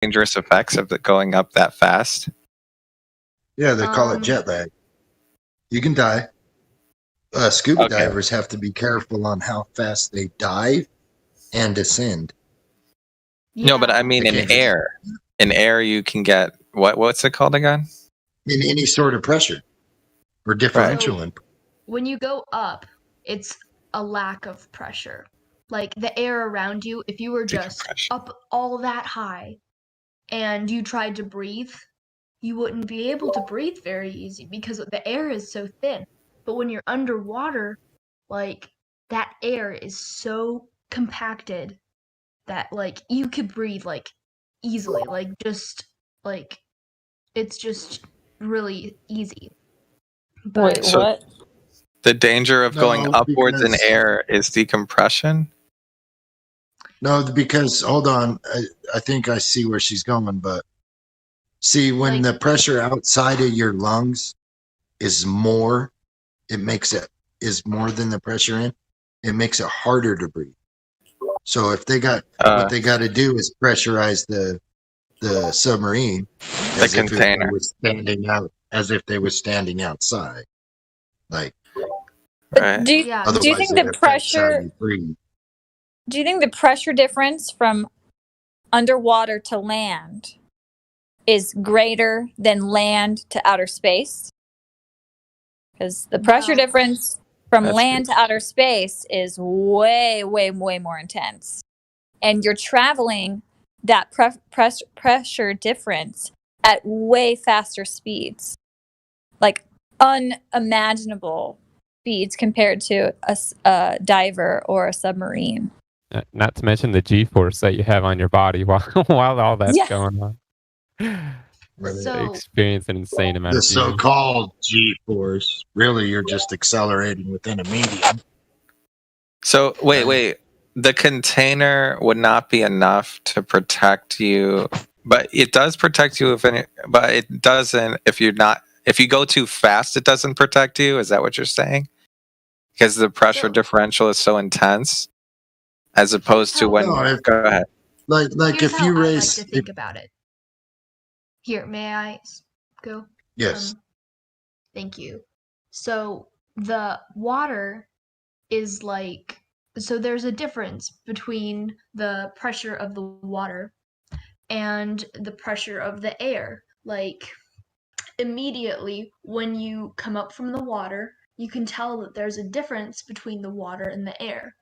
dangerous effects of it going up that fast? Yeah, they call it jet lag. You can die. Scuba divers have to be careful on how fast they dive and ascend. No, but I mean in air. In air, you can get what's it called again? In any sort of pressure or differential. So, when you go up, it's a lack of pressure. Like the air around you, if you were just up all that high and you tried to breathe, you wouldn't be able to breathe very easy because the air is so thin. But when you're underwater, like that air is so compacted that like you could breathe like easily, like just like it's just really easy. But Wait, what? The danger of going upwards in air is decompression? No, because hold on, I think I see where she's going, but see when the pressure outside of your lungs is more, is more than the pressure in, it makes it harder to breathe. So if they got what they got to do is pressurize the submarine as if container. it was standing out, as if they were standing outside, like. But do you think the pressure? Do you think the pressure difference from underwater to land is greater than land to outer space? Because the pressure difference from land to outer space is way, way, way more intense. And you're traveling that pressure difference at way faster speeds. Like unimaginable speeds compared to a diver or a submarine. Not to mention the G-force that you have on your body while all that's going on. Experience an insane amount of so-called G-force. Really, you're just accelerating within a medium. So wait. The container would not be enough to protect you, but it does protect you but it doesn't if you go too fast, it doesn't protect you. Is that what you're saying? Because the pressure differential is so intense, as opposed to when. Go ahead. Like if you race. I like to think about it. Here, may I go? Yes. Thank you. So the water is like. So there's a difference between the pressure of the water and the pressure of the air. Like immediately when you come up from the water, you can tell that there's a difference between the water and the air.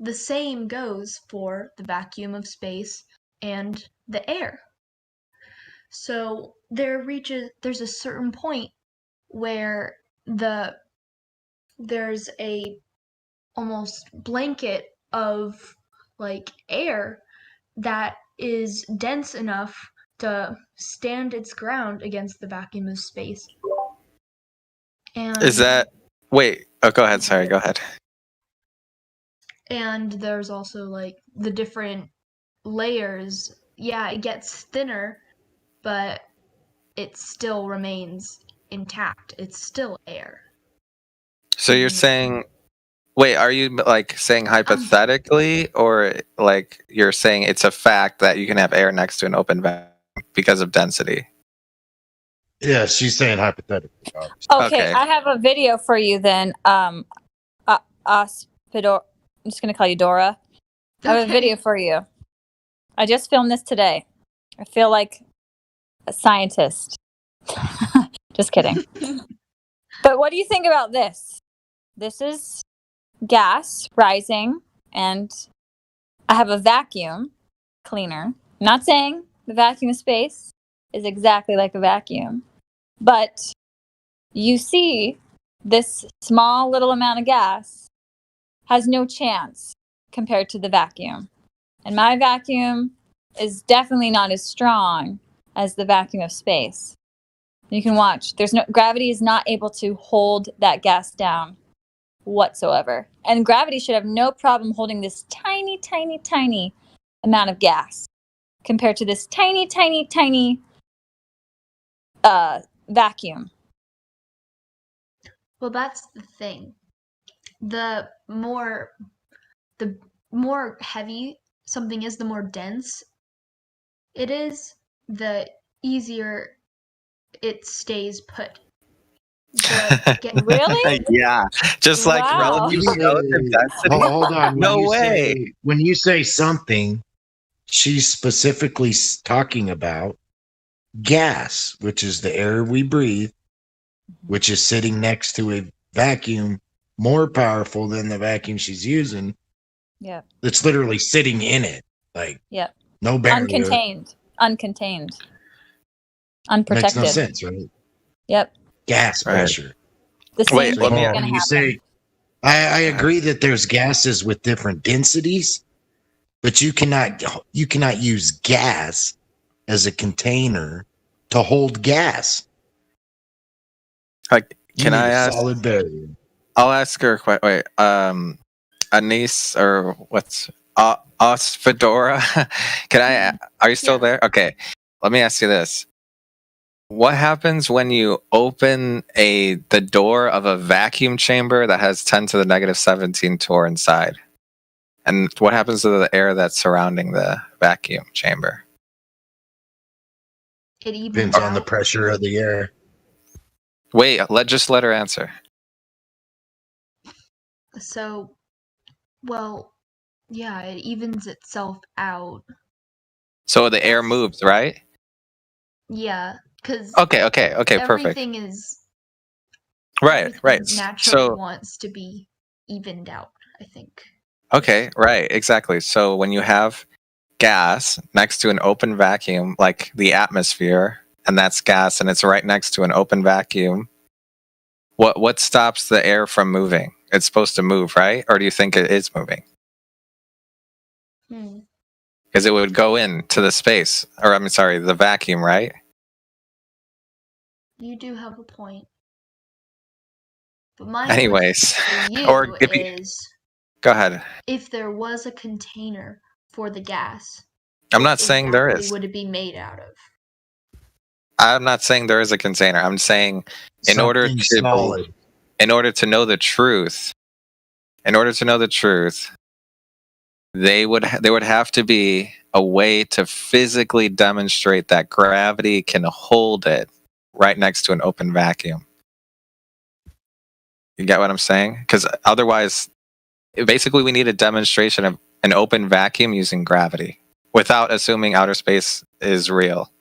The same goes for the vacuum of space and the air. So there's a certain point where there's a almost blanket of like air that is dense enough to stand its ground against the vacuum of space. And is that go ahead, sorry, go ahead. And there's also like the different layers. Yeah, it gets thinner, but it still remains intact. It's still air. So you're saying, are you like saying hypothetically, or like you're saying it's a fact that you can have air next to an open vacuum because of density? Yeah, she's saying hypothetically. Okay, I have a video for you then. Aspidor, I'm just going to call you Dora. I have a video for you. I just filmed this today. I feel like a scientist. Just kidding. But what do you think about this? This is gas rising, and I have a vacuum cleaner. I'm not saying the vacuum of space is exactly like a vacuum, but you see this small little amount of gas has no chance compared to the vacuum. And my vacuum is definitely not as strong as the vacuum of space. You can watch. Gravity is not able to hold that gas down whatsoever. And gravity should have no problem holding this tiny, tiny, tiny amount of gas compared to this tiny, tiny, tiny vacuum. Well, that's the thing. The more heavy something is, the more dense it is, the easier it stays put. Really? Yeah. Just like Wow. relative density. Hold on. No way. When you say something, she's specifically talking about gas, which is the air we breathe, which is sitting next to a vacuum more powerful than the vacuum she's using. Yep. It's literally sitting in it. Like, Yep. no barrier. Uncontained. Unprotected. Makes no sense, right? Yep. Gas Right. pressure. The same Wait, thing let is me- going to When happen. you say, I agree that there's gases with different densities, but you cannot use gas as a container to hold gas. Like, You can need I a ask? solid barrier? I'll ask her. Wait, Anise or what's Fedora? Can I? Are you still Yeah. there? Okay. Let me ask you this: what happens when you open the door of a vacuum chamber that has 10 to the negative 17 torr inside? And what happens to the air that's surrounding the vacuum chamber? It evens Depends on the out. pressure of the air. Wait, just let her answer. So, well, yeah, it evens itself out. So the air moves, right? Yeah, because Okay, perfect. everything is Right. naturally So wants to be evened out, I think. okay, right, exactly. So when you have gas next to an open vacuum, like the atmosphere, and that's gas, and it's right next to an open vacuum, what stops the air from moving? It's supposed to move, right? Or do you think it is moving? Hmm. Because it would go into the space, or I'm sorry, the vacuum, right? You do have a point. But my Anyways, question for you or if you is, go ahead. if there was a container for the gas, I'm what not saying there exactly is. would it be made out of? I'm not saying there is a container. I'm saying in order Something to solid. in order to know the truth, there would have to be a way to physically demonstrate that gravity can hold it right next to an open vacuum. You get what I'm saying? Because otherwise, basically, we need a demonstration of an open vacuum using gravity without assuming outer space is real.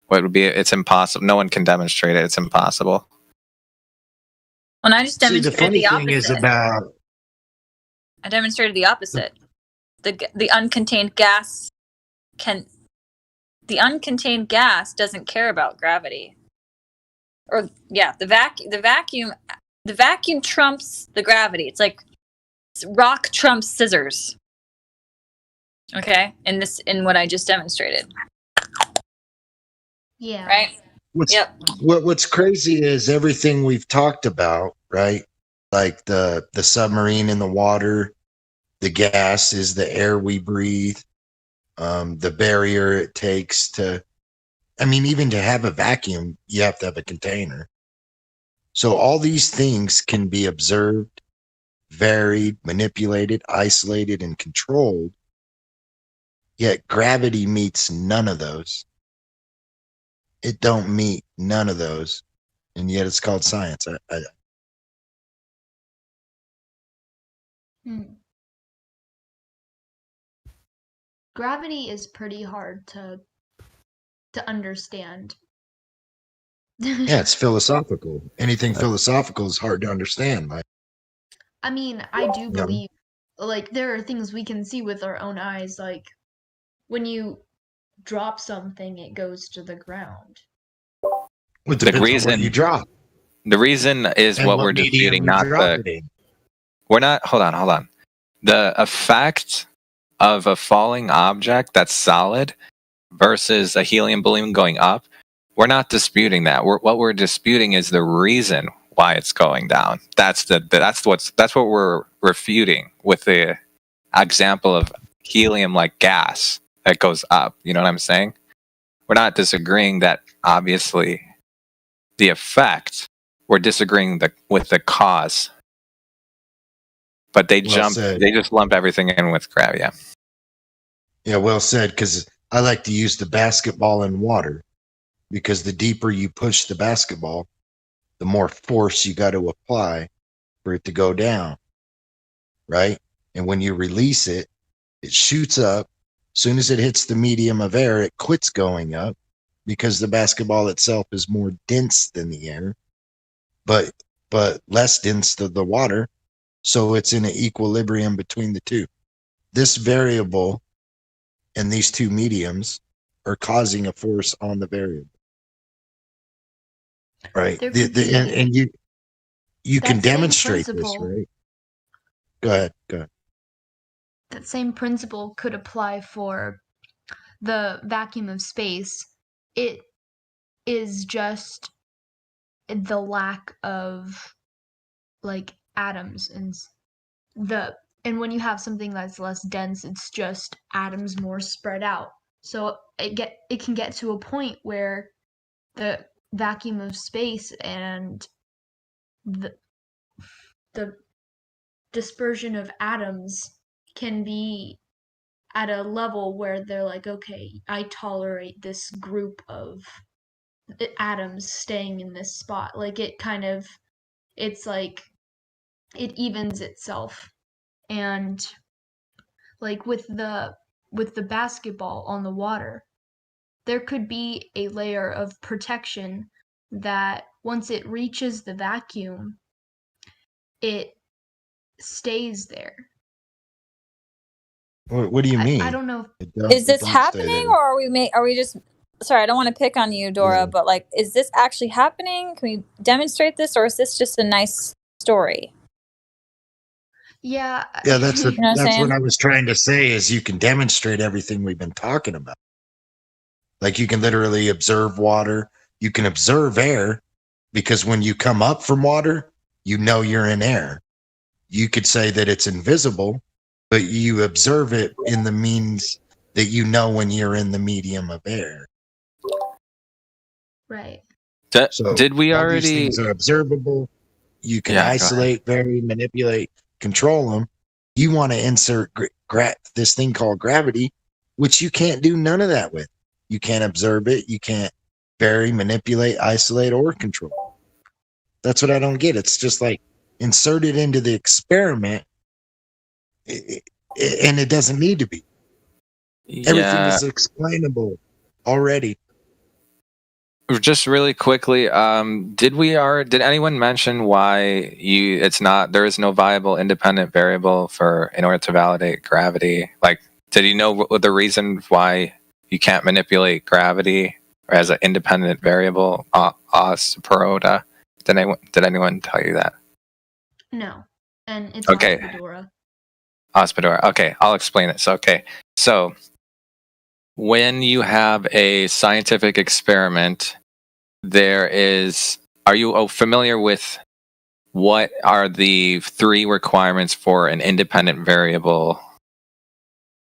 What would be? It's impossible. No one can demonstrate it. It's impossible. When I just See, the demonstrated funny the thing is opposite. about I demonstrated the opposite. The uncontained gas doesn't care about gravity. Or yeah, the vacuum trumps the gravity. It's like rock trumps scissors. Okay? In what I just demonstrated. Yeah. Right? what's crazy is everything we've talked about, right? Like the submarine in the water, the gas is the air we breathe, the barrier it takes to, I mean, even to have a vacuum, you have to have a container. So all these things can be observed, varied, manipulated, isolated, and controlled. Yet gravity meets none of those. It don't meet none of those, and yet it's called science. Gravity is pretty hard to understand. Yeah, it's philosophical. Anything philosophical is hard to understand. Like, I mean, I do Yeah. believe, like, there are things we can see with our own eyes, like, when you drop something, it goes to the ground. it depends on reason- what you drop The reason is and what we're medium disputing, you not drop the. it in. We're not. Hold on. The effect of a falling object that's solid versus a helium balloon going up. We're not disputing that. What we're disputing is the reason why it's going down. That's what we're refuting with the example of helium like gas that goes up. You know what I'm saying? We're not disagreeing that obviously the effect. We're disagreeing with the cause. But they Well said. they just lump everything in with gravity. Yeah. Yeah, well said. Because I like to use the basketball in water because the deeper you push the basketball, the more force you got to apply for it to go down, right? And when you release it, it shoots up. As soon as it hits the medium of air, it quits going up because the basketball itself is more dense than the air, but less dense than the water. So it's in an equilibrium between the two. This variable and these two mediums are causing a force on the variable. Right. There could be- And you can That same demonstrate this, principle- right? Go ahead. That same principle could apply for the vacuum of space. It is just the lack of like atoms and when you have something that's less dense, it's just atoms more spread out. So it can get to a point where the vacuum of space and the dispersion of atoms can be at a level where they're like, okay, I tolerate this group of atoms staying in this spot. Like it's like it evens itself. And like with the basketball on the water, there could be a layer of protection that once it reaches the vacuum, it stays there. What do you mean? I don't know. Is this happening, or are we just? Sorry, I don't want to pick on you, Dora, Yeah. but like, is this actually happening? Can we demonstrate this, or is this just a nice story? Yeah. Yeah, that's You know what I'm that's saying? what I was trying to say is you can demonstrate everything we've been talking about. Like you can literally observe water, you can observe air, because when you come up from water, you know you're in air. You could say that it's invisible, but you observe it in the means that you know when you're in the medium of air. Right. So Did we all already? these things are observable. You can Yeah, go isolate, vary, manipulate, control them. You want to insert this thing called gravity, which you can't do none of that with. You can't observe it. You can't vary, manipulate, isolate, or control. That's what I don't get. It's just like insert it into the experiment, and it doesn't need to be. Everything Yeah. is explainable already. Just really quickly, did anyone mention why there is no viable independent variable in order to validate gravity? Like, did you know what the reason why you can't manipulate gravity as an independent variable? Perota. Did anyone tell you that? No. And it's Okay. Ospidora. Ospidora. Okay, I'll explain it. So when you have a scientific experiment, are you familiar with what are the 3 requirements for an independent variable?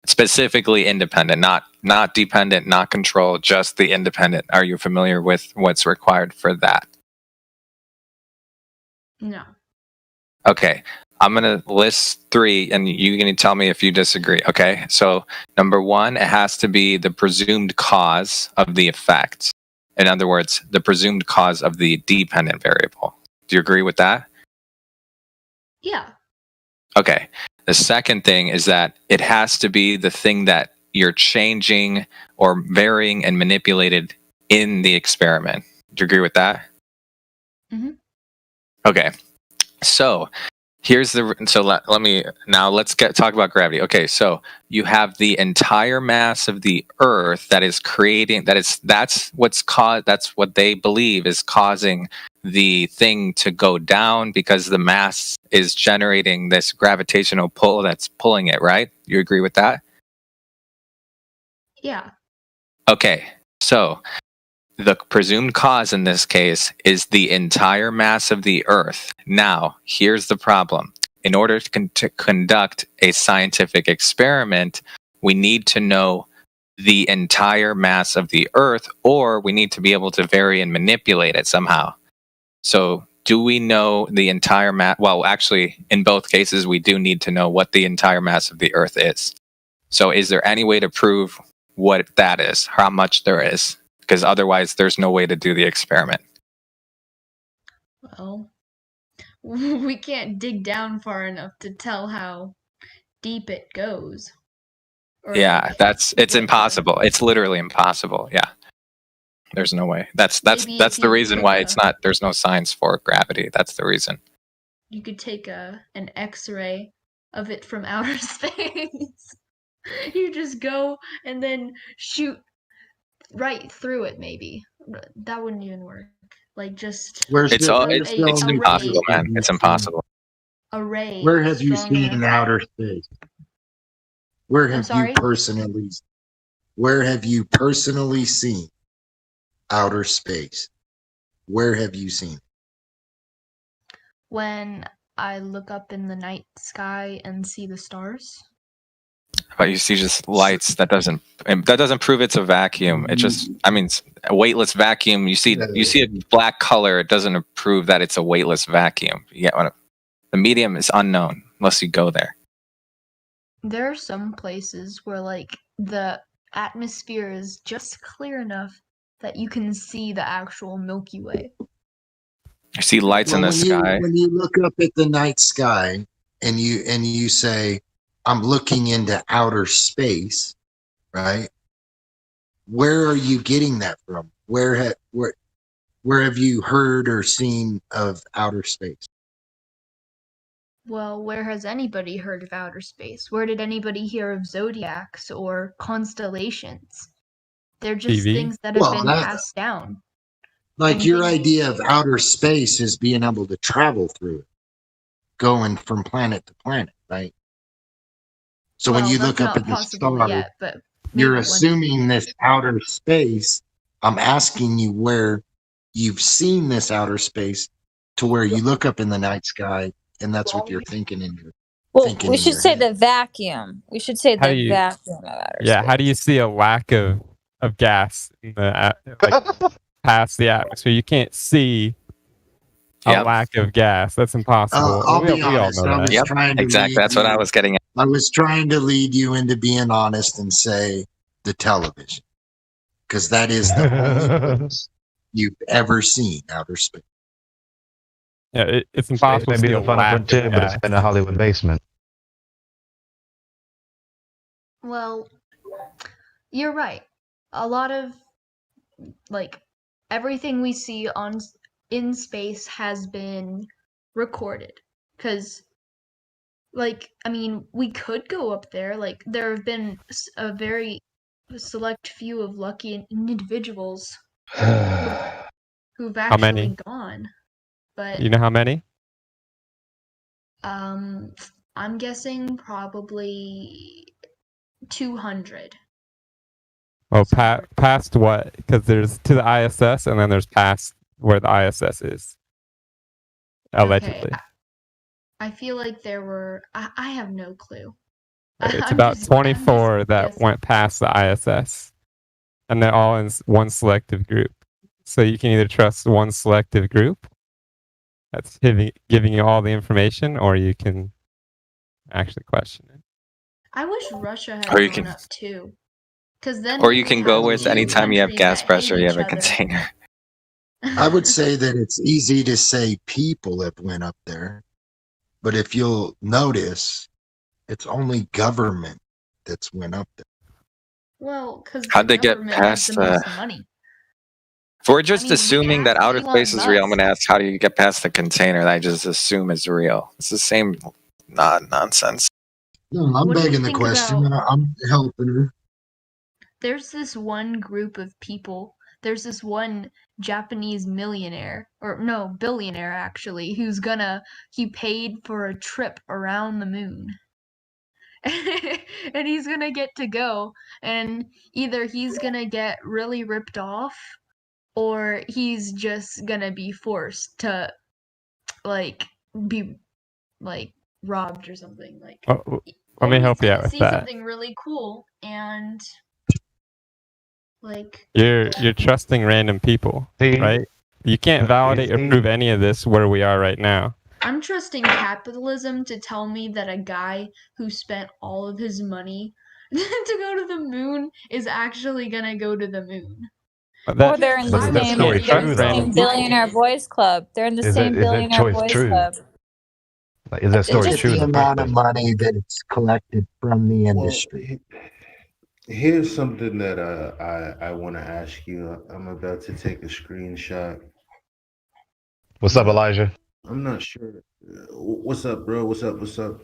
Specifically independent, not dependent, not controlled, just the independent. Are you familiar with what's required for that? No. Okay, I'm going to list 3 and you're going to tell me if you disagree. Okay, so number 1, it has to be the presumed cause of the effect. In other words, the presumed cause of the dependent variable. Do you agree with that? Yeah. Okay. The second thing is that it has to be the thing that you're changing or varying and manipulated in the experiment. Do you agree with that? Mhm. Okay. So let's talk about gravity. Okay, so you have the entire mass of the Earth that's what they believe is causing the thing to go down because the mass is generating this gravitational pull that's pulling it, right? You agree with that? Yeah. Okay, so the presumed cause in this case is the entire mass of the Earth. Now, here's the problem. In order to conduct a scientific experiment, we need to know the entire mass of the Earth, or we need to be able to vary and manipulate it somehow. So, do we know the entire mass? Well, actually, in both cases, we do need to know what the entire mass of the Earth is. So, is there any way to prove what that is, how much there is, because otherwise there's no way to do the experiment. Well, we can't dig down far enough to tell how deep it goes. Or, Yeah, like, it's what the- impossible. It's literally impossible. Yeah. There's no way. That's Maybe if the you reason took why it's not, there's no science for gravity. That's the reason. You could take an X-ray of it from outer space. You just go and then shoot right through it. Maybe that wouldn't even work. Like just Where's It's the- all where's it's, the it's only impossible, place man. you've It's seen- impossible. a ray. Where have you strong seen enough- outer space? Where have sorry? you personally? Where have you personally seen outer space? Where have you seen? When I look up in the night sky and see the stars. But you see just lights. That doesn't prove it's a vacuum. It just, I mean, it's a weightless vacuum. You see a black color. It doesn't prove that it's a weightless vacuum. You get what the medium is unknown unless you go there. There are some places where like the atmosphere is just clear enough that you can see the actual Milky Way. You see lights in the when sky. when you look up at the night sky and you say, "I'm looking into outer space," right? Where are you getting that from? Where have you heard or seen of outer space? Well, where has anybody heard of outer space? Where did anybody hear of zodiacs or constellations? They're just TV? things that have Well, been that- passed down. Like And your they- idea of outer space is being able to travel through it, going from planet to planet, right? So when Well, you that's look up not at the possible stars, yet, but you're maybe one day. assuming this outer space. I'm asking you where you've seen this outer space to where you look up in the night sky and that's what you're thinking in your Well, thinking we in should your say head. the vacuum. We should say How the do you- vacuum of outer Yeah, space. how do you see a lack of gas in the like, past the atmosphere? You can't see a Yep. lack of gas. That's impossible. I'll we, be we all honest. know I that. was Yep, trying to Exactly. lead That's what I you- was getting at. I was trying to lead you into being honest and say the television, because that is the only place you've ever seen outer space. Yeah, it's impossible to Maybe see a the Final lack Frontier, of but it's gas. in a Hollywood basement. Well, you're right. A lot of like everything we see in space has been recorded cuz like I mean, we could go up there. Like there have been a very select few of lucky individuals who've How many? actually gone. But You know how many? I'm guessing probably 200. Well, past what? Because there's to the ISS, and then there's past where the ISS is. Allegedly. Okay, I feel like there were. I have no clue. It's I'm about just- 24 I'm just that guessing. went past the ISS. And they're all in one selective group. So you can either trust one selective group that's giving you all the information, or you can actually question it. I wish Russia had Or you gone can- up too. Because then Or we you would can have go two with anytime you have countries gas that hate pressure, you have each a other. container. I would say that it's easy to say people have went up there, but if you'll notice, it's only government that's went up there. Well, because How'd they get past the the- most money? If we're just mean, we assuming that have outer Elon space is real, I'm Musk. going to ask, how do you get past the container that I just assume is real? It's the same nonsense. No, I'm What do you begging the think question. I'm helping her. There's this one group of people. There's this one Japanese millionaire, or no, billionaire actually, he paid for a trip around the moon. And he's gonna get to go, and either he's gonna get really ripped off, or he's just gonna be forced to, like, be, like, robbed or something. Like, Oh, let me or help he's you out gonna with see that. something really cool, and, like, You're trusting random people, See, right? You can't validate or prove any of this where we are right now. I'm trusting capitalism to tell me that a guy who spent all of his money to go to the moon is actually gonna go to the moon. But Or that, they're in the But is that same, story they're in true, the though? same billionaire boys club. They're in the same Is that billionaire choice boys true? club. Like, is that It story Look at just- true the in the first amount of place? money that's collected from the Well, industry. here's something that I want to ask you. I'm about to take a screenshot. What's up, Elijah? I'm not sure. What's up, bro? What's up? What's up?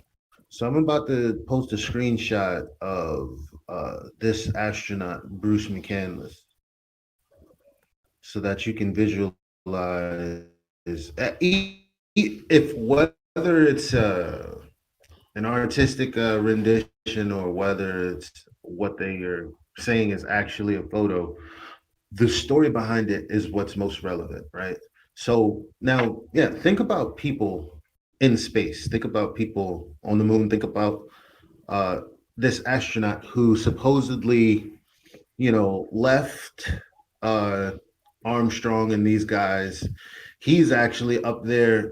So I'm about to post a screenshot of this astronaut, Bruce McCandless, so that you can visualize if whether it's an artistic rendition or whether it's what they are saying is actually a photo. The story behind it is what's most relevant, right? So now, yeah, think about people in space. Think about people on the moon. Think about this astronaut who supposedly, left Armstrong and these guys. He's actually up there,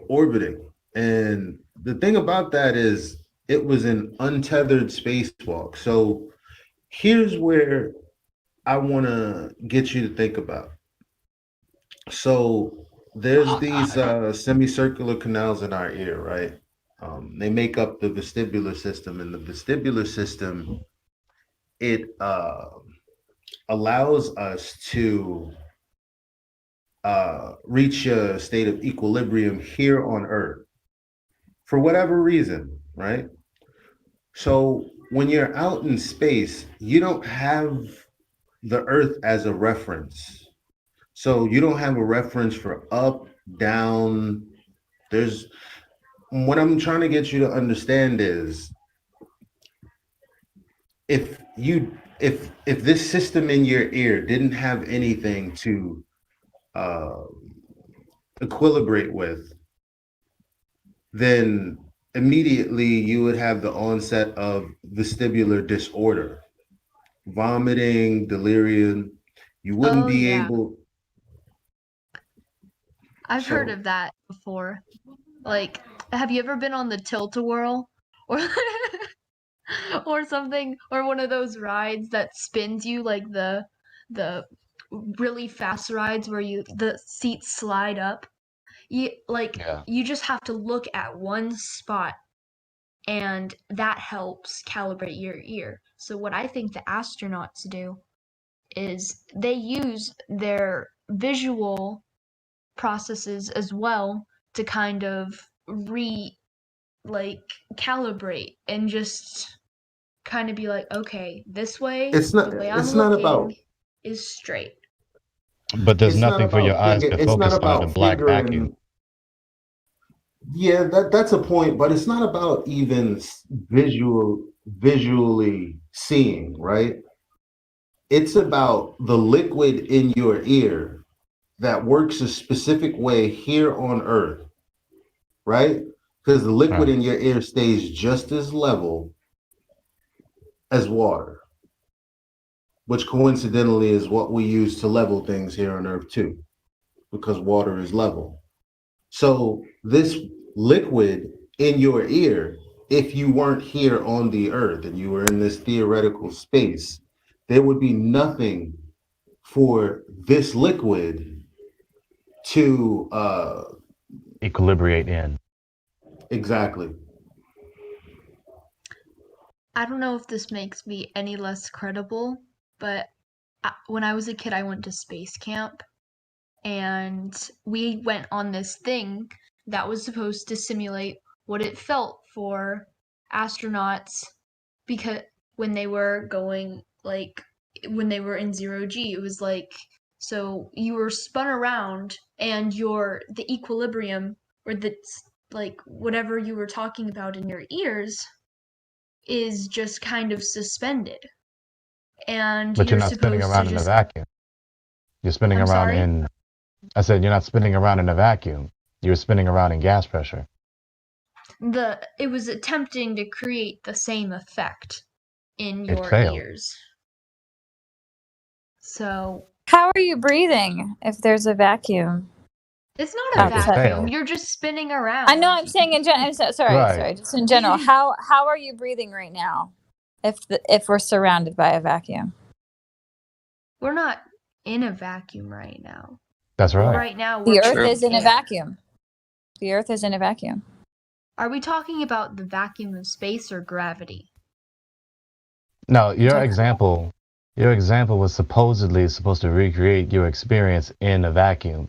orbiting. And the thing about that is it was an untethered spacewalk. So here's where I want to get you to think about. So there's these semicircular canals in our ear, right? They make up the vestibular system, and the vestibular system, it allows us to reach a state of equilibrium here on Earth for whatever reason, right? So when you're out in space, you don't have the Earth as a reference. So you don't have a reference for up, down. There's what I'm trying to get you to understand is if this system in your ear didn't have anything to equilibrate with, then immediately you would have the onset of vestibular disorder, vomiting, delirium. You wouldn't Oh, be yeah. able. I've heard So- of that before. Like, have you ever been on the Tilt-A-Whirl or or something, or one of those rides that spins you, like the really fast rides where the seats slide up? Yeah. You just have to look at one spot, and that helps calibrate your ear. So what I think the astronauts do is they use their visual processes as well to kind of calibrate and just kind of be like, okay, this way, It's not. the way I'm It's not looking about. is straight. But there's It's not nothing for your about eyes to it's not focus on in a about black figuring. vacuum. Yeah, that's a point, but it's not about even visually seeing, right? It's about the liquid in your ear that works a specific way here on Earth, right? Because the liquid Right. in your ear stays just as level as water, which coincidentally is what we use to level things here on Earth too, because water is level. So this liquid in your ear, if you weren't here on the Earth and you were in this theoretical space, there would be nothing for this liquid to Equilibrate in. exactly. I don't know if this makes me any less credible, but when I was a kid, I went to space camp, and we went on this thing that was supposed to simulate what it felt for astronauts, because when they were going, like, when they were in 0G, it was like, so you were spun around and the equilibrium, or the, like, whatever you were talking about in your ears is just kind of suspended, and But you're you're not spinning supposed around to in a just vacuum. You're spinning I'm around sorry? in. I said you're not spinning around in a vacuum. You're spinning around in gas pressure. it was attempting to create the same effect in It your failed. ears. So How are you breathing if there's a vacuum? it's not a Like it vacuum. failed. You're just spinning around. I know I'm saying in general. Sorry, Right. sorry. Just in general, how are you breathing right now? if we're surrounded by a vacuum. We're not in a vacuum right now. That's right. Right now, The we're Earth True. is in a air. vacuum. The Earth is in a vacuum. Are we talking about the vacuum of space or gravity? No, your Talk- example was supposedly supposed to recreate your experience in a vacuum,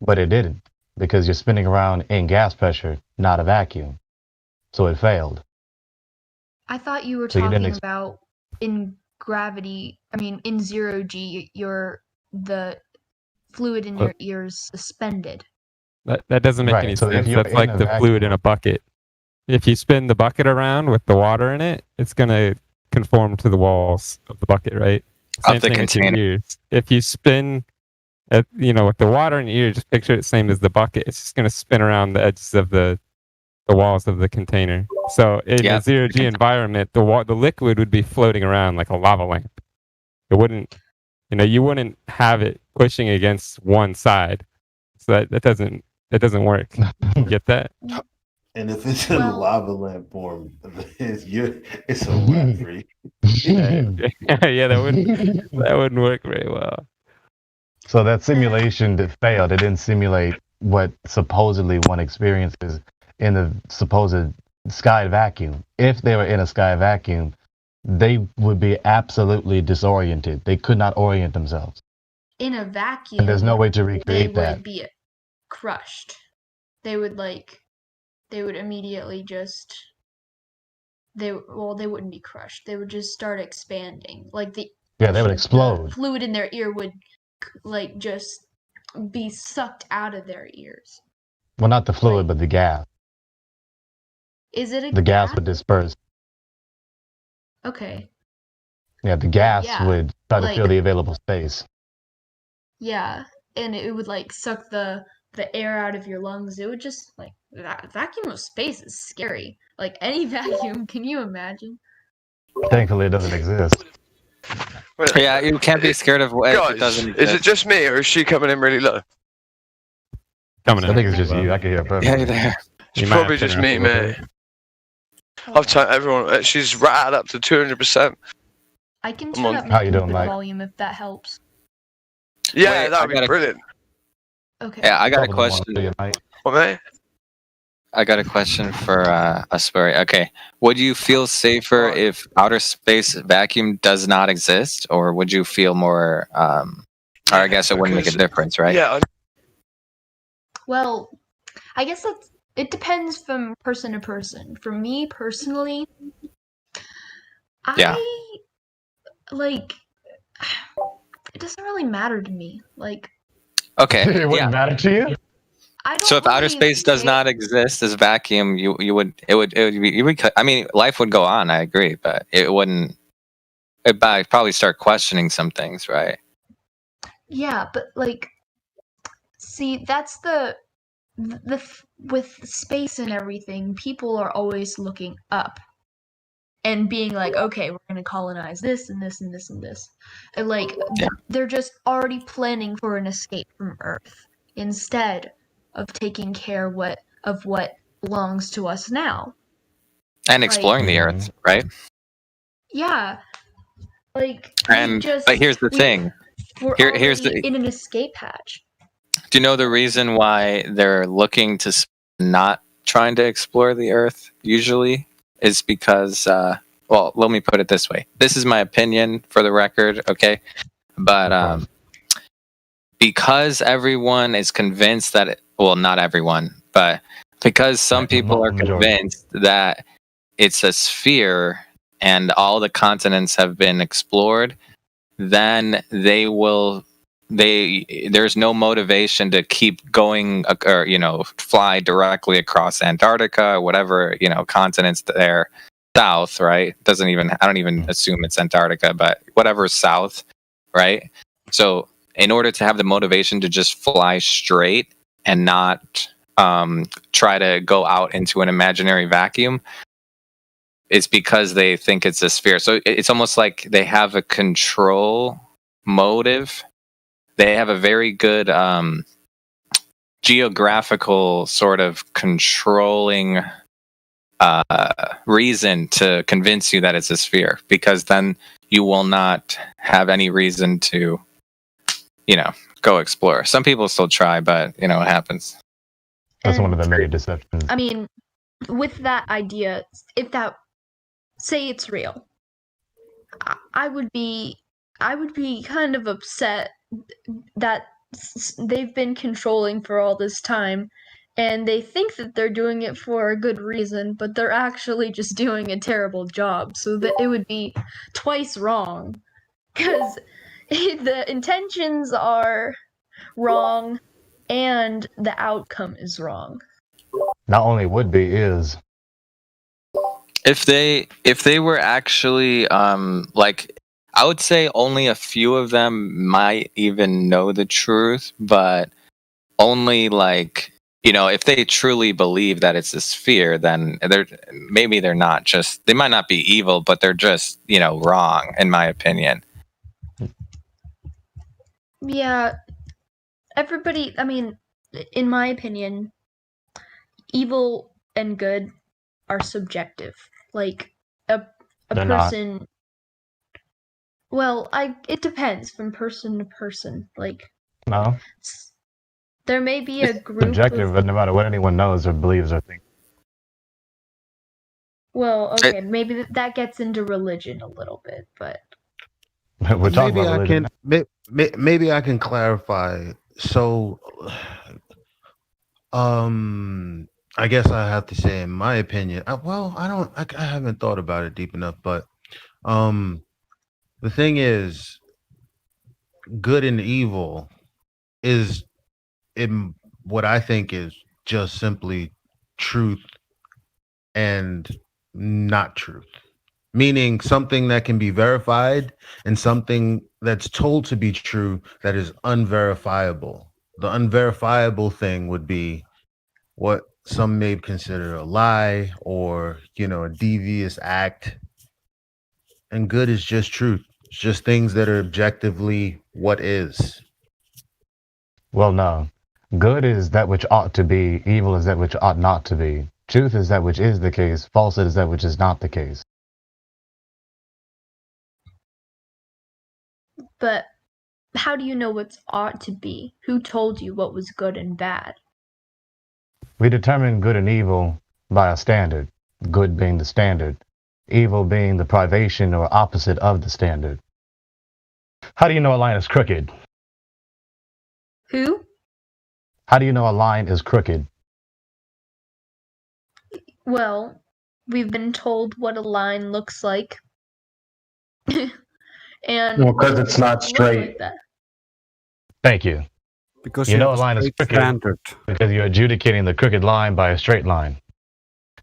but it didn't because you're spinning around in gas pressure, not a vacuum. So it failed. I thought you were So you didn't talking about in gravity. I mean, in 0G, the fluid in your ears suspended. That doesn't make Right, any so if sense. you're That's in like a the fluid in vacuum- a bucket. If you spin the bucket around with the water in it, it's gonna conform to the walls of the bucket, right? Same Of the thing with your container. ears. If you spin, with the water in your ear, just picture it the same as the bucket. It's just gonna spin around the edges of the walls of the container. So in Yeah. a 0G environment, the liquid would be floating around like a lava lamp. It wouldn't, you wouldn't have it pushing against one side. So that doesn't work. You get that? And if it's in Well- lava lamp form, it's a wrap for you. Yeah, that wouldn't work very well. So that simulation that failed, it didn't simulate what supposedly one experiences in the supposed sky vacuum. If they were in a sky vacuum, they would be absolutely disoriented. They could not orient themselves. In a vacuum, And there's no way to they recreate that. would be crushed. They would immediately just they wouldn't be crushed. They would just start expanding. Like Yeah, they would the explode. fluid in their ear would just be sucked out of their ears. Well, not the fluid, but the gas. Is it a The gas would disperse. Okay. Yeah, the gas Yeah, would try to like- fill the available space. Yeah, and it would suck the air out of your lungs. It would just that vacuum of space is scary. Like any vacuum, can you imagine? Thankfully, it doesn't exist. Wait, Yeah, you can't be scared of what it guys, doesn't is it exist. just me or is she coming in really low? Coming I in. think it's just you. I can hear it Yeah, perfectly. there. It's You might have probably to just turn me, up a little mate. I've turned everyone. She's right up to 200%. I can Come turn on. up How you doing, the Mike? volume if that helps. Yeah, Wait, I that would be gotta- brilliant. Okay. Yeah, I got a Couple of them question. want to mic. What, mate? I got a question for Asperi. Okay, would you feel safer if outer space vacuum does not exist, or would you feel more? Or I guess it wouldn't make a Because- difference, right? Yeah, Well, I guess it depends from person to person. For me personally, Yeah. it doesn't really matter to me. Okay. It Yeah. wouldn't matter to you? I don't So if outer really space does care- not exist as vacuum, it would be, I mean, life would go on. I agree, but it wouldn't. It'd probably start questioning some things, right? Yeah, but see, that's with space and everything, people are always looking up and being like, okay, we're gonna colonize this and this and this and this, and Yeah. they're just already planning for an escape from Earth instead of taking care of what belongs to us now. And exploring the Mhm. Earth, right? Yeah, but here's the thing. We're here's already the- in an escape hatch. Do you know the reason why they're looking to not trying to explore the Earth usually is because, well, let me put it this way. This is my opinion for the record, okay? But because everyone is convinced that, well, not everyone, but because some Right, people are majority. convinced that it's a sphere and all the continents have been explored, then there's no motivation to keep going or fly directly across Antarctica or whatever continents there south, right? I don't even assume it's Antarctica, but whatever's south, right? So in order to have the motivation to just fly straight and not try to go out into an imaginary vacuum, it's because they think it's a sphere. So it's almost like they have a control motive. They have a very good geographical sort of controlling reason to convince you that it's a sphere, because then you will not have any reason to, go explore. Some people still try, but it happens. That's one of And, the many deceptions. I mean, with that idea, say it's real, I would be kind of upset that they've been controlling for all this time, and they think that they're doing it for a good reason, but they're actually just doing a terrible job. So that it would be twice wrong, because the intentions are wrong and the outcome is wrong. Not only would be, is. If they were actually I would say only a few of them might even know the truth, but only if they truly believe that it's a sphere, then they're not just, they might not be evil, but they're just wrong, in my opinion. Yeah, everybody, I mean, in my opinion, evil and good are subjective. Like a They're not. person. Well, it depends from person to person. Like, No, there may be a group subjective, of, but no matter what anyone knows or believes or thinks. well, okay, maybe that gets into religion a little bit, but We're talking Maybe about I religion. can maybe I can clarify. So, I guess I have to say, in my opinion, I haven't thought about it deep enough, but the thing is, good and evil is in what I think is just simply truth and not truth. Meaning something that can be verified and something that's told to be true that is unverifiable. The unverifiable thing would be what some may consider a lie or, a devious act. And good is just truth. It's just things that are objectively what is. Well, no. Good is that which ought to be. Evil is that which ought not to be. Truth is that which is the case. Falsehood is that which is not the case. But how do you know what's ought to be? Who told you what was good and bad? We determine good and evil by a standard, good being the standard, evil being the privation or opposite of the standard. How do you know a line is crooked? Who? How do you know a line is crooked? Well, we've been told what a line looks like. And Well, 'cause it's not it doesn't look straight. like that. Thank you. Because You you know have a line is straight crooked. standard. Because you're adjudicating the crooked line by a straight line.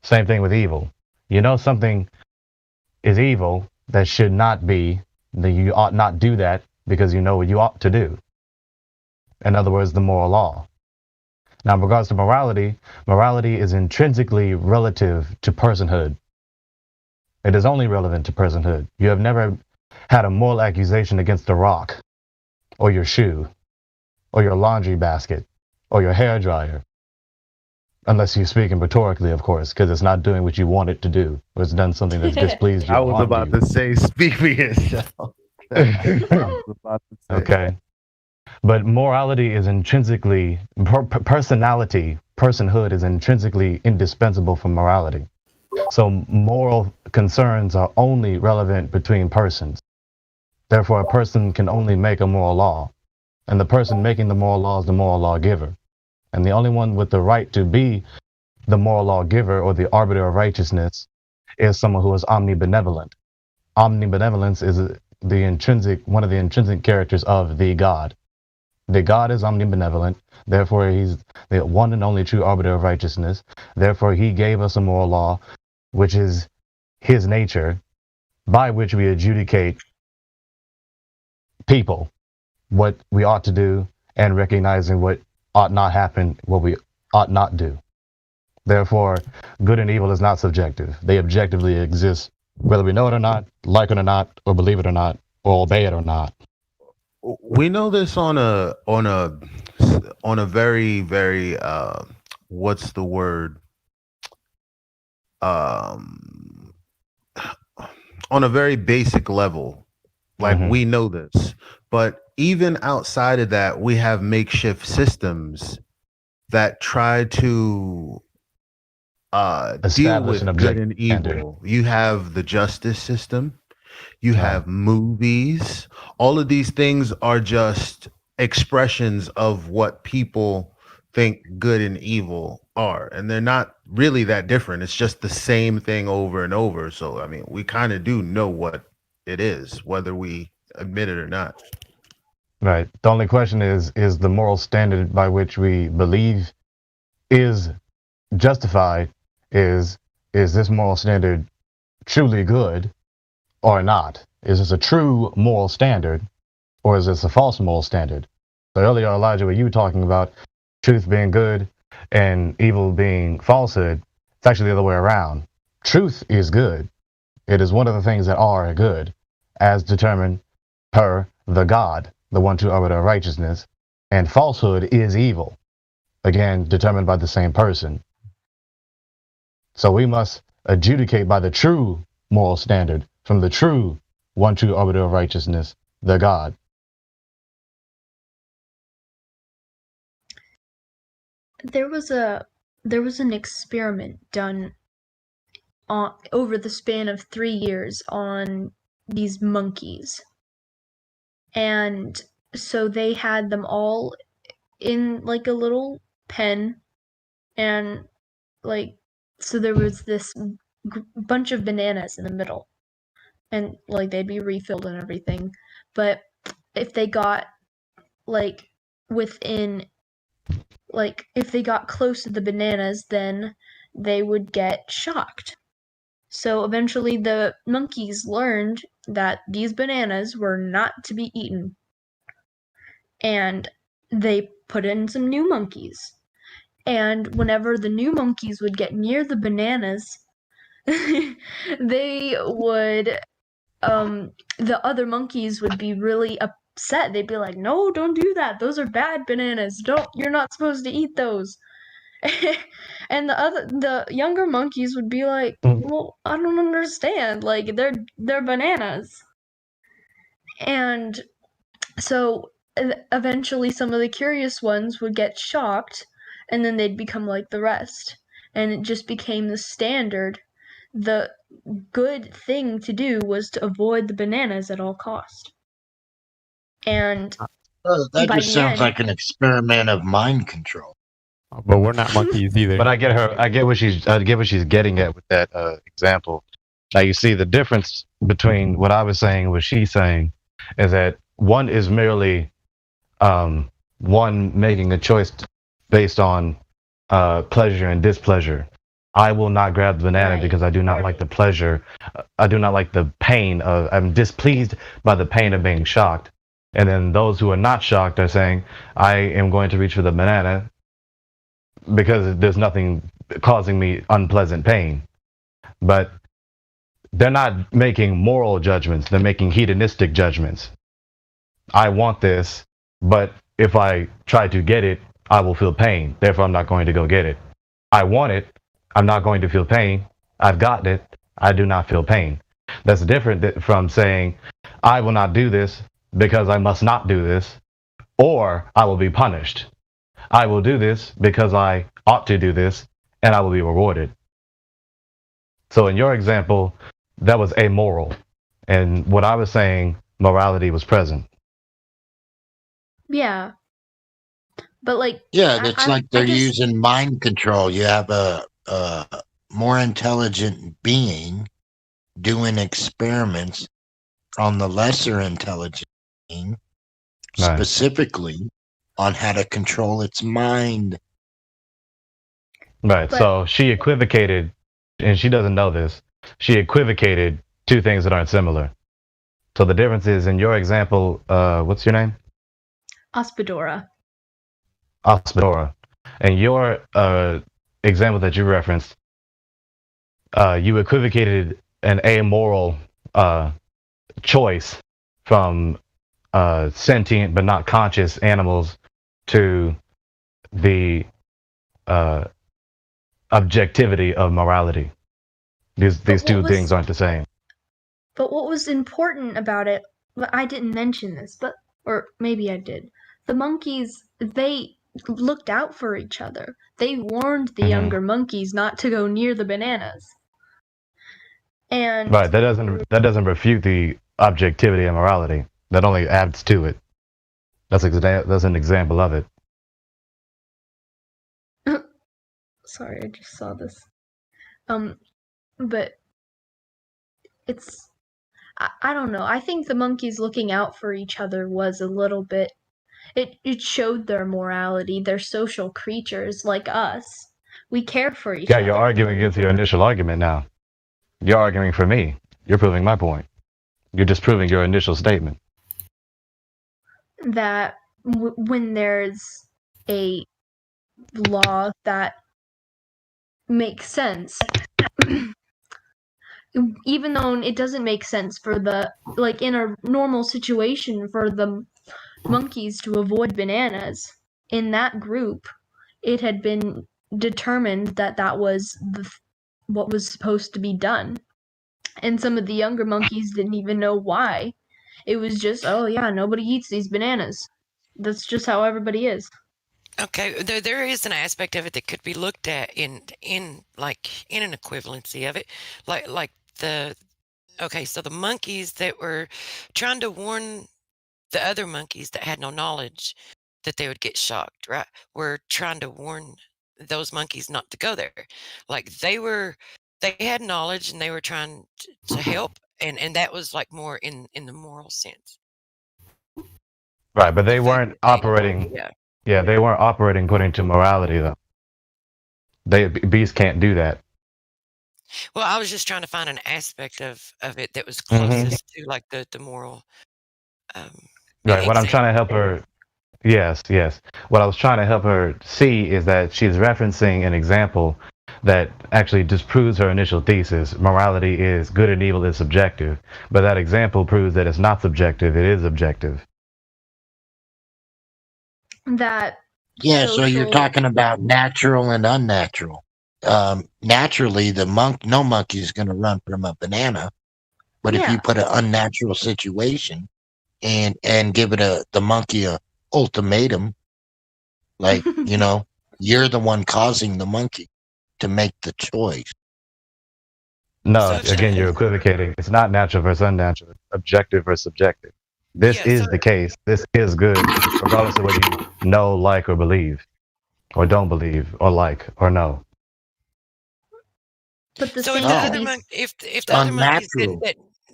Same thing with evil. You know something is evil that should not be, then you ought not do that because you know what you ought to do. In other words, the moral law. Now, in regards to morality, morality is intrinsically relative to personhood. It is only relevant to personhood. You have never had a moral accusation against a rock, or your shoe, or your laundry basket, or your hairdryer. Unless you're speaking rhetorically, of course, because it's not doing what you want it to do, or it's done something that's displeased you. I was about to say, speak for yourself. I was about to say. Okay. But morality is intrinsically, personality, personhood is intrinsically indispensable for morality. So moral concerns are only relevant between persons. Therefore, a person can only make a moral law. And the person making the moral law is the moral lawgiver. And the only one with the right to be the moral lawgiver or the arbiter of righteousness is someone who is omnibenevolent. Omnibenevolence is one of the intrinsic characters of the God. The God is omnibenevolent, therefore he's the one and only true arbiter of righteousness. Therefore he gave us a moral law, which is his nature, by which we adjudicate people, what we ought to do, and recognizing what ought not happen, what we ought not do. Therefore, good and evil is not subjective. They objectively exist, whether we know it or not, like it or not, or believe it or not, or obey it or not. We know this on a very, very what's the word? um, on a very basic level. Like Mhm. we know this, but even outside of that, we have makeshift systems that try to deal Establish an with good and objective standard. evil. You have the justice system, you Right. have movies. All of these things are just expressions of what people think good and evil are, and they're not really that different. It's just the same thing over and over. So I mean, we kind of do know what it is, whether we admit it or not. Right. The only question is the moral standard by which we believe is justified, is this moral standard truly good or not? Is this a true moral standard, or is this a false moral standard? So earlier, Elijah, what you were talking about truth being good and evil being falsehood, it's actually the other way around. Truth is good. It is one of the things that are good, as determined per the God, the one true arbiter of righteousness, and falsehood is evil, again, determined by the same person. So we must adjudicate by the true moral standard from the true one true arbiter of righteousness, the God. There was an experiment done over the span of 3 years on these monkeys. And so they had them all in like a little pen, and like, so there was this bunch of bananas in the middle, and like they'd be refilled and everything. But if they got like within, like if they got close to the bananas, then they would get shocked. So eventually the monkeys learned that these bananas were not to be eaten. And they put in some new monkeys. And whenever the new monkeys would get near the bananas, they would, the other monkeys would be really upset. They'd be like, "No, don't do that. Those are bad bananas. You're not supposed to eat those." And the younger monkeys would be like, "Well, I don't understand. Like they're bananas." And so eventually some of the curious ones would get shocked, and then they'd become like the rest. And it just became the standard. The good thing to do was to avoid the bananas at all cost. And That by just the sounds end, like an experiment of mind control. But we're not monkeys either. But I get what she's getting at with that example. Now you see the difference between what I was saying and what she's saying is that one is merely one making a choice based on pleasure and displeasure. I will not grab the banana Right. because I do not like the pleasure. I do not like the pain of. I'm displeased by the pain of being shocked. And then those who are not shocked are saying, I am going to reach for the banana because there's nothing causing me unpleasant pain. But they're not making moral judgments. They're making hedonistic judgments. I want this, but if I try to get it, I will feel pain. Therefore, I'm not going to go get it. I want it. I'm not going to feel pain. I've gotten it. I do not feel pain. That's different from saying, I will not do this because I must not do this, or I will be punished. I will do this because I ought to do this, and I will be rewarded. So in your example, that was amoral. And what I was saying, morality was present. yeah. But like, Yeah, it's I like they're just- using mind control. You have a more intelligent being doing experiments on the lesser intelligent being, Right. specifically on how to control its mind. Right. But- So she equivocated, and she doesn't know this. She equivocated two things that aren't similar. So the difference is in your example, what's your name? Hospodora. Hospodora. And your example that you referenced, you equivocated an amoral choice from sentient but not conscious animals to the objectivity of morality. These what two was- things aren't the same. But what was important about it, I didn't mention this, or maybe I did. The monkeys, they looked out for each other. They warned the Mhm. younger monkeys not to go near the bananas. And Right. That doesn't refute the objectivity and morality. That only adds to it. That's an example of it. sorry, I just saw this. But it's I don't know. I think the monkeys looking out for each other was a little bit it showed their morality. They're social creatures like us. We care for each Yeah, other. you're arguing against your initial argument now. You're arguing for me. You're proving my point. You're disproving your initial statement. That when there's a law that makes sense, even though it doesn't make sense for in a normal situation for the monkeys to avoid bananas, in that group, it had been determined that that was what was supposed to be done. And some of the younger monkeys didn't even know why. It was just, oh yeah, nobody eats these bananas. That's just how everybody is. Okay, there is an aspect of it that could be looked at in an equivalency of it, like so the monkeys that were trying to warn the other monkeys that had no knowledge that they would get shocked, right? Were trying to warn those monkeys not to go there. Like they had knowledge and they were trying to help, and that was like more in the moral sense. Right, but they weren't operating. Yeah. Yeah, they weren't operating according to morality, though. Beasts can't do that. Well, I was just trying to find an aspect of it that was Mhm. closest to like the moral. Right. What I'm trying to help her. Yes. What I was trying to help her see is that she's referencing an example that actually disproves her initial thesis. Morality is good and evil is subjective, but that example proves that it's not subjective; it is objective. That Yeah, so you're social- talking about natural and unnatural. Naturally, no monkey is going to run from a banana, but if Yeah. you put an unnatural situation and give the monkey a ultimatum, like you're the one causing the monkey to make the choice. No, So- again, you're equivocating. It's not natural versus unnatural. It's objective versus subjective. This Yeah, is so- the case. This is good, regardless of what you know, like, or believe, or don't believe, or like, or know. But the So same if the No. can other be if the other monkeys Unnatural.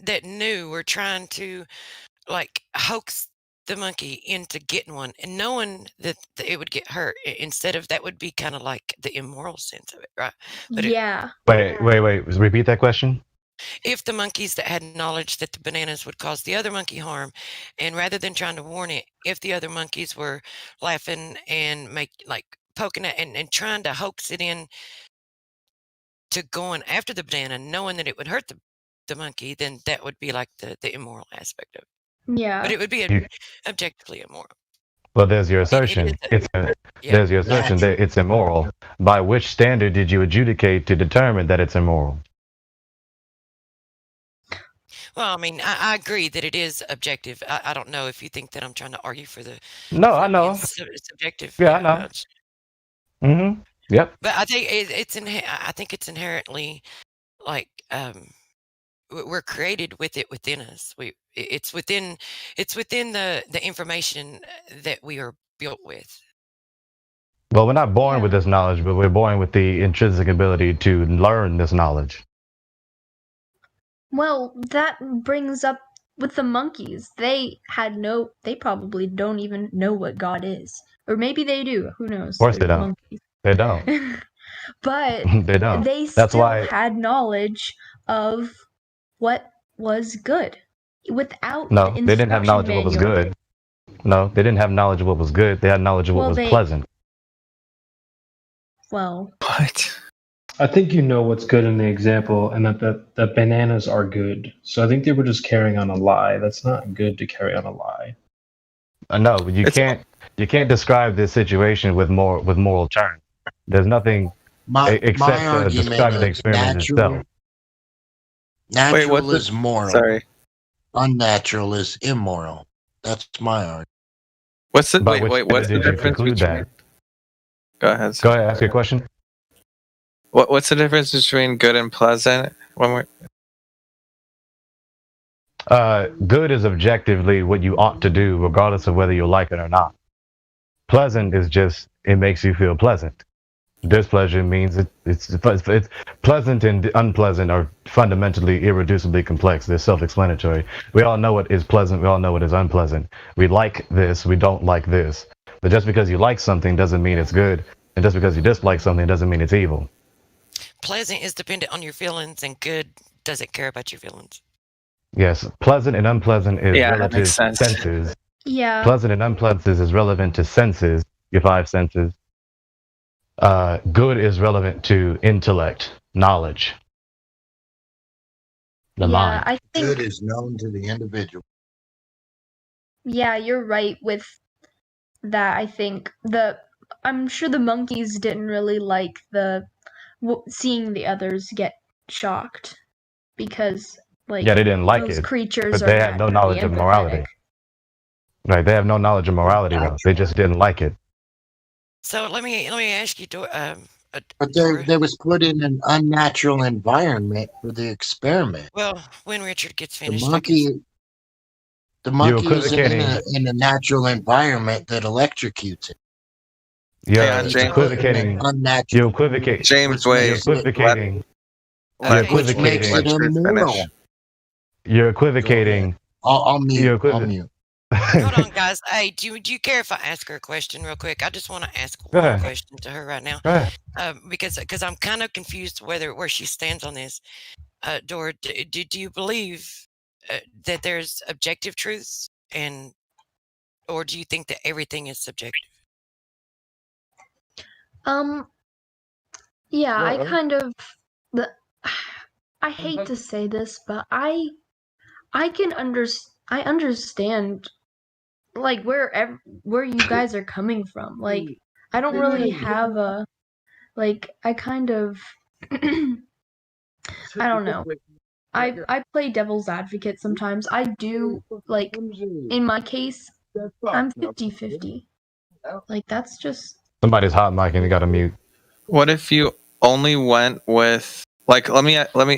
that knew were trying to like hoax the monkey into getting one and knowing that it would get hurt, instead of that would be kind of like the immoral sense of it, right? But yeah. Wait. Repeat that question. if the monkeys that had knowledge that the bananas would cause the other monkey harm, and rather than trying to warn it, if the other monkeys were laughing and poking it and trying to hoax it in to going after the banana, knowing that it would hurt the monkey, then that would be like the immoral aspect of it. Yeah. But it would be You- objectively immoral. Well, there's your assertion. Yeah. There's your assertion that it's immoral. By which standard did you adjudicate to determine that it's immoral? Well, I mean, I agree that it is objective. I don't know if you think that I'm trying to argue for the. No, for I it know. being subjective. Yeah, I know. Mm-hmm. Yep. But I think I think it's inherently like we're created with it within us. It's within the information that we are built with. Well, we're not born Yeah. with this knowledge, but we're born with the intrinsic ability to learn this knowledge. Well, that brings up with the monkeys. They probably don't even know what God is. Or maybe they do. Who knows? Of course they They're don't. monkeys. They don't. But They don't. they That's still why- had knowledge of what was good without No, the they didn't have instruction knowledge of what was manual. good. No, they didn't have knowledge of what was good. They had knowledge of what Well, was they- pleasant. Well, What? I think you know what's good in the example, and that bananas are good. So I think they were just carrying on a lie. That's not good to carry on a lie. No, you It's- can't describe this situation with moral terms. There's nothing My except argument describing the is experiment natural. itself. Natural what's the- is moral. Sorry. Unnatural is immoral. That's my argument. What's the By wait? which Wait. What's the did you difference conclude between? that? Go ahead. Go ahead, ask your question. What's the difference between good and pleasant? When we're Good is objectively what you ought to do, regardless of whether you like it or not. Pleasant is just it makes you feel pleasant. Displeasure means it's pleasant and unpleasant are fundamentally irreducibly complex. They're self-explanatory. We all know what is pleasant. We all know what is unpleasant. We like this. We don't like this. But just because you like something doesn't mean it's good, and just because you dislike something doesn't mean it's evil. Pleasant is dependent on your feelings, and good doesn't care about your feelings. Yes, pleasant and unpleasant is Yeah, that relative makes sense. senses. Yeah. Pleasant and unpleasant is relevant to senses, your five senses. Good is relevant to intellect, knowledge, the Yeah, mind. I think Good is known to the individual. yeah, you're right with that. I think I'm sure the monkeys didn't really like seeing the others get shocked because like Yeah, they didn't like those it, creatures but are they had no naturally knowledge of morality. empathetic. Right? They have no knowledge of morality, though. They just didn't like it. So let me ask you, But Dora. they was put in an unnatural environment for the experiment. Well, when Richard gets The finished, monkey is equivocating. in a natural environment that electrocutes it. You're Yeah, James- equivocating. Unnatural, You're equivocating. James, which wait. You're makes it- equivocating. Okay. which makes Let it Truth immoral. finish. You're equivocating. I'll mute. You're I'll equivocating. mute. Hold on, guys. Hey, do you care if I ask her a question real quick? I just want to ask Go one ahead. question to her right now, Go ahead. because I'm kind of confused where she stands on this. Dora, do you believe that there's objective truths, or do you think that everything is subjective? Yeah, I Well, kind of the I hate to say this, but I can I understand like where you guys are coming from. Like I don't really have a like I kind of I don't know. I play devil's advocate sometimes. I do like in my case I'm 50-50. Like that's just Somebody's hot mic and you got to mute. What if you only went with like? Let me.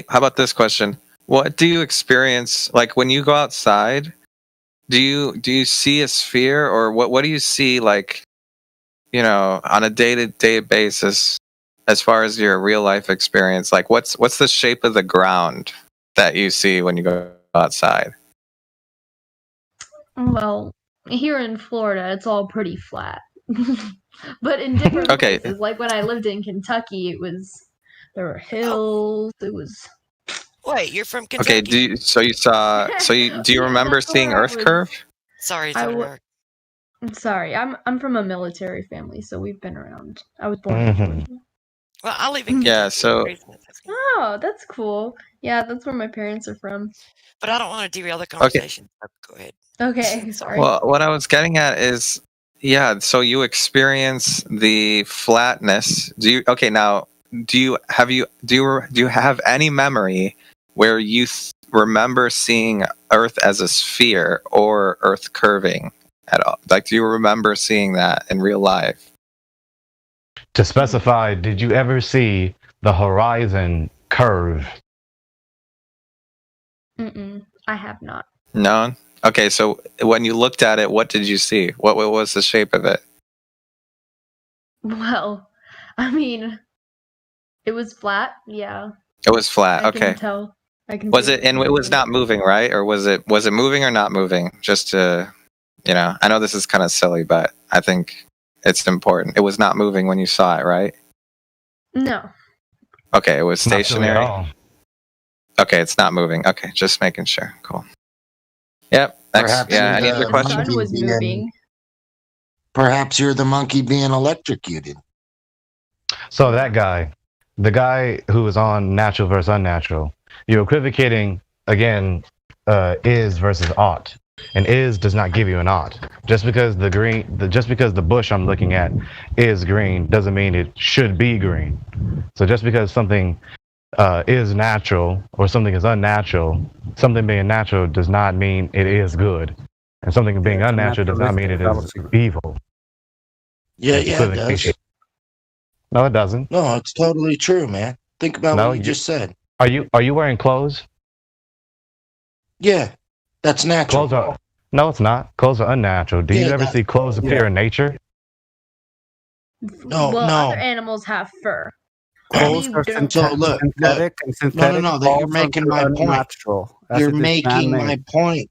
How about this question? What do you experience like when you go outside? Do you see a sphere, or what do you see like? You know, on a day-to-day basis, as far as your real life experience, like what's the shape of the ground that you see when you go outside? well, here in Florida it's all pretty flat. But in different Okay. places, like when I lived in Kentucky, there were hills. It was Wait, you're from Kentucky? Okay. Do you Yeah, remember that's seeing where I Earth was- curve? Sorry, I to wa- interrupt. Sorry, I'm from a military family, so we've been around. I was born Mhm. in Georgia. Well, I live in Kentucky. Yeah, so- Oh, that's cool. Yeah, that's where my parents are from. But I don't want to derail the conversation. Go ahead. Okay, sorry. Well, what I was getting at is, yeah. So you experience the flatness. Do you have any memory where you remember seeing Earth as a sphere or Earth curving at all? Like, do you remember seeing that in real life? To specify, did you ever see the horizon curve? I have not. No. Okay, so when you looked at it, what did you see? What was the shape of it? Well, I mean, it was flat. Yeah, It was flat. I Okay. can tell. I can. Was see it? And it was not moving, right? Or was it moving or not moving? Just to, I know this is kind of silly, but I think it's important. It was not moving when you saw it, right? No. Okay, it was Not silly at stationary. all. Okay, it's not moving. Okay, just making sure. Cool. Yep. Next. Perhaps Yeah. Any the other The questions? sun was Monkey moving. Perhaps you're the monkey being electrocuted. So that guy, the guy who was on natural versus unnatural, you're equivocating again, is versus ought, and is does not give you an ought. Just because the bush I'm looking at is green doesn't mean it should be green. So just because something is natural or something is unnatural, something being natural does not mean it is good, and something being it's a unnatural does not mean it is naturalistic evil. Yeah, It's yeah, it does. equivocation. No, it doesn't. No, it's totally true, man. Think about No, what you just said. Are you wearing clothes? Yeah, that's natural. Clothes are no, it's not. Clothes are unnatural. Do you Yeah, ever that- see clothes appear in nature? No, well, no. other animals have fur. Clothes We are don't. So look, synthetic, and synthetic no, you're falls making under my point. unnatural. As You're it is making my man-made. point.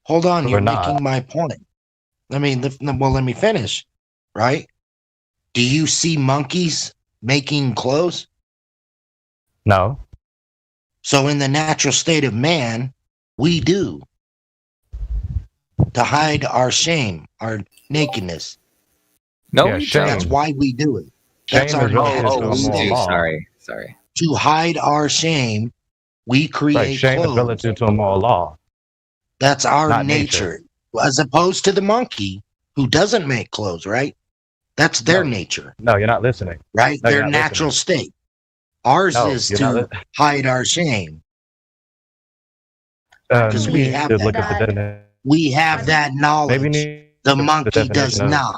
Hold on, We're you're not. making my point. Let me finish. Right? Do you see monkeys making clothes? No. So in the natural state of man, we do. To hide our shame, our nakedness. No, Yeah, we shame. That's don't. why we do it. That's Shame our is related natural to a we moral state. do. law. Sorry. To hide our shame, we create Right. Shame is clothes. relative to a moral law. That's our Not nature. As opposed to the monkey who doesn't make clothes, right? That's their No. nature, No, you're not listening. right? No, you're Their not natural state. Ours No, is you're not to hide our shame. Because we have should that. look at the definition. We have that knowledge. Maybe need The the monkey does definition of- not.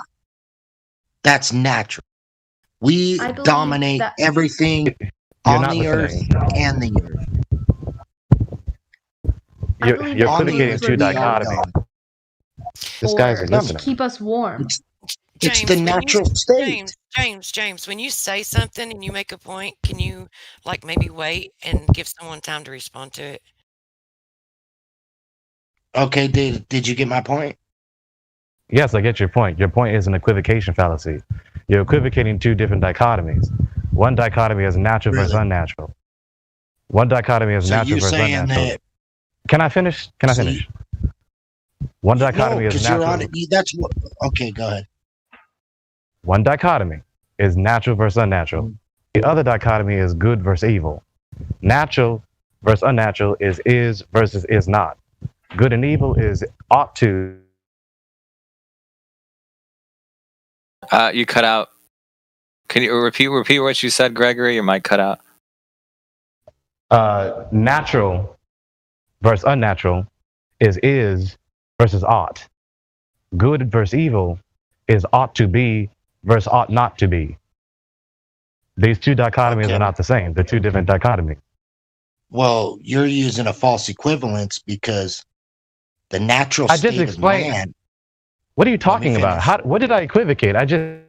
That's natural. We I believe dominate that- everything You're on not the earth listening. and the earth. I believe You're On the equivocating earth two we are dichotomies. God. This guy's Or listening. keep us warm. It's James, the when you- natural state. James, when you say something and you make a point, can you like maybe wait and give someone time to respond to it? Okay, did you get my point? Yes, I get your point. Your point is an equivocation fallacy. You're equivocating two different dichotomies. One dichotomy is natural versus Really? unnatural. One dichotomy is So natural you're versus saying unnatural. that Can I finish? Can I So finish? One dichotomy no, is because you're natural. on it. That's what. Okay, go ahead. One dichotomy is natural versus unnatural. The other dichotomy is good versus evil. Natural versus unnatural is versus is not. Good and evil is ought to. You cut out. Can you repeat what you said, Gregory? Your mic cut out. Natural versus unnatural is versus ought. Good versus evil is ought to be versus ought not to be. These two dichotomies Okay. are not the same. They're two different dichotomies. Well, you're using a false equivalence because the natural I just state of explained- man. What are you talking about? finish. What did I equivocate? I just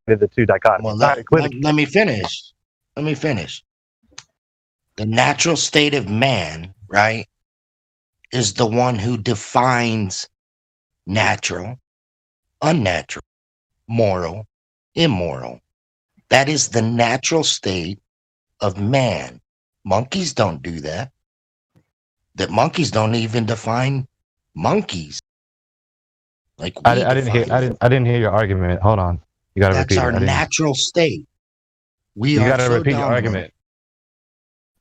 did the two dichotomies. Well, Not equivocate. let me finish. Let me finish. The natural state of man, right, is the one who defines natural, unnatural, moral, immoral. That is the natural state of man. Monkeys don't do that. That monkeys don't even define monkeys. Like we I didn't hear. define them. I didn't hear your argument. Hold on. You gotta That's repeat. our it. I didn't- natural state. We You are gotta so repeat your dominant. argument.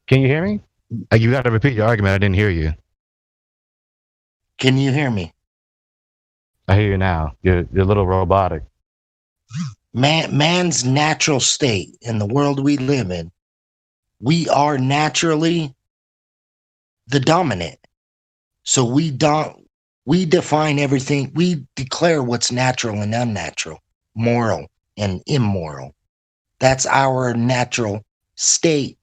Can you hear me? You gotta repeat your argument. I didn't hear you. Can you hear me? I hear you now. You're a little robotic. Man's natural state in the world we live in, we are naturally the dominant. So we define everything. We declare what's natural and unnatural, moral and immoral. That's our natural state.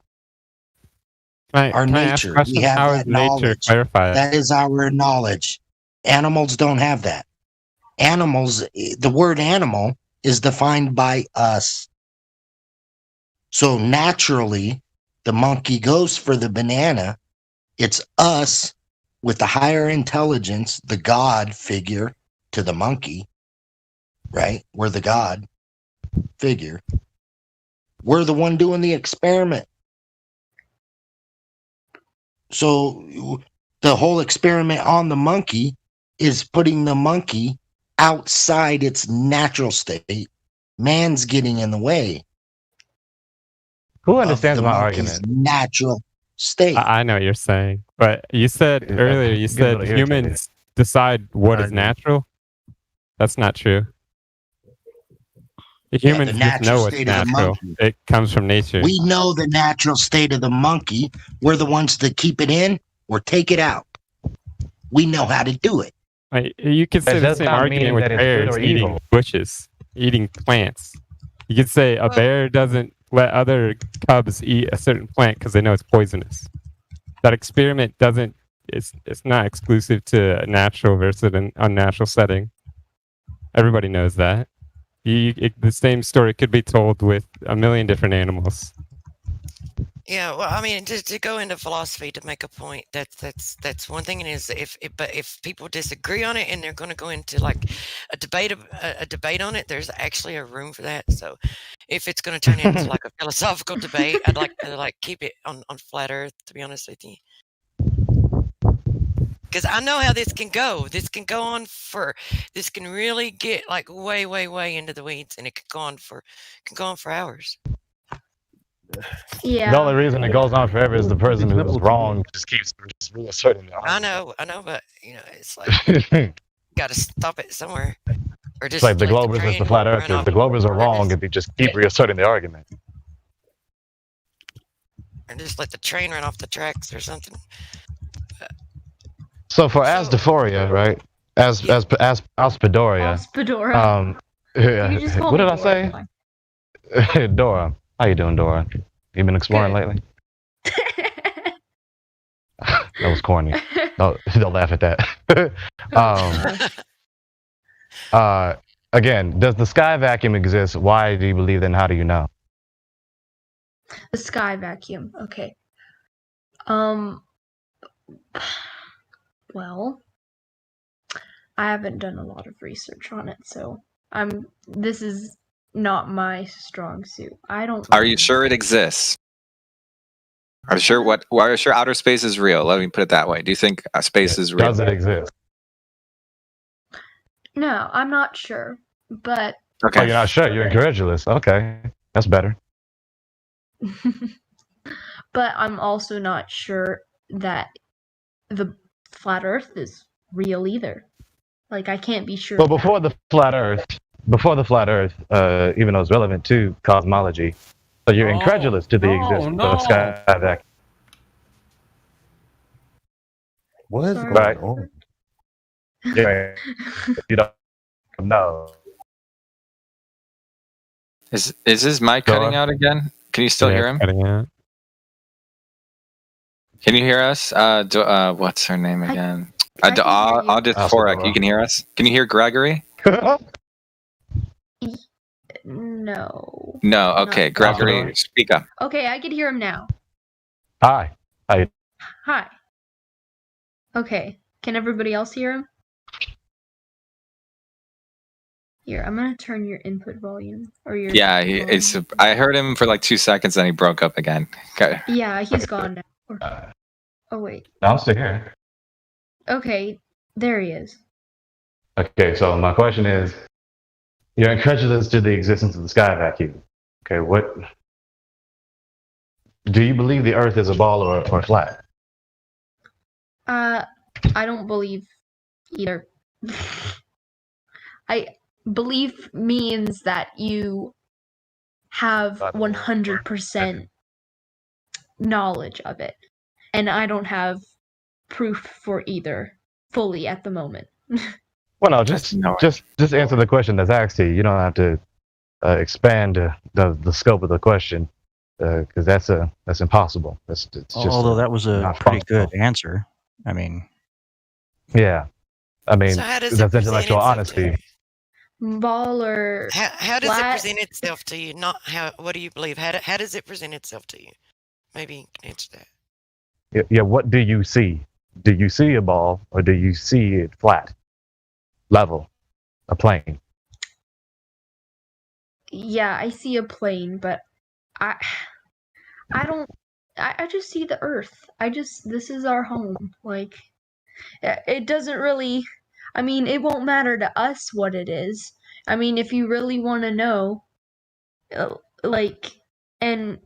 Our Can I ask a nature. question? We have How that is nature knowledge. clarified? That is our knowledge. Animals don't have that. Animals, the word animal is defined by us. So naturally, the monkey goes for the banana. It's us with the higher intelligence, the God figure to the monkey, right? We're the God figure. We're the one doing the experiment. So the whole experiment on the monkey is putting the monkey outside its natural state. Man's getting in the way. Who of understands the my monkey's argument? natural state. I know what you're saying, but you said Yeah, earlier, you it's getting a said little irritating. humans decide what I is know. natural. That's not true. Humans just natural know what's state of the natural. monkey. It comes from nature. We know the natural state of the monkey. We're the ones that keep it in or take it out. We know how to do it. You could say That the does same not argument mean with that it's good bears or eating evil. bushes, eating plants. You could say a bear doesn't let other cubs eat a certain plant because they know it's poisonous. That experiment doesn't. It's not exclusive to a natural versus an unnatural setting. Everybody knows that. The same story could be told with a million different animals. Yeah, well, I mean, to go into philosophy to make a point, that's one thing. And but if people disagree on it and they're going to go into like a debate on it, there's actually a room for that. So, if it's going to turn into like a philosophical debate, I'd like to like keep it on flat Earth. To be honest with you, because I know how this can go. This can go on this can really get like way, way, way into the weeds, and it can go on for hours. Yeah. The only reason it goes on forever is the person who was wrong just keeps just reasserting it. I know, but it's like got to stop it somewhere, or just It's like the let Globers versus the train Flat run Earthers. off The Globers are or wrong just- if they just keep reasserting the argument. or just let the train run off the tracks or something. So for Asdephoria, right? As Aspidoria. Aspidora. You just call What me did I Dora, say? Dora. How you doing, Dora? You been exploring lately? That was corny. Don't laugh at that. Again, does the sky vacuum exist? Why do you believe that, and how do you know? The sky vacuum. Okay. Well, I haven't done a lot of research on it, so this is not my strong suit. I don't Are you sure it exists? Are you sure outer space is real? Let me put it that way. Do you think space is real? Does it exist? No, I'm not sure. But Oh, you're not sure. You're incredulous. Okay, that's better. but I'm also not sure that the flat Earth is real either. Like I can't be sure. Well, before the flat Earth, even though it's relevant to cosmology, so you're incredulous to the existence of sky vacuum. What is Right. going on? Yeah, you don't know. Is his mic cutting out again? Can you still hear him? Cutting out. Can you hear us? What's her name again? I can hear you. Audithorek, you can hear us? Can you hear Gregory? No. No. Okay, Gregory, speak up. Okay, I can hear him now. Hi. Hi. Hi. Okay. Can everybody else hear him? Here, I'm gonna turn your input volume or your. Yeah, volume. I heard him for like 2 seconds, then he broke up again. Okay. Yeah, he's gone now. Oh wait. No, I'm still here. Okay, there he is. Okay, so my question is, you're incredulous to the existence of the sky vacuum. Okay, what do you believe the Earth is a ball or flat? I don't believe either. I believe means that you have 100% knowledge of it, and I don't have proof for either fully at the moment. Well, no, just answer the question that's asked to you. You don't have to expand the scope of the question because that's impossible. It's just Although that was a not pretty possible. good answer. I mean, Yeah, I mean So how does it that's present intellectual itself honesty. Ball or How does it flat? present itself to you? Not how. What do you believe? How does it present itself to you? Maybe you can answer that. Yeah, what do you see? Do you see a ball or do you see it flat, level, a plane? Yeah, I see a plane, but I don't. I just see the Earth. This is our home. Like, it doesn't really. I mean, it won't matter to us what it is. I mean, if you really want to know, like, and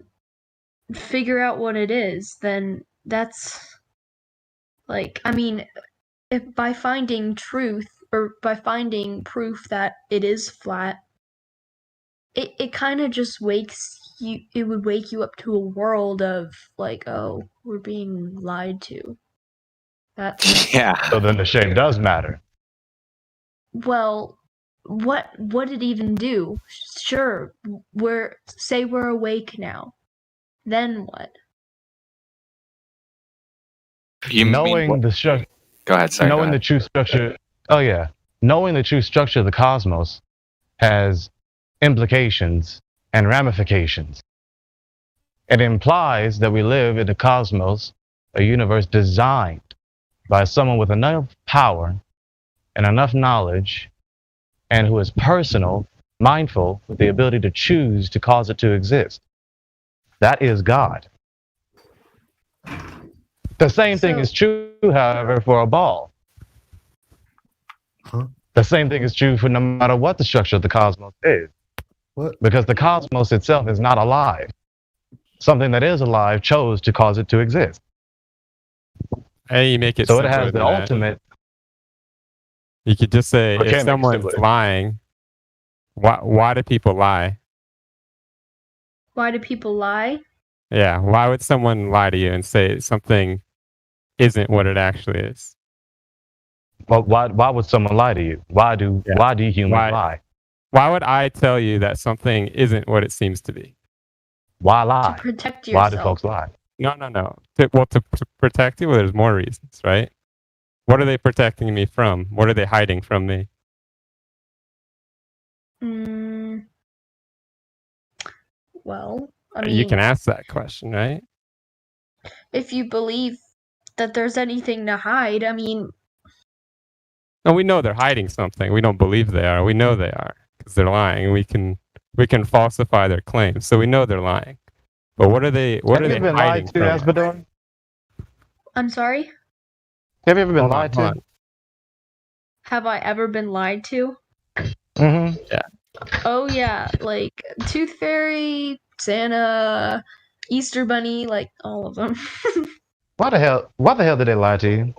figure out what it is, then that's like, I mean, if by finding truth or by finding proof that it is flat, it kind of just wakes you. It would wake you up to a world of like, oh, we're being lied to. That's Yeah. So then the shape does matter. well, what did it even do? Sure, we're awake now. Then what? You Knowing mean, the structure. go ahead, sorry. Knowing the true structure. Oh yeah, knowing the true structure of the cosmos has implications and ramifications. It implies that we live in a cosmos, a universe designed by someone with enough power and enough knowledge, and who is personal, mindful, with the ability to choose to cause it to exist. That is God. The same thing is true, however, for a ball. Huh? The same thing is true for no matter what the structure of the cosmos is. What? Because the cosmos itself is not alive. Something that is alive chose to cause it to exist. Hey, you make it So it simpler has the than that. ultimate. You could just say, Or can make if it someone's simpler. lying, why do people lie? Why do people lie? Yeah, why would someone lie to you and say something isn't what it actually is? Well, why would someone lie to you? Why do humans lie? Why would I tell you that something isn't what it seems to be? Why To lie? protect Why do yourself. folks lie? No. To protect you, well, there's more reasons, right? What are they protecting me from? What are they hiding from me? Well, I mean, You can ask that question, right? if you believe that there's anything to hide, I mean, No, we know they're hiding something. We don't believe they are. We know they are because they're lying. We can falsify their claims, so we know they're lying. But what are they? What Have are you they been hiding lied to, from us? Aspador? I'm sorry? Have you ever been Hold on, lied hold to? Have I ever been lied to? Mm-hmm. Yeah. Oh yeah, like Tooth Fairy, Santa, Easter Bunny, like all of them. Why the hell did they lie to you?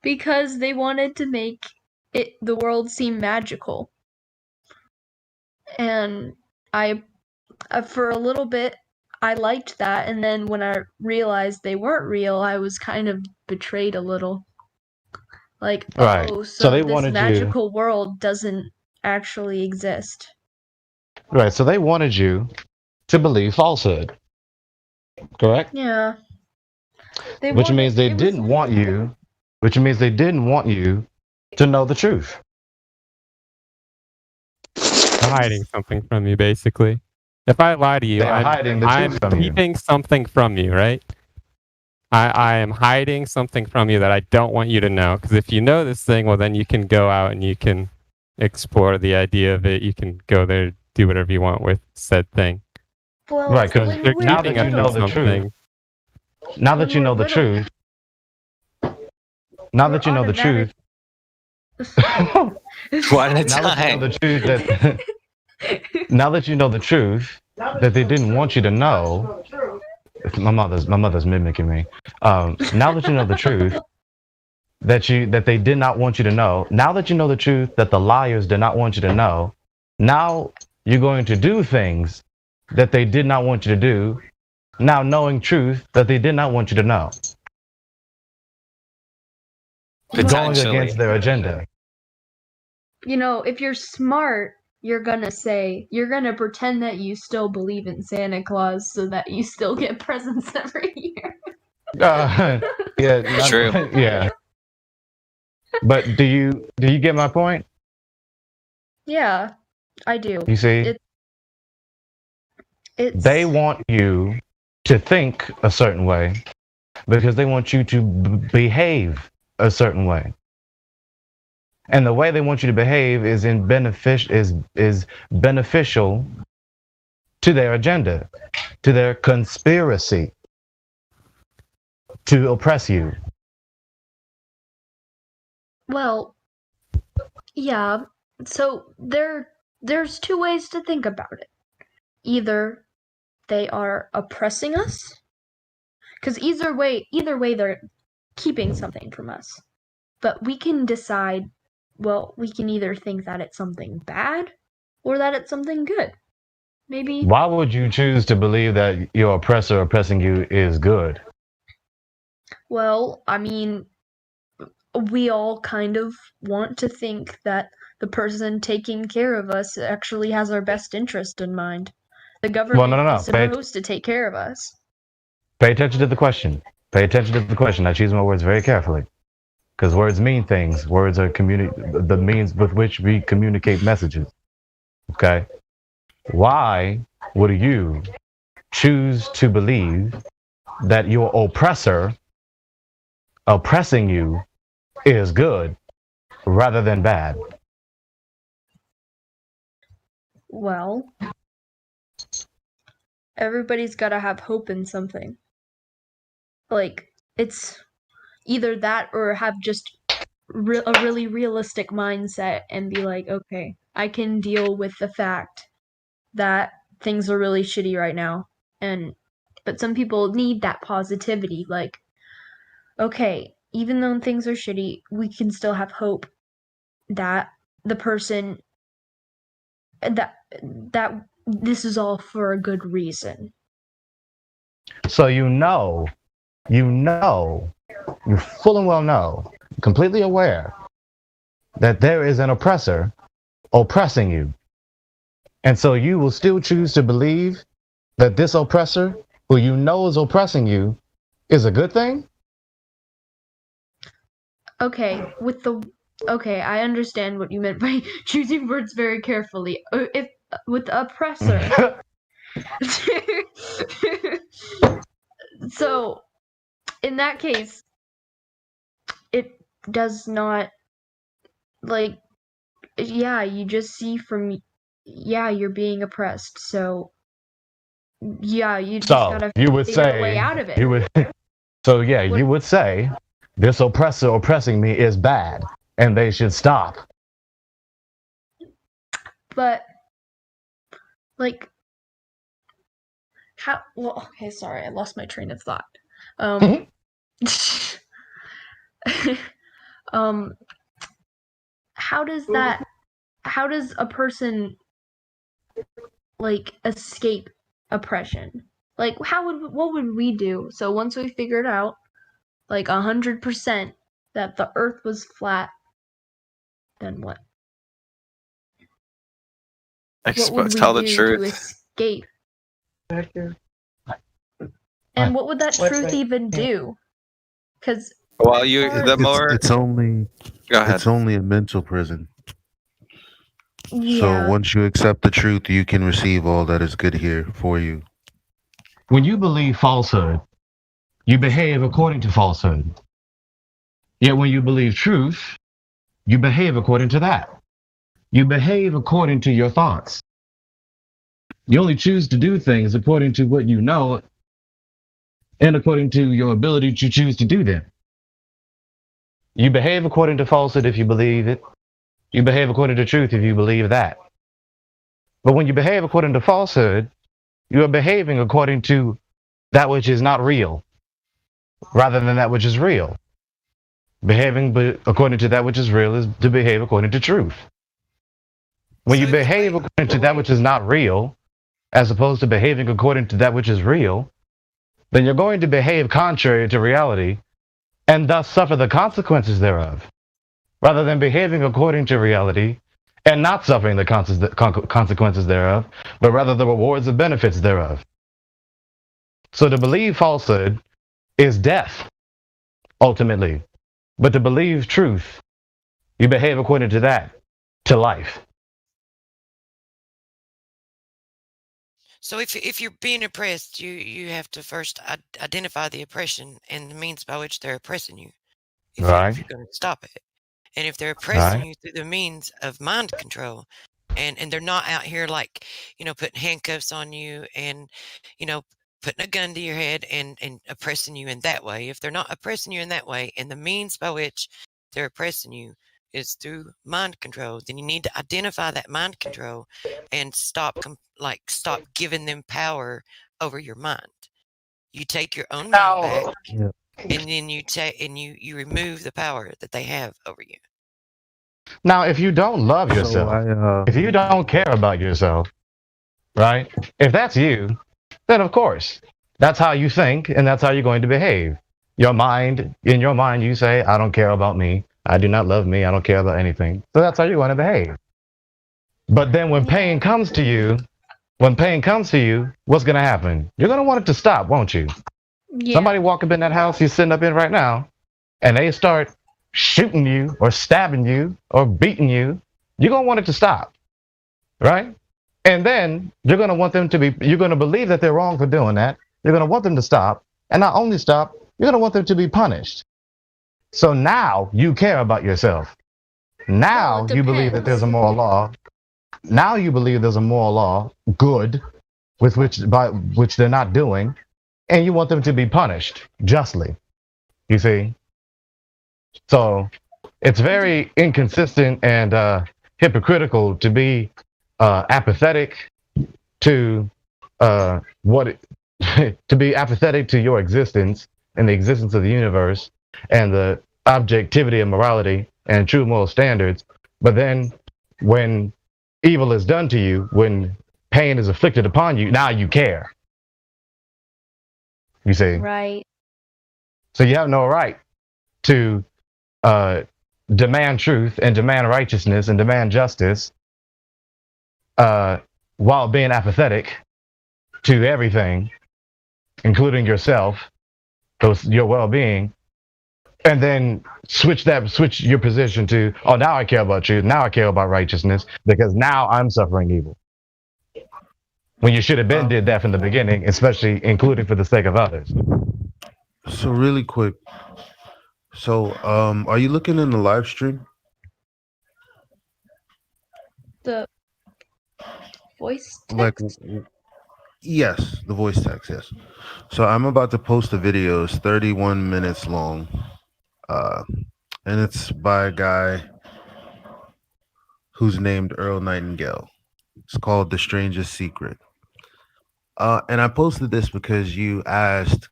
Because they wanted to make the world seem magical. And I for a little bit I liked that, and then when I realized they weren't real, I was kind of betrayed a little. Like, Right. oh, So they this wanted you. magical world doesn't actually exist. Right. So they wanted you to believe falsehood. Correct? Yeah. Which means they didn't want you. Which means they didn't want you to know the truth. They're hiding something from you, basically. If I lie to you, They are hiding the I'm truth from you. keeping something from you, right? I am hiding something from you that I don't want you to know. Because if you know this thing, well, then you can go out and you can explore the idea of it. You can go there, do whatever you want with said thing. Well, Right, because when You're we're now that you keeping know us the from truth, something. now that you know the truth, now that you know the truth, One at a now that you time. know the truth that now that you know the truth that they didn't want you to know. My mother's mimicking me. Now that you know the truth that they did not want you to know, now that you know the truth that the liars did not want you to know, now you're going to do things that they did not want you to do, now knowing truth that they did not want you to know. Going Potentially. against their agenda. You know, if you're smart, you're gonna pretend that you still believe in Santa Claus so that you still get presents every year. Yeah, True. Yeah. But do you get my point? Yeah, I do. You see, It's they want you to think a certain way because they want you to behave a certain way. And the way they want you to behave is beneficial to their agenda, to their conspiracy to oppress you. well, yeah. So there's two ways to think about it. Either they are oppressing us, because either way they're keeping something from us. But we can decide. Well, we can either think that it's something bad, or that it's something good. Maybe. Why would you choose to believe that your oppressor oppressing you is good? Well, I mean, we all kind of want to think that the person taking care of us actually has our best interest in mind. The government no. is supposed to take care of us. Pay attention to the question. Pay attention to the question. I choose my words very carefully. Because words mean things. Words are the means with which we communicate messages. Okay? Why would you choose to believe that your oppressor oppressing you is good rather than bad? Well, everybody's got to have hope in something. Like, it's either that or have just a really realistic mindset and be like, okay, I can deal with the fact that things are really shitty right now. But some people need that positivity. Like, okay, even though things are shitty, we can still have hope that the person that this is all for a good reason. So you full and well know, completely aware that there is an oppressor oppressing you. And so you will still choose to believe that this oppressor, who you know is oppressing you, is a good thing? Okay, I understand what you meant by choosing words very carefully. If with the oppressor. So, in that case, it does not, like, yeah, you just see you're being oppressed. So, yeah, you just gotta you would figure say, a way out of it. you would say, this oppressor oppressing me is bad, and they should stop. But, like, how? Well, okay, sorry, I lost my train of thought. How does a person like escape oppression? Like, what would we do? So once we figured out, like 100%, that the Earth was flat, then what? What would we Tell the do truth. to escape? And what would that truth even do? Because Well, It's only Go ahead. It's only a mental prison. yeah, So once you accept the truth, you can receive all that is good here for you. When you believe falsehood, you behave according to falsehood. Yet when you believe truth, you behave according to that. You behave according to your thoughts. You only choose to do things according to what you know and according to your ability to choose to do them. You behave according to falsehood if you believe it. You behave according to truth if you believe that. But when you behave according to falsehood, you are behaving according to that which is not real, rather than that which is real. Behaving according to that which is real is to behave according to truth. When you behave according to that which is not real, as opposed to behaving according to that which is real, then you're going to behave contrary to reality and thus suffer the consequences thereof, rather than behaving according to reality and not suffering the consequences thereof, but rather the rewards and benefits thereof. So to believe falsehood is death, ultimately. But to believe truth, you behave according to that, to life. So if you're being oppressed, you have to first identify the oppression and the means by which they're oppressing you. If you're going to stop it. And if they're oppressing you through the means of mind control, and they're not out here like, putting handcuffs on you and, putting a gun to your head and oppressing you in that way. If they're not oppressing you in that way, and the means by which they're oppressing you is through mind control, then you need to identify that mind control and stop giving them power over your mind. You take your own mind back, and then you remove the power that they have over you. Now, if you don't love So yourself, if you don't care about yourself, right? If that's you, then of course, that's how you think and that's how you're going to behave. In your mind, you say, I don't care about me. I do not love me. I don't care about anything. So that's how you're going to behave. But then when pain comes to you, what's going to happen? You're going to want it to stop, won't you? Yeah. Somebody walk up in that house you're sitting up in right now, and they start shooting you or stabbing you or beating you, you're going to want it to stop, right? And then you're going to believe that they're wrong for doing that. You're going to want them to stop, and not only stop, you're going to want them to be punished. So now you care about yourself. Now you believe that there's a moral law. Now you believe there's a moral law, good, by which they're not doing, and you want them to be punished justly. You see? So it's very inconsistent and hypocritical to be apathetic to to be apathetic to your existence and the existence of the universe and the objectivity of morality and true moral standards. But then when evil is done to you, when pain is afflicted upon you, now you care. You see? Right. So you have no right to demand truth and demand righteousness and demand justice while being apathetic to everything, including yourself, your well-being, and then switch your position to, oh, now I care about truth, now I care about righteousness, because now I'm suffering evil. When you should have been did that from the beginning, especially including for the sake of others. So really quick. So, are you looking in the live stream? The voice text? Like, yes, the voice text, yes. So I'm about to post a video. It's 31 minutes long. And it's by a guy who's named Earl Nightingale. It's called The Strangest Secret. And I posted this because you asked,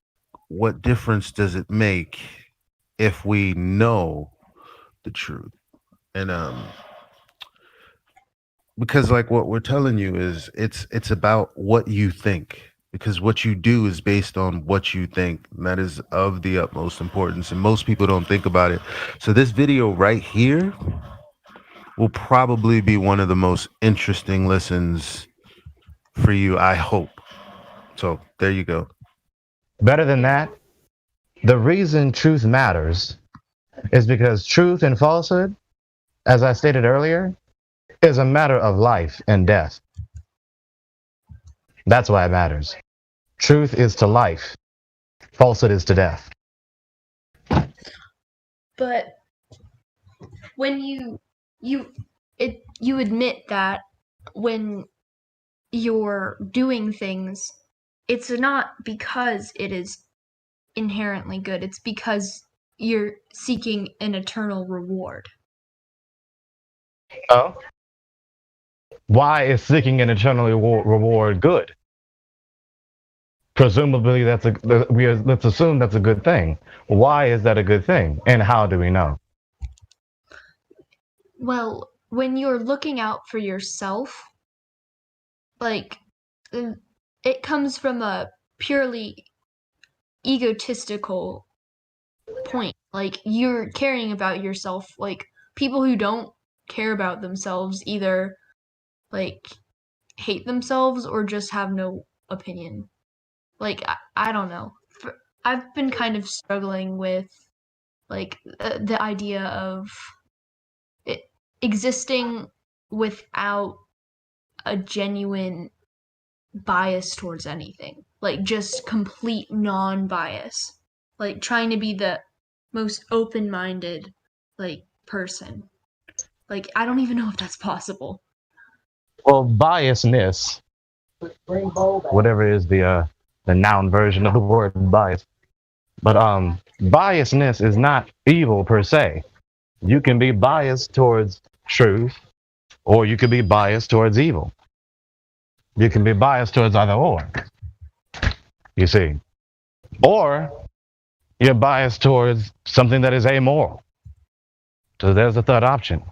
what difference does it make if we know the truth? And because like what we're telling you is it's about what you think, because what you do is based on what you think, and that is of the utmost importance, and most people don't think about it. So this video right here will probably be one of the most interesting listens for you, I hope. So there you go. Better than that, the reason truth matters is because truth and falsehood, as I stated earlier, is a matter of life and death. That's why it matters. Truth is to life. Falsehood is to death. But when you admit that when you're doing things, it's not because it is inherently good. It's because you're seeking an eternal reward. Oh? Why is seeking an eternal reward good? Presumably, let's assume that's a good thing. Why is that a good thing? And how do we know? Well, when you're looking out for yourself, like, it comes from a purely egotistical point. Like, you're caring about yourself. Like, people who don't care about themselves either, like, hate themselves or just have no opinion. Like, I don't know. I've been kind of struggling with, like, the idea of it existing without a genuine bias towards anything. Like, just complete non-bias. Like, trying to be the most open-minded, like, person. Like, I don't even know if that's possible. Well, biasness, whatever is the noun version of the word bias, but biasness is not evil per se. You can be biased towards truth, or you can be biased towards evil. You can be biased towards either or, you see. Or you're biased towards something that is amoral. So there's the third option.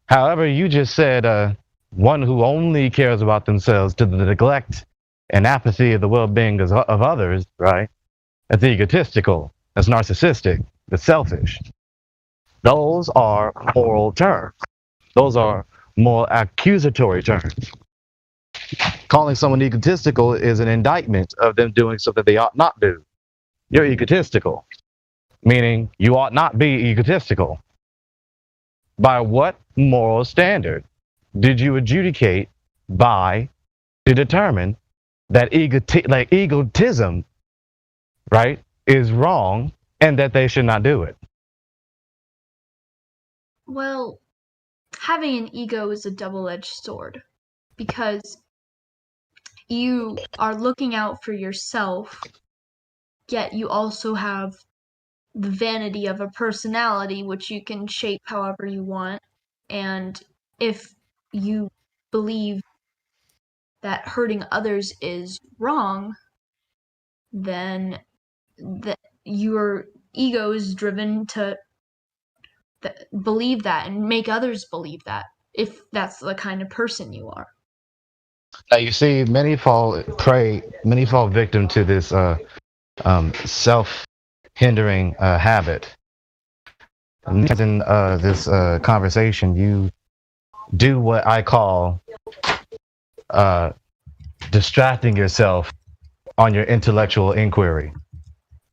However, you just said one who only cares about themselves to the neglect and apathy of the well-being of others, right? That's egotistical. That's narcissistic. That's selfish. Those are moral terms. Those are more accusatory terms. Calling someone egotistical is an indictment of them doing something they ought not do. You're egotistical, meaning you ought not be egotistical. By what moral standard did you adjudicate by to determine that egotism, right, is wrong and that they should not do it? Well, having an ego is a double-edged sword because you are looking out for yourself, yet you also have the vanity of a personality, which you can shape however you want. And if you believe that hurting others is wrong, then your ego is driven to believe that and make others believe that, if that's the kind of person you are. Now you see, many fall victim to this self-hindering habit. And in this conversation, you do what I call distracting yourself on your intellectual inquiry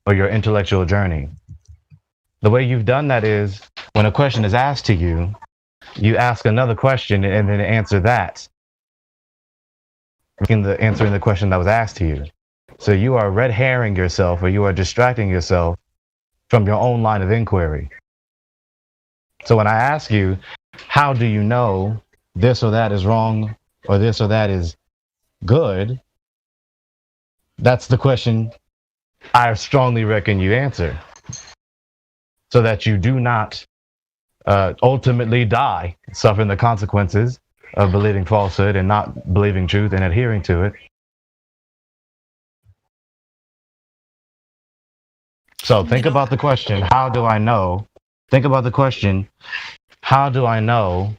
or your intellectual journey. The way you've done that is when a question is asked to you, you ask another question and then answer that, answering the question that was asked to you. So you are red herring yourself, or you are distracting yourself from your own line of inquiry. So when I ask you, how do you know this or that is wrong or this or that is good? That's the question I strongly reckon you answer, so that you do not ultimately die, suffering the consequences of believing falsehood and not believing truth and adhering to it. So think about the question, how do I know? Think about the question, how do I know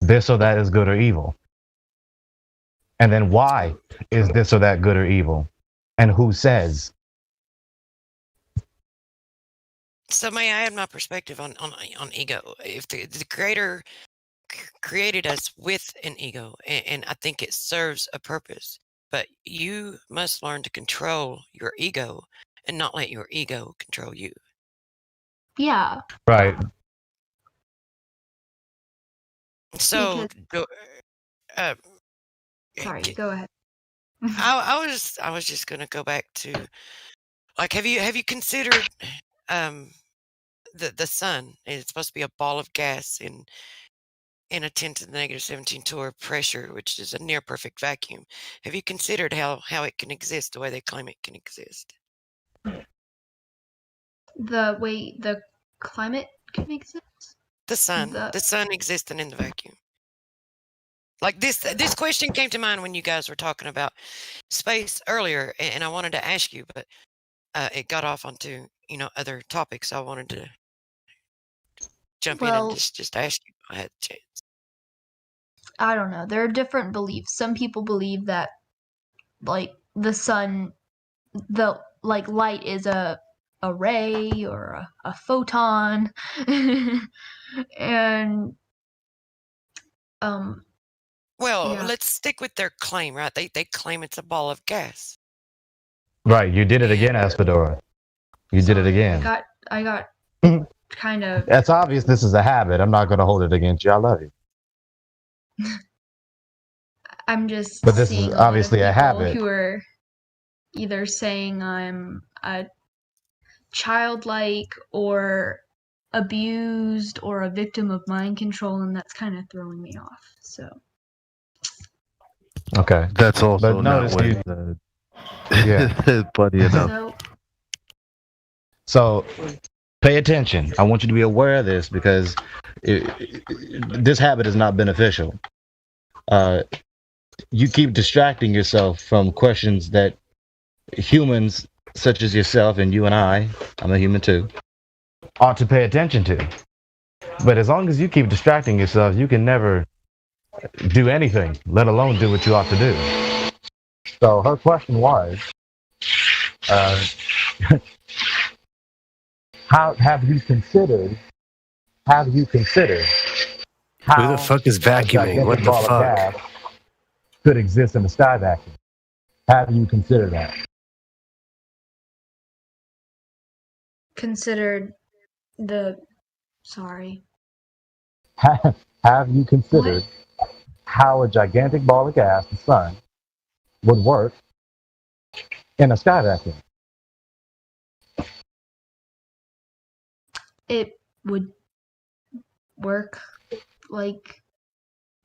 this or that is good or evil? And then why is this or that good or evil? And who says? So may I add my perspective on ego? If the Creator created us with an ego, and I think it serves a purpose, but you must learn to control your ego and not let your ego control you. Yeah. Right. So, sorry, go ahead. I was just gonna go back to, like, have you considered the sun? It's supposed to be a ball of gas in a 10 to the negative 17 torr pressure, which is a near perfect vacuum. Have you considered how it can exist the way they claim it can exist? The way the climate can exist? The sun existing in the vacuum. Like this question came to mind when you guys were talking about space earlier, and I wanted to ask you, but it got off onto other topics. I wanted to jump in and just ask you if I had the chance. I don't know. There are different beliefs. Some people believe that, like, the sun, light is a ray or a photon, and well, yeah. let's stick with their claim, right? They claim it's a ball of gas. Right, you did it again, Aspidora. You did it again. I got kind of. That's obvious. This is a habit. I'm not going to hold it against you. I love you. I'm just. But this is obviously a habit. Who are either saying I'm a childlike or abused or a victim of mind control, and that's kind of throwing me off. So. Okay. That's also but not notice what you. Yeah. Buddy enough. So pay attention. I want you to be aware of this because this habit is not beneficial. You keep distracting yourself from questions that humans such as yourself and you and I'm a human too, ought to pay attention to. But as long as you keep distracting yourself, you can never do anything, let alone do what you ought to do. So her question was, how have you considered how Who the fuck is a vacuuming? gigantic What the ball of fuck? gas could exist in a sky vacuum? Have you considered that? Considered the. Sorry. Have you considered how a gigantic ball of gas, the sun, would work in a sky vacuum? It would work like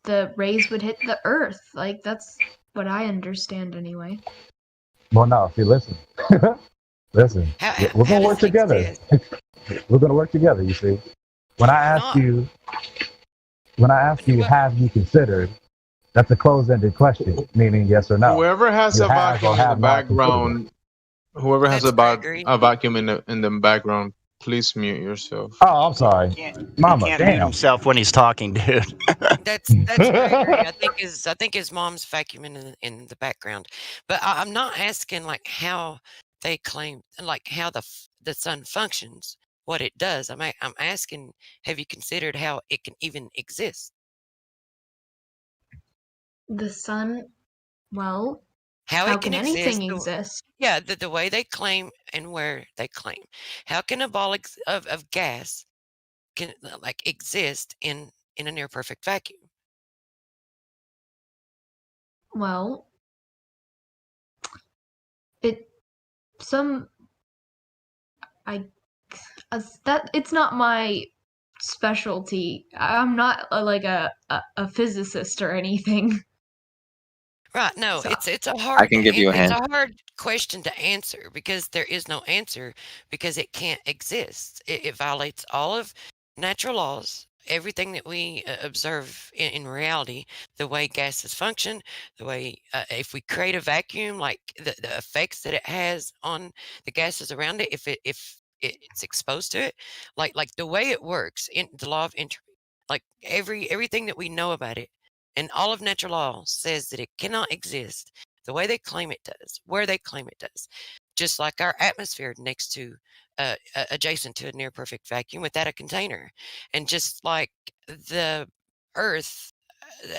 the rays would hit the earth. Like, that's what I understand anyway. Well, no. See, listen. Listen. We're going to work together. We're going to work together, you see. When I ask you, have you considered, that's a closed-ended question, meaning yes or no. Whoever has You a have or vacuum in the have not considered background, whoever has That's Gregory. a vacuum in the background, please mute yourself. Oh, I'm sorry. Mama, He can't mute damn. himself when he's talking, dude. That's Gregory. I think his mom's vacuuming in the background. But I'm not asking like how they claim, like how the sun functions, what it does. I'm asking, have you considered how it can even exist? The sun, well, How how it can can anything exist? exist? Yeah, the way they claim and where they claim. How can a ball of gas can like exist in a near perfect vacuum? Well, that it's not my specialty. I'm not like a physicist or anything. Right. No, So- it's a hard. I can give you a hint. It's a hard question to answer because there is no answer because it can't exist. It violates all of natural laws. Everything that we observe in reality, the way gases function, the way if we create a vacuum, like the effects that it has on the gases around it, if it's exposed to it, like the way it works in the law of entropy, like everything that we know about it. And all of natural law says that it cannot exist the way they claim it does, where they claim it does. Just like our atmosphere next to, adjacent to a near perfect vacuum without a container. And just like the Earth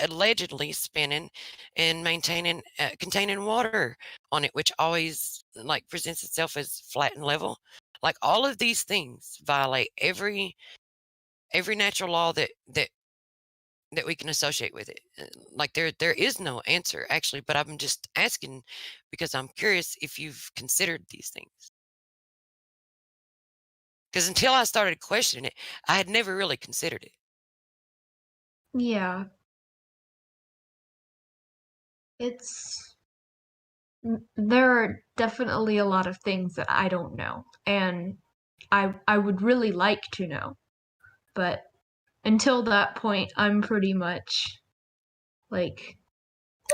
allegedly spinning and maintaining, containing water on it, which always like presents itself as flat and level. Like all of these things violate every natural law that we can associate with it. Like there is no answer actually, but I'm just asking because I'm curious if you've considered these things. Because until I started questioning it, I had never really considered it. Yeah. There are definitely a lot of things that I don't know, and I would really like to know, but until that point, I'm pretty much like.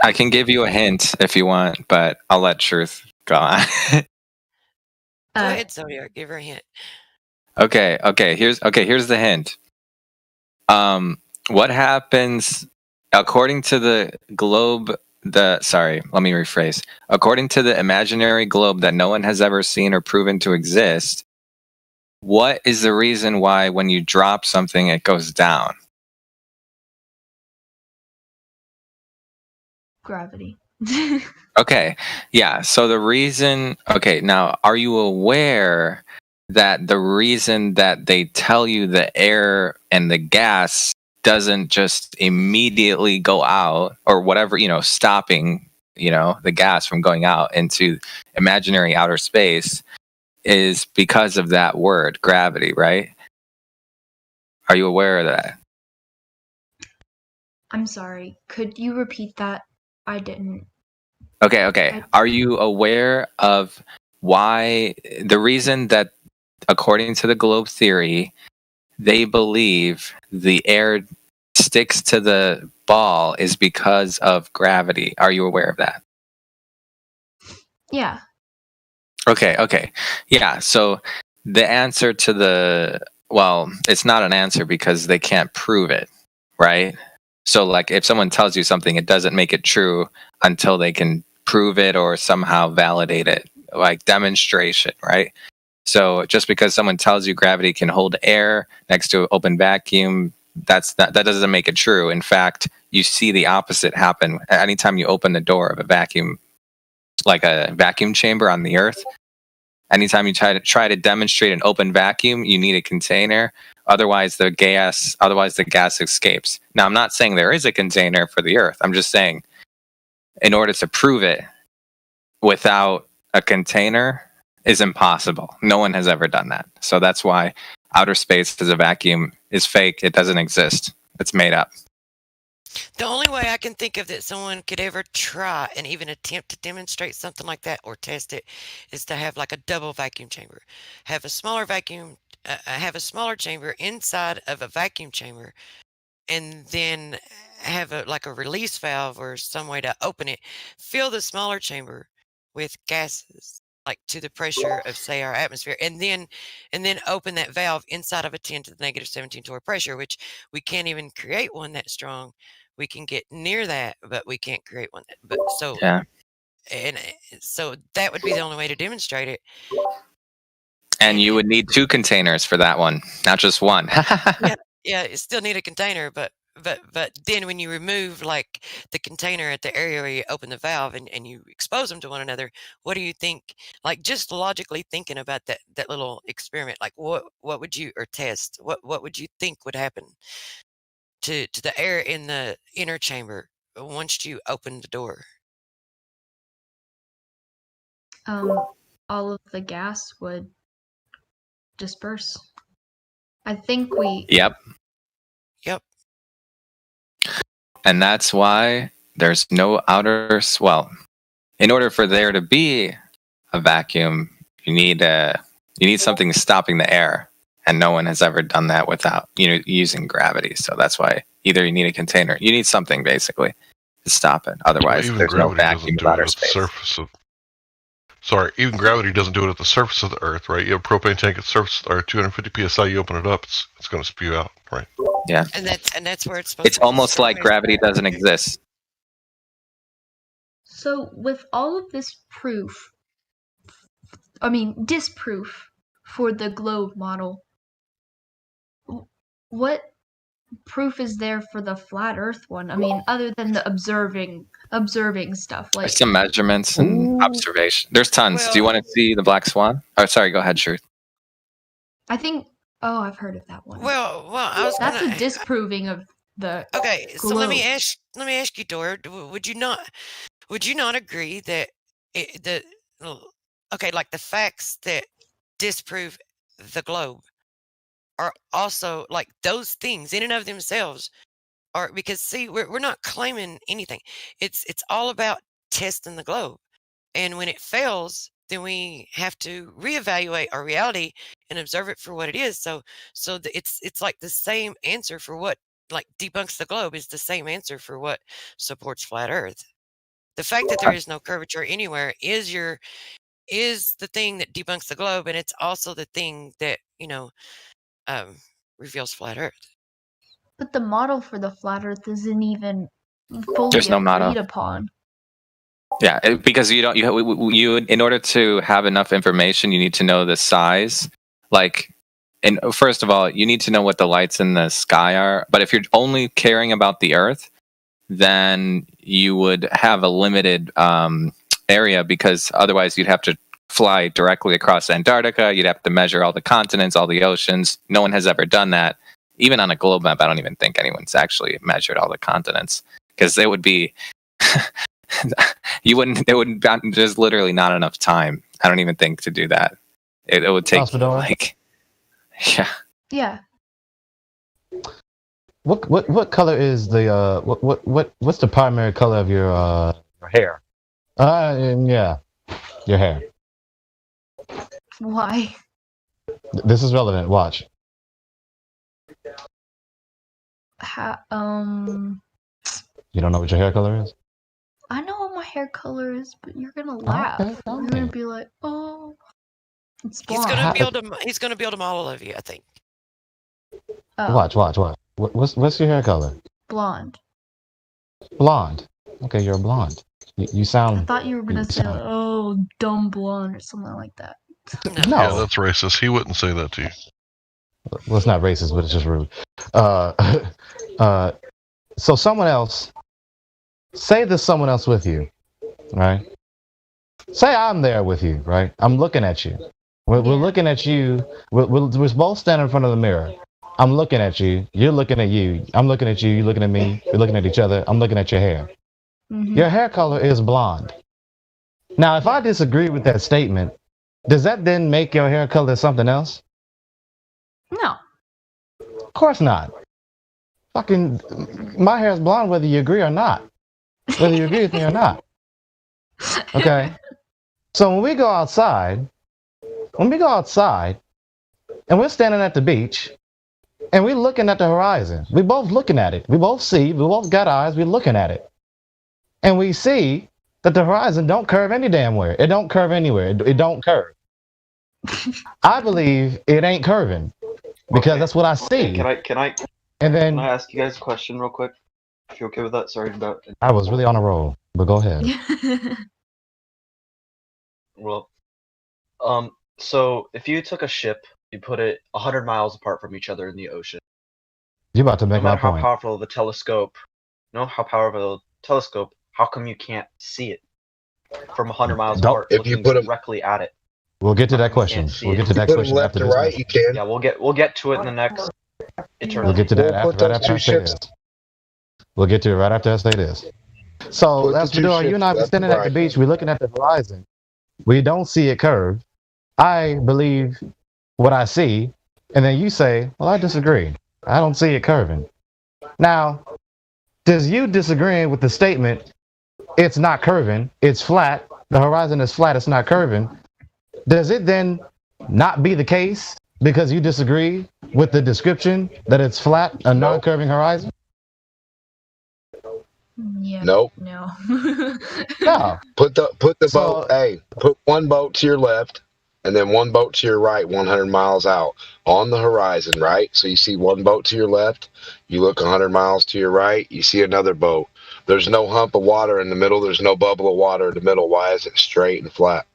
I can give you a hint if you want, but I'll let Truth go on. Go ahead, Zodiac. Give her a hint. Okay. Here's the hint. What happens according to the globe? Let me rephrase. According to the imaginary globe that no one has ever seen or proven to exist, what is the reason why when you drop something it goes down? Gravity. Okay. Yeah. So the reason. Okay. Now, are you aware that the reason that they tell you the air and the gas doesn't just immediately go out or whatever, stopping, the gas from going out into imaginary outer space is because of that word, gravity, right? Are you aware of that? I'm sorry. Could you repeat that? I didn't. Okay. Are you aware of why the reason that, according to the globe theory, they believe the air sticks to the ball is because of gravity? Are you aware of that? Yeah. Okay. Yeah. So the answer to the well, it's not an answer because they can't prove it, right? So like if someone tells you something, it doesn't make it true until they can prove it or somehow validate it, like demonstration, right? So just because someone tells you gravity can hold air next to an open vacuum, that doesn't make it true. In fact, you see the opposite happen anytime you open the door of a vacuum, like a vacuum chamber on the Earth. Anytime you try to demonstrate an open vacuum, you need a container. Otherwise, the gas escapes. Now, I'm not saying there is a container for the Earth. I'm just saying, in order to prove it without a container is impossible. No one has ever done that. So that's why outer space as a vacuum is fake. It doesn't exist. It's made up. The only way I can think of that someone could ever try and even attempt to demonstrate something like that or test it is to have like a double vacuum chamber. Have a smaller smaller chamber inside of a vacuum chamber, and then have a release valve or some way to open it. Fill the smaller chamber with gases, like to the pressure of, say, our atmosphere, and then open that valve inside of a 10 to the negative 17 torr pressure, which we can't even create one that strong. We can get near that, but we can't create one. So that would be the only way to demonstrate it. And you would need 2 containers for that one, not just one. Yeah, you still need a container, but then when you remove like the container at the area where you open the valve and you expose them to one another, what do you think? Like just logically thinking about that little experiment, like what would you, or test, what would you think would happen to the air in the inner chamber once you open the door? All of the gas would disperse. I think we. Yep. And that's why there's no outer. Well, in order for there to be a vacuum, you need something stopping the air, and no one has ever done that without using gravity. So that's why either you need a container, you need something basically to stop it. Otherwise, even there's no gravity vacuum doesn't of do outer it at the space. surface of. Sorry, even gravity doesn't do it at the surface of the Earth, right? You have a propane tank at the surface of the Earth, 250 psi. You open it up, it's going to spew out, right? Yeah. And that's where it's supposed It's to be. almost like gravity doesn't exist. So with all of this disproof for the globe model, what proof is there for the flat Earth one? I mean, other than the observing stuff, like There's some measurements and observation. There's tons. Do you want to see the black swan? Oh, sorry. Go ahead, Truth. I think. Oh, I've heard of that one. Well, that's a disproving of the. Okay, so globe. let me ask you, Dora. Would you not agree that like the facts that disprove the globe are also like those things in and of themselves are, because see, we're not claiming anything. It's all about testing the globe, and when it fails, then we have to reevaluate our reality and observe it for what it is. So it's like the same answer for what like debunks the globe is the same answer for what supports flat Earth. The fact that there is no curvature anywhere is the thing that debunks the globe, and it's also the thing that reveals flat Earth. But the model for the flat Earth isn't even fully There's no agreed model. upon. Yeah, because you in order to have enough information, you need to know the size. Like, and first of all, you need to know what the lights in the sky are. But if you're only caring about the Earth, then you would have a limited area, because otherwise you'd have to fly directly across Antarctica. You'd have to measure all the continents, all the oceans. No one has ever done that. Even on a globe map, I don't even think anyone's actually measured all the continents, because it would be there's literally not enough time. I don't even think to do that. It would take like, yeah. Yeah. What color is the what's the primary color of your hair? Yeah, your hair. Why? This is relevant. Watch. You don't know what your hair color is? I know what my hair color is, but you're gonna laugh. Okay, You're gonna be like, "Oh, it's He's blonde." gonna be able to model of you, I think. Oh, Watch. What's your hair color? blonde. Blonde. Okay, you're a blonde. You I sound. thought you were gonna say, sound- oh, dumb blonde or something like that. Yeah, No, that's racist. He wouldn't say that to you. well, it's not racist, but it's just rude. So someone else. Say there's someone else with you, right? Say I'm there with you, right? I'm looking at you. We're looking at you. We're both standing in front of the mirror. I'm looking at you. You're looking at you. I'm looking at you. You're looking at me. We're looking at each other. I'm looking at your hair. Mhm. Your hair color is blonde. Now, if I disagree with that statement, does that then make your hair color something else? No. Of course not. Fucking, my hair is blonde whether you agree or not. Whether you agree with me or not. Okay? So when we go outside, and we're standing at the beach, and we're looking at the horizon, we both looking at it. We both see, we both got eyes, we're looking at it. And we see that the horizon don't curve any damn where. It don't curve anywhere. It don't curve. I believe it ain't curving because that's what I see. Can I ask you guys a question real quick? If you're okay with that, sorry about. I was really on a roll, but go ahead. Well, so if you took a ship, you put it 100 miles apart from each other in the ocean. You about to make no my matter how point. powerful the telescope, how come you can't see it from 100 miles Don't- apart, if looking you put 'em- directly at it? We'll get to that question. We'll get to that question after this. Message. Yeah, we'll get to it in the next. We'll get to that right after I say this. We'll get to it right after I say this. So that's what we're doing. You and I are standing at the beach. We're looking at the horizon. We don't see it curve. I believe what I see, and then you say, "Well, I disagree. I don't see it curving." Now, does you disagreeing with the statement? It's not curving. It's flat. The horizon is flat. It's not curving. Does it then not be the case because you disagree with the description that it's flat, a non-curving horizon? Yeah. Nope. No. No. Put the boat. Hey, put one boat to your left, and then one boat to your right, 100 miles out on the horizon, right? So you see one boat to your left. You look 100 miles to your right. You see another boat. There's no hump of water in the middle. There's no bubble of water in the middle. Why is it straight and flat?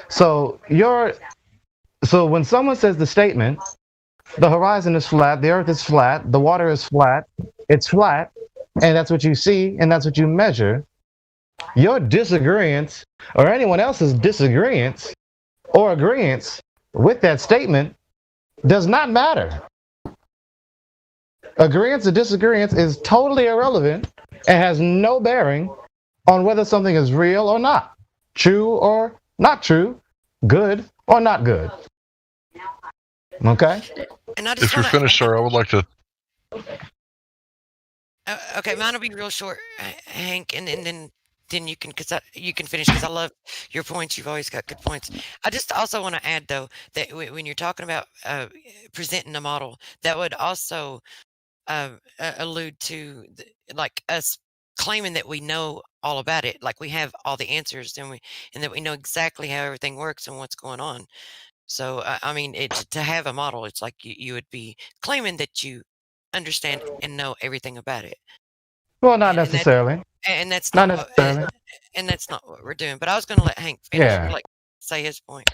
So when someone says the statement, the horizon is flat, the earth is flat, the water is flat, it's flat, and that's what you see and that's what you measure, your disagreement or anyone else's disagreement or agreement with that statement does not matter. Agreement or disagreement is totally irrelevant and has no bearing on whether something is real or not, true or not true, good or not good. Okay? And I just If you're wanna- finished, sir, I would like to. Okay, mine will be real short, Hank, and then you can you can finish because I love your points. You've always got good points. I just also want to add though that when you're talking about presenting a model, that would also allude to like us claiming that we know all about it, like we have all the answers, and that we know exactly how everything works and what's going on. So I mean, to have a model, it's like you would be claiming that you understand and know everything about it. Well, not necessarily. And that's Not not necessarily. and that's not what we're doing. But I was going to let Hank finish, Yeah. like say his point.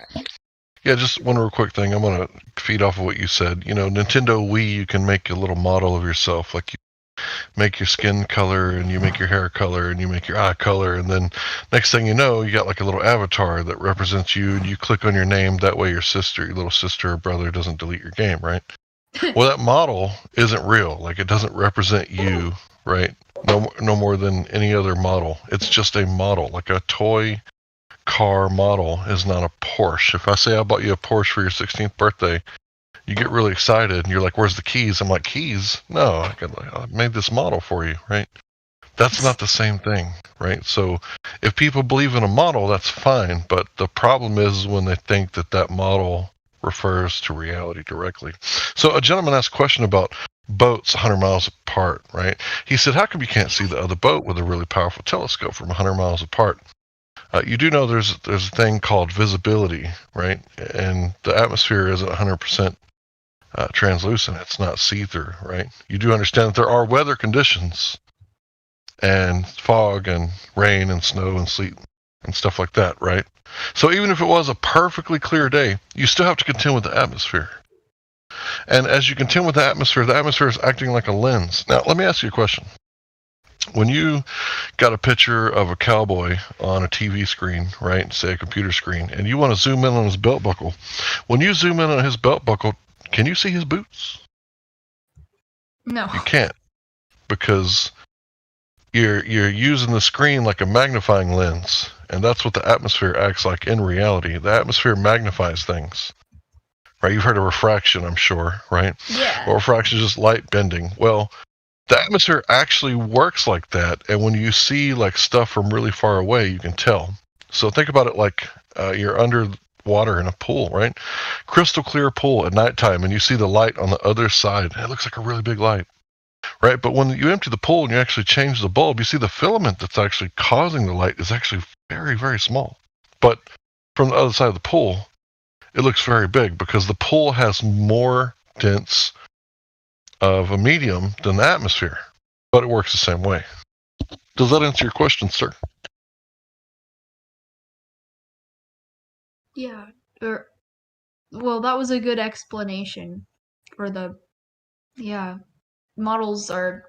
Yeah, just one real quick thing. I'm going to feed off of what you said. You know, Nintendo Wii, you can make a little model of yourself. Like you make your skin color and you make your hair color and you make your eye color. And then next thing you know, you got like a little avatar that represents you and you click on your name. That way your little sister or brother doesn't delete your game, right? Well, that model isn't real. Like it doesn't represent you, right? No more than any other model. It's just a model. Like a toy car model is not a Porsche. If I say I bought you a Porsche for your 16th birthday, you get really excited and you're like, "Where's the keys?" I'm like, "Keys? No, I made this model for you," right? That's not the same thing, right? So if people believe in a model, that's fine. But the problem is when they think that model refers to reality directly. So a gentleman asked a question about boats 100 miles apart, right? He said, "How come you can't see the other boat with a really powerful telescope from 100 miles apart?" You do know there's a thing called visibility, right? And the atmosphere isn't 100% translucent. It's not see-through, right? You do understand that there are weather conditions and fog and rain and snow and sleet and stuff like that, right? So even if it was a perfectly clear day, you still have to contend with the atmosphere. And as you contend with the atmosphere is acting like a lens. Now, let me ask you a question. When you got a picture of a cowboy on a TV screen, right, say a computer screen, and you want to zoom in on his belt buckle, when you zoom in on his belt buckle, can you see his boots? No. You can't, because you're using the screen like a magnifying lens, and that's what the atmosphere acts like in reality. The atmosphere magnifies things. Right, you've heard of refraction, I'm sure, right? Yeah. Well, refraction is just light bending. Well, the atmosphere actually works like that, and when you see like stuff from really far away, you can tell. So think about it like you're under water in a pool, right? Crystal clear pool at nighttime, and you see the light on the other side. It looks like a really big light, right? But when you empty the pool and you actually change the bulb, you see the filament that's actually causing the light is actually very, very small. But from the other side of the pool, it looks very big because the pool has more dense of a medium than the atmosphere, but it works the same way. Does that answer your question, sir? Yeah. Well, that was a good explanation for the. Yeah. Models are.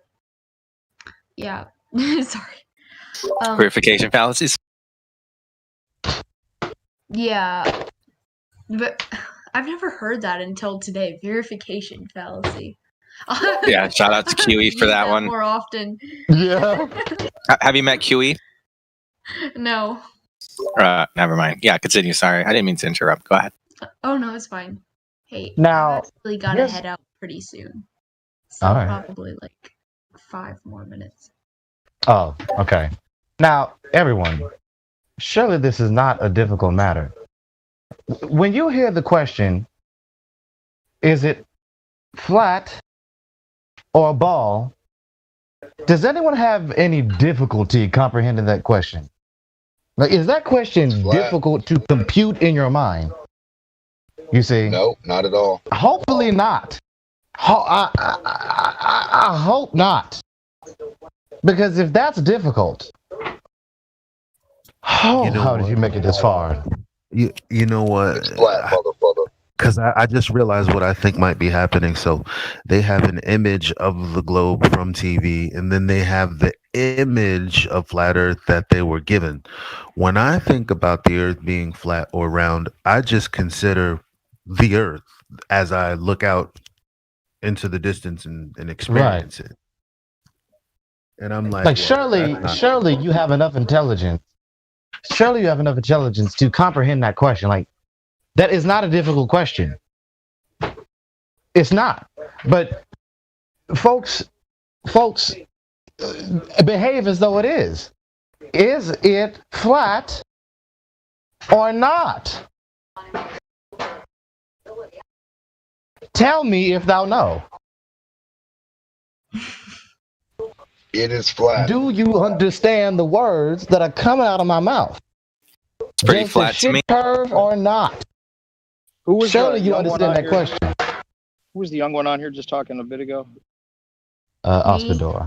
Yeah. Sorry. Verification fallacies. Yeah. But I've never heard that until today. Verification fallacy. Yeah, shout out to QE for Use that one. more often. Yeah. Have you met QE? No. Never mind. Yeah, continue. Sorry, I didn't mean to interrupt. Go ahead. Oh no, it's fine. Hey, Now, I actually gotta here's- head out pretty soon. So All right. probably like 5 more minutes. Oh, okay. Now, everyone, surely this is not a difficult matter. When you hear the question, is it flat or a ball? Does anyone have any difficulty comprehending that question? Like, is that question difficult to compute in your mind? You see? No, not at all. Hopefully not. I hope not. Because if that's difficult, how did you make it this far? You know what? It's flat, motherfucker. Because I just realized what I think might be happening. So they have an image of the globe from TV, and then they have the image of flat Earth that they were given. When I think about the Earth being flat or round, I just consider the Earth as I look out into the distance and experience it. And I'm like, well, surely you have enough intelligence. Surely you have enough intelligence to comprehend that question. Like, that is not a difficult question. It's not. But folks, behave as though it is. Is it flat or not? Tell me if thou know. It is flat. Do you understand the words that are coming out of my mouth? It's pretty Does flat the to me. shit curve or not? Who was Surely the you young one understand on that here? question. Who was the young one on here just talking a bit ago? Ospidora.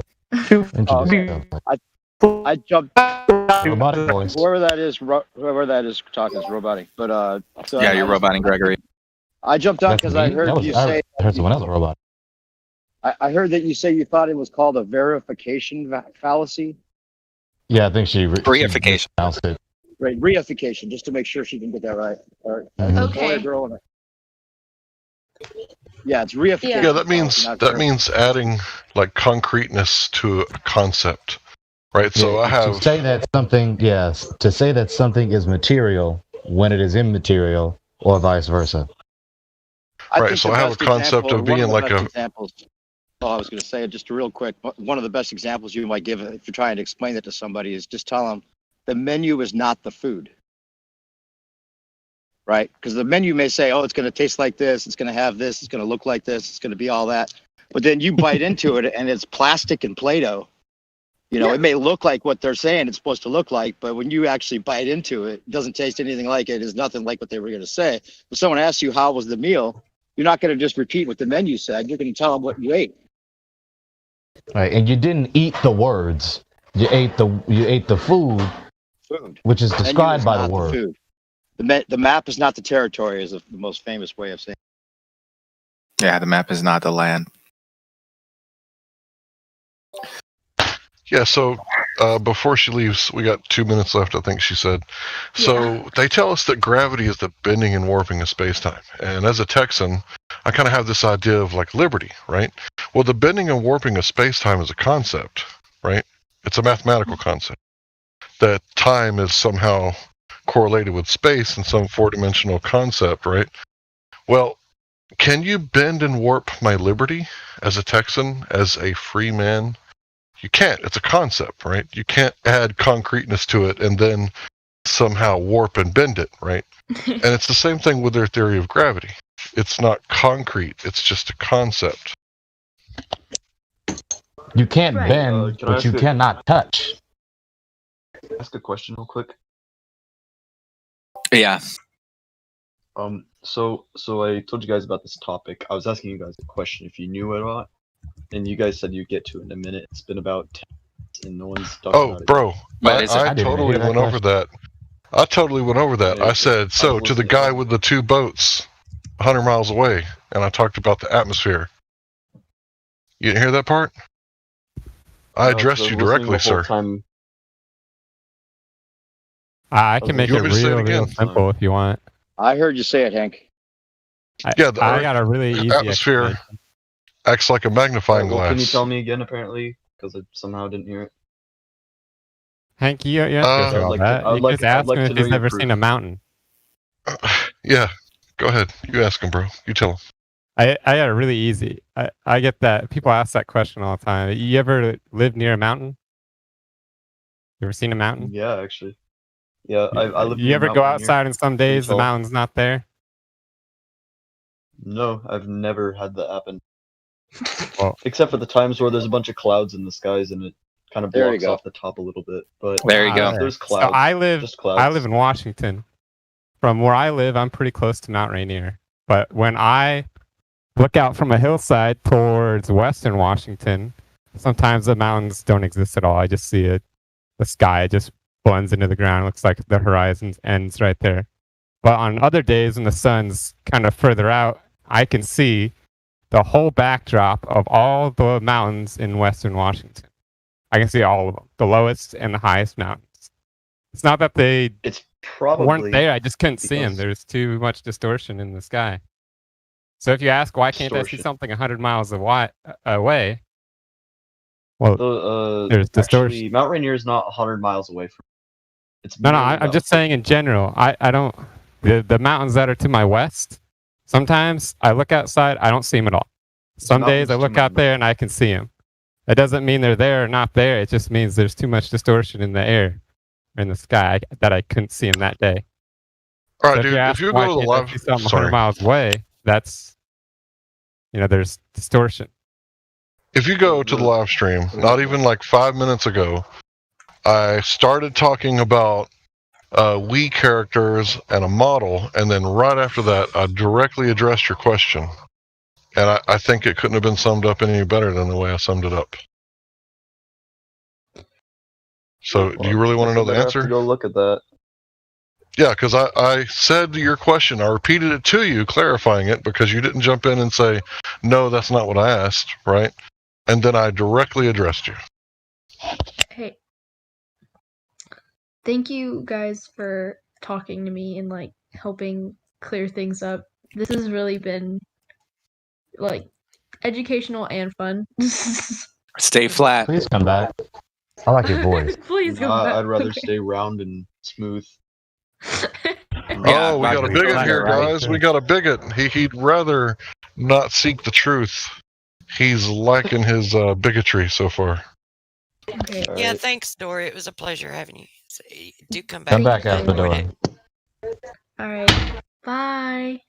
I jumped. Robotic voice. Whoever that is talking is robotic. But so Yeah, you're roboting Gregory. I jumped out That's because I me? heard you say. I heard someone else robot. I heard that you say you thought it was called a verification fallacy. Yeah, I think she reification. Announced it. Right, reification, just to make sure she can get that right. All right. Okay. Boy or girl. Yeah, it's reification. Yeah, that means adding like concreteness to a concept, right? So Yeah, I have to say that something, yes, to say that something is material when it is immaterial, or vice versa. right. So I have a concept of being like a. Examples. Oh, I was going to say just real quick. One of the best examples you might give if you're trying to explain it to somebody is just tell them the menu is not the food. Right? Because the menu may say, oh, it's going to taste like this, it's going to have this, it's going to look like this, it's going to be all that. But then you bite into it and it's plastic and Play-Doh. You know, it may look like what they're saying it's supposed to look like, but when you actually bite into it, it doesn't taste anything like it. It's nothing like what they were going to say. If someone asks you, how was the meal? you're not going to just repeat what the menu said. You're going to tell them what you ate. Right, and you didn't eat the words. You ate the food, which is Menu described is by not the word. food. The map is not the territory is the most famous way of saying. Yeah, the map is not the land. Yeah, so before she leaves, we got 2 minutes left, I think she said. So they tell us that gravity is the bending and warping of space-time. And as a Texan, I kind of have this idea of like liberty, right? Well, the bending and warping of space-time is a concept, right? It's a mathematical concept. That time is somehow correlated with space in some four-dimensional concept, right? Well, can you bend and warp my liberty as a Texan, as a free man? You can't. It's a concept, right? You can't add concreteness to it and then somehow warp and bend it, right? And it's the same thing with their theory of gravity. It's not concrete. It's just a concept. You can't Right. bend, Can I but ask you a- cannot touch. Ask a question real quick. Yeah. So I told you guys about this topic. I was asking you guys a question if you knew it or not, and you guys said you'd get to it in a minute. It's been about 10 minutes and no one's talking Oh, about it. bro, I didn't totally hear that went over that. I totally went over that. I said, so to the guy with the 2 boats 100 miles away, and I talked about the atmosphere. You didn't hear that part? I addressed you directly, sir. I can make You it want me to say it real again? simple if you want. I heard you say it, Hank. Yeah, I got a really easy atmosphere explanation. acts like a magnifying Well, can you glass. tell me again, apparently? Because I somehow didn't hear it. Hank, you have to go through all that. You just ask him if he's ever seen a mountain. Yeah, go ahead. You ask him, bro. You tell him. I got it really easy. I get that. People ask that question all the time. You ever live near a mountain? You ever seen a mountain? Yeah, actually. Yeah, I live You near ever a go mountain here. outside and some Pretty days the tall. mountain's not there? No, I've never had that happen. Well, Except for the times where there's a bunch of clouds in the skies and it kind of There you blocks go. off the top a little bit. But There you go. There's So clouds. I live just clouds. in Washington. From where I live, I'm pretty close to Mount Rainier. But when I look out from a hillside towards western Washington, sometimes the mountains don't exist at all. I just see the sky just blends into the ground. It looks like the horizon ends right there. But on other days when the sun's kind of further out, I can see the whole backdrop of all the mountains in western Washington. I can see all of them, the lowest and the highest mountains. It's not that they It's probably weren't there. I just couldn't see them. because- There's too much distortion in the sky. So if you ask, why can't I see Distortion. something 100 miles away? Well, there's distortion. Actually, Mount Rainier is not 100 miles away from. It's No, maybe I'm about just saying in general. I don't. The mountains that are to my west, sometimes I look outside, I don't see them at all. Some days I mountains to look my out there and I can see them. It doesn't mean they're there or not there. It just means there's too much distortion in the air, or in the sky, that I couldn't see them that day. All So right, dude. you If ask you why go to the can't I live, see something 100 sorry. miles away, that's, there's distortion. If you go to the live stream, not even like 5 minutes ago, I started talking about Wii characters and a model, and then right after that, I directly addressed your question. And I think it couldn't have been summed up any better than the way I summed it up. So, do you really want to know the I have to answer? go look at that. Yeah, because I said your question. I repeated it to you, clarifying it, because you didn't jump in and say, no, that's not what I asked, right? And then I directly addressed you. Hey, thank you guys for talking to me and like helping clear things up. This has really been like educational and fun. Stay flat. Please come back. I like your voice. Please come back. I'd rather stay round and smooth. Oh, we got a bigot here, guys. We got a bigot. He'd rather not seek the truth. He's liking his bigotry so far. Okay. Yeah, thanks, Dory. It was a pleasure having you. So, do come back. Come back I after enjoyed door. it. All right. Bye.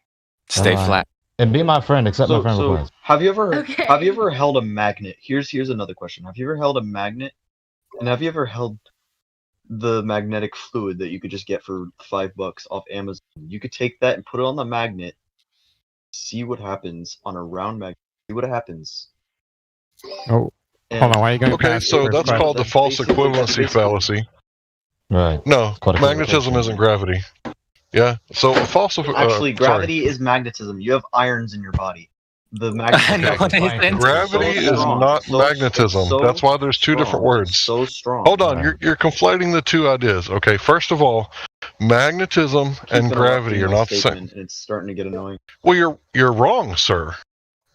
Stay Bye-bye. flat. And be my friend, accept my friend So request. have you ever Okay. held a magnet? Here's another question. Have you ever held a magnet? And have you ever held the magnetic fluid that you could just get for $5 off Amazon? You could take that and put it on the magnet, see what happens on a round magnet. See what happens. Oh, hold on. Why are you going Okay, past so the first that's called the question? false equivalency fallacy. Right. No, Quite a magnetism isn't gravity. Yeah. So false. Actually, gravity is magnetism. You have irons in your body. The magnetism. Gravity is not magnetism. That's why there's two different words. So strong. Hold on, you're conflating the two ideas. Okay, first of all, magnetism and gravity are not the same. And it's starting to get annoying. Well, you're wrong, sir.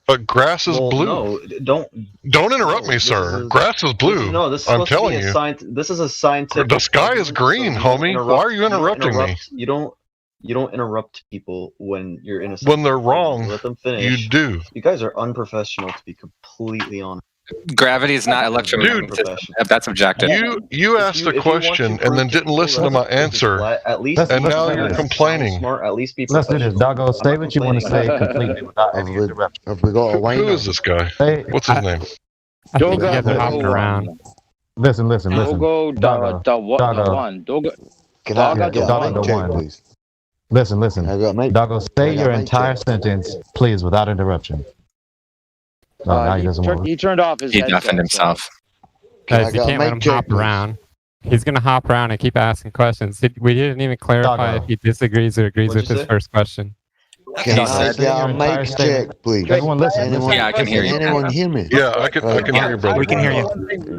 But grass is Well, blue. no, Don't interrupt me, sir. Grass is blue. No, this is I'm supposed to telling be a you. this is a scientific. The sky is green, homie. Why are you interrupting me? You don't interrupt people when you're in a. When they're wrong, let them finish. you do. You guys are unprofessional, to be completely honest. Gravity is not electromagnetism. That's objective. You asked a question and then didn't listen to my answer, at least, and now you're complaining. Smart, at least be Let's do this. Doggo, say what you want to say complaining. completely without any interruption. Have we got a line? Who is this guy? What's his name? I think you guys are hopping around. Listen. Dogo, Doggo. the one. Dogo. Can I Doggo, get Doggo, a the mic check, one. please? Listen. Doggo, I say got your mic entire check. sentence, please, without interruption. No, now he doesn't want He turned off his He headset, deafened himself. Guys, I you got can't a let mic him check, hop please? around. He's gonna hop around and keep asking questions. We didn't even clarify Doggo. if he disagrees or agrees What'd with you his say? first question. Can I said get your a entire mic statement. check, please? Everyone listen. Yeah, I can hear you. Anyone hear me? Yeah, I can hear you, brother. We can hear you.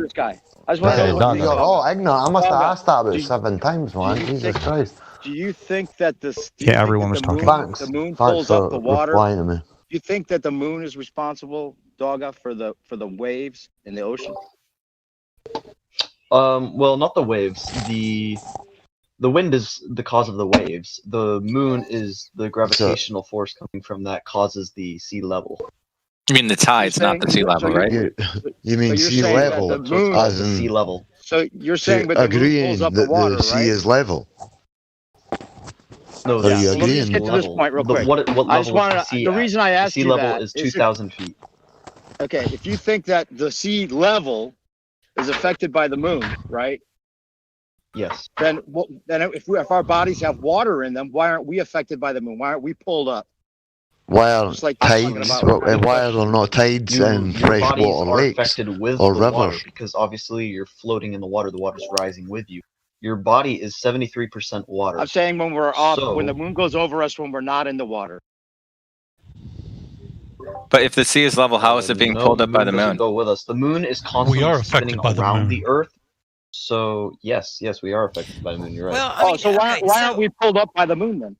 This guy. I just want Okay, to Doggo. Oh, ignorant. I must have Doggo, asked that about do you- 7 times, man. Jesus Christ. Do you think that the Yeah, everyone was talking. Thanks. the moon Thanks pulls up for the water? replying to me. Do you think that the moon is responsible, Doggo, for the waves in the ocean? Well, not the waves. The wind is the cause of the waves. The moon is the gravitational force coming from that causes the sea level. You mean the tides, not the sea level, right? You mean you're sea saying that level, the moon- as in Sea level. So you're saying, but the moon agreeing pulls up that the water, the sea right? is level. No, Are you So let me just agreeing? get to this point real quick. What level I just is wanted the to, sea the at? reason I The asked sea you level that is is 2,000 feet. okay, if you think that the sea level is affected by the moon, right? Yes. Then if our bodies have water in them, why aren't we affected by the moon? Why aren't we pulled up? Why aren't Just like you're talking tides? about- Why are there not tides in Your freshwater bodies are lakes affected with or the rivers? water because obviously you're floating in the water. The water's rising with you. Your body is 73% water. I'm saying when we're off, So- when the moon goes over us, when we're not in the water. But if the sea is level, how is it being No, pulled up by the doesn't moon? Go with us. The moon is constantly are affected spinning by the around moon. the Earth. So yes, we are affected by the moon. You're right. Well, I mean, so why okay, aren't we pulled up by the moon then?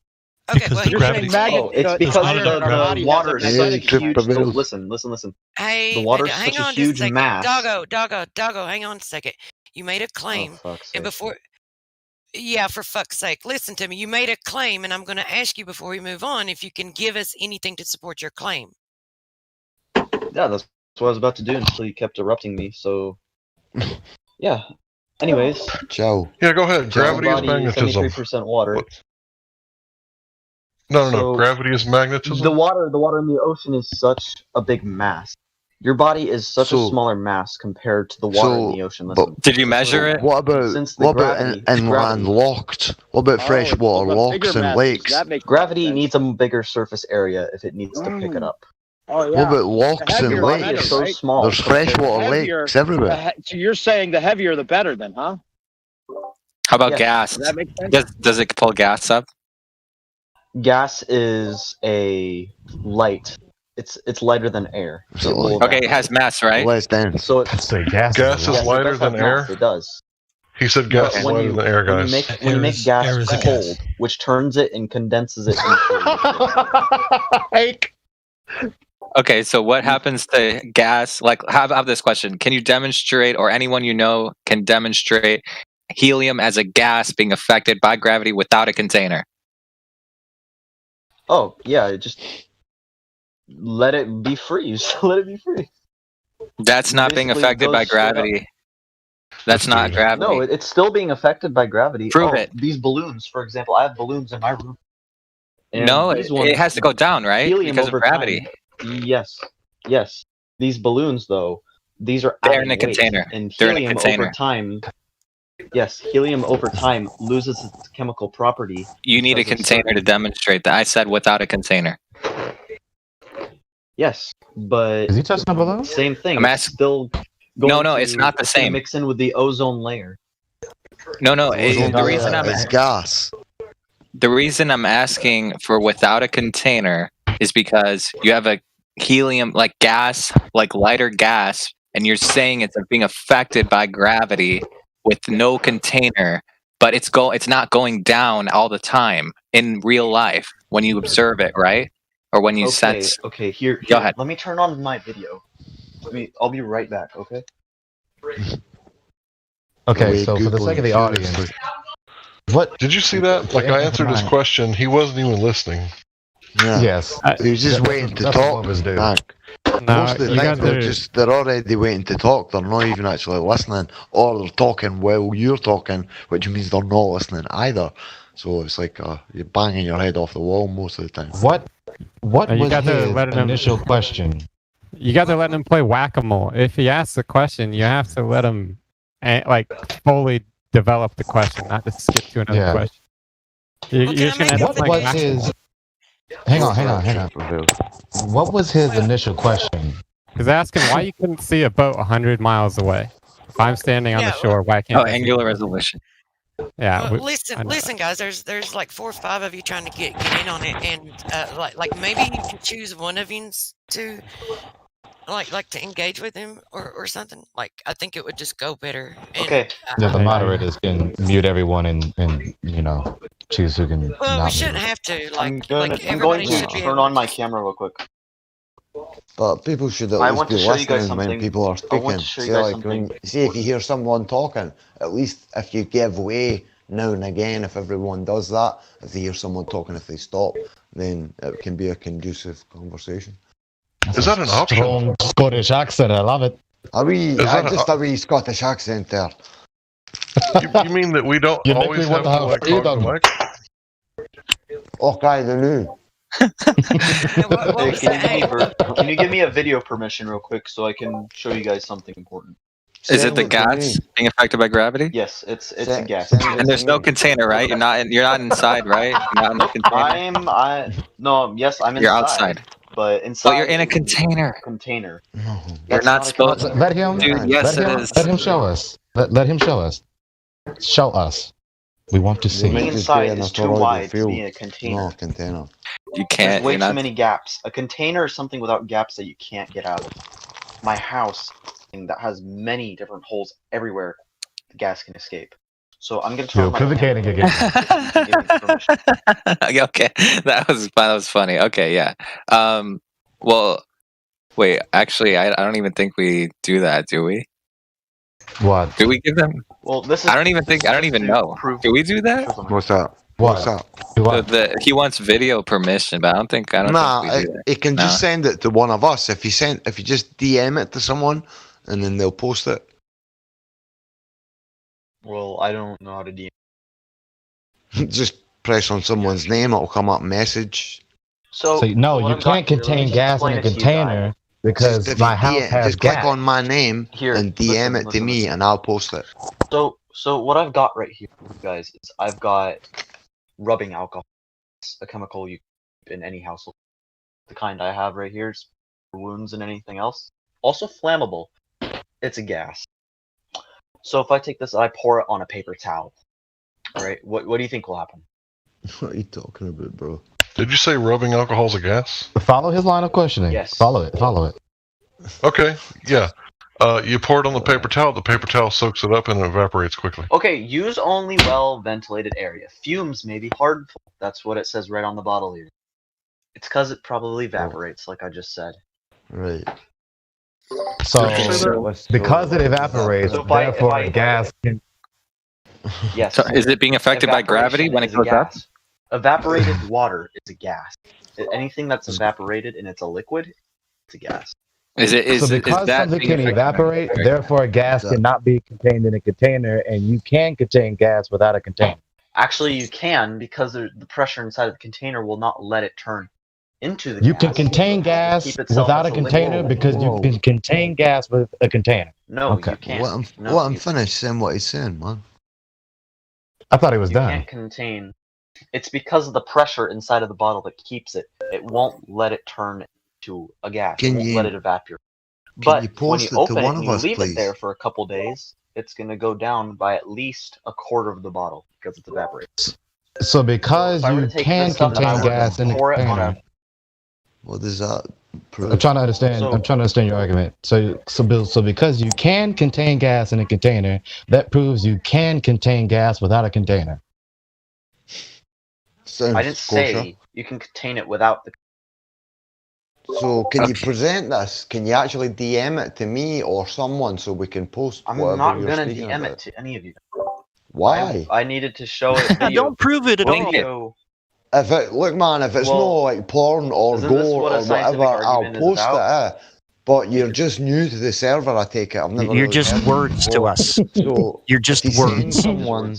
Okay, Because well, the he- gravity- Oh, it's the because iron in our body the has water a is Yeah, such a magnetic trip huge. of No, bills. listen. Hey, The water's hang such a on just huge second. mass. Doggo, hang on a second. You made a claim, Oh, fuck's and sake. before, yeah, for fuck's sake, listen to me. You made a claim, and I'm going to ask you before we move on if you can give us anything to support your claim. Yeah, that's what I was about to do until you kept interrupting me. So, yeah. Anyways, Ciao. Yeah, go ahead. Gravity is body magnetism. 73% water. No. So- Gravity is magnetism. The water in the ocean is such a big mass. Your body is such a So- smaller mass compared to the water in the ocean. Listen. Did you measure it? What about Since the inland gravity- locked? What about freshwater locks and lakes? That makes Gravity needs a bigger surface area if it needs to pick it up. Oh yeah. What about locks The and heavier the lakes? better, so right? small. There's freshwater Heavier- lakes everywhere. So you're saying the heavier the better then, huh? How about Yes. gas? Does that make sense? Does it pull gas up? Gas is a light. It's lighter than air. So, It will Okay, it has mass, right? less dense. So it, Say gas. Gas is yes, it lighter does have than air. mass, It does. He said gas But is when lighter you- than air, When guys. you make Air gas is a cold, gas. which turns it and condenses it into Okay, so what happens to gas? Like, have this question: can you demonstrate, or anyone you know can demonstrate, helium as a gas being affected by gravity without a container? Oh, yeah, just let it be free. Just let it be free. That's not being Basically affected by goes straight up. gravity. That's not gravity. No, it's still being affected by gravity. Prove it. These balloons, for example, I have balloons in my room. And No, these it ones- has to go down, right? helium Because of over gravity. time- Yes. These balloons, though, these are They're adding in a weight, container. and They're in a helium container. over time. Yes, helium over time loses its chemical property. You need a because of container to certain- demonstrate that. I said without a container. Yes, but Is he touching a balloon? same thing. I'm It's asking. still No, going it's to- not the it's gonna same. Mix in with the ozone layer. No, Ozone the reason layer I'm is gas. The reason I'm asking for without a container is because you have a helium, like gas, like lighter gas, and you're saying it's being affected by gravity with no container, but it's not going down all the time in real life when you observe it, right? Or when you sense. Okay, here. Go ahead. Let me turn on my video. I'll be right back, okay? Okay, so for the sake of the audience, what did you see that? Like I answered his question, he wasn't even listening. Yeah. Yes. He was just waiting to talk. Mark. Most of the time they're already waiting to talk. They're not even actually listening, or they're talking while you're talking, which means they're not listening either. So it's like you're banging your head off the wall most of the time. What You was got to his let him- initial question? You got to let him play whack-a-mole. If he asks a question, you have to let him like fully develop the question, not just skip to another Yeah. question. You're just gonna end up What playing was whack-a-mole. his? Hang on. What was his initial question? He's asking why you couldn't see a boat 100 miles away. If I'm standing on the shore, why can't I see angular the boat? resolution. Yeah. Well, listen, guys. There's like 4 or 5 of you trying to get in on it, and like maybe you can choose one of you to like to engage with him or something. Like I think it would just go better. And, Okay. Yeah, the moderators can mute everyone and choose who can. Well, we not shouldn't mute. have to. I'm Like going everybody to should be turn able on to my just- camera real quick. But people should at I least want be to show you guys listening when something- people are I speaking. want to show you See, guys like when something see if you hear someone talking, at least if you give way now and again, if everyone does that, if they hear someone talking, if they stop, then it can be a conducive conversation. Is that an option? Strong Scottish accent. I love it. A wee, Is that just a wee Scottish accent there. You mean that we don't You make always me have want to to like have hog the mic? Okay, the new. Hey, can you give me a video permission real quick so I can show you guys something important? Is it the gas being affected by gravity? Yes, it's a gas. And there's no container, right? You're not inside, right? You're not in the container. Yes, I'm inside. You're outside. But inside. Well, you're in a container. Container. You're not supposed to. Let him. Dude, yes, let it him, is. Let him show us. Let him show us. Show us. We want to see. Being inside is too wide to be in a container. No container. You There's can't. way You're too not. many gaps. A container is something without gaps that you can't get out of. My house, that has many different holes everywhere, the gas can escape. So I'm gonna turn You're on my equivocating again. Okay, that was funny. Okay, yeah. Well, wait. Actually, I don't even think we do that, do we? What? Do we give them? Well, this is. I don't even know. Do we do that? What's that? What? What's that? He wants video permission, but I don't think Nah, think we do that. he can just Nah. send it to one of us. If you just DM it to someone, and then they'll post it. Well, I don't know how to DM. Just press on someone's name; it'll come up message. So no, what you I've got can't here, let me contain just gas in explain a it to you container guys. because Just if my you house DM has just click gas. on my name Here, and DM listen, it to listen, me, listen. and I'll post it. So what I've got right here, guys, is I've got rubbing alcohol, a chemical you keep in any household. The kind I have right here is for wounds and anything else. Also flammable. It's a gas. So if I take this, I pour it on a paper towel. Right? What do you think will happen? What are you talking about, bro? Did you say rubbing alcohol's a gas? Follow his line of questioning. Yes. Follow it. Follow it. Okay, yeah. You pour it on the paper towel. The paper towel soaks it up and it evaporates quickly. Okay, use only well-ventilated area. Fumes may be harmful. That's what it says right on the bottle here. It's because it probably evaporates, like I just said. Right. So Did you say that? because it evaporates, So if therefore I- a gas can. Yes. So is it being affected by gravity Evaporation when it is a goes up? gas. Evaporated water is a gas. Anything that's evaporated and it's a liquid, it's a gas. So because something can evaporate, therefore a gas cannot be contained in a container, and you can contain gas without a container. Actually, you can because the pressure inside of the container will not let it turn into the You gas. can contain gas Keep itself without a as liquid. container because you can contain gas with a container. No, Okay. you can't. Let him finish saying what he's saying, man. I thought he was You done. can't contain. It's because of the pressure inside of the bottle that keeps it. It won't let it turn to a gas. Can It won't you- let it evaporate. Can But you when post you it to open it one and of you us, leave please? it there for a couple days, it's gonna go down by at least a quarter of the bottle because it's evaporates. So because If I were you to take can this stuff and I contain were to gas in the pour it on container. a What does that prove? I'm trying to understand. So- I'm trying to understand your argument. So because you can contain gas in a container, that proves you can contain gas without a container. Sounds I didn't kosher. say you can contain it without the. So can you present this? Can you actually DM it to me or someone so we can post I'm whatever not you're gonna speaking DM about? it to any of you. Why? I needed to show it. Video, Don't prove it at all. video. If it look, man, if it's Well, no like porn or isn't this gore what a or scientific whatever, I'll argument is post it. about? But you're just new to the server, I take it. I've never You're really just heard of words it to before. us. So You're just if you send words. someone,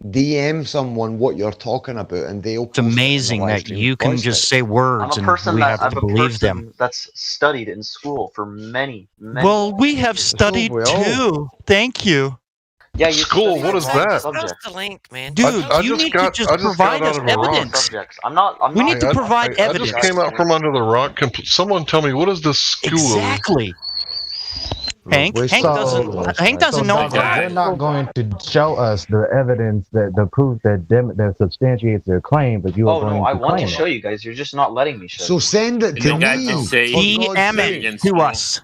DM someone what you're talking about, and they'll. It's amazing that you can just say I'm words a and person we that have I'm to a believe person them. that's studied in school for many. Well, we have studied we all. too. Thank you. Yeah, you School, studied what is the wrong that? subject. Post the link, man. Dude, I you just need got- to just I just got provide out us of Iraq. evidence. Subjects. I'm not. We need to provide I just evidence. came out from under the rock. Someone tell me, what is the school? Exactly. Hank So- Hank doesn't know Doggo, that. you're not going to show us the evidence the proof that substantiates their claim, but you are Oh going no, I to want to claim show it. you guys. You're just not letting me show. So send it to me. DM it to us.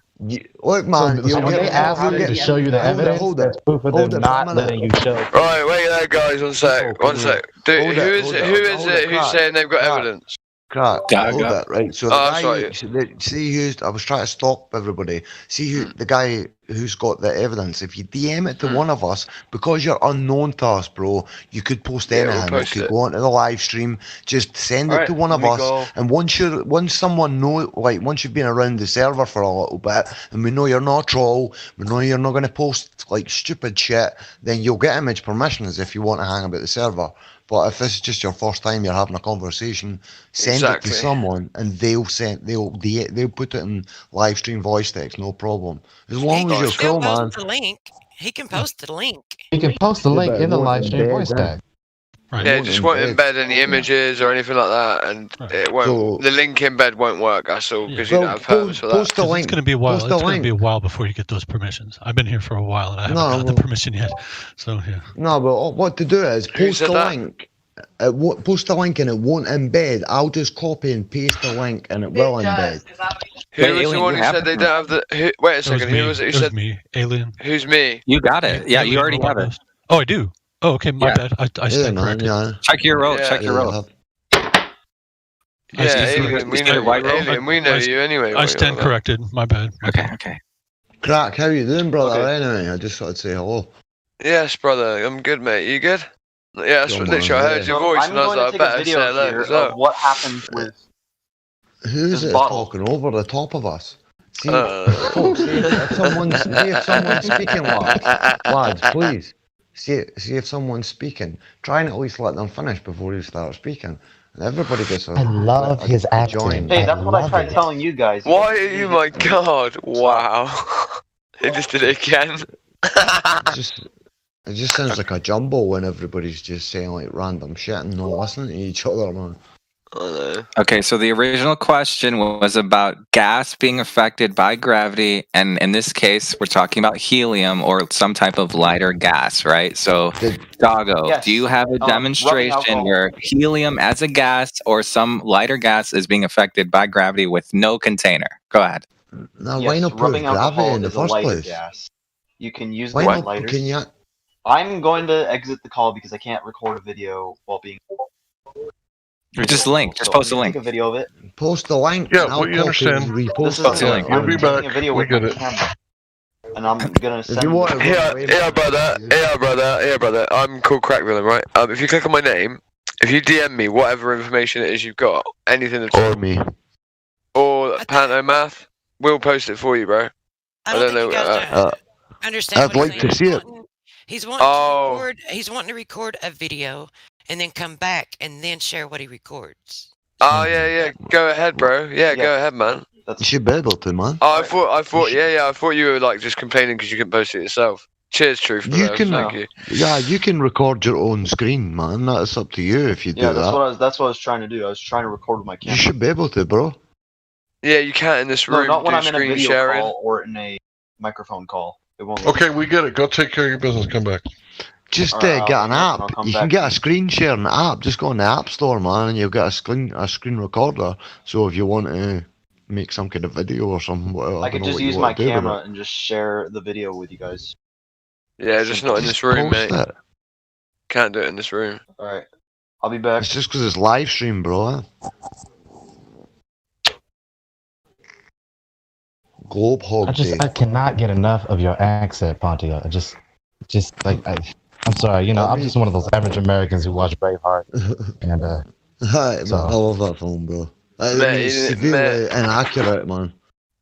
Look, man, So you'll when get they ask you to show you the evidence, that's proof of them not letting you show. Right, wait there, guys. One sec. One sec. Dude, Hold who it, is hold it? it, Who is hold it? it, Who's crack, saying they've got crack. evidence? Crap, Gaga. hold that, right? So the Oh, guy, sorry. see who's, I was trying to stop everybody. See who, the guy who's got the evidence. If you DM it to one of us, because you're unknown to us, bro, you could post Yeah, we'll anything. post it could it. go onto the live stream. Just send it Alright, to one of let me us. go. And once someone know, like once you've been around the server for a little bit, and we know you're not a troll, we know you're not going to post like stupid shit, then you'll get image permissions if you want to hang about the server. But if this is just your first time you're having a conversation, send Exactly. it to someone and they'll put it in live stream voice text, no problem. As He long can as you're still cool, man. post the link. He can post the link. You can post the link but in the it won't live stream embed voice that. tag. Yeah, it just won't embed any images or anything like that, and it won't. So- the link embed won't work. That's all because you Well, don't have purpose for that. post the 'Cause link. It's going to be a while. Post It's the going to be a link. while before you get those permissions. I've been here for a while and I haven't No, got the well- permission yet. So yeah. No, but what to do is Who post said the that? link. It won't, post the link and it won't embed. I'll just copy and paste the link and it will embed. Who Wait, was the Alien, one you who have said they it? don't have the? Who, wait a It was second. me. Who was it? Who It was said? me, Alien. Who's me? You got it. Yeah, you Alien already have it. Robots. Oh, I do. Oh, okay. My Yeah. bad. I stand corrected. Yeah. Check your roll. Yeah. Check your roll. Yeah, Alien. We know. White roll? Alien. We know you anyway. I what stand you're on corrected. My bad. Okay. Okay. Crack, how you doing, brother? Okay. Anyway, I just thought I'd say hello. about. Yes, brother. I'm good, mate. You good? Yeah, that's Come what on, literally. I heard yeah. your voice, I'm and I was going to like, I take a better say video hello. here as well. of what happens with Who's This it bottle. talking over the top of us? See, Uh. folks, see if someone's speaking, lads, please. See if someone's speaking. Try and at least let them finish before you start speaking. And everybody gets a. I love his a acting. join. Hey, that's what I love tried it. telling you guys. Why are you? My God! Wow. He just did it again. It just sounds like a jumble when everybody's just saying like random shit and not listening to each other, man. I know. Okay, so the original question was about gas being affected by gravity, and in this case, we're talking about helium or some type of lighter gas, right? So, Doggo, Yes. do you have a rubbing demonstration alcohol. where helium as a gas or some lighter gas is being affected by gravity with no container? Go ahead. Now, Yes, why not prove rubbing gravity alcohol in the is a first lighter place? gas. You can use Why the not? lighters. Can you? I'm going to exit the call because I can't record a video while being. Or just link. Just So post a I'm gonna link. take a video of it. Post the link. Yeah, and I'll we copy understand. and repost This is Post a it. link. We'll I'm be taking back. a video We with my get it. camera, and I'm gonna send. If you want, Yeah, brother. I'm called Crackvillain, right? If you click on my name, if you DM me whatever information it is you've got, anything at all, or me. or Panto Math, we'll post it for you, bro. I don't think you guys understand. I'd what like he's to saying. see it. He's wanting Oh. to record. He's wanting to record a video and then come back and then share what he records. Oh yeah. Go ahead, bro. Yeah, go ahead, man. You should be able to, man. Oh, I thought, yeah. I thought you were like just complaining because you couldn't post it yourself. Cheers, truth. You Bro. can, Thank you. yeah, you can record your own screen, man. That's up to you if you do Yeah, that's that. what I was. That's what I was trying to do. I was trying to record with my You camera. should be able to, bro. Yeah, you can't in this No, room not when do I'm in a screen video sharing. call or in a microphone call. It won't. let Okay, me. we get it. Go take care of your business. Come back. Just Alright, get I'll an hang up app. and I'll come You can back get to a screen sharing app. Just go on the App Store, man, and you'll get a screen recorder. So if you want to make some kind of video or something, whatever, I could just use my camera and just share the video with you guys. Yeah, just not in this room, post mate. it. Can't do it in this room. Alright, I'll be back. It's just because it's live stream, bro. Globe hog day. I cannot get enough of your accent, Pontia. I'm sorry, I'm just one of those average Americans who watch Braveheart, and Hi, so- man, I love that film, bro. I mean, Mate, it's severely inaccurate, man.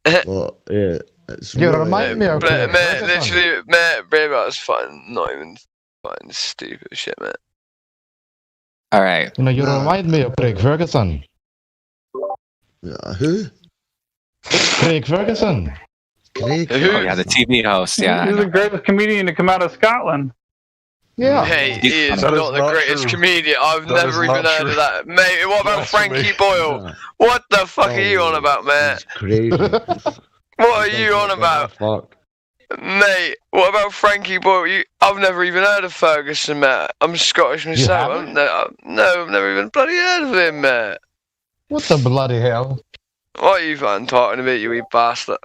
But yeah, it's really, remind me of Mate, Craig Ferguson. literally, mate, Braveheart's fun. Not even fun. Stupid shit, mate. All right. You remind me of Craig Ferguson. Who? Craig Ferguson. Craig. Oh, yeah, the TV host. Yeah. I He's know. the greatest comedian to come out of Scotland. Yeah. Mate, he is That is not the not greatest true. comedian. I've That is never even not heard true. of that. Mate, what about Blasphemy. Frankie Boyle? What the fuck are you on about, mate? It's crazy. What are you on about? Fuck. Mate, what about Frankie Boyle? I've never even heard of Ferguson, mate. I'm Scottish myself. haven't? I've never even bloody heard of him, mate. What the bloody hell? What are you fucking talking about, you wee bastard?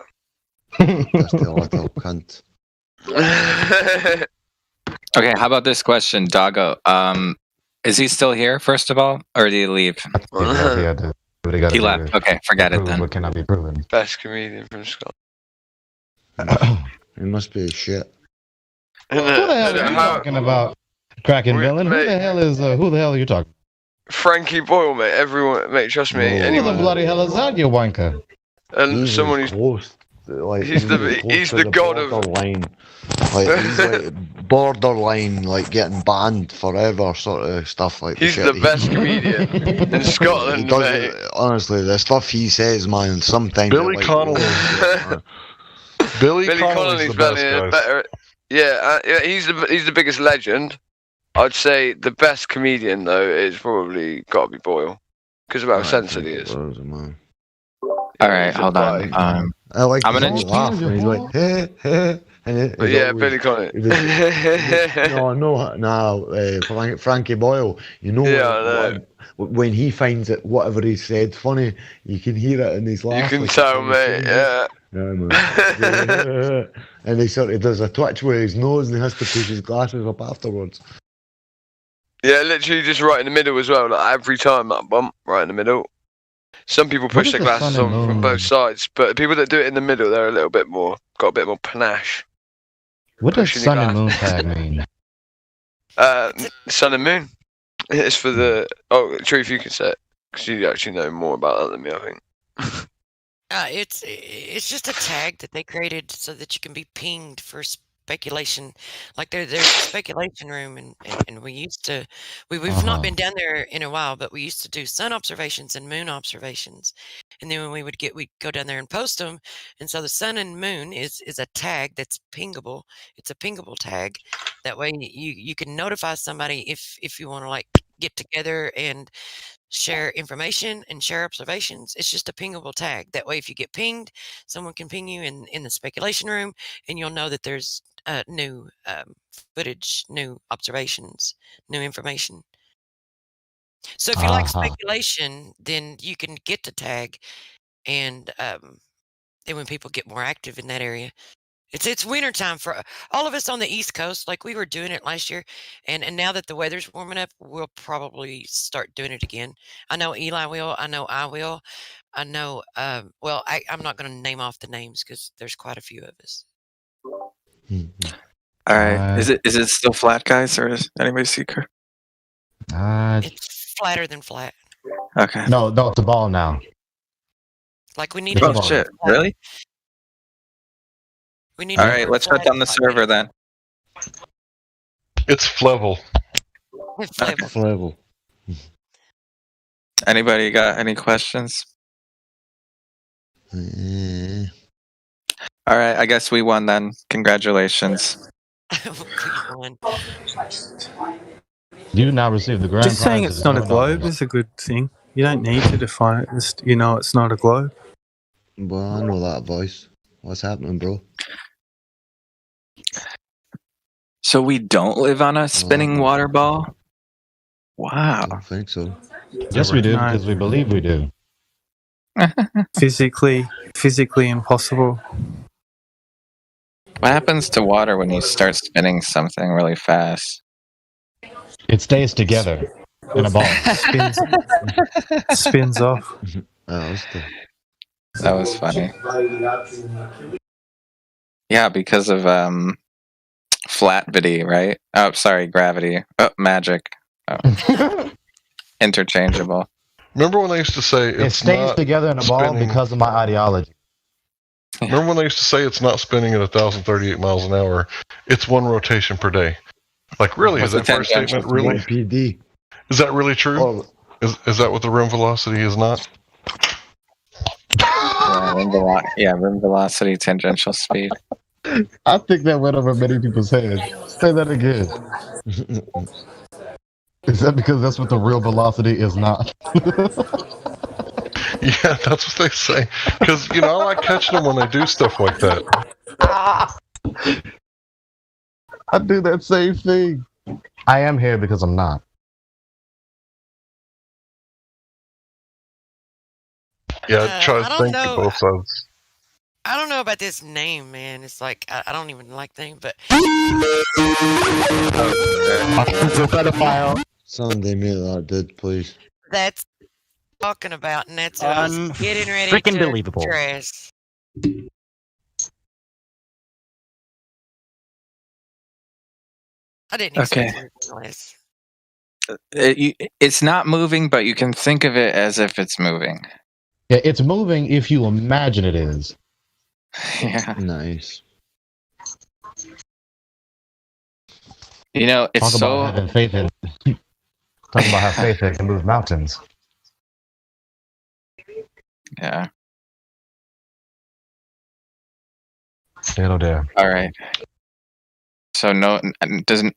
That's the little cunt. Okay, how about this question, Doggo? Is he still here, first of all, or did he leave? He left. Okay, forget it then. What cannot be proven? Best comedian from Scotland. It must be shit. Who the hell are you talking about? Cracking villain? Who the hell are you talking? Frankie Boyle, mate. Everyone, mate, trust me. No. Who the Anyone. bloody hell is that, you wanker? And He's someone who's close. Like, he's the god of. borderline. Like he's like borderline, like getting banned forever, sort of stuff like. He's shit the he- best comedian in He Scotland, does mate. it, honestly, the stuff he says, man. Sometimes Billy it, like, Connolly. oh, Billy Billy Connolly's Connolly's the best, guys. better. Yeah, he's the biggest legend. I'd say the best comedian though is probably got to be Boyle because of how censored he is. All right, hold on. I like. I'm gonna his laugh. And he's like, hey, hey, and But yeah, Billy Connolly. no, Frankie Boyle. You know, Yeah, I know. when he finds it, whatever he said funny, you can hear it in his You laugh. can like, tell, he's mate. saying it. Yeah. Yeah, man. And he sort of does a twitch with his nose, and he has to push his glasses up afterwards. Yeah, literally just right in the middle as well. Like every time that bump, right in the middle. Some people What push is their the glasses sun on and from moon? both sides, but the people that do it in the middle, they're a little bit more, got a bit more panache. What does Pushing sun your and moon tag mean? Sun and moon. It's for the. Oh, Truth, you can say it because you actually know more about that than me, I think. It's just a tag that they created so that you can be pinged for speculation. Like there's a speculation room, and we've not been down there in a while, but we used to do sun observations and moon observations, and then when we'd go down there and post them, and so the sun and moon is a tag that's pingable. It's a pingable tag. That way you can notify somebody if you want to like get together and share information and share observations. It's just a pingable tag. That way, if you get pinged, someone can ping you in the speculation room, and you'll know that there's new footage, new observations, new information. So if you like speculation, then you can get the tag, and when people get more active in that area. It's winter time for all of us on the East Coast. Like we were doing it last year, and now that the weather's warming up, we'll probably start doing it again. I know Eli will. I know I will. I know. Well, I'm not going to name off the names because there's quite a few of us. All right. Is it still flat, guys, or is anybody seeker? It's flatter than flat. Okay. No, it's a ball now. Like we need. Oh shit! Really? We need. All right, let's shut down the server then. It's Flevel. Flevel. Anybody got any questions? All right, I guess we won then. Congratulations. You now receive the grand Just saying prize it's of not a $100. globe is a good thing. You don't need to define it. Just, it's not a globe. Well, I know that voice. What's happening, bro? So we don't live on a spinning water ball? I Wow. don't think so. Yes, we do, because we believe we do. physically impossible. What happens to water when you start spinning something really fast? It stays together in a ball. Spins off. That was funny. Yeah, because of flatvidity, right? Oh, sorry, gravity. Oh, magic. Oh. Interchangeable. Remember when I used to say It it's stays not together in a ball spinning- because of my ideology. Remember when I used to say it's not spinning at 1,038 miles an hour? It's one rotation per day. Like, really? What's Is that the first statement tangential really? PD. Is that really true? Is that what the room velocity is not? Yeah, rim velocity, tangential speed. I think that went over many people's heads. Say that again. Is that because that's what the real velocity is not? Yeah, that's what they say. Because, you know, I like catching them when they do stuff like that. I do that same thing. I am here because I'm not. Yeah, try I to don't think know. of both sides. I don't know about this name, man. It's like I don't even like name, but Sunday made that did, please. that's talking about, and that's what I was getting ready Freaking to believable. address. I didn't expect Okay. this. It's not moving, but you can think of it as if it's moving. Yeah, it's moving if you imagine it is. Yeah. Nice. You know, it's Talk so. about having faith in. Talk about how faith can move mountains. Yeah. Hello there. All right. So no, doesn't.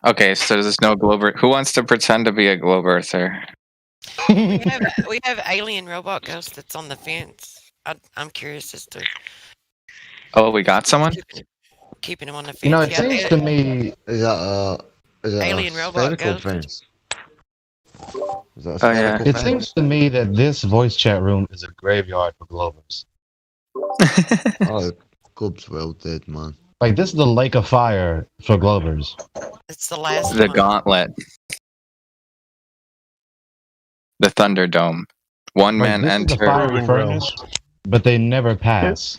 Okay, so there's no globe. Who wants to pretend to be a globe earther? We have alien robot ghost that's on the fence. I'm curious as to Oh, we got someone. keeping him on the fence. You know, it Yeah, seems to me. Is that Alien a robot spherical ghost. fence? Is that a Oh, yeah. spherical It fence? seems to me that this voice chat room is a graveyard for Globers. Oh, Club's well dead, man. Like this is the lake of fire for Globers. it's the last The one. gauntlet. The Thunderdome. One Like, man this is the enter. fiery furnace, but they never pass.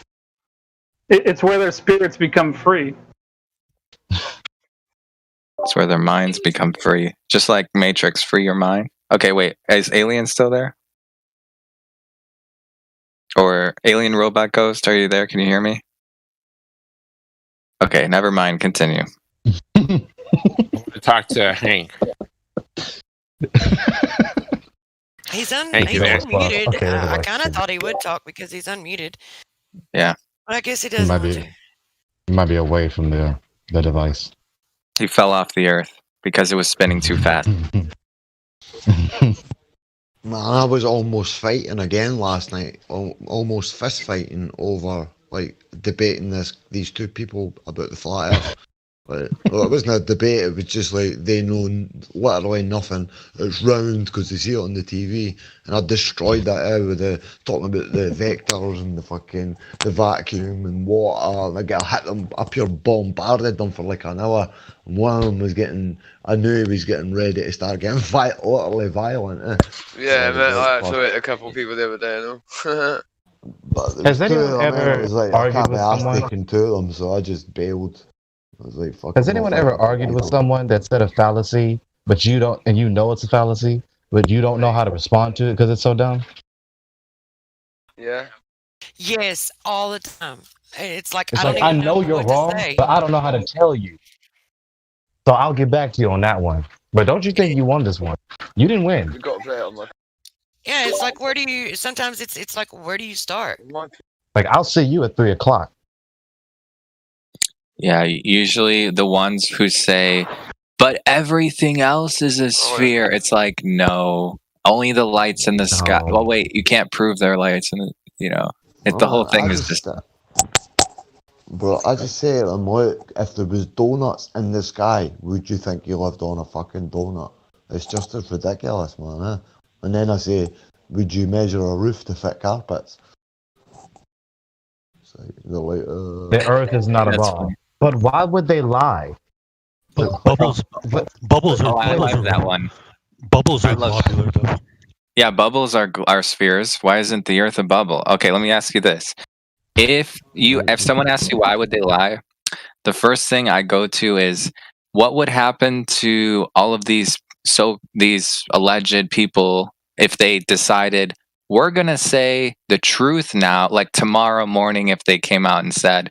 It's where their spirits become free. It's where their minds become free. Just like Matrix, free your mind. Okay, wait. Is Alien still there? Or Alien Robot Ghost, are you there? Can you hear me? Okay, never mind. Continue. I want to talk to Hank. He's Thank you, he's man. unmuted. Okay, I otherwise- kind of thought he would talk because he's unmuted. Yeah. But I guess he He doesn't might want be. to. He might be away from the device. He fell off the earth because it was spinning too fast. Man, I was almost fighting again last night. Almost fist fighting over like debating these two people about the flat Earth. Like, well, it wasn't a debate. It was just like they know literally nothing. It's round because they see it on the TV, and I destroyed that out with talking about the vectors and the vacuum and water. And I hit them. I pure bombarded them for like an hour. And one of them was I knew he was getting ready to start getting utterly violent. Yeah, So man, was I like, had to hit a couple people the other day, no? But there Has was two anyone of them, and ever it was like, I argued can't be with asked someone? taking two of them, so I just bailed. I was like, fuck. Has I'm not anyone ever fucking argued with people. someone that said a fallacy, but you don't, and you know it's a fallacy, but you don't know how to respond to it because it's so dumb? Yeah. Yes, all the time. It's like It's I don't like I even know you're what to wrong, say. but I don't know how to tell you. So I'll get back to you on that one. But don't you think you won this one? You didn't win. We got to play it on my. Yeah, it's like where do you? Sometimes it's like where do you start? Like I'll see you at 3:00. Yeah, usually the ones who say, but everything else is a sphere. It's like, no, only the lights in the sky. No. Well, wait, you can't prove there are lights in the, The whole thing is just. Bro, I just say to them, look, if there was donuts in the sky, would you think you lived on a fucking donut? It's just as ridiculous, man. Eh? And then I say, would you measure a roof to fit carpets? So they're like, The Earth is not a ball. But why would they lie? Bubbles are. I like that one. Bubbles are globular though. Yeah, bubbles are spheres. Why isn't the Earth a bubble? Okay, let me ask you this: if someone asks you why would they lie, the first thing I go to is what would happen to all of these alleged people if they decided we're gonna say the truth now, like tomorrow morning, if they came out and said,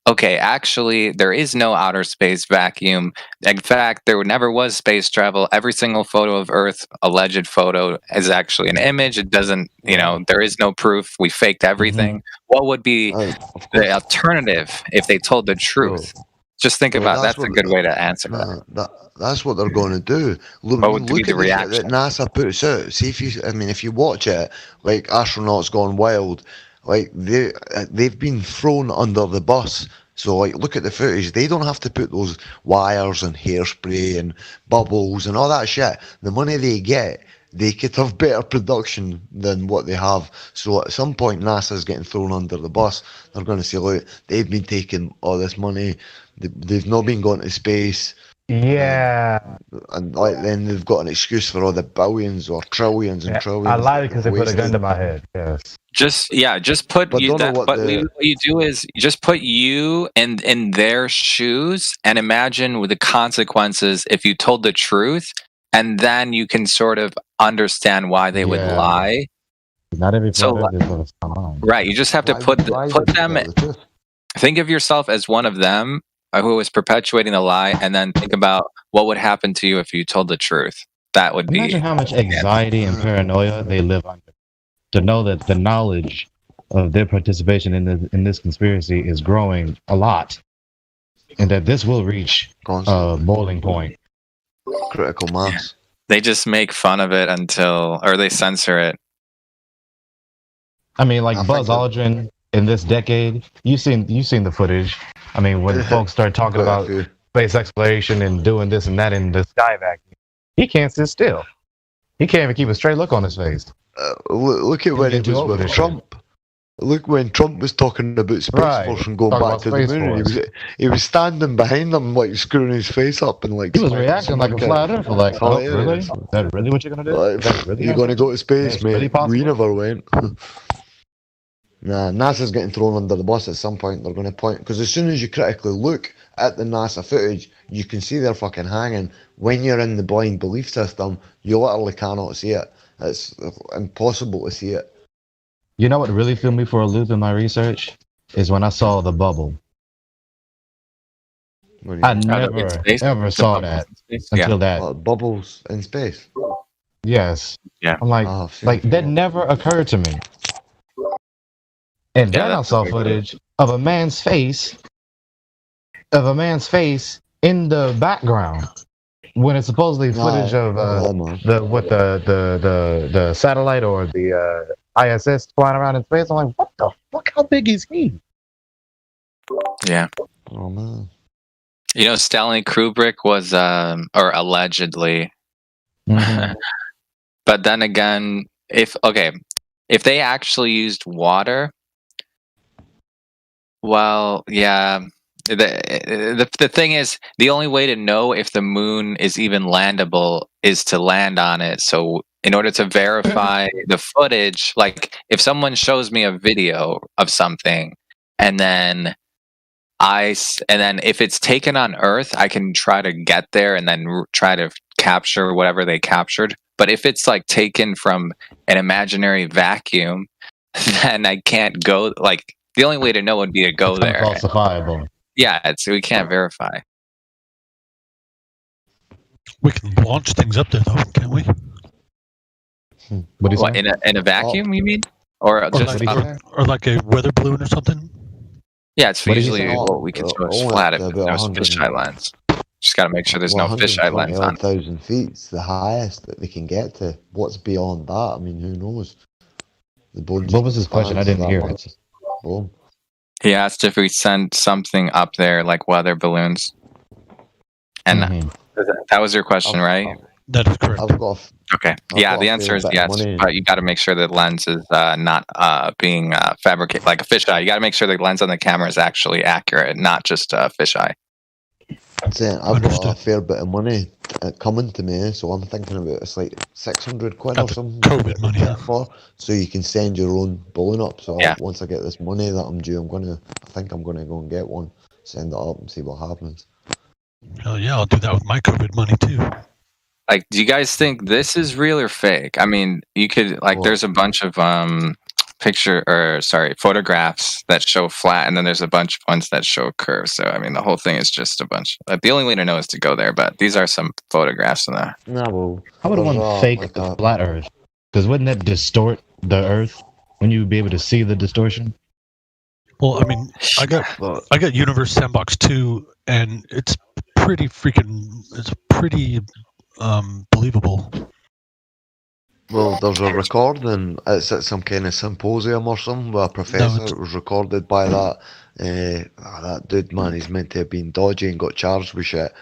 okay, actually, there is no outer space vacuum. In fact, there never was space travel. Every single photo of Earth, alleged photo, is actually an image. It doesn't, there is no proof. We faked everything. What would be the alternative if they told the truth? Just think about that's a good way to answer that. That's what they're going to do. Look, What would be the at reaction? that NASA puts out. See if you watch it, like Astronauts Gone Wild, like they've been thrown under the bus. So like, look at the footage. They don't have to put those wires and hairspray and bubbles and all that shit. The money they get, they could have better production than what they have. So at some point, NASA's getting thrown under the bus. They're going to say, look, they've been taking all this money. They've not been going to space. Yeah. And like then they've got an excuse for all the billions or trillions and trillions. I lied because they put a gun to my head. Yes. Just put you. What you do is just put you in their shoes and imagine with the consequences if you told the truth, and then you can sort of understand why they would lie. Not every So, is what it's on. right, you just have to put them. Think of yourself as one of them who was perpetuating the lie, and then think about what would happen to you if you told the truth. That would be. Imagine how much anxiety and paranoia they live under. To know that the knowledge of their participation in this conspiracy is growing a lot, and that this will reach a boiling point. Critical mass. They just make fun of it or they censor it. I mean, like Buzz Aldrin in this decade, you've seen the footage. I mean, when folks start talking about space exploration and doing this and that in the sky vacuum, he can't sit still. He can't even keep a straight look on his face. Look at when it was with Trump. Look when Trump was talking about Space Force and going back to the moon. He was standing behind them, like screwing his face up and like. He was reacting like a flat earther, like, "Oh, really? Is that really what you're gonna do? Like, you're gonna go to space, mate? We never went." Nah, NASA's getting thrown under the bus at some point. They're going to point because as soon as you critically look at the NASA footage, you can see they're fucking hanging. When you're in the blind belief system, you literally cannot see it. It's impossible to see it. You know what really threw me for a loop in my research is when I saw the bubble. I never ever saw that until that. Bubbles in space. Yes. Yeah. I'm like that never occurred to me. And then I saw footage of a man's face in the background when it's supposedly footage of the satellite or the ISS flying around in space. I'm like, what the fuck? How big is he? Yeah. Oh man. Stanley Kubrick was, or allegedly. But then again, if they actually used water. Well, yeah. The thing is, the only way to know if the moon is even landable is to land on it. So, in order to verify the footage, like if someone shows me a video of something, and then if it's taken on Earth, I can try to get there and then try to capture whatever they captured. But if it's like taken from an imaginary vacuum, then I can't go. Like the only way to know would be to go there. Falsifiable. Yeah, we can't verify. We can launch things up there, though, can't we? What in a vacuum? You mean, or just or like a weather balloon or something? Yeah, it's usually what we can show is flat if there's no fisheye lens. Just got to make sure there's no fisheye lens on. 1,000 feet's the highest that they can get to. What's beyond that? I mean, who knows? What was his question? I didn't hear it. Boom. He asked if we send something up there like weather balloons. And that was your question, right? That is correct. I've got. Okay. Yeah, the answer is yes, but you got to make sure the lens is not being fabricated like a fisheye. You got to make sure the lens on the camera is actually accurate, not just a fisheye. I'm saying I've got a fair bit of money coming to me, so I'm thinking about it's like 600 quid or something. COVID money, for, so you can send your own balloon up. So once I get this money that I'm due, I think I'm gonna go and get one, send it up and see what happens. Hell yeah, I'll do that with my COVID money too. Like, do you guys think this is real or fake? I mean, you could there's a bunch of photographs that show flat, and then there's a bunch of ones that show curves. So I mean, the whole thing is just a bunch. The only way to know is to go there. But these are some photographs in there. No, I would want fake the flat Earth, because wouldn't that distort the Earth when you would be able to see the distortion? Well, I mean, I got Universe Sandbox 2, and it's pretty believable. Well, there's a recording. It's at some kind of symposium or something with a professor. It was recorded by that dude, man. He's meant to have been dodgy and got charged with shit.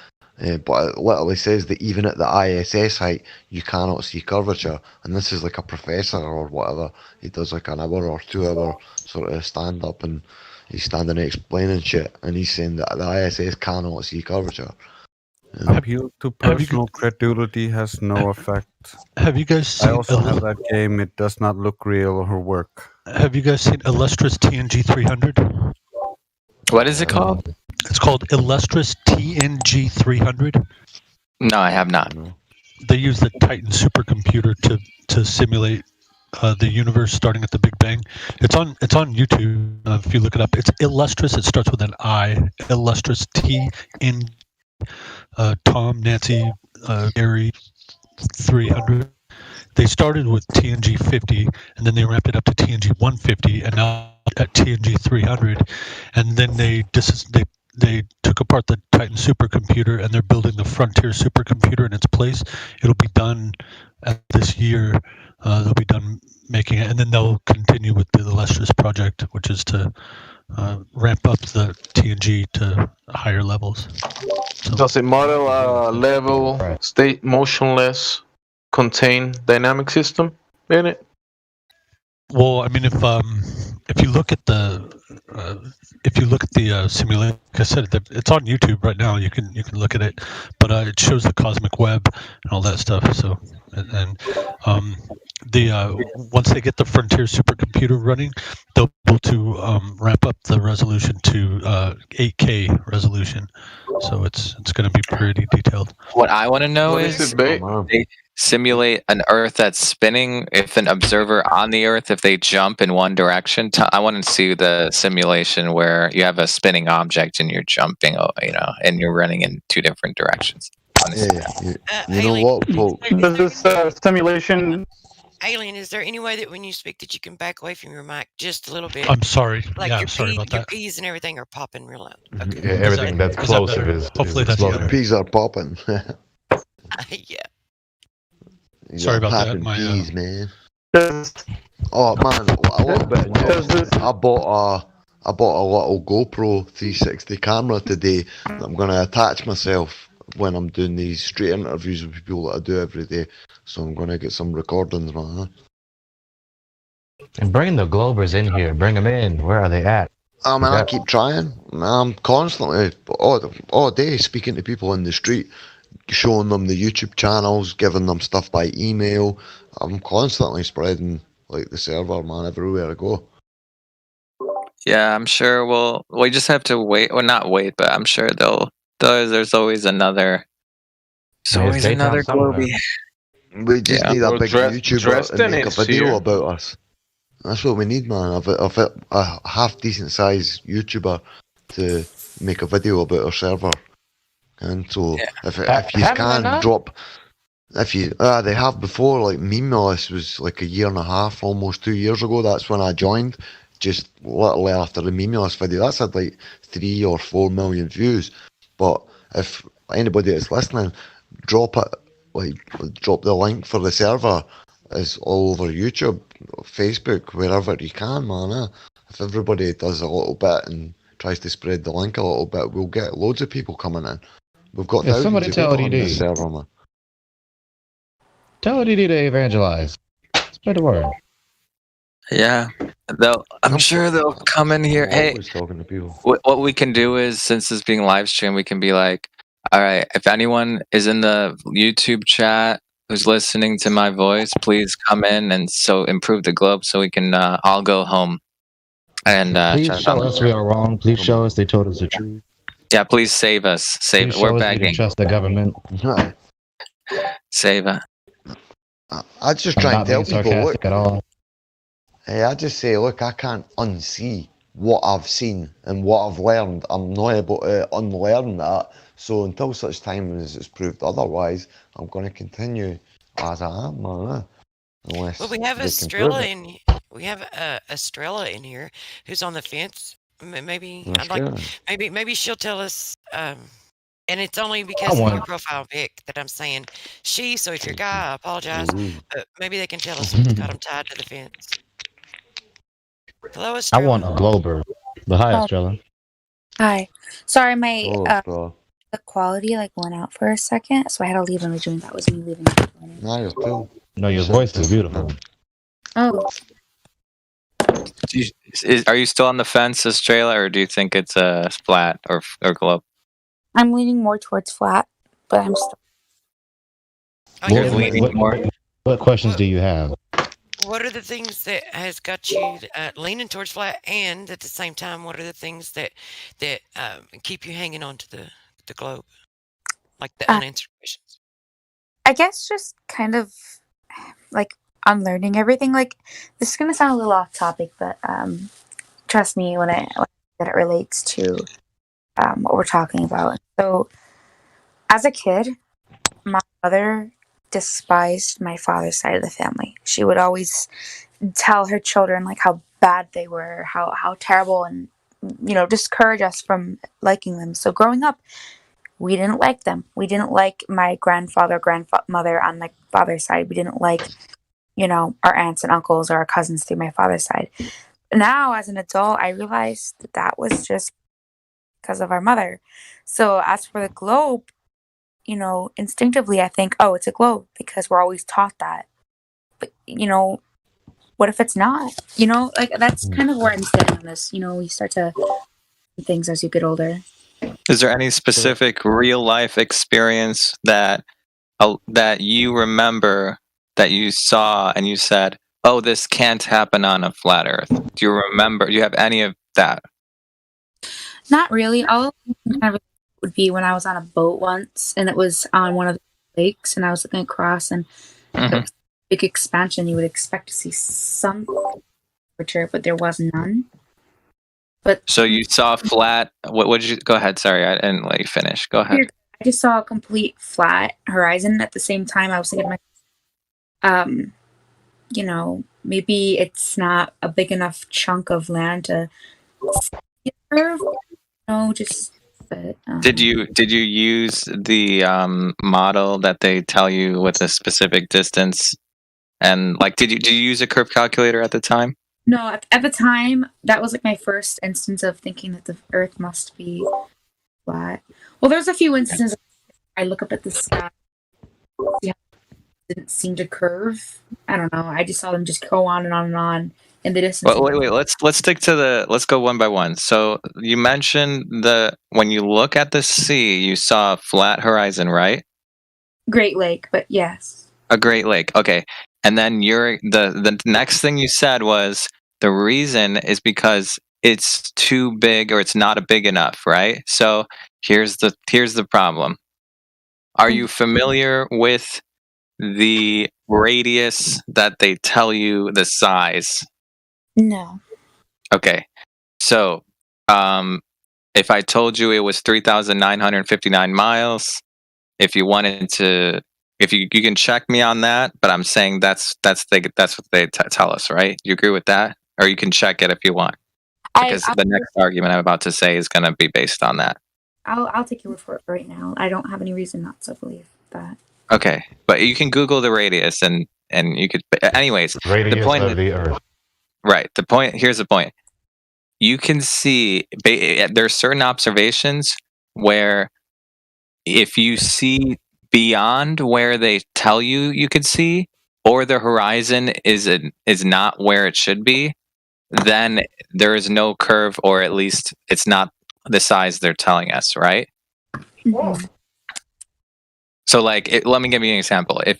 But it literally says that even at the ISS height, you cannot see curvature. And this is like a professor or whatever. He does like an hour or 2 hour sort of stand up, and he's standing there explaining shit. And he's saying that the ISS cannot see curvature. Appeal to personal credulity has no effect. Have you guys seen? I also have that game. It does not look real or work. Have you guys seen Illustris TNG 300? What is it called? It's called Illustris TNG 300. No, I have not. They use the Titan supercomputer to simulate the universe starting at the Big Bang. It's on YouTube. If you look it up, it's Illustris. It starts with an I. Illustris TNG. Tom, Nancy, Gary 300. They started with TNG 50, and then they ramped it up to TNG 150, and now at TNG 300. And then they took apart the Titan supercomputer, and they're building the Frontier supercomputer in its place. It'll be done this year. They'll be done making it, and then they'll continue with the Illustris project, which is to ramp up the TNG to higher levels. So, does it model a level, state motionless, contain dynamic system in it? Well, I mean, if you look at the simulation, like I said, it's on YouTube right now. You can look at it, but it shows the cosmic web and all that stuff. So, and once they get the Frontier supercomputer running, they'll be able to ramp up the resolution to 8K resolution. So it's going to be pretty detailed. What I want to know is they simulate an Earth that's spinning. If an observer on the Earth, if they jump in one direction, I want to see the simulation where you have a spinning object and you're jumping, and you're running in 2 different directions. You know what, Paul? Does this simulation? Alien, is there any way that when you speak that you can back away from your mic just a little bit? I'm sorry. Like yeah, your sorry about your that. P's and everything are popping real loud. Okay. Yeah, everything that's closer is hopefully that's the peas are popping. Yeah. Sorry about that. Popping My peas, man. Oh man, a little bit. I bought a little GoPro 360 camera today that I'm gonna attach myself when I'm doing these street interviews with people that I do every day. So I'm gonna get some recordings, man. And bring the Globers in here. Bring them in. Where are they at? I mean, I keep trying. I'm constantly, all day, speaking to people in the street, showing them the YouTube channels, giving them stuff by email. I'm constantly spreading like the server, man, everywhere I go. Yeah, I'm sure we just have to wait. Well, not wait, but I'm sure there's always another. There's always another Globy. We just need a big YouTuber to make a video about us. That's what we need, man. A half decent sized YouTuber to make a video about our server. And so if you can drop, they have before, like Memeless was like 1.5 years, almost 2 years ago. That's when I joined. Just literally after the Memeless video, that's had like 3 or 4 million views. But if anybody that's listening, drop the link for the server. Is all over YouTube, Facebook, wherever you can, man. If everybody does a little bit and tries to spread the link a little bit, we'll get loads of people coming in. We've got Yeah, thousands somebody of tell people on this DD. server, man. Tell DD to evangelize. Spread the word. Yeah, I'm sure they'll come in here. I'm Hey, always talking to people. what we can do is, since it's being live streamed, we can be like, all right, if anyone is in the YouTube chat who's listening to my voice, please come in and so improve the globe so we can all go home. And Please shut show down. us we are wrong. Please show us they told us the truth. Yeah, please save us. Save Please it. We're show us we begging. didn't trust the government. Save it. I just I'm try and not tell being people, sarcastic look, at all. hey, I just say, look, I can't unsee what I've seen and what I've learned. I'm not able to unlearn that. So until such time as it's proved otherwise, I'm going to continue as I am, unless Well, we have they can prove Estrella it. in. We have Estrella in here, who's on the fence. Maybe That's I'd like. good. Maybe she'll tell us. And it's only because of your profile pic that I'm saying she. So if you're a guy, I apologize. But maybe they can tell us what's got them tied to the fence. Hello, I Estrella. want a Glober. But hi, Estrella. Hi. Sorry, my bro. the quality like went out for a second, so I had to leave and rejoin. That was me leaving. No, you're cool. No, your voice is beautiful. Oh, Are you still on the fence, Estrella, or do you think it's a flat or globe? I'm leaning more towards flat, but I'm still. You're leaning more. What questions do you have? What are the things that has got you leaning towards flat, and at the same time, what are the things that keep you hanging on to the globe, like the unanswered questions? I guess just kind of like unlearning everything. Like this is gonna sound a little off topic, but trust me when it relates to what we're talking about. So, as a kid, my mother despised my father's side of the family. She would always tell her children like how bad they were, how terrible, and discourage us from liking them. So growing up, we didn't like them. We didn't like my grandfather, grandmother on my father's side. We didn't like, our aunts and uncles or our cousins through my father's side. Now, as an adult, I realized that was just because of our mother. So as for the globe, instinctively I think, oh, it's a globe because we're always taught that. But, what if it's not? Like that's kind of where I'm sitting on this. You start to do things as you get older. Is there any specific real life experience that you remember that you saw and you said, "Oh, this can't happen on a flat Earth"? Do you remember? Do you have any of that? Not really. All kind of would be when I was on a boat once, and it was on one of the lakes, and I was looking across, and it was a big expansion. You would expect to see some temperature, but there was none. But So you saw flat. What did you? Go ahead. Sorry, I didn't let you finish. Go ahead. I just saw a complete flat horizon. At the same time, I was thinking, maybe it's not a big enough chunk of land to see a curve. No, just. But, Did you use the model that they tell you with a specific distance? And like, did you use a curve calculator at the time? No, at the time, that was like my first instance of thinking that the Earth must be flat. Well, there's a few instances I look up at the sky, see how it didn't seem to curve. I don't know. I just saw them just go on and on and on in the distance. Well, wait. Let's stick to let's go one by one. So you mentioned when you look at the sea, you saw a flat horizon, right? Great Lake, but yes. A Great Lake. Okay. And then the next thing you said was the reason is because it's too big or it's not big enough, right? So here's the problem. Are you familiar with the radius that they tell you the size? No. Okay. So if I told you it was 3,959 miles, if you wanted to, if you can check me on that, but I'm saying that's what they tell us, right? You agree with that, or you can check it if you want, because the next argument I'm about to say is going to be based on that. I'll take your word for it right now. I don't have any reason not to believe that. Okay, but you can Google the radius and you could. Anyways, Radius the point of the Earth. Right. Here's the point. you can see there are certain observations where if you see beyond where they tell you you could see, or the horizon is not where it should be, then there is no curve, or at least it's not the size they're telling us, right? So like, let me give you an example. If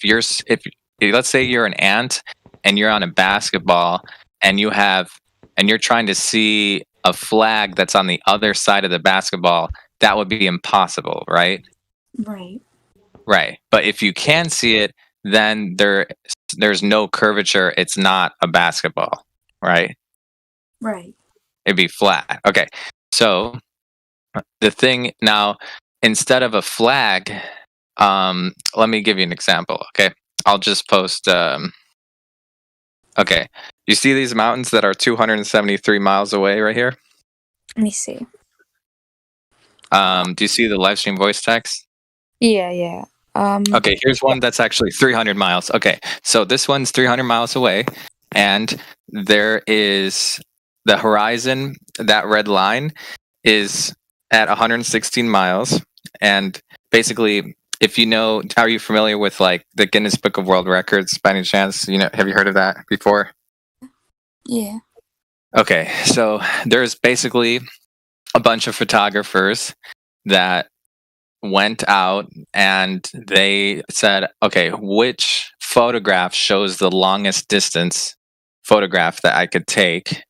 let's say you're an ant and you're on a basketball and you're trying to see a flag that's on the other side of the basketball, that would be impossible, right? Right. Right. But if you can see it, then there's no curvature. It's not a basketball, right? Right. It'd be flat. Okay. So the thing now, instead of a flag, let me give you an example. Okay. I'll just post, okay. You see these mountains that are 273 miles away right here? Let me see. Do you see the live stream voice text? Yeah. Okay, here's one that's actually 300 miles. Okay, so this one's 300 miles away, and there is the horizon. That red line is at 116 miles, and basically, if you know, are you familiar with like the Guinness Book of World Records by any chance? Have you heard of that before? Yeah. Okay, so there's basically a bunch of photographers that went out and they said, okay, which photograph shows the longest distance photograph that I could take?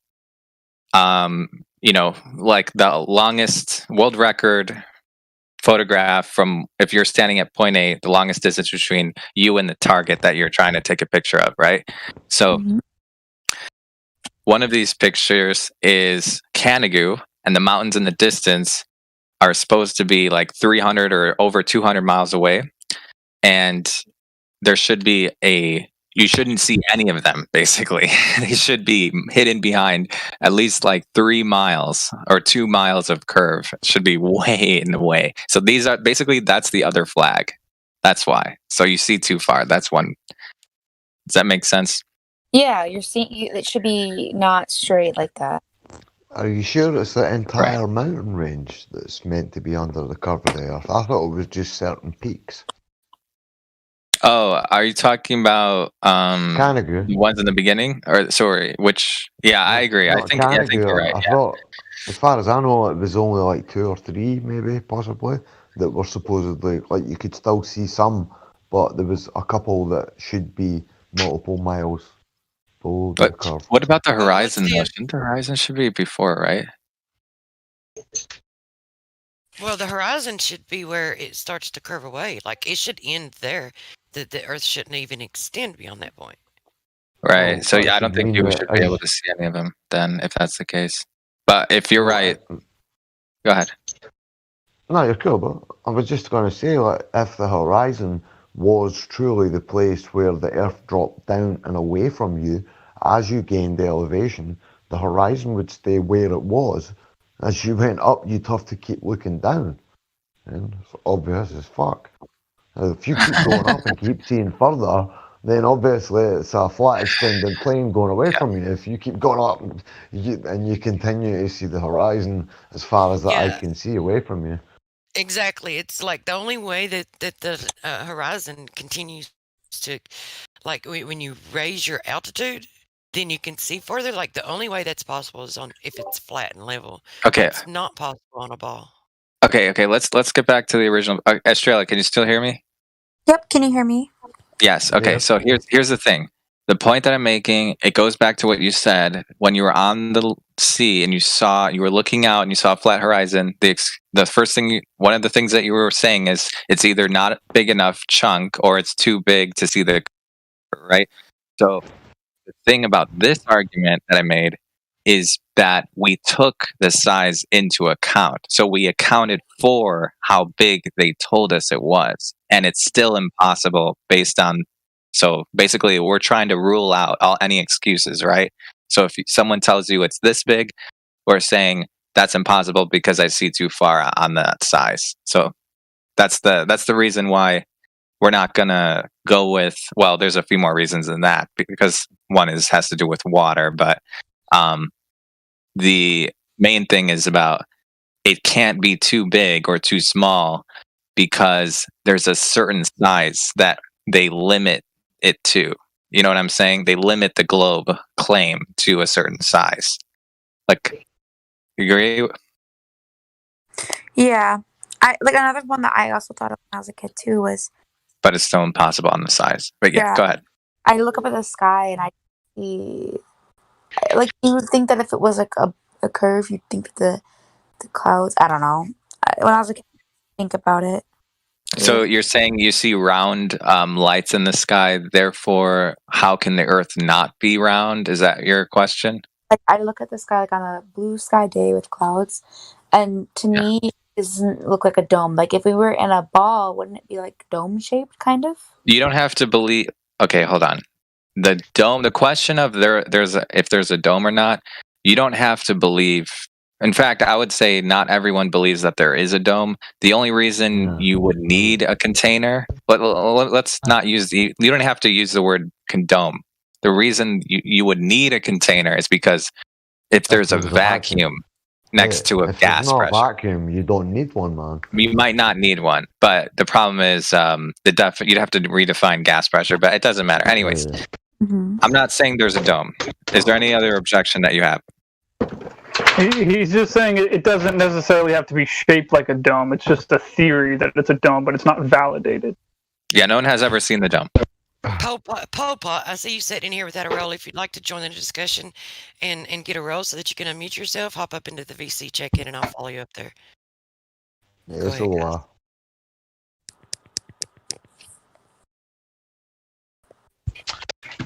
Like the longest world record photograph from, if you're standing at point A, the longest distance between you and the target that you're trying to take a picture of, right? So one of these pictures is Canigou, and the mountains in the distance are supposed to be like 300 or over 200 miles away, and there should be you shouldn't see any of them, basically. They should be hidden behind at least like 3 miles or 2 miles of curve. It should be way in the way. So these are basically, that's the other flag. That's why. So you see too far. That's one. Does that make sense? Yeah, you're seeing it should be not straight like that. Are you sure it's the entire mountain range that's meant to be under the curve of the Earth? I thought it was just certain peaks. Oh, are you talking about Canigou. the ones in the beginning? Or sorry, which? Yeah, I agree. I think you're right. I thought, as far as I know, it was only like 2 or 3, maybe, possibly, that were supposedly, like, you could still see some, but there was a couple that should be multiple miles below the curve. What about the horizon, though? Shouldn't the horizon should be before, right? Well, the horizon should be where it starts to curve away. Like, it should end there. The Earth shouldn't even extend beyond that point. Right. So yeah, I don't think you should be able to see any of them then, if that's the case. But if you're right, go ahead. No, you're cool, but I was just going to say, like, if the horizon was truly the place where the Earth dropped down and away from you, as you gained the elevation, the horizon would stay where it was. As you went up, you'd have to keep looking down. And it's obvious as fuck. If you keep going up and keep seeing further, then obviously it's a flat extended plane going away from you. If you keep going up and you continue to see the horizon as far as the eye can see away from you. Exactly. It's like the only way that the horizon continues to, like, when you raise your altitude, then you can see further. Like, the only way that's possible is if it's flat and level. Okay. It's not possible on a ball. Okay. Let's get back to the original. Australia, can you still hear me? Yep, can you hear me? Yes. Okay. Yeah. So here's the thing. The point that I'm making, it goes back to what you said when you were on the sea and you were looking out and you saw a flat horizon. The first thing, one of the things that you were saying is it's either not a big enough chunk or it's too big to see the, right? So the thing about this argument that I made is that we took the size into account. So we accounted for how big they told us it was, and it's still impossible based on. So basically, we're trying to rule out any excuses, right? So if someone tells you it's this big, we're saying that's impossible because I see too far on that size. So that's the reason why we're not gonna go with. Well, there's a few more reasons than that, because one has to do with water, but the main thing is about it can't be too big or too small because there's a certain size that they limit it to. You know what I'm saying? They limit the globe claim to a certain size. Like, you agree? Yeah. I like another one that I also thought of when I was a kid too was But it's still impossible on the size. But yeah, go ahead. I look up at the sky and I see, like, you would think that if it was like a curve, you'd think that the clouds. I don't know. When I was a kid, I think about it. So you're saying you see round lights in the sky, therefore, how can the Earth not be round? Is that your question? Like, I look at the sky like on a blue sky day with clouds, and to me, it doesn't look like a dome. Like if we were in a ball, wouldn't it be like dome shaped, kind of? You don't have to believe. Okay, hold on. The dome. The question of if there's a dome or not, you don't have to believe. In fact, I would say not everyone believes that there is a dome. The only reason you would need a container, let's not use you don't have to use the word condome. The reason you would need a container is because if there's a vacuum next to a gas If there's pressure, no vacuum, you don't need one, man. you might not need one. But the problem is you'd have to redefine gas pressure, but it doesn't matter. Anyways, I'm not saying there's a dome. Is there any other objection that you have? He's just saying it doesn't necessarily have to be shaped like a dome. It's just a theory that it's a dome, but it's not validated. Yeah, no one has ever seen the dome. Popa, I see you sitting here without a role. If you'd like to join the discussion and get a role so that you can unmute yourself, hop up into the VC check-in and I'll follow you up there. Yeah, so,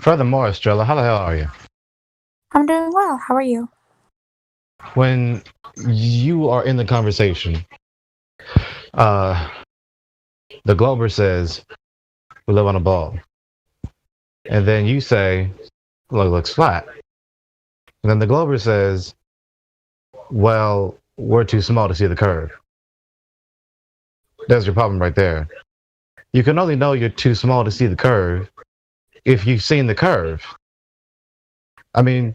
Furthermore, Estrella, how the hell are you? I'm doing well. How are you? When you are in the conversation, the Glober says, we live on a ball. And then you say, well, it looks flat. And then the Glober says, well, we're too small to see the curve. That's your problem right there. You can only know you're too small to see the curve if you've seen the curve. I mean,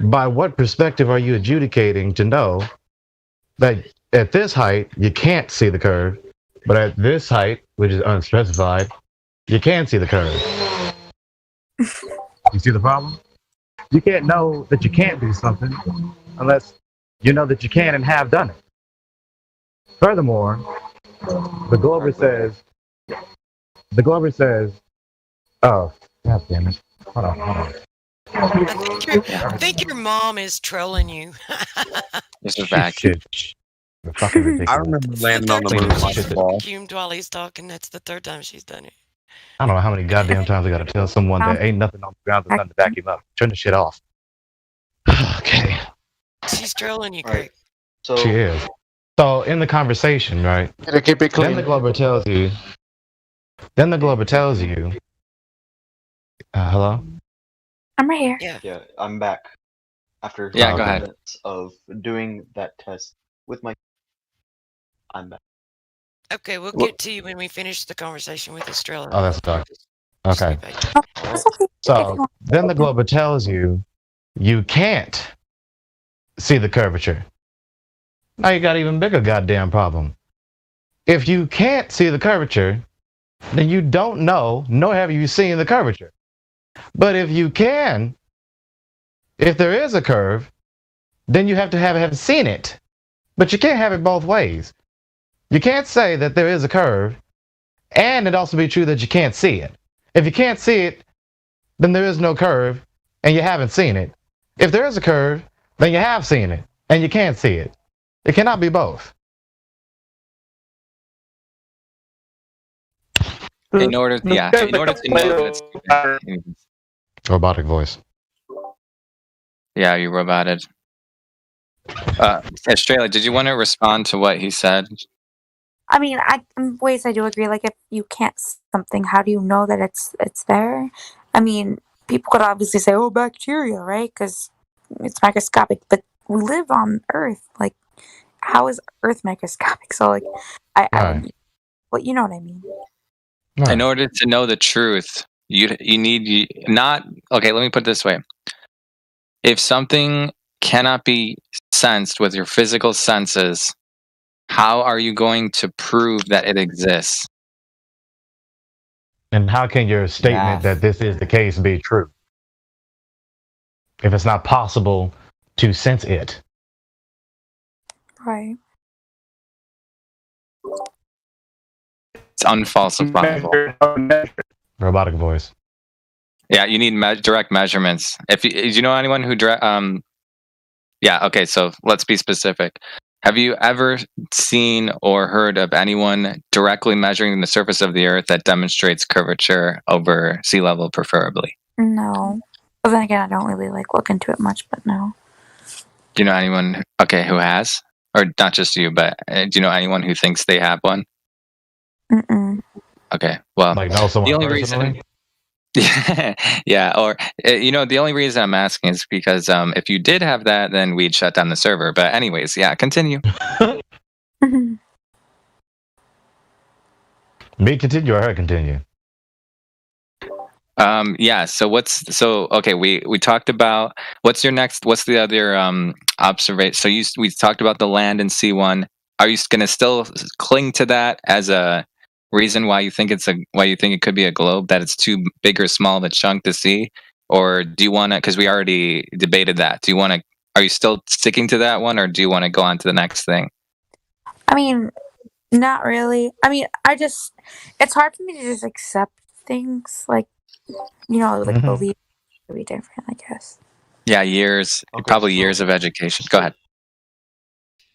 by what perspective are you adjudicating to know that at this height, you can't see the curve, but at this height, which is unspecified, you can see the curve? You see the problem? You can't know that you can't do something unless you know that you can and have done it. Furthermore, the Glober says, oh, God damn it. Hold on. I think your mom is trolling you. This is vacuum. Fucking ridiculous. I remember landing on the moon She's like a ball. vacuumed while he's talking. That's the third time she's done it. I don't know how many goddamn times I gotta tell someone that ain't nothing on the ground that's nothing to vacuum up. Turn the shit off. Okay. She's trolling you, Craig. So She is. So in the conversation, right? Keep it clean. Then the Glober tells you. Hello? I'm right here. Yeah. I'm back after Yeah, go 5 ahead. minutes of doing that test with my. I'm back. Okay, we'll get to you when we finish the conversation with Estrella. Oh, that's dark. Okay. So then the Glober tells you you can't see the curvature. Now you got an even bigger goddamn problem. If you can't see the curvature, then you don't know, nor have you seen the curvature. But if you can, if there is a curve, then you have to have seen it. But you can't have it both ways. You can't say that there is a curve, and it also be true that you can't see it. If you can't see it, then there is no curve, and you haven't seen it. If there is a curve, then you have seen it, and you can't see it. It cannot be both. In order to know that it's Robotic voice. yeah, you roboted. Estrella, did you want to respond to what he said? I mean, in ways I do agree. Like, if you can't see something, how do you know that it's there? I mean, people could obviously say, "Oh, bacteria," right? Because it's microscopic. But we live on Earth. Like, how is Earth microscopic? So, like, well, you know what I mean. In order to know the truth, you need not. Okay, let me put it this way: if something cannot be sensed with your physical senses, how are you going to prove that it exists? And how can your statement that this is the case be true? If it's not possible to sense it. Right. It's unfalsifiable. Robotic voice. Yeah, you need direct measurements. If you know anyone who yeah, okay, so let's be specific. Have you ever seen or heard of anyone directly measuring the surface of the Earth that demonstrates curvature over sea level, preferably? No. But then again, I don't really look into it much, but no. Do you know anyone, who has? Or not just you, but do you know anyone who thinks they have one? Mm-mm. Okay, well, know someone the only personally? reason... Yeah, or the only reason I'm asking is because if you did have that, then we'd shut down the server. But anyways, yeah, continue. Me continue or her continue? Yeah. So okay? We talked about what's the other observation? So we talked about the land and sea one. Are you going to still cling to that as a reason why you think it could be a globe, that it's too big or small of a chunk to see? Or do you want to, because we already debated that, are you still sticking to that one, or do you want to go on to the next thing? I mean, not really. I mean, it's hard for me to just accept things believe to be different, I guess. Yeah, probably years of education. Go ahead.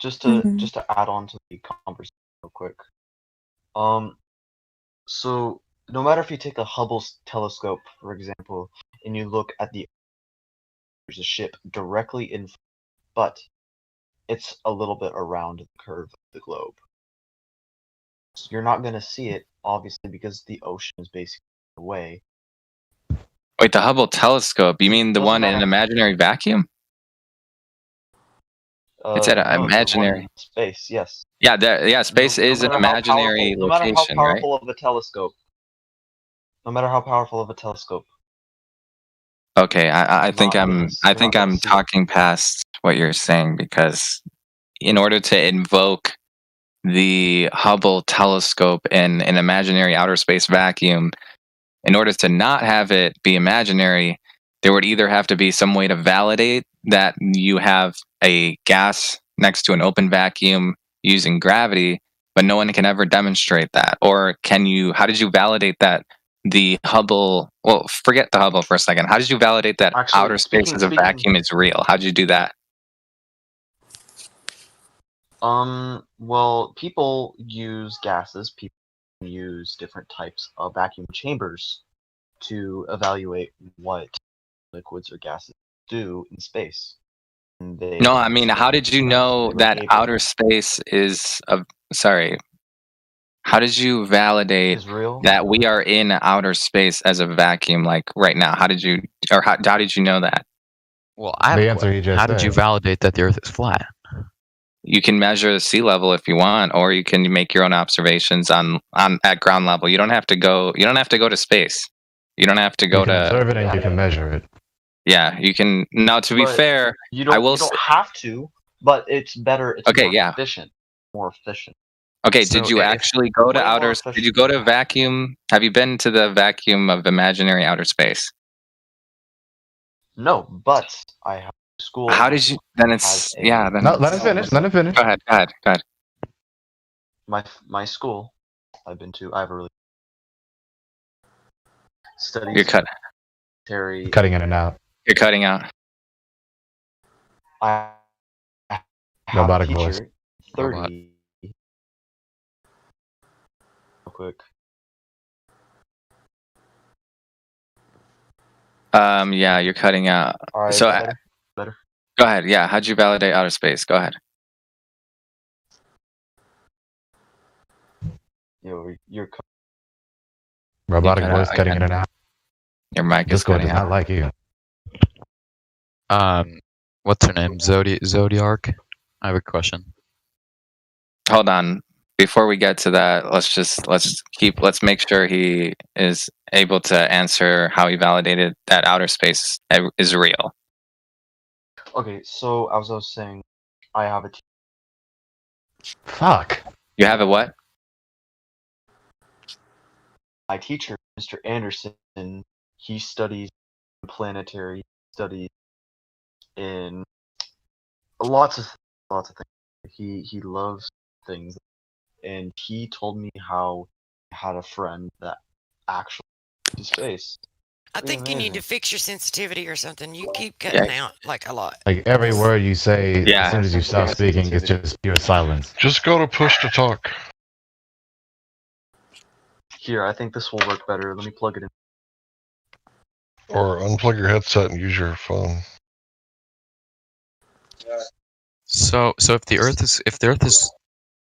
Just to add on to the conversation real quick. So no matter if you take a Hubble telescope, for example, and you look at there's a ship directly in, but it's a little bit around the curve of the globe. So you're not going to see it, obviously, because the ocean is basically away. Wait, the Hubble telescope? You mean the one in an imaginary vacuum? It's at an imaginary space. Yes. Yeah, space is an imaginary no matter how location, right? powerful of a telescope. No matter how powerful of a telescope. Okay, I think I'm talking past what you're saying, because in order to invoke the Hubble telescope in an imaginary outer space vacuum, in order to not have it be imaginary, there would either have to be some way to validate that you have a gas next to an open vacuum using gravity, but no one can ever demonstrate that. Or how did you validate that the Hubble, well, forget the Hubble for a second. How did you validate that outer space as a vacuum is real? How did you do that? Well, people use gases, people use different types of vacuum chambers to evaluate what liquids or gases do in space. No, I mean, how did you know that outer space is how did you validate that we are in outer space as a vacuum, like right now? How did you know that? Well, how did you validate that the Earth is flat? You can measure the sea level if you want, or you can make your own observations at ground level. You don't have to go to space. You don't have to go to observe it, and you can measure it. Yeah, you can. Now, to be fair, you don't have to, but it's better. It's more efficient. Okay, did you actually go to outer? Did you go to vacuum? Have you been to the vacuum of imaginary outer space? No, but I have school. How did you? Then it's Then no, let him finish. Let him finish. Go ahead. My school, I've been to. I have a really studies. You're cutting in and out. You're cutting out. I have robotic a teacher, voice. 30. Real quick. Yeah, you're cutting out. All right, so better. Go ahead. Yeah, how'd you validate outer space? Go ahead. You're robotic voice cutting in and out. Your mic is cutting cutting out. out. Like you. What's her name? Zodiark? I have a question. Hold on. Before we get to that, let's make sure he is able to answer how he validated that outer space is real. Okay, so as I was saying, I have a Fuck. You have a what? my teacher, Mr. Anderson. He studies planetary studies in lots of things. He loves things, and he told me how he had a friend that actually went to space. I Pretty think you need to amazing. fix your sensitivity or something. You keep cutting out like a lot. Like every word you say, Yeah. as soon as you stop speaking, it's just pure silence. Just go to push to talk. Here, I think this will work better. Let me plug it in. Or unplug your headset and use your phone. So if the Earth is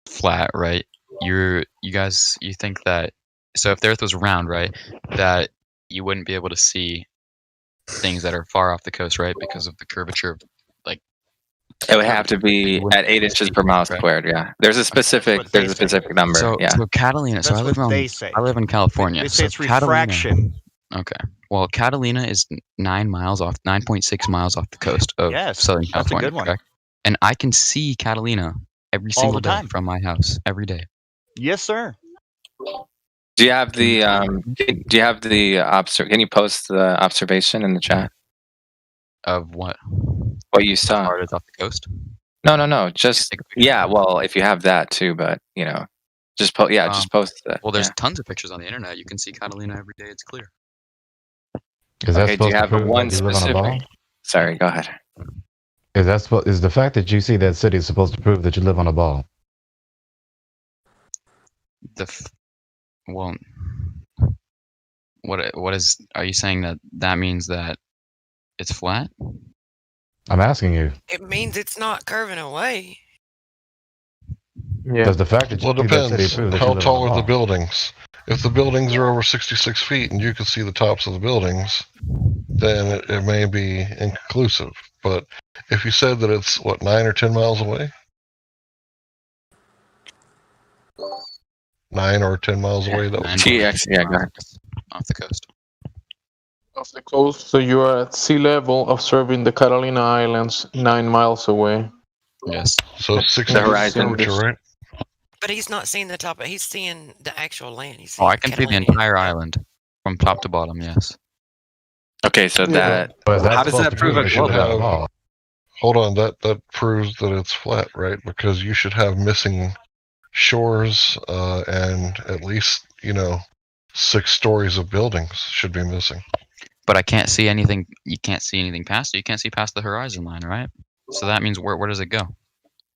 flat, right? You think that if the Earth was round, right, that you wouldn't be able to see things that are far off the coast, right, because of the curvature of It would have to be at 8 inches per mile squared. Yeah, there's a specific number. So Catalina. So That's what they say. I live in California. They say so it's refraction. Okay. Well, Catalina is 9.6 miles off the coast of Yes, Southern that's a California, good one. correct? And I can see Catalina every All single the day time. from my house every day. Yes, sir. Do you have the Can you post the observation in the chat of what? What you saw? How far it is off the coast? No. Just well, if you have that too, but just post. Yeah, just post that. Well, there's yeah. tons of pictures on the internet. You can see Catalina every day. It's clear. Is that Okay, do you supposed to have prove one that you live on a ball? specific? Sorry, go ahead. Is the fact that you see that city supposed to prove that you live on a ball? Well, what is? Are you saying that means that it's flat? I'm asking you. It means it's not curving away. Yeah. Does the fact that you Well, it see that city depends. prove that you How live tall on a are the ball? buildings? If the buildings are over 66 feet and you can see the tops of the buildings, then it may be inconclusive. But if you said that it's, 9 or 10 miles away? 9 or 10 miles away? That was TX, yeah, go ahead. Off the coast. Off the coast, so you are at sea level observing the Catalina Islands 9 miles away. Yes. So 60 horizon. right? But he's not seeing the top. He's seeing the actual land. He's Oh, seeing I can see the Catalina. entire island from top to bottom. Yes. Okay, so Yeah. how does that prove a You should global? have, hold on, that proves that it's flat, right? Because you should have missing shores and at least 6 stories of buildings should be missing. But I can't see anything. You can't see anything past it. You can't see past the horizon line, right? So that means where does it go?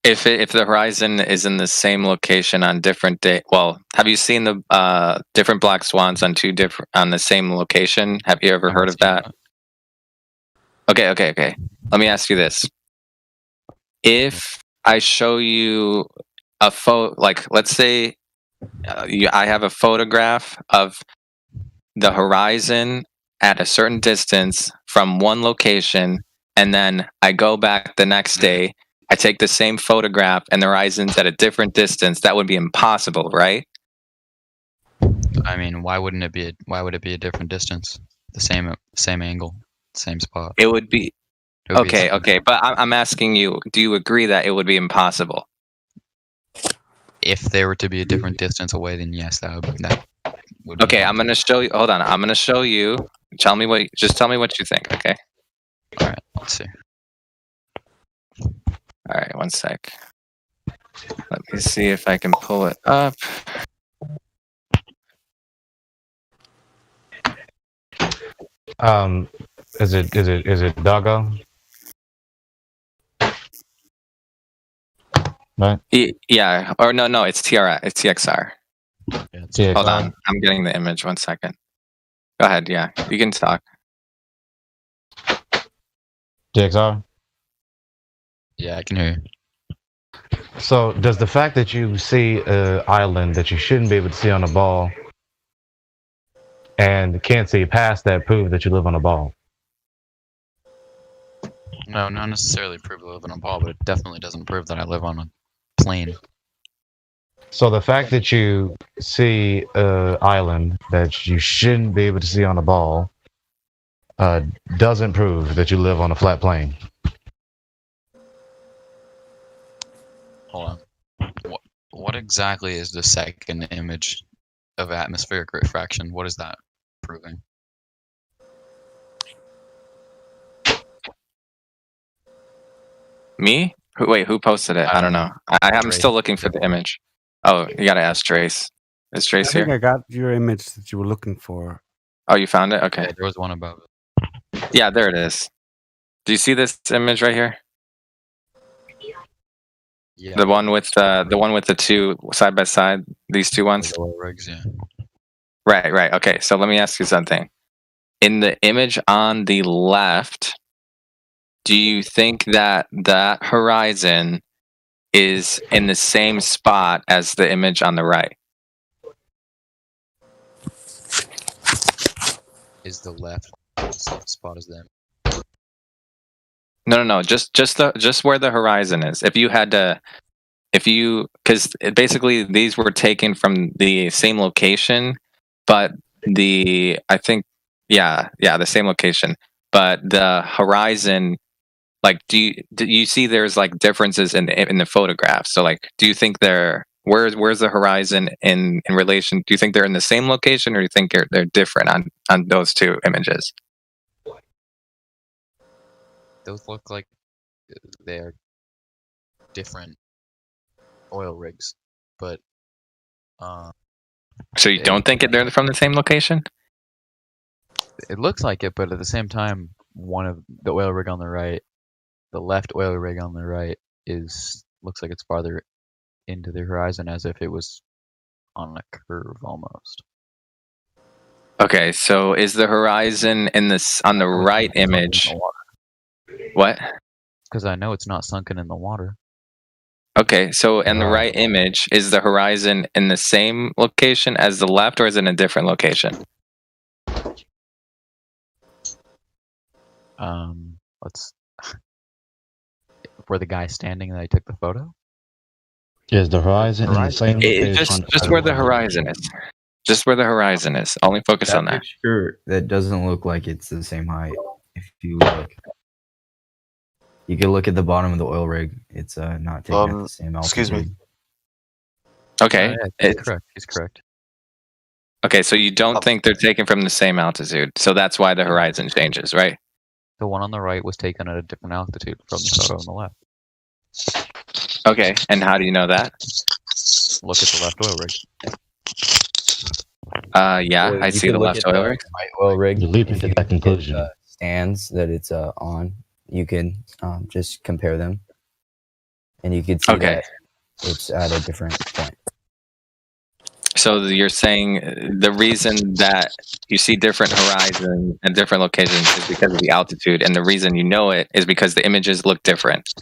If the horizon is in the same location on different day, well, have you seen the different black swans on the same location? Have you ever heard of that? Okay. Let me ask you this: if I show you a photo, like let's say I have a photograph of the horizon at a certain distance from one location, and then I go back the next day. I take the same photograph and the horizon's at a different distance. That would be impossible, right? I mean, why would it be a different distance? The same angle, same spot. It would be It would be the okay. same. But I'm asking you: do you agree that it would be impossible? If they were to be a different distance away, then yes, that would be Okay, I'm gonna show you. Hold on, I'm gonna show you. Tell me what you think. Okay. All right. Let's see. All right, one sec. Let me see if I can pull it up. Is it Doggo? Right? Yeah, or no, it's TRX. It's TXR. TXR. Hold on, I'm getting the image. 1 second. Go ahead. Yeah, you can talk. TXR? Yeah, I can hear you. So, does the fact that you see an island that you shouldn't be able to see on a ball and can't see past that prove that you live on a ball? No, not necessarily prove I live on a ball, but it definitely doesn't prove that I live on a plane. So the fact that you see an island that you shouldn't be able to see on a ball doesn't prove that you live on a flat plane. Hold on. What exactly is the second image of atmospheric refraction? What is that proving? Me? Wait, who posted it? I don't know. I'm still looking for the image. Oh, you gotta ask Trace. Is I Trace think here? I got your image that you were looking for. Oh, you found it? Okay. Yeah, there was one above it. Yeah, there it is. Do you see this image right here? Yeah. The one with the two side by side, these two ones. The oil rigs, yeah. Right. Okay, so let me ask you something. In the image on the left, do you think that that horizon is in the same spot as the image on the right? Is the left the same spot as them? No. Just where the horizon is. Because basically these were taken from the same location, but the same location, but the horizon, like, do you see there's like differences in the photographs? So like, do you think where's the horizon in relation? Do you think they're in the same location, or do you think they're different on those two images? Those look like they're different oil rigs, but So you don't think they're from the same location? it looks like it, but at the same time, one of the oil rig on the right, the left oil rig on the right, looks like it's farther into the horizon, as if it was on a curve almost. Okay, so is the horizon on the right image? What? Because I know it's not sunken in the water. Okay, so in the right image, is the horizon in the same location as the left, or is it in a different location? Let's. Where the guy standing that I took the photo? Is the horizon in the same location? Just where the horizon is. Just where the horizon is. Only focus on that. Picture, that doesn't look like it's the same height. If you look, you can look at the bottom of the oil rig. It's not taking at the same altitude. Excuse me. Okay. He's correct. He's correct. Okay, so you don't think they're taken from the same altitude, so that's why the horizon changes, right? The one on the right was taken at a different altitude from the photo on the left. Okay, and how do you know that? Look at the left oil rig. Yeah, Well, I you see can the look left at oil the rig. right oil rig. You're leaping If to you that look at conclusion. the stands that it's on, you can just compare them, and you can see that it's at a different point. So you're saying the reason that you see different horizons and different locations is because of the altitude, and the reason you know it is because the images look different.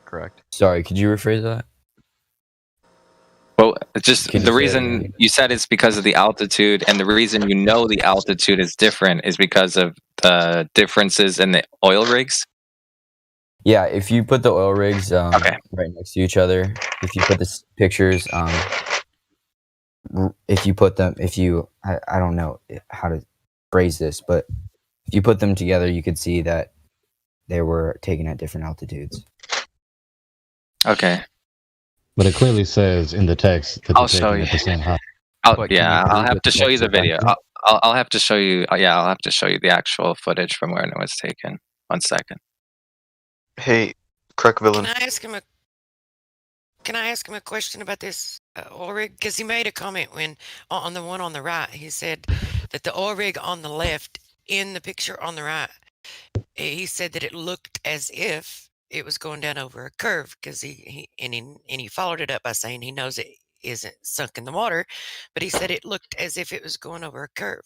Correct. Sorry, could you rephrase that? Well, just Can you the say it reason again? you said it's because of the altitude, and the reason you know the altitude is different is because of the differences in the oil rigs. Yeah, if you put the oil rigs right next to each other, if you put the pictures, if you I don't know how to phrase this, but if you put them together, you could see that they were taken at different altitudes. Okay. But it clearly says in the text that I'll they're show taken you. at the same height. I'll have to show you the video. I'll have to show you. Yeah, I'll have to show you the actual footage from when it was taken. 1 second. Hey, Crack Villain. Can I ask him a question about this oil rig? Because he made a comment when on the one on the right, he said that the oil rig on the left in the picture on the right, he said that it looked as if it was going down over a curve, because he followed it up by saying he knows it isn't sunk in the water, but he said it looked as if it was going over a curve.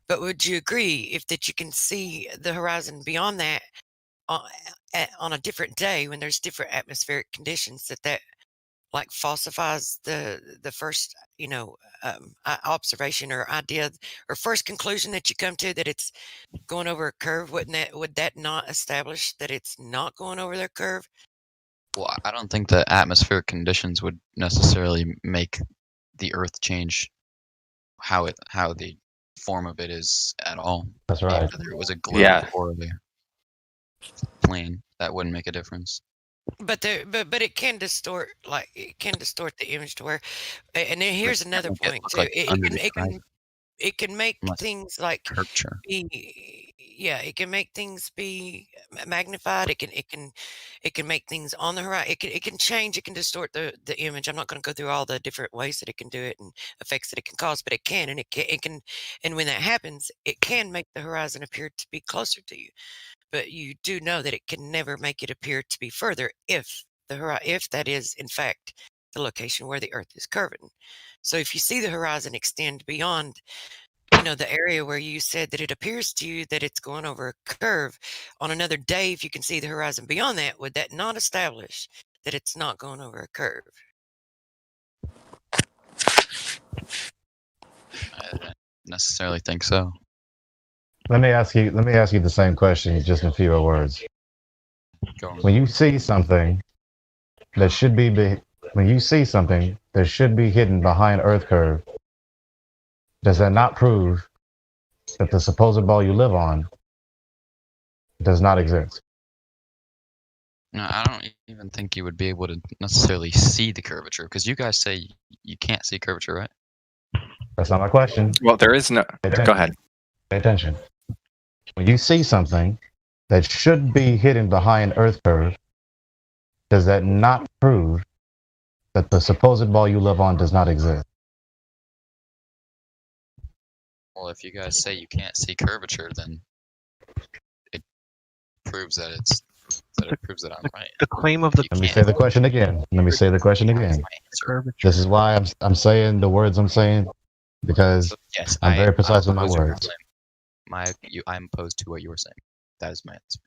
But would you agree that you can see the horizon beyond that on a different day when there's different atmospheric conditions, that like falsifies the first observation or idea or first conclusion that you come to, that it's going over a curve? Would that not establish that it's not going over their curve? Well, I don't think the atmospheric conditions would necessarily make the Earth change how the form of it is at all. That's right. Whether it was a globe Yeah. or a plane, that wouldn't make a difference. But it can distort, like it can distort the image to where, and then here's another It point look too. like under the It can make Unless things like curvature. it can make things be magnified. It can make things on the horizon. It can change. It can distort the image. I'm not going to go through all the different ways that it can do it and effects that it can cause, but it can, and it can, and when that happens, it can make the horizon appear to be closer to you. But you do know that it can never make it appear to be further if that is in fact the location where the Earth is curving. So if you see the horizon extend beyond, the area where you said that it appears to you that it's going over a curve, on another day, if you can see the horizon beyond that, would that not establish that it's not going over a curve? I don't necessarily think so. Let me ask you the same question, just in fewer words. When you see something that should be hidden behind Earth curve, does that not prove that the supposed ball you live on does not exist? No, I don't even think you would be able to necessarily see the curvature, because you guys say you can't see curvature, right? That's not my question. Well, there is no. Go ahead. Pay attention. When you see something that should be hidden behind Earth curve, does that not prove that the supposed ball you live on does not exist? Well, if you guys say you can't see curvature, then it proves that I'm right. The claim of the Let me say the question again. This is why I'm saying the words I'm saying, because Yes, I'm very precise with my opposed to what words. you're saying. I'm opposed to what you were saying. That is my answer.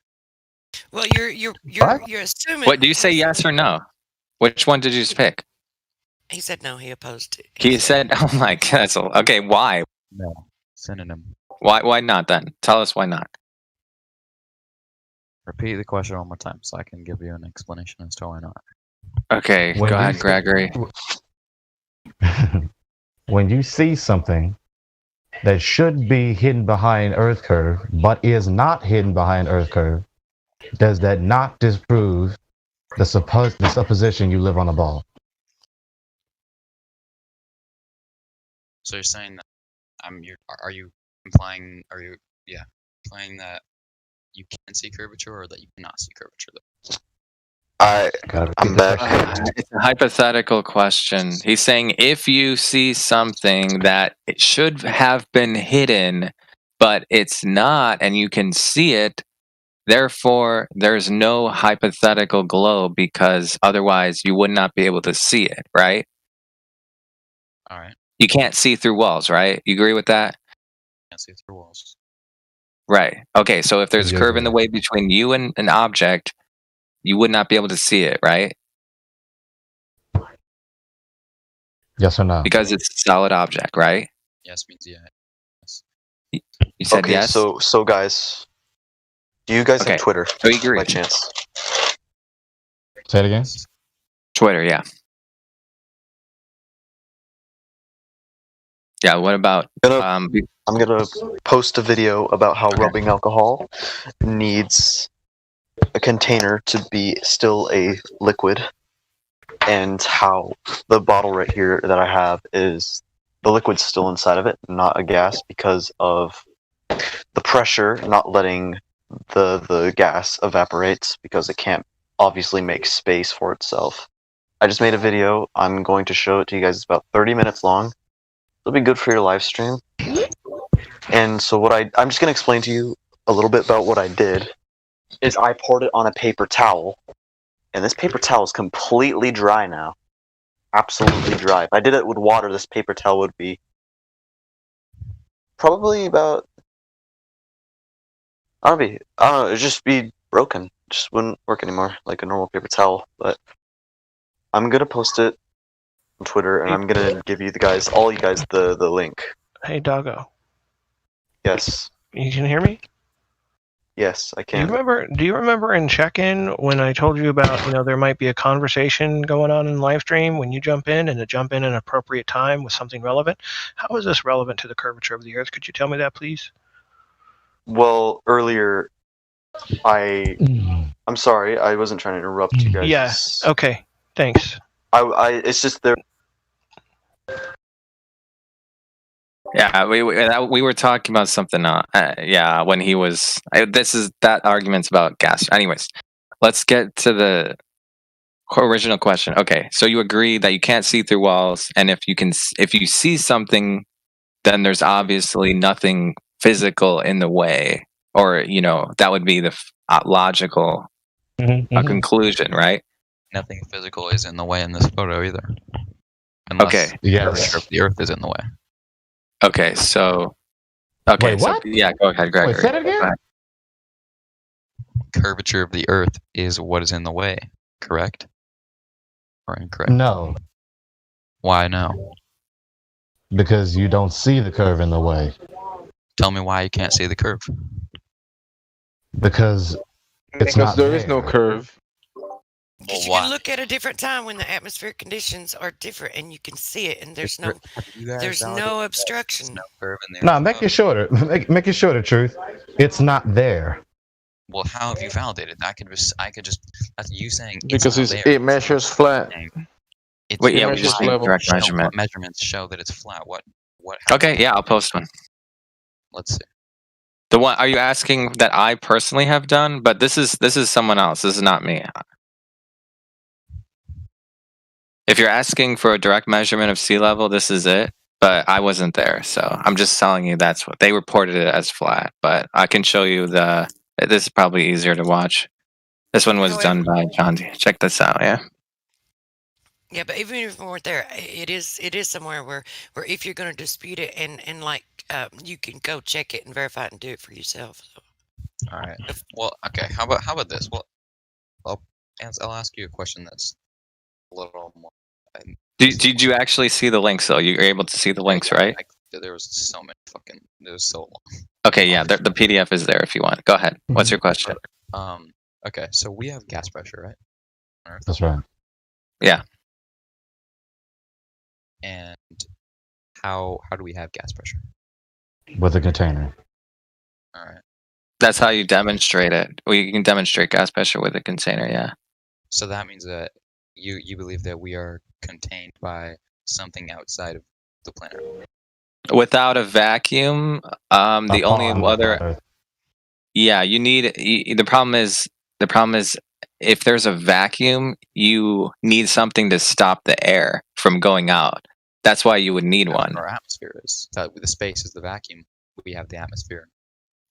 Well, you're assuming. What do you say? Yes or no? Which one did you just pick? He said no. He opposed it. He said, "Oh my God." Okay, why? No synonym. Why not then? Tell us why not. Repeat the question one more time so I can give you an explanation as to why not. Okay, go ahead, Gregory. When you see something that should be hidden behind Earth curve, but is not hidden behind Earth curve, does that not disprove the supposition you live on a ball? So you're saying that implying that you can see curvature, or that you cannot see curvature? I'm back. It's a hypothetical question. He's saying if you see something that it should have been hidden, but it's not, and you can see it, therefore there's no hypothetical globe, because otherwise you would not be able to see it, right? All right. You can't see through walls, right? You agree with that? Can't see through walls. Right. Okay, so if there's a Yeah, curve in the way between you and an object, you would not be able to see it, right? Yes or no? Because it's a solid object, right? Yes means yeah. Yes. You said Okay, yes? so guys, do you guys Okay, have Twitter so you agree. by chance? Say it again. Twitter, yeah. Yeah, what about I'm gonna post a video about how rubbing alcohol needs a container to be still a liquid, and how the bottle right here that I have is the liquid's still inside of it, not a gas, because of the pressure not letting the gas evaporate, because it can't obviously make space for itself. I just made a video. I'm going to show it to you guys. It's about 30 minutes long. It'll be good for your live stream. And so I'm just going to explain to you a little bit about what I did. Is I poured it on a paper towel, and this paper towel is completely dry now. Absolutely dry. If I did it with water, this paper towel would be probably about, it'd just be broken. It just wouldn't work anymore like a normal paper towel. But I'm gonna post it on Twitter, and I'm gonna give you all you guys the link. Hey, Doggo. Yes. You can hear me? Yes, I Do you can. remember? Do you remember in check-in when I told you about there might be a conversation going on in live stream when you jump in and to jump in at an appropriate time with something relevant? How is this relevant to the curvature of the Earth? Could you tell me that, please? Well, earlier, I'm sorry, I wasn't trying to interrupt you guys. Yeah. Okay. Thanks. It's just there. Yeah, we were talking about something. Yeah, when he was. That argument's about gas. Anyways, let's get to the original question. Okay, so you agree that you can't see through walls, and if you see something, then there's obviously nothing physical in the way, or that would be the logical conclusion, right? Nothing physical is in the way in this photo either. Unless Okay. the curvature of the Earth is in the way. Okay, so. Okay, Wait, so what? yeah, go ahead, Gregory. Wait, say it again? Go ahead. Curvature of the Earth is what is in the way, correct? Or incorrect? No, Why no? because you don't see the curve in the way. Tell me why you can't see the curve. Because it's not there is no curve. Because you can look at a different time when the atmospheric conditions are different, and you can see it, and there's no obstruction. No, make it shorter. Make it shorter, Truth. It's not there. Well, how have you validated that? I could just. That's you saying. Because it's not it measures flat. It's Wait, yeah, it we just measures need direct show- measurement. What measurements show that it's flat? What? Okay, yeah, I'll post one. Let's see. The one, are you asking that I personally have done? But this is someone else. This is not me. If you're asking for a direct measurement of sea level, this is it. But I wasn't there, so I'm just telling you that's what they reported it as flat. But I can show you this is probably easier to watch. This one was done by John D. Check this out, yeah. Yeah, but even if we weren't there, it is somewhere where if you're going to dispute it and you can go check it and verify it and do it for yourself. So. All right. Well, okay. How about this? Well, I'll ask you a question that's a little more. Did you actually see the links though? You're able to see the links, right? There was so many fucking. It was so long. Okay, yeah, the PDF is there if you want. Go ahead. What's your question? Okay, so we have gas pressure, right? On Earth? That's right. Yeah. And how do we have gas pressure? With a container. All right. That's how you demonstrate it. Well, you can demonstrate gas pressure with a container, yeah. So that means that you believe that we are contained by something outside of the planet. Without a vacuum, the only other. Yeah, you need. The problem is if there's a vacuum, you need something to stop the air from going out. That's why you would need one. Our atmosphere is that the space is the vacuum. We have the atmosphere.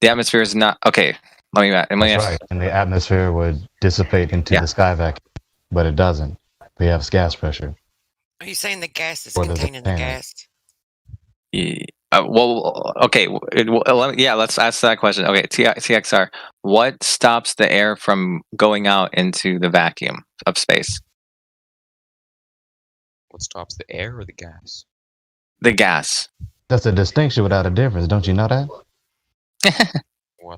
The atmosphere is not okay. Let me That's right. And the atmosphere would dissipate into the sky vacuum, but it doesn't. We have gas pressure. Are you saying the gas is Or the contained in the container. gas? Well, okay. Let's ask that question. Okay, TXR, what stops the air from going out into the vacuum of space? What stops the air or the gas? The gas. That's a distinction without a difference. Don't you know that?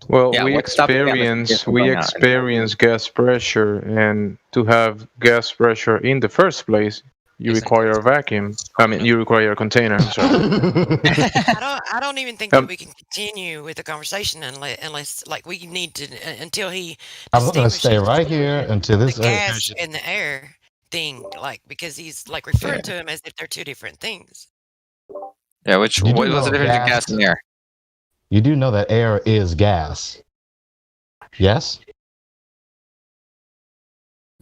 Well, Yeah, we what stops the experience atmosphere from going out? gas pressure, and to have gas pressure in the first place, you require a vacuum. I mean, you require a container. Sorry. I don't even think that we can continue with the conversation unless like we need to until he I was going to stay right here until this. gas and the air thing, like because he's like referring to them as if they're two different things. Yeah, what was the difference between gas and air? You do know that air is gas. Yes?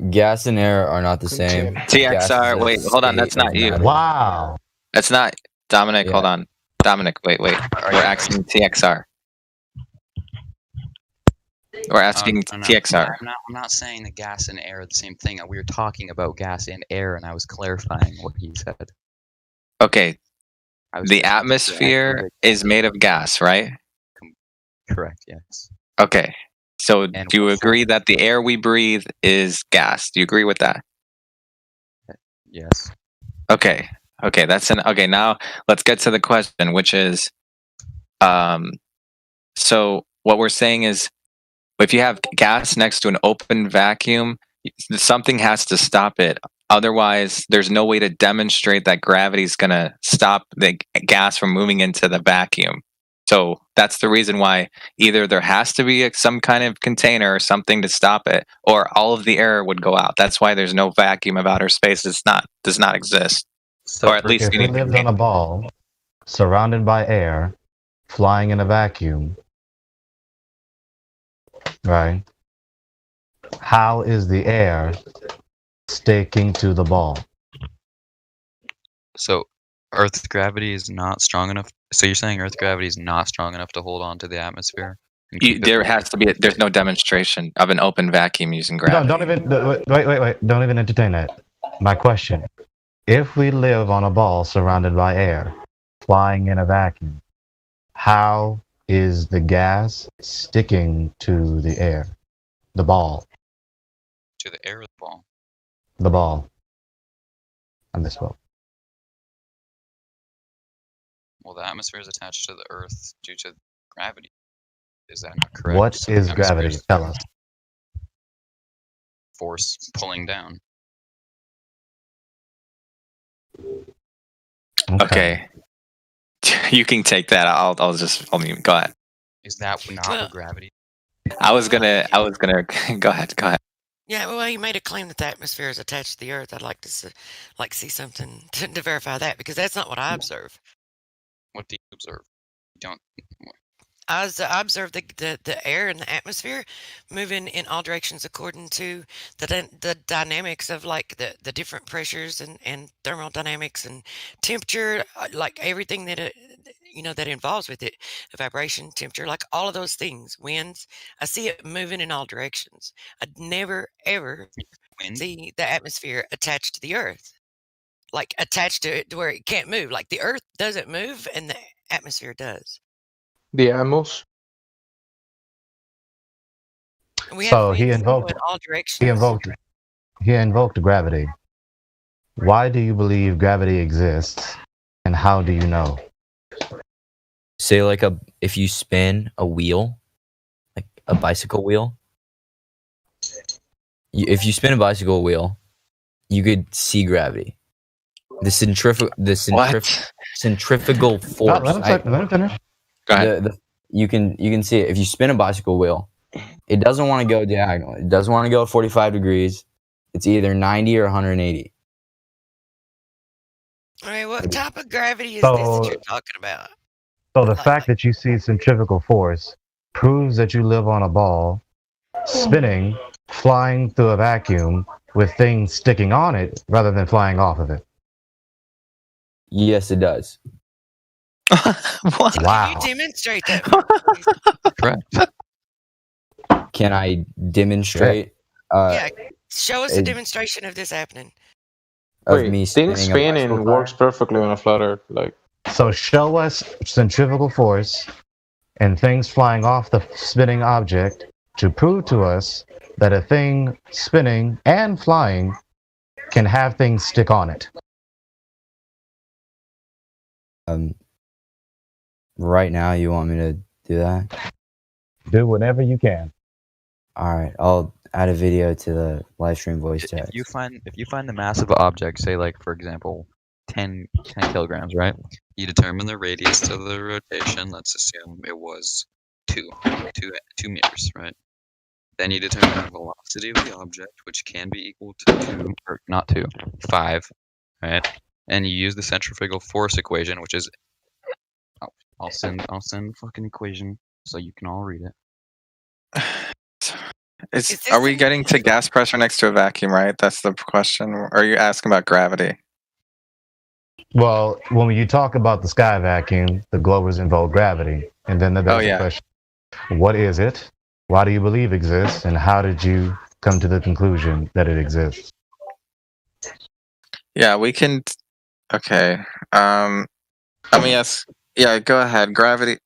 Gas and air are not the same. TXR, wait, hold on, that's not you. Wow. That's not Dominic. Hold on, Dominic. Wait. We're asking TXR. We're asking TXR. I'm not saying that gas and air are the same thing. We were talking about gas and air, and I was clarifying what he said. Okay, the atmosphere is made of gas, right? Correct. Yes. Okay. So do you agree that the air we breathe is gas? Do you agree with that? Yes. Okay. Okay, now let's get to the question, which is so what we're saying is If you have gas next to an open vacuum, something has to stop it. Otherwise, there's no way to demonstrate that gravity is going to stop the gas from moving into the vacuum. So that's the reason why either there has to be some kind of container or something to stop it, or all of the air would go out. That's why there's no vacuum of outer space. Does not exist. So or at least if we lived on a ball, surrounded by air, flying in a vacuum, right? How is the air sticking to the ball? So Earth's gravity is not strong enough. So you're saying Earth's gravity is not strong enough to hold on to the atmosphere? There has to be. There's no demonstration of an open vacuum using gravity. No, don't even. Wait. Don't even entertain that. My question: if we live on a ball surrounded by air, flying in a vacuum, how is the gas sticking to the air? The ball. To the air of the ball. The ball. I misspoke. Well, the atmosphere is attached to the Earth due to gravity. Is that not correct? What So is the gravity? atmosphere is Tell us. force pulling down. Okay. You can take that. I'll mute. Go ahead. Is that not what gravity? I was gonna go ahead. Yeah, well, you made a claim that the atmosphere is attached to the Earth. I'd like to see something to verify that, because that's not what I observe. What do you observe? You don't. I observe the air and the atmosphere moving in all directions according to the dynamics of like the different pressures and thermodynamics and temperature, like everything that that involves with it, vibration, temperature, like all of those things, winds. I see it moving in all directions. I'd never ever see the atmosphere attached to the Earth, like attached to it to where it can't move. Like the Earth doesn't move and the atmosphere does. The animals. We So have he winds invoked. in all directions. He invoked gravity. Why do you believe gravity exists, and how do you know? Say like if you spin a wheel, like a bicycle wheel. If you spin a bicycle wheel, you could see gravity. The centrifugal force. Let me finish. Go ahead. You can see it. If you spin a bicycle wheel, it doesn't want to go diagonal. It doesn't want to go 45 degrees. It's either 90 or 180. All right, what type of gravity is this that you're talking about? So the fact that you see centrifugal force proves that you live on a ball, spinning, flying through a vacuum with things sticking on it rather than flying off of it. Yes, it does. Wow. Can you demonstrate that? Correct. Can I demonstrate? Yeah, show us a demonstration of this happening. Of me things spinning works perfectly on a flat Earth. Like, so show us centrifugal force and things flying off the spinning object to prove to us that a thing spinning and flying can have things stick on it. Right now, you want me to do that? Do whatever you can. All right, I'll add a video to the live stream voice chat. If you find the mass of an object, say like for example, 10 kilograms, right? You determine the radius to the rotation. Let's assume it was 2 meters, right? Then you determine the velocity of the object, which can be equal to 5, right? And you use the centrifugal force equation, which is I'll send the fucking equation so you can all read it. Are we getting to gas pressure next to a vacuum, right? That's the question. Or are you asking about gravity? Well, when you talk about the sky vacuum, the globers invoke gravity. And then there's the question, what is it? Why do you believe it exists? And how did you come to the conclusion that it exists? Yeah, we can. Okay. Let me ask. Yeah, go ahead. Gravity.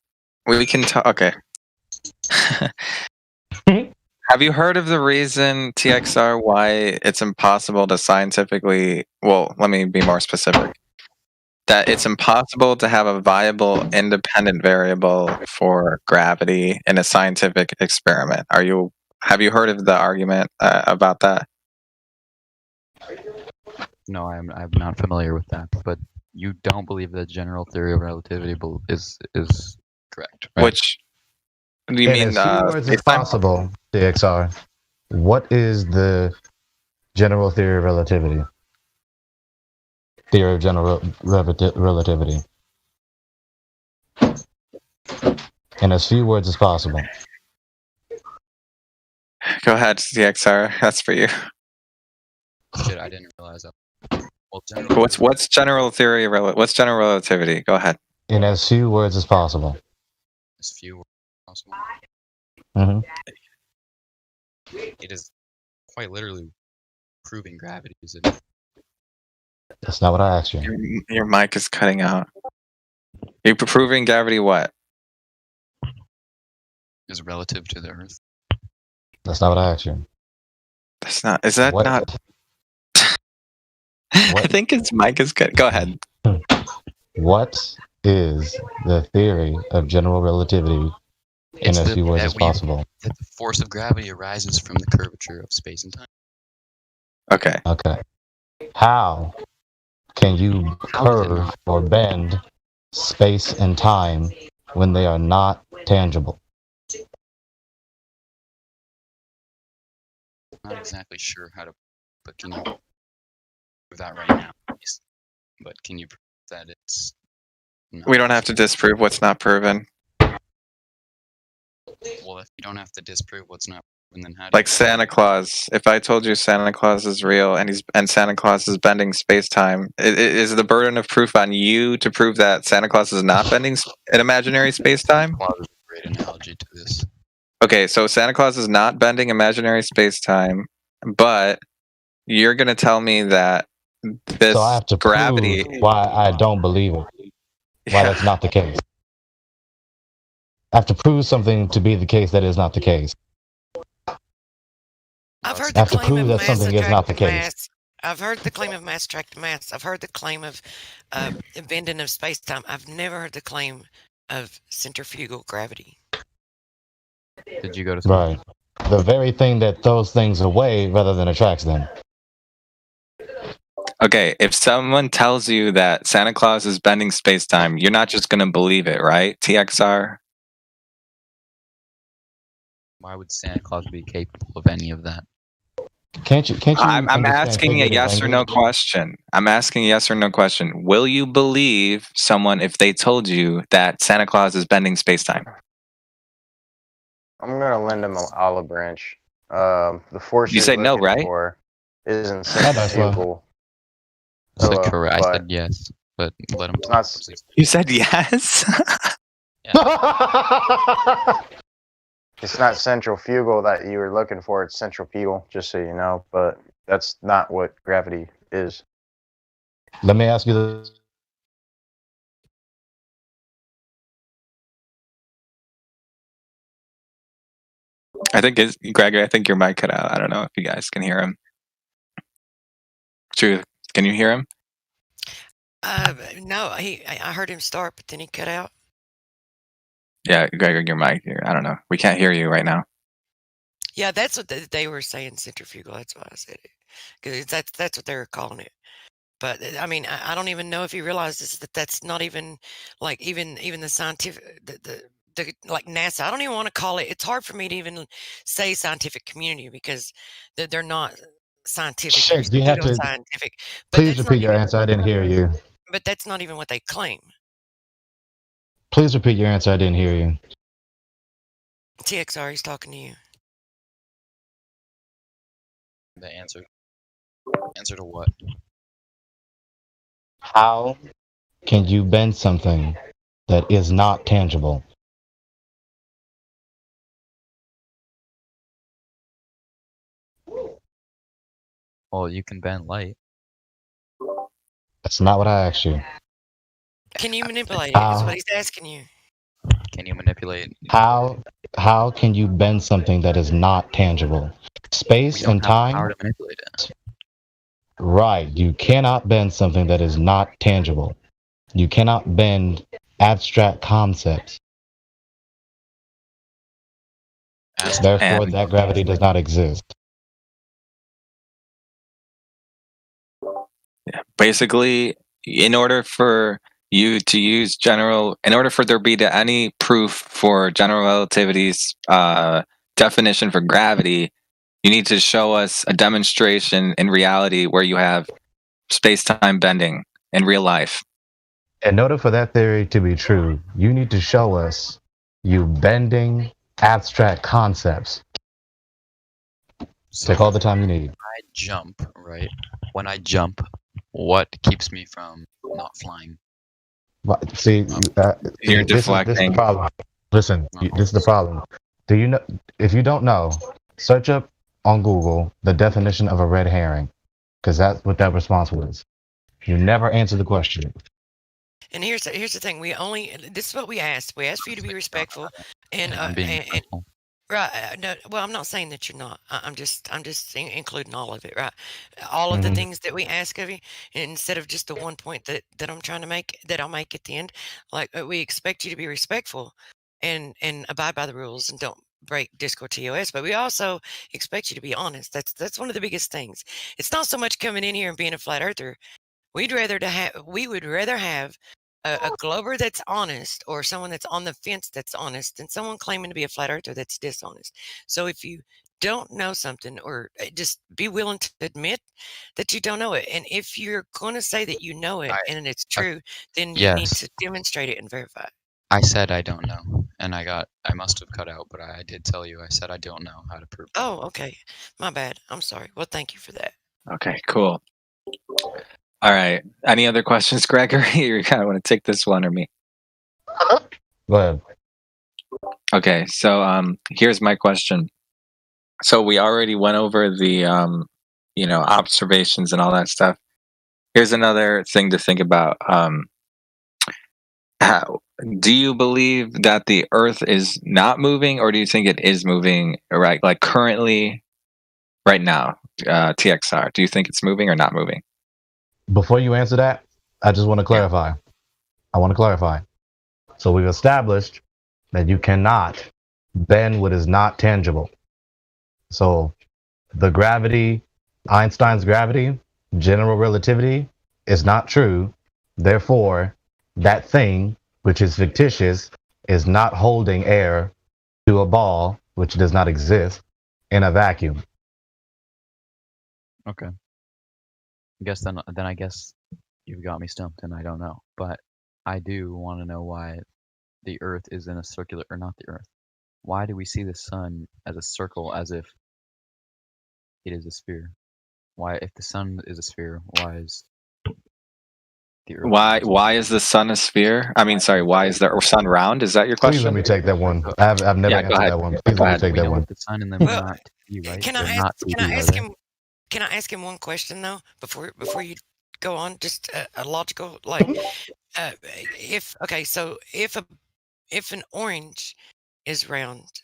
We can talk. Okay. Have you heard of the reason, TXR, why it's impossible to scientifically... Well, let me be more specific. that it's impossible to have a viable independent variable for gravity in a scientific experiment. Have you heard of the argument about that? No, I'm not familiar with that. But you don't believe that general theory of relativity is correct, right? Which do you In mean? as few words as space-time? possible, DXR. What is the general theory of relativity? Theory of general relativity. In as few words as possible. Go ahead, DXR. That's for you. Shit, I didn't realize that. Well, What's general theory? What's general relativity? Go ahead. In as few words as possible. As few words as possible. Mm-hmm. It is quite literally proving gravity, isn't it? That's not what I asked you. Your mic is cutting out. You're proving gravity what? Is relative to the Earth. That's not what I asked you. That's not. Is that What- not? I think his mic is good. Go ahead. What is the theory of general relativity in as few words as possible? That the force of gravity arises from the curvature of space and time. Okay. Okay. How can you curve or bend space and time when they are not tangible? I'm not exactly sure how to, but can you prove that right now? Please? But can you prove that it's? We don't have to disprove what's not proven. Well, if you don't have to disprove what's not proven, then how do Like Santa Claus. If I told you Santa Claus is real and Santa Claus is bending space-time, is the burden of proof on you to prove that Santa Claus is not bending an imaginary space-time? Claus is a great analogy to this. Okay, so Santa Claus is not bending imaginary space-time, but you're going to tell me that this So I have to gravity. prove why I don't believe it. Why that's not the case. I have to prove something to be the case that is not the case. I've heard I the have to claim prove of that mass something is not the attractive case. mass. I've heard the claim of mass attractive mass. I've heard the claim of bending of space time. I've never heard the claim of centrifugal gravity. Did you go to school? Right. The very thing that throws things away rather than attracts them. Okay, if someone tells you that Santa Claus is bending space-time, you're not just going to believe it, right, TXR? Why would Santa Claus be capable of any of that? Can't you I'm understand asking a figurative yes or no language? question. I'm asking a yes or no question. Will you believe someone if they told you that Santa Claus is bending space-time? I'm gonna lend him an olive branch. The force You you're say no, looking right? for isn't Yeah, that's why. centrifugal. I said Hello, correct. I but said yes, but let him it's talk. not. Please. You said yes? It's not centrifugal that you were looking for. It's centripetal, just so you know. But that's not what gravity is. Let me ask you this. I think it's Gregory. I think your mic cut out. I don't know if you guys can hear him. Truth, can you hear him? No, I heard him start, but then he cut out. Yeah, Gregory, your mic. I don't know. We can't hear you right now. Yeah, that's what they were saying, centrifugal. That's why I said it, because that's what they were calling it. But I mean, I don't even know if he realizes that that's not even like even the scientific the like NASA. I don't even want to call it. It's hard for me to even say scientific community because they're not scientific. Sure, They're do you have to pseudo-scientific. But please that's not repeat your even. answer? I didn't hear you. But that's not even what they claim. Please repeat your answer. I didn't hear you. TXR, he's talking to you. The answer. Answer to what? How can you bend something that is not tangible? Well, you can bend light. That's not what I asked you. Can you manipulate it? Is what he's asking you. Can you manipulate? How can you bend something that is not tangible? Space and time. Power to manipulate it. Right. You cannot bend something that is not tangible. You cannot bend abstract concepts. Therefore, And- that gravity does not exist. Basically, in order for you to use in order for there be any proof for general relativity's definition for gravity, you need to show us a demonstration in reality where you have space-time bending in real life. In order for that theory to be true, you need to show us you bending abstract concepts. Take all the time you need. I jump, right? When I jump, what keeps me from not flying? But see, You're this is the deflecting. problem. Listen, this is the problem. Do you know? If you don't know, search up on Google the definition of a red herring, because that's what that response was. You never answer the question. And here's the thing. This is what we asked. We asked for you to be respectful, and right. No, well, I'm not saying that you're not. I'm just including all of it, right? All of the things that we ask of you, instead of just the one point that I'm trying to make, that I'll make at the end. Like, we expect you to be respectful and abide by the rules and don't break Discord TOS, but we also expect you to be honest. That's one of the biggest things. It's not so much coming in here and being a flat earther. We would rather have a glober that's honest, or someone that's on the fence that's honest, than someone claiming to be a flat earther that's dishonest. So if you don't know something, or just be willing to admit that you don't know it, and if you're going to say that you know it and it's true, then you need to demonstrate it and verify it. I said I don't know, and I must have cut out, but I did tell you. I said I don't know how to prove. Oh, okay, my bad. I'm sorry. Well, thank you for that. Okay, cool. All right. Any other questions, Gregory? You kind of want to take this one, or me? Go ahead. Okay, so here's my question. So we already went over the observations and all that stuff. Here's another thing to think about. Do you believe that the Earth is not moving, or do you think it is moving? Right, like currently, right now, TXR. Do you think it's moving or not moving? Before you answer that, I just want to clarify. So we've established that you cannot bend what is not tangible. So the gravity, Einstein's gravity, general relativity, is not true. Therefore, that thing, which is fictitious, is not holding air to a ball, which does not exist, in a vacuum. Okay. I guess then I guess you've got me stumped, and I don't know. But I do want to know why the Earth is in a circular, or not the Earth. Why do we see the sun as a circle, as if it is a sphere? Why, if the sun is a sphere, why is the Earth? Why is the sun a sphere? I mean, sorry. Why is the sun round? Is that your question? Please let me take that one. I've never answered that one. Please let me take that one. The sun and the moon aren't TV, right? Can I ask him one question though before you go on? Just a logical, like, if an orange is round,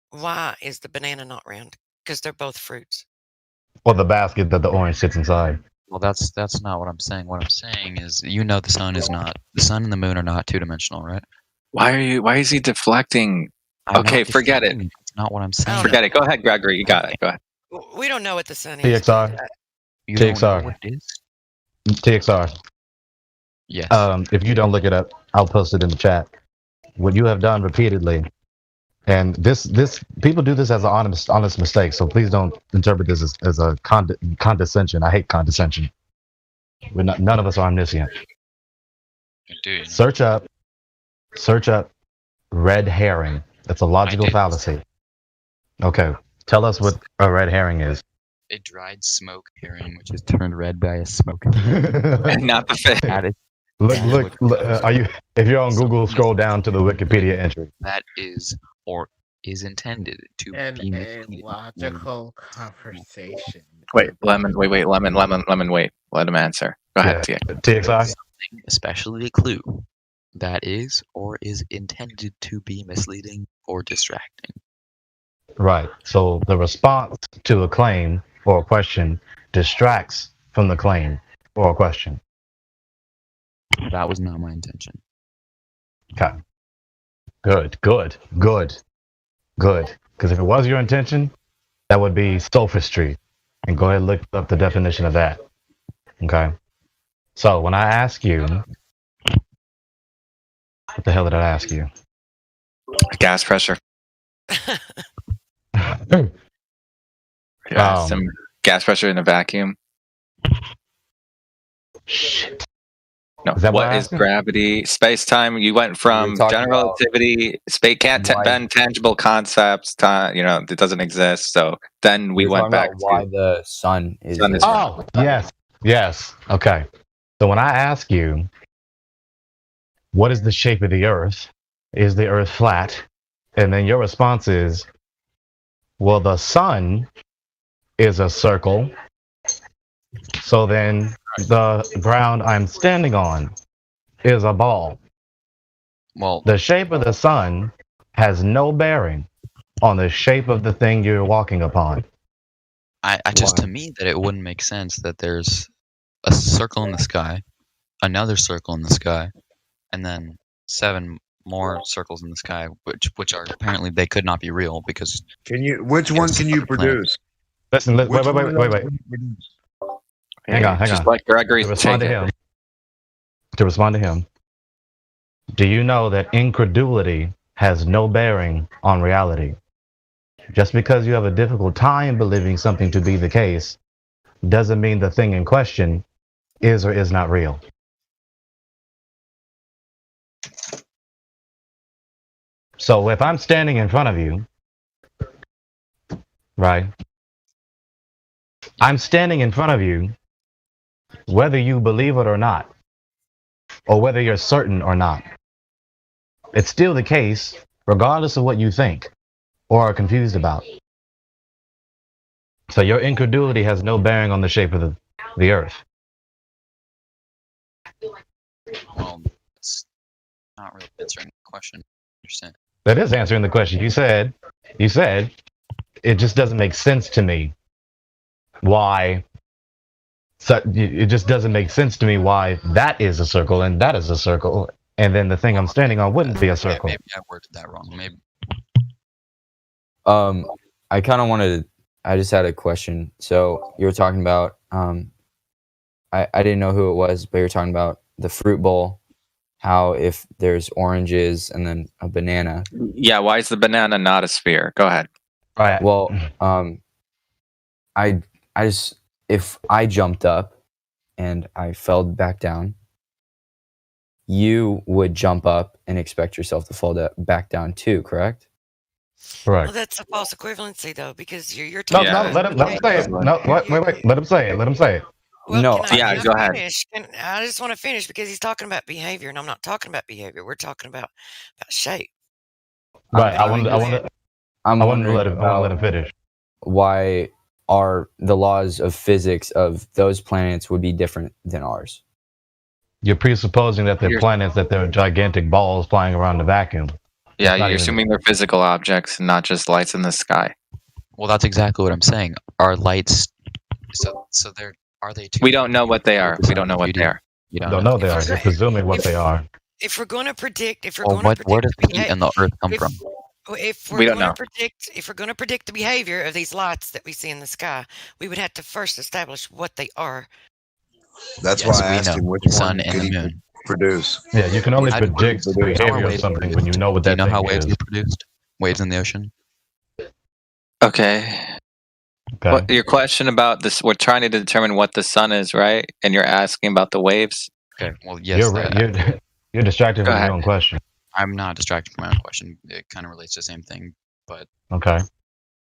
why is the banana not round? Because they're both fruits. Or the basket that the orange sits inside. Well, that's not what I'm saying. What I'm saying is, the sun and the moon are not two-dimensional, right? Why is he deflecting? Okay, forget it. That's not what I'm saying. Forget it. Go ahead, Gregory. You got it. Go ahead. We don't know what the sun is. TXR. You don't know TXR. what it is? TXR. Yes. If you don't look it up, I'll post it in the chat. What you have done repeatedly, and this people do this as an honest mistake. So please don't interpret this as a condescension. I hate condescension. None of us are omniscient. Dude. Search up red herring. It's a logical fallacy. Okay, tell us what a red herring is. A dried smoke herring, which is turned red by a smoke. Not the fish. Look, if you're on Google, scroll down to the Wikipedia entry. That is, or is intended to be a logical conversation. Wait, Lemon, wait. Let him answer. Go ahead, TXI. Especially a clue that is or is intended to be misleading or distracting. Right. So the response to a claim or a question distracts from the claim or a question. That was not my intention. Okay. Good. Because if it was your intention, that would be sophistry. And go ahead and look up the definition of that. Okay. So when I ask you, what the hell did I ask you? Gas pressure. Some gas pressure in a vacuum. Shit. No. Is that what What I is asked you? gravity? Space time. You went from talking general about relativity, space can't bend tangible concepts. It doesn't exist. So then we We're went talking back about why to the sun is. sun is Oh, yes. Okay. So when I ask you, what is the shape of the Earth? Is the Earth flat? And then your response is, well, the sun is a circle. So then the ground I'm standing on is a ball. Well, the shape of the sun has no bearing on the shape of the thing you're walking upon. I just, to me, that it wouldn't make sense that there's a circle in the sky, another circle in the sky, and then 7 more circles in the sky, which are apparently they could not be real because. Which one can you produce? Listen, wait. Hang on. Just like Gregory's To respond to him. Do you know that incredulity has no bearing on reality? Just because you have a difficult time believing something to be the case doesn't mean the thing in question is or is not real. So if I'm standing in front of you, right? I'm standing in front of you, whether you believe it or not, or whether you're certain or not. It's still the case, regardless of what you think or are confused about. So your incredulity has no bearing on the shape of the Earth. Well, it's not really answering the question. Understand? That is answering the question. You said it just doesn't make sense to me why. So it just doesn't make sense to me why that is a circle and that is a circle, and then the thing I'm standing on wouldn't be a circle. Maybe I worded that wrong. Maybe. I kind of wanted. I just had a question. So you were talking about. I didn't know who it was, but you're talking about the fruit bowl. How if there's oranges and then a banana. Yeah, why is the banana not a sphere? Go ahead. Right. Well, I just if I jumped up and I fell back down, you would jump up and expect yourself to fall back down too, correct? Correct. Well, that's a false equivalency, though, because you're No, talking. let him say it. No, wait. Let him say it. Well, no. can I go ahead. finish? I just want to finish because he's talking about behavior, and I'm not talking about behavior. We're talking about shape. Right. I want to let him finish. Why are the laws of physics of those planets would be different than ours? You're presupposing that they're planets, that they're gigantic balls flying around the vacuum. Yeah, you're assuming they're physical objects and not just lights in the sky. Well, that's exactly what I'm saying. Are lights? So they're. Are they? We don't know what they are. We don't know what they are. You don't know they are. You're presuming what they are. If we're going to predict, where does the heat and the Earth come from? If We we're don't going know. to predict, if we're going to predict the behavior of these lights that we see in the sky, we would have to first establish what they are. That's Yes, why I we asked know. him which The sun one and could the he moon. produce. Yeah, you can only How do predict the waves- how are behavior of waves something when you produced? know what Do you that know how thing waves is. are produced? Waves in the ocean. Okay. What, your question about this, we're trying to determine what the sun is, right? And you're asking about the waves? Okay, well, yes. You're distracted Go from ahead. your own question. I'm not distracted from my own question. It kind of relates to the same thing, but Okay.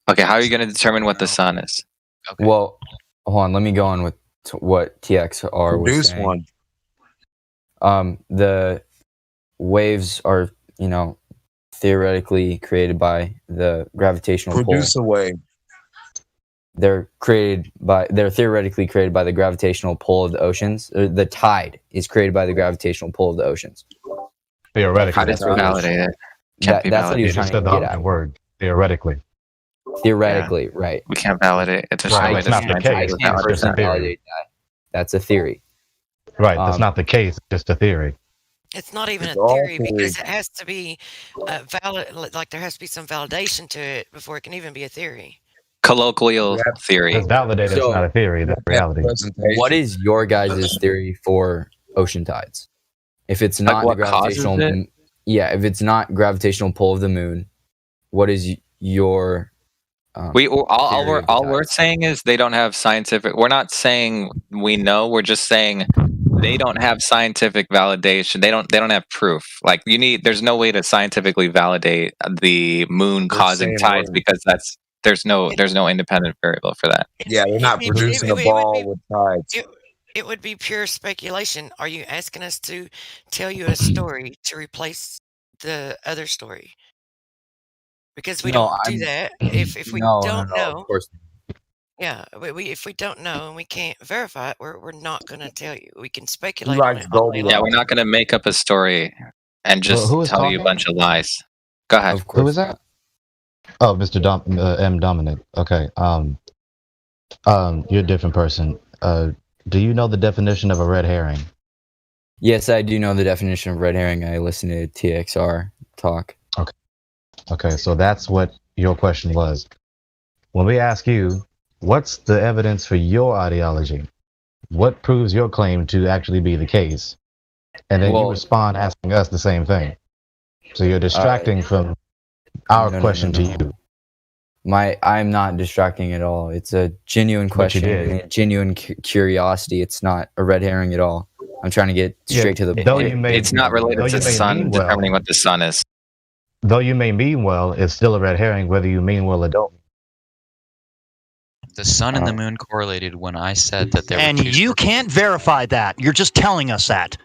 Okay, how are you going to determine what the sun is? Well, hold on. Let me go on with what TXR was Produce saying. one. The waves are, theoretically created by the gravitational Produce pull. a wave. They're theoretically created by the gravitational pull of the oceans. The tide is created by the gravitational pull of the oceans. Theoretically. How does it validate it? Can't be That's what he validated. was You just trying said to the get at. word. Theoretically. Theoretically, right. We can't validate it. There's no way It's the not the scientific case. would I can't validate personally that. validate that. That's a theory. Right. That's not the case. It's just a theory. It's not even It's a all theory theory. because it has to be valid. Like there has to be some validation to it before it can even be a theory. Colloquial theory. It's validated. It's not a theory. That's reality. What is your guys' theory for ocean tides? If it's not what the gravitational, causes it? yeah, if it's not gravitational pull of the moon, what is your? All we're saying is they don't have scientific. We're not saying we know. We're just saying they don't have scientific validation. They don't have proof. Like there's no way to scientifically validate the moon causing saying tides we're- because there's no independent variable for that. Yeah, they're not producing a ball with tides. It would be pure speculation. Are you asking us to tell you a story to replace the other story? Because we don't do that. If we don't know, of course. yeah, if we don't know and we can't verify it, we're not going to tell you. We can speculate on it all day Yeah, long. we're not going to make up a story and just who is tell you a talking? bunch of lies. Go ahead. Who is that? Oh, Mr. M. Dominic. Okay. You're a different person. Do you know the definition of a red herring? Yes, I do know the definition of red herring. I listen to TXR talk. Okay, so that's what your question was. When we ask you, what's the evidence for your ideology? What proves your claim to actually be the case? And then you Well- respond asking us the same thing. So you're distracting from our question to you. I'm not distracting at all. It's a genuine But you question, did. and a genuine curiosity. It's not a red herring at all. I'm trying to get straight to the point. It's not related to the sun determining what the sun is. Though you may mean well, it's still a red herring whether you mean well or don't. The sun and the moon correlated when I said that there were And two you can't verify that. You're just telling us that.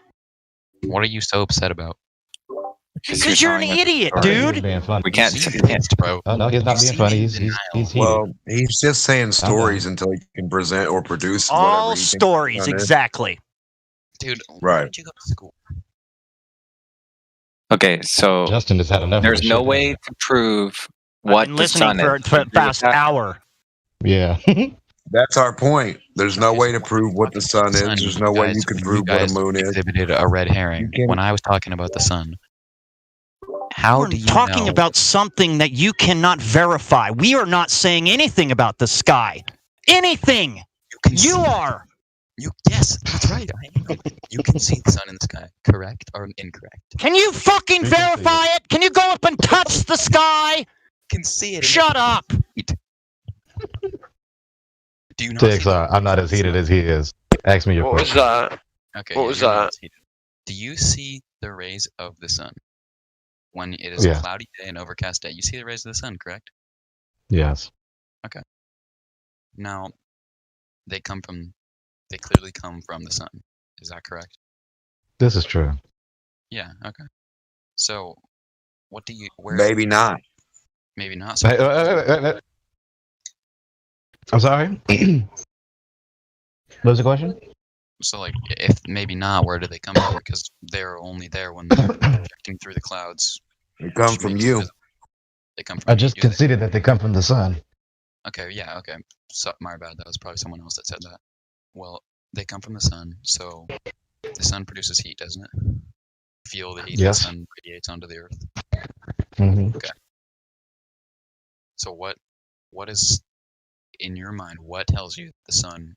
What are you so upset about? Because you're an idiot, dude. We can't. Bro. Oh, no, he's not being funny. He's heated. Well, he's just saying stories until he can present or produce whatever All he thinks the stories, sun is. exactly. Dude, Right. you go to school? Okay, so Justin has had enough. there's no way to prove I've what been the sun listening is. for the past hour. Yeah. That's our point. There's no way to prove what the sun is. There's no way you can prove what a moon is. Exhibited a red herring when I was talking about the sun. How We're do you talking know? about something that you cannot verify. We are not saying anything about the sky. Anything. You are. Yes, that's right. You can see the sun in the sky. Correct or incorrect? Can you fucking verify it? Can you go up and touch the sky? Can see it. Shut up. Do you not? TXR, I'm not as heated as he is. Ask me your What was question. that? Okay. What yeah, was you're not that? as heated. Do you see the rays of the sun when it is Yeah. a cloudy day and overcast day? You see the rays of the sun, correct? Yes. Okay. Now, they clearly come from the sun. Is that correct? This is true. Yeah. Okay. So, what do you? Where? Maybe not. Maybe not. Hey, I'm sorry? What was the question? So, like, if maybe not, where do they come from? Because they're only there when they're projecting through the clouds. They come which from makes you. it visible. They come from I just you. Do they? conceded that they come from the sun. Okay, yeah, okay. So, my bad. That was probably someone else that said that. Well, they come from the sun, so the sun produces heat, doesn't it? Feel the heat Yes. the sun radiates onto the earth. Mm-hmm. Okay. So what is in your mind? What tells you the sun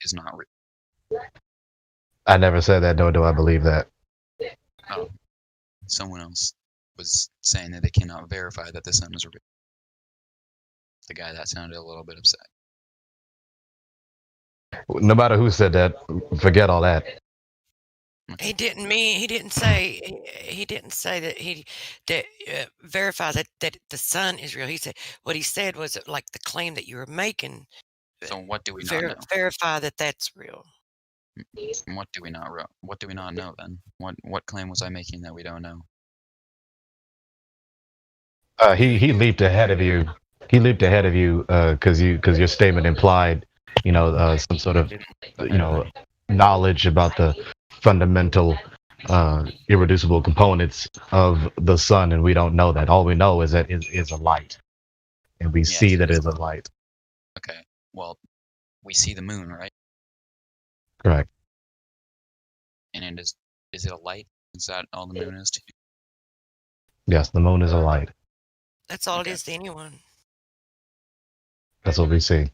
is not real? I never said that, nor do I believe that. Oh, someone else was saying that they cannot verify that the sun is real. The guy that sounded a little bit upset. No matter who said that, forget all that. He didn't mean. He didn't say that verify that the sun is real. He said what he said was like the claim that you were making. So what do we not know? Verify that that's real. What do we not What do we not know then? What claim was I making that we don't know? He leaped ahead of you. He leaped ahead of you because your statement implied, some sort of, knowledge about the fundamental, irreducible components of the sun, and we don't know that. All we know is that it is a light, and we see that it's a light. Okay. Well, we see the moon, right? Correct. And it is it a light? Is that all the moon is to you? Yes, the moon is a light. That's all it is to anyone. That's what we see.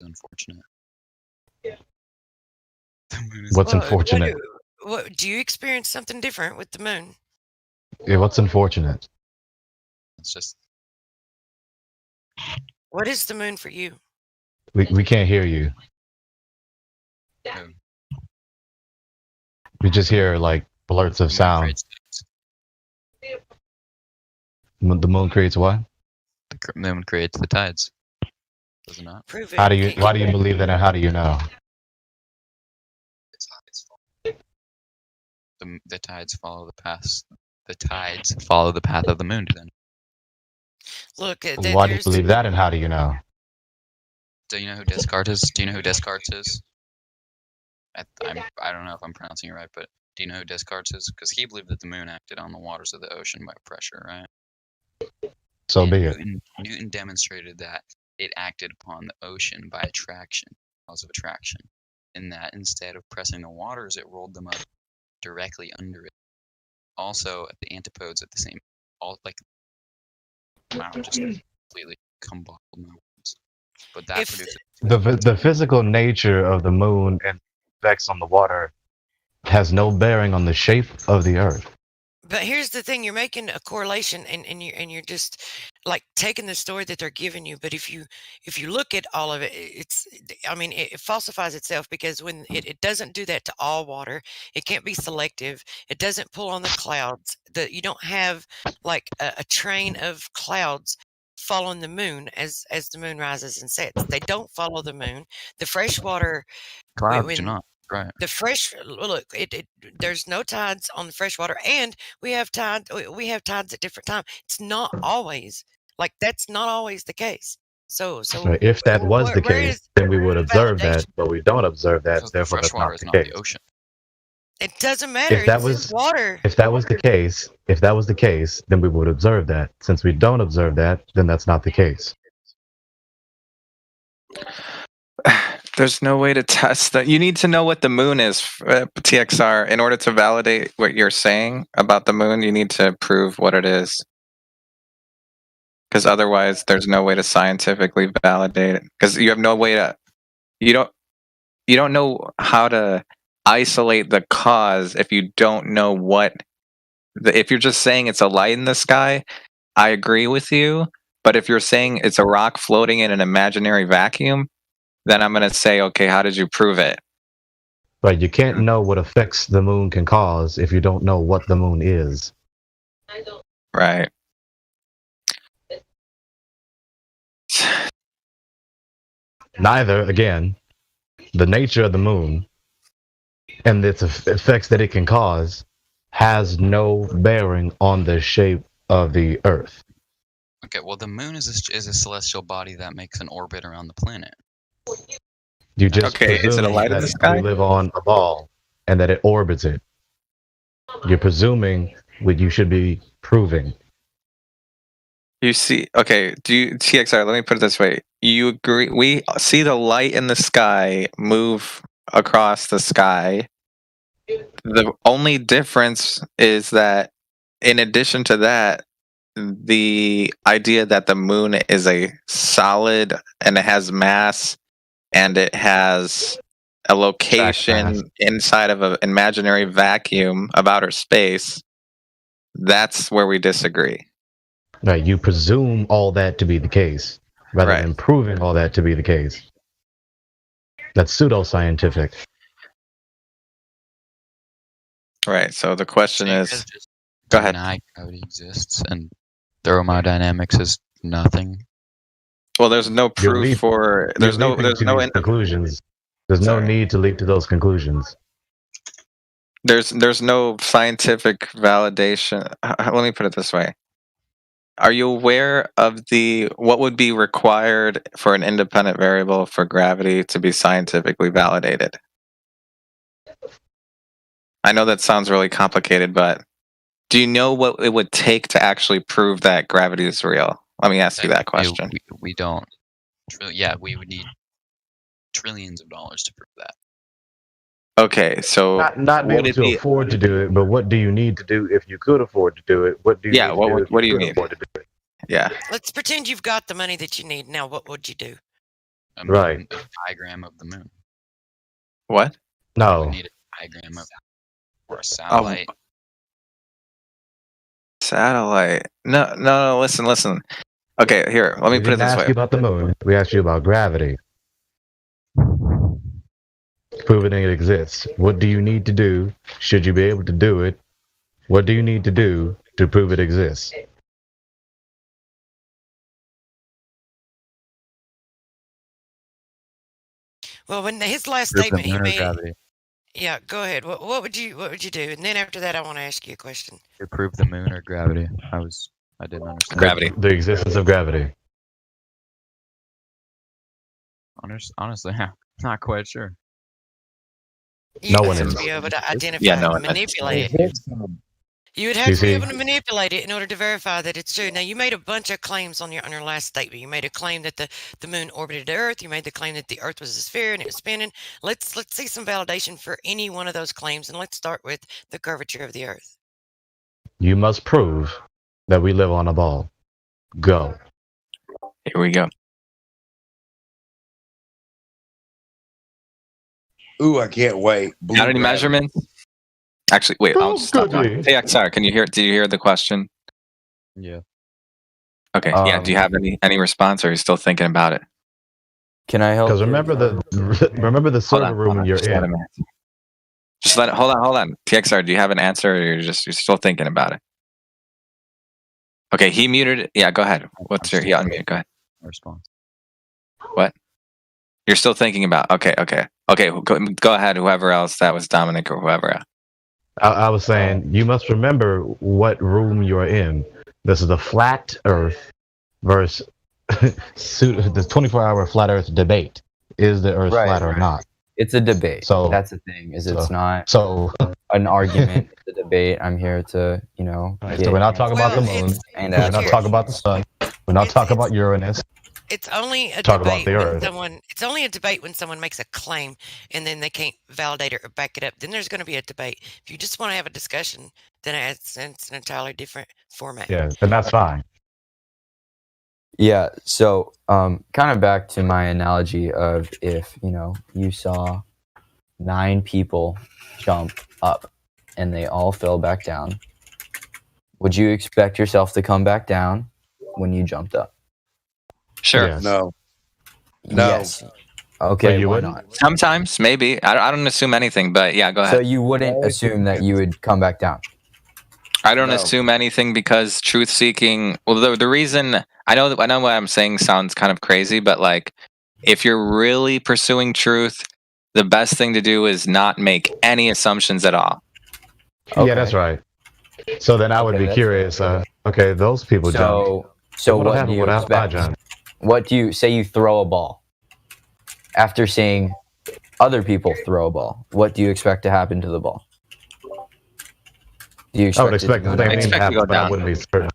Unfortunate. What's unfortunate? What do you experience something different with the moon? Yeah, what's unfortunate? It's just What is the moon for you? We can't hear you. We just hear like blurts of sound. The moon creates what? The moon creates the tides. Does it not? Prove it. How do you? Why do you believe that, and how do you know? The tides follow the path. The tides follow the path of the moon. Then. Look, Why do you believe that, and how do you know? Do you know who Descartes is? Do you know who Descartes is? I don't know if I'm pronouncing it right, but do you know who Descartes is? Because he believed that the moon acted on the waters of the ocean by pressure, right? So be it. Newton demonstrated that it acted upon the ocean by attraction, laws of attraction, in that instead of pressing the waters, it rolled them up directly under it. Also, at the antipodes at the same, wow, just completely combobbled my words. But that produces The physical nature of the moon and effects on the water has no bearing on the shape of the Earth. But here's the thing: you're making a correlation, and you're just like taking the story that they're giving you. But if you look at all of it, it falsifies itself, because when it doesn't do that to all water, it can't be selective. It doesn't pull on the clouds. You don't have like a train of clouds following the moon as the moon rises and sets. They don't follow the moon. The fresh water clouds do not. Right. The fresh look, there's no tides on the freshwater, and we have tides at different times. It's not always like that's not always the case. So if that was the case, then we would observe that, but we don't observe that. Therefore, that's not the case. Ocean. It doesn't matter. If that was water. If that was the case, then we would observe that. Since we don't observe that, then that's not the case. There's no way to test that. You need to know what the moon is, TXR. In order to validate what you're saying about the moon, you need to prove what it is. Because otherwise, there's no way to scientifically validate it. Because you have no way to. You don't know how to isolate the cause if you don't know what. If you're just saying it's a light in the sky, I agree with you. But if you're saying it's a rock floating in an imaginary vacuum, then I'm going to say, okay, how did you prove it? Right, you can't know what effects the moon can cause if you don't know what the moon is. Right. Neither, again, the nature of the moon and its effects that it can cause has no bearing on the shape of the Earth. Okay, well, the moon is a celestial body that makes an orbit around the planet. You just is it a light in the sky? We live on a ball and that it orbits it. You're presuming what you should be proving. You see, okay, TXR, let me put it this way. You agree, we see the light in the sky move across the sky. The only difference is that, in addition to that, the idea that the moon is a solid and it has mass and it has a location inside of an imaginary vacuum of outer space, that's where we disagree. Right, you presume all that to be the case, rather than proving all that to be the case. That's pseudoscientific. Right, so the question is... Go ahead. Deny gravity exists and thermodynamics is nothing. Well, there's no proof for... There's no conclusions. There's no need to leap to those conclusions. There's no scientific validation. Let me put it this way. Are you aware of what would be required for an independent variable for gravity to be scientifically validated? I know that sounds really complicated, but do you know what it would take to actually prove that gravity is real? Let me ask you that question. We don't. Yeah, we would need trillions of dollars to prove that. Okay, so Not be would able it to be? afford to do it, but what do you need to do if you could afford to do it? What do you Yeah, need to do if what do you could need? afford to do it? Yeah. Let's pretend you've got the money that you need. Now, what would you do? Right. A diagram of the moon. What? No. We need a diagram of or a satellite. Satellite. No. Listen. Okay, here. Let me We put it didn't this ask way. you about the moon. We asked you about gravity. Proving it exists. What do you need to do? Should you be able to do it? What do you need to do to prove it exists? Well, when his last Prove the statement, he moon or made. gravity. Yeah, go ahead. What would you do? And then after that, I want to ask you a question. To prove the moon or gravity. I didn't understand. Gravity. The existence of gravity. Honestly, I'm not quite sure. You No would one have is. to be able to identify Yeah, it no and one is. manipulate it. You would have You to be see? able to manipulate it in order to verify that it's true. Now, you made a bunch of claims on your last statement. You made a claim that the moon orbited the Earth. You made the claim that the Earth was a sphere and it was spinning. Let's see some validation for any one of those claims, and let's start with the curvature of the Earth. You must prove that we live on a ball. Go. Here we go. Ooh, I can't wait. Blue Got any gravity. measurements? Actually, wait. I'll just stop talking. Hey, sorry. Did you hear the question? Yeah. Okay. Yeah. Do you have any response, or are you still thinking about it? Can I help? Because remember the server room you're Just let in. him answer. Just let it. Hold on. TXR, do you have an answer, or you're still thinking about it? Okay. He muted it. Yeah. Go ahead. He unmuted? Go ahead. Response. What? You're still thinking about? Okay. Go ahead. Whoever else, that was Dominic or whoever. I was saying you must remember what room you're in. This is the flat Earth versus the 24-hour flat Earth debate. Is the Earth flat or not? It's a debate. So that's the thing. It's not an argument. It's a debate. I'm here to So we're not talking about the moon. We're not talking about the sun. We're not talking about Uranus. It's only a Talk about debate the when Earth. It's only a debate when someone makes a claim and then they can't validate it or back it up. Then there's going to be a debate. If you just want to have a discussion, then it's an entirely different format. Yeah, and that's fine. Yeah, so kind of back to my analogy of if, you saw 9 people jump up and they all fell back down, would you expect yourself to come back down when you jumped up? Sure. Yes. No. Yes. Okay, you why wouldn't? not? Sometimes, maybe. I don't assume anything, but yeah, go ahead. So you wouldn't assume that you would come back down? I don't assume anything because truth seeking. Well, the reason I know what I'm saying sounds kind of crazy, but like, if you're really pursuing truth, the best thing to do is not make any assumptions at all. Yeah, that's right. So then I would be curious. Okay, those people jumped. So what'll what do happen you without my expect? jump? What do you say? You throw a ball after seeing other people throw a ball. What do you expect to happen to the ball? Do you I would expect expect the same thing to happen, but I wouldn't be certain.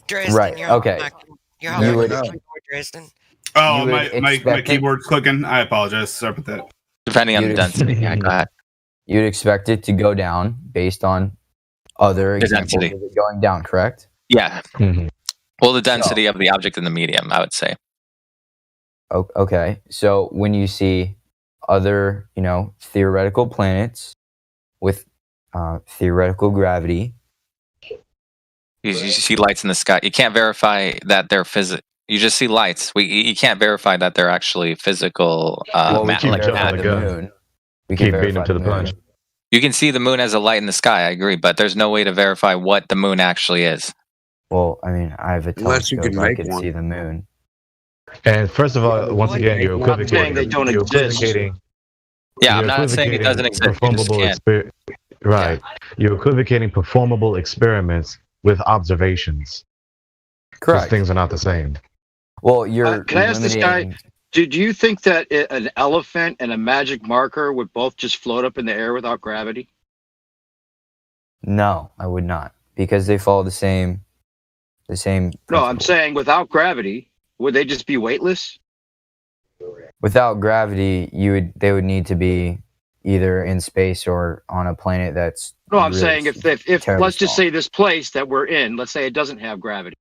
Dresden, Right. you're off Okay. mic. You're You off would- mic, Dresden. Oh, You my, would my expect it- keyboard's clicking. I apologize. Sorry about that. Depending on the You'd- density. Yeah, go ahead. You'd expect it to go down based on other The examples density. of it going down, correct? Yeah. Mhm. Well, the density of the object in the medium, I would say. Okay. So when you see other, theoretical planets with theoretical gravity, You see lights in the sky. You can't verify that they're You just see lights. You can't verify that they're actually physical. we can verify the moon. We can Keep beating verify them to the moon. punch. You can see the moon as a light in the sky. I agree, but there's no way to verify what the moon actually is. Well, I mean, I have a Unless you telescope. can I make can one. see the moon. And first of all, once again, you're I'm not saying equivocating. they don't You're exist. equivocating. Yeah, I'm You're not saying it doesn't equivocating exist. You just performable can't. Right. You're equivocating performable experiments with observations. Correct. Those things are not the same. Well, you're Can I ask this guy? eliminating- Did you think that an elephant and a magic marker would both just float up in the air without gravity? No, I would not, because they follow the same. No, I'm saying without gravity, would they just be weightless? without gravity, they would need to be either in space or on a planet that's. No, I'm really saying if terribly let's just small. say this place that we're in, let's say it doesn't have gravity,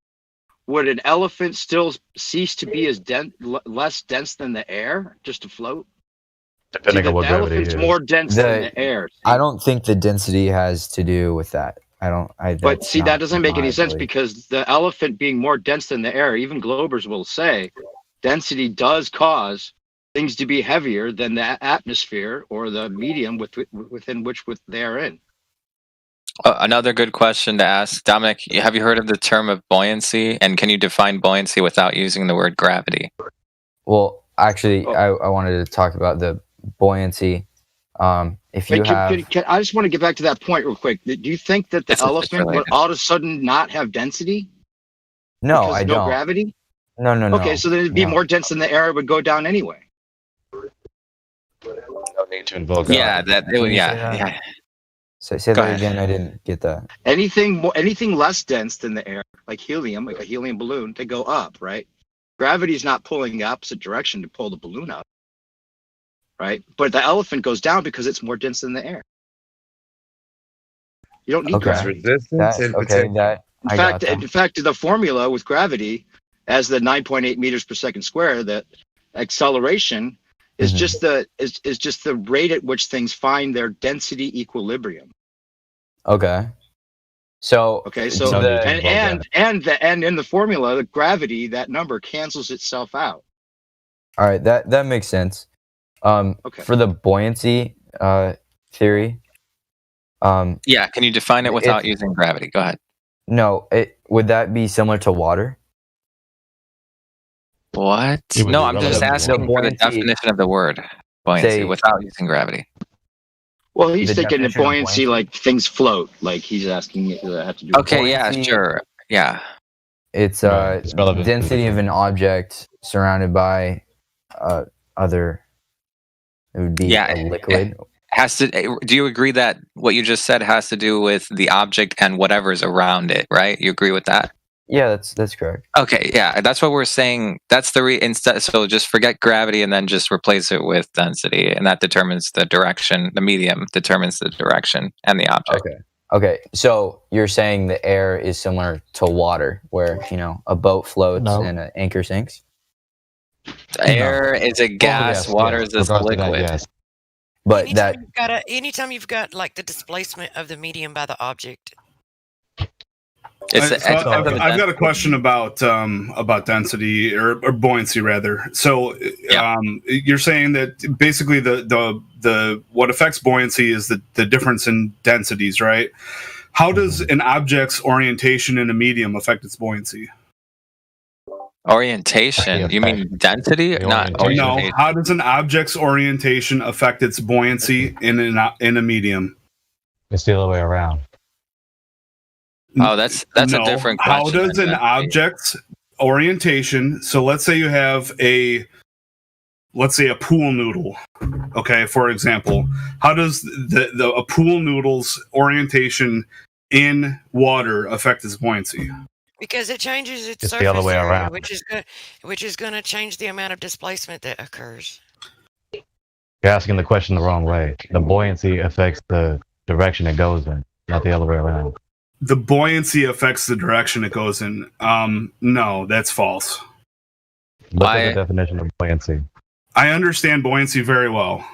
would an elephant still cease to be as less dense than the air just to float? Depending on what the gravity elephant's is. more dense than the air. I don't think the density has to do with that. But that's see, not that doesn't make my any sense belief. because the elephant being more dense than the air, even Globers will say, density does cause things to be heavier than the atmosphere or the medium within which they're in. Another good question to ask, Dominic. Have you heard of the term of buoyancy? And can you define buoyancy without using the word gravity? Well, actually, I wanted to talk about the buoyancy. If you have, I just want to get back to that point real quick. Do you think that the elephant would all of a sudden not have density? no, Because I of don't. no gravity? No. Okay, so then it'd be no. more dense than the air. It would go down anyway. No need to invoke. Yeah, God. yeah. Say Go that ahead. again. I didn't get that. Anything less dense than the air, like helium, like a helium balloon, they go up, right? Gravity's not pulling the opposite direction to pull the balloon up, right? But the elephant goes down because it's more dense than the air. You don't need Okay. gravity. Resistance and potential. In fact, the formula with gravity, as the 9.8 meters per second square, the acceleration is just the rate at which things find their density equilibrium. Okay. So and in the formula, the gravity, that number cancels itself out. all right, that makes sense. For the buoyancy theory. Yeah, can you define it without using gravity? Go ahead. No, would that be similar to water? What? It would No, be I'm just relative. asking for the Buoyancy- definition of the word buoyancy Say- without using gravity. Well, he's The thinking of definition of buoyancy like things float. Like he's asking it to have to do. Okay, yeah, sure. Yeah. It's it's relevant. density of an object surrounded by other. It would be Yeah, a liquid. Has to. Do you agree that what you just said has to do with the object and whatever's around it, right? You agree with that? Yeah, that's correct. Okay, yeah, that's what we're saying. That's the instead. So just forget gravity and then just replace it with density, and that determines the direction. The medium determines the direction and the object. Okay, so you're saying the air is similar to water, where a boat floats and an anchor sinks. Air is a gas. Water is a liquid. But anytime you've got like the displacement of the medium by the object. I've got a question about density or buoyancy rather. So you're saying that basically the what affects buoyancy is the difference in densities, right? How does an object's orientation in a medium affect its buoyancy? Orientation? You mean density? Not orientation. No. How does an object's orientation affect its buoyancy in a medium? It's the other way around. Oh, that's a different question. How does an object's orientation? So let's say you have a pool noodle. Okay, for example, how does a pool noodle's orientation in water affect its buoyancy? Because it changes its It's the surface other way area, around. which is going to change the amount of displacement that occurs. You're asking the question the wrong way. The buoyancy affects the direction it goes in, not the other way around. The buoyancy affects the direction it goes in. No, that's false. Look at the definition of buoyancy. I understand buoyancy very well.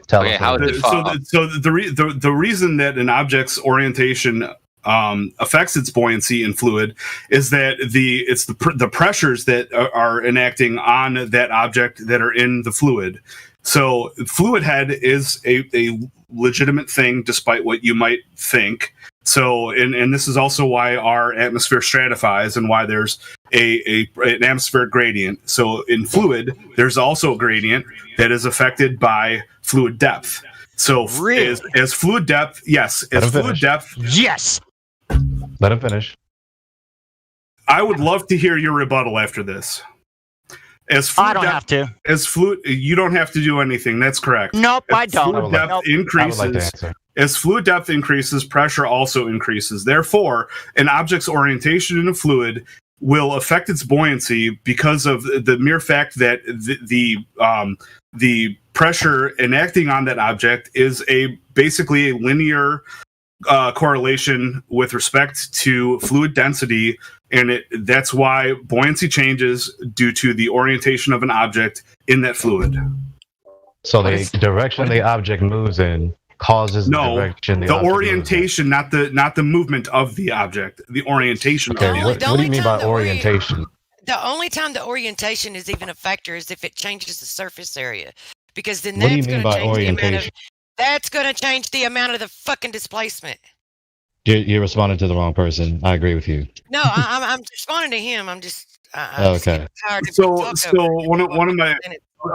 Tell us how is it false? So the reason that an object's orientation affects its buoyancy in fluid is that it's the pressures that are enacting on that object that are in the fluid. So fluid head is a legitimate thing, despite what you might think. So, and this is also why our atmosphere stratifies and why there's an atmospheric gradient. So in fluid, there's also a gradient that is affected by fluid depth. So as fluid depth, yes, as fluid depth, yes. Let him finish. I would love to hear your rebuttal after this. I don't have to. As fluid, you don't have to do anything. That's correct. Nope, I don't. Fluid depth increases. As fluid depth increases, pressure also increases. Therefore, an object's orientation in a fluid will affect its buoyancy because of the mere fact that the pressure enacting on that object is basically a linear correlation with respect to fluid density, and that's why buoyancy changes due to the orientation of an object in that fluid. So the direction the object moves in causes the direction the object orientation, not the movement of the object. The orientation. Okay, what do you mean by orientation? The only time the orientation is even a factor is if it changes the surface area, because then What do you that's mean going to by change the amount of orientation? that's going to change the amount of the fucking displacement. You're responding to the wrong person. I agree with you. No, I'm responding to him. I'm just I'm just Okay. getting tired of So talking over one of my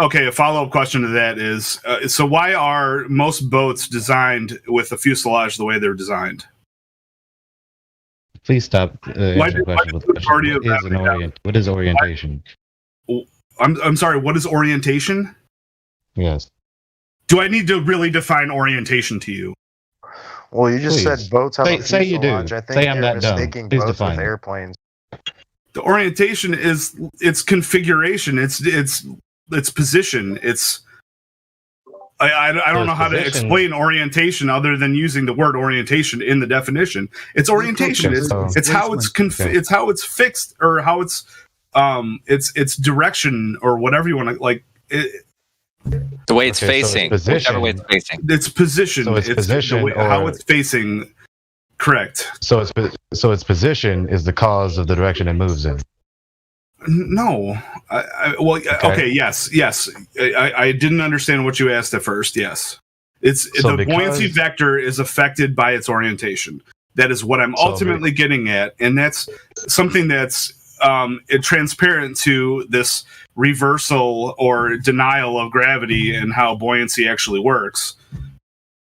a follow-up question to that is so why are most boats designed with the fuselage the way they're designed? Please stop answering questions with questions. What is orientation? I'm sorry, what is orientation? Yes. Do I need to really define orientation to you? Well, you just Please. said boats have a Say you do. fuselage. I think Say I'm you're not dumb. mistaking Please boats define with it. airplanes. The orientation is its configuration. It's position. I don't know how to position. explain orientation other than using the word orientation in the definition. It's orientation. It's how it's it's how it's fixed, or how it's direction, or whatever you want to like. The way it's facing, whichever way it's facing. It's position. So it's position how or- it's facing. Correct. So its position is the cause of the direction it moves in. No. Okay. Yes. I didn't understand what you asked at first. Yes. So the buoyancy because- vector is affected by its orientation. That is what I'm ultimately getting at, and that's something that's transparent to this reversal or denial of gravity and how buoyancy actually works.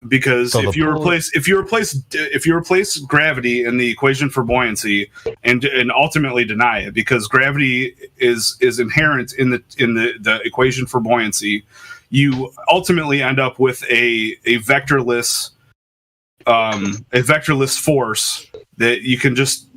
Because So if the you pull- replace gravity in the equation for buoyancy and ultimately deny it, because gravity is inherent in the equation for buoyancy, you ultimately end up with a vectorless force that you can just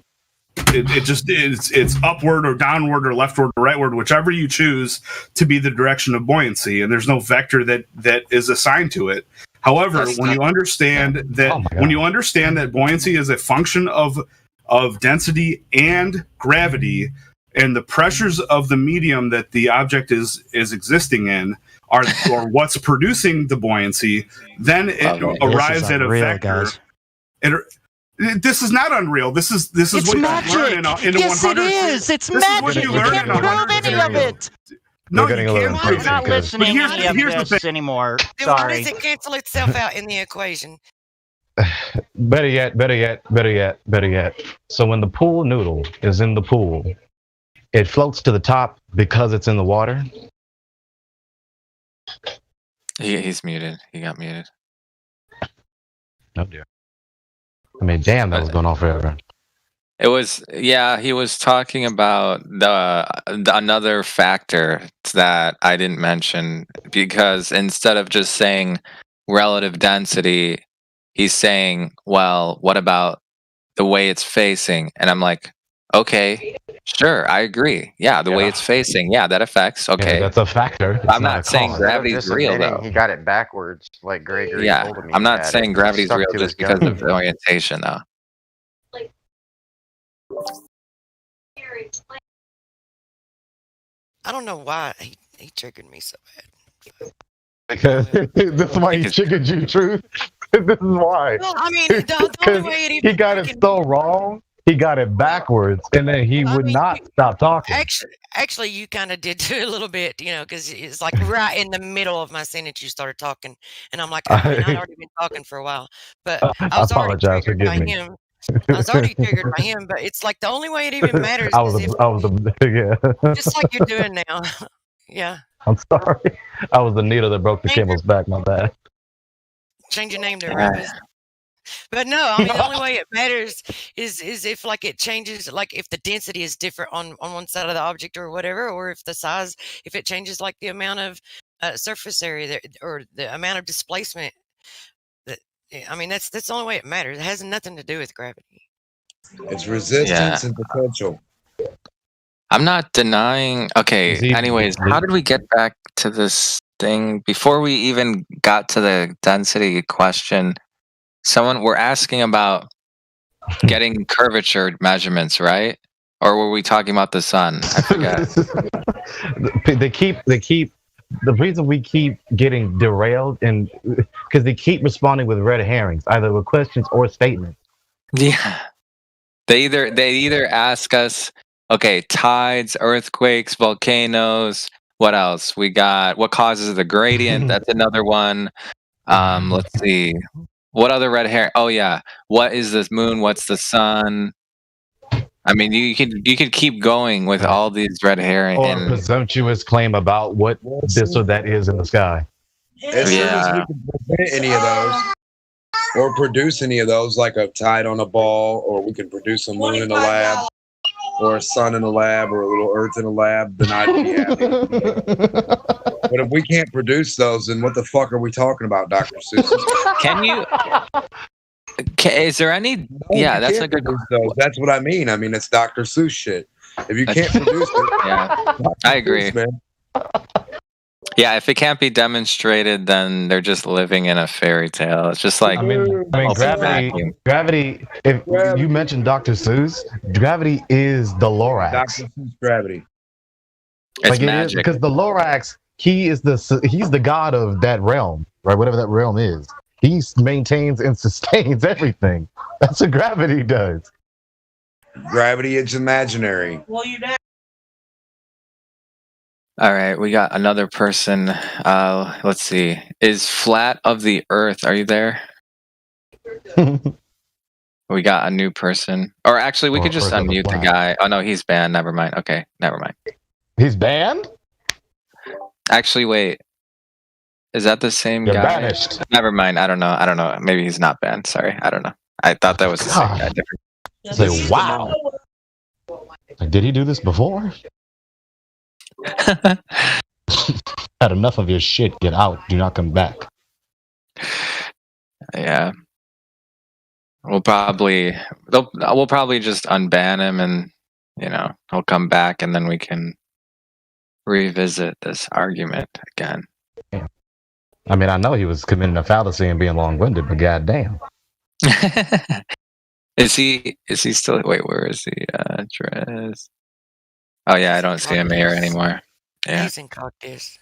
it's upward or downward or leftward or rightward, whichever you choose to be the direction of buoyancy, and there's no vector that is assigned to it. However, when you understand that buoyancy is a function of density and gravity, and the pressures of the medium that the object is existing in are or what's producing the buoyancy, then it arrives at a vector. This is not unreal. This is It's what you magic. learn in Yes, 100. it is. It's This is what magic. you You learn can't in prove 100. any of it. No, We're getting you a little can't. I'm not impatient, 'cause- listening But to any here's the of this thing. anymore. Then why Sorry. does it cancel itself out in the equation? Better yet. So when the pool noodle is in the pool, it floats to the top because it's in the water. He's muted. He got muted. Oh dear. I mean, damn, that was going on forever. It was, yeah, he was talking about the another factor that I didn't mention, because instead of just saying relative density, he's saying, well, what about the way it's facing? And I'm like, okay, sure, I agree. Yeah, the way it's facing, yeah, that affects. Okay, Yeah, that's a factor. It's I'm not not a saying cause. gravity's real Admitting though. He got it backwards, like Gregory Yeah, told me. I'm he not had saying it. gravity's Stuck real to his just because gun. of the orientation though. I don't know why he triggered me so bad. Because this is why he triggered you, Truth. This is why. Well, I mean, the only way it even He got it so wrong. He got it backwards, and then he would not stop talking. Actually, you kind of did too a little bit, you know, because it's like right in the middle of my sentence you started talking, and I'm like, I'd already been talking for a while, but I was already apologize. triggered by Forgive me. him. I was already triggered by him, but it's like the only way it even matters I is was, if, yeah. just like you're doing now. Yeah, I'm sorry. I was the needle that broke the camel's back. My bad. change your name to Rufus. But no, I mean the only way it matters is if like it changes, like if the density is different on one side of the object or whatever, or if the size, if it changes like the amount of surface area there, or the amount of displacement. That I mean that's the only way it matters. It has nothing to do with gravity. It's resistance and potential. I'm not denying. Okay. Anyways, how did we get back to this thing before we even got to the density question? We're asking about getting curvature measurements, right? Or were we talking about the sun? I forget. The reason we keep getting derailed and because they keep responding with red herrings, either with questions or statements. Yeah. They either ask us, okay, tides, earthquakes, volcanoes. What else? We got what causes the gradient? That's another one. Let's see. What other red herring? Oh yeah. What is this moon? What's the sun? I mean, you could keep going with all these red herring Or a presumptuous claim about what this or that is in the sky. As soon as we can prevent any of those, or produce any of those, like a tide on a ball, or we can produce a moon in the lab, or a sun in the lab, or a little earth in the lab, then I'd be happy. But if we can't produce those, then what the fuck are we talking about, Dr. Seuss? Can you? Is there any? Yeah, that's a good. Those. That's what I mean. I mean, it's Dr. Seuss shit. If you can't produce it, yeah, I agree. man. Yeah, if it can't be demonstrated, then they're just living in a fairy tale. It's just like gravity. If you mentioned Dr. Seuss, gravity is the Lorax. Dr. Seuss gravity. It's magic. Because the Lorax, he's the god of that realm, right? Whatever that realm is. He maintains and sustains everything. That's what gravity does. Gravity is imaginary. Well, you know. All right, we got another person. Let's see. Is Flat of the Earth? Are you there? We got a new person. Or actually, we could just unmute the guy. Oh no, he's banned. Never mind. Okay, never mind. He's banned? Actually, wait. Is that the same You're guy? banished. Never mind. I don't know. Maybe he's not banned. Sorry. I don't know. I thought that was the same guy. Different. Say, wow. Like, did he do this before? Had enough of your shit. Get out. Do not come back. Yeah. We'll probably just unban him, and he'll come back, and then we can revisit this argument again. Yeah. I mean, I know he was committing a fallacy and being long-winded, but goddamn. Is he still? Wait, where is the address? Oh yeah, I don't see him here anymore. Yeah. He's in Cactus.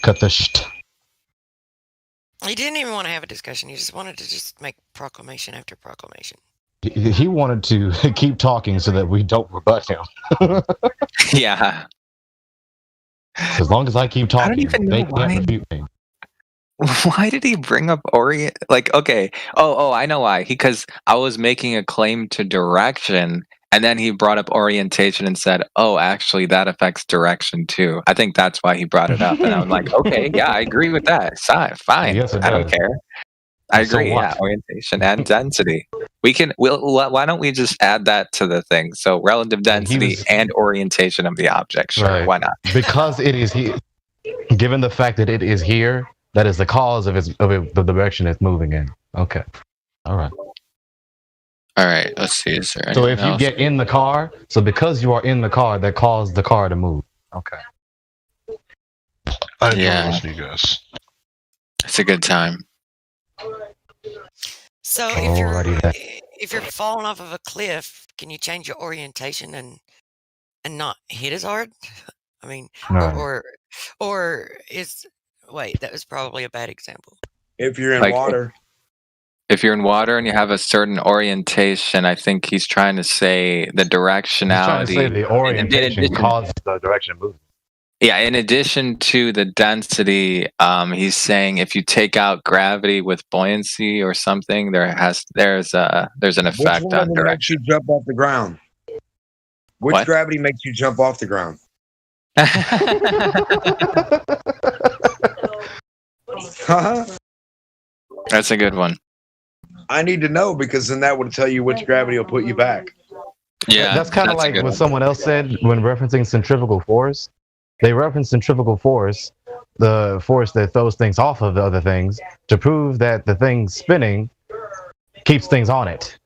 Cut the shit. He didn't even want to have a discussion. He just wanted to just make proclamation after proclamation. He wanted to keep talking so that we don't rebut him. Yeah. As long as I keep talking, I don't even they know can't refute me. Why did he bring up Orient? Like, okay. Oh, I know why. Because I was making a claim to direction, and then he brought up orientation and said, oh, actually, that affects direction too. I think that's why he brought it up. And I'm like, okay, yeah, I agree with that. Fine. Yes, it I don't does. care. I So agree. what? Yeah, orientation and density. Why don't we just add that to the thing? So relative density and orientation of the object. Sure, Right. why not? Because it is here. Given the fact that it is here, that is the cause of the direction it's moving in. Okay. All right. All right. Let's see. Is there So anything if you else? get in the car, so because you are in the car, that caused the car to move. Okay. I enjoy Yeah. listening to you guys. It's a good time. So Alrighty then. if you're falling off of a cliff, can you change your orientation and not hit as hard? I mean, No. or is wait, that was probably a bad example. If you're in Like, water, If you're in water and you have a certain orientation, I think he's trying to say the directionality. He's trying to say the orientation addition- caused the direction of movement. Yeah, in addition to the density, he's saying if you take out gravity with buoyancy or something, there's an which effect one on of them makes you direction. jump off the ground? Which What? gravity makes you jump off the ground? Huh? That's a good one. I need to know because then that would tell you which gravity will put you back. Yeah, That's kind of that's a like good what one. someone else said when referencing centrifugal force. They reference centrifugal force, the force that throws things off of the other things, to prove that the thing spinning keeps things on it.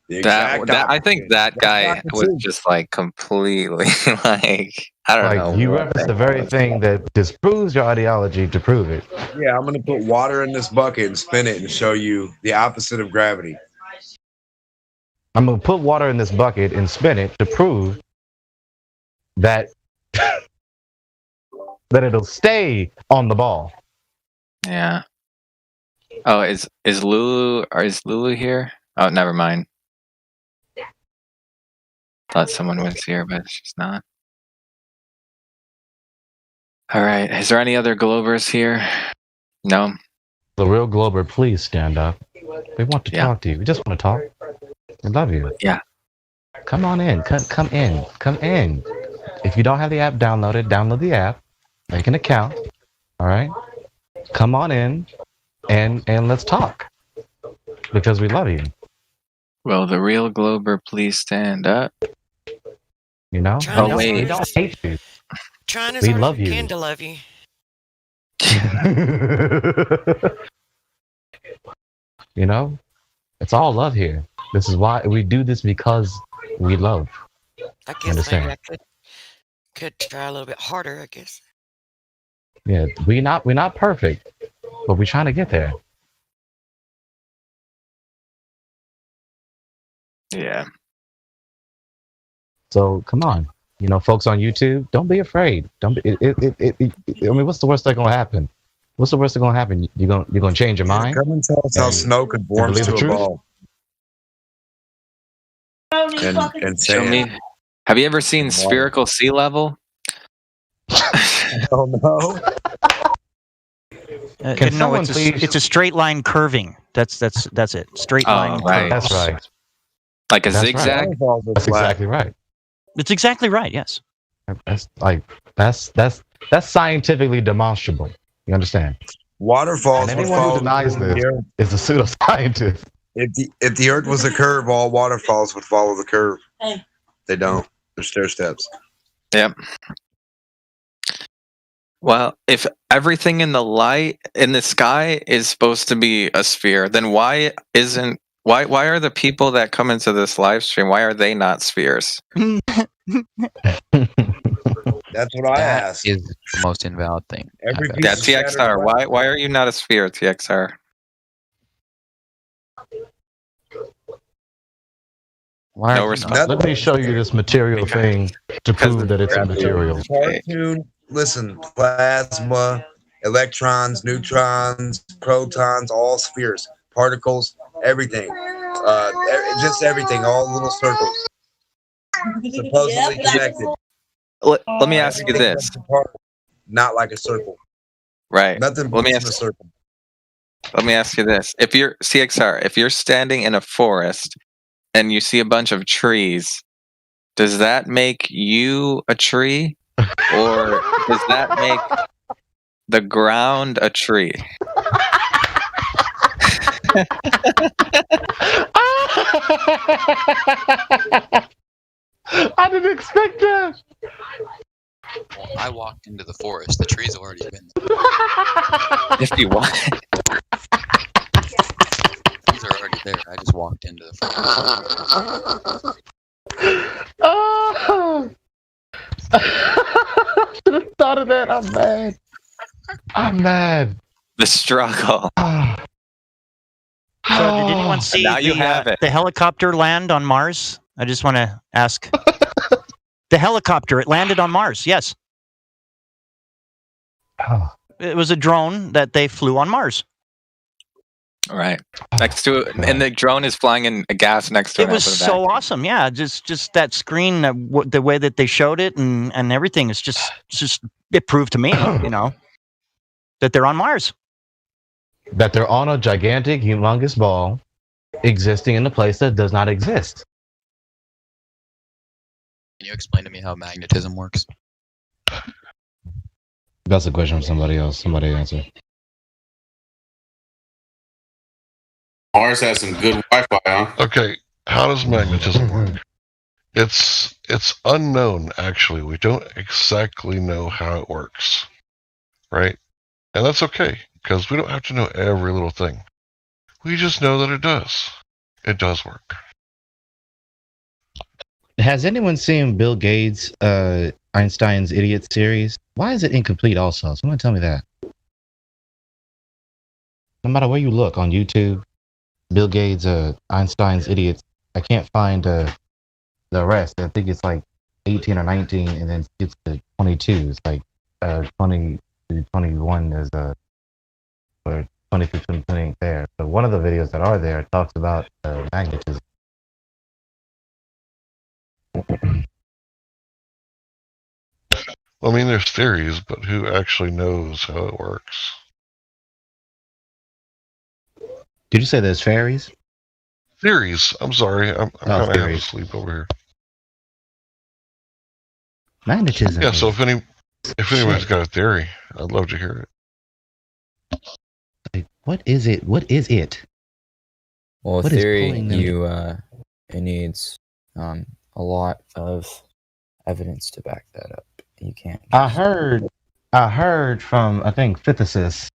The That, exact that I think opposite. that That's guy not the was truth. just like completely like I don't know. Like you what referenced that the very was. thing that disproves your ideology to prove it. Yeah, I'm gonna put water in this bucket and spin it and show you the opposite of gravity. I'm gonna put water in this bucket and spin it to prove that that it'll stay on the ball. Yeah. Oh, is Lulu here? Oh, never mind. Thought someone was here, but she's not. All right. Is there any other Globers here? No. The real Glober, please stand up. We want to Yeah. talk to you. We just want to talk. We love you. Yeah. Come on in. Come in. Come in. If you don't have the app downloaded, download the app. Make an account. All right. Come on in, and let's talk. Because we love you. Will the real Glober please stand up? You know. Oh, wait. We don't hate you. Trying as We hard love as we you. can to love you. You know, it's all love here. This is why we do this, because we love. I guess Understand? maybe I could try a little bit harder, I guess. Yeah, we're not perfect, but we're trying to get there. Yeah. So come on, you know, folks on YouTube, don't be afraid. Don't be. I mean, what's the worst that's gonna happen? What's the worst that's gonna happen? You're gonna change your mind. Come and tell us how snow conforms believe to the a truth? ball. And Show sand. me. Have you ever seen spherical sea level? Oh no. Can no, someone it's a, please- it's a straight line curving. That's it. Straight line. right. That's right. Like a That's zigzag? Right. That's exactly right. It's exactly right. Yes. That's scientifically demonstrable. You understand? Waterfalls And would anyone who follow denies the this earth. is a pseudoscientist. If the earth was a curve, all waterfalls would follow the curve. They don't. They're stair steps. Yep. Well, if everything in the light in the sky is supposed to be a sphere, then why are the people that come into this live stream, why are they not spheres? That's what I asked. Is the most invalid thing. Every I've piece Yeah, of scattered TXR. light- Why are you not a sphere, TXR? Why No are you response. not- Let me show you this material thing to prove that it's a material. Cartoon. Listen, plasma, electrons, neutrons, protons, all spheres, particles, everything. Just everything, all little circles. Supposedly connected. Let me ask you this. Not like a circle. Right. Nothing Let me moves in a ask. circle. Let me ask you this: if you're CXR, if you're standing in a forest and you see a bunch of trees, does that make you a tree, or does that make the ground a tree? I didn't expect that. I walked into the forest. The trees have already been there. If you want. Trees are already there. I just walked into the forest. Oh. I should have thought of that. I'm mad. I'm mad. The struggle. So did anyone see Now you have it. the helicopter land on Mars? I just want to ask. The helicopter, it landed on Mars. Yes. Oh. It was a drone that they flew on Mars. Right. Next to it, and the drone is flying in a gas next to it. It was so awesome. Yeah, just that screen, the way that they showed it and everything is just it proved to me, you know, that they're on Mars. That they're on a gigantic, humongous ball existing in a place that does not exist. Can you explain to me how magnetism works? That's a question for somebody else. Somebody answer. Mars has some good Wi-Fi, huh? Okay, how does magnetism work? It's unknown, actually. We don't exactly know how it works, right? And that's okay, because we don't have to know every little thing. We just know that it does. It does work. has anyone seen Bill Gates' Einstein's Idiot series? Why is it incomplete? Also, someone tell me that. No matter where you look on YouTube, Bill Gates' Einstein's Idiots. I can't find the rest. I think it's like 18 or 19, and then it's to 22. It's like 20 to 21 is or 20 to 20 ain't there. So one of the videos that are there talks about magnetism. I mean, there's theories, but who actually knows how it works? Did you say there's fairies? Theories. I'm sorry. I'm kind of half theories. asleep over here. Magnetism. Yeah. So if anybody's got a theory, I'd love to hear it. Like, what is it? What is it? Well, What is theory, pulling them it needs a lot of evidence to back that up. You can't. I heard from I think Physicist.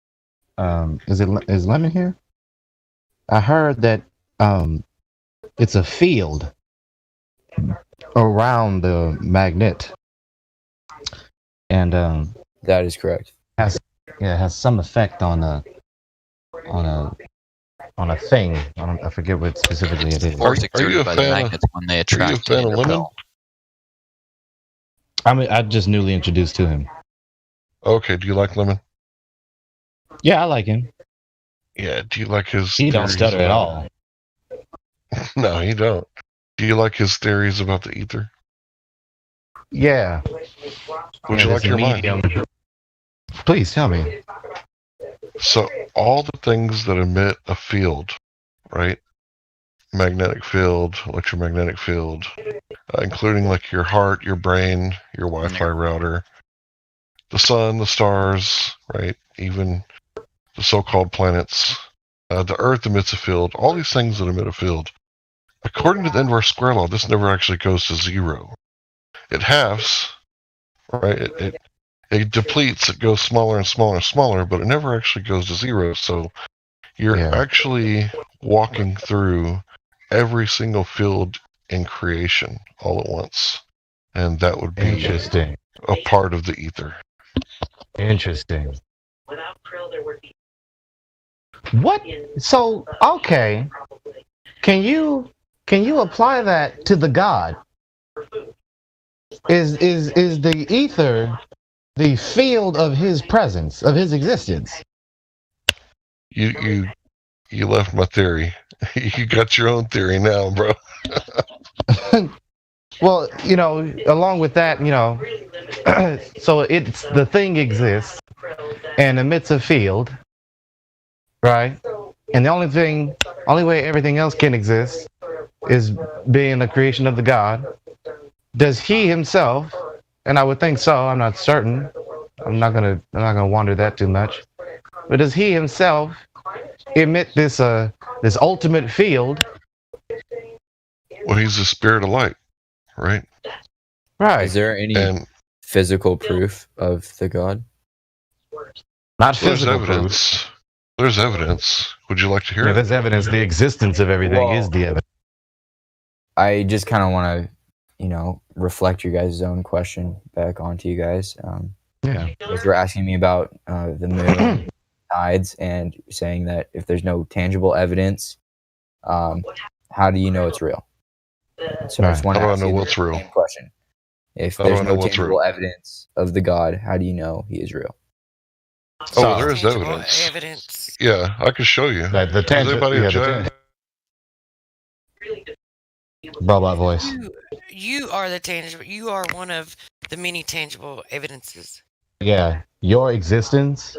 Is Lemon here? I heard that it's a field around the magnet, and that is correct. It has some effect on a thing. I forget what specifically it is. Force exerted by the magnets when they attract and repel. I'm just newly introduced to him. Okay. Do you like Lemon? Yeah, I like him. Yeah. Do you like his? He don't theories stutter at about- all. No, he don't. Do you like his theories about the ether? Yeah. Would you like your medium. mind? Please tell me. So all the things that emit a field, right? Magnetic field, electromagnetic field, including like your heart, your brain, your Wi-Fi router, the sun, the stars, right? Even the so-called planets. The Earth emits a field. All these things that emit a field. According to the inverse square law, this never actually goes to zero. It halves, right? It depletes. It goes smaller and smaller and smaller, but it never actually goes to zero. So you're actually walking through every single field in creation all at once, and that would be Interesting. a part of the ether. Interesting. What? So okay. Can you apply that to the God? Is the ether the field of his presence, of his existence? You left my theory. You got your own theory now, bro. Well, along with that, so it's the thing exists and emits a field, right? And the only way everything else can exist is being the creation of the God. Does he himself, and I would think so, I'm not certain. I'm not gonna wander that too much. But does he himself emit this ultimate field? Well, he's the spirit of light, right? Right. Is there any physical proof of the God? Not There's physical evidence. proof. There's evidence. Would you like to hear Yeah, it? there's evidence. The existence of everything is the evidence. I just kind of want to, reflect your guys' own question back onto you guys. Yeah. Because you're asking me about the moon tides and saying that if there's no tangible evidence, how do you know it's real? So I just want to How do I ask know you what's the real? same question. If How do there's I know no what's tangible real? evidence of the God, how do you know he is real? Oh, there is evidence. Yeah, I can show you. Like the Does anybody object? Robot voice. You are the tangible. You are one of the many tangible evidences. Yeah, your existence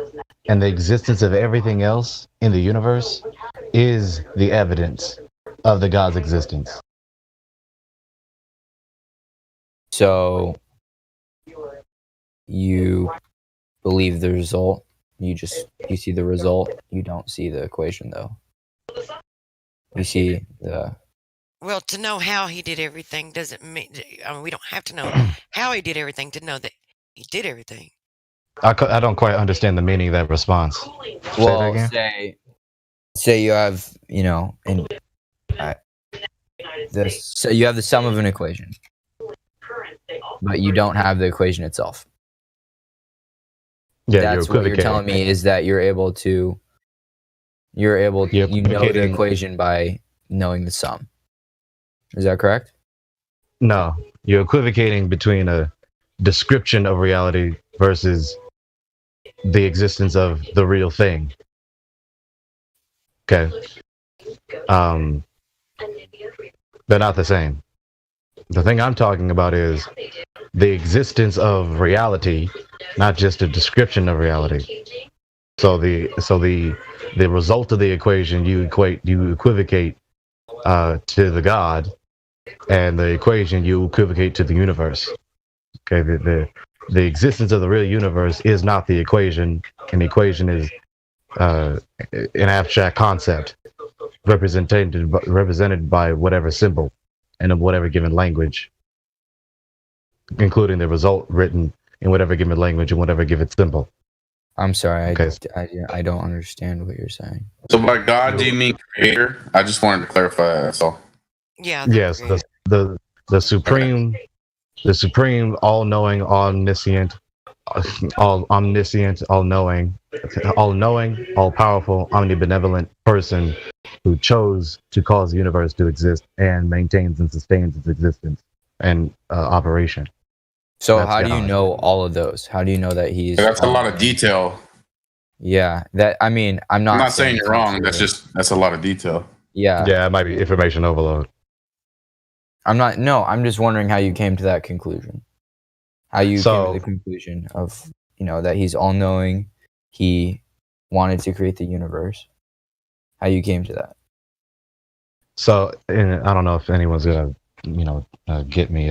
and the existence of everything else in the universe is the evidence of the God's existence. So you believe the result. You see the result. You don't see the equation though. You see the. Well, to know how he did everything doesn't mean. I mean, we don't have to know how he did everything to know that he did everything. I don't quite understand the meaning of that response. Say that Well, again? say you have, so you have the sum of an equation. but you don't have the equation itself. Yeah, That's what you're telling me, is that you know the equation by knowing the sum. Is that correct? No, you're equivocating between a description of reality versus the existence of the real thing. Okay. They're not the same. The thing I'm talking about is the existence of reality, not just a description of reality. So the result of the equation you equivocate to the God, and the equation you equivocate to the universe. Okay, the existence of the real universe is not the equation. An equation is an abstract concept represented by whatever symbol and in whatever given language, including the result written in whatever given language and whatever given symbol. I'm sorry, I don't understand what you're saying. So by God, do you mean creator? I just wanted to clarify that. That's all. Yeah. Yes, the supreme, all-knowing, omniscient, all-knowing, all-powerful, omnibenevolent person who chose to cause the universe to exist and maintains and sustains its existence and operation. So how do you know all of those? How do you know that he's? That's a lot of detail. Yeah, I'm not. I'm not saying you're wrong. That's a lot of detail. Yeah. Yeah, it might be information overload. I'm just wondering how you came to that conclusion. How you came to the conclusion of, that he's all-knowing, he wanted to create the universe. How you came to that. So, and I don't know if anyone's gonna, get me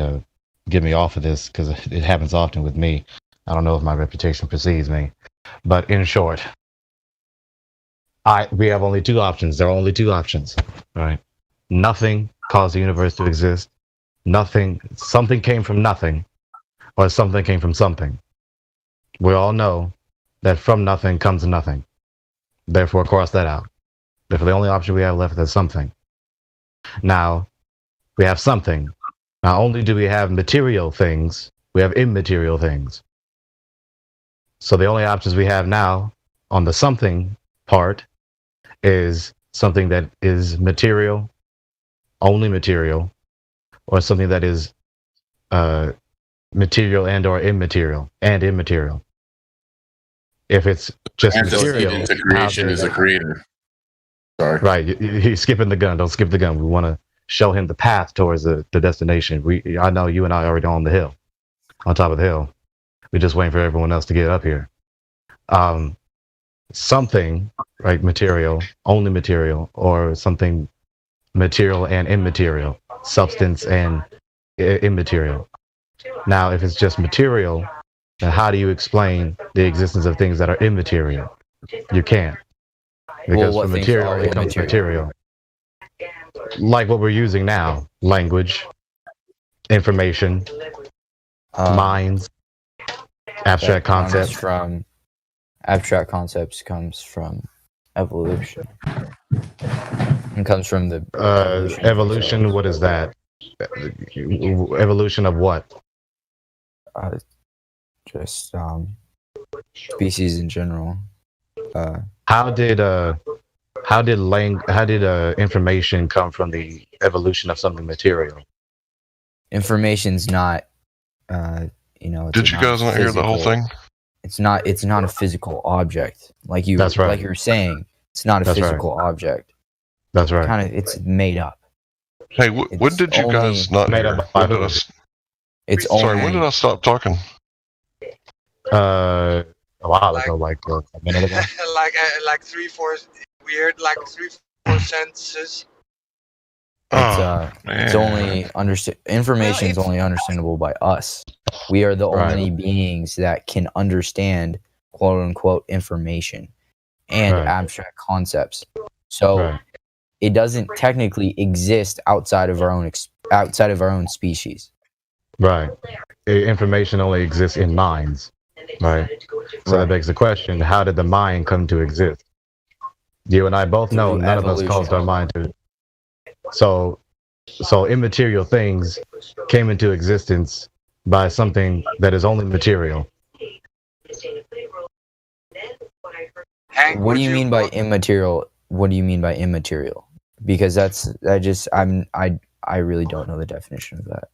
off of this, because it happens often with me. I don't know if my reputation precedes me, but in short, we have only two options. There are only two options, right? Nothing caused the universe to exist. Something came from nothing, or something came from something. We all know that from nothing comes nothing. Therefore, cross that out. Therefore, the only option we have left is something. Now, we have something. Not only do we have material things, we have immaterial things. So the only options we have now on the something part is something that is material, only material, or something that is material and or immaterial, and immaterial. If it's just material, into creation is a creator. Sorry. Right, he's skipping the gun. Don't skip the gun. We want to show him the path towards the destination. I know you and I are already on top of the hill. We're just waiting for everyone else to get up here. Something, right, material, only material, or something material and immaterial, substance and immaterial. Now, if it's just material, then how do you explain the existence of things that are immaterial? You can't. Because from material, it comes material. Like what we're using now, language, information, minds, abstract concepts. Abstract concepts comes from evolution. It comes from the evolution. What is that? Evolution of what? Just species in general. How did information come from the evolution of something material? Information's not, Did you guys not hear the whole thing? It's not a physical object like you. That's right. Like you're saying, it's not a physical object. That's right. It's made up. Hey, when did you guys not made hear? up by who? Sorry, when did I stop talking? A while ago, like a minute ago. like 3-4 weird, like 3-4 sentences. It's only information is only understandable by us. We are the only beings that can understand quote unquote information and abstract concepts. So it doesn't technically exist outside of our own species. Right. Information only exists in minds. Right. So that begs the question: how did the mind come to exist? You and I both know none of us caused our mind to. So immaterial things came into existence by something that is only material. Hank, What do you mean by immaterial? What do you mean by immaterial? Because I really don't know the definition of that.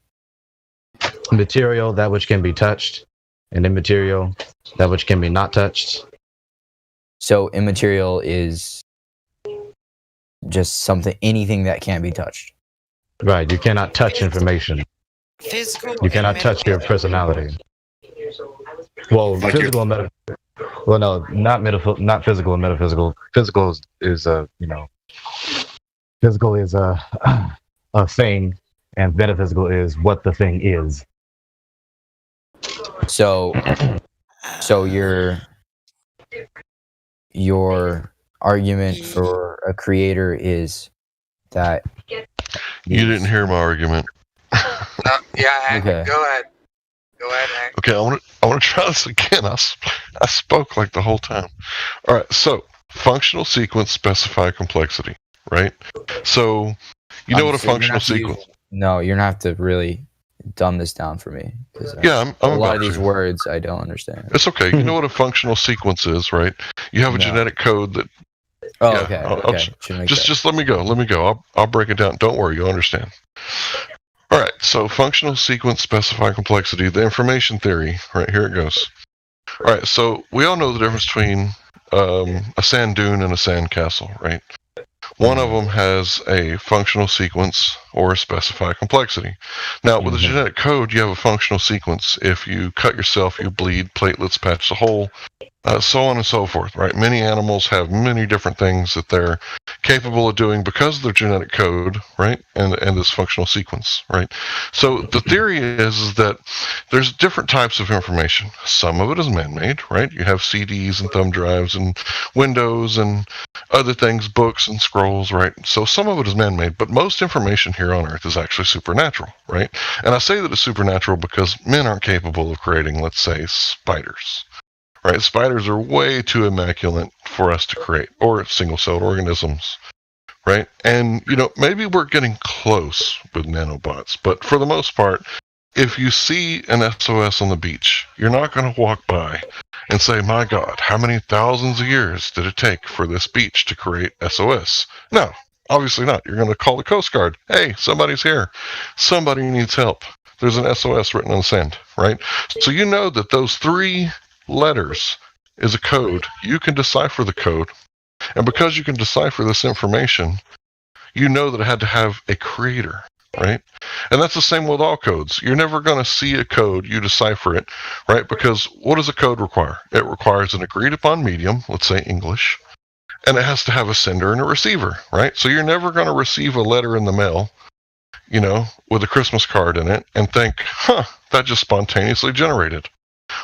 Material, that which can be touched, and immaterial, that which can be not touched. So immaterial is just anything that can't be touched. Right, you cannot touch information. Physical. You cannot touch your personality. Well, Like physical and metaphysical. Well, no, not physical and metaphysical. Physical is physical is a thing, and metaphysical is what the thing is. So your argument for a creator is that You didn't hear my argument. Yeah, Hank, Okay. go ahead. Go ahead, Hank. Okay, I want to try this again. I spoke like the whole time. All right, so functional sequence specify complexity, right? So you know what a So you're gonna functional have to use- sequence? No, you're gonna have to really dumb this down for me. 'Cause, Yeah, I'm a lot about of these to. words I don't understand. It's okay. You know what a functional sequence is, right? You have a No. genetic code that. Oh, yeah, okay. I'll Okay. Should make that. just let me go. I'll break it down. Don't worry, you'll understand. All right. So functional sequence specify complexity. The information theory. Right here it goes. All right. So we all know the difference between a sand dune and a sand castle, right? One of them has a functional sequence or a specified complexity. Now, with a genetic code, you have a functional sequence. If you cut yourself, you bleed, platelets patch the hole, so on and so forth, right? Many animals have many different things that they're capable of doing because of their genetic code, right? And this functional sequence, right? So the theory is that there's different types of information. Some of it is man-made, right? You have CDs and thumb drives and Windows and other things, books and scrolls, right? So some of it is man-made, but most information here on Earth is actually supernatural, right? And I say that it's supernatural because men aren't capable of creating, let's say, spiders. Right, spiders are way too immaculate for us to create, or single-celled organisms, right? And maybe we're getting close with nanobots, but for the most part, if you see an SOS on the beach, you're not going to walk by and say, "My God, how many thousands of years did it take for this beach to create SOS?" No, obviously not. You're going to call the Coast Guard. "Hey, somebody's here. Somebody needs help. There's an SOS written on the sand," right? So you know that those 3 letters is a code. You can decipher the code, and because you can decipher this information, you know that it had to have a creator, right? And that's the same with all codes. You're never going to see a code, you decipher it, right? Because what does a code require? It requires an agreed upon medium, let's say English, and it has to have a sender and a receiver, right? So you're never going to receive a letter in the mail, with a Christmas card in it and think, that just spontaneously generated.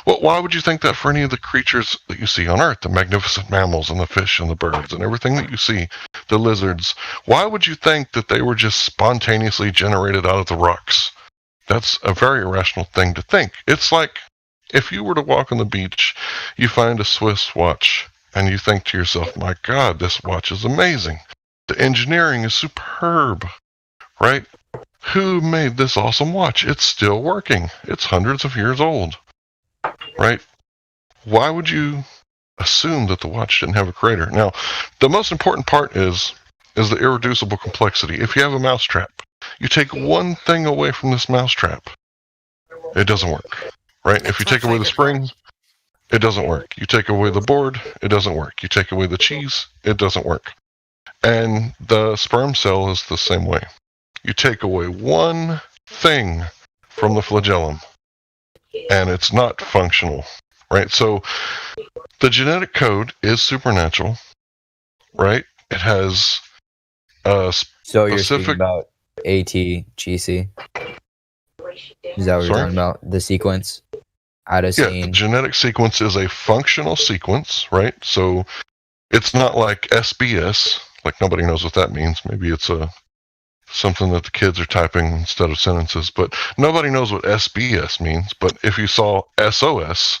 Well, why would you think that for any of the creatures that you see on Earth, the magnificent mammals and the fish and the birds and everything that you see, the lizards, why would you think that they were just spontaneously generated out of the rocks? That's a very irrational thing to think. It's like if you were to walk on the beach, you find a Swiss watch, and you think to yourself, "My God, this watch is amazing. The engineering is superb," right? Who made this awesome watch? It's still working. It's hundreds of years old. Right? Why would you assume that the watch didn't have a creator? Now, the most important part is the irreducible complexity. If you have a mousetrap, you take one thing away from this mousetrap, it doesn't work. Right? If you take away the spring, it doesn't work. You take away the board, it doesn't work. You take away the cheese, it doesn't work. And the sperm cell is the same way. You take away one thing from the flagellum, and it's not functional, right? So the genetic code is supernatural, right? It has a So you're specific. speaking about ATGC? Is that what you're talking about? The sequence? Yeah, the Adenosine? genetic sequence is a functional sequence, right? So it's not like SBS, like nobody knows what that means. Maybe it's something that the kids are typing instead of sentences, but nobody knows what SBS means. But if you saw SOS,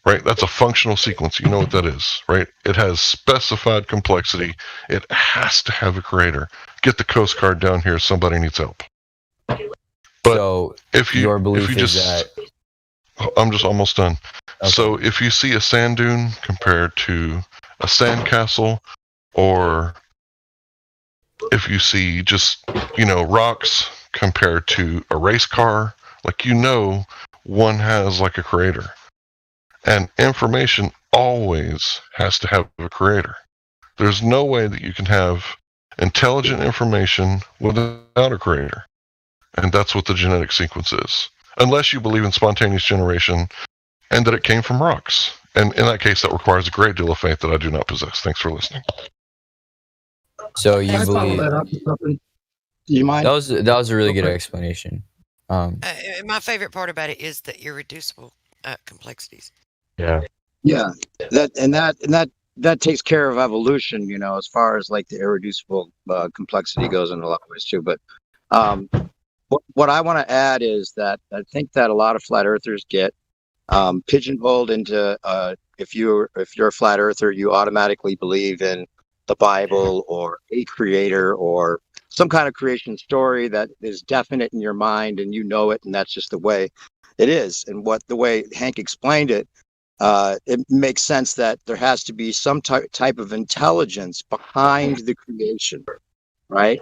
right, that's a functional sequence. You know what that is, right? It has specified complexity. It has to have a creator. Get the Coast Guard down here. Somebody needs help. So if your belief if you is just, that I'm just almost done. So if you see a sand dune compared to a sandcastle, or if you see just, rocks compared to a race car, like, one has like a creator. And information always has to have a creator. There's no way that you can have intelligent information without a creator. And that's what the genetic sequence is. Unless you believe in spontaneous generation and that it came from rocks. And in that case, that requires a great deal of faith that I do not possess. Thanks for listening. so you Can I follow believe that up with something? Do you mind? that was a really good explanation. My favorite part about it is the irreducible complexities. Yeah. Yeah, that takes care of evolution, as far as like the irreducible complexity goes in a lot of ways too. But what I want to add is that I think that a lot of flat earthers get pigeonholed into if you're a flat earther, you automatically believe in the Bible or a creator or some kind of creation story that is definite in your mind and it, and that's just the way it is. And the way Hank explained it, it makes sense that there has to be some type of intelligence behind the creation, right?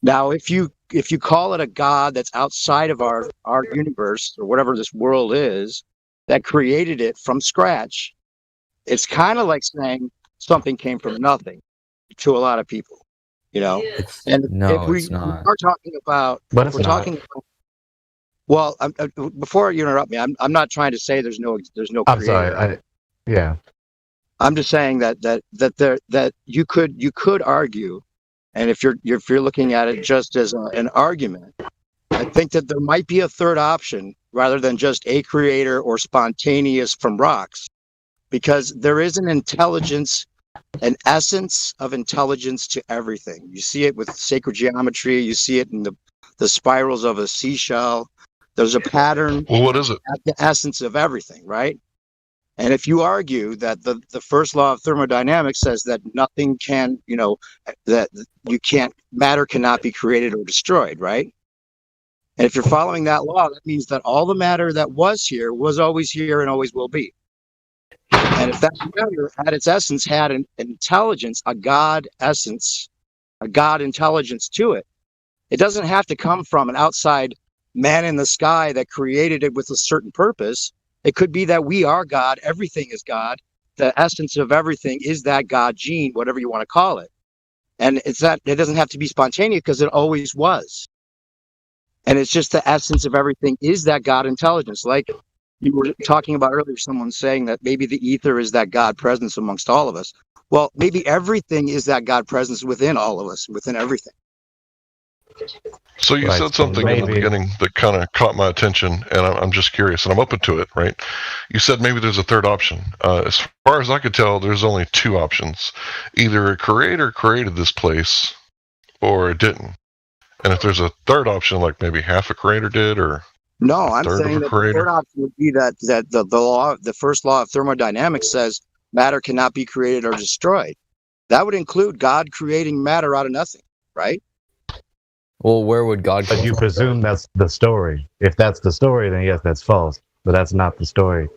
Now, if you call it a God that's outside of our universe or whatever this world is, that created it from scratch, it's kind of like saying something came from nothing to a lot of people, And if we are talking about, But it's not. Well, before you interrupt me, I'm not trying to say there's no I'm creator. sorry. Yeah. I'm just saying that you could argue, and if you're looking at it just as an argument, I think that there might be a third option rather than just a creator or spontaneous from rocks, because there is an intelligence, an essence of intelligence to everything. You see it with sacred geometry. You see it in the spirals of a seashell. There's a pattern. Well, what is it? At the essence of everything, right? And if you argue that the first law of thermodynamics says that nothing can, matter cannot be created or destroyed, right? And if you're following that law, that means that all the matter that was here was always here and always will be. And if that matter at its essence had an intelligence, a God essence, a God intelligence to it, it doesn't have to come from an outside man in the sky that created it with a certain purpose. It could be that we are God. Everything is God. The essence of everything is that God gene, whatever you want to call it. And it doesn't have to be spontaneous because it always was. And it's just the essence of everything is that God intelligence. Like you were talking about earlier, someone saying that maybe the ether is that God presence amongst all of us. Well, maybe everything is that God presence within all of us, within everything. So you said something in the beginning that kind of caught my attention, and I'm just curious, and I'm open to it, right? You said maybe there's a third option. As far as I could tell, there's only two options. Either a creator created this place, or it didn't. And if there's a third option, like maybe half a creator did, or no, I'm saying that the third option would be that the first law of thermodynamics says matter cannot be created or destroyed. That would include God creating matter out of nothing, right? Well, where would God come But you from? presume that's the story. If that's the story, then yes, that's false. But that's not the story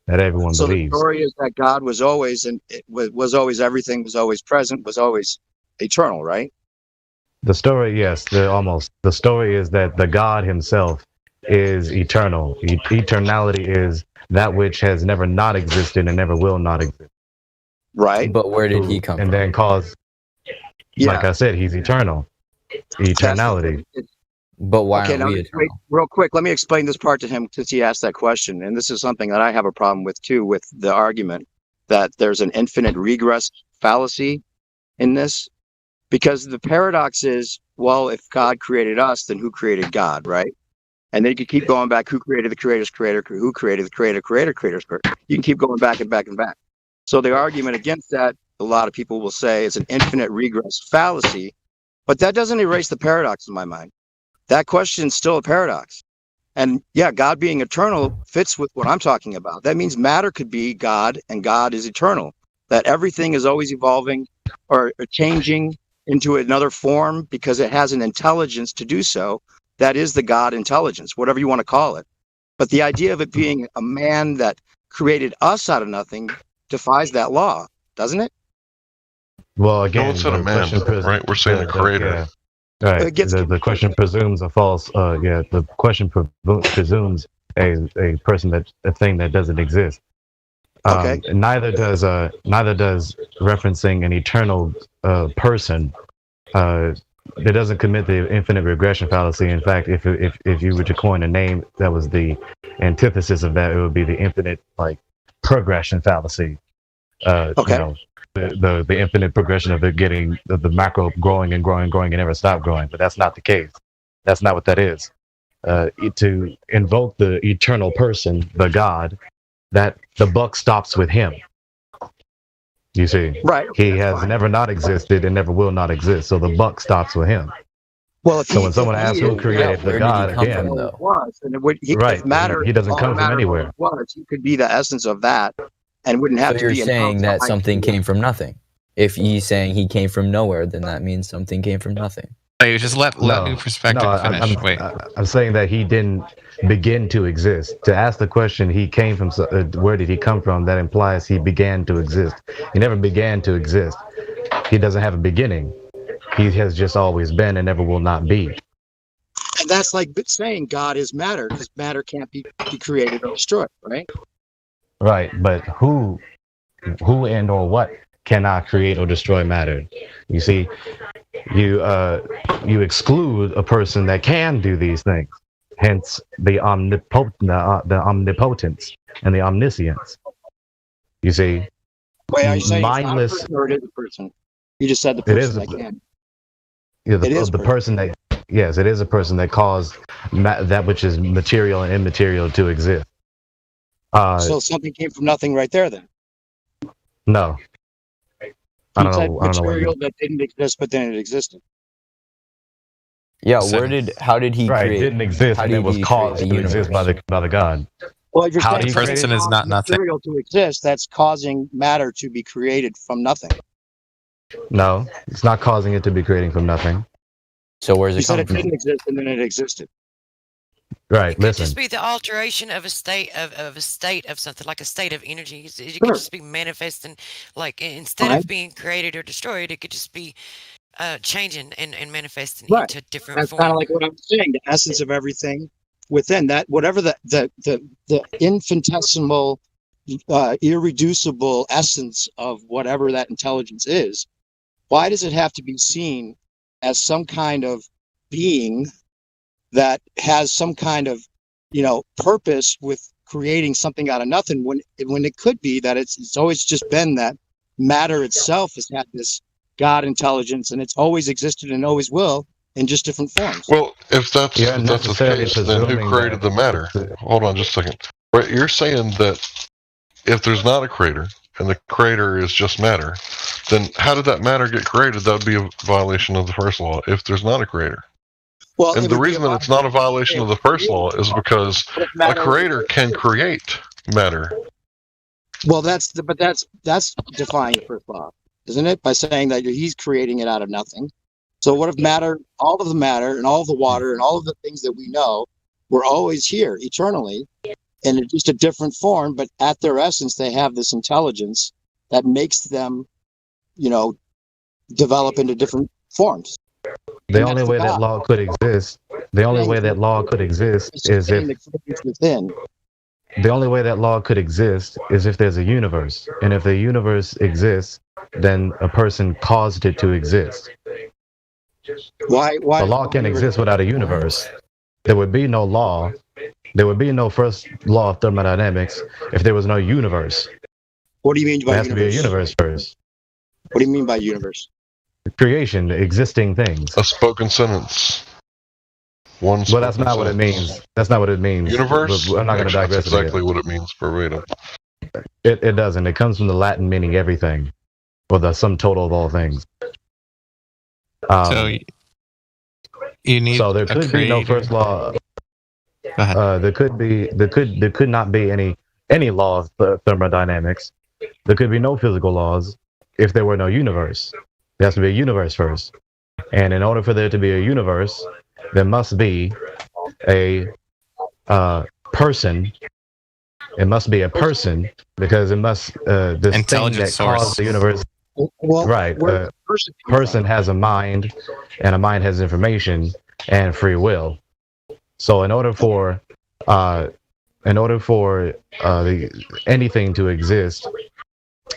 that everyone So believes. the story is that God was always, and it was always everything, was always present, was always eternal, right? The story, yes, the story is that the God himself is eternal. Eternality is that which has never not existed and never will not exist. Right. But where did he come and from? then like I said, he's eternal. Eternality. But why Okay, aren't now we wait, eternal? real quick, let me explain this part to him since he asked that question. And this is something that I have a problem with too, with the argument that there's an infinite regress fallacy in this. Because the paradox is, well, if God created us, then who created God, right? And then you can keep going back, who created the creator's creator, who created the creator's creator. You can keep going back and back and back. So the argument against that, a lot of people will say, is an infinite regress fallacy. But that doesn't erase the paradox in my mind. That question is still a paradox. And yeah, God being eternal fits with what I'm talking about. That means matter could be God and God is eternal. That everything is always evolving or changing into another form because it has an intelligence to do so. that is the God intelligence, whatever you want to call it. But the idea of it being a man that created us out of nothing defies that law, doesn't it? Well, again, one said a the man, question right? We're saying a creator. Yeah. Right. The question presumes a false. The question presumes a person a thing that doesn't exist. Okay. Neither does referencing an eternal person. It doesn't commit the infinite regression fallacy. In fact, if you were to coin a name that was the antithesis of that, it would be the infinite progression fallacy. Okay. The infinite progression of it getting the macro growing and growing and growing and never stop growing. But that's not the case. That's not what that is. To invoke the eternal person, the God, that the buck stops with him. You see, right? He has never not existed and never will not exist. So the buck stops with him. Well, so when someone asks who created the God, again, matter, he doesn't come from anywhere. He could be the essence of that, and wouldn't have So to you're be. saying that something came from nothing. If he's saying he came from nowhere, then that means something came from nothing. Wait, just let New Perspective finish. Wait. I'm saying that he didn't begin to exist. To ask the question, he came from, where did he come from? That implies he began to exist. He never began to exist. He doesn't have a beginning. He has just always been and never will not be. And that's like saying God is matter, because matter can't be created or destroyed, right? Right, but who and or what cannot create or destroy matter? You see, you exclude a person that can do these things. Hence the omnipotence and the omniscience. You see, wait, are you saying mindless. It's not a person or it is a person? You just said the person that can. Yeah, the person that, yes, it is a person that caused that which is material and immaterial to exist. So something came from nothing right there, then. No. I don't know material that didn't exist, but then it existed. Yeah, how did he create? It didn't exist, and it was caused to exist by the God. Well, if you're How saying the person is not nothing. Material to exist, that's causing matter to be created from nothing. No, it's not causing it to be creating from nothing. So where's You it said coming it from? didn't exist, and then it existed. Right. Listen. Just be the alteration of a state of something, like a state of energy. It could just be manifesting, like instead of being created or destroyed, it could just be changing and manifesting into different That's forms. kind of like what I'm saying. The essence of everything within that, whatever the infinitesimal, irreducible essence of whatever that intelligence is. Why does it have to be seen as some kind of being that has some kind of, purpose with creating something out of nothing, when it could be that it's always just been that matter itself has had this God intelligence, and it's always existed and always will in just different forms. Well, if that's the case, then who created the matter? Hold on just a second. Right, you're saying that if there's not a creator and the creator is just matter, then how did that matter get created? That would be a violation of the first law if there's not a creator. Well, and the reason that it's not a violation of the first law is because a creator can create matter. Well, that's defying the first law, isn't it? By saying that he's creating it out of nothing. So what if matter, all of the matter and all of the water and all of the things that we know were always here eternally in just a different form, but at their essence, they have this intelligence that makes them, develop into different forms. The only way that law could exist, is if within. The only way that law could exist is if there's a universe. And if the universe exists, then a person caused it to exist. Why the law can't exist without a universe? There would be no law. There would be no first law of thermodynamics if there was no universe. What do you mean by universe? There has to be a universe first. What do you mean by universe? Creation, existing things. A spoken sentence. Well, that's not what it means. That's not what it means. Universe? I'm not going to digress. That's exactly what it means verbatim. It doesn't. It comes from the Latin meaning everything, or the sum total of all things. So you need. So there could be no first law. Go ahead. There could not be any law of thermodynamics. There could be no physical laws if there were no universe. There has to be a universe first, and in order for there to be a universe, there must be a person. It must be a person because it must this thing Intelligent that source. caused the universe. Well, Right. where Person has a mind, and a mind has information and free will. So in order for anything to exist,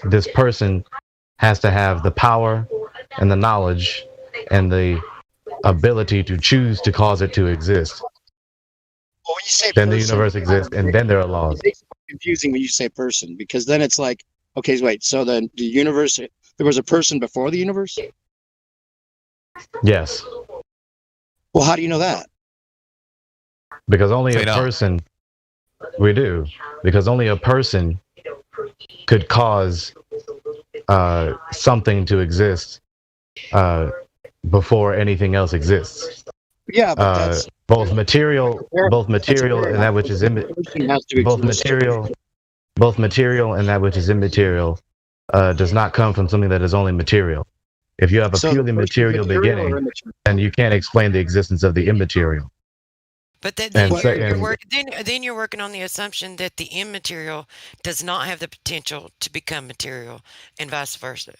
this person has to have the power and the knowledge and the ability to choose to cause it to exist. Well, when you say Then the person, universe exists, and then there are laws. it makes it confusing when you say person, because then it's like, okay, wait, so then the universe, there was a person before the universe? Yes, Well, how do you know that? because only They a don't. person. We do, because only a person could cause something to exist before anything else exists. Yeah, but that's Both material and that which is person has to both exist. material and that which is immaterial does not come from something that is only material. If you have a So purely the person is material material or beginning, immaterial? then you can't explain the existence of the immaterial. But then And you're second, then you're working on the assumption that the immaterial does not have the potential to become material, and vice versa.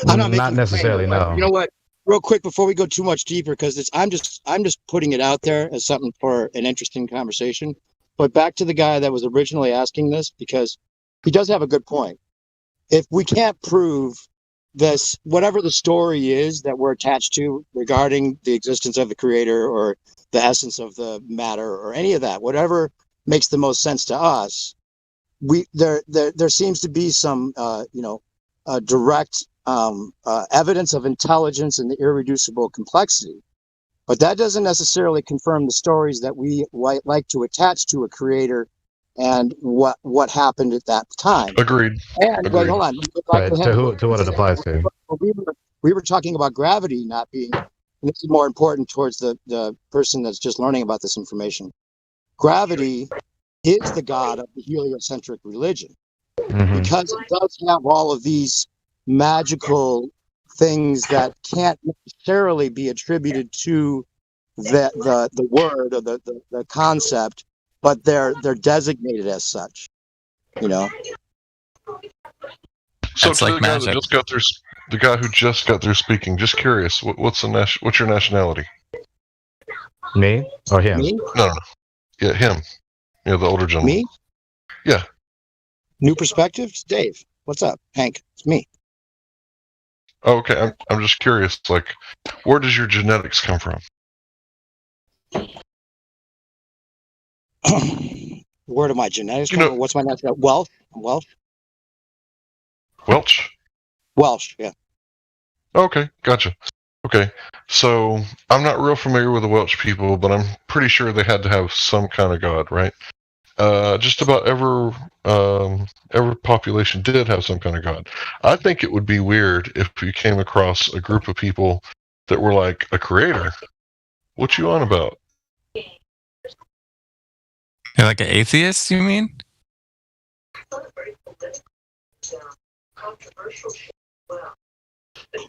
I'm not making not necessarily, no. You know what? Real quick before we go too much deeper, because I'm just putting it out there as something for an interesting conversation. But back to the guy that was originally asking this, because he does have a good point. If we can't prove this, whatever the story is that we're attached to regarding the existence of the creator or the essence of the matter or any of that, whatever makes the most sense to us, there seems to be some direct evidence of intelligence and the irreducible complexity. But that doesn't necessarily confirm the stories that we like to attach to a creator and what happened at that time. Agreed. And wait, hold on. Right, to what it applies to. We were talking about gravity not being, and this is more important towards the person that's just learning about this information. Gravity is the god of the heliocentric religion because it does have all of these magical things that can't necessarily be attributed to the word or the concept, but they're designated as such. You know. So That's to like the guy magic. that just got through, the guy who just got through speaking, just curious, what's your nationality? Me or him? Me? No. Yeah, him. Yeah, the older gentleman. Me? Yeah. New perspectives, Dave. What's up, Hank? It's me. Oh, okay. I'm just curious. Like, where does your genetics come from? Where do my genetics come from? What's my national? Welsh. I'm Welsh. Welsh. Welsh. Yeah. Okay, gotcha. Okay, so I'm not real familiar with the Welsh people, but I'm pretty sure they had to have some kind of god, right? Just about every population did have some kind of god. I think it would be weird if you came across a group of people that were like a creator. What you on about? You're like an atheist, you mean?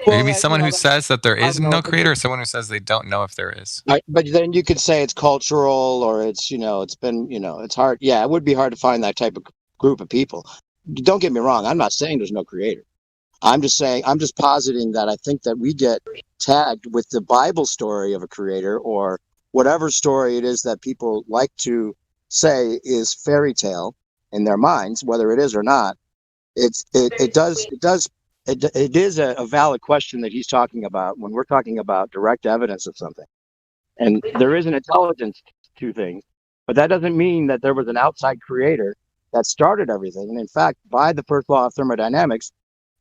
Maybe someone who says that there is no creator, or someone who says they don't know if there is. But then you could say it's cultural, or it's it's been it's hard. Yeah, it would be hard to find that type of group of people. Don't get me wrong. I'm not saying there's no creator. I'm just positing that I think that we get tagged with the Bible story of a creator, or whatever story it is that people like to say is fairy tale in their minds, whether it is or not. It is a valid question that he's talking about when we're talking about direct evidence of something. And there is an intelligence to things, but that doesn't mean that there was an outside creator that started everything. And in fact, by the first law of thermodynamics,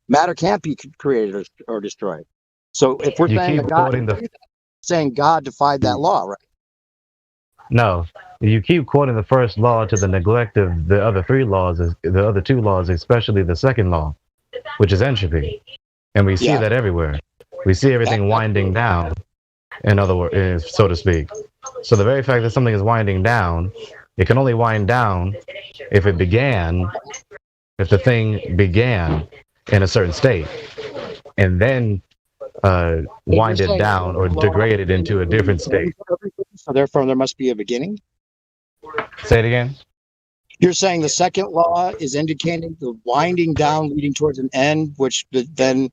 matter can't be created or destroyed. So if we're saying that God defied that law, right? No, you keep quoting the first law to the neglect of the other three laws, the other two laws, especially the second law, which is entropy. And we see that everywhere. We see everything winding down, in other words, so to speak. So the very fact that something is winding down, it can only wind down if the thing began in a certain state. And then wind it down or degrade it into a different state. So therefore, there must be a beginning. Say it again. You're saying the second law is indicating the winding down leading towards an end, which then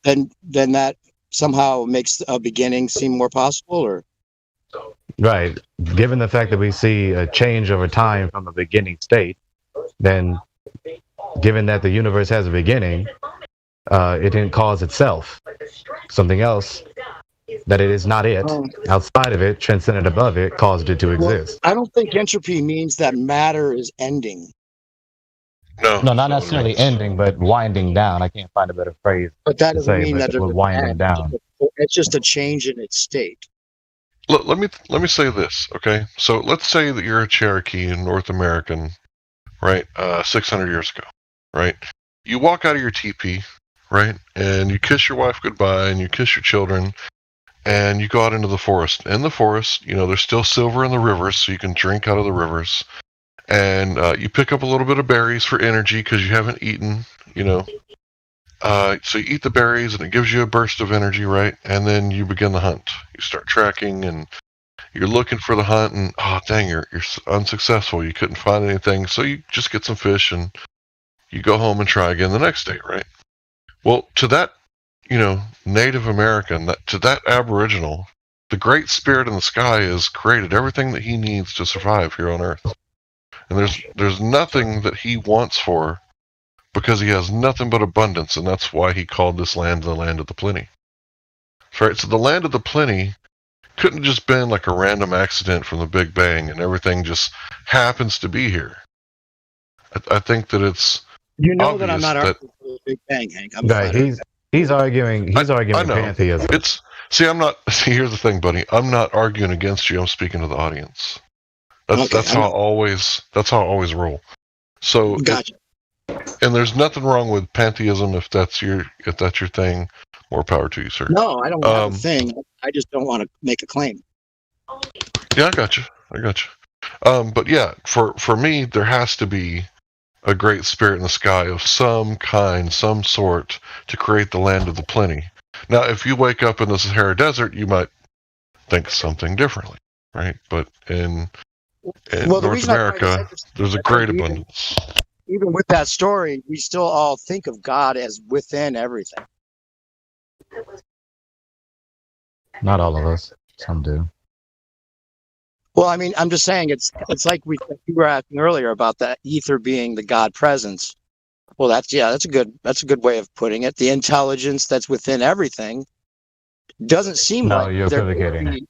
that somehow makes a beginning seem more possible, or? Right. Given the fact that we see a change over time from a beginning state, then given that the universe has a beginning, it didn't cause itself. Something else that it is not it, outside of it, transcendent above it, caused it to exist. I don't think entropy means that matter is ending. No, not necessarily ending, but winding down. I can't find a better phrase. But that to doesn't say, mean but that we're there's winding down. It's just a change in its state. Let me say this, okay? So let's say that you're a Cherokee in North American, right? 600 years ago, right? You walk out of your teepee, right? And you kiss your wife goodbye, and you kiss your children, and you go out into the forest. In the forest, there's still silver in the rivers, so you can drink out of the rivers. And you pick up a little bit of berries for energy because you haven't eaten, so you eat the berries, and it gives you a burst of energy, right? And then you begin the hunt. You start tracking, and you're looking for the hunt, and oh dang, you're unsuccessful. You couldn't find anything, so you just get some fish, and you go home and try again the next day, right? Well, to that, Native American, to that Aboriginal, the Great Spirit in the sky has created everything that he needs to survive here on Earth, and there's nothing that he wants for, because he has nothing but abundance, and that's why he called this land the land of the plenty. Right? So the land of the plenty couldn't have just been like a random accident from the Big Bang, and everything just happens to be here. I think that it's that I'm not arguing for the Big Bang, Hank. He's arguing. I know. Pantheism. Here's the thing, buddy. I'm not arguing against you. I'm speaking to the audience. That's how I always roll. So, gotcha. And there's nothing wrong with pantheism if that's your thing. More power to you, sir. No, I don't have a thing. I just don't want to make a claim. Yeah, I got you. But yeah, for me, there has to be a great spirit in the sky of some kind, some sort, to create the land of the plenty. Now, if you wake up in the Sahara Desert, you might think something differently, right? But in North America, there's a great abundance. Even with that story, we still all think of God as within everything. Not all of us. Some do. Well, I mean, I'm just saying it's like you were asking earlier about that ether being the God presence. Well, that's a good way of putting it. The intelligence that's within everything doesn't seem like you're equivocating.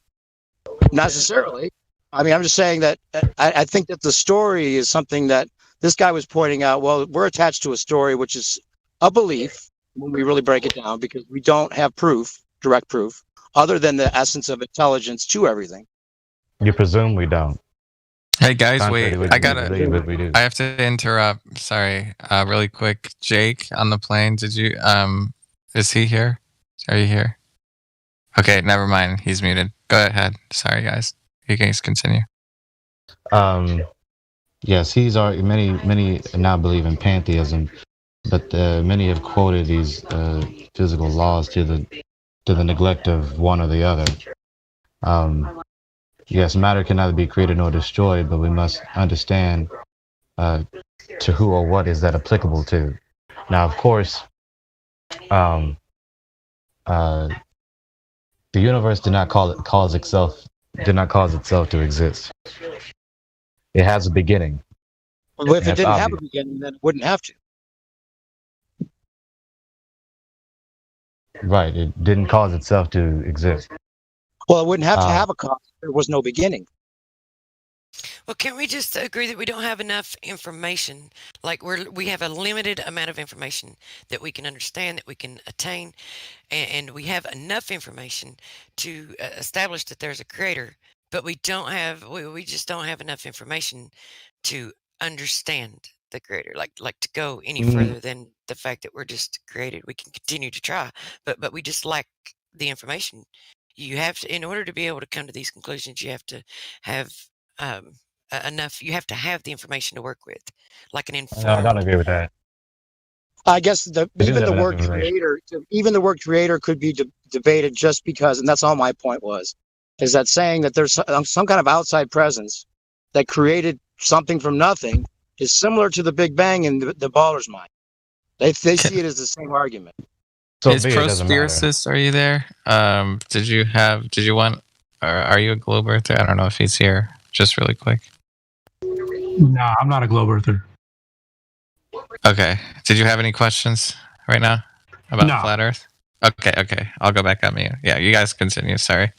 Not necessarily. I mean, I'm just saying that I think that the story is something that this guy was pointing out. Well, we're attached to a story which is a belief when we really break it down, because we don't have direct proof, other than the essence of intelligence to everything. You presume we don't. Hey guys, wait! We I have to interrupt. Sorry, really quick. Jake on the plane. Did you? Is he here? Are you here? Okay, never mind. He's muted. Go ahead. Sorry, guys. You can continue. Yes, many now believe in pantheism, but many have quoted these physical laws to the neglect of one or the other. Yes, matter can neither be created nor destroyed, but we must understand to who or what is that applicable to. Now, of course, the universe did not cause itself to exist. It has a beginning. Well, if it didn't have a beginning, then it wouldn't have to. Right, it didn't cause itself to exist. Well, it wouldn't have to have a cause if there was no beginning. Well, can we just agree that we don't have enough information? Like we have a limited amount of information that we can understand, that we can attain, and we have enough information to establish that there's a creator, but we just don't have enough information to understand the creator, like to go any further than the fact that we're just created. We can continue to try, but we just lack the information. You have to, in order to be able to come to these conclusions, you have to have enough. You have to have the information to work with, like an informed. No, I don't agree with that. I guess do even have the enough word information. creator could be debated just because, and that's all my point was, is that saying that there's some kind of outside presence that created something from nothing is similar to the Big Bang in the baller's mind. They see it as the same argument. So Is be it, doesn't matter. Prospirasis, are you there? Did you want, or are you a globe earther? I don't know if he's here. Just really quick. No, I'm not a globe earther. Okay. Did you have any questions right now about No. flat Earth? Okay. I'll go back on mute. Yeah, you guys continue. Sorry.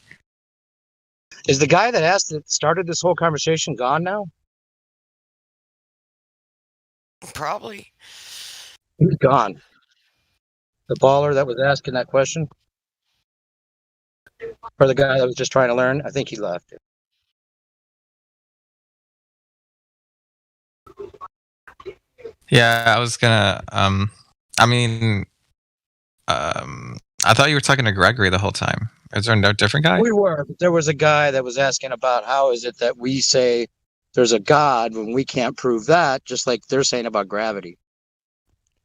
Is the guy that started this whole conversation gone now? Probably. He's gone. The baller that was asking that question? Or the guy that was just trying to learn? I think he left. Yeah, I was gonna. I thought you were talking to Gregory the whole time. Is there no different guy? We were, but there was a guy that was asking about how is it that we say there's a God when we can't prove that, just like they're saying about gravity.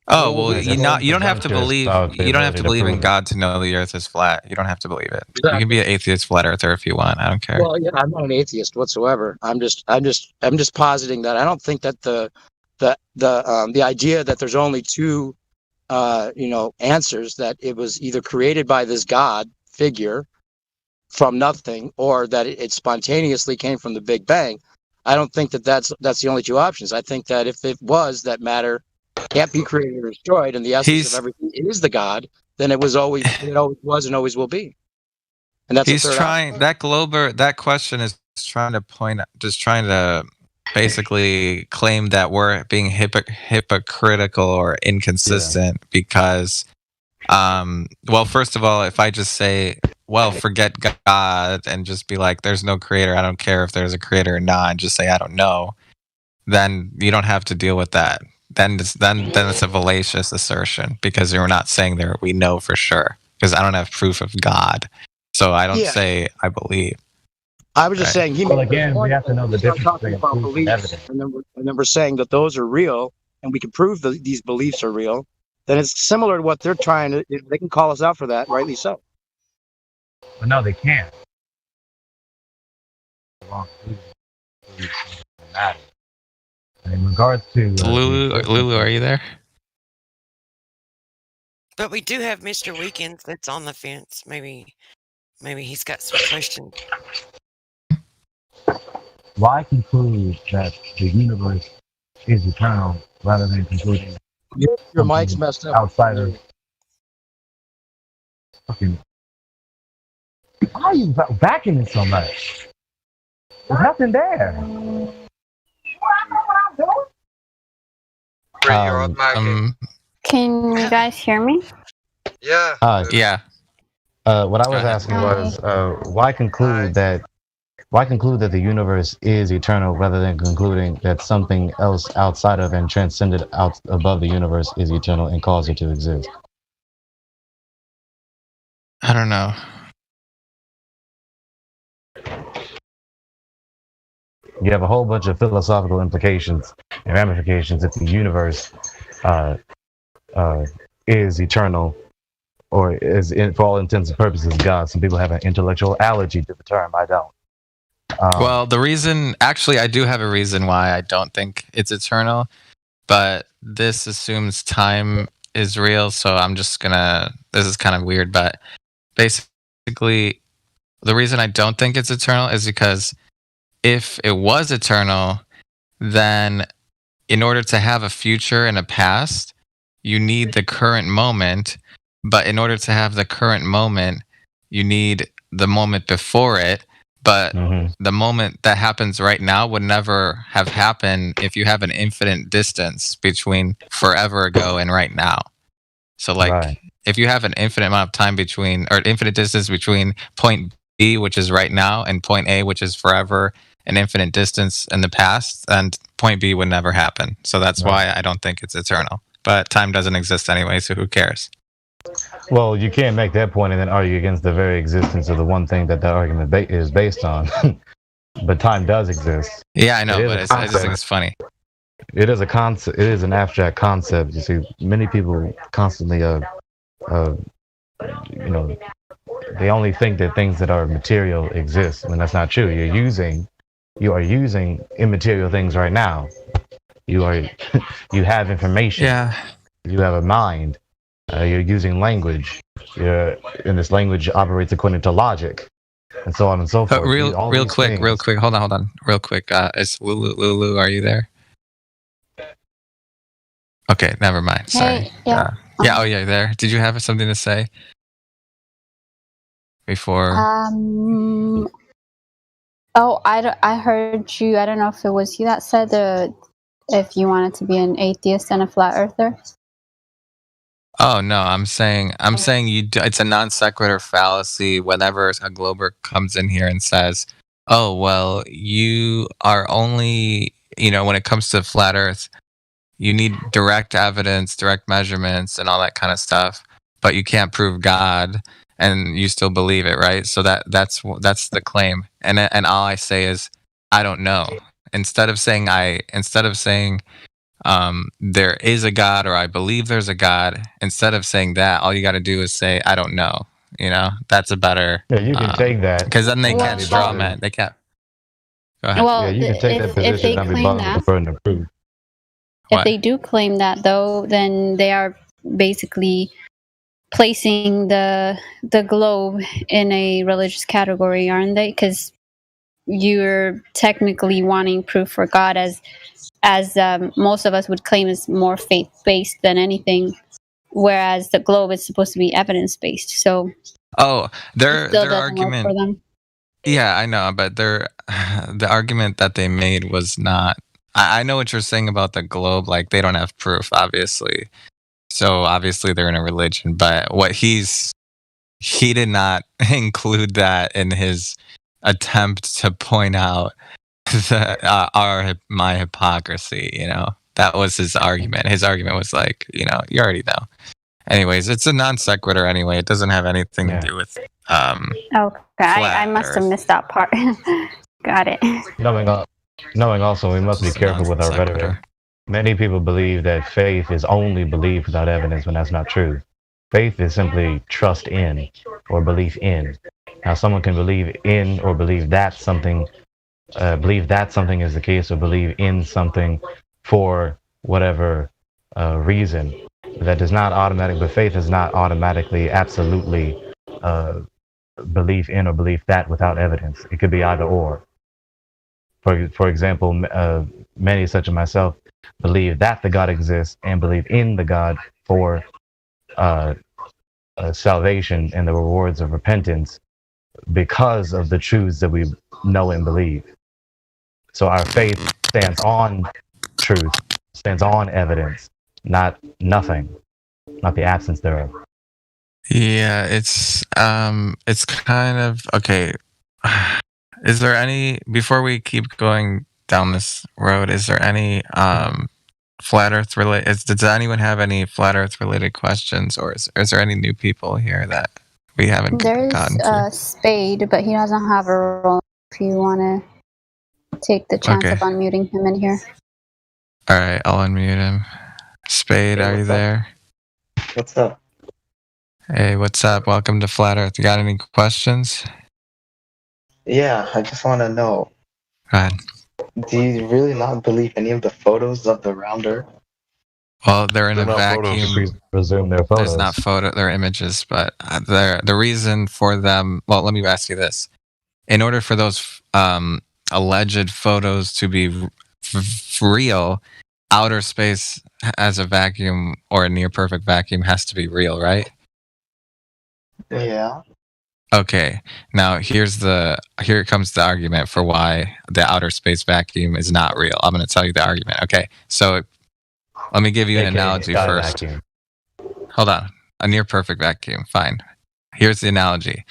Oh well, you don't have to believe. You don't have to believe in God to know the Earth is flat. You don't have to believe it. You can be an atheist flat earther if you want. I don't care. Well, yeah, I'm not an atheist whatsoever. I'm just positing that I don't think that the idea that there's only two answers, that it was either created by this God figure from nothing or that it spontaneously came from the Big Bang. I don't think that that's the only two options. I think that if it was that matter can't be created or destroyed and the essence of everything is the God, then it always was and always will be. And that's He's trying that question is trying to basically claim that we're being hypocritical or inconsistent because well, first of all, if I just say, well, forget God and just be like, there's no creator, I don't care if there's a creator or not, and just say I don't know, then you don't have to deal with that. Then it's a fallacious assertion because you're not saying there we know for sure, because I don't have proof of God, so I don't say I believe. I was just saying. Well, again, we have to know the difference between about proof and beliefs, evidence. and then we're saying that those are real, and we can prove that these beliefs are real. Then it's similar to what they're trying to. They can call us out for that, rightly so. But no, they can't. And in regards to Lulu, are you there? But we do have Mr. Weekends that's on the fence. Maybe he's got some questions. Why conclude that the universe is eternal rather than concluding your mic's messed up outside of fucking? Why are you vacuuming so much? There's nothing there. Can you guys hear me? Yeah. Yeah. What I was asking was, why conclude that the universe is eternal rather than concluding that something else outside of and transcended out above the universe is eternal and cause it to exist? I don't know. You have a whole bunch of philosophical implications and ramifications if the universe is eternal, or is, for all intents and purposes, God. Some people have an intellectual allergy to the term. I don't. Well, the reason, actually, I do have a reason why I don't think it's eternal, but this assumes time is real, so I'm just gonna, this is kind of weird, but basically, the reason I don't think it's eternal is because if it was eternal, then in order to have a future and a past, you need the current moment, but in order to have the current moment, you need the moment before it. But the moment that happens right now would never have happened if you have an infinite distance between forever ago and right now. So if you have an infinite amount of time between, or infinite distance between point B, which is right now, and point A, which is forever, an infinite distance in the past, and point B would never happen. So that's why I don't think it's eternal. But time doesn't exist anyway, so who cares? Well, you can't make that point and then argue against the very existence of the one thing that argument is based on. But time does exist. Yeah, I know, but I just think it's funny. It is a concept. It is an abstract concept. You see, many people constantly, you know, they only think that things that are material exist when that's not true. You are using immaterial things right now. You are, you have information. Yeah. You have a mind. You're using language. And this language operates according to logic, and so on and so forth. Real quick, hold on, real quick. Is Lulu, are you there? Okay, never mind. Sorry. Hey, yeah. Yeah. Oh, yeah. You're there. Did you have something to say before? Oh, I heard you. I don't know if it was you that said if you wanted to be an atheist and a flat earther. Oh no, I'm saying it's a non sequitur fallacy whenever a Glober comes in here and says, "Oh well, you are only when it comes to flat Earth, you need direct evidence, direct measurements, and all that kind of stuff, but you can't prove God, and you still believe it, right?" So that's the claim, and all I say is I don't know. Instead of saying there is a God or I believe there's a God, instead of saying that, all you got to do is say I don't know. That's a better. Yeah, you can take that because then they can't straw man. They can't. Go ahead. Well, yeah, you can take that position. if they Not be claim bothered with that, the burden of proof. if they do claim that, though, then they are basically placing the globe in a religious category, aren't they? Because you're technically wanting proof for God, as most of us would claim is more faith-based than anything, whereas the globe is supposed to be evidence-based. So their still doesn't argument. work for them. Yeah, I know, but the argument that they made was not. I know what you're saying about the globe. Like they don't have proof, obviously. So obviously they're in a religion, but what he did not include that in his attempt to point out my hypocrisy. That was his argument. His argument was like, you already know. Anyways, it's a non sequitur anyway. It doesn't have anything to do with Okay, I must have missed that part. Got it. Knowing also, we must be careful with our rhetoric. Many people believe that faith is only belief without evidence, when that's not true. Faith is simply trust in or belief in. Now, someone can believe in or believe that something is the case, or believe in something for whatever reason. That does not automatic, but faith is not automatically, absolutely belief in or belief that without evidence. It could be either or. For example, many such as myself believe that the God exists and believe in the God for salvation and the rewards of repentance because of the truths that we know and believe. So our faith stands on truth, stands on evidence, not nothing, not the absence thereof. Yeah, it's kind of okay. Is there any, before we keep going down this road, is there any flat Earth related? Does anyone have any flat Earth related questions, or is there any new people here that we haven't There's gotten to? Spade, but he doesn't have a role. If you want to take the chance Okay. of unmuting him in here. All right, I'll unmute him. Spade, Hey, are you what's up? there? What's up? Hey, what's up? Welcome to Flat Earth. You got any questions? Yeah, I just want to know, Go ahead. do you really not believe any of the photos of the round Earth? Well, they're in They're a not vacuum. photos. Presume they're There's photos. not they're images, but the reason for them. Well, let me ask you this: in order for those alleged photos to be real, outer space as a vacuum or a near perfect vacuum has to be real, right? Yeah. Okay. Now here comes the argument for why the outer space vacuum is not real. I'm going to tell you the argument. Okay. So let me give you an AKA analogy sky first. vacuum. Hold on. A near perfect vacuum. Fine. Here's the analogy.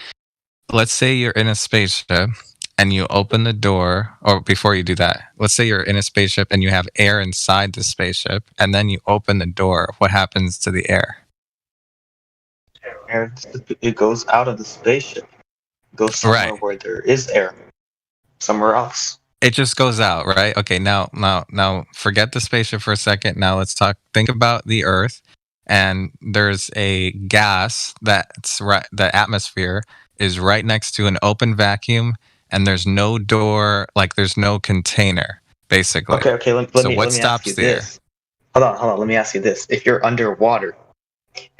Let's say you're in a spaceship and you open the door, or before you do that, let's say you're in a spaceship and you have air inside the spaceship, and then you open the door. What happens to the air? Air, it goes out of the spaceship. It goes somewhere where there is air. Somewhere else. it just goes out, right? Okay, now forget the spaceship for a second. Now let's talk. Think about the Earth, and there's a gas that's right. The atmosphere is right next to an open vacuum, and there's no door, like there's no container, basically. Okay. Let So me what ask you stops the air? this. Hold on. Let me ask you this: if you're underwater,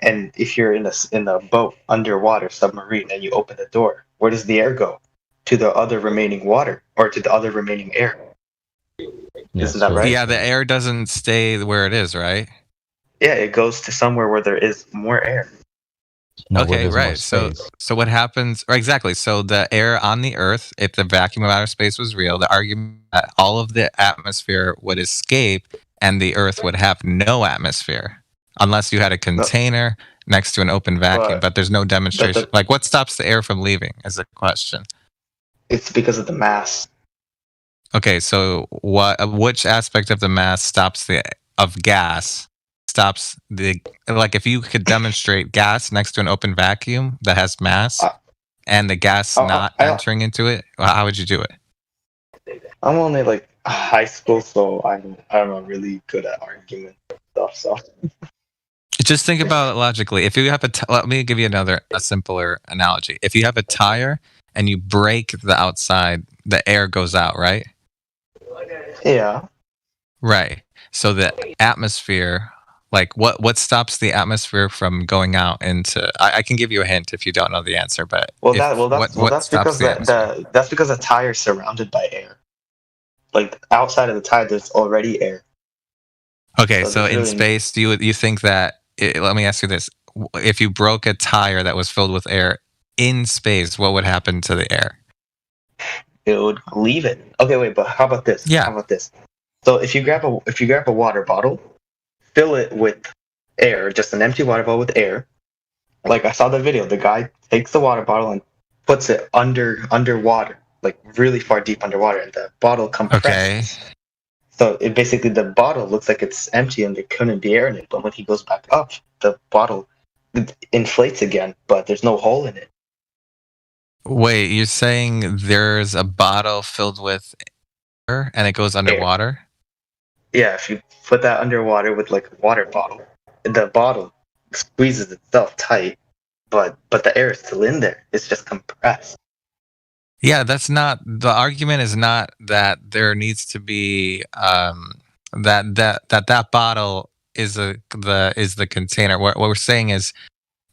and if you're in a boat underwater submarine, and you open the door, where does the air go? To the other remaining water, or to the other remaining air? Isn't that right? Yeah, the air doesn't stay where it is, right? Yeah, it goes to somewhere where there is more air. No, where Okay, there's more right. So space. so what happens? Or exactly. So the air on the Earth, if the vacuum of outer space was real, the argument that all of the atmosphere would escape and the Earth would have no atmosphere, unless you had a container next to an open vacuum. But there's no demonstration. Like, what stops the air from leaving? Is the question. It's because of the mass. Okay, so which aspect of the mass stops gas stops the, like, if you could demonstrate gas next to an open vacuum that has mass and the gas not entering into it, how would you do it? I'm only like high school, so I'm not really good at argument stuff. So Just think about it logically. If you have let me give you a simpler analogy. If you have a tire and you break the outside, the air goes out, right? yeah, Right. So the atmosphere, like what stops the atmosphere from going out into? I can give you a hint if you don't know the answer, but that's because that's because the tire is surrounded by air. Like outside of the tire, there's already air. Okay, so in space, do you think that? Let me ask you this: if you broke a tire that was filled with air in space, what would happen to the air? It would leave it. Okay, wait, but how about this? Yeah. How about this? So if you grab a water bottle, fill it with air, just an empty water bottle with air. Like I saw the video, the guy takes the water bottle and puts it underwater, like really far deep underwater, and the bottle compresses. Okay. So it basically, the bottle looks like it's empty and there couldn't be air in it. But when he goes back up, the bottle inflates again, but there's no hole in it. Wait, you're saying there's a bottle filled with air and it goes underwater? Yeah, if you put that underwater with like a water bottle, the bottle squeezes itself tight, but the air is still in there. It's just compressed. Yeah, that's not the argument. Is not that there needs to be that bottle is the container. What we're saying is,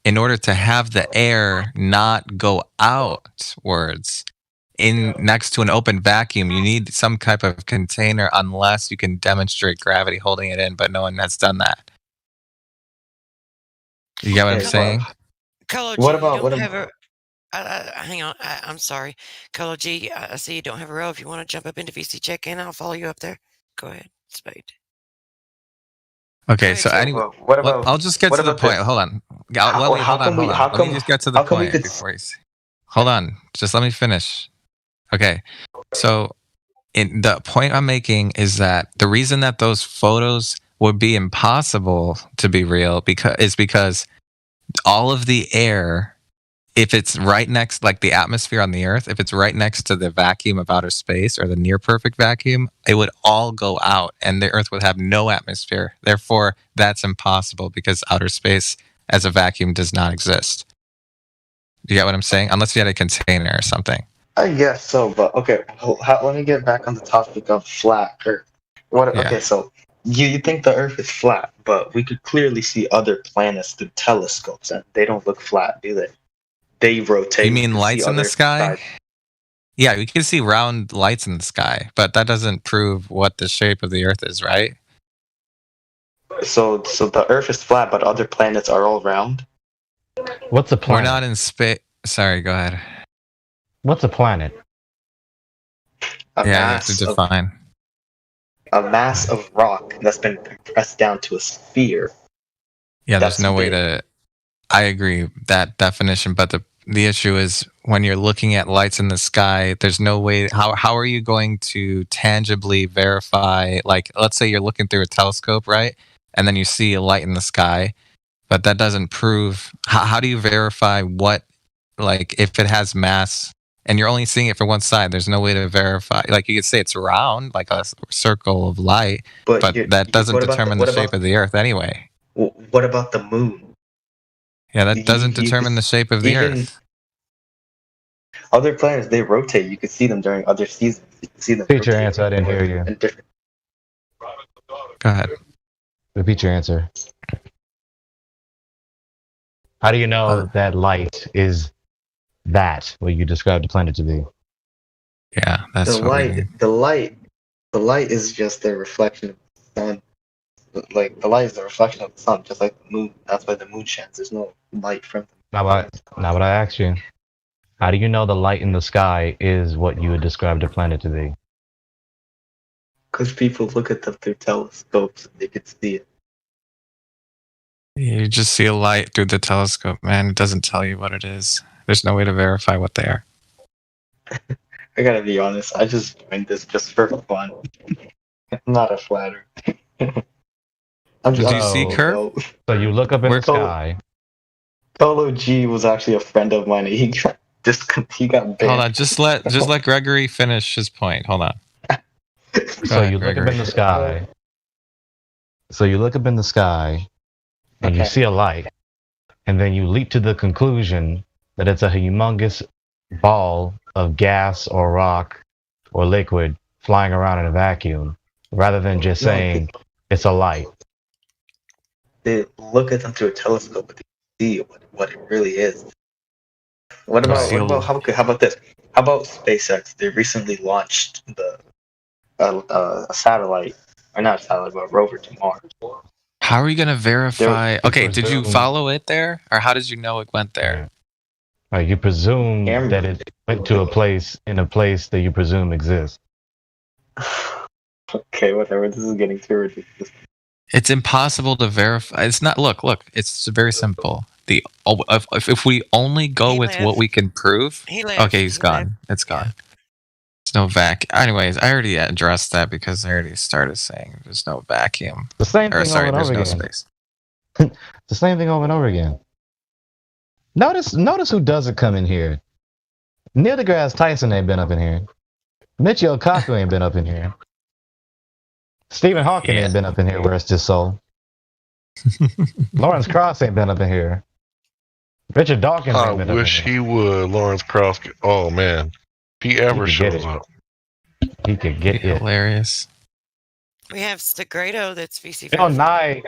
in order to have the air not go outwards in next to an open vacuum, you need some type of container, unless you can demonstrate gravity holding it in, but no one has done that. You get what I'm saying? Colo G, hang on. I'm sorry. Colo G, I see you don't have a row. If you want to jump up into VC check-in, I'll follow you up there. Go ahead, Spade. Okay, so anyway, I'll just get to the point. Hold on. Let me just get to the point before you say. Hold on. Just let me finish. Okay. So the point I'm making is that the reason that those photos would be impossible to be real is because all of the air, if it's right next, like the atmosphere on the Earth, if it's right next to the vacuum of outer space or the near perfect vacuum, it would all go out and the Earth would have no atmosphere. Therefore, that's impossible because outer space as a vacuum does not exist. You get what I'm saying? Unless you had a container or something. I guess so, but okay. Let me get back on the topic of flat Earth. Okay, so you think the Earth is flat, but we could clearly see other planets through telescopes, and they don't look flat, do they? They rotate. You mean lights in the sky? Yeah, we can see round lights in the sky, but that doesn't prove what the shape of the Earth is, right? So the Earth is flat, but other planets are all round? What's a planet? We're not in space. Sorry, go ahead. What's a planet? You have to define. A mass of rock that's been compressed down to a sphere. Yeah, there's no way to. I agree that definition, but the issue is when you're looking at lights in the sky, there's no way. How are you going to tangibly verify? Like, let's say you're looking through a telescope, right, and then you see a light in the sky, but that doesn't prove. How do you verify what, like, if it has mass and you're only seeing it from one side. There's no way to verify. Like, you could say it's round, like a circle of light, but that doesn't determine the shape of the Earth anyway. What about the moon? Yeah, that doesn't determine the shape of the Earth. Other planets, they rotate. You can see them during other seasons. You can see them. Repeat your answer. I didn't hear you. Go ahead. Repeat your answer. How do you know that light is what you described the planet to be? Yeah, that's the light is just a reflection of the sun. Like, the light is a reflection of the sun, just like the moon. That's why the moon shines. There's no light from them. Now what I asked you. How do you know the light in the sky is what you would describe the planet to be? Because people look at them through telescopes and they can see it. You just see a light through the telescope, man. It doesn't tell you what it is. There's no way to verify what they are. I gotta be honest, I just joined this just for fun. I'm not a flatter. Did you see Curve? So you look up in the sky. Polo G was actually a friend of mine. He got banned. Hold on, just let Gregory finish his point. Hold on. So you look up in the sky. So you look up in the sky, and you see a light, and then you leap to the conclusion that it's a humongous ball of gas or rock or liquid flying around in a vacuum, rather than just saying it's a light. They look at them through a telescope and they see what it really is. How about this? How about SpaceX? They recently launched a satellite, or not a satellite, but a rover to Mars. How are you going to verify? Okay, did you follow it there? Or how did you know it went there? You presume that it went to a place that you presume exists. Okay, whatever. This is getting too ridiculous. It's impossible to verify. It's not. Look. It's very simple. If we only go with what we can prove. Okay, he's gone. It's gone. There's no vacuum. Anyways, I already addressed that because I already started saying there's no vacuum. The same thing over and there's over no again. space. The same thing over and over again. Notice who doesn't come in here. Neil deGrasse Tyson ain't been up in here. Michio Kaku ain't been up in here. Stephen Hawking ain't been up in here. Rest his soul. Lawrence Krauss ain't been up in here. Richard Dawkins I ain't been up in wish here. he would. Lawrence Krauss. Oh man, if he ever shows up, he could get it. Hilarious. We have Segredo that's VC. Bill Nye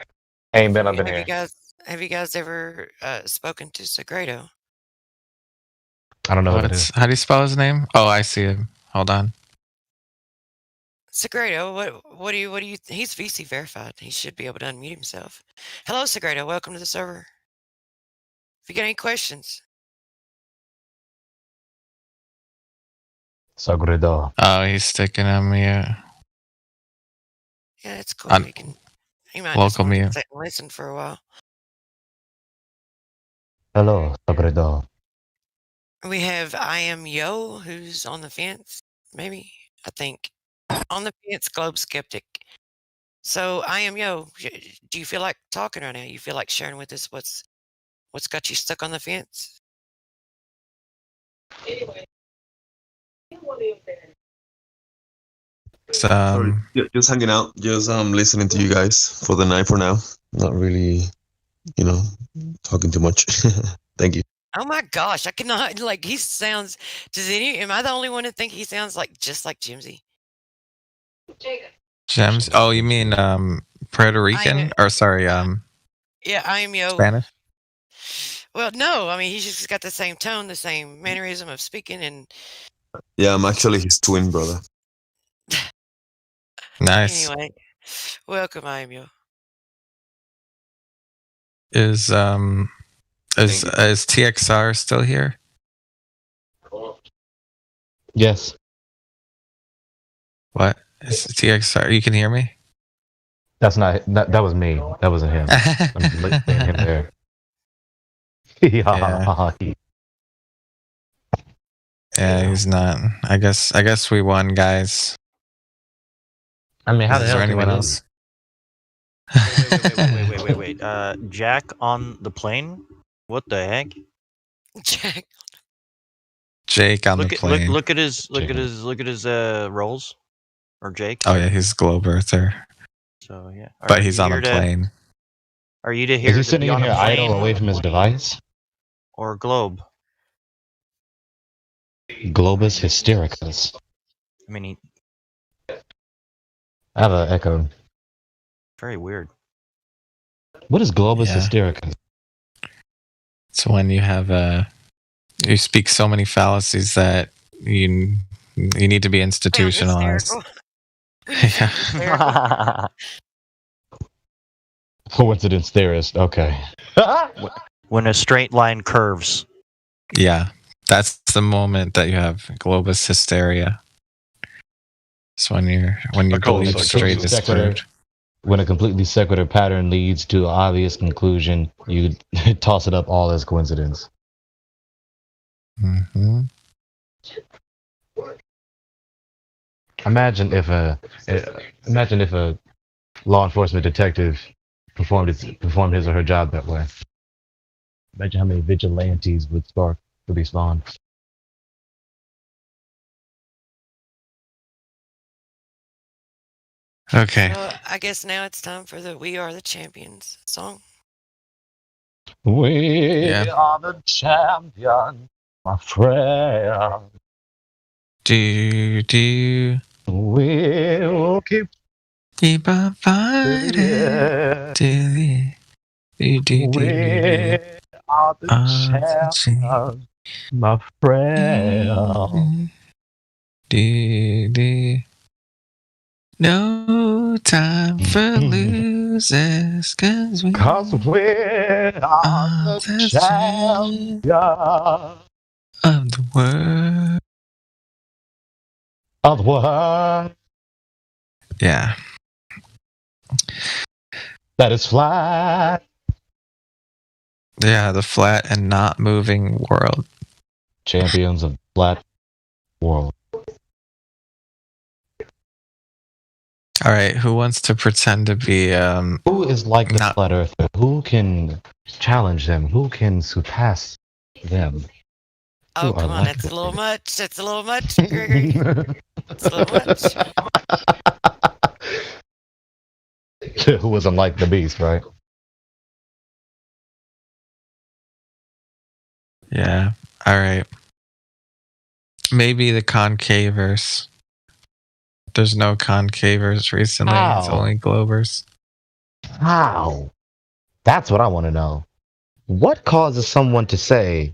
ain't been up in here. Have you guys ever spoken to Segredo? I don't know what it is. How do you spell his name? Oh, I see him. Hold on. Segredo, what do you? He's VC verified. He should be able to unmute himself. Hello, Segredo. Welcome to the server. If you got any questions. Segredo. Oh, he's sticking on me. Yeah, it's cool. He might just local want to mute. sit and listen for a while. Hello, Segredo. We have I Am Yo, who's on the fence. Maybe, I think, on the fence. Globe skeptic. So I Am Yo. Do you feel like talking right now? You feel like sharing with us what's got you stuck on the fence? Sorry, just hanging out, just listening to you guys for the night for now. Not really, talking too much. Thank you. Oh my gosh, I cannot, like, he sounds, am I the only one to think he sounds just like Jimsy? Gems? Oh, you mean Puerto Rican? Or sorry, Yeah, I Am Yo. Spanish? Well, no, I mean, he's just got the same tone, the same mannerism of speaking, and Yeah, I'm actually his twin brother. Nice. anyway, welcome, I Am Yo. Is TXR still here? Yes. What? Is TXR? You can hear me? That's not that was me. That wasn't him. I'm leaving him there. Yeah, he's not. I guess we won, guys. I mean, how the Is hell there can we anyone lose? else? Wait. Jack on the plane? What the heck? Jack. Jake on Look the at plane. look at his rolls, or Jake. Oh yeah, he's Globe Earther, So yeah, but he's on a plane. Are you to Is here he to sitting be in on here a plane idle away from his device? or globe? Globus hystericus. I mean, I have an echo. very weird. What is Globus Yeah. hystericus? It's when you have you speak so many fallacies that you need to be institutionalized. Yeah. Coincidence theorist. Okay. When a straight line curves. Yeah, that's the moment that you have globus hysteria. It's when you believe straight is curved. When a completely secular pattern leads to an obvious conclusion, you toss it up all as coincidence. Mm-hmm. Imagine if a law enforcement detective performed his or her job that way. Imagine how many vigilantes would be spawned. Okay. So I guess now it's time for the "We Are the Champions" song. We are the champion, my friend. Do we'll keep on fighting till the we are the champion, my friend. No time for losers, cause we are the champion of the world. Of the world. Yeah. That is flat. Yeah, the flat and not moving world. Champions of flat world. All right, who wants to pretend to be who is like the flat earther? Who can challenge them? Who can surpass them? Oh, come on, that's a little much. That's a little much, Gregory. That's a little much. Who was unlike the beast, right? Yeah. All right. Maybe the concavers. There's no concavers recently. It's How? only globers. How? That's what I want to know. What causes someone to say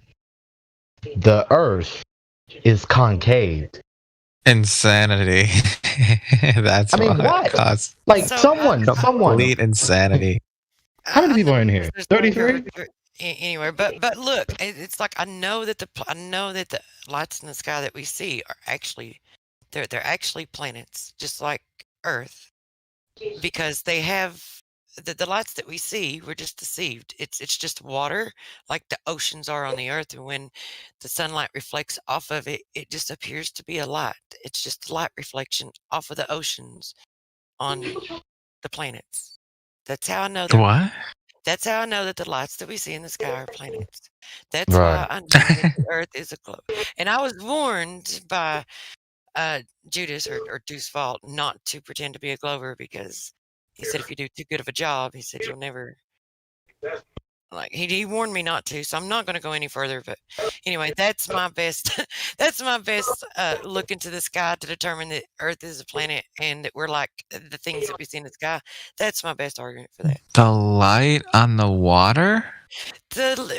the Earth is concave? Insanity. That's what caused. Like someone. Complete insanity. How many people are in here? 33. Anyway, but look, it's like I know that the lights in the sky that we see are actually they're actually planets, just like Earth, because they have the lights that we see. We're just deceived. It's just water, like the oceans are on the Earth, and when the sunlight reflects off of it, it just appears to be a light. It's just a light reflection off of the oceans on the planets. That's how I know that. What? That's how I know that the lights that we see in the sky are planets. That's Right. why I know that the Earth is a globe. And I was warned by Judas or Deuce Vault not to pretend to be a glover, because he said if you do too good of a job, he said you'll never. Like he warned me not to, so I'm not going to go any further. But anyway, that's my best. That's my best look into the sky to determine that Earth is a planet and that we're like the things that we see in the sky. That's my best argument for that. The light on the water?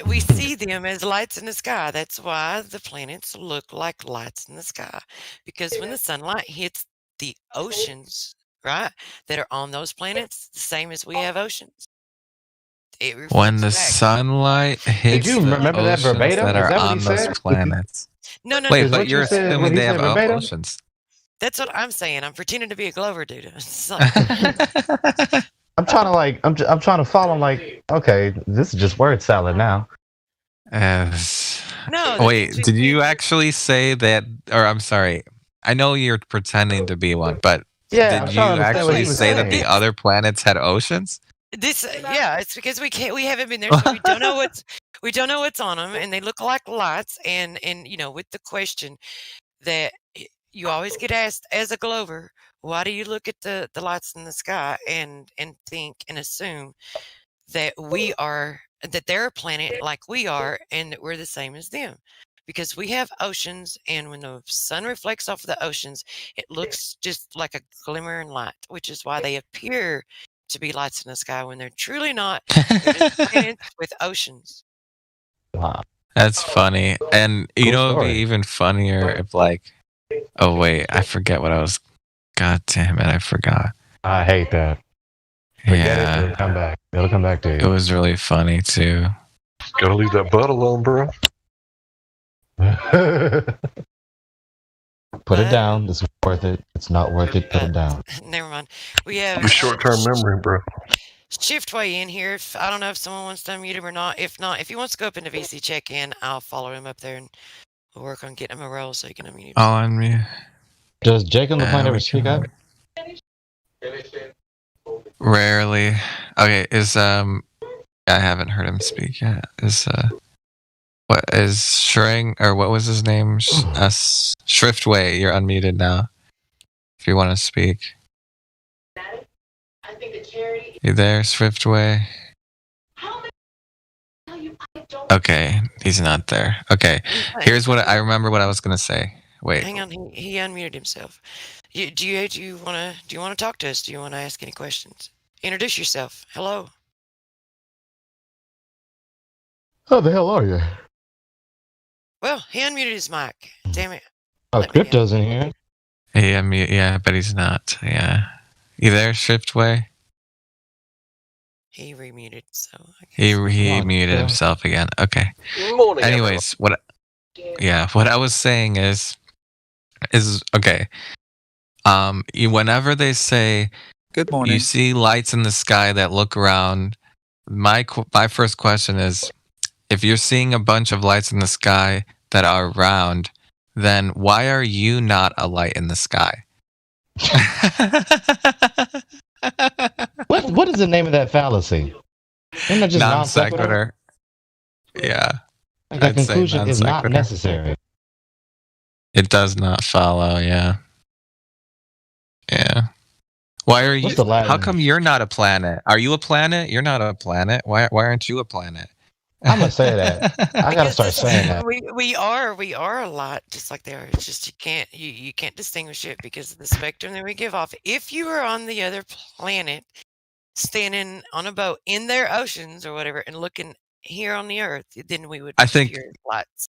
We see them as lights in the sky. That's why the planets look like lights in the sky, because when the sunlight hits the oceans, right, that are on those planets, the same as we have oceans. When the sunlight hits you remember the that oceans verbatim? that Is are that what on he those said? planets. No. Wait, Is but what you're you said- what assuming he they said have verbatim? oceans. That's what I'm saying. I'm pretending to be a glover, dude. It's like, I'm trying to I'm trying to follow. I'm like, okay, this is just word salad now. No. Wait, did you actually say that? Or I'm sorry. I know you're pretending to be one, but Yeah, I'm did you trying to understand what actually he was say that saying. the other planets had oceans? yeah, it's because we haven't been there, so we don't know We don't know what's on them, and they look like lights. And with the question that you always get asked as a Glover, why do you look at the lights in the sky and think and assume that they're a planet like we are, and that we're the same as them? Because we have oceans, and when the sun reflects off of the oceans, it looks just like a glimmering light, which is why they appear to be lights in the sky when they're truly not. They're just planets with oceans. Wow. That's funny. And you Cool know, it'd be story. even funnier if oh wait, I forget what I was. God damn it, I forgot. I hate that. Forget it. Yeah, It'll come back. It'll come back to it you. was really funny too. Gotta leave that butt alone, bro. Put it down. It's worth it. It's not worth it. Put it down. Never mind. We have Your short-term memory, bro. Shiftway in here. I don't know if someone wants to unmute him or not. If not, if he wants to go up into VC check-in, I'll follow him up there and we'll work on getting him a role so he can unmute. On me. Does Jake on the plane ever speak up? Rarely. Okay, I haven't heard him speak yet. What is Shrang, or what was his name? Shriftway, you're unmuted now. If you want to speak. You there, Swiftway? Okay, he's not there. Okay, here's what I remember what I was gonna say. Wait. Hang on, he unmuted himself. Do you want to talk to us? Do you want to ask any questions? Introduce yourself. Hello. How the hell are you? Well, he unmuted his mic. Damn it. Oh, Crypto's in here. Yeah, but he's not. Yeah. You there, Shiftway? He remuted, so He muted himself again. Okay. Morning. Anyways, what I was saying is okay. Whenever they say good morning, you see lights in the sky that look around. My first question is, if you're seeing a bunch of lights in the sky that are round, then why are you not a light in the sky? What is the name of that fallacy? Isn't that just non non sequitur? sequitur. Yeah. Like the I'd say conclusion is not non-sequitur. necessary. It does not follow, yeah. Yeah. Why are you What's the Latin? How come you're not a planet? Are you a planet? You're not a planet. Why aren't you a planet? I'm gonna say that. I gotta start saying that. We are a lot, just like they are. It's just you can't distinguish it because of the spectrum that we give off. If you were on the other planet, standing on a boat in their oceans or whatever, and looking here on the Earth, then we would. I think- your lights.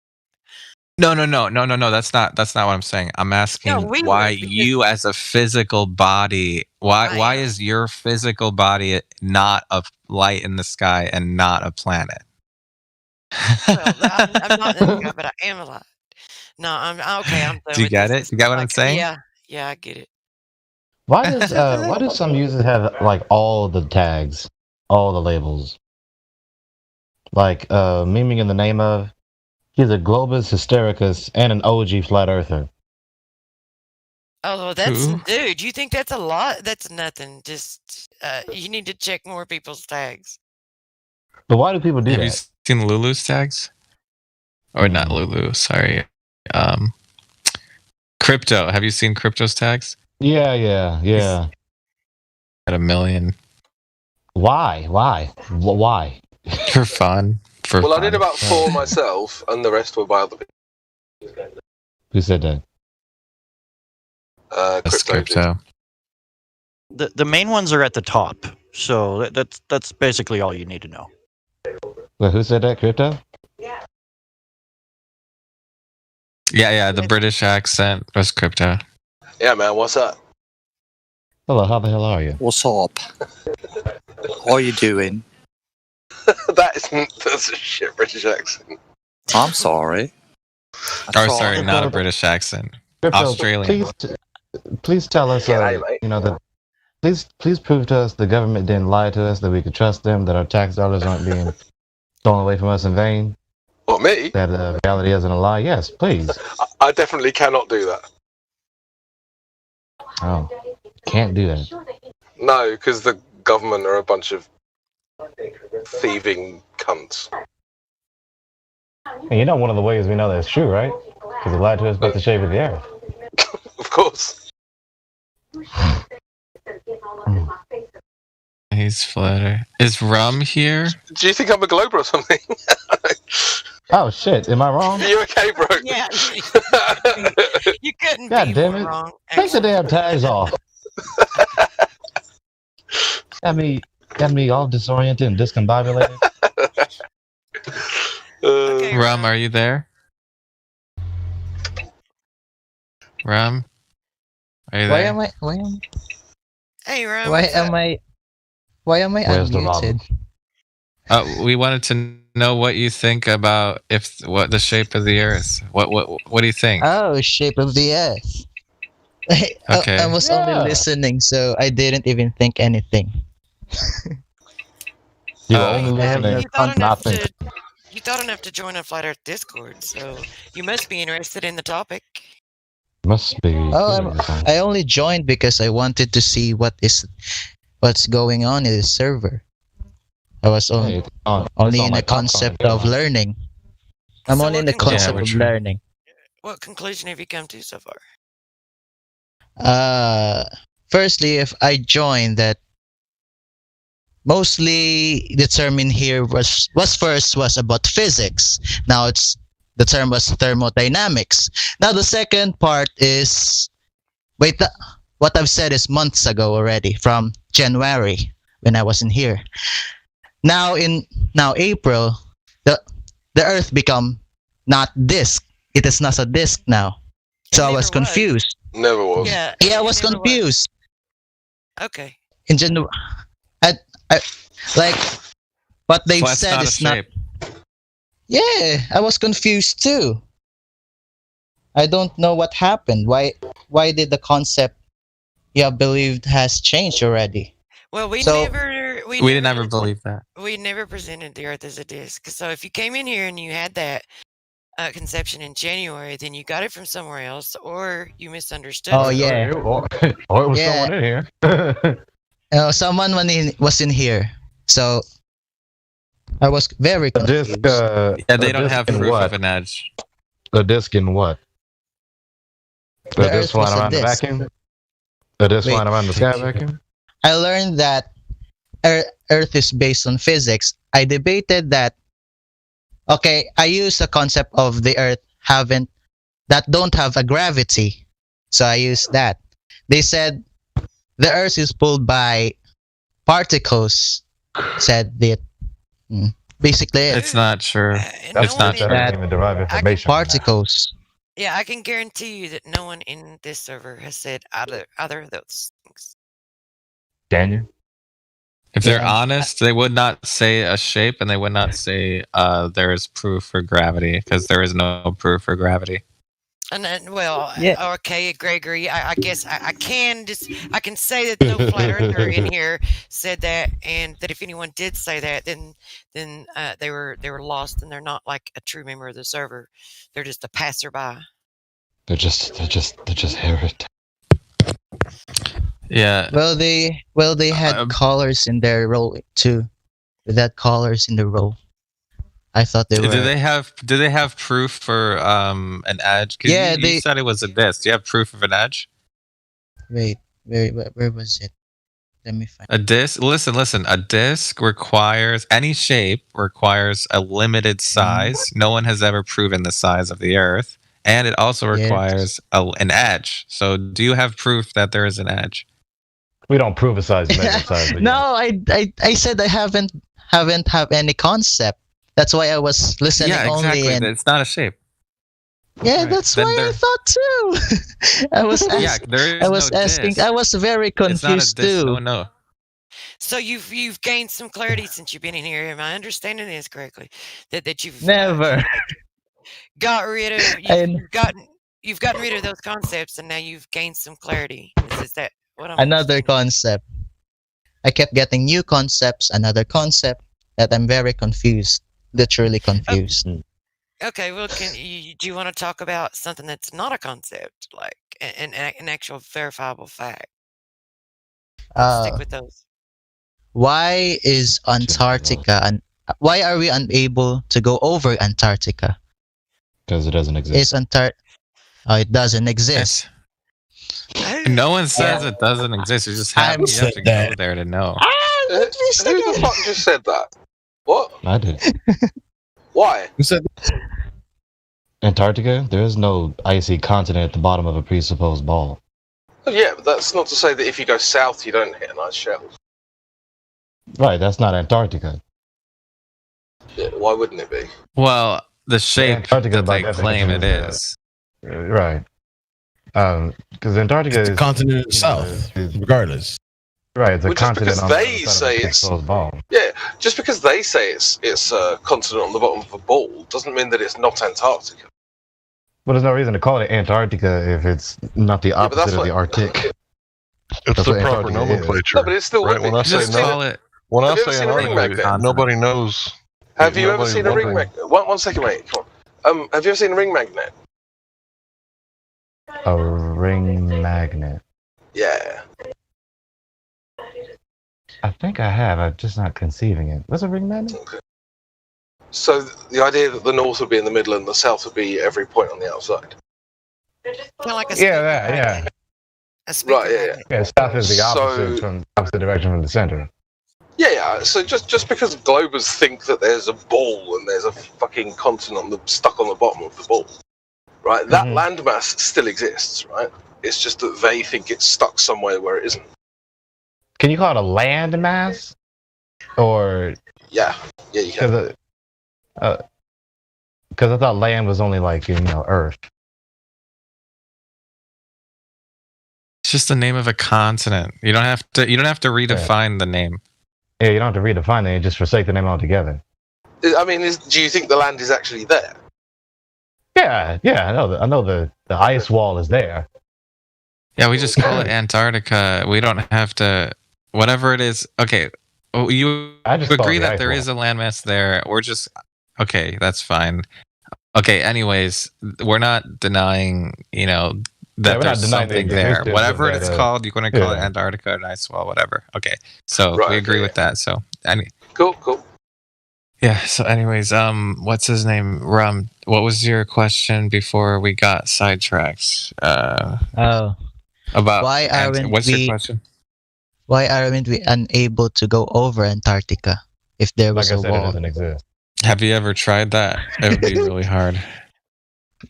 No. That's not what I'm saying. I'm asking we why would, because- you as a physical body, why is your physical body not a light in the sky and not a planet? Well, I'm not in the sky, but I am a light. No, I'm okay. I'm done Do you with get this. it? You get what I'm Like, saying? Yeah, I get it. Why do some users have like all the tags, all the labels? Like memeing in the name of he's a Globus Hystericus and an OG flat earther. Oh, well, that's Who? dude. You think that's a lot? That's nothing. Just you need to check more people's tags. But why do people do Have you that? seen Lulu's tags? Or not Lulu, sorry. Crypto. Have you seen Crypto's tags? Yeah. At 1 million. Why? Why? For fun. Well, I did about 4 myself, and the rest were by other people. Who said that? That's Crypto. The main ones are at the top, so that's basically all you need to know. Wait, who said that? Crypto? Yeah, the British accent was Crypto. Yeah, man, what's up? Hello, how the hell are you? What's up? How are you doing? That's a shit British accent. I'm sorry. Or sorry, not a British accent. Crypto, Australian. Please tell us, please prove to us the government didn't lie to us, that we could trust them, that our tax dollars aren't being stolen away from us in vain. What, me? That reality isn't a lie. Yes, please. I definitely cannot do that. Oh, can't do that. No, because the government are a bunch of thieving cunts. And you know one of the ways we know that's true, right? Because it lied to us about the shape of the Earth. Of course. He's flatter. Is Rum here? Do you think I'm a glober or something? Oh shit! Am I wrong? You okay, bro? Yeah, you couldn't God be damn more it! wrong. Take the damn tags off. Got me all disoriented and discombobulated. Rum, are you there? Rum? Are you Why there? am I? Why am? Hey, Ram. Why am I? Why am I Where's the unmuted? We wanted to know what you think about what the shape of the Earth. What do you think? Oh, shape of the Earth. Okay. I was only listening, so I didn't even think anything. You were only listening, not thinking. You thought enough to join a Flat Earth Discord, so you must be interested in the topic. Must be. Oh, I only joined because I wanted to see what's going on in the server. I was only in the concept of learning. I'm only in the concept of learning. What conclusion have you come to so far? Firstly, if I joined that, mostly the term in here was about physics. Now the term was thermodynamics. Now the second part is what I've said is months ago already, from January when I wasn't here. Now April, the Earth become not disk. It is not a disk now. So I was confused. Never was. Yeah, I was confused. Okay. In January, I like what they've Flat's said not a is not. shape. Yeah, I was confused too. I don't know what happened. Why did the concept you have believed has changed already? Well, we didn't ever believe that. We never presented the Earth as a disk. So if you came in here and you had that conception in January, then you got it from somewhere else, or you misunderstood. Oh it. yeah. Or it was someone in here. Someone was in here. So I was very confused. They don't have proof of an edge. The disk in what? The disk flying around the vacuum? The disk flying around the sky vacuum? I learned that Earth is based on physics. I debated that. Okay, I use the concept of the Earth that don't have a gravity. So I used that. They said the Earth is pulled by particles. Said that. Basically, It's not true. It's not true. Particles. Yeah, I can guarantee you that no one in this server has said either of those things. Daniel? If they're honest, they would not say a shape, and they would not say there is proof for gravity, because there is no proof for gravity. And then, okay, Gregory, I guess I can say that no flat earther in here said that, and that if anyone did say that, then they were lost, and they're not like a true member of the server. They're just a passerby. They're just heretics. Yeah. Well, they had callers in their role too. They had callers in the role. I thought they were. Do they have proof for an edge? 'Cause Yeah, you said it was a disk. Do you have proof of an edge? Wait, where was it? Let me find. A disk. Listen. A disk requires any shape requires a limited size. No one has ever proven the size of the Earth, and it also requires an edge. So, do you have proof that there is an edge? We don't prove a size, measure size. No, I said I haven't have any concept. That's why I was listening exactly. only. And It's not a shape. yeah, Right. that's Then why I there- thought too. I was there is I was no asking. disk. I was very It's not a confused disk. too. No. So you've gained some clarity since you've been in here. Am I understanding this correctly? That you've Never. got rid of you've gotten rid of those concepts, and now you've gained some clarity. Is that what I'm Another concept. I kept getting new concepts. Another concept that I'm very confused. Literally confused. Okay, well, do you want to talk about something that's not a concept, like an actual verifiable fact? Let's stick with those. Why is Antarctica why are we unable to go over Antarctica? Because it doesn't exist. It doesn't exist. No one says it doesn't exist. You just have, you have to go there to know. Who the fuck just said that? What? I did. Why? Who said Antarctica? There is no icy continent at the bottom of a presupposed ball. Oh, yeah, but that's not to say that if you go south, you don't hit an ice shelf. Right, that's not Antarctica. Yeah, why wouldn't it be? Well, the shape Antarctica that by they claim it definition is. Right. Because Antarctica It's is a continent south, regardless. Right, it's a Well, just continent because on the they other side say of a it's presupposed ball. yeah, just because they say it's a continent on the bottom of a ball doesn't mean that it's not Antarctica. Well, there's no reason to call it Antarctica if it's not the but that's opposite of the what- Arctic. It's That's the what proper Antarctica is. nomenclature. No, but it's still right. When I say Just call it. when I Have you ever say seen a ring Antarctica, magnet? nobody knows. Have you ever nobody seen a ring wondering- magnet? One second, mate. Come on. Have you ever seen a ring magnet? A ring magnet. Yeah. I think I have. I'm just not conceiving it. What's a ring magnet? So the idea that the north would be in the middle and the south would be every point on the outside. Kind of like a Yeah, that, yeah. Right. Yeah. Yeah, south is the opposite So- from opposite direction from the center. Yeah. So just because globers think that there's a ball and there's a fucking continent stuck on the bottom of the ball, right? That landmass still exists, right? It's just that they think it's stuck somewhere where it isn't. Can you call it a land mass? Or Yeah. Yeah, you can. because I thought land was only like Earth. It's just the name of a continent. You don't have to. You don't have to redefine the name. Yeah, you don't have to redefine it. Just forsake the name altogether. I mean, do you think the land is actually there? Yeah, I know. I know the ice wall is there. Yeah, we just call it Antarctica. We don't have to. Whatever it is. Okay. Oh, you I just call agree it the that ice there wall. is a landmass there. We're just okay. That's fine. Okay. Anyways, we're not denying. That we're not there's denying the something there. existence Whatever of it's that, called, you're going to call it yeah. Antarctica, an ice wall, whatever. Okay. So Right, we agree okay, with that. So Cool. yeah. So anyways, what's his name? What was your question before we got sidetracked? About Why aren't what's we? your question? Why aren't we unable to go over Antarctica if there was Like I a said, it wall? doesn't exist. Have you ever tried that? It would be really hard.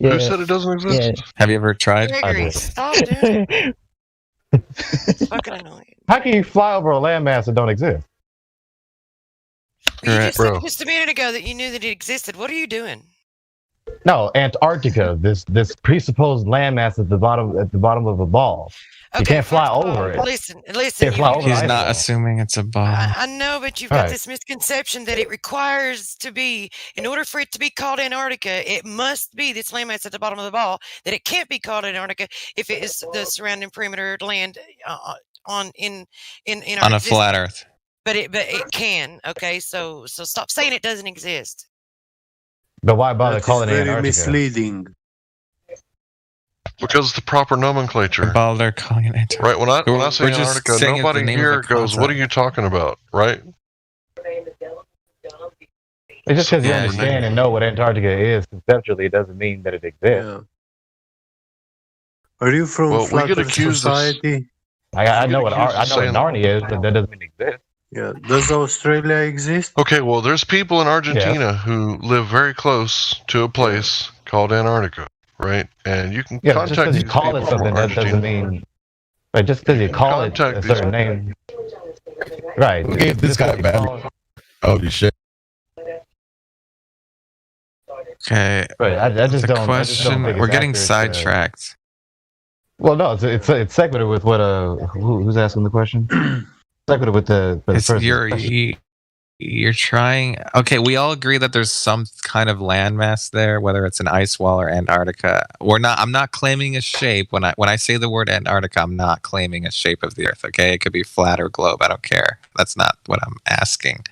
Who said it doesn't exist? Yeah. Have you ever tried? Gregory, stop doing it. It's fucking annoying. How can you fly over a landmass that don't exist? You just Bro. said just a minute ago that you knew that it existed. What are you doing? No, Antarctica. This presupposed landmass at the bottom of a ball. You can't fly first of all, over it. Listen. Can't fly over He's the ice not wall. assuming it's a ball. I know, but you've got Right. this misconception that it requires to be, in order for it to be called Antarctica, it must be this landmass at the bottom of the ball. That it can't be called Antarctica if it is the surrounding perimeter land in our On a existence. flat Earth. But it can. Okay, so stop saying it doesn't exist. But why bother That is calling it very Antarctica? misleading. Because it's the proper nomenclature. Ball, they're calling it Antarctica. Right, when I say We're just Antarctica, saying it's the nobody name of here a goes, "What are concept." you talking about?" Right? It's just because you Yeah, understand and know what Antarctica is conceptually, it doesn't mean that it exists. Yeah. Are you from Well, we Flat get Earth accused of- Society? I know what accused of saying- Narnia is, but that doesn't mean it exists. Yeah. Does Australia exist? Okay, well, there's people in Argentina who live very close to a place called Antarctica, right? And you can Yeah, just contact because these you call people it from something, that Argentina. doesn't mean. Like just because you call it a Contact these certain name, right? Look at this guy, man. Holy shit. Okay. Right. I just The don't. I just don't question. think We're it's getting accurate to- sidetracked. Well, no, it's segmented with what who's asking the question? Segmented with the It's, person's you're question. you're trying. Okay, we all agree that there's some kind of landmass there, whether it's an ice wall or Antarctica. I'm not claiming a shape. When I say the word Antarctica, I'm not claiming a shape of the Earth. Okay, it could be flat or globe. I don't care. That's not what I'm asking.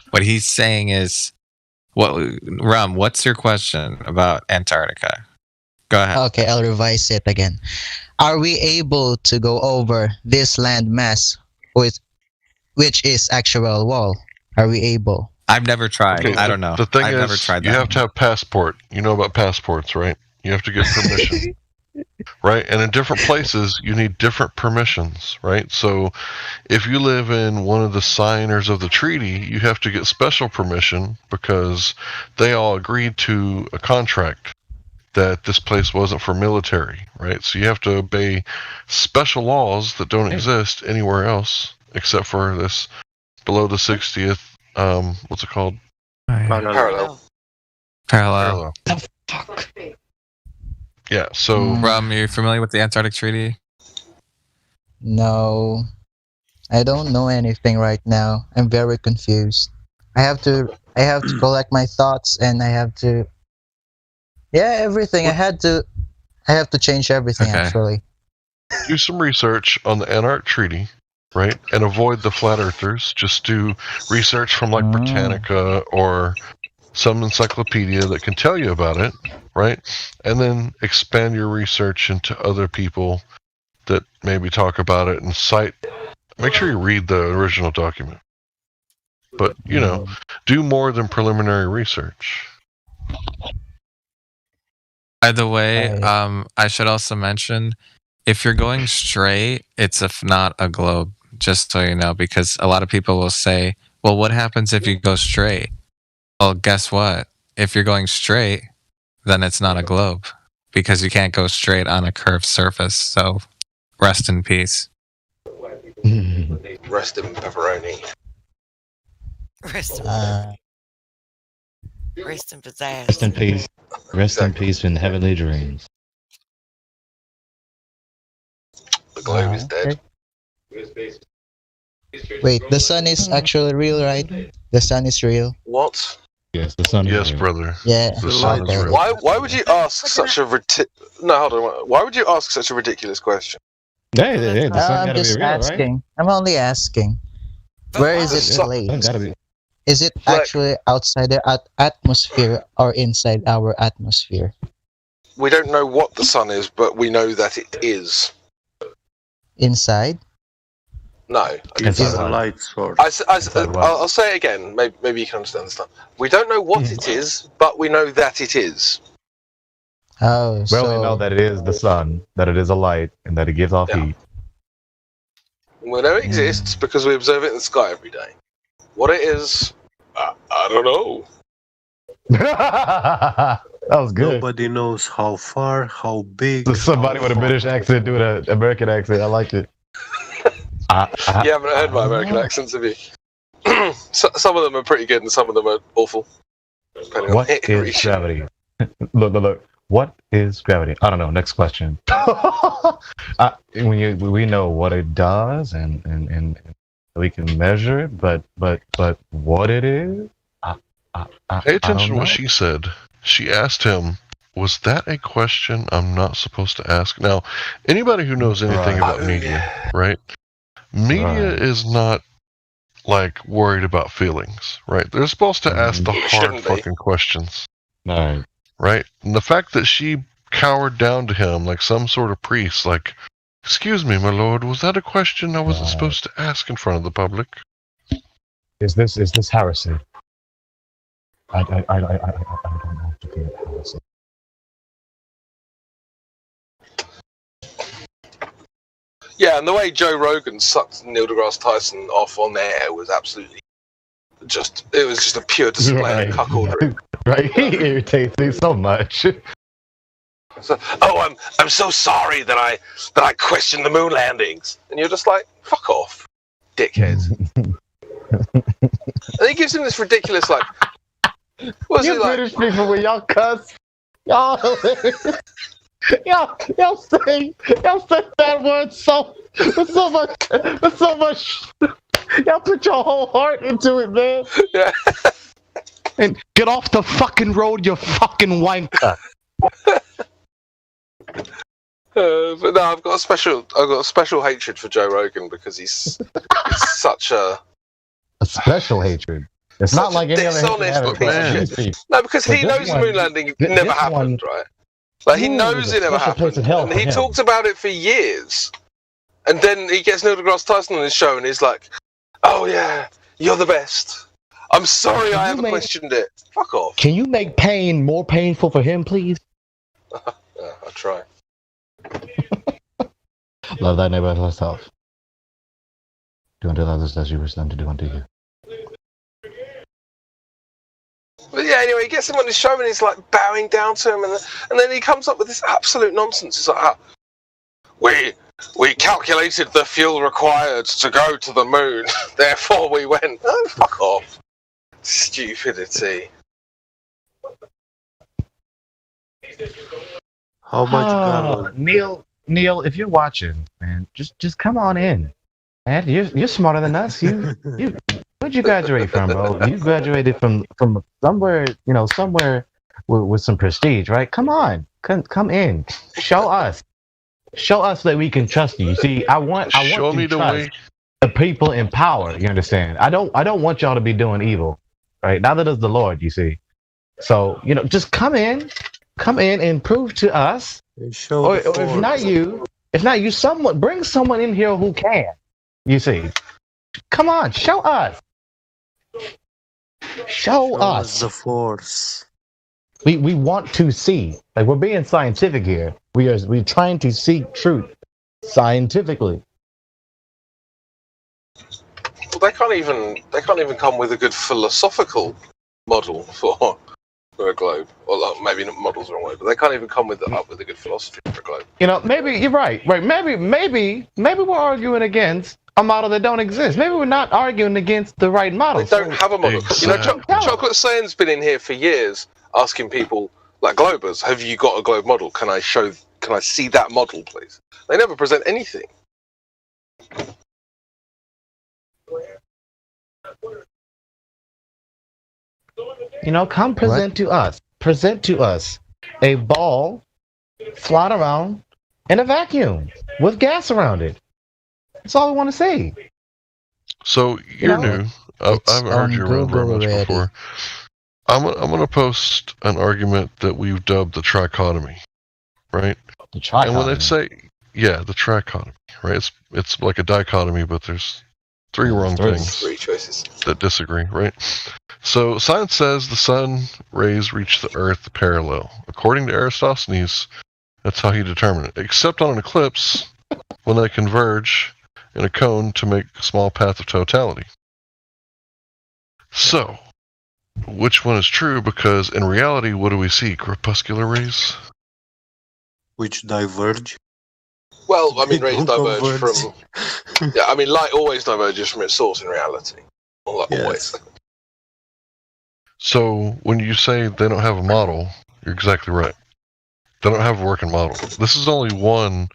What he's saying is, what's your question about Antarctica? Go ahead. Okay, I'll revise it again. Are we able to go over this land mass which is actual wall? Are we able? I've never tried. I don't know. The thing I've is, never tried that. you have to have passport. You know about passports, right? You have to get permission. Right? And in different places, you need different permissions, right? So if you live in one of the signers of the treaty, you have to get special permission because they all agreed to a contract that this place wasn't for military, right? So you have to obey special laws that don't exist anywhere else except for this below the 60th, what's it called? Parallel. Parallel. Yeah, so Rum, you familiar with the Antarctic Treaty? No, I don't know anything right now. I'm very confused. I have to collect my thoughts, and I have to. Yeah, everything. I have to change everything actually. do some research on the Antarctic Treaty, right? And avoid the flat earthers. Just do research from like Britannica or some encyclopedia that can tell you about it, right? And then expand your research into other people that maybe talk about it and cite. Make sure you read the original document. But, you know, do more than preliminary research. By the way, I should also mention, if you're going straight, it's not a globe, just so you know, because a lot of people will say, well, what happens if you go straight? Well, guess what? If you're going straight, then it's not a globe, because you can't go straight on a curved surface. So rest in peace. Rest in pepperoni. Rest in pizzazz. Rest in peace. Rest in peace in heavenly dreams. The globe is dead. Wait, the sun is actually real, right? The sun is real. What? Yes, the sun. Yes, brother. Yeah. The sun is real. Why would you ask such a No, hold on. Why would you ask such a ridiculous question? Hey, the sun I'm gotta just be real, asking. right? I'm only asking. Where is it placed? Is it actually outside the atmosphere or inside our atmosphere? We don't know what the sun is, but we know that it is. Inside? No. It's a light source. I'll say it again. Maybe you can understand this time. We don't know what it is, but we know that it is. Oh, we only know that it is the sun, that it is a light, and that it gives off heat. We know it exists because we observe it in the sky every day. What it is, I don't know. That was good. Nobody knows how far, how big. Somebody with a British accent doing an American accent. I like it. You haven't heard my American accents, have you? Some of them are pretty good and some of them are awful. What is gravity? Look. What is gravity? I don't know. Next question. We know what it does and we can measure it, but what it is? Pay attention to what she said. She asked him, was that a question I'm not supposed to ask? Now, anybody who knows anything about media, right? Media is not like worried about feelings, right? They're supposed to ask the hard fucking questions. Right? And the fact that she cowered down to him like some sort of priest, like, excuse me, my lord, was that a question I wasn't supposed to ask in front of the public? Is this heresy? I don't know if to call it heresy. Yeah, and the way Joe Rogan sucked Neil deGrasse Tyson off on air was absolutely it was just a pure display of cuckoldry. Right? He irritates me so much. So, I'm so sorry that I questioned the moon landings, and you're just like, fuck off, dickhead. And he gives him this ridiculous like, what's it like? British people, when y'all cuss, y'all say that word with so much. Y'all put your whole heart into it, man. Yeah. And get off the fucking road, you fucking wanker. But no, I've got a special hatred for Joe Rogan because he's such a special hatred. It's not like any other dishonest piece of shit. No, because he knows the moon landing never happened, right? Like he knows it never happened, and he talked about it for years. And then he gets Neil deGrasse Tyson on his show, and he's like, "Oh yeah, you're the best. I'm sorry I you ever make- questioned it. Fuck off. Can you make pain more painful for him, please? Yeah, I'll try. Love thy neighbor as thyself. Do unto others as you wish them to do unto you. But yeah, anyway, he gets him on his show and he's like bowing down to him, and then he comes up with this absolute nonsense. It's like, we calculated the fuel required to go to the moon, therefore we went. Oh, fuck off. Stupidity. How much Neil, if you're watching, man, just come on in. Man, you're smarter than us. Where'd you graduate from, bro? You graduated from somewhere, somewhere with some prestige, right? Come on, come in. Show us that we can trust you. See, I want Show to me the trust way. the people in power. You understand? I don't want y'all to be doing evil, right? Neither does the Lord. You see, so just come in and prove to us, or if not you, someone bring someone in here who can. You see, come on, show us. Show us the force. We want to see. Like, we're being scientific here. We're trying to seek truth scientifically. Well, they can't even come with a good philosophical model for a globe. Or maybe not model's the wrong way, but they can't even come up with a good philosophy for a globe. Maybe you're right. Right? Maybe we're arguing against a model that don't exist. Maybe we're not arguing against the right model. They don't have a model. Chocolate Saiyans been in here for years asking people, like Globers, have you got a globe model? Can I see that model, please? They never present anything. Come present to us. Present to us a ball flying around in a vacuum with gas around it. That's all we want to see. So you're new. I haven't heard you around very much before. I'm gonna post an argument that we've dubbed the trichotomy, right? The trichotomy. And when they say, the trichotomy, right? It's like a dichotomy, but there's three wrong things. Three choices that disagree, right? So science says the sun rays reach the Earth parallel. According to Eratosthenes, that's how he determined it. Except on an eclipse, when they converge in a cone to make a small path of totality. So, which one is true? Because in reality, what do we see? Crepuscular rays? Which diverge? Well, I mean, rays diverge Converge. from... Yeah, I mean, light always diverges from its source in reality. Always. So, when you say they don't have a model, you're exactly right. They don't have a working model. This is only one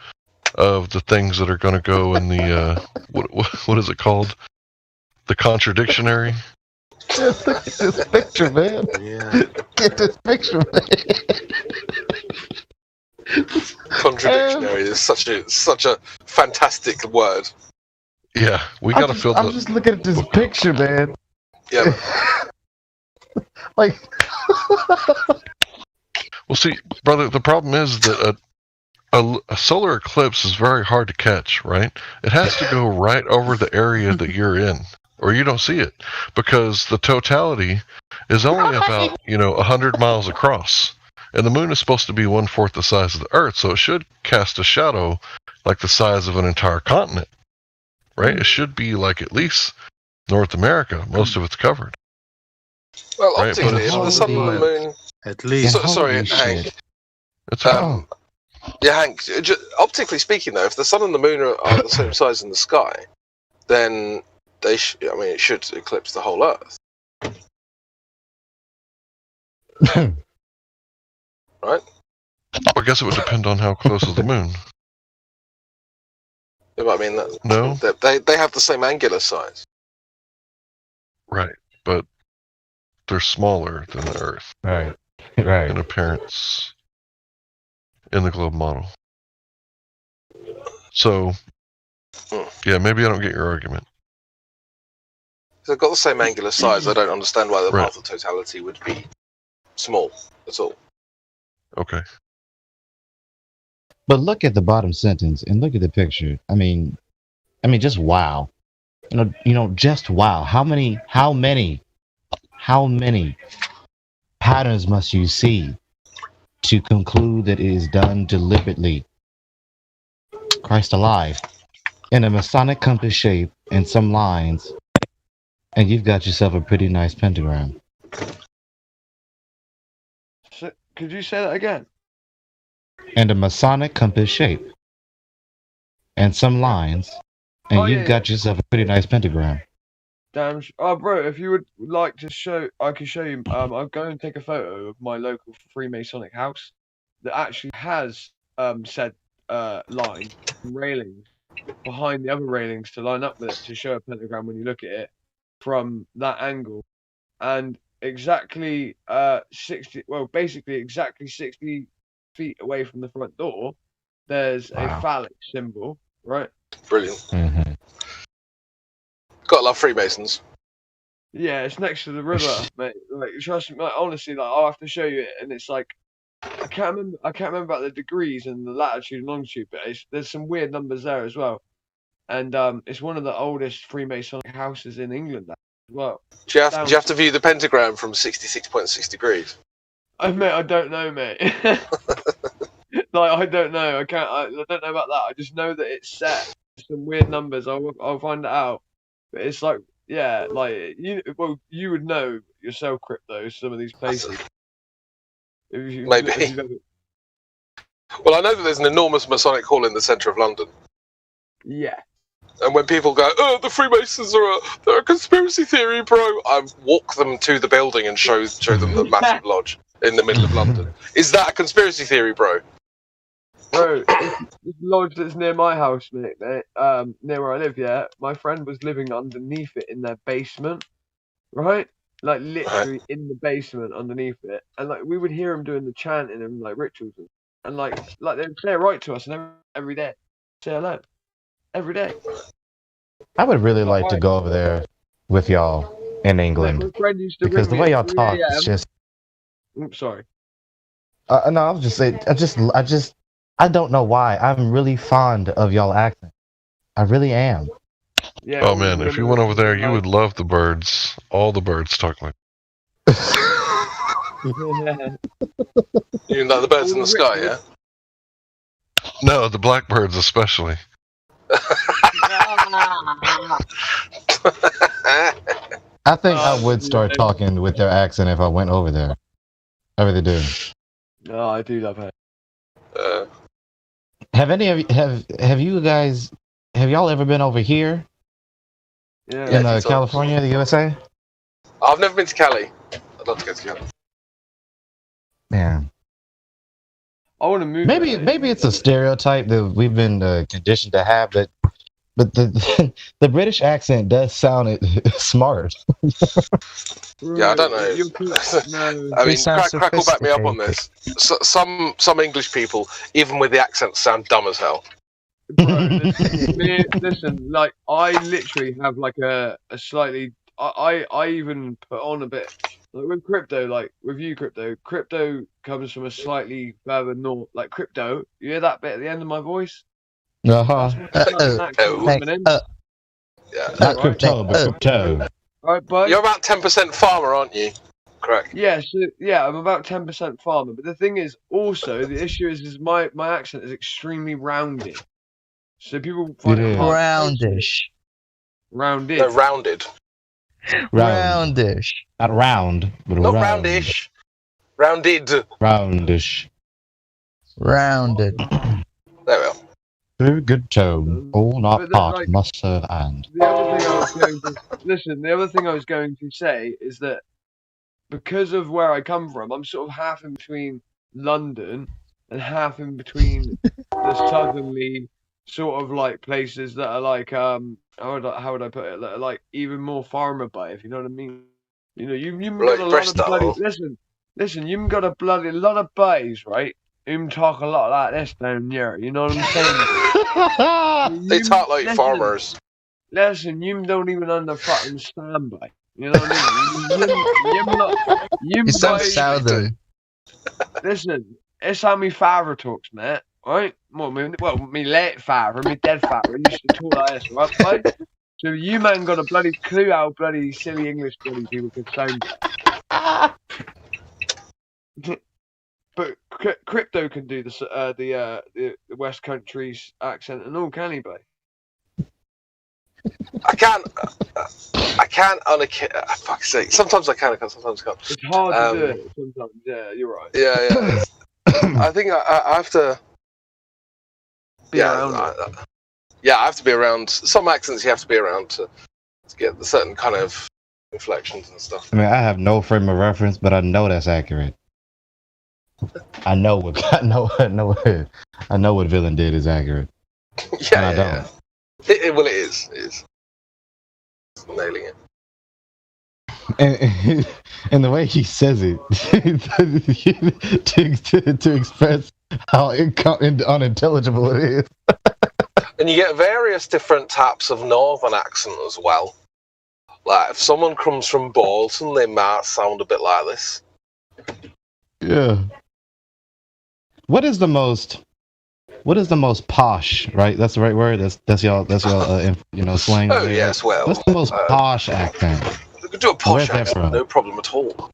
of the things that are going to go in the, what is it called? The contradictionary? This picture, man. Yeah. Get this picture, man. Contradictionary is such a fantastic word. Yeah, we got to fill I'm just looking at this picture, man. Yeah. Like, well, see, brother, the problem is that a solar eclipse is very hard to catch, right? It has to go right over the area that you're in, or you don't see it, because the totality is only about 100 miles across, and the moon is supposed to be 1/4 the size of the Earth, so it should cast a shadow like the size of an entire continent, right? It should be like at least North America. Most of it's covered. Well, Right, but optically, it's- if the sun and the moon... At least. Sorry, Hank. It's Yeah, Hank, optically speaking, though, if the sun and the moon are the same size in the sky, then it should eclipse the whole Earth. Right? I guess it would depend on how close is the moon. Yeah, but I mean, No? they have the same angular size. Right, but they're smaller than the Earth. Right. Right. In appearance in the globe model. So, yeah, maybe I don't get your argument. If they've got the same angular size, I don't understand why the Right. path of totality would be small at all. Okay. But look at the bottom sentence and look at the picture. I mean, just wow. Just wow. How many how many patterns must you see to conclude that it is done deliberately? Christ alive. In a Masonic compass shape and some lines, and you've got yourself a pretty nice pentagram. So, could you say that again? And a Masonic compass shape and some lines, and Oh, you've yeah, got yourself a pretty nice pentagram. Damn. Oh, bro, if you would like to show, I can show you. I'll go and take a photo of my local Freemasonic house that actually has said line railings behind the other railings to line up with it to show a pentagram when you look at it from that angle, and exactly 60. Well, basically exactly 60 feet away from the front door, there's a phallic symbol, right? Brilliant. Mm-hmm. Gotta love Freemasons. Yeah, it's next to the river, mate. Like, trust me, like, honestly, like, I'll have to show you it, and it's like, I can't remember about the degrees and the latitude and longitude, but there's some weird numbers there as well. And it's one of the oldest Freemasonic houses in England as well. Do you have to view the pentagram from 66.6 degrees? Mate, I don't know, mate. Like, I don't know. I don't know about that. I just know that it's set. Some weird numbers. I'll find it out. But it's like, yeah, like you would know yourself, Crypto. Some of these places. Maybe. Well, I know that there's an enormous Masonic hall in the centre of London. Yeah. And when people go, "Oh, the Freemasons they're a conspiracy theory, bro," I walk them to the building and show them the massive lodge in the middle of London. Is that a conspiracy theory, bro? Bro, this lodge that's near my house, mate, near where I live, yeah, my friend was living underneath it in their basement, right? Like, literally in the basement underneath it. And, like, we would hear him doing the chanting and, like, rituals. And like they'd say right to us and every day. Say hello. Every day. I would really like to go over there with y'all in England, because the way y'all talk is just. Oops, sorry. No, I was just saying. I don't know why. I'm really fond of y'all accent. I really am. Yeah. Oh man, if you went over there, you would love the birds. All the birds talk like. You know the birds in the sky, yeah? No, the blackbirds especially. I think I would start talking with their accent if I went over there. I really do. No, I do love it. Have any of you have you guys have y'all ever been over here? Yeah. In California, the USA? I've never been to Cali. I'd love to go to Cali. Yeah. I want to move. Maybe it's a stereotype that we've been conditioned to have, but the the British accent does sound smart. Yeah, I don't know. I mean, Crack will back me up on this. Some English people, even with the accent, sound dumb as hell. Bro, listen, like, I literally have like a slightly. I even put on a bit. Like with Crypto, like with you, Crypto comes from a slightly further north. Like Crypto, you hear that bit at the end of my voice? Uh-huh. Yeah. Not crypto, but crypto. Right, bud. You're about 10% farmer, aren't you? Correct. Yeah, so, yeah, I'm about 10% farmer. But the thing is, also, the issue is my accent is extremely rounded. So people find it hard. Roundish. Rounded. No, rounded. Roundish. Not round, but Not round. roundish. Rounded. Roundish. Rounded. There we are. Very good tone. All not part like, must serve and. The other thing I was going to listen. The other thing I was going to say is that because of where I come from, I'm sort of half in between London and half in between the southerly sort of like places that are like how would I put it? That are like even more farmer by, if you know what I mean. You know, you've Like got a lot of Bristol. bloody listen. You've got a bloody lot of bays, right? Who talk a lot like this down here. You know what I'm saying? They talk like farmers. Listen, you don't even under fucking standby. You know what I mean? You sound southern. Listen, it's how me father talks, mate. Right? Well, me late father, me dead father used to talk like this, right, mate? So you man got a bloody clue how bloody silly English bloody people can sound. But Crypto can do the West Country's accent and all, can he, Blake? I can't on a fuck's sake. Sometimes I can, sometimes I can't. It's hard to do it sometimes. Yeah, you're right. Yeah. I think I have to be around. I have to be around some accents. You have to be around to get the certain kind of inflections and stuff. I mean, I have no frame of reference, but I know that's accurate. I know what Villain did is accurate. Yeah, I don't. Well, it is. It is. Nailing it. And the way he says it to express how unintelligible it is. And you get various different types of northern accent as well. Like if someone comes from Bolton, they might sound a bit like this. Yeah. What is the most posh, right? That's the right word. That's y'all slang. Oh yes, well. What's the most posh accent? We could do a posh Where's that accent, from? no problem at all.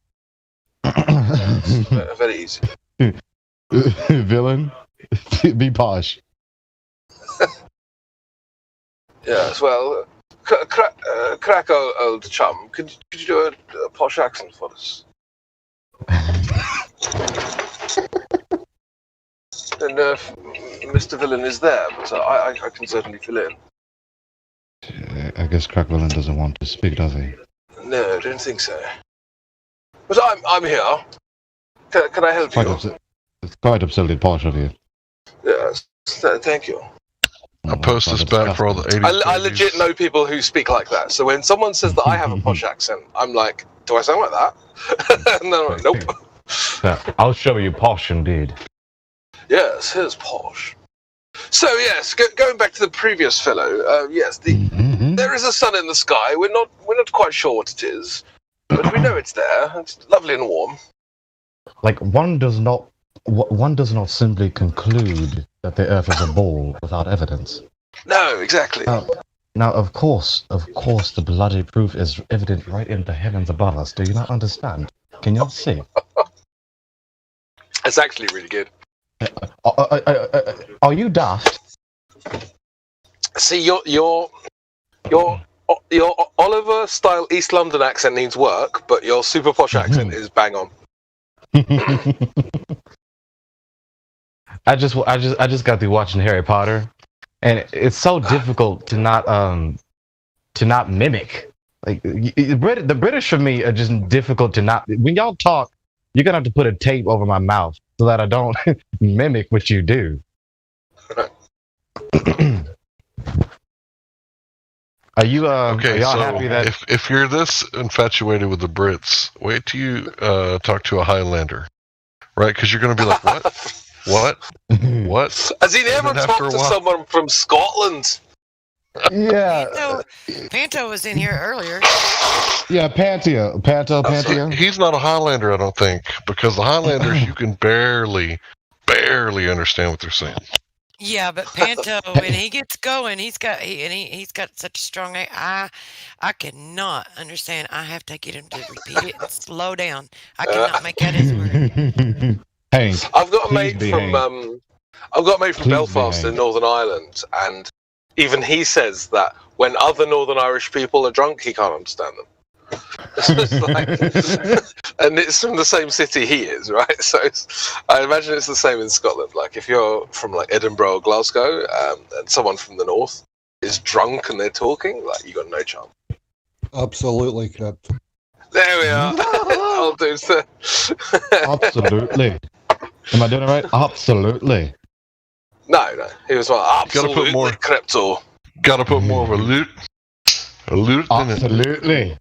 Very easy. Villain, be posh. Yes, well, crack old chum. Could you do a posh accent for us? And Mr. Villain is there, but I can certainly fill in. I guess Crack Villain doesn't want to speak, does he? No, I don't think so. But I'm here. Can I help you? It's quite absurdly posh of you. Yes, thank you. I post this back for all the 80s. I legit know people who speak like that. So when someone says that I have a posh accent, I'm like, do I sound like that? And then I'm like, nope. I'll show you posh indeed. Yes, here's posh. So yes, going back to the previous fellow. Yes, there is a sun in the sky. We're not quite sure what it is, but we know it's there. It's lovely and warm. Like one does not simply conclude that the Earth is a ball without evidence. No, exactly. Now, of course, the bloody proof is evident right in the heavens above us. Do you not understand? Can you not see? It's actually really good. Are you daft? See, your Oliver style East London accent needs work, but your super posh accent is bang on. I just got through watching Harry Potter, and it's so difficult to not mimic. Like the British for me are just difficult to not. When y'all talk, you're gonna have to put a tape over my mouth so that I don't mimic what you do. Are you okay? Are y'all So happy that if you're this infatuated with the Brits, wait till you talk to a Highlander, right? Because you're going to be like, what? What? What? Has he never talked to someone from Scotland? Yeah. Panto was in here earlier. Yeah, Panto. He's not a Highlander, I don't think, because the Highlanders you can barely understand what they're saying. Yeah, but Panto, when he gets going, he's got such a strong. I cannot understand. I have to get him to repeat it and slow down. I cannot make out his word. Hank, I've got a mate from Belfast in Northern Ireland, and even he says that when other Northern Irish people are drunk, he can't understand them. And it's from the same city he is, right? So I imagine it's the same in Scotland. Like if you're from like Edinburgh or Glasgow, and someone from the north is drunk and they're talking, like you got no chance. Absolutely, correct. There we are. I'll do so. Absolutely. Am I doing it right? Absolutely. No. He was like, absolutely crypto. Got to put more of a loot in it. Absolutely.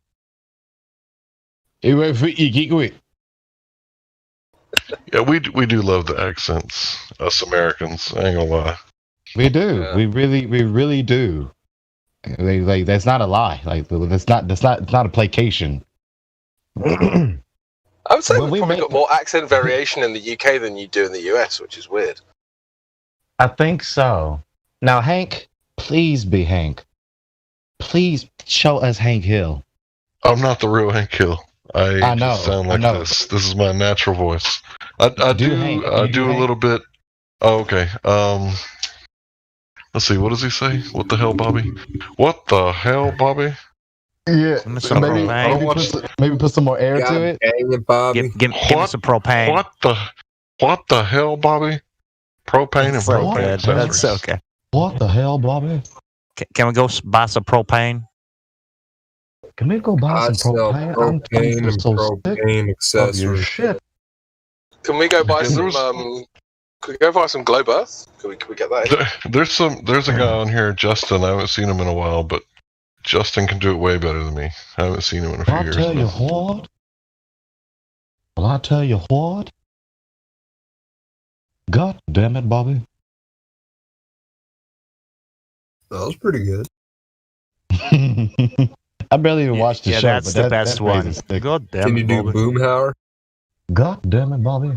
He went for it. Yeah, we do love the accents, us Americans. I ain't gonna lie. We do. Yeah. We really do. Like that's not a lie. Like it's not a placation. I would say we've probably got more accent variation in the UK than you do in the US, which is weird. I think so. Now, Hank, please be Hank. please show us Hank Hill. I'm not the real Hank Hill. I know, just sound I like know. this. This is my natural voice. I Do do Hank- I you do do a Hank? little bit. Oh, okay. Let's see. What does he say? What the hell, Bobby? What the hell, Bobby? Yeah, Give me some propane. maybe put some more air to it. Give me some propane. What the hell, Bobby? Propane and That's so propane good. accessories. That's so good. What the hell, Bobby? Can we go buy some propane? Can we go buy some propane? I'm so sick of your accessories. shit. Can we go buy Yeah, some? Can we go buy some Globe Earth? Can we get that in? There's a guy on here, Justin. I haven't seen him in a while, but Justin can do it way better than me. I haven't seen him in a few I'll years. tell you what. Well, I tell you what. God damn it, Bobby. That was pretty good. I barely even watched the Yeah, show. that's but the that best phrase one. is sick. God damn Can it, you do Bobby. Boomhauer? God damn it, Bobby.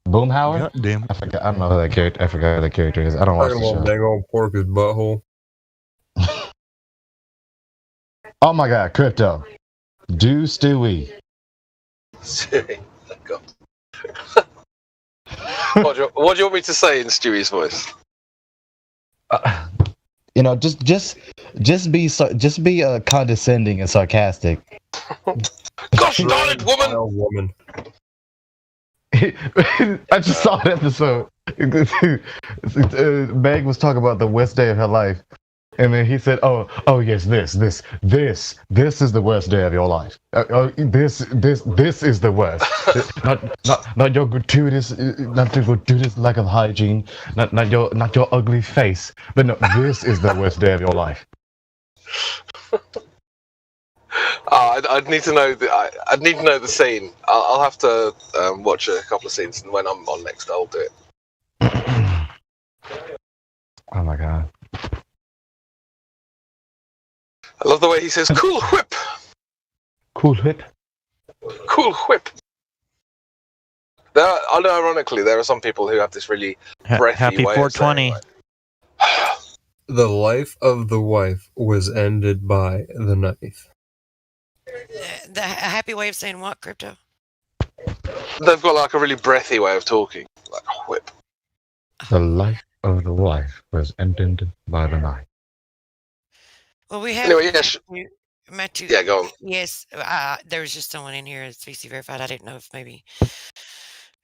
Boomhauer? God damn it. I forgot. I don't know who that character. I forgot who that character is. I don't watch Talking the about show. dang old pork his butthole. Oh my God, Crypto. Do Stewie. God. What do you want me to say in Stewie's voice? You know, just be condescending and sarcastic. Gosh darn it, woman! Woman. I just saw an episode. Meg was talking about the worst day of her life, and then he said, "Oh yes, this is the worst day of your life. This is the worst. not your gratuitous lack of hygiene, not your ugly face, but no, this is the worst day of your life." I'd need to know I'd need to know the scene. I'll have to watch a couple of scenes, and when I'm on next, I'll do it. Oh my God. I love the way he says "cool whip." Cool whip. Cool whip. Ironically, there are some people who have this really breathy Happy way of saying, 420. The life of the wife was ended by the knife. A happy way of saying what, Crypto? They've got like a really breathy way of talking, like whip. The life of the wife was ended by the knife. Well, we have Anyway, yes. Matthew. Yeah, go on. Yes, there was just someone in here that's VC verified. I didn't know if maybe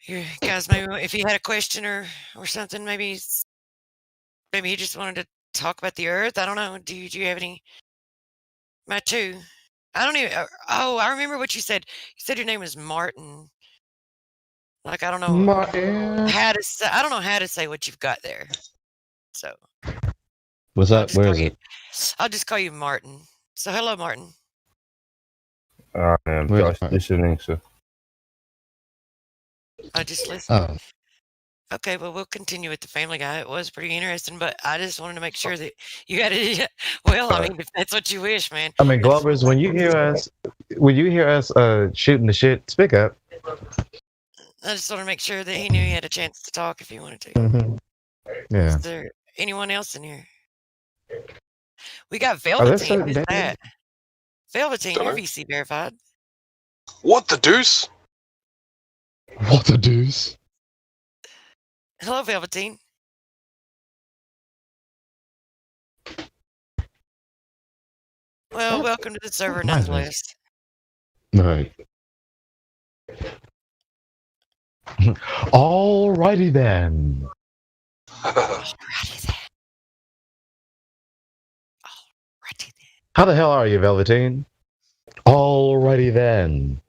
you guys, maybe if he had a question or something, maybe he just wanted to talk about the Earth. I don't know. Do you have any? Matthew, I don't even. Oh, I remember what you said. You said your name was Martin. Like I don't know Martin. how to say. I don't know how to say what you've got there. So What's up? Where is it? I'll just call you Martin. So hello, Martin. I am Where's just listening, sir. I just listened. Oh, Okay, well, we'll continue with the Family Guy. It was pretty interesting, but I just wanted to make sure that you got it. Well, I mean, if that's what you wish, man. I mean, Glovers, when you hear us shooting the shit, speak up. I just want to make sure that he knew he had a chance to talk if he wanted to. Mm-hmm. Yeah. Is there anyone else in here? We got there Velveteen. certain Who's days? that? Velveteen, you're Dunno. VC verified. What the deuce? What the deuce? Hello, Velveteen. Well, welcome to the server Nice. nonetheless. Right. Alrighty then. Alrighty then. How the hell are you, Velveteen? Alrighty then.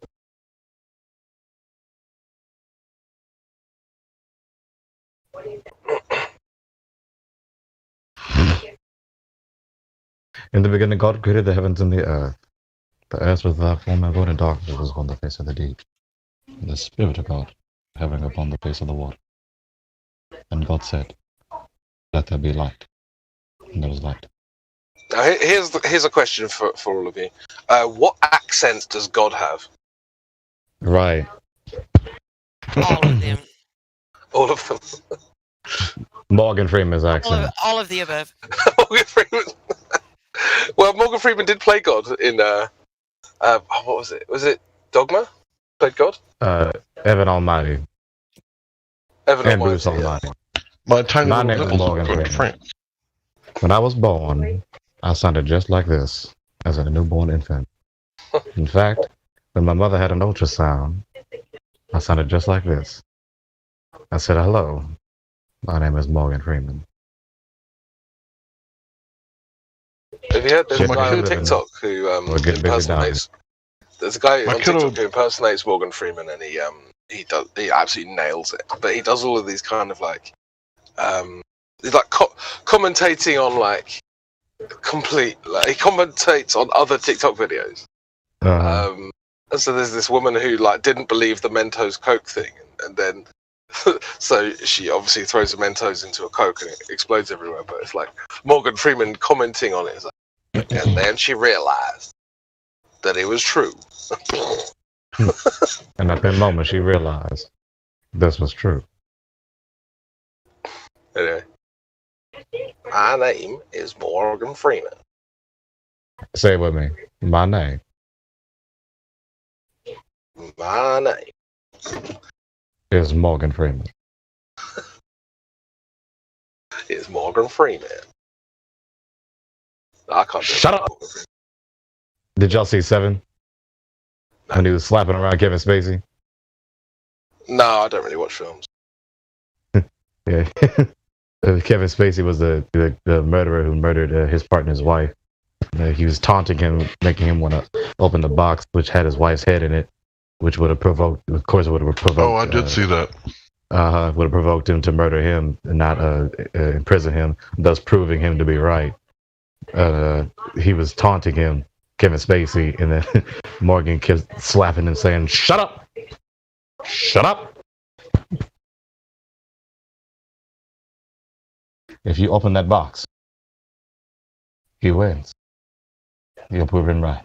In the beginning, God created the heavens and the earth. The earth was without form and void, and darkness was upon the face of the deep. And the Spirit of God hovering upon the face of the water. And God said, "Let there be light." And there was light. Now, here's a question for all of you. What accent does God have? Right. All of them. All of them. Morgan Freeman's accent. All of the above. Morgan Freeman. Well, Morgan Freeman did play God in what was it? Was it Dogma? Played God? Evan Almighty. Evan And Almighty, Bruce Almighty. My tiny My little name is nipples Morgan are going Freeman. France. When I was born, I sounded just like this as a newborn infant. In fact, when my mother had an ultrasound, I sounded just like this. I said, hello, my name is Morgan Freeman. Have you heard there's a Shit, guy on man. TikTok who We're getting busy dying. impersonates? There's a guy My on kiddo- TikTok who impersonates Morgan Freeman, and he absolutely nails it. But he does all of these kind of like he's like commentating on like complete. Like, he commentates on other TikTok videos. And so there's this woman who like didn't believe the Mentos Coke thing, and then so she obviously throws the Mentos into a Coke and it explodes everywhere. But it's like Morgan Freeman commenting on it. It's like, and then she realized that it was true. And at that moment, she realized this was true. Anyway, my name is Morgan Freeman. Say it with me. My name. My name Is Morgan Freeman. is Morgan Freeman. I can't do Shut it. up! Did y'all see Seven? When he was slapping around Kevin Spacey? No, I don't really watch films. Yeah. Kevin Spacey was the murderer who murdered his partner's wife. He was taunting him, making him want to open the box, which had his wife's head in it, which would have provoked, of course, would have provoked. Oh, I did see that. Would have provoked him to murder him and not imprison him, thus proving him to be right. He was taunting him, Kevin Spacey, and then Morgan kept slapping him, saying, "Shut up! Shut up!" If you open that box, he wins. You're proven right.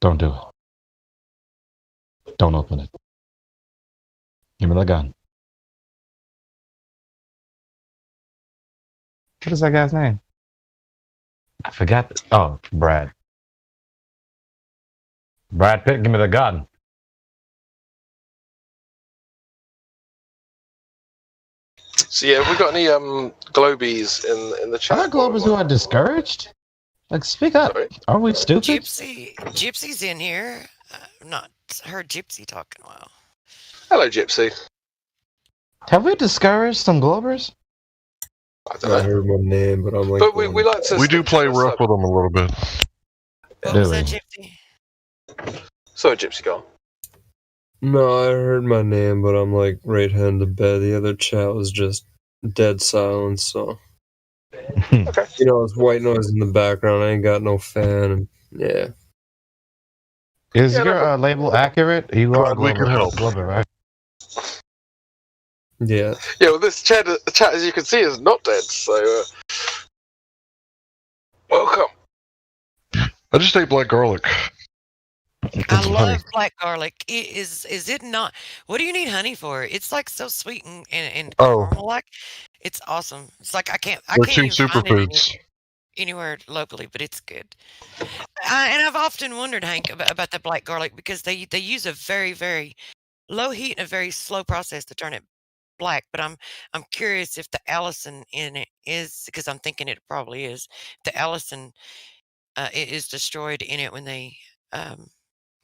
Don't do it. Don't open it. Give me the gun. What is that guy's name? I forgot. Oh, Brad. Brad Pitt, give me the gun. So yeah, have we got any Globies in the chat? Are there Globers who are discouraged? Like, speak up. Are we stupid? Gypsy's in here. I've not heard Gypsy talk in a while. Hello, Gypsy. Have we discouraged some Globers? I heard my name, but I'm like. But we like to. We do play rough with them a little bit. What was that, Gypsy? Sorry, Gypsy, go on. No, I heard my name, but I'm like right heading to bed. The other chat was just dead silence, so. Okay. You know, it's white noise in the background. I ain't got no fan, and yeah. Is your label accurate? You are we can help. Glover, right? Yeah. Yeah, well, this chat, as you can see, is not dead. So, welcome. I just ate black garlic. I love black garlic. Is it not? What do you need honey for? It's like so sweet and caramel like. It's awesome. It's like I can't They're two even find it superfoods. anywhere locally, but it's good. And I've often wondered, Hank, about the black garlic because they use a very, very low heat and a very slow process to turn it black. But I'm curious if the Allison in it is, because I'm thinking it probably is. The Allison is destroyed in it when they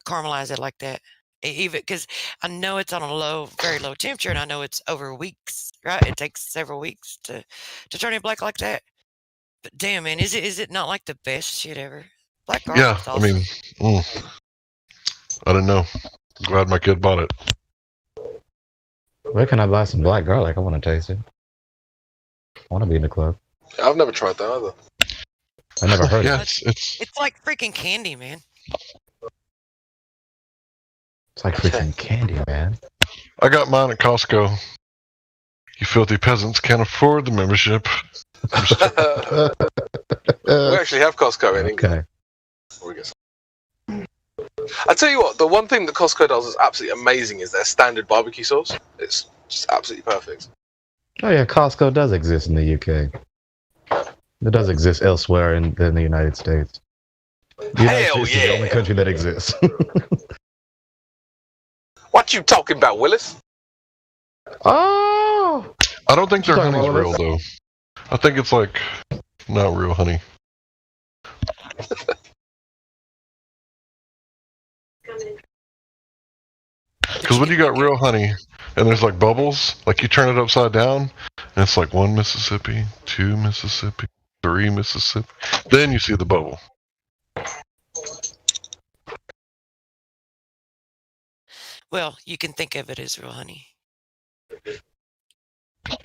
caramelize it like that. Even because I know it's on a very low temperature, and I know it's over weeks, right? It takes several weeks to turn it black like that. But damn, man, is it not like the best shit ever? Black garlic. Yeah, I mean, I don't know. Glad my kid bought it. Where can I buy some black garlic? I want to taste it. I want to be in the club. I've never tried that either. I never heard Yeah, of it. It's like freaking candy, man. It's like freaking candy, man. I got mine at Costco. You filthy peasants can't afford the membership. We actually have Costco in England. I tell you what, the one thing that Costco does is absolutely amazing is their standard barbecue sauce. It's just absolutely perfect. Oh yeah, Costco does exist in the UK. It does exist elsewhere than the United States. The United Hell States is the only yeah. country that exists. What you talking about, Willis? Oh! I don't think their Talking honey's about real though. I think it's like not real honey. Because when you got real honey and there's like bubbles, like you turn it upside down and it's like 1 Mississippi, 2 Mississippi, 3 Mississippi. Then you see the bubble. Well, you can think of it as real honey.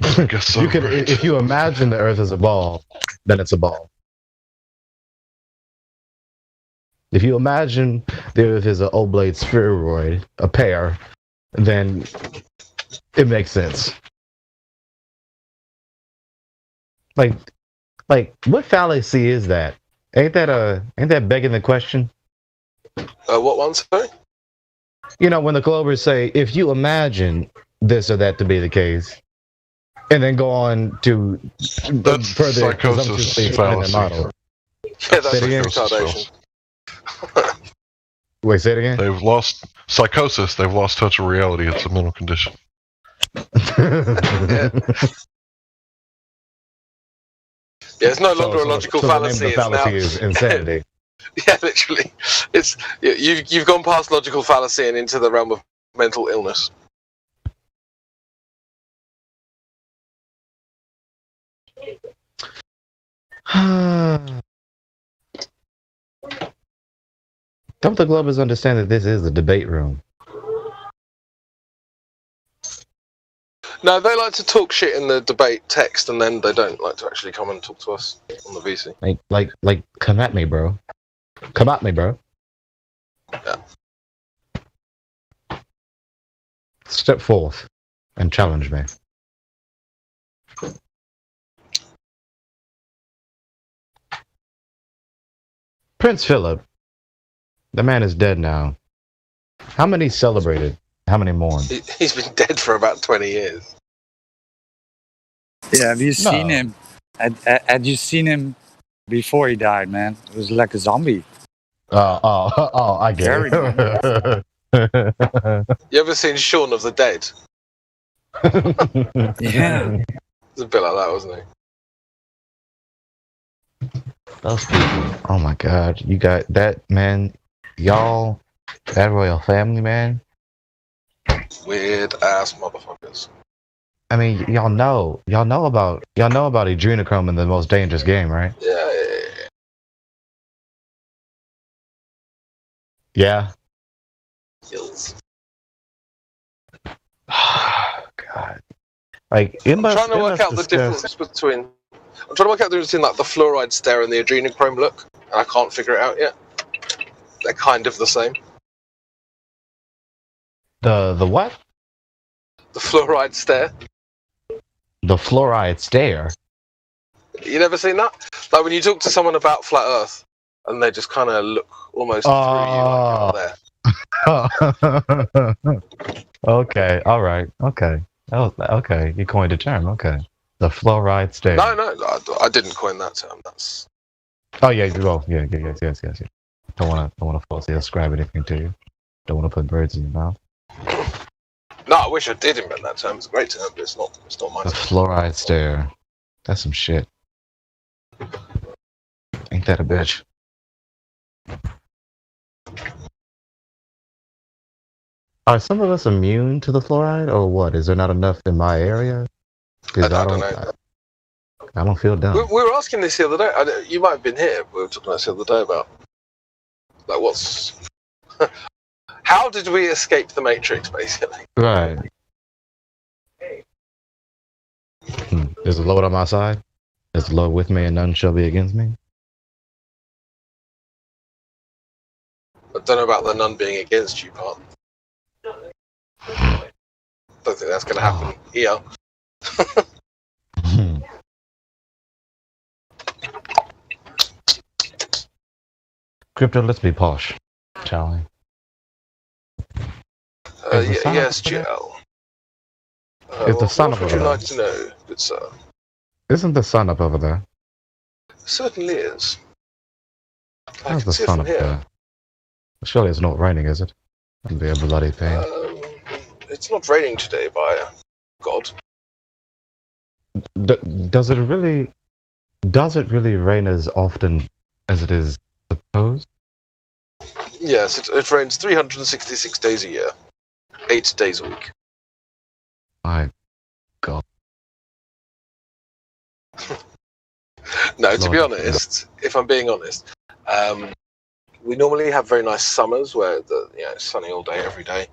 I guess so. You can, right? if you imagine the Earth as a ball, then it's a ball. If you imagine the Earth is an oblate spheroid, a pear, then it makes sense. Like what fallacy is that? Ain't that begging the question? What one, sorry? You know, when the Globers say, if you imagine this or that to be the case, and then go on to That's further psychosis presumptuously explain their fallacy. model. Yeah, that's Say it like again? retardation. Wait, say it again? They've lost psychosis. They've lost touch of reality. It's a mental condition. Yeah, it's no longer a logical so fallacy. The name of the fallacy it's is insanity. Yeah, literally. It's you've gone past logical fallacy and into the realm of mental illness. Don't the Globers understand that this is a debate room? No, they like to talk shit in the debate text, and then they don't like to actually come and talk to us on the VC. Like, come at me, bro. Come at me, bro. Yeah. Step forth and challenge me. Prince Philip, the man is dead now. How many celebrated? How many mourned? He's been dead for about 20 years. Yeah, have you seen him? Had you seen him before he died, man? It was like a zombie. I get it. You ever seen Shaun of the Dead? Yeah. It's a bit like that, wasn't he? Those people. Oh my God. You got that, man. Y'all, that royal family, man. Weird ass motherfuckers. I mean, y'all know about adrenochrome in the most dangerous game, right? Yeah. Yeah. Kills. God. Like, I'm trying to work out the difference between like the fluoride stare and the adrenochrome look, and I can't figure it out yet. They're kind of the same. The what? The fluoride stare. The fluoride stare. You never seen that? Like when you talk to someone about flat Earth, and they just kind of look almost through you, like you're there. Okay. All right. Okay. Okay. You coined a term. Okay. The fluoride stare. No, I didn't coin that term. That's. Oh yeah. Well, yeah. Yes. Don't want to falsely ascribe anything to you. Don't want to put birds in your mouth. No, I wish I did invent that term. It's a great term, but it's not my The term. fluoride stare. That's some shit. Ain't that a bitch? Are some of us immune to the fluoride, or what? Is there not enough in my area? I don't know. I don't feel dumb. We were asking this the other day. You might have been here. We were talking about this the other day about like what's. How did we escape the Matrix, basically? Right. Is the Lord on my side? Is the Lord with me and none shall be against me? I don't know about the none being against you part. Don't think that's going to happen here. Crypto, let's be posh, shall we? Yes, GL. Is the sun what up would over you there? like to know, good sir? Isn't the sun up over there? Certainly is. I How's can the see it sun from up here. there? Surely it's not raining, is it? That'd be a bloody pain. It's not raining today, by God. Does it really? Does it really rain as often as it is supposed? Yes, it rains 366 days a year, 8 days a week. My God. No, to be Lord, honest, if I'm being honest, we normally have very nice summers where it's sunny all day, every day,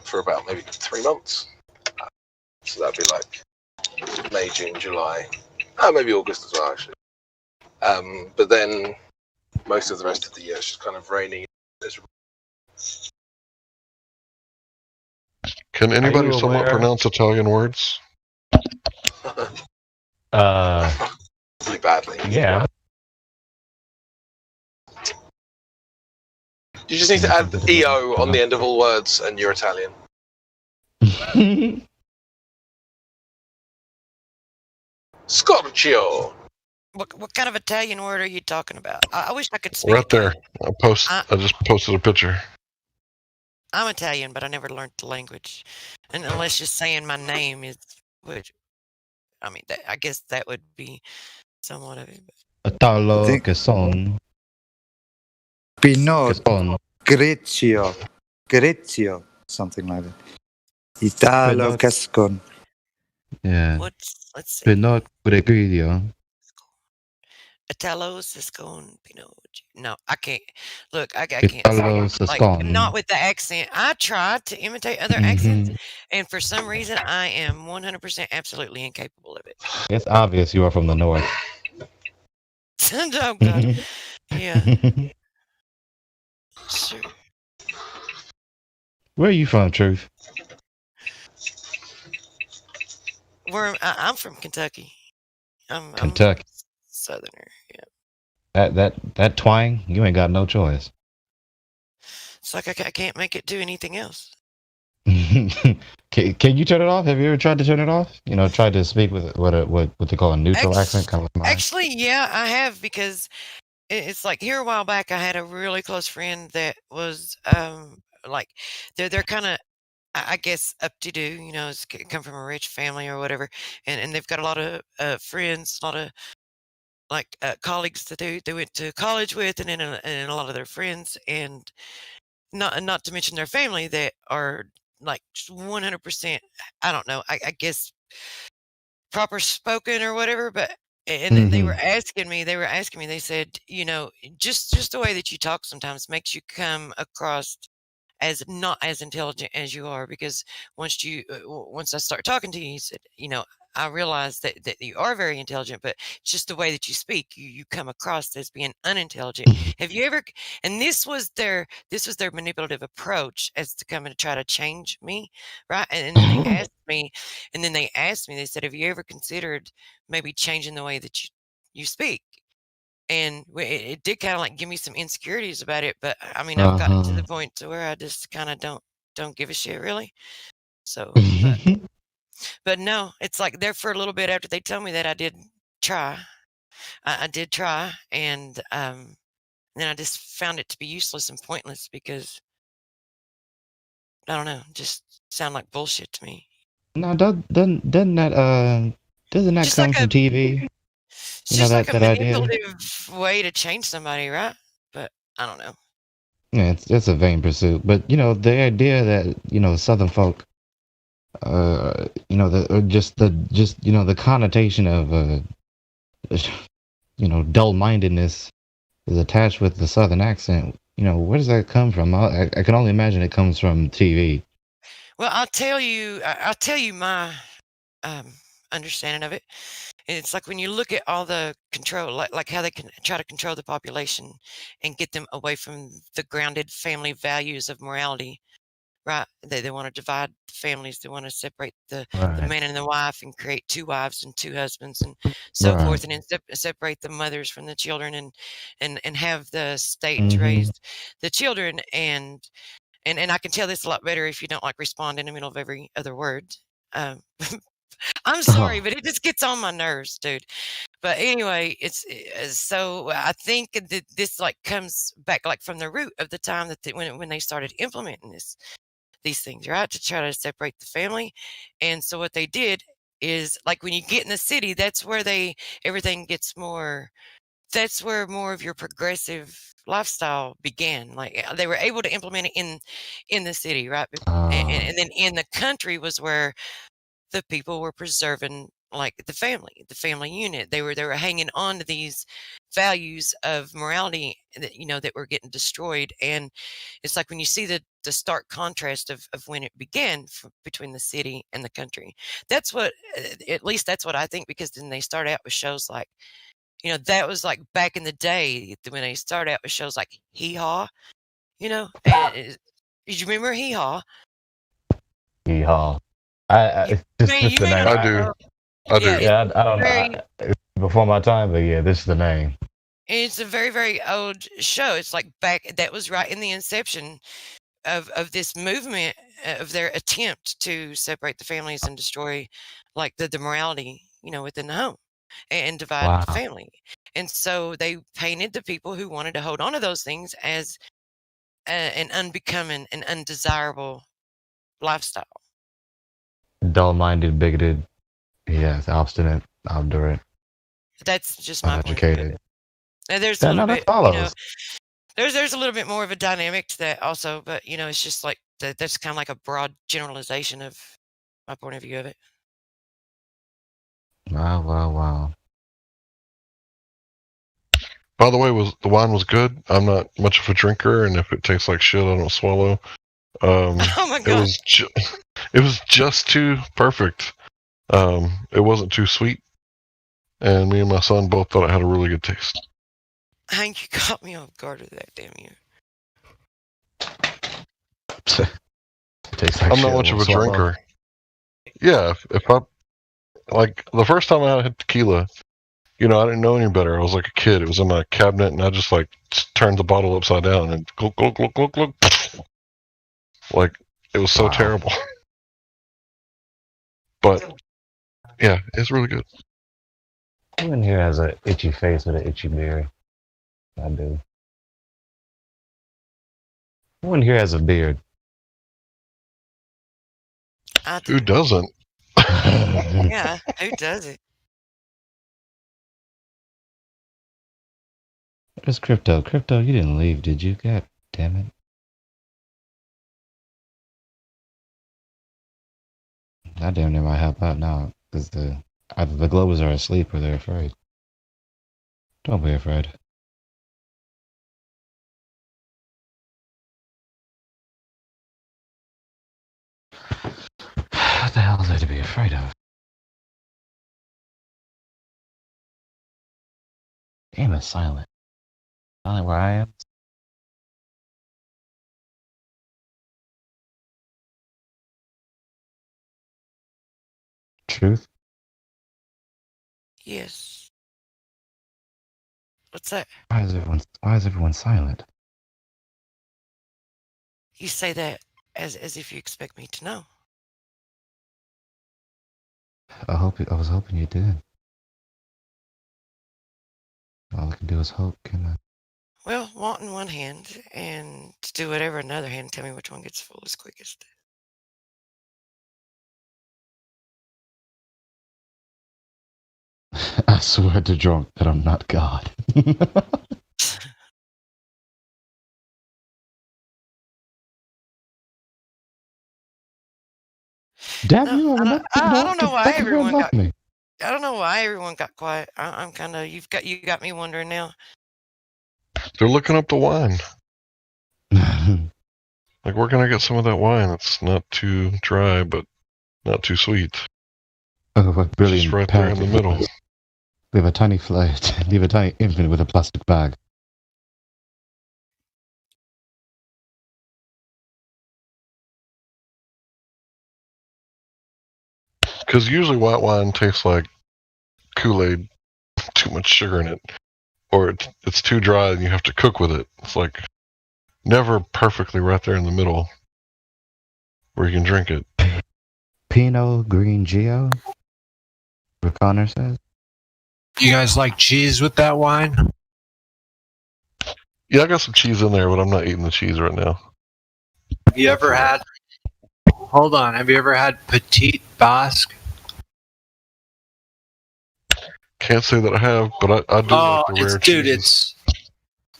for about maybe 3 months. So that'd be like May, June, July, maybe August as well, actually. But then most of the rest of the year is just kind of raining. Can anybody you somewhat aware- pronounce Italian words? Really badly. Yeah. You just need to add EO on the end of all words and you're Italian. Scorchio. What kind of Italian word are you talking about? I wish I could speak. Right there. I just posted a picture. I'm Italian, but I never learned the language, and unless just saying my name is, which, I mean, I guess that would be somewhat of it. Italo che son. Pinot, Grezio, something like that. Italo Pinot. Gascon. Yeah. Let's see. Pinot Grigio. Italo Siscone Pinot. No, I can't. Look, I can't. Italo say it. Like, Siscone. not with the accent. I tried to imitate other accents, and for some reason, I am 100% absolutely incapable of it. It's obvious you are from the north. Oh, God. Yeah. Sure. Where are you from, Truth? I'm from Kentucky. I'm Kentucky. Southerner. Yeah. That twang, you ain't got no choice. It's like I can't make it do anything else. Can you turn it off? Have you ever tried to turn it off? You know, tried to speak with what they call a neutral accent, kind of like mine. Actually, yeah, I have, because it's like here a while back, I had a really close friend that was like they're kind of, I guess, up to do, you know, come from a rich family or whatever, and they've got a lot of friends, a lot of like colleagues that they went to college with, and a lot of their friends, and not to mention their family that are like 100%, I don't know, I guess proper spoken or whatever, but and they were asking me, they said, you know, just the way that you talk sometimes makes you come across as not as intelligent as you are, because once I start talking to you, he said, you know, I realize that you are very intelligent, but it's just the way that you speak, you come across as being unintelligent. Have you ever? And this was their manipulative approach as to come and try to change me, right? And then they asked me, they said, have you ever considered maybe changing the way that you speak? And it did kind of like give me some insecurities about it, but I mean, I've gotten to the point to where I just kind of don't give a shit, really. So, but no, it's like there for a little bit after they told me that I did try. I did try, and then I just found it to be useless and pointless, because I don't know, just sound like bullshit to me. No, doesn't that Just come like from TV? It's just like a manipulative way to change somebody, right? But I don't know. Yeah, it's a vain pursuit. But you know, the idea that, you know, Southern folk, you know, the connotation of you know, dull-mindedness is attached with the Southern accent. You know, where does that come from? I can only imagine it comes from TV. Well, I'll tell you my understanding of it. It's like when you look at all the control, like how they can try to control the population and get them away from the grounded family values of morality, right? They want to divide families. They want to separate the man and the wife and create 2 wives and 2 husbands and so forth, and then separate the mothers from the children, and have the state raise the children. And I can tell this a lot better if you don't like respond in the middle of every other word. I'm sorry, but it just gets on my nerves, dude. But anyway, so I think that this like comes back like from the root of the time that when they started implementing these things, right, to try to separate the family. And so what they did is like when you get in the city, that's where everything gets more. That's where more of your progressive lifestyle began. Like they were able to implement it in the city, right? And then in the country was where the people were preserving like the family unit. They were hanging on to these values of morality that that were getting destroyed. And it's like when you see the stark contrast of when it began between the city and the country. That's what, at least that's what I think, because then they start out with shows like, that was like back in the day when they started out with shows like Hee Haw, and did you remember Hee Haw? Yeehaw. It's just the name. I do. Yeah, I don't know. It's before my time, but yeah, this is the name. It's a very, very old show. It's like that was right in the inception of this movement, of their attempt to separate the families and destroy like the morality, within the home and divide the family. And so they painted the people who wanted to hold on to those things as an unbecoming and undesirable lifestyle. Dull-minded, bigoted. Yes, obstinate, obdurate. That's just my uneducated. And there's a little bit, there's a little bit more of a dynamic to that also, but it's just like that's kind of like a broad generalization of my point of view of it. Wow. By the way, the wine was good. I'm not much of a drinker, and if it tastes like shit, I don't swallow. Oh my god! It was just too perfect. It wasn't too sweet, and me and my son both thought it had a really good taste. Hank, you caught me off guard with that, damn you. Tastes like I'm not much of a drinker. Yeah, if I like the first time I had tequila, I didn't know any better. I was like a kid. It was in my cabinet, and I just like turned the bottle upside down and glug, glug, glug, glug, glug. Like it was so terrible. But yeah, it's really good. Who in here has an itchy face with an itchy beard? I do. Who in here has a beard? Who doesn't? Yeah, who doesn't? Where's Crypto? Crypto, you didn't leave, did you? God damn it. I damn near might help out now, because either the Globers are asleep or they're afraid. Don't be afraid. What the hell is there to be afraid of? Damn, it's silent. Silent where I am? Truth? Yes. What's that? Why is everyone silent? You say that as if you expect me to know. I was hoping you did. All I can do is hope, can I? Well, want in one hand and to do whatever in another hand. Tell me which one gets full as quickest. I swear to drunk that I'm not God. Damn you! I don't know why everyone got. I don't know why everyone got quiet. I'm kind of. You got me wondering now. They're looking up the wine. Like, where can I get some of that wine? It's not too dry, but not too sweet. Oh, what brilliant! Just right there in the middle. Leave a tiny leave a tiny infant with a plastic bag. Because usually white wine tastes like Kool-Aid, too much sugar in it, or it's too dry and you have to cook with it. It's like never perfectly right there in the middle where you can drink it. Pinot Grigio? Connor says? You guys like cheese with that wine? Yeah, I got some cheese in there, but I'm not eating the cheese right now. Have you ever had? Hold on. Have you ever had Petite Basque? Can't say that I have, but I do like the rare cheeses.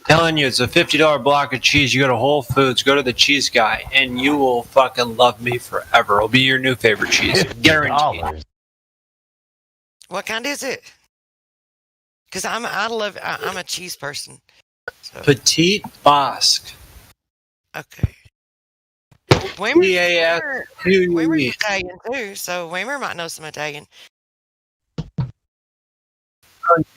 Telling you, it's a $50 block of cheese. You go to Whole Foods, go to the cheese guy, and you will fucking love me forever. It'll be your new favorite cheese, guaranteed. What kind is it? Because I'm a cheese person. So. Petite Basque. Okay. Waymer's Italian too, so Waymer might know some Italian.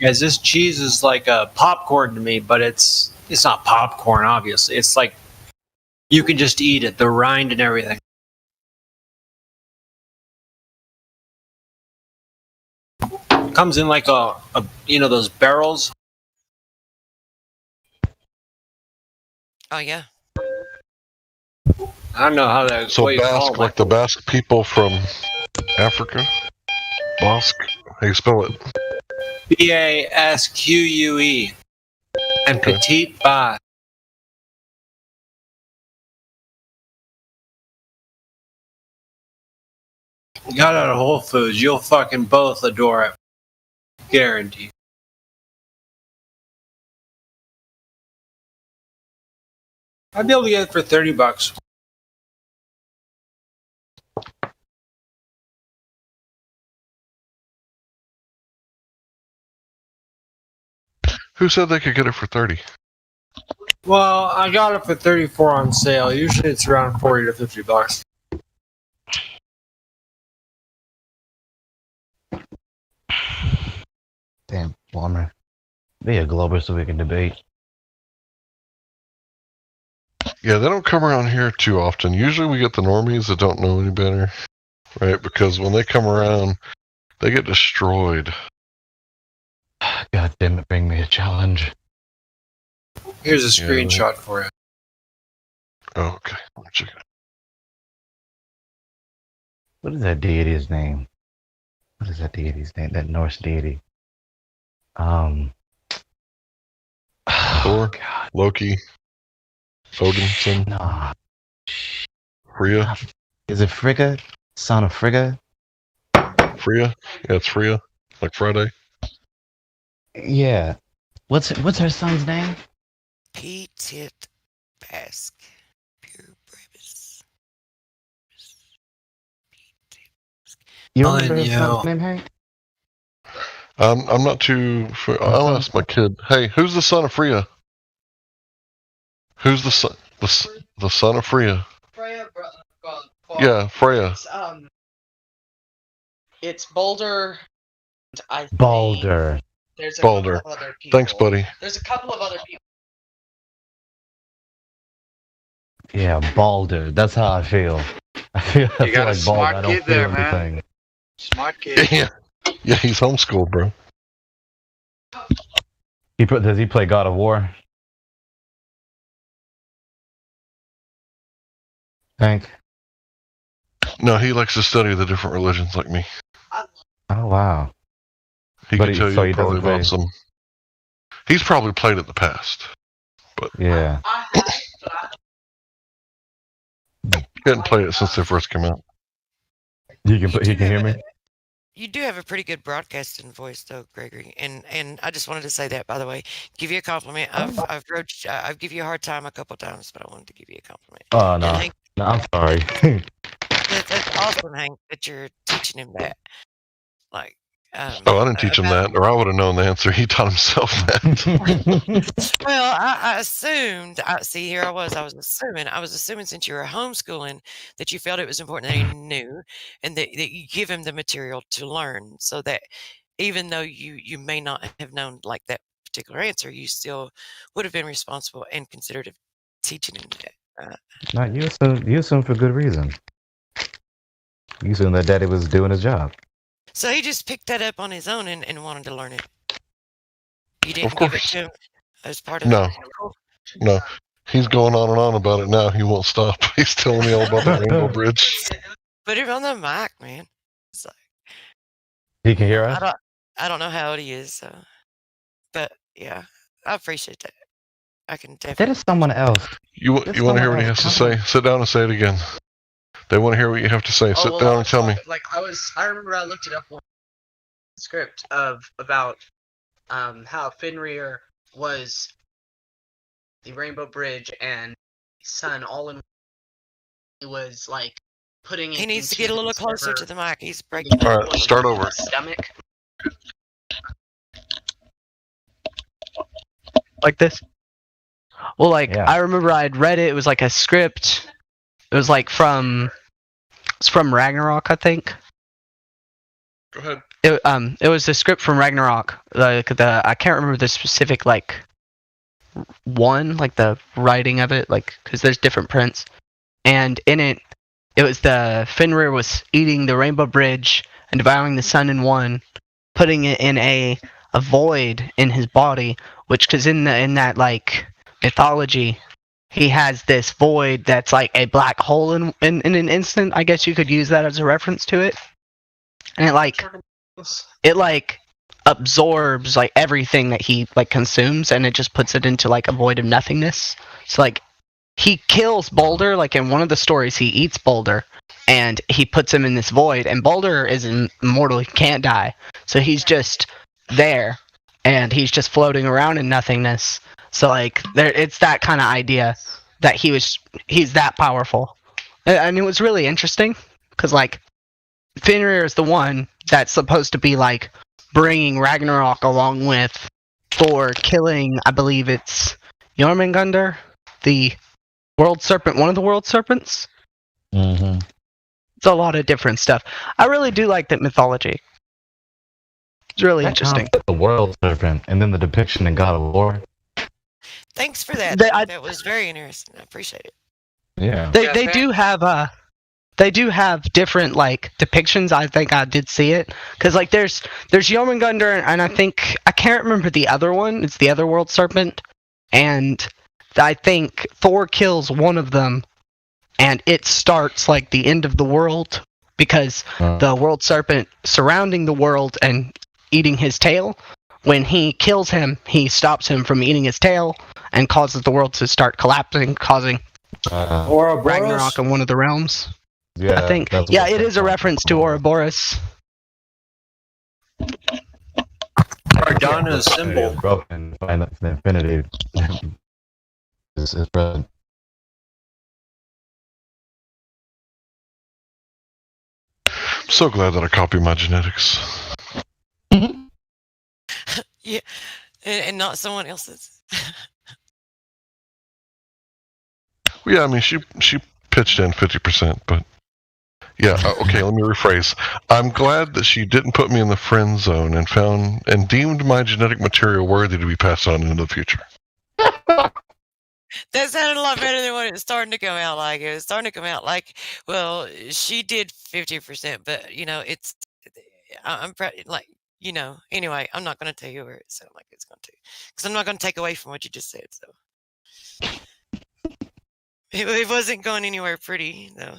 Guys, this cheese is like a popcorn to me, but it's not popcorn, obviously. It's like you can just eat it, the rind and everything. Comes in like a those barrels. Oh yeah. I don't know how that. So Basque, like the Basque people from Africa. Basque. How you spell it? Basque. And Okay. Petite Basque. You got it at Whole Foods. You'll fucking both adore it. Guaranteed. I'd be able to get it for $30. Who said they could get it for 30? Well, I got it for 34 on sale. Usually it's around 40 to $50. Damn, Walmer. Be a Glober so we can debate. Yeah, they don't come around here too often. Usually we get the normies that don't know any better, right? Because when they come around, they get destroyed. God damn it, bring me a challenge. Here's a Yeah. screenshot for you. Oh, okay. Let me check it out. What is that deity's name? What is that deity's name? That Norse deity. Thor, Loki, Odinson, Nah. Freya. Is it Frigga? Son of Frigga? Freya? Yeah, it's Freya. Like Friday. Yeah. What's her son's name? Petite Basque. Pure brevis. You Telling remember her you. son's name, Hank? I'm not too. I'll ask my kid. Hey, who's the son of Freya? Who's the son? The son of Freya? Freya, Yeah, Freya. It's Boulder. I think Balder. there's a Balder. couple of other people. Thanks, buddy. There's a couple of other people. Yeah, Balder. That's how I feel. I feel got a like Balder. smart I don't kid feel there, man. anything. Smart kid. Yeah, yeah, he's homeschooled, bro. Does he play God of War? Hank? No, he likes to study the different religions like me. Oh, wow. He But can tell so you he probably doesn't play- about some. He's probably played it in the past, but Yeah. he hadn't played it since they first came out. He can hear me? You do have a pretty good broadcasting voice, though, Gregory. And I just wanted to say that, by the way. Give you a compliment. I've give you a hard time a couple times, but I wanted to give you a compliment. Oh, And no. Hank, No, I'm sorry. that's awesome, Hank, that you're teaching him that. Like, Oh, I didn't teach him that, or I would have known the answer. He taught himself that. well, I assumed. See, here I was assuming since you were homeschooling that you felt it was important that he knew, and that you give him the material to learn, so that even though you may not have known like that particular answer, you still would have been responsible and considered of teaching him that. No, you assume for good reason. You assume that Daddy was doing his job. So he just picked that up on his own and wanted to learn it. You didn't Of give it course. to him as part of No, it. no. He's going on and on about it now. He won't stop. He's telling me all about the Rainbow Bridge. Put it on the mic, man. It's like, He can hear us? I don't know how old he is, so. But yeah, I appreciate that. I can definitely. That is someone else. You want to hear what he has to say? Sit down and say it again. They want to hear what you have to say. Sit down and tell me. Like I remember I looked it up one script about how Fenrir was the Rainbow Bridge and Sun all in. He was like putting. He needs to get a little closer to the mic. He's breaking. All right, start over. Stomach. Like this. Well, like I remember I'd read it. It was like a script. It was like from Ragnarok, I think. Go ahead. It was the script from Ragnarok. I can't remember the specific like the writing of it, like because there's different prints, and in it was the Fenrir was eating the Rainbow Bridge and devouring the sun in one, putting it in a void in his body, which because in that like mythology, he has this void that's like a black hole in an instant. I guess you could use that as a reference to it, and it absorbs like everything that he like consumes, and it just puts it into like a void of nothingness. So like he kills Boulder, like in one of the stories he eats Boulder and he puts him in this void, and Boulder is immortal, he can't die, so he's just there and he's just floating around in nothingness. So like it's that kind of idea that he's that powerful, and it was really interesting because like Fenrir is the one that's supposed to be like bringing Ragnarok along with Thor killing, I believe it's Jormungandr, the world serpent, one of the world serpents. Mm-hmm. It's a lot of different stuff. I really do like that mythology. It's really interesting. The world serpent, and then the depiction in God of War. Thanks for that. That was very interesting. I appreciate it. Yeah. They do have different like depictions. I think I did see it because like there's Jormungandr, and I think I can't remember the other one. It's the other world serpent, and I think Thor kills one of them, and it starts like the end of the world because the world serpent surrounding the world and eating his tail. When he kills him, he stops him from eating his tail and causes the world to start collapsing, causing Ragnarok in one of the realms. Yeah, I think. Yeah, it is a reference to Ouroboros. Cardano's symbol. Broken, find the infinity. is present. I'm so glad that I copied my genetics. Yeah, and not someone else's. Well, yeah, I mean, she pitched in 50%, but yeah, okay, let me rephrase. I'm glad that she didn't put me in the friend zone and deemed my genetic material worthy to be passed on into the future. That sounded a lot better than what it was starting to come out like. It was starting to come out like, well, she did 50%, but I'm like, anyway, I'm not going to tell you where it sounded like it's going to, because I'm not going to take away from what you just said. So it wasn't going anywhere pretty though.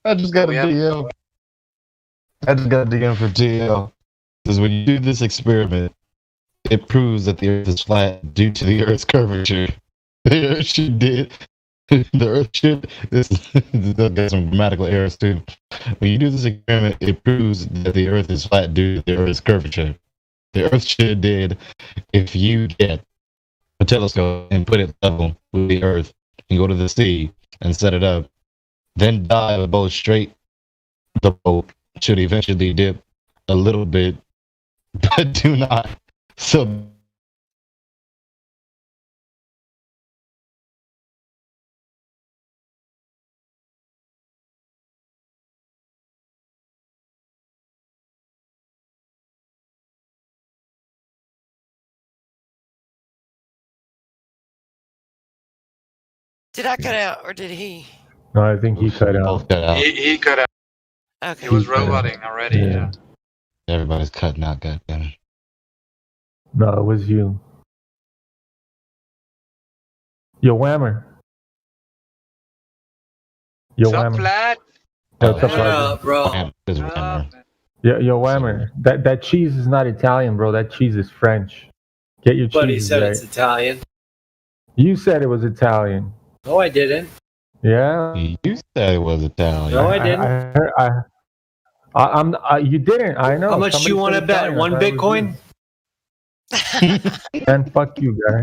I just got a DM. I just got a DM for TL. Because when you do this experiment, it proves that the Earth is flat due to the Earth's curvature. The Earth should did. The Earth should. This got some grammatical errors too. When you do this experiment, it proves that the Earth is flat due to the Earth's curvature. The Earth should did if you get a telescope and put it level with the Earth and go to the sea and set it up, then dive a boat straight. The boat should eventually dip a little bit, but do not. So Did I cut out or did he? No, I think he cut out. He cut out. Okay. He was roboting already. Yeah. Everybody's cutting out, goddammit. No, it was you. Yo, Whammer. Yo, Sup, Whammer. lad? Yo, what's up, What Roger? up, bro? Yo, Whammer. That cheese is not Italian, bro. That cheese is French. Get your But he cheese said right. it's Italian. You said it was Italian. No, I didn't. Yeah. You said it was Italian. No, I didn't. You didn't. I know. How much do you want to bet? One Bitcoin? And fuck you, guy.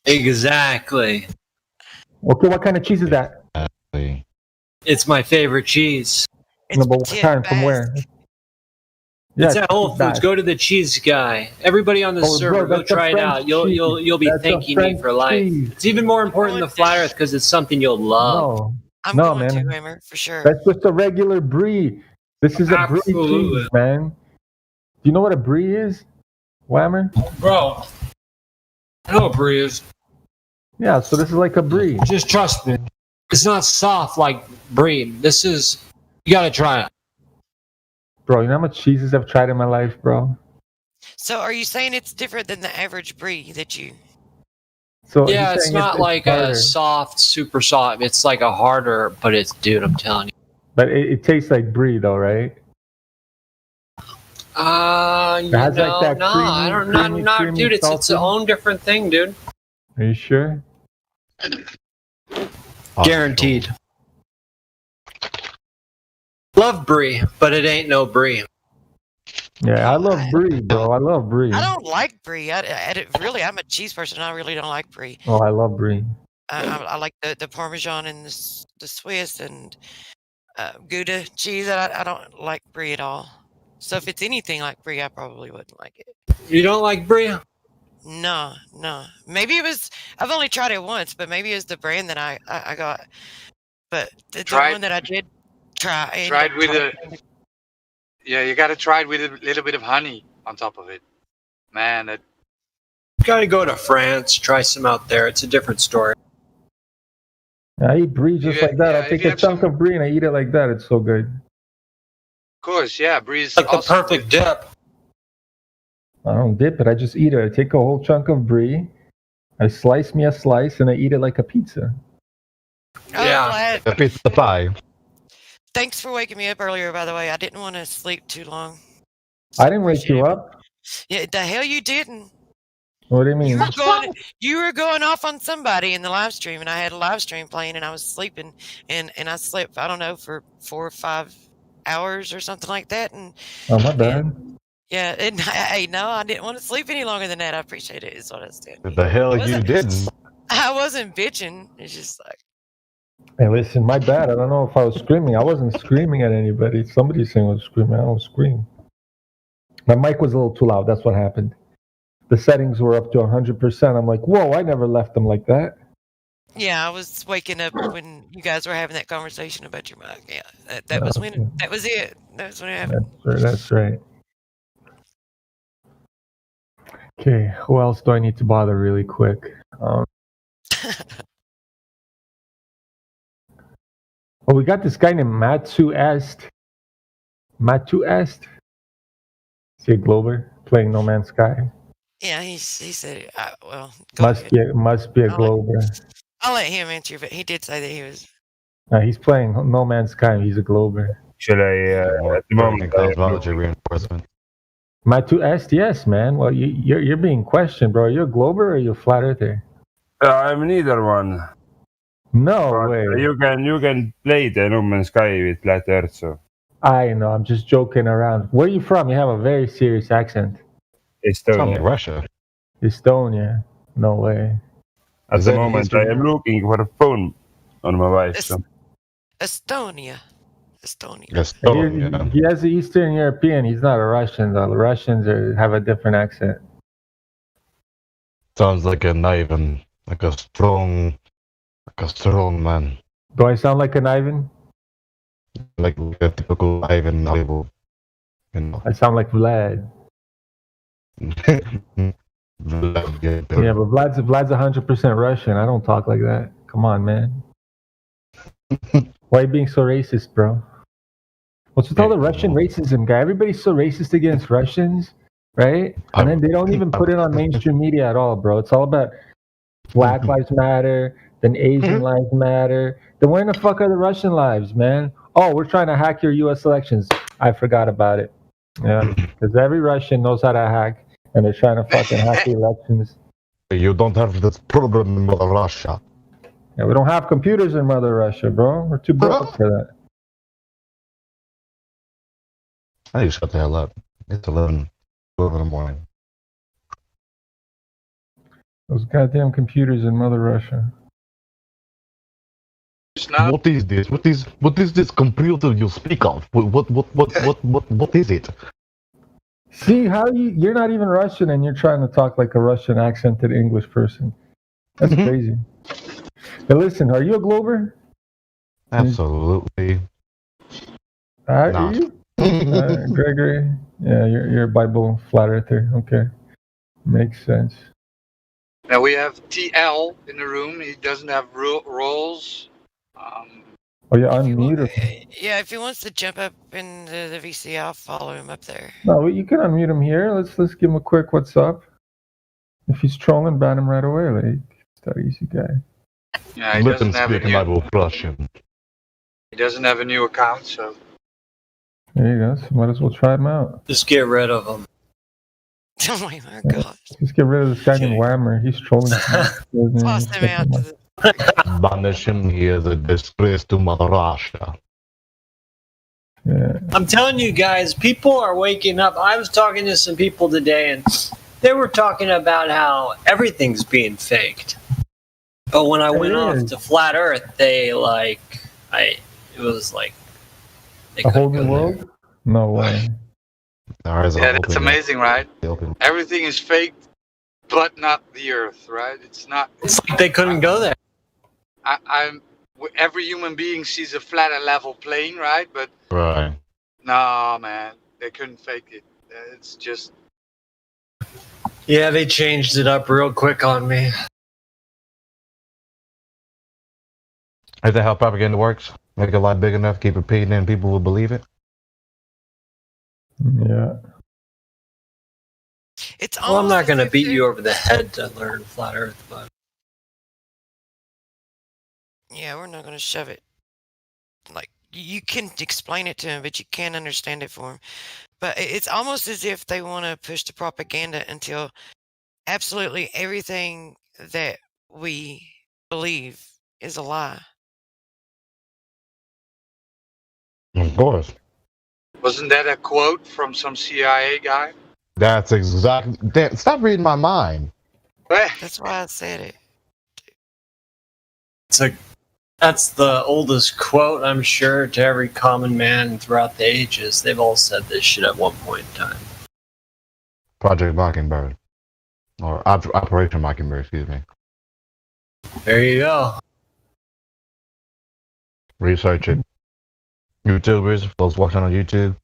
Exactly. Okay, what kind of cheese is that? It's my favorite cheese. No, but what kind? From where? It's Yeah, at Whole cheese Foods. bag. Go to the cheese guy. Everybody on the Oh, server, bro, go that's a try it French out. You'll be cheese. That's a thanking me French for life. cheese. It's even more important than the Flat Earth because it's something you'll love. No, I'm no, going man. to, Whammer, for sure. That's just a regular brie. This is a brie Absolutely. cheese, man. Do you know what a brie is, Whammer? Bro, I know what brie is. Yeah, so this is like a brie. Just trust me. It's not soft like brie. This is, you gotta try it. Bro, you know how much cheeses I've tried in my life, bro? So are you saying it's different than the average brie that you... So Yeah, you're it's saying not like harder, a soft, super soft. It's like a harder, but it's, dude, I'm telling you. but it tastes like brie, though, right? You has, like, know, that no, I don't, creamy, not, creamy, dude. It's its salty? own different thing, dude. Are you sure? Guaranteed. Love brie, but it ain't no brie. Yeah, I love brie, bro. I love brie. I don't like brie. Really, I'm a cheese person. I really don't like brie. Oh, I love brie. I like the Parmesan and the Swiss and Gouda cheese. I don't like brie at all. So if it's anything like brie, I probably wouldn't like it. You don't like brie? No. Maybe it was. I've only tried it once, but maybe it was the brand that I got. But the one that I did try. Tried with a. Yeah, you gotta try it with a little bit of honey on top of it. Man, You gotta go to France, try some out there. It's a different story. I eat brie just like that. yeah, I if take you a have chunk of brie and I eat it like that. It's so good. of course, yeah, brie is Like the awesome. perfect dip. I don't dip it. I just eat it. I take a whole chunk of brie. I slice me a slice and I eat it like a pizza. Yeah. A pizza pie. Thanks for waking me up earlier, by the way. I didn't want to sleep too long. I didn't wake you up. Yeah, the hell you didn't. What do you mean? You were going off on somebody in the live stream, and I had a live stream playing, and I was sleeping, and I slept, I don't know, for 4 or 5 hours or something like that. And Oh, my bad. yeah, and hey, no, I didn't want to sleep any longer than that. I appreciate it. Is what I was saying. The hell you didn't. I wasn't bitching. It's just like, Hey, listen, my bad. I don't know if I was screaming. I wasn't screaming at anybody. Somebody's saying I was screaming. I don't scream. My mic was a little too loud. That's what happened. The settings were up to 100%. I'm like, whoa, I never left them like that. yeah, I was waking up when you guys were having that conversation about your mic. Yeah, that was when that was it. That was when it happened. That's right. Okay, who else do I need to bother really quick? Oh, we got this guy named Matsu Est. Matsu Est? Is he a Glober playing No Man's Sky? Yeah, he said, well, Must be a Glober. I'll let him answer, but he did say that he was. He's playing No Man's Sky. He's a Glober. Should I, at the moment, Cosmology reinforcement. Matsu Est, yes, man. Well, you're being questioned, bro. Are you a Glober or are you a flat earther? I'm neither one. No But way. You can play the No Man's Sky with Flat Earth, so. I know. I'm just joking around. Where are you from? You have a very serious accent. Estonia. Russia. Estonia. No way. At the moment, I am looking for a phone on my wife. So. Estonia. He has an Eastern European. He's not a Russian, though. The Russians have a different accent. Sounds like an Ivan, like a strong man, Do I sound like an Ivan? like a typical Ivan Hollywood. You know. I sound like Vlad. Yeah, but Vlad's 100% Russian. I don't talk like that. Come on, man. Why are you being so racist, bro? What's with all the Russian racism, guy? Everybody's so racist against Russians, right? And then they don't even put it on mainstream media at all, bro. It's all about Black Lives Matter. then Asian lives matter. Then where in the fuck are the Russian lives, man? Oh, we're trying to hack your U.S. elections. I forgot about it. Yeah, because every Russian knows how to hack, and they're trying to fucking hack the elections. You don't have this problem in Mother Russia. Yeah, we don't have computers in Mother Russia, bro. We're too broke for that. I need to shut the hell up. It's 12 in the morning. Those goddamn computers in Mother Russia. What is this? What is this computer you speak of? What is it? See how you're not even Russian and you're trying to talk like a Russian accented English person. That's crazy. But listen, are you a Glober? Absolutely. Are you? Gregory? Yeah, you're a Bible flat earther. Okay. Makes sense. Now we have TL in the room. He doesn't have roles. Oh, yeah, unmute him. Yeah, if he wants to jump up in the VC, I'll follow him up there. No, you can unmute him here. Let's give him a quick what's up. If he's trolling, ban him right away. Like, it's that easy guy. Yeah, he Let him doesn't have a speak and I will crush him. He doesn't have a new account, so. There you go. So might as well try him out. Just get rid of him. Oh my god. Let's get rid of this guy named Whammer. He's trolling. Toss him out to the... Banish him. He is a disgrace to Mother Russia. Yeah. I'm telling you guys, people are waking up. I was talking to some people today, and they were talking about how everything's being faked. But when I went off to Flat Earth, they it was like A whole new world? No way. Yeah, that's amazing, right? Everything is faked, but not the Earth, right? It's not. It's like they couldn't go there. Every human being sees a flat and level plane, right? But Right. no, man, they couldn't fake it. It's just. Yeah, they changed it up real quick on me. Is that how propaganda works? Make a lie big enough, keep repeating it, and people will believe it? Yeah. It's Well, I'm not going to beat you over the head to learn Flat Earth, but. Yeah, we're not going to shove it. Like, you can explain it to him, but you can't understand it for him. But it's almost as if they want to push the propaganda until absolutely everything that we believe is a lie. Of course. Wasn't that a quote from some CIA guy? That's exactly. Stop reading my mind. That's why I said it. That's the oldest quote, I'm sure, to every common man throughout the ages. They've all said this shit at one point in time. Project Mockingbird. Or Operation Mockingbird, excuse me. There you go. Research it. YouTubers, those watching on YouTube,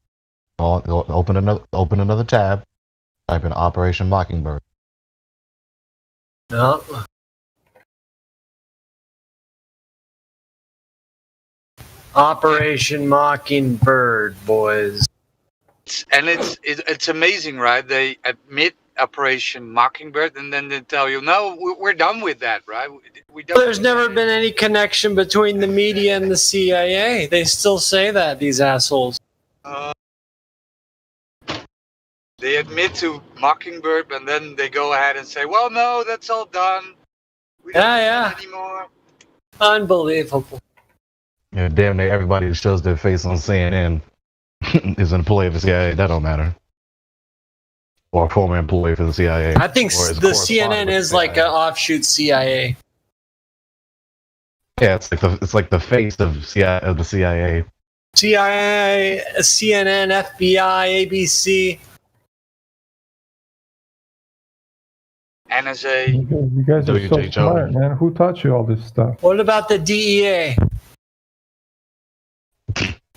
open another tab, type in Operation Mockingbird. No. Operation Mockingbird, boys. And it's amazing, right? They admit Operation Mockingbird, and then they tell you, no, we're done with that, right? There's never been any connection between the media and the CIA. They still say that, these assholes. They admit to Mockingbird, and then they go ahead and say, well, no, that's all done. We don't need that anymore. Unbelievable. Yeah, damn near everybody that shows their face on CNN is an employee of the CIA. That don't matter. Or a former employee for the CIA. I think the CNN is like an offshoot CIA. Yeah, it's like the face of the CIA. CIA, CNN, FBI, ABC. NSA. You guys are so smart, man. Who taught you all this stuff? What about the DEA?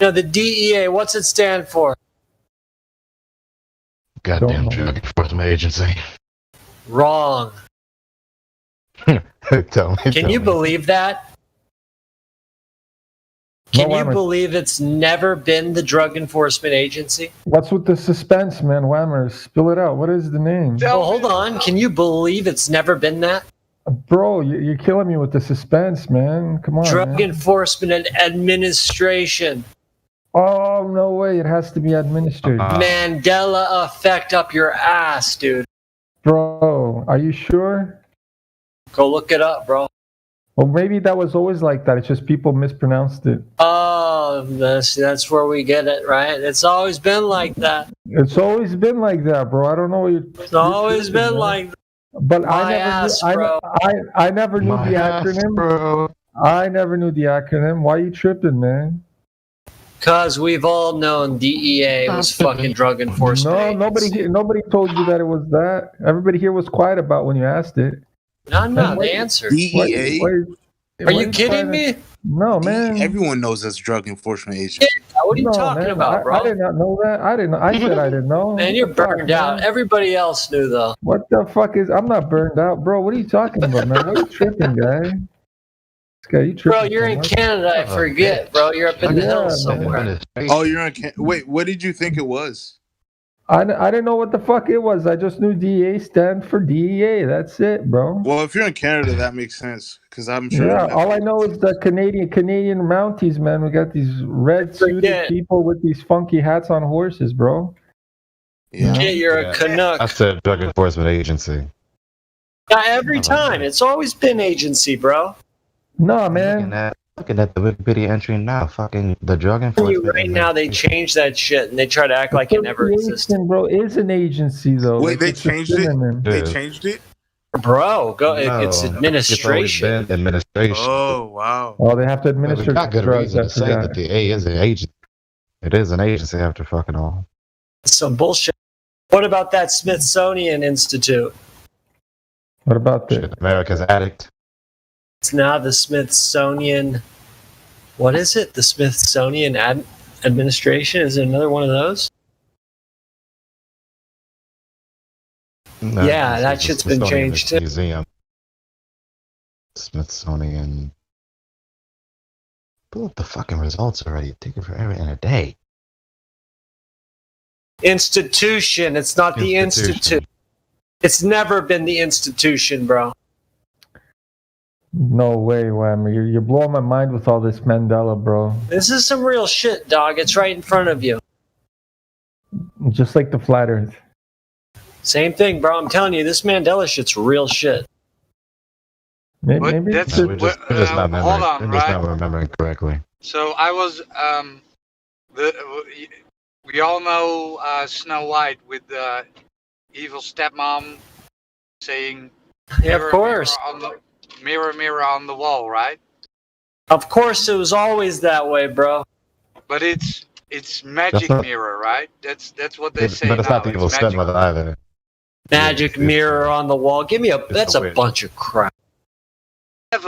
No, the DEA, what's it stand for? Goddamn Drug Enforcement Agency. Wrong. Can you believe that? Can you believe it's never been the Drug Enforcement Agency? What's with the suspense, man? Whammer, spill it out. What is the name? Well, hold on. Can you believe it's never been that? Bro, you're killing me with the suspense, man. Come on, Drug man. Enforcement and Administration. Oh, no way. It has to be administered. Mandela effect up your ass, dude. Bro, are you sure? Go look it up, bro. Well, maybe that was always like that. It's just people mispronounced it. Oh, that's where we get it, right? It's always been like that. It's always been like that, bro. I don't know what you're. It's always been like that. But My ass, bro. I never knew My the ass, acronym. bro. I never knew the acronym. Why you tripping, man? Because we've all known DEA was fucking drug enforcement. No, nobody told you that it was that. Everybody here was quiet about when you asked it. No, they answered. DEA? Are you kidding me? No, man. Everyone knows that's drug enforcement agency. What are you No, talking man. about, bro? I did not know that. I didn't know. I said I didn't know. Man, you're What the fuck, burned out. man? Everybody else knew, though. What the fuck is? I'm not burned out, bro. What are you talking about, man? What are you tripping, guy? This guy, you tripping? Bro, you're so in much. Canada, I forget, bro. You're up in the hills somewhere. Oh, you're on. Wait, what did you think it was? I didn't know what the fuck it was. I just knew DEA stand for DEA. That's it, bro. Well, if you're in Canada, that makes sense because I'm sure. Yeah, all I know is the Canadian Mounties, man. We got these red suited people with these funky hats on horses, bro. Yeah, you're a Canuck. I said drug enforcement agency. Every time. It's always been agency, bro. No, man. Looking at the Wikipedia entry now, fucking the drug enforcement. Right now, they change that shit and they try to act like it never existed. Association, bro, is an agency though. Wait, Like, they it's a changed it. synonym. They changed it. Bro, No, it's administration. It's always been administration. Oh wow. Oh, they have to We administer got good drugs. reason I to say forgot. that the A is an agent. It is an agency after fucking all. Some bullshit. What about that Smithsonian Institute? What about the America's Addict? It's now the Smithsonian. What is it? The Smithsonian Administration? Is it another one of those? No, Yeah, this that is the shit's been Smithsonian changed too. Museum. Smithsonian. Pull up the fucking results already. It takes forever and a day. Institution. It's not the institute. It's never been the institution, bro. No way, Wham. You're blowing my mind with all this Mandela, bro. This is some real shit, dog. It's right in front of you. Just like the flat Earth. Same thing, bro. I'm telling you, this Mandela shit's real shit. Maybe that's No, we're just not remembering. hold on, we're just right? not remembering correctly. So I was we all know Snow White with the evil stepmom saying, Yeah, of course. Mirror, mirror on the wall, right? Of course, it was always that way, bro. But it's magic not- mirror, right? That's what they say But it's now. not the evil It's magic. stepmother either. Magic mirror on the wall. Give me a. That's a weird. bunch of crap. I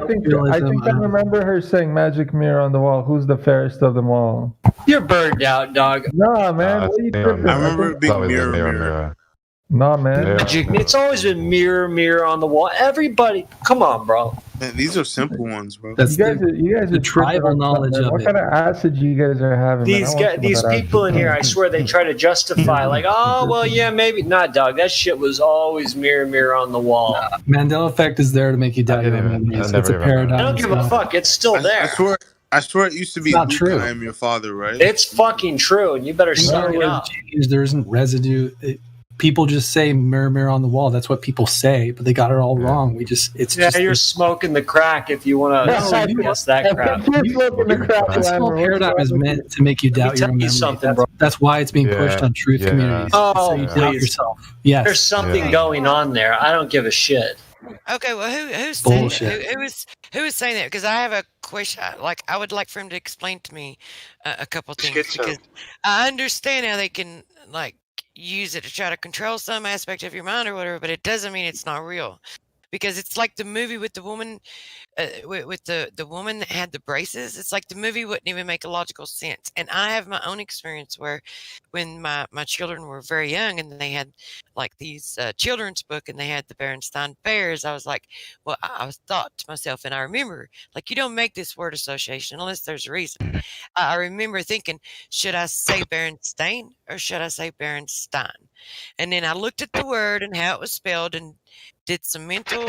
think I remember her saying "Magic mirror on the wall." Who's the fairest of them all? You're burned out, dog. Nah, man. What are you tripping? I remember it being Always been mirror, mirror. Nah, man. Magic. It's always been mirror, mirror on the wall. Everybody, come on, bro. Man, these are simple ones, bro. You guys are the tribal tripping on knowledge something. of What it. kind of acid you guys are having? man? These I want guys, some of these that people acid. in here, I swear, they try to justify, like, oh, well, yeah, maybe not, dog. That shit was always mirror, mirror on the wall. Mandela effect is there to make you doubt your own memories. It's a paradigm. I don't give a fuck. It's still there. I swear it used to be It's not Luke, true. I am your father, right? It's fucking true, and you better suck it Word up. changed, there isn't residue. People just say mirror, mirror on the wall. That's what people say, but they got it all wrong. It's Yeah, just you're smoking the crack if you want to guess that crap. this whole paradigm is meant to make you doubt your own memory. That's why it's being pushed on truth communities. Oh, so you doubt please. yourself. Yes. There's something going on there. I don't give a shit. Okay, well, who's saying Bullshit. who is saying that? Because I have a question. Like, I would like for him to explain to me a couple things because I understand how they can like use it to try to control some aspect of your mind or whatever, but it doesn't mean it's not real. Because it's like the movie with the woman, with the woman that had the braces. It's like the movie wouldn't even make a logical sense. And I have my own experience where, when my children were very young and they had like these children's book and they had the Berenstain Bears, I was like, well, I was thought to myself, and I remember like you don't make this word association unless there's a reason. I remember thinking, should I say Berenstain or should I say Berenstein? And then I looked at the word and how it was spelled and did some mental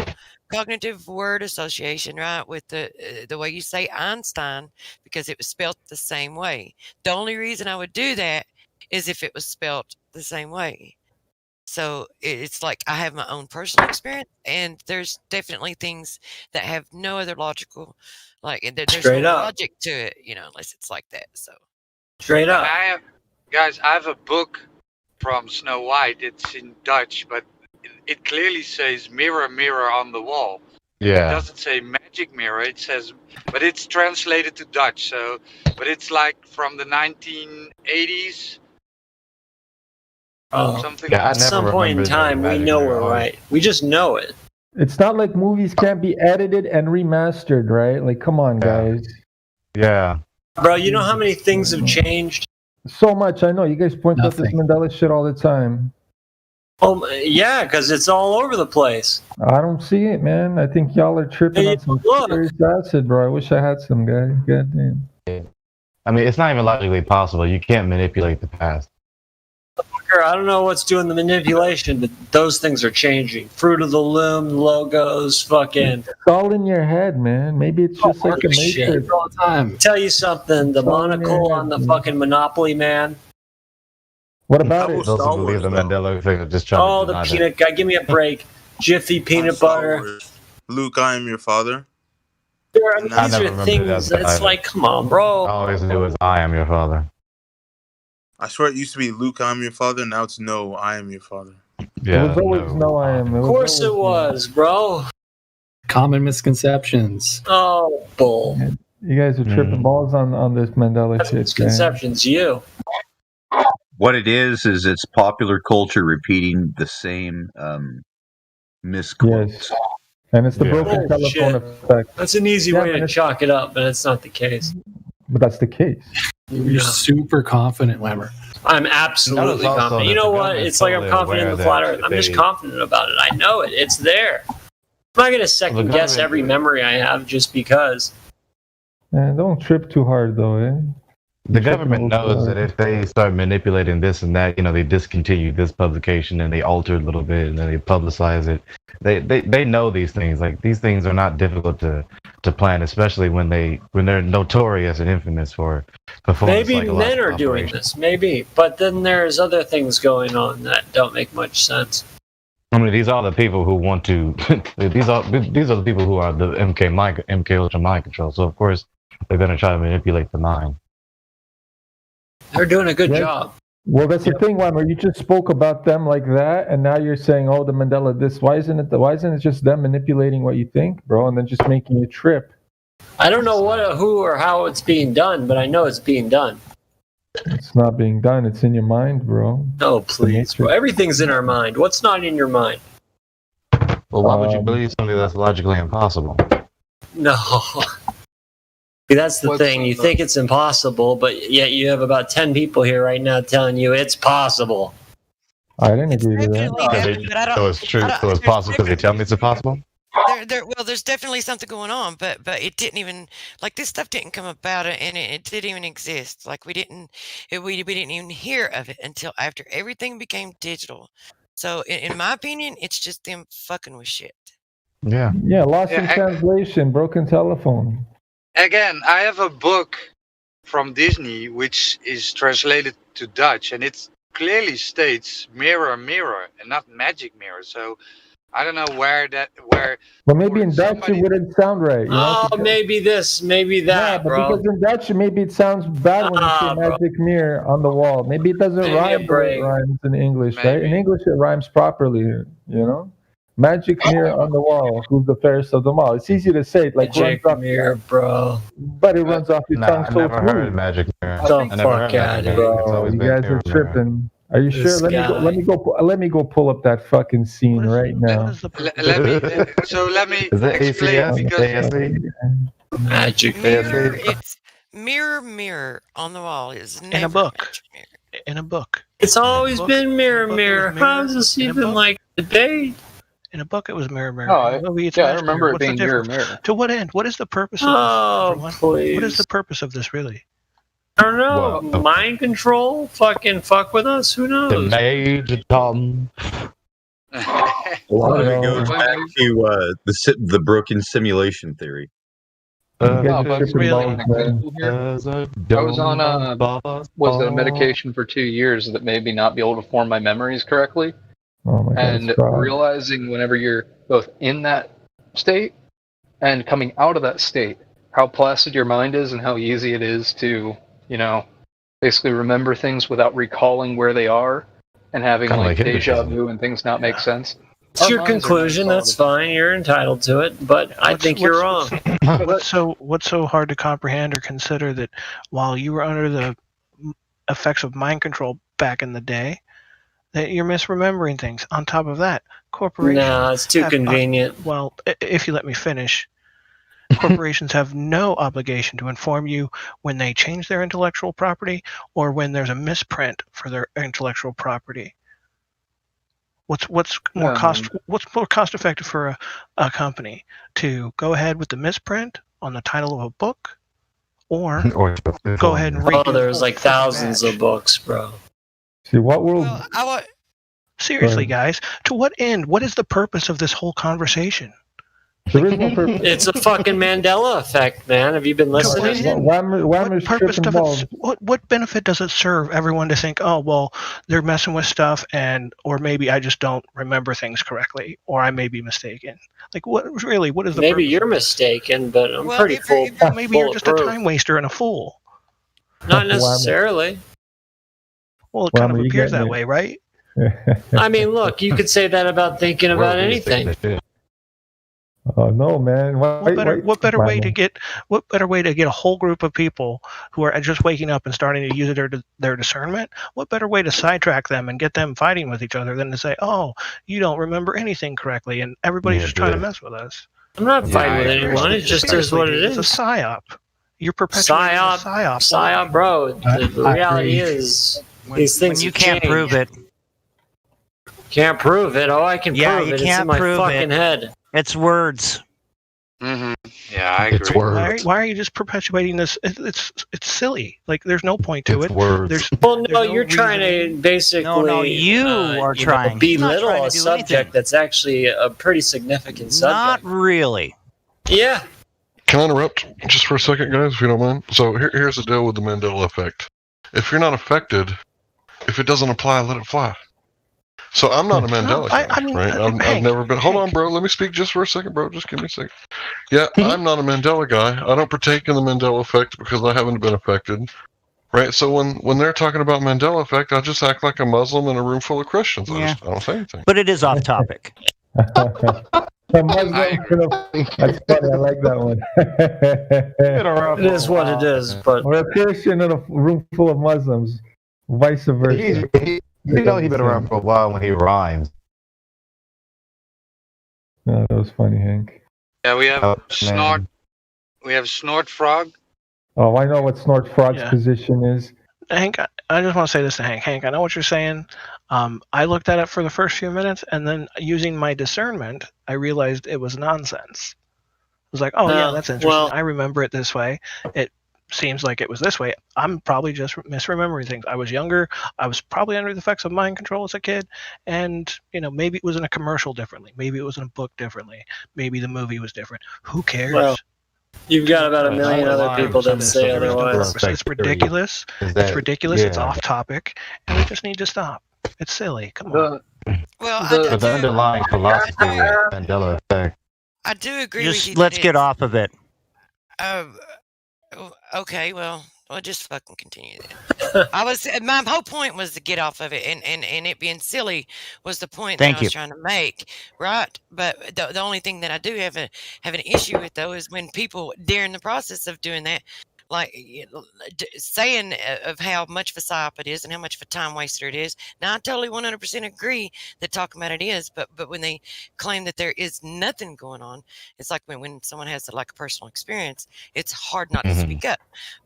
cognitive word association, right, with the way you say Einstein, because it was spelled the same way. The only reason I would do that is if it was spelled the same way. So it's like I have my own personal experience, and there's definitely things that have no other logical, like there's Straight no up. logic to it, unless it's like that. So Straight up. I have a book from Snow White. It's in Dutch, but it clearly says mirror, mirror on the wall. It Yeah. doesn't say magic mirror. It says, but it's translated to Dutch. So, but it's like from the 1980s. Something. Yeah, I At never some point in remembered time, that we magic know mirror. we're right. We just know it. It's not like movies can't be edited and remastered, right? Like, come on, guys. Yeah. Bro, you know how many things have changed? So much. I know. You guys point out this Mandela shit all the time. Yeah, because it's all over the place. I don't see it, man. I think y'all are tripping Hey, on some look. serious acid, bro. I wish I had some, guy. Goddamn. I mean, it's not even logically possible. You can't manipulate the past. I don't know what's doing the manipulation, but those things are changing. Fruit of the Loom, logos, fucking. It's all in your head, man. Maybe it's just like the shit. Matrix. all the time. Tell you something, the monocle on the fucking Monopoly Man. What about it? Those who believe the Mandela effect are just trying Oh, to the deny that. peanut guy. Give me a break. Jiffy peanut butter. Luke, I am your father. I mean, I these never are remembered things that that's either. like, come on, bro. I always knew it was I am your father. I swear it used to be Luke, I am your father. Now it's no, I am your father. Yeah. It was always no, I am. Of course it was, bro. Common misconceptions. Oh, bull. You guys are tripping balls on this Mandela That's shit, man. misconceptions, you. What it is it's popular culture repeating the same misquotes. Yes. And it's the Yeah. broken Bullshit. telephone effect. That's an easy Yeah, way man, to chalk it up, but it's not the case. But that's the case. You're super confident, Lemmer. I'm absolutely Notice also confident. that You know the what? government's It's like I'm totally confident in aware the flat that earth. I'm just they- confident about it. I know it. It's there. I'm not going to second guess government- every memory I have just because. Man, don't trip too hard, though, eh? The government knows that if they start manipulating this and that, they discontinue this publication and they alter it a little bit and then they publicize it. They know these things. Like, these things are not difficult to plan, especially when they're notorious and infamous for performing. Maybe men are doing this. Maybe. But then there's other things going on that don't make much sense. I mean, these are the people who want to. these are the people who are the MK Ultra mind control. So of course they're going to try to manipulate the mind. They're doing a good Right. job. Well, that's the thing, Weimer. You just spoke about them like that, and now you're saying, "Oh, the Mandela this." Why isn't it just them manipulating what you think, bro, and then just making you trip? I don't know who or how it's being done, but I know it's being done. It's not being done. It's in your mind, bro. No, please, bro. Everything's in our mind. What's not in your mind? Well, why would you believe something that's logically impossible? No. See, that's the thing. You think it's impossible, but yet you have about 10 people here right now telling you it's possible. I didn't agree with that. So it's true. So it's possible because they tell me it's impossible. Well, there's definitely something going on, but it didn't even, like, this stuff didn't come about, and it didn't even exist. Like, we didn't even hear of it until after everything became digital. So in my opinion, it's just them fucking with shit. Yeah. Yeah, lost in translation, broken telephone. Again, I have a book from Disney which is translated to Dutch, and it clearly states "mirror, mirror" and not "magic mirror." So I don't know where. But maybe in Dutch it wouldn't sound right. You know? Oh, maybe this, maybe that, Yeah, but bro. because in Dutch maybe it sounds bad when you say bro. magic mirror on the wall. Maybe it doesn't Give me a rhyme the way break. it rhymes in English, right? In English it rhymes properly, you know? Magic mirror on the wall, who's the fairest of them all. It's easy to say, it like Magic runs off, mirror, bro. but it runs off your tongue I so never heard smooth. magic mirror. The I never fuck heard out magic of mirror. here. It's always You been guys are mirror, mirror. tripping. Are you This sure? guy. Let me go pull up that fucking scene right now. Is that explain ACS? because ASC? Magic Mirror, it's mirror, mirror on the wall is never In a book. magic mirror. In a book. It's always book- been mirror, book mirror. was mirror, How is this in a even book. like debate? In a book, it was mirror, mirror. No, In a movie, it's yeah, I magic remember mirror. it What's the being mirror, difference? mirror. To what end? What is the purpose of Oh, this? Everyone? What is please. the purpose of this, really? I don't know. Mind control? Fucking fuck with us? Who The knows? Major Tom. Fucking fuck with us? Who knows? The Major Tom. A lot of it goes back to the broken simulation theory. Get No, your but tripping really, balls, an man. example here. I was on was a medication for 2 years that made me not be able to form my memories correctly. Oh my God, And it's fraud. realizing whenever you're both in that state and coming out of that state, how placid your mind is and how easy it is to, basically remember things without recalling where they are and having Kinda like like deja hypnotism. vu and things not make sense. It's Our your minds are conclusion. not That's fine. You're entitled to it. But I think you're wrong. What's so hard to comprehend or consider that while you were under the effects of mind control back in the day, that you're misremembering things. On top of that, corporations. No, it's too have, convenient. Well, if you let me finish, corporations have no obligation to inform you when they change their intellectual property or when there's a misprint for their intellectual property. What's more cost effective for a company to go ahead with the misprint on the title of a book, or go ahead and read? Oh, there's like thousands of books, bro. See, what world? Seriously, guys, to what end? What is the purpose of this whole conversation? There is no purpose. It's a fucking Mandela effect, man. Have you been listening? What purpose does it, what benefit does it serve everyone to think, oh, well, they're messing with stuff, or maybe I just don't remember things correctly, or I may be mistaken? Like, what is the Maybe purpose? you're mistaken, but I'm pretty full. Maybe you're just a time waster and a fool. Not necessarily. Well, it kind of appears that way, right? I mean, look, you could say that about thinking about anything. Oh no, man! What better way to get a whole group of people who are just waking up and starting to use their discernment? What better way to sidetrack them and get them fighting with each other than to say, "Oh, you don't remember anything correctly," and everybody's just trying to mess with us? I'm not fighting with anyone. It just is what it is. It's a psyop. You're perpetuating a psyop. Psyop, bro. The reality is these things when you can't prove it. Can't prove it. Oh, I can prove it. It's in my fucking head. It's words. Mm-hmm. Yeah, I agree. It's words. Why are you just perpetuating this? It's silly. Like, there's no point to it. Words. You're trying to basically. No, you are trying. belittle a subject that's actually a pretty significant subject. Not really. Yeah. Can I interrupt just for a second, guys, if you don't mind? So here's the deal with the Mandela effect. If you're not affected, if it doesn't apply, let it fly. So I'm not a Mandela guy, right? I've never been. Hold on, bro. Let me speak just for a second, bro. Just give me a second. Yeah, I'm not a Mandela guy. I don't partake in the Mandela effect because I haven't been affected, right? So when they're talking about Mandela effect, I just act like a Muslim in a room full of Christians. I don't say anything. But it is off topic. That's funny. I like that one. It is what it is, but or a Christian in a room full of Muslims, vice versa. He's been around for a while when he rhymes. No, that was funny, Hank. Yeah, we have Snort. We have Snort Frog. Oh, I know what Snort Frog's position is. Hank, I just want to say this to Hank. Hank, I know what you're saying. I looked at it for the first few minutes, and then using my discernment, I realized it was nonsense. I was like, oh, yeah, that's interesting. Well, I remember it this way. It seems like it was this way. I'm probably just misremembering things. I was younger. I was probably under the effects of mind control as a kid. And, maybe it was in a commercial differently. Maybe it was in a book differently. Maybe the movie was different. Who cares? Well, you've got about a million other people that say otherwise. It's ridiculous. It's ridiculous. It's off topic. And we just need to stop. It's silly. Come on. The underlying philosophy of Mandela effect. I do agree with you. Let's get off of it. Okay, well, just fucking continue then. My whole point was to get off of it, and it being silly was the point that I was trying to make, right? But the only thing that I do have an issue with, though, is when people, during the process of doing that, like saying of how much of a psyop it is and how much of a time waster it is. Now, I totally 100% agree that talking about it is, but when they claim that there is nothing going on, it's like when someone has a personal experience, it's hard not to speak up.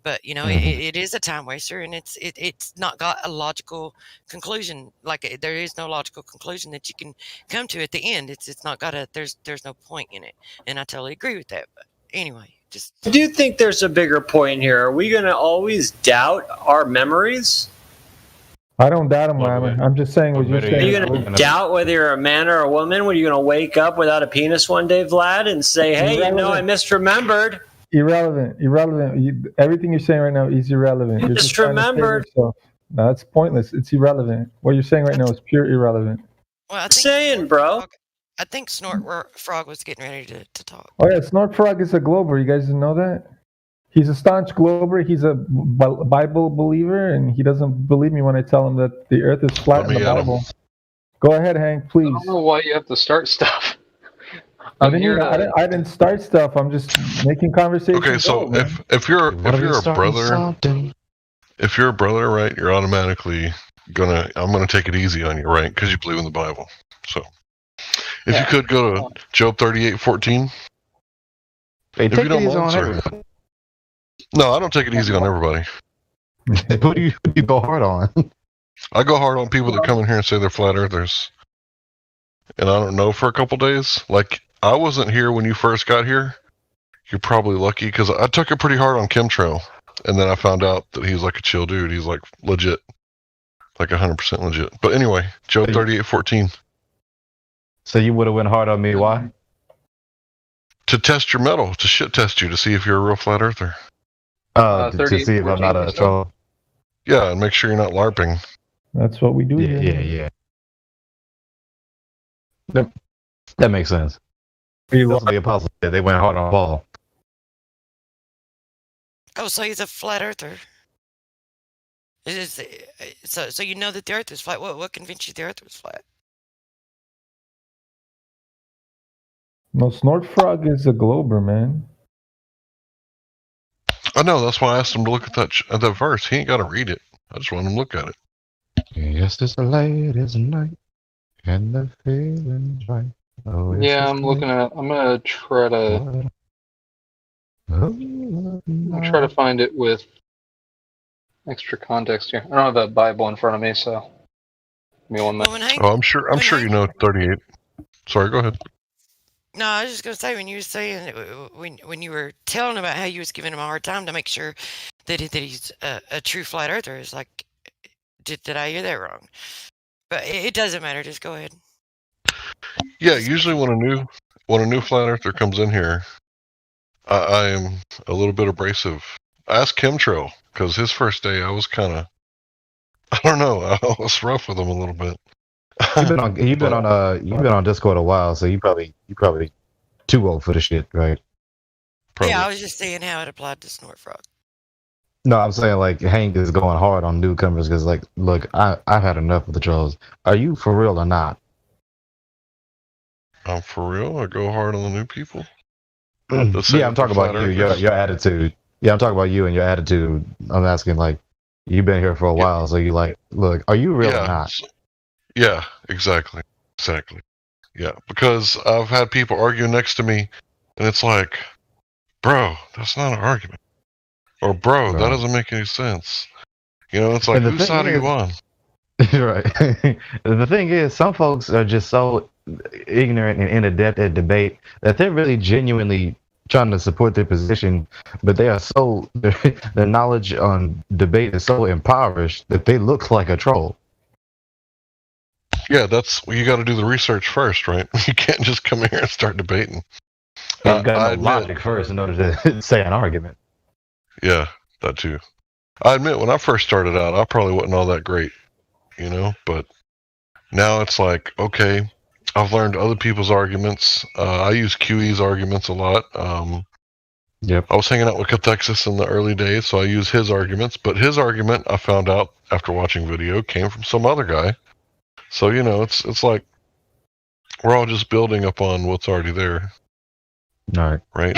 But it is a time waster, and it's not got a logical conclusion. Like, there is no logical conclusion that you can come to at the end. It's not got there's no point in it, and I totally agree with that. But anyway. just. I do think there's a bigger point here. Are we going to always doubt our memories? I don't doubt him, Lyman. I'm just saying what you're Are saying. you going to doubt whether you're a man or a woman? Are you going to wake up without a penis one day, Vlad, and say, hey, you know, I misremembered? Irrelevant. Everything you're saying right now is irrelevant. You're just trying to save Misremembered. yourself. No, it's pointless. It's irrelevant. What you're saying right now is pure irrelevant. Well, I think saying, bro. I think Snort Frog was getting ready to talk. Oh yeah, Snort Frog is a Glober. You guys didn't know that? He's a staunch Glober. He's a Bible believer, and he doesn't believe me when I tell him that the Earth is flat in the Bible. Go ahead, Hank, please. I don't know why you have to start stuff. I didn't start stuff. I'm just making conversation. Okay, so if you're a brother, if you're a brother, right, you're automatically I'm gonna take it easy on you, right? Because you believe in the Bible. So if you could go to Job 38:14. Hey, If take you don't it easy mind, on sir. everybody. No, I don't take it easy on everybody. Who do you go hard on? I go hard on people that come in here and say they're flat earthers. And I don't know for a couple days. Like, I wasn't here when you first got here. You're probably lucky because I took it pretty hard on Chemtrail. And then I found out that he's like a chill dude. He's like legit. Like 100% legit. But anyway, Job 38:14. So you would have went hard on me. Why? To test your metal, to shit test you, to see if you're a real flat earther. To see if I'm not a troll. Yeah, and make sure you're not LARPing. That's what we do here. Yeah. That makes sense. That's what the apostles did. They went hard on Paul. Oh, so he's a flat earther. So you know that the Earth is flat. What convinced you the Earth was flat? No, Snort Frog is a Glober, man. I know, that's why I asked him to look at that verse. He ain't got to read it. I just want him to look at it. Yes, it's late as night, and the feeling's right. Oh, Yeah, I'm gonna try to. I'm try to find it with extra context here. I don't have that Bible in front of me, so give me 1 minute. I'm sure you know 38. Sorry, go ahead. No, I was just gonna say when you were saying when you were telling about how you was giving him a hard time to make sure that he's a true flat earther, it's like, did I hear that wrong? But it doesn't matter. Just go ahead. Yeah, usually when a new flat earther comes in here, I am a little bit abrasive. Ask Chemtrail, because his first day I was kind of, I don't know, I was rough with him a little bit. You've been on Discord a while, so you probably too old for the shit, right? Probably. Yeah, I was just saying how it applied to Snort Frog. No, I'm saying like Hank is going hard on newcomers because like, look, I've had enough of the trolls. Are you for real or not? I'm for real. I go hard on the new people. Yeah, I'm talking about you, your attitude. Yeah, I'm talking about you and your attitude. I'm asking like, you've been here for a while, so you like, look, are you real or not? Yeah, exactly. Yeah, because I've had people arguing next to me, and it's like, bro, that's not an argument. Or, bro, that doesn't make any sense. You know, it's like, whose side are you on? Right. The thing is, some folks are just so ignorant and inadept at debate that they're really genuinely trying to support their position, but they are so, their knowledge on debate is so impoverished that they look like a troll. Yeah, you got to do the research first, right? You can't just come here and start debating. Yeah, you got to know logic first in order to say an argument. Yeah, that too. I admit, when I first started out, I probably wasn't all that great, you know, but now it's like, okay, I've learned other people's arguments. I use QE's arguments a lot. Yep. I was hanging out with Cathexis in the early days, so I use his arguments, but his argument, I found out after watching video, came from some other guy. So, you know, it's like we're all just building upon what's already there. All right.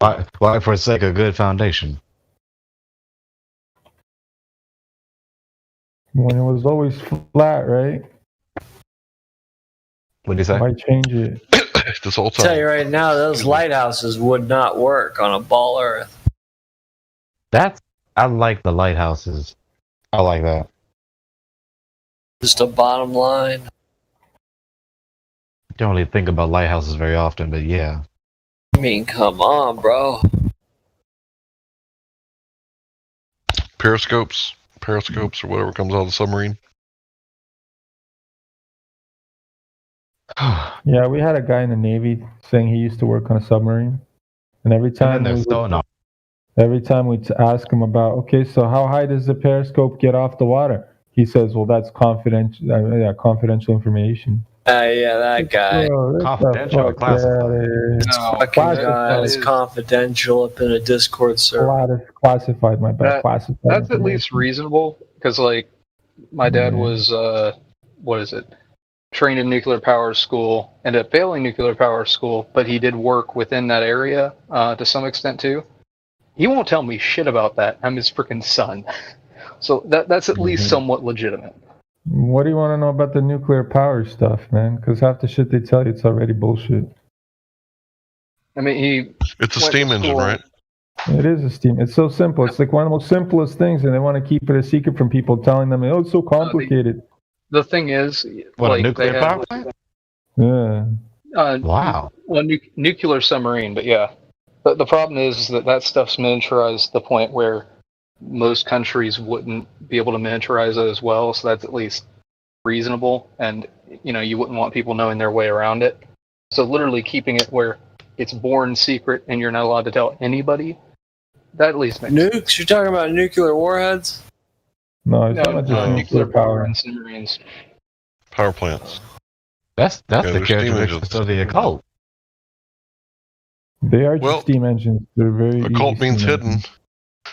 Right? Why forsake a good foundation? When it was always flat, right? What do you say? Might change it. This whole I'll tell you right now, those lighthouses would not work on a ball Earth. I like the lighthouses. I like that. Just a bottom line. Don't really think about lighthouses very often, but yeah. I mean, come on, bro. periscopes, or whatever comes out of the submarine. Yeah, we had a guy in the Navy saying he used to work on a submarine, and every time there's sonar. every time we'd ask him about, okay, so how high does the periscope get off the water? He says, well, that's confidential. Confidential information. Yeah, that guy. Bro, Confidential or classified? No, God, it's confidential up in a Discord server. Classified, my bad. Classified. That's at least reasonable, because like my dad was trained in nuclear power school, ended up failing nuclear power school, but he did work within that area to some extent too. He won't tell me shit about that. I'm his freaking son. So that's at least somewhat legitimate. What do you want to know about the nuclear power stuff, man? Because half the shit they tell you, it's already bullshit. I mean, it's a steam engine, right? It is a steam. It's so simple. It's like one of the most simplest things, and they want to keep it a secret from people, telling them, "Oh, it's so complicated." The thing is, What, like, a nuclear they power have, plant? Yeah. Wow. Well, nuclear submarine, but yeah. But the problem is that stuff's miniaturized to the point where most countries wouldn't be able to miniaturize it as well, so that's at least reasonable, and you wouldn't want people knowing their way around it. So literally keeping it where it's born secret and you're not allowed to tell anybody, that at least makes sense. Nukes? You're talking about nuclear warheads? No, it's not just nuclear power. and submarines. Power plants. That's Yeah, the they're steam characteristics engines. of the occult. They are just steam engines. They're very Occult easy means steam hidden. engines.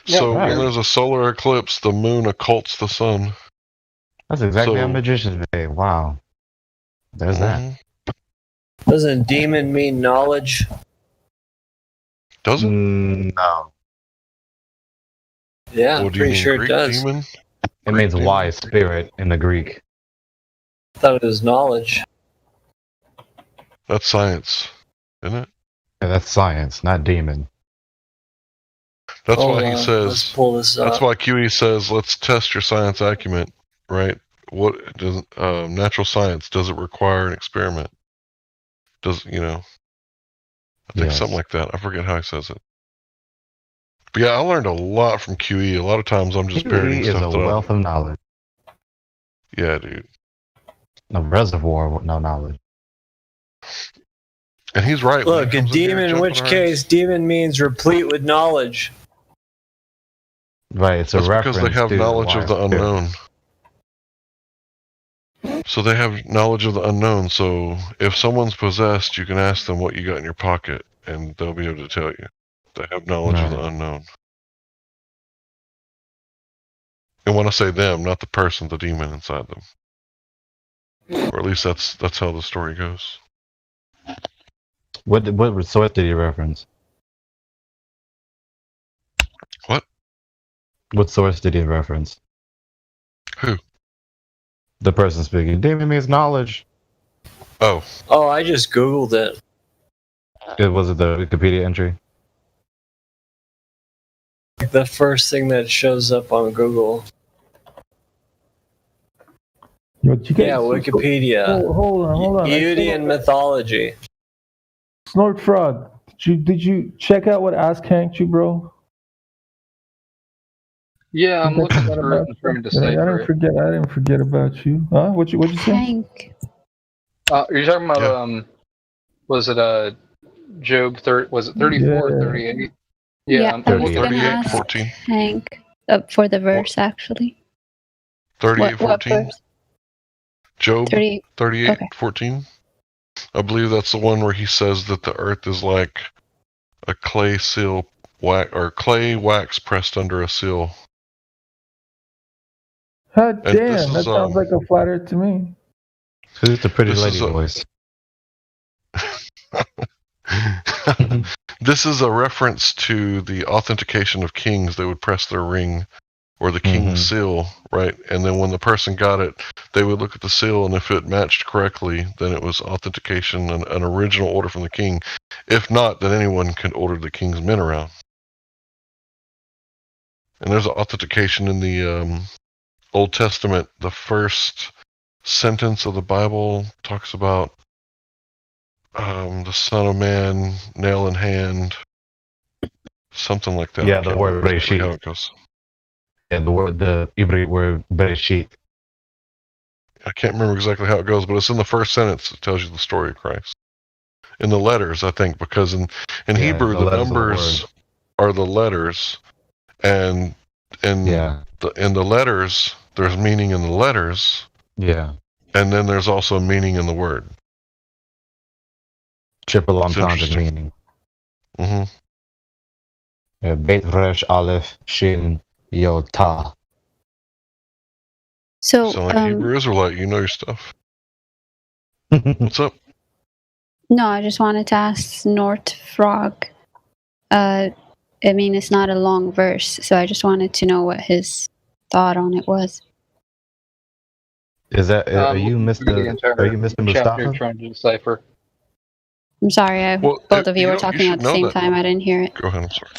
So right. when there's a solar eclipse, the moon occults the sun. That's exactly So- how magicians behave. Wow. There's that. Doesn't demon mean knowledge? Does it? No. Yeah, I'm What do you pretty mean, sure it Greek does. demon? It means wise spirit in the Greek. I thought it was knowledge. That's science, isn't it? Yeah, that's science, not demon. That's Hold why he on, says. let's pull this That's up. why QE says, "Let's test your science acumen." Right? What does natural science? Does it require an experiment? Does I think Yes. something like that. I forget how he says it. But yeah, I learned a lot from QE. A lot of times I'm just QE parroting is stuff a that I- wealth of knowledge. Yeah, dude. A reservoir with no knowledge. And he's right. when he Look, a comes in here demon, in jumping which around. case, demon means replete with knowledge. Right, it's That's a reference because they have to knowledge of the wise spirit. unknown. So they have knowledge of the unknown. So if someone's possessed, you can ask them what you got in your pocket, and they'll be able to tell you. They have knowledge of the unknown. And when I say them, not the person, the demon inside them. Or at least that's how the story goes. What source did he reference? What? What source did he reference? Who? The person speaking. Demon means knowledge. Oh. Oh, I just Googled it. Was it the Wikipedia entry? The first thing that shows up on Google. Yo, did you guys- Yeah, Wikipedia. Hold on. Eudian mythology. Snort Frog, did you check out what Ask Hank you, bro? Yeah, I'm looking for it and trying to I decipher didn't forget about you. Huh? What'd you say? Hank. Are you talking about was it Job 30? Was it 34 or 38? Yeah, I'm I was looking gonna at ask 14. Hank for the verse actually. 38, What 14. verse? Job 38, 38, 14. I believe that's the one where he says that the earth is like a clay seal or clay wax pressed under a seal. God And this damn, that is, sounds like a flat earth to me. Who's the pretty This lady is a- voice? This is a reference to the authentication of kings. They would press their ring or the king's seal, right? And then when the person got it, they would look at the seal, and if it matched correctly, then it was authentication, an original order from the king. If not, then anyone can order the king's men around. And there's an authentication in the Old Testament. The first sentence of the Bible talks about the Son of Man, nail in hand, something like that. Yeah, I the can't word remember exactly Reshit. how it goes. Yeah, the Hebrew word Bereshit. I can't remember exactly how it goes, but it's in the first sentence. It tells you the story of Christ. In the letters, I think, because in Hebrew the numbers are the letters, and in the letters there's meaning in the letters. Yeah. And then there's also meaning in the word. Triple entendre meaning. Mm-hmm. Bet Resh Aleph Shin Yod Ta. So, sound like Hebrew Israelite. You know your stuff. What's up? No, I just wanted to ask Nort Frog. I mean, it's not a long verse, so I just wanted to know what his thought on it was. Is that are you Mr. Mustafa? Trying to decipher. I'm sorry, both of you were talking at the same time. I didn't hear it. Go ahead. I'm sorry.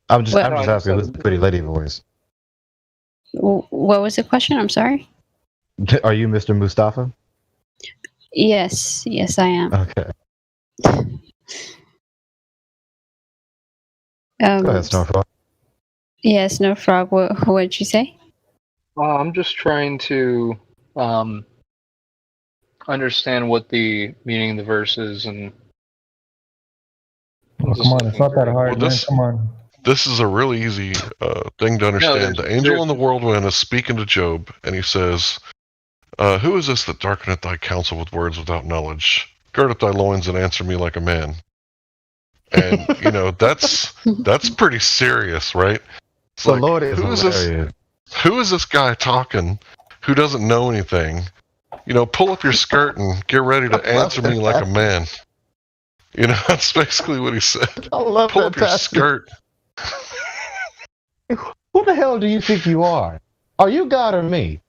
I'm just asking this pretty lady voice. What was the question? I'm sorry. Are you Mr. Mustafa? Yes, I am. Okay. Go ahead, Snowfrog. Yes, Snowfrog. What did you say? I'm just trying to understand what the meaning of the verse is, and come on, it's not that hard, man. Come on. This is a really easy thing to understand. The angel in the whirlwind is speaking to Job, and he says, "Who is this that darkeneth thy counsel with words without knowledge? Gird up thy loins and answer me like a man." And that's pretty serious, right? It's the Lord is who is this guy talking who doesn't know anything? Pull up your skirt and get ready to answer me like a man. That's basically what he said. I love Pull up your skirt. Who the hell do you think you are? Are you God or me?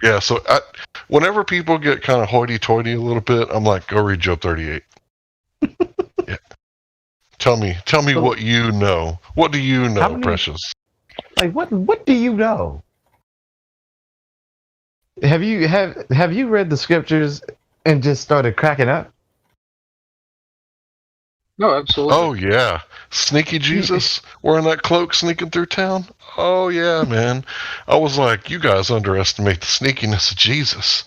Yeah, so whenever people get kind of hoity-toity a little bit, I'm like, go read Job 38. Yeah. Tell me what you know. What do you know, Precious? Like what do you know? Have you read the scriptures and just started cracking up? No, absolutely. Oh yeah, sneaky Jesus wearing that cloak sneaking through town. Oh yeah, man. I was like, you guys underestimate the sneakiness of Jesus.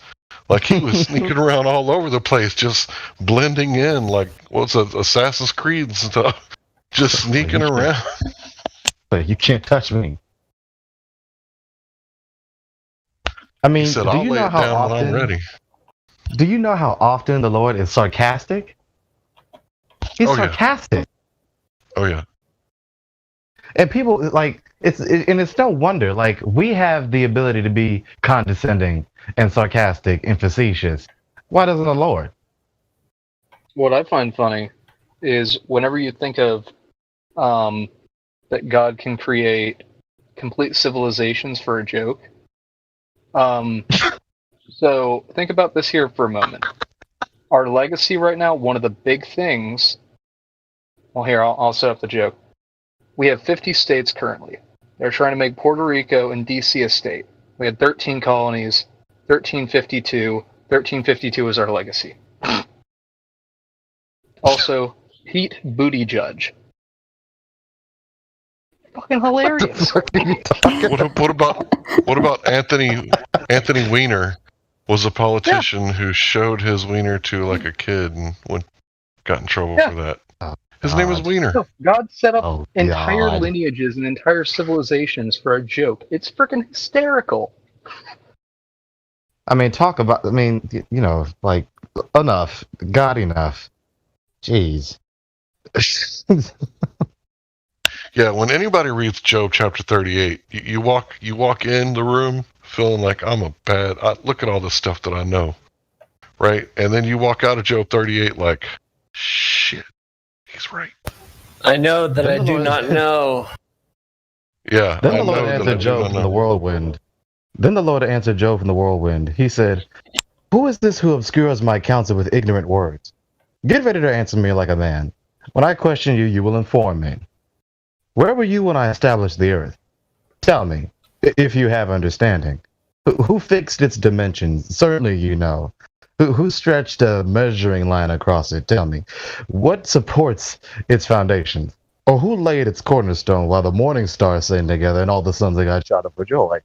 Like he was sneaking around all over the place, just blending in, like what's Assassin's Creed and stuff, just sneaking around. But you can't touch me. I mean, He said, I'll lay it down when I'm ready. Do you know how often the Lord is sarcastic? He's sarcastic. Oh yeah. And people it's no wonder. Like we have the ability to be condescending and sarcastic and facetious. Why doesn't the Lord? What I find funny is whenever you think of that God can create complete civilizations for a joke. So think about this here for a moment. Our legacy right now, one of the big things. Well, here I'll set up the joke. We have 50 states currently. They're trying to make Puerto Rico and DC a state. We had 13 colonies. 1352. 1352 is our legacy. Also, Pete Buttigieg. Fucking hilarious. What about Anthony Weiner? Was a politician who showed his wiener to like a kid and got in trouble for that. His name was Wiener. No, God set up entire lineages and entire civilizations for a joke. It's freaking hysterical. I mean, like enough. God enough. Jeez. Yeah, when anybody reads Job chapter 38, you walk in the room feeling like look at all this stuff that I know, right? And then you walk out of Job 38 like, shit, he's right. I know that I do not know. Yeah. Then the Lord answered Job from the whirlwind. Then the Lord answered Job from the whirlwind. He said, "Who is this who obscures my counsel with ignorant words? Get ready to answer me like a man. When I question you, you will inform me. Where were you when I established the earth? Tell me, if you have understanding. Who fixed its dimensions? Certainly you know. Who stretched a measuring line across it? Tell me. What supports its foundations? Or who laid its cornerstone while the morning stars sang together and all the sons of God shouted for joy?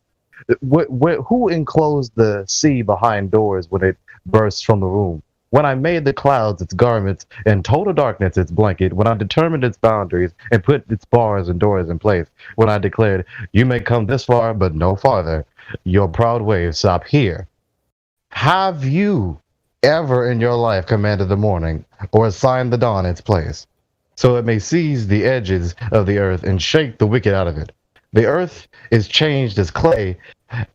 Who enclosed the sea behind doors when it burst from the womb? When I made the clouds its garments and total darkness its blanket, when I determined its boundaries and put its bars and doors in place, when I declared, you may come this far, but no farther, your proud waves stop here. Have you ever in your life commanded the morning or assigned the dawn its place, so it may seize the edges of the earth and shake the wicked out of it? The earth is changed as clay,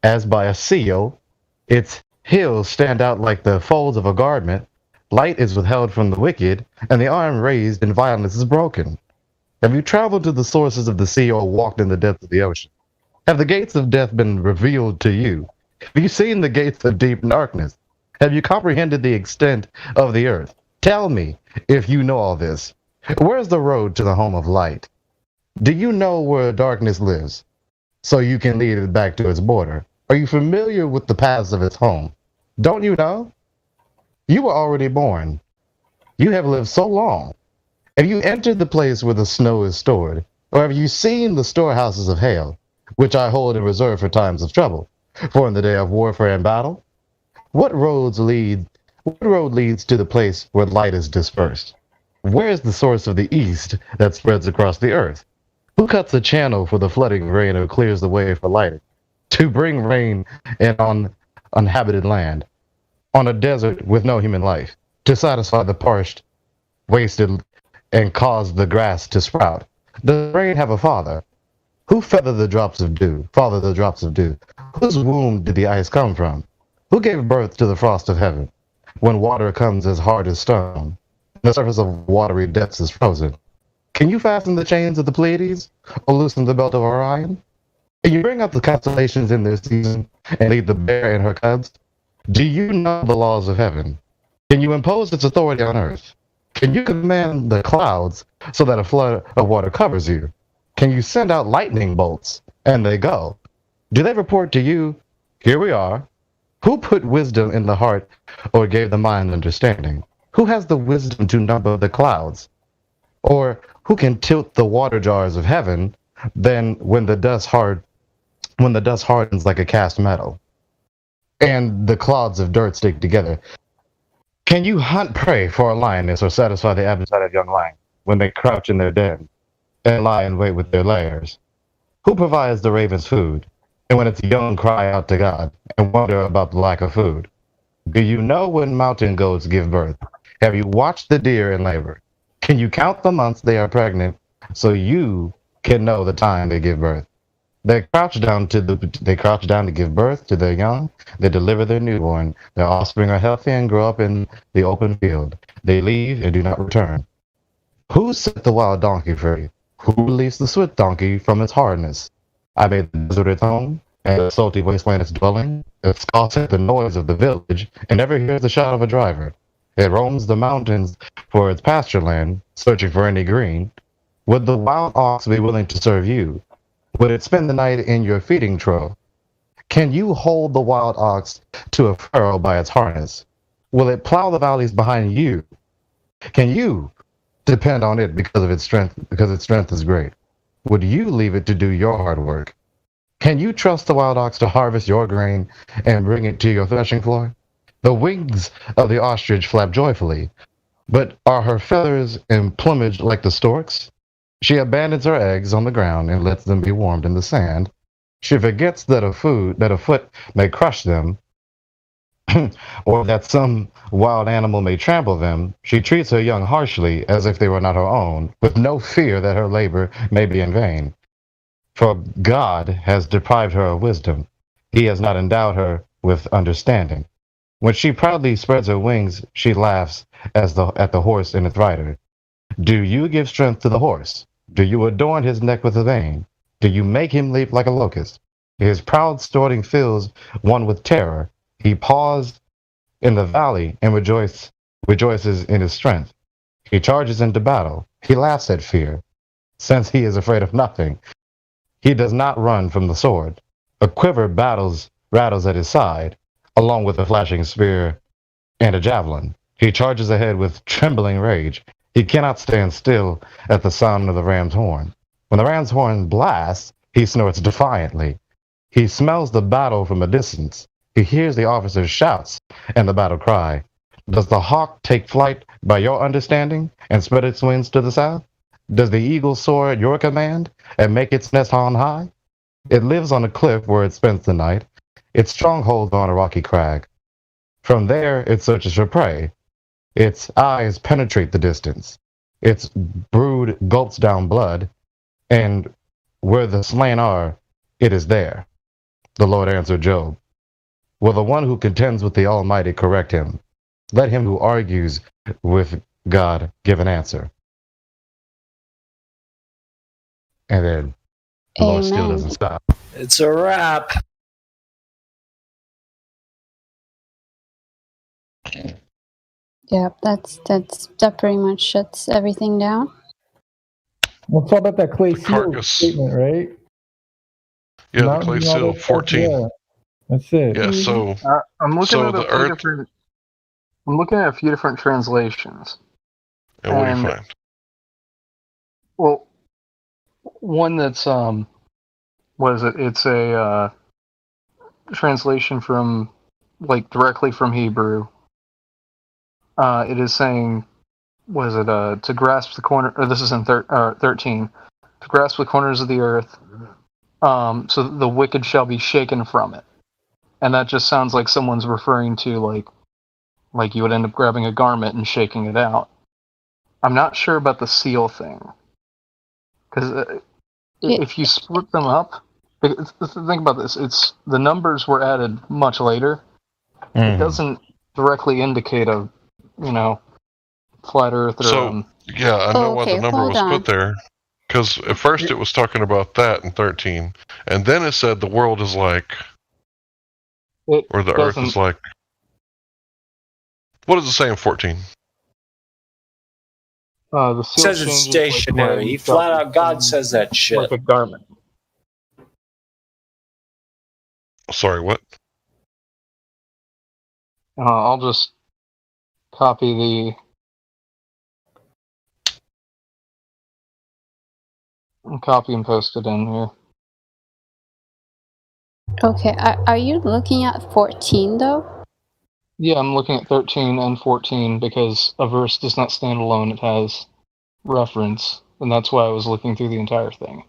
as by a seal. Its hills stand out like the folds of a garment. Light is withheld from the wicked, and the arm raised in violence is broken. Have you traveled to the sources of the sea or walked in the depths of the ocean? Have the gates of death been revealed to you? Have you seen the gates of deep darkness? Have you comprehended the extent of the earth? Tell me, if you know all this, where's the road to the home of light? Do you know where darkness lives, so you can lead it back to its border? Are you familiar with the paths of its home? Don't you know? You were already born. You have lived so long. Have you entered the place where the snow is stored? Or have you seen the storehouses of hail, which I hold in reserve for times of trouble, for in the day of warfare and battle? What road leads to the place where light is dispersed? Where is the source of the east that spreads across the earth? Who cuts a channel for the flooding rain or clears the way for lighting? To bring rain in on uninhabited land, on a desert with no human life, to satisfy the parched, wasted, and cause the grass to sprout. Does rain have a father? Who feathered the drops of dew, father the drops of dew? Whose womb did the ice come from? Who gave birth to the frost of heaven, when water comes as hard as stone, and the surface of watery depths is frozen? Can you fasten the chains of the Pleiades, or loosen the belt of Orion? Can you bring up the constellations in their season, and lead the bear and her cubs? Do you know the laws of heaven? Can you impose its authority on earth? Can you command the clouds so that a flood of water covers you? Can you send out lightning bolts, and they go? Do they report to you, here we are? Who put wisdom in the heart, or gave the mind understanding? Who has the wisdom to number the clouds? Or who can tilt the water jars of heaven, then when the dust hardens like a cast metal, and the clods of dirt stick together? Can you hunt prey for a lioness or satisfy the appetite of young lions when they crouch in their den and lie in wait with their lairs? Who provides the ravens food, and when its young cry out to God and wonder about the lack of food? Do you know when mountain goats give birth? Have you watched the deer in labor? Can you count the months they are pregnant so you can know the time they give birth? They crouch down to give birth to their young. They deliver their newborn. Their offspring are healthy and grow up in the open field. They leave and do not return. Who set the wild donkey free? Who released the swift donkey from its hardness? I made the desert its home, and the salty wasteland its dwelling. It scoffs at the noise of the village, and never hears the shout of a driver. It roams the mountains for its pasture land, searching for any green. Would the wild ox be willing to serve you? Would it spend the night in your feeding trough? Can you hold the wild ox to a furrow by its harness? Will it plow the valleys behind you? Can you depend on it because its strength is great? Would you leave it to do your hard work? Can you trust the wild ox to harvest your grain and bring it to your threshing floor? The wings of the ostrich flap joyfully, but are her feathers and plumage like the stork's? She abandons her eggs on the ground and lets them be warmed in the sand. She forgets that a foot may crush them, or that some wild animal may trample them. She treats her young harshly, as if they were not her own, with no fear that her labor may be in vain. For God has deprived her of wisdom. He has not endowed her with understanding. When she proudly spreads her wings, she laughs at the horse and its rider. Do you give strength to the horse? Do you adorn his neck with a vein? Do you make him leap like a locust? His proud snorting fills one with terror. He paws in the valley and rejoices in his strength. He charges into battle. He laughs at fear, since he is afraid of nothing. He does not run from the sword. A quiver rattles at his side, along with a flashing spear and a javelin. He charges ahead with trembling rage. He cannot stand still at the sound of the ram's horn. When the ram's horn blasts, he snorts defiantly. He smells the battle from a distance. He hears the officer's shouts and the battle cry. Does the hawk take flight by your understanding and spread its wings to the south? Does the eagle soar at your command and make its nest on high? It lives on a cliff where it spends the night. Its strongholds on a rocky crag. From there, it searches for prey. Its eyes penetrate the distance. Its brood gulps down blood, and where the slain are, it is there. The Lord answered Job. Will the one who contends with the Almighty correct him? Let him who argues with God give an answer. And then the Lord still doesn't stop. It's a wrap. Yeah, that pretty much shuts everything down. We'll talk about that clay seal Carcass. statement, right? Yeah, Mountain the clay and all seal, that stuff, 14. yeah. That's it. Yeah, so I'm looking so at the Earth. I'm looking at a few different translations. And what do you find? Well, one that's what is it? It's a translation from like directly from Hebrew. It is saying, what is it? To grasp the corner. Or this is in 13. To grasp the corners of the earth, so that the wicked shall be shaken from it. And that just sounds like someone's referring to like you would end up grabbing a garment and shaking it out. I'm not sure about the seal thing, because if you split them up, think about this. It's the numbers were added much later. It doesn't directly indicate a, flat Earth or. So yeah, I know why the number was put there, because at first it was talking about that in 13, and then it said the world is like, or the Earth is like. What does it say in 14? The seal Says it's stationary. He flat out, God says that shit. Like a garment. Sorry, what? I'll just copy and paste it in here. Okay, are you looking at 14 though? Yeah, I'm looking at 13 and 14 because a verse does not stand alone. It has reference, and that's why I was looking through the entire thing.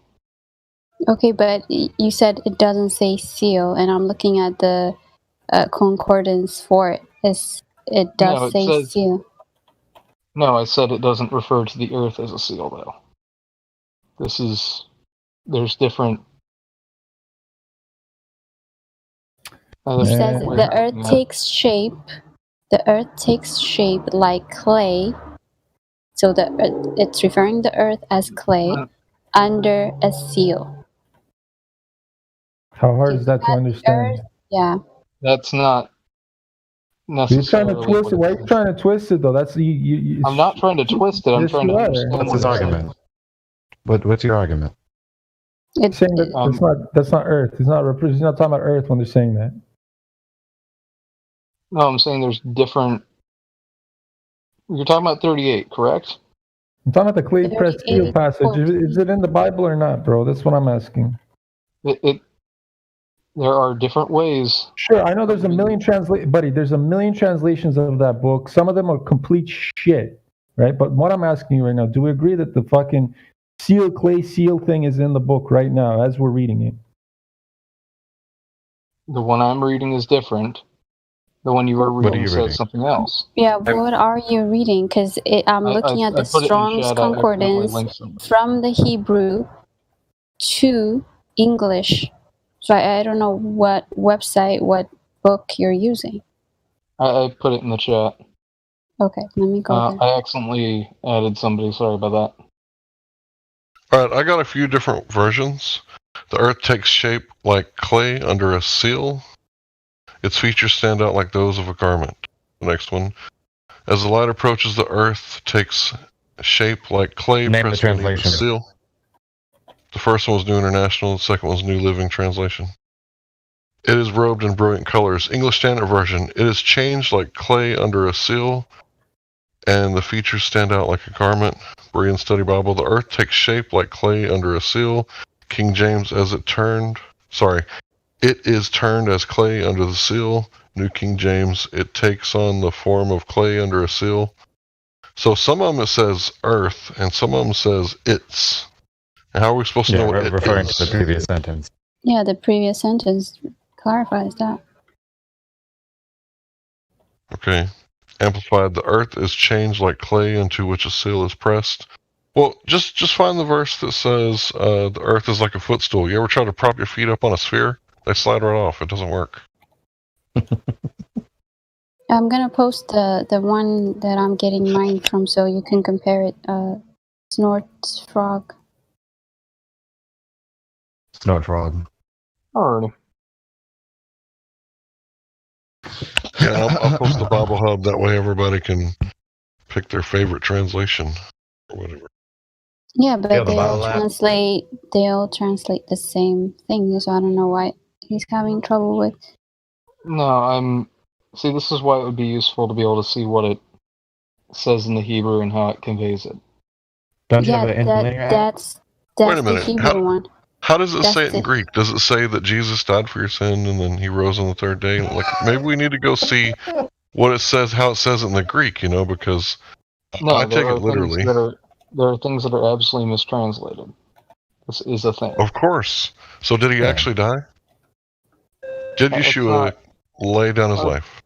Okay, but you said it doesn't say seal, and I'm looking at the concordance for it. It does say seal. No, I said it doesn't refer to the earth as a seal, though. There's different. It says the earth takes shape. The earth takes shape like clay. So it's referring the earth as clay under a seal. How hard is that to understand? Yeah. That's not necessarily. You're trying to twist it. Why are you trying to twist it though? That's you. I'm not trying to twist it. I'm trying to understand. What's his argument? What's your argument? It's saying that that's not Earth. He's not talking about Earth when they're saying that. No, I'm saying there's different. You're talking about 38, correct? I'm talking about the clay press seal passage. Is it in the Bible or not, bro? That's what I'm asking. There are different ways. Sure, I know there's a million buddy. There's a million translations of that book. Some of them are complete shit, right? But what I'm asking you right now, do we agree that the fucking clay seal thing is in the book right now as we're reading it? The one I'm reading is different. The one you were reading says something else. Yeah, what are you reading? Because I'm looking at the Strong's Concordance from the Hebrew to English. So I don't know what website, what book you're using. I put it in the chat. Okay, let me go there. I accidentally added somebody. Sorry about that. All right, I got a few different versions. The earth takes shape like clay under a seal. Its features stand out like those of a garment. The next one. As the light approaches, the earth takes shape like clay Name the pressed beneath translation. the seal. The first one was New International. The second one was New Living Translation. It is robed in brilliant colors. English Standard Version. It is changed like clay under a seal. and the features stand out like a garment. Berean Study Bible, the earth takes shape like clay under a seal. King James, it is turned as clay under the seal. New King James, it takes on the form of clay under a seal. So some of them it says earth, and some of them says it's. And how are we supposed to know what it referring is? to the previous sentence. Yeah, the previous sentence clarifies that. Okay. Amplified, the earth is changed like clay into which a seal is pressed. Well, just find the verse that says the earth is like a footstool. You ever try to prop your feet up on a sphere? They slide right off. It doesn't work. I'm gonna post the one that I'm getting mine from, so you can compare it. Snort Frog. Snort Frog. Alrighty. Yeah, I'll post the Bible Hub. That way everybody can pick their favorite translation or whatever. Yeah, but they all translate the same thing, so I don't know why he's having trouble with. No, see, this is why it would be useful to be able to see what it says in the Hebrew and how it conveys it. Don't you have an interlinear? That's Wait a minute. the Hebrew one. How does it say it in Greek? Does it say that Jesus died for your sin and then he rose on the third day? Like, maybe we need to go see what it says, how it says it in the Greek, because no, I take it literally. There are things that are absolutely mistranslated. This is a thing. Of course. So did he actually die? Did Yeshua lay down his life?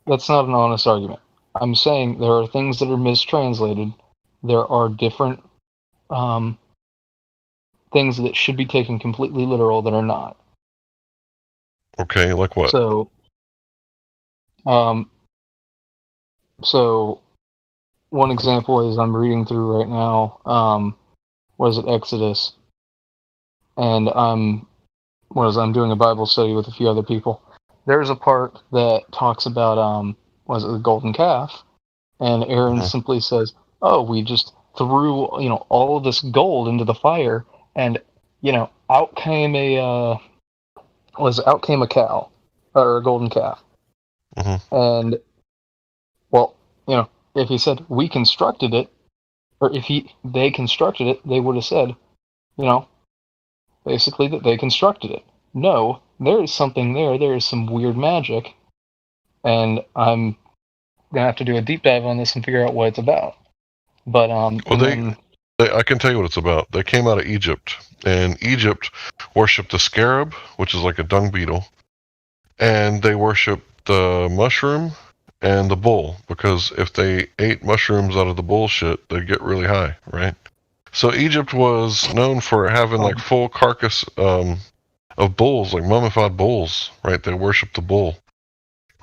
That's not an honest argument. I'm saying there are things that are mistranslated. There are different things that should be taken completely literal that are not. Okay, like what? So one example is I'm reading through right now, Exodus, and I'm doing a Bible study with a few other people. There's a part that talks about, the golden calf, and Aaron simply says, oh, we just threw, all of this gold into the fire, and, out came a cow, or a golden calf. Mm-hmm. And, well, if he said, we constructed it, or if they constructed it, they would have said, basically that they constructed it. No, there is something there. There is some weird magic. And I'm going to have to do a deep dive on this and figure out what it's about. But, I can tell you what it's about. They came out of Egypt, and Egypt worshipped the scarab, which is like a dung beetle, and they worshipped the mushroom and the bull, because if they ate mushrooms out of the bullshit, they'd get really high, right? So Egypt was known for having like full carcass of bulls, like mummified bulls, right? They worshipped the bull,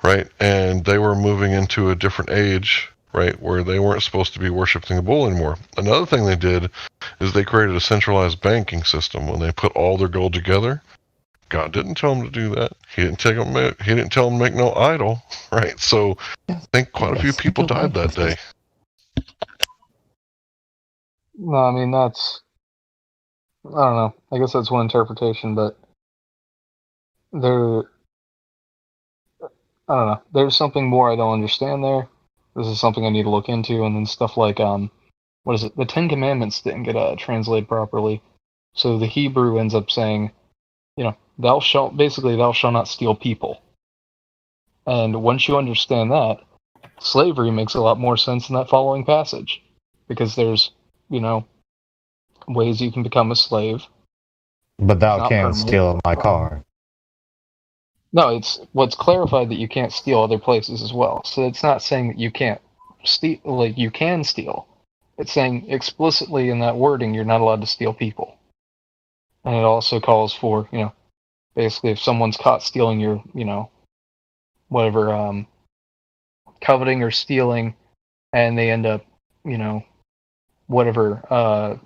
right? And they were moving into a different age, right, where they weren't supposed to be worshipping the bull anymore. Another thing they did is they created a centralized banking system. When they put all their gold together, God didn't tell them to do that. He didn't tell them to make no idol, right? So I think quite a few people died that day. No, I mean, I don't know. I guess that's one interpretation, but I don't know. There's something more I don't understand there. This is something I need to look into, and then stuff like, the Ten Commandments didn't get translated properly. So the Hebrew ends up saying, thou shalt not steal people. And once you understand that, slavery makes a lot more sense in that following passage. Because there's, ways you can become a slave. But thou canst steal my car. No, it's what's clarified that you can't steal other places as well. So it's not saying that you can't steal, like you can steal. It's saying explicitly in that wording you're not allowed to steal people. And it also calls for, basically if someone's caught stealing your, whatever, coveting or stealing, and they end up,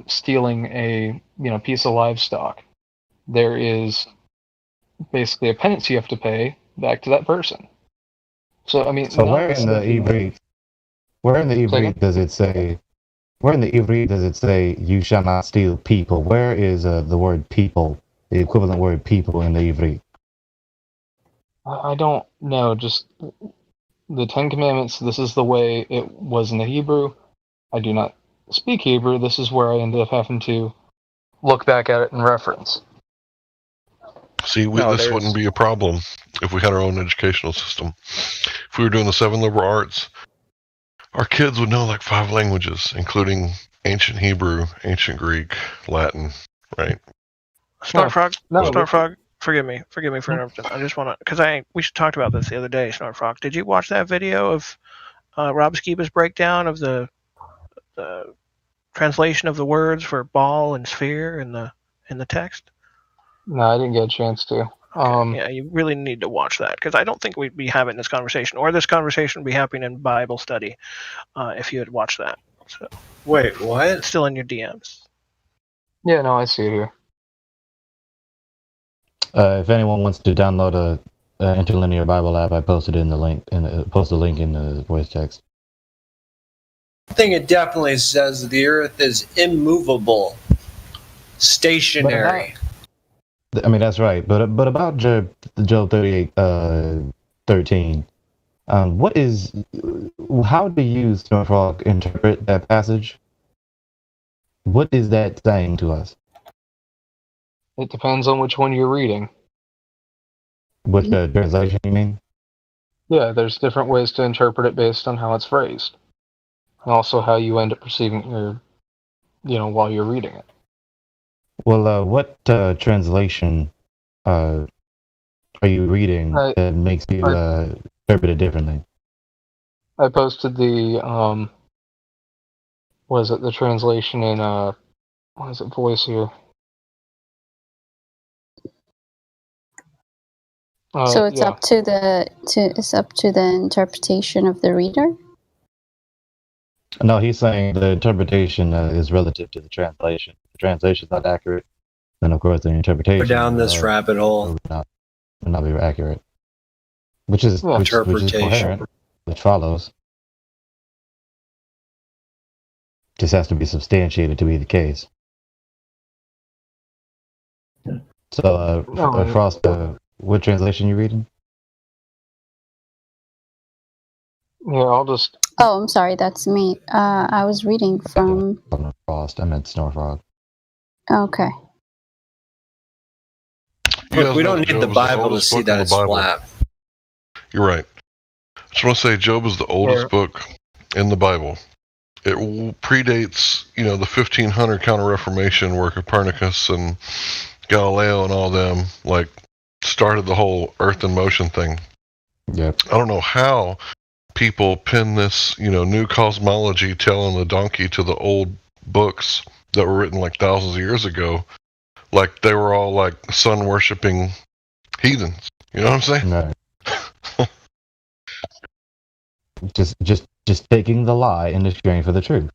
stealing a, piece of livestock, there is basically a penance you have to pay back to that person. So, I mean... So where in the Ivrit does it say, you shall not steal people? Where is the word people, the equivalent word people in the Ivrit? I don't know, just the Ten Commandments, this is the way it was in the Hebrew. I do not speak Hebrew. This is where I ended up having to look back at it and reference. See, this wouldn't be a problem if we had our own educational system. If we were doing the 7 liberal arts, our kids would know like 5 languages, including ancient Hebrew, ancient Greek, Latin, right? Snortfrog, Snortfrog, forgive me for interrupting. I just want to, because we talked about this the other day, Snortfrog. Did you watch that video of Rob Skiba's breakdown of the translation of the words for ball and sphere in the text? No, I didn't get a chance to. Yeah, you really need to watch that, because I don't think we'd be having this conversation, or this conversation would be happening in Bible study if you had watched that. So, wait, what? It's still in your DMs. Yeah, no, I see it here. If anyone wants to download a interlinear Bible app, I posted in the link post the link in the voice text. I think it definitely says the earth is immovable, stationary. I mean, that's right. But about Job 38:13, how do you, Snortfrog, interpret that passage? What is that saying to us? It depends on which one you're reading. What the translation, you mean? Yeah, there's different ways to interpret it based on how it's phrased. And also how you end up perceiving it, while you're reading it. Well, what translation are you reading that makes you interpret it differently? I posted the, the translation in, Voice here? So it's up to the interpretation of the reader? No, he's saying the interpretation is relative to the translation. If the translation is not accurate, then of course the interpretation. Go down this rabbit hole. Would not be accurate. Which is coherent, which follows. Just has to be substantiated to be the case. So, Frost, what translation you reading? Yeah, I'll just. Oh, I'm sorry, that's me. I was reading from. Frost. I meant Snortfrog. Okay. Look, we don't need the Bible to see that it's flat. You're right. I just want to say Job is the oldest book in the Bible. It predates, the 1500 Counter-Reformation where Copernicus and Galileo and all them started the whole Earth in motion thing. Yep. I don't know how people pin this, new cosmology telling the donkey to the old books that were written thousands of years ago, like they were all sun worshipping heathens. You know what I'm saying? No. just taking the lie and disappearing for the truth.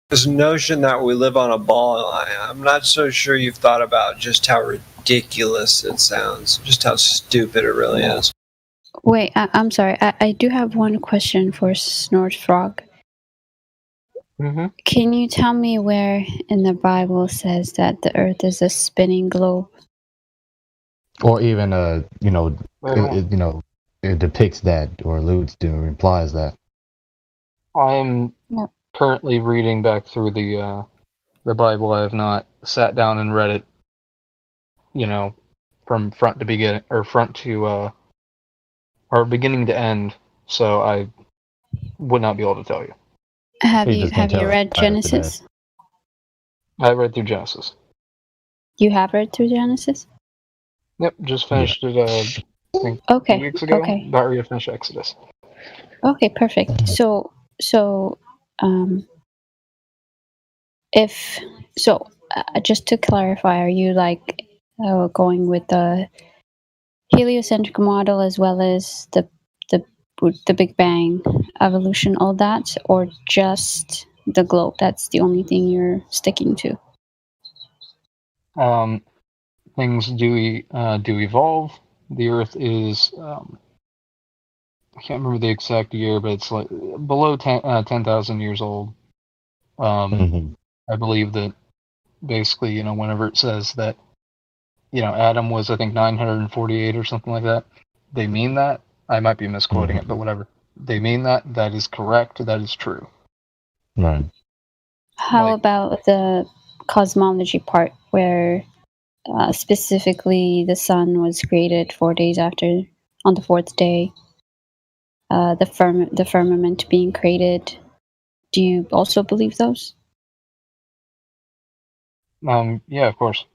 This notion that we live on a ball, I'm not so sure you've thought about just how ridiculous it sounds, just how stupid it really is. Wait, I'm sorry. I do have one question for Snortfrog. Mm-hmm. Can you tell me where in the Bible says that the Earth is a spinning globe? Or even, it depicts that or alludes to or implies that. I'm currently reading back through the Bible. I have not sat down and read it, from front to beginning or beginning to end. So I would not be able to tell you. Have you read Genesis? I read through Genesis. You have read through Genesis? Yep, just finished it. I think 2 weeks ago. Okay. About ready to finish Exodus. Okay, perfect. So, just to clarify, are you going with the heliocentric model as well as the Big Bang, evolution, all that, or just the globe? That's the only thing you're sticking to. Things do evolve, the Earth is, I can't remember the exact year, but it's like below 10,000 years old. I believe that basically, whenever it says that, Adam was, I think, 948 or something like that, they mean that. I might be misquoting it, but whatever. They mean that. That is correct. That is true. Right. How about the cosmology part where specifically the sun was created 4 days after, on the fourth day, the firmament being created? Do you also believe those? Yeah, of course.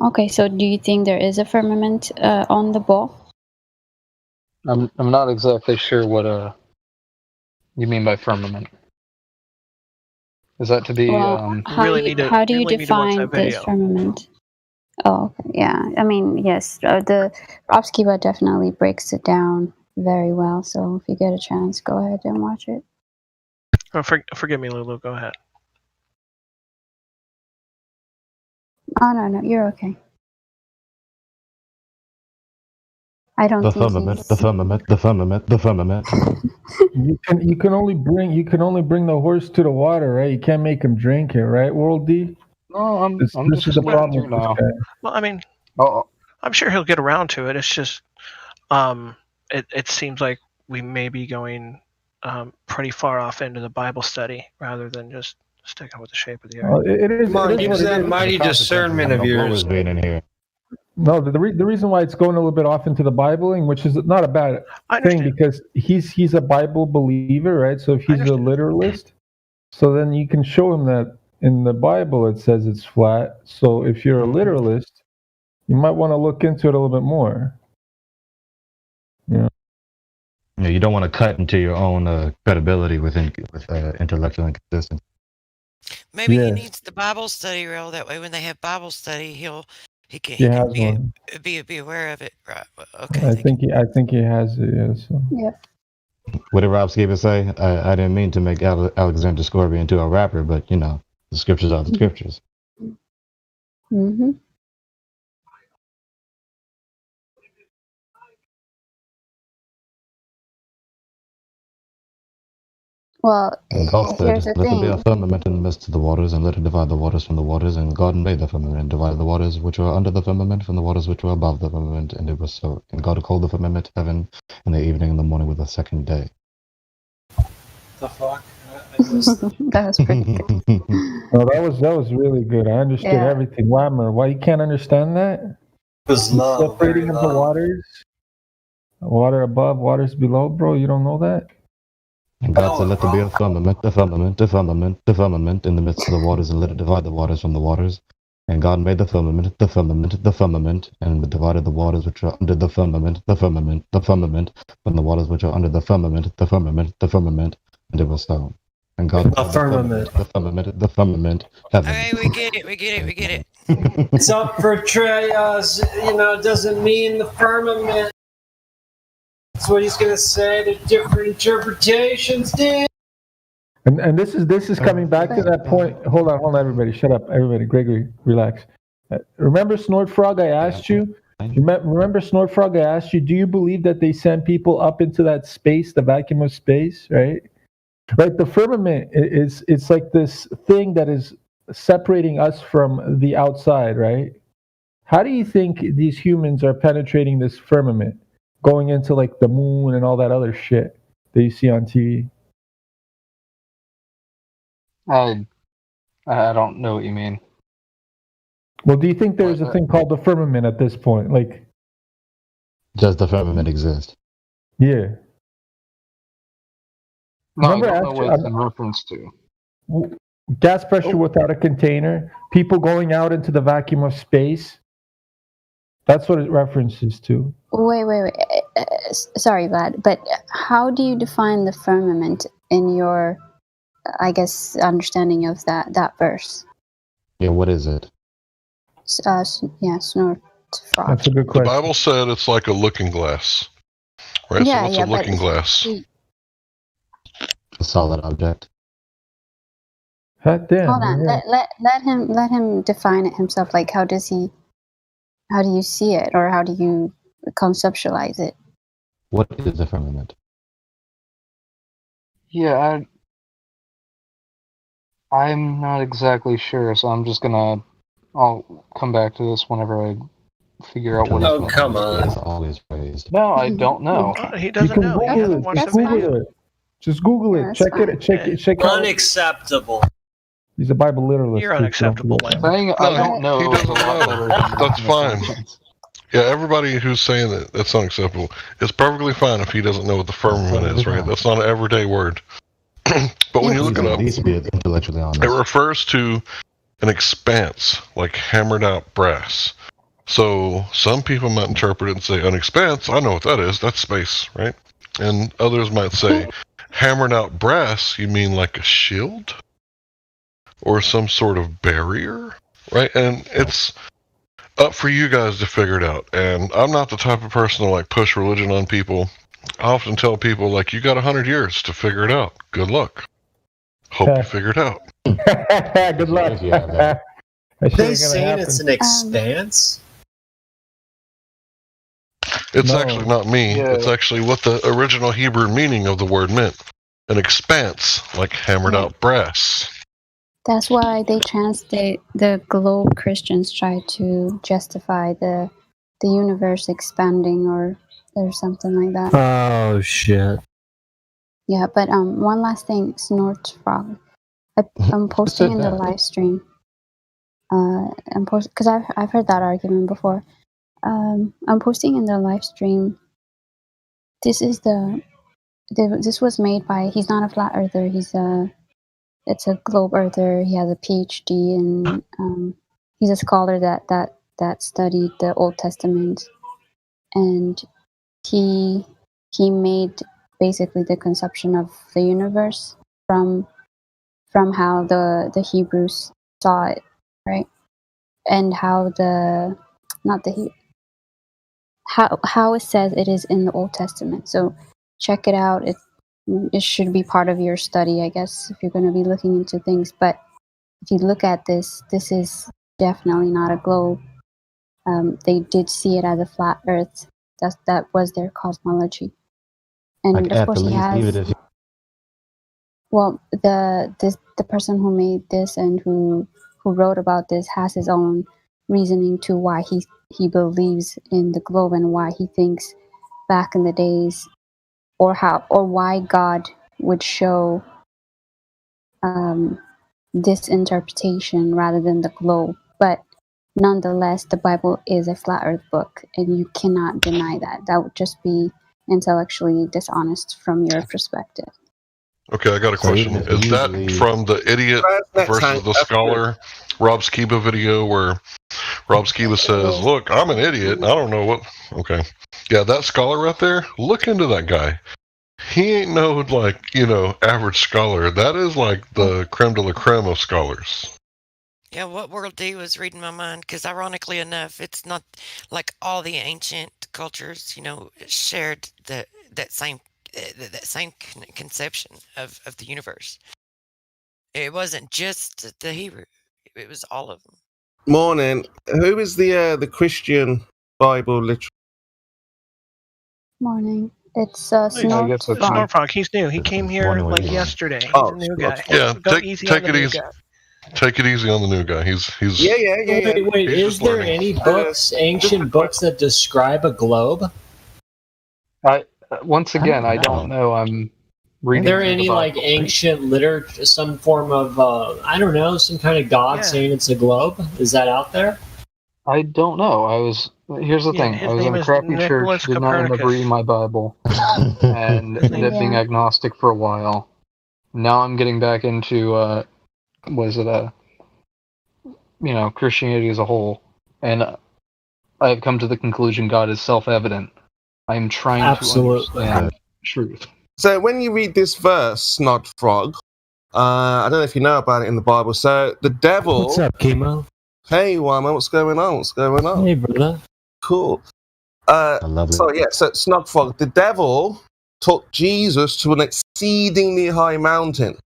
Okay, so do you think there is a firmament on the ball? I'm not exactly sure what you mean by firmament. Is that to be? Well, how do you define this firmament? Oh, okay, yeah. I mean, yes, the Robskiva definitely breaks it down very well. So if you get a chance, go ahead and watch it. Oh, forgive me, Lulu. Go ahead. Oh no, you're okay. I don't The think firmament, the firmament, the firmament, the firmament. You can only bring the horse to the water, right? You can't make him drink it, right? World D. No, this is the problem with this guy. Well, I mean, I'm sure he'll get around to it. It's just, it seems like we may be going pretty far off into the Bible study rather than just sticking with the shape of the earth. It is. Come on, use that mighty discernment of yours. In here. No, the reason why it's going a little bit off into the Bibling, which is not a bad thing, because he's a Bible believer, right? So if he's a literalist, so then you can show him that in the Bible it says it's flat. So if you're a literalist, you might want to look into it a little bit more. Yeah, you don't want to cut into your own credibility with intellectual inconsistency. Maybe he needs the Bible study reel. That way, when they have Bible study, he can be aware of it. Right? Okay. I think he has it. Yeah. So. Yeah. What did Rob Skiba say? I didn't mean to make Alexander Scorby into a rapper, but the scriptures are the scriptures. Mm-hmm. Well, and God said, here's the let thing. there be a firmament in the midst of the waters, and let it divide the waters from the waters. And God made the firmament, divided the waters which were under the firmament from the waters which were above the firmament. And it was so. And God called the firmament heaven, and the evening and the morning were the second day. The fuck? That was pretty good. No, that was really good. I understood everything. Whammer, why you can't understand that? It was love. Separating of the waters, water above, waters below, bro. You don't know that? And God said, let there be a firmament, the firmament, the firmament, the firmament in the midst of the waters, and let it divide the waters from the waters. And God made the firmament, the firmament, the firmament, and divided the waters which are under the firmament, the firmament, the firmament, from the waters which are under the firmament, the firmament, the firmament, and it was so. And God the firmament, the firmament, the firmament, heaven. Okay, we get it. It's up for trios. It doesn't mean the firmament. That's what he's gonna say. There's different interpretations, Dan. And this is coming back to that point. Hold on, everybody. Shut up, everybody. Gregory, relax. Remember Snortfrog? I asked you. Remember Snortfrog? I asked you. Do you believe that they send people up into that space, the vacuum of space, right? Right. The firmament it's like this thing that is separating us from the outside, right? How do you think these humans are penetrating this firmament? Going into like the moon and all that other shit that you see on TV. I don't know what you mean. Well, do you think there's a thing called the firmament at this point? Like, does the firmament exist? Yeah. No, I don't know what it's in reference to. Gas pressure without a container. People going out into the vacuum of space. That's what it references to. Wait. Sorry, Vlad, but how do you define the firmament in your, I guess, understanding of that verse? Yeah, what is it? Snortfrog. That's a good question. The Bible said it's like a looking glass, right? Yeah, so what's a looking glass? A solid object. Hot damn. Hold on, let him define it himself. Like, how does he? how do you see it, or how do you conceptualize it? What is the firmament? Yeah, I'm not exactly sure, so I'm just gonna. I'll come back to this whenever I figure out what. Oh, come on! It's always raised. No, I don't know. He doesn't know. He hasn't watched the video. Just Google it. Check it. Check out. Unacceptable. He's a Bible literalist. You're unacceptable, Saying I don't know. He doesn't know. That's fine. Yeah, everybody who's saying that that's unacceptable, it's perfectly fine if he doesn't know what the firmament is, right? That's not an everyday word. But when you look it up, intellectually honest. it refers to an expanse, like hammered out brass. So some people might interpret it and say, an expanse, I know what that is, that's space, right? And others might say, hammered out brass, you mean like a shield? Or some sort of barrier, right? And it's up for you guys to figure it out. And I'm not the type of person to like push religion on people. I often tell people, like, you got 100 years to figure it out. Good luck. Hope you figure it out. Good luck. Are they saying it's an expanse? It's actually not me. Yeah. It's actually what the original Hebrew meaning of the word meant. An expanse, like hammered out brass. That's why they translate the globe. Christians try to justify the universe expanding or something like that. Oh shit! Yeah, but one last thing, Snort Frog. I'm posting in the live stream. Because I've heard that argument before. I'm posting in the live stream. This is this was made by. He's not a flat earther. It's a globe earther. He has a PhD and he's a scholar that studied the Old Testament, and he made basically the conception of the universe from how the Hebrews saw it, right? And how how it says it is in the Old Testament. So check it out. It should be part of your study, I guess, if you're going to be looking into things. But if you look at this is definitely not a globe. They did see it as a flat Earth. That was their cosmology. And of course, he has. Well, the person who made this and who wrote about this has his own reasoning to why he believes in the globe and why he thinks back in the days, or why God would show this interpretation rather than the globe. But nonetheless, the Bible is a flat Earth book, and you cannot deny that. That would just be intellectually dishonest from your perspective. Okay, I got a question. Is that from the idiot versus the scholar Rob Skiba video where Rob Skiba says, look, I'm an idiot. I don't know what. Okay. Yeah, that scholar right there, look into that guy. He ain't no, like, average scholar. That is like the creme de la creme of scholars. Yeah, what World D was reading my mind, because ironically enough, it's not like all the ancient cultures, shared that same conception of the universe. It wasn't just the Hebrew; it was all of them. Morning. Who is the Christian Bible literary? Morning. It's Snort Frog. Snort Frog. He's new. He came here yesterday. He's a new guy. Yeah, take it easy. Take it easy on the new guy. He's yeah. Wait, is there any ancient books that describe a globe? Once again, I don't know. I'm reading. Are there any ancient literature, some form of I don't know, some kind of god saying it's a globe? Is that out there? I don't know. Here's the thing. I was in a crappy church, did not end up reading my Bible, and ended up being agnostic for a while. Now I'm getting back into Christianity as a whole, and I have come to the conclusion God is self-evident. I am trying to understand truth. So when you read this verse, Snot Frog, I don't know if you know about it in the Bible. So the devil. What's up, Chemo? Hey, Wyman, what's going on? Hey, brother. Cool. I love it. So Snot Frog, the devil took Jesus to an exceedingly high mountain.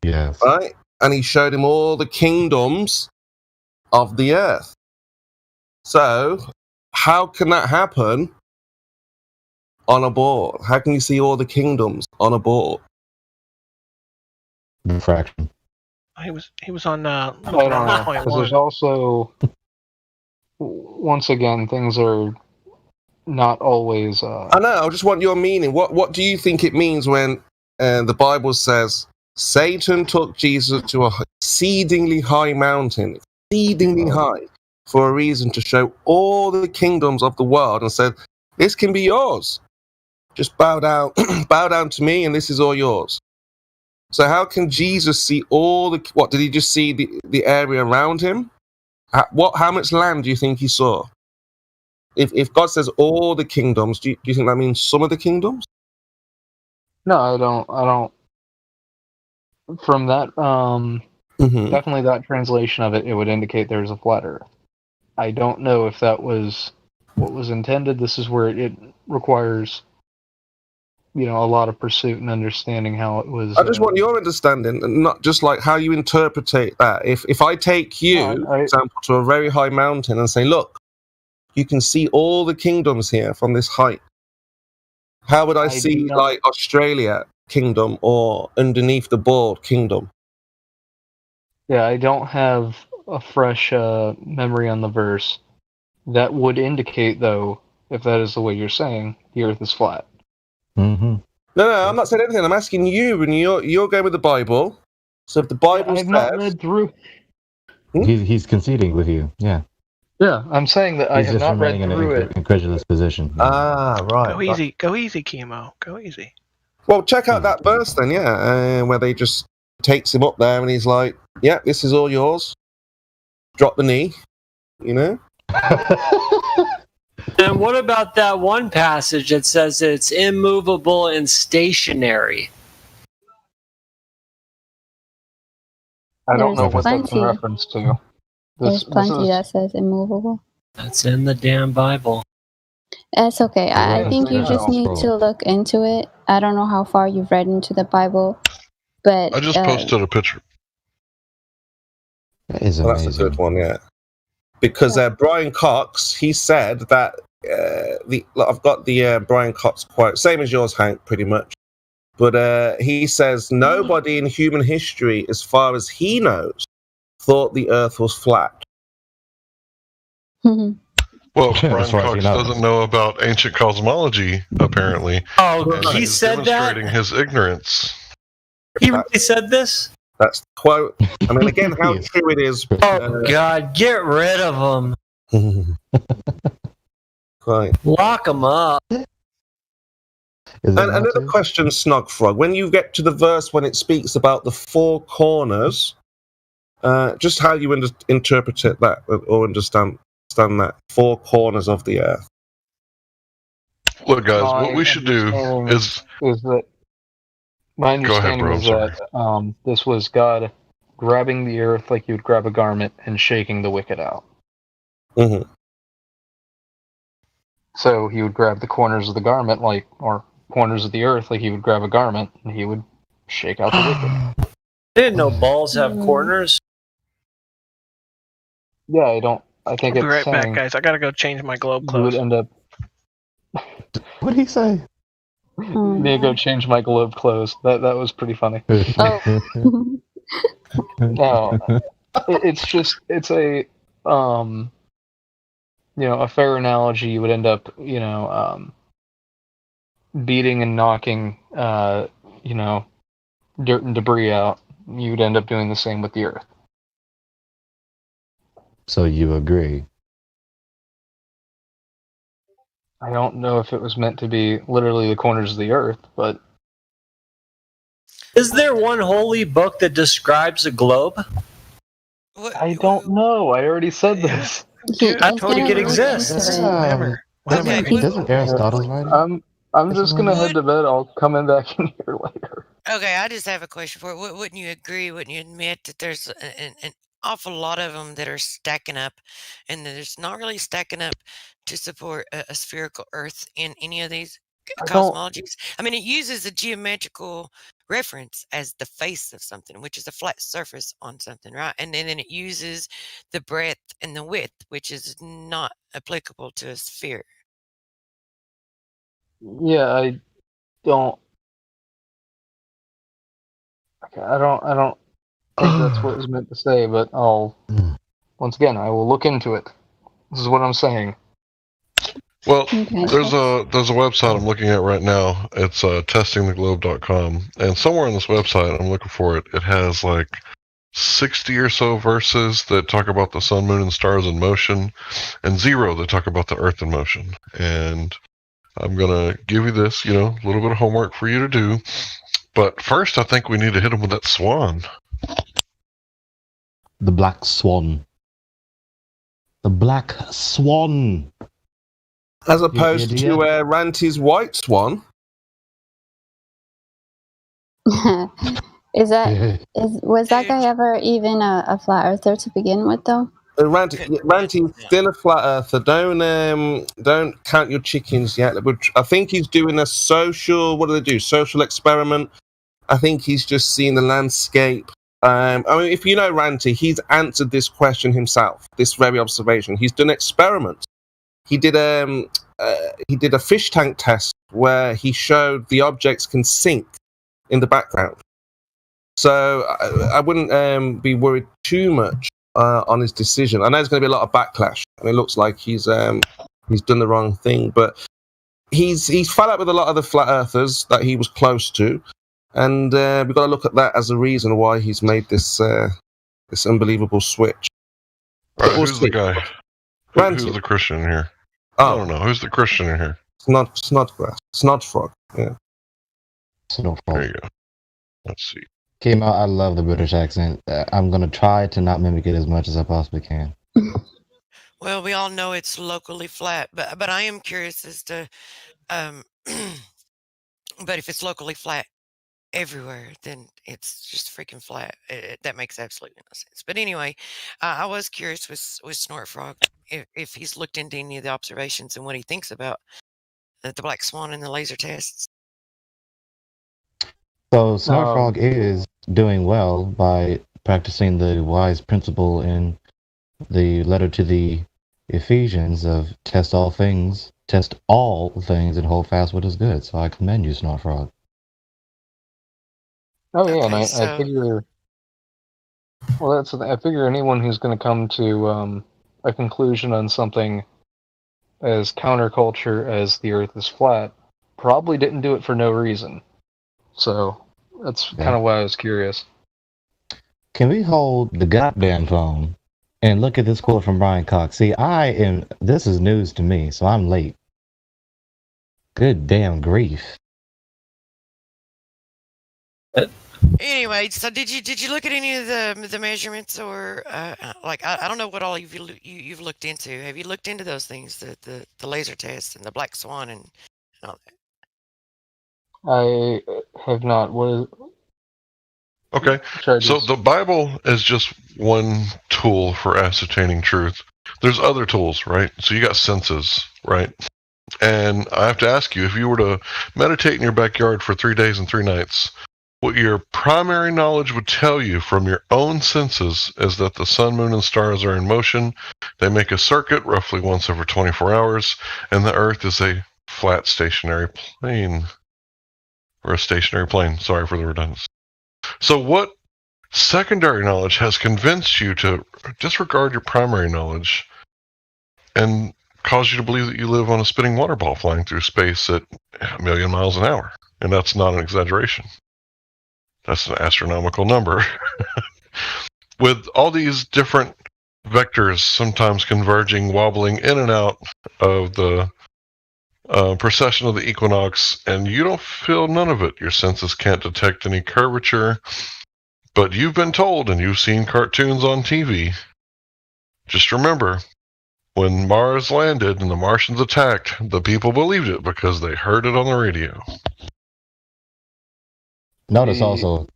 Yes. Right? And he showed him all the kingdoms of the earth. So how can that happen on a board? How can you see all the kingdoms on a board? Refraction. He was on. I don't know, because there's also, once again, things are not always. I know. I just want your meaning. What do you think it means when the Bible says Satan took Jesus to a exceedingly high mountain, exceedingly high, for a reason to show all the kingdoms of the world, and said, "This can be yours. Just bow down, bow down to me, and this is all yours." So how can Jesus see all the? What did he just see the area around him? How much land do you think he saw? If God says all the kingdoms, do you think that means some of the kingdoms? No, I don't. From that, definitely that translation of it, it would indicate there's a flat Earth. I don't know if that was what was intended. This is where it requires, a lot of pursuit and understanding how it was. I just want your understanding, and not just like how you interpretate that. If I take you, for example, to a very high mountain and say, look, you can see all the kingdoms here from this height. How would I see like Australia kingdom or underneath the board kingdom? Yeah, I don't have a fresh memory on the verse. That would indicate, though, if that is the way you're saying, the Earth is flat. Mm-hmm. No, I'm not saying anything. I'm asking you, and you're going with the Bible. So if the Bible says, not read through. He's conceding with you. Yeah. Yeah, I'm saying that I have not read through it. Incredulous position. Ah, right. Go easy, Chemo. Go easy. Well, check out that verse then, where they just takes him up there and he's like, "Yeah, this is all yours." Drop the knee, And what about that one passage that says it's immovable and stationary? I don't know what that's in reference to. There's plenty that says immovable. That's in the damn Bible. It's okay. I think you just need to look into it. I don't know how far you've read into the Bible, but I just posted a picture. That is amazing. That's a good one, yeah. Because Brian Cox, he said that I've got the Brian Cox quote, same as yours, Hank, pretty much. But he says nobody in human history, as far as he knows, thought the Earth was flat. Well, Brian Cox doesn't know about ancient cosmology, apparently. Oh, he said that? Demonstrating his ignorance. He really said this? That's the quote. I mean, again, how true it is. Oh, God, get rid of him. Right. Lock him up. And another question, Snogfrog. When you get to the verse when it speaks about the four corners, just how you interpret it, that or understand that four corners of the earth. Look, guys, what we should do is that my understanding is that this was God grabbing the earth like you would grab a garment and shaking the wicked out. Mm-hmm. So he would grab the corners of the garment, or corners of the earth, like he would grab a garment, and he would shake out the wicked. I didn't know balls have corners. Yeah, I think I'll be right back, guys. I gotta go change my globe clothes. You would end up. What did he say? Me go change my globe clothes. That was pretty funny. No, it's a a fair analogy. You would end up beating and knocking dirt and debris out. You would end up doing the same with the earth. So you agree? I don't know if it was meant to be literally the corners of the earth, but... Is there one holy book that describes a globe? I don't know. I already said this. I told you it exists. Doesn't Aristotle write it? I'm just going to head to bed. I'll come in back in here later. Okay, I just have a question for you. Wouldn't you agree, wouldn't you admit that there's an awful lot of them that are stacking up, and there's not really stacking up to support a spherical Earth in any of these cosmologies? I mean, it uses a geometrical reference as the face of something, which is a flat surface on something, right? And then it uses the breadth and the width, which is not applicable to a sphere. Yeah, I don't think that's what was meant to say, but once again, I will look into it. This is what I'm saying. Well, there's a website I'm looking at right now. It's testingtheglobe.com, and somewhere on this website, I'm looking for it. It has like 60 or so verses that talk about the sun, moon, and stars in motion, and 0 that talk about the earth in motion. And I'm gonna give you this, a little bit of homework for you to do. But first, I think we need to hit him with that swan. The black swan. The black swan. As opposed to Ranty's white swan. Was that guy ever even a flat earther to begin with, though? Ranty's still a flat earther. Don't count your chickens yet. I think he's doing a social. What do they do? Social experiment. I think he's just seeing the landscape. I mean, if you know Ranty, he's answered this question himself. This very observation. He's done experiments. He did a fish tank test where he showed the objects can sink in the background. So I wouldn't be worried too much on his decision. I know there's going to be a lot of backlash, and it looks like he's done the wrong thing. But he's fell out with a lot of the flat earthers that he was close to, and we've got to look at that as a reason why he's made this this unbelievable switch. Right, who's the guy? Who's the Christian in here? I don't know. Who's the Christian in here? Snodfrog. Yeah. Snodfrog. There you go. Let's see. Came out. I love the British accent. I'm gonna try to not mimic it as much as I possibly can. Well, we all know it's locally flat, but I am curious as to, but if it's locally flat everywhere, then it's just freaking flat. That makes absolutely no sense. But anyway, I was curious with Snortfrog if he's looked into any of the observations and what he thinks about the black swan and the laser tests. So Snowfrog is doing well by practicing the wise principle in the letter to the Ephesians of test all things, and hold fast what is good. So I commend you, Snowfrog. Oh yeah, and I figure. Well, I figure anyone who's going to come to a conclusion on something as counterculture as the Earth is flat probably didn't do it for no reason. So that's kind of why I was curious. Can we hold the goddamn phone and look at this quote from Brian Cox? See, this is news to me, so I'm late. Good damn grief. Anyway, so did you look at any of the measurements or I don't know what all you've looked into? Have you looked into those things, the laser test and the black swan and all that? I have not. Okay, so the Bible is just one tool for ascertaining truth. There's other tools, right? So you got senses, right? And I have to ask you, if you were to meditate in your backyard for 3 days and 3 nights, what your primary knowledge would tell you from your own senses is that the sun, moon, and stars are in motion. They make a circuit roughly once every 24 hours, and the Earth is a flat stationary plane. Or a stationary plane. Sorry for the redundancy. So what secondary knowledge has convinced you to disregard your primary knowledge and cause you to believe that you live on a spinning water ball flying through space at 1,000,000 miles an hour? And that's not an exaggeration. That's an astronomical number. With all these different vectors sometimes converging, wobbling in and out of the precession of the equinox, and you don't feel none of it. Your senses can't detect any curvature, but you've been told, and you've seen cartoons on TV. Just remember, when Mars landed and the Martians attacked, the people believed it because they heard it on the radio. Notice also,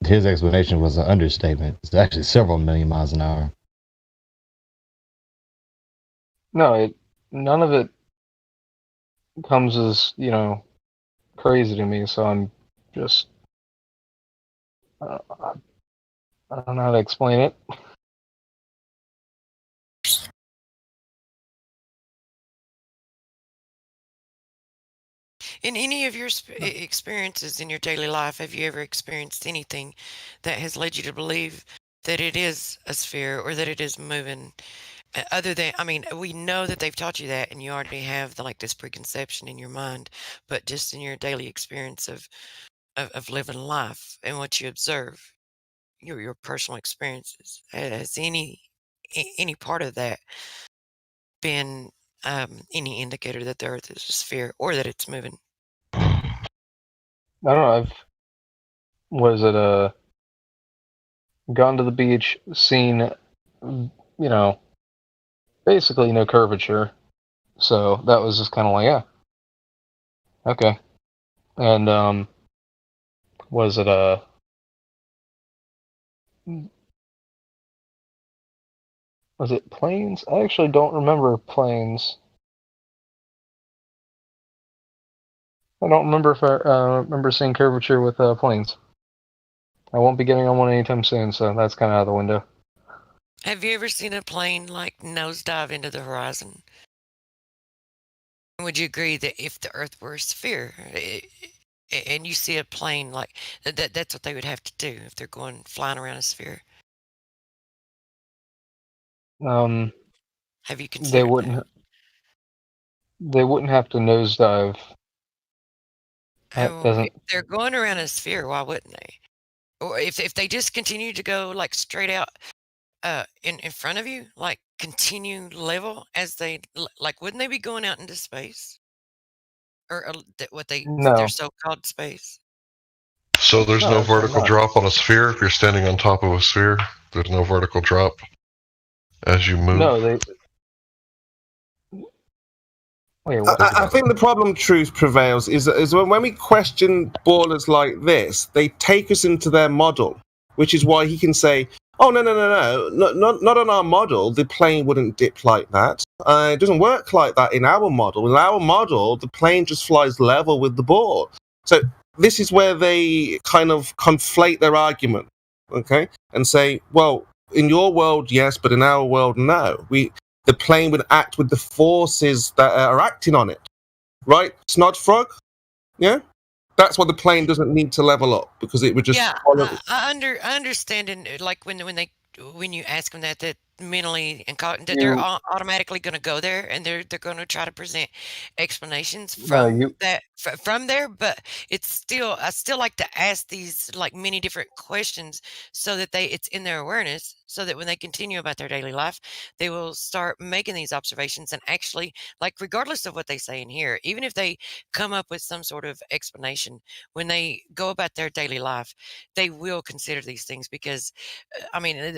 his explanation was an understatement. It's actually several million miles an hour. No, none of it comes as, crazy to me, so I'm just I don't know how to explain it. In any of your experiences in your daily life, have you ever experienced anything that has led you to believe that it is a sphere or that it is moving? Other than, I mean, we know that they've taught you that, and you already have this preconception in your mind. But just in your daily experience of living life and what you observe, your personal experiences, has any part of that been any indicator that the Earth is a sphere or that it's moving? I don't know. Gone to the beach, seen, basically no curvature. So that was just kind of like, yeah, okay. And was it planes? I actually don't remember planes. I don't remember if I remember seeing curvature with planes. I won't be getting on one anytime soon, so that's kind of out of the window. Have you ever seen a plane nosedive into the horizon? Would you agree that if the Earth were a sphere, and you see a plane like that's what they would have to do if they're flying around a sphere? Have you considered they wouldn't have to nosedive. If they're going around a sphere, why wouldn't they? Or if they just continue to go straight out in front of you, continue level as they wouldn't they be going out into space? Or their so-called space? So there's no vertical drop on a sphere. If you're standing on top of a sphere, there's no vertical drop as you move. No, I think the problem, truth prevails, is when we question ballers like this, they take us into their model, which is why he can say, "Oh no, not on our model. The plane wouldn't dip like that. It doesn't work like that in our model. In our model, the plane just flies level with the ball." So this is where they kind of conflate their argument, okay, and say, "Well, in your world, yes, but in our world, no. The plane would act with the forces that are acting on it, right? Snodfrog, yeah, that's why the plane doesn't need to level up, because it would just follow. I understand, and when you ask them that mentally and they're automatically going to go there, and they're going to try to present explanations from there. But I still like to ask these many different questions so that it's in their awareness, so that when they continue about their daily life, they will start making these observations and actually, regardless of what they say in here, even if they come up with some sort of explanation, when they go about their daily life, they will consider these things, because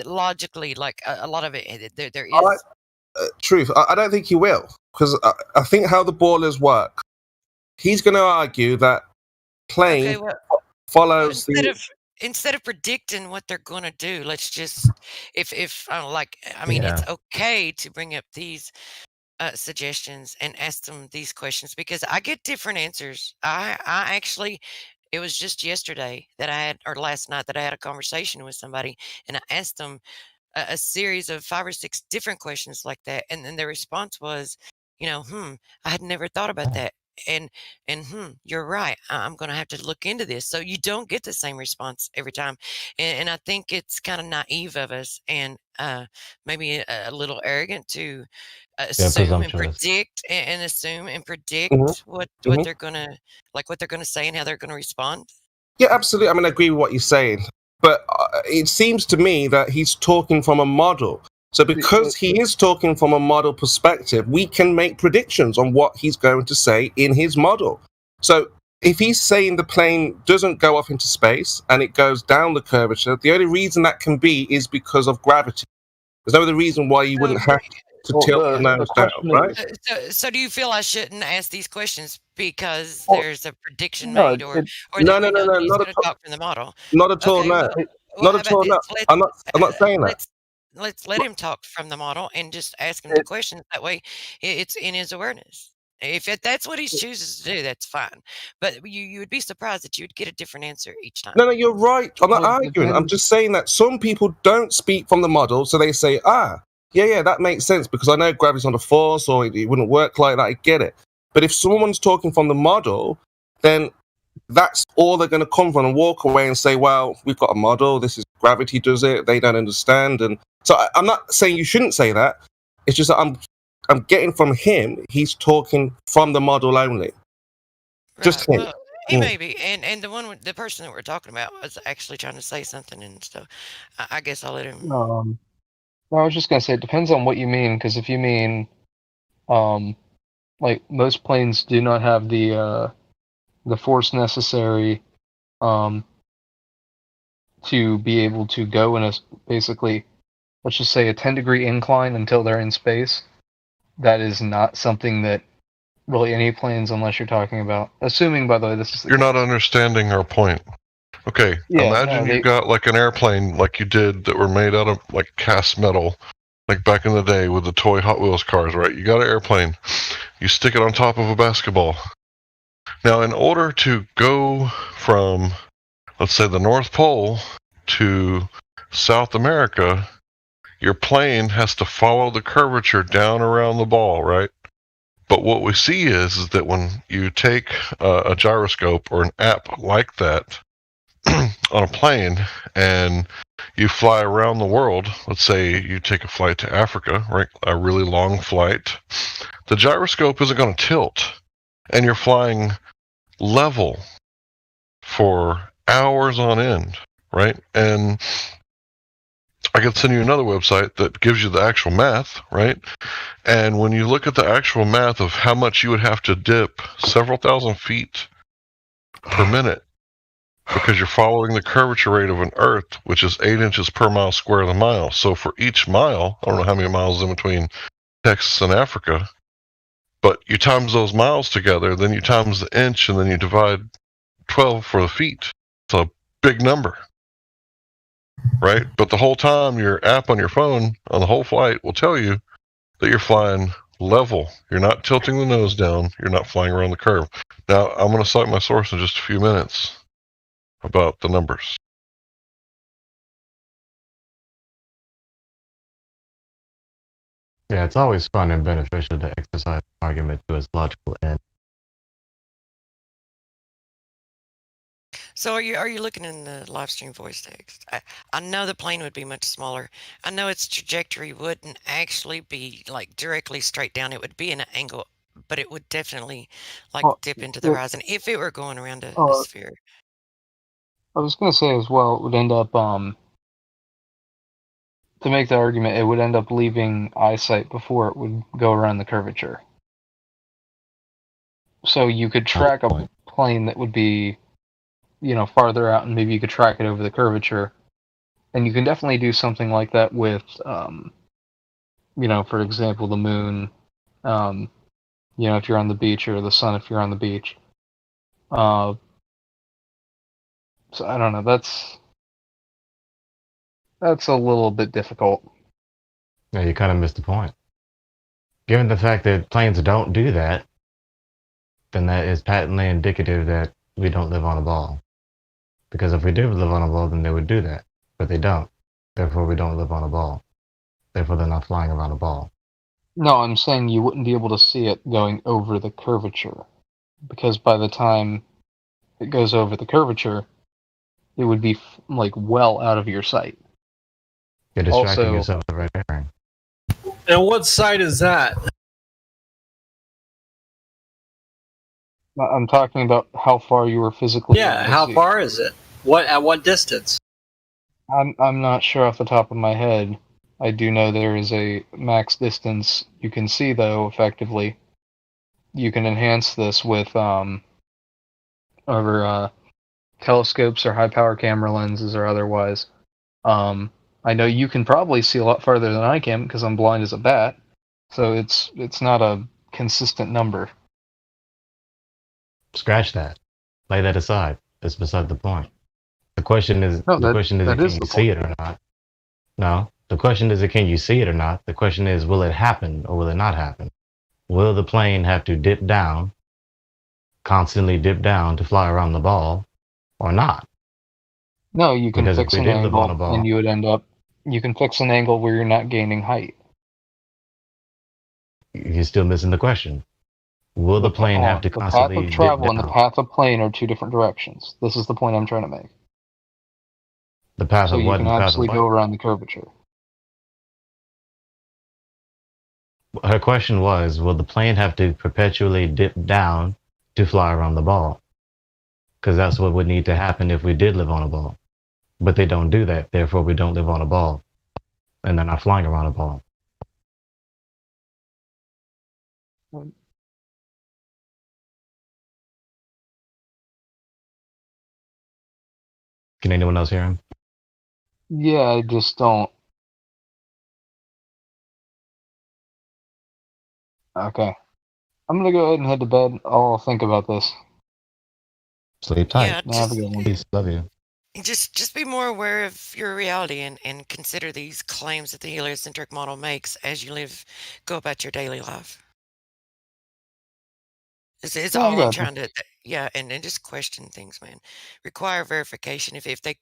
logically, a lot of it, there is truth. I don't think he will, because I think how the ballers work, he's going to argue that plane follows instead of predicting what they're going to do, let's just it's okay to bring up these suggestions and ask them these questions, because I get different answers. I actually, it was just yesterday that last night that I had a conversation with somebody, and I asked them a series of 5 or 6 different questions like that, and then their response was, I had never thought about that, and you're right, I'm going to have to look into this. So you don't get the same response every time, and I think it's kind of naive of us, and maybe a little arrogant to assume and predict what they're gonna what they're gonna say and how they're gonna respond. Yeah, absolutely. I agree with what you're saying, but it seems to me that he's talking from a model. So because he is talking from a model perspective, we can make predictions on what he's going to say in his model. So if he's saying the plane doesn't go off into space and it goes down the curvature, the only reason that can be is because of gravity. There's no other reason why you wouldn't have to tilt the nose down, right? So do you feel I shouldn't ask these questions because there's a prediction made, or no, not at all. Talk from the model? Not at all, no. Not at all, no. I'm not saying that. Let's let him talk from the model and just ask him the questions. That way, it's in his awareness. If that's what he chooses to do, that's fine. But you would be surprised that you would get a different answer each time. No, you're right. I'm not arguing. I'm just saying that some people don't speak from the model, so they say, yeah, that makes sense, because I know gravity's not a force, or it wouldn't work like that. I get it. But if someone's talking from the model, then that's all they're going to come from and walk away and say, well, we've got a model, this is gravity does it, they don't understand. And so I'm not saying you shouldn't say that. It's just that I'm getting from him, he's talking from the model only. Right. Just him. Well, he may be, and the person that we're talking about was actually trying to say something, and so I guess I'll let him. No, I was just gonna say it depends on what you mean, because if you mean, like most planes do not have the force necessary, to be able to go in a basically, let's just say a 10-degree incline until they're in space. That is not something that really any planes, unless you're talking about, assuming by the way this is You're not understanding our point. Okay, imagine you got like an airplane like you did that were made out of like cast metal, like back in the day with the toy Hot Wheels cars, right? You got an airplane, you stick it on top of a basketball. Now, in order to go from, let's say, the North Pole to South America, your plane has to follow the curvature down around the ball, right? But what we see is that when you take a gyroscope or an app like that on a plane and you fly around the world, let's say you take a flight to Africa, right? A really long flight, the gyroscope isn't going to tilt, and you're flying level for hours on end, right? And I could send you another website that gives you the actual math, right? And when you look at the actual math of how much you would have to dip several thousand feet per minute, because you're following the curvature rate of an Earth, which is 8 inches per mile square of the mile. So for each mile, I don't know how many miles in between Texas and Africa, but you times those miles together, then you times the inch, and then you divide 12 for the feet. It's a big number, right? But the whole time, your app on your phone on the whole flight will tell you that you're flying level. You're not tilting the nose down. You're not flying around the curve. Now, I'm going to cite my source in just a few minutes about the numbers. Yeah, it's always fun and beneficial to exercise an argument to its logical end. So are you looking in the live stream voice text? I know the plane would be much smaller. I know its trajectory wouldn't actually be like directly straight down. It would be in an angle, but it would definitely like dip into the horizon if it were going around a sphere. I was going to say as well, it would end up, to make the argument, it would end up leaving eyesight before it would go around the curvature. So you could track a plane that would be, farther out, and maybe you could track it over the curvature. And you can definitely do something like that with, for example, the moon, if you're on the beach, or the sun if you're on the beach. So I don't know, that's a little bit difficult. Yeah, you kind of missed the point. Given the fact that planes don't do that, then that is patently indicative that we don't live on a ball. Because if we did live on a ball, then they would do that. But they don't. Therefore, we don't live on a ball. Therefore, they're not flying around a ball. No, I'm saying you wouldn't be able to see it going over the curvature. Because by the time it goes over the curvature, it would be well out of your sight. You're distracting yourself with red herring. And what site is that? I'm talking about how far you were physically. Yeah, how far is it? At what distance? I'm not sure off the top of my head. I do know there is a max distance you can see, though. Effectively, you can enhance this with over telescopes or high power camera lenses or otherwise. I know you can probably see a lot farther than I can because I'm blind as a bat. So it's not a consistent number. Scratch that. Lay that aside. That's beside the point. The question is, can you see it or not? No. The question is, can you see it or not? The question is, will it happen or will it not happen? Will the plane have to dip down, constantly dip down to fly around the ball, or not? No, you can fix an angle, and you would end up. You can fix an angle where you're not gaining height. You're still missing the question. Will the plane have to the path constantly of travel dip and the down? path of plane are two different directions. This is the point I'm trying to make. The path So of you what can and the path of actually what? go around the curvature. Her question was, will the plane have to perpetually dip down to fly around the ball? Because that's what would need to happen if we did live on a ball. But they don't do that, therefore we don't live on a ball. And they're not flying around a ball. Can anyone else hear him? Yeah, I just don't. Okay. I'm gonna go ahead and head to bed. I'll think about this. Sleep tight. Yeah, Have a good one. Peace. Love you. Just be more aware of your reality and consider these claims that the heliocentric model makes as you go about your daily life. It's Yeah, I all I'm got you. trying to, yeah, and just question things, man. Require verification if they,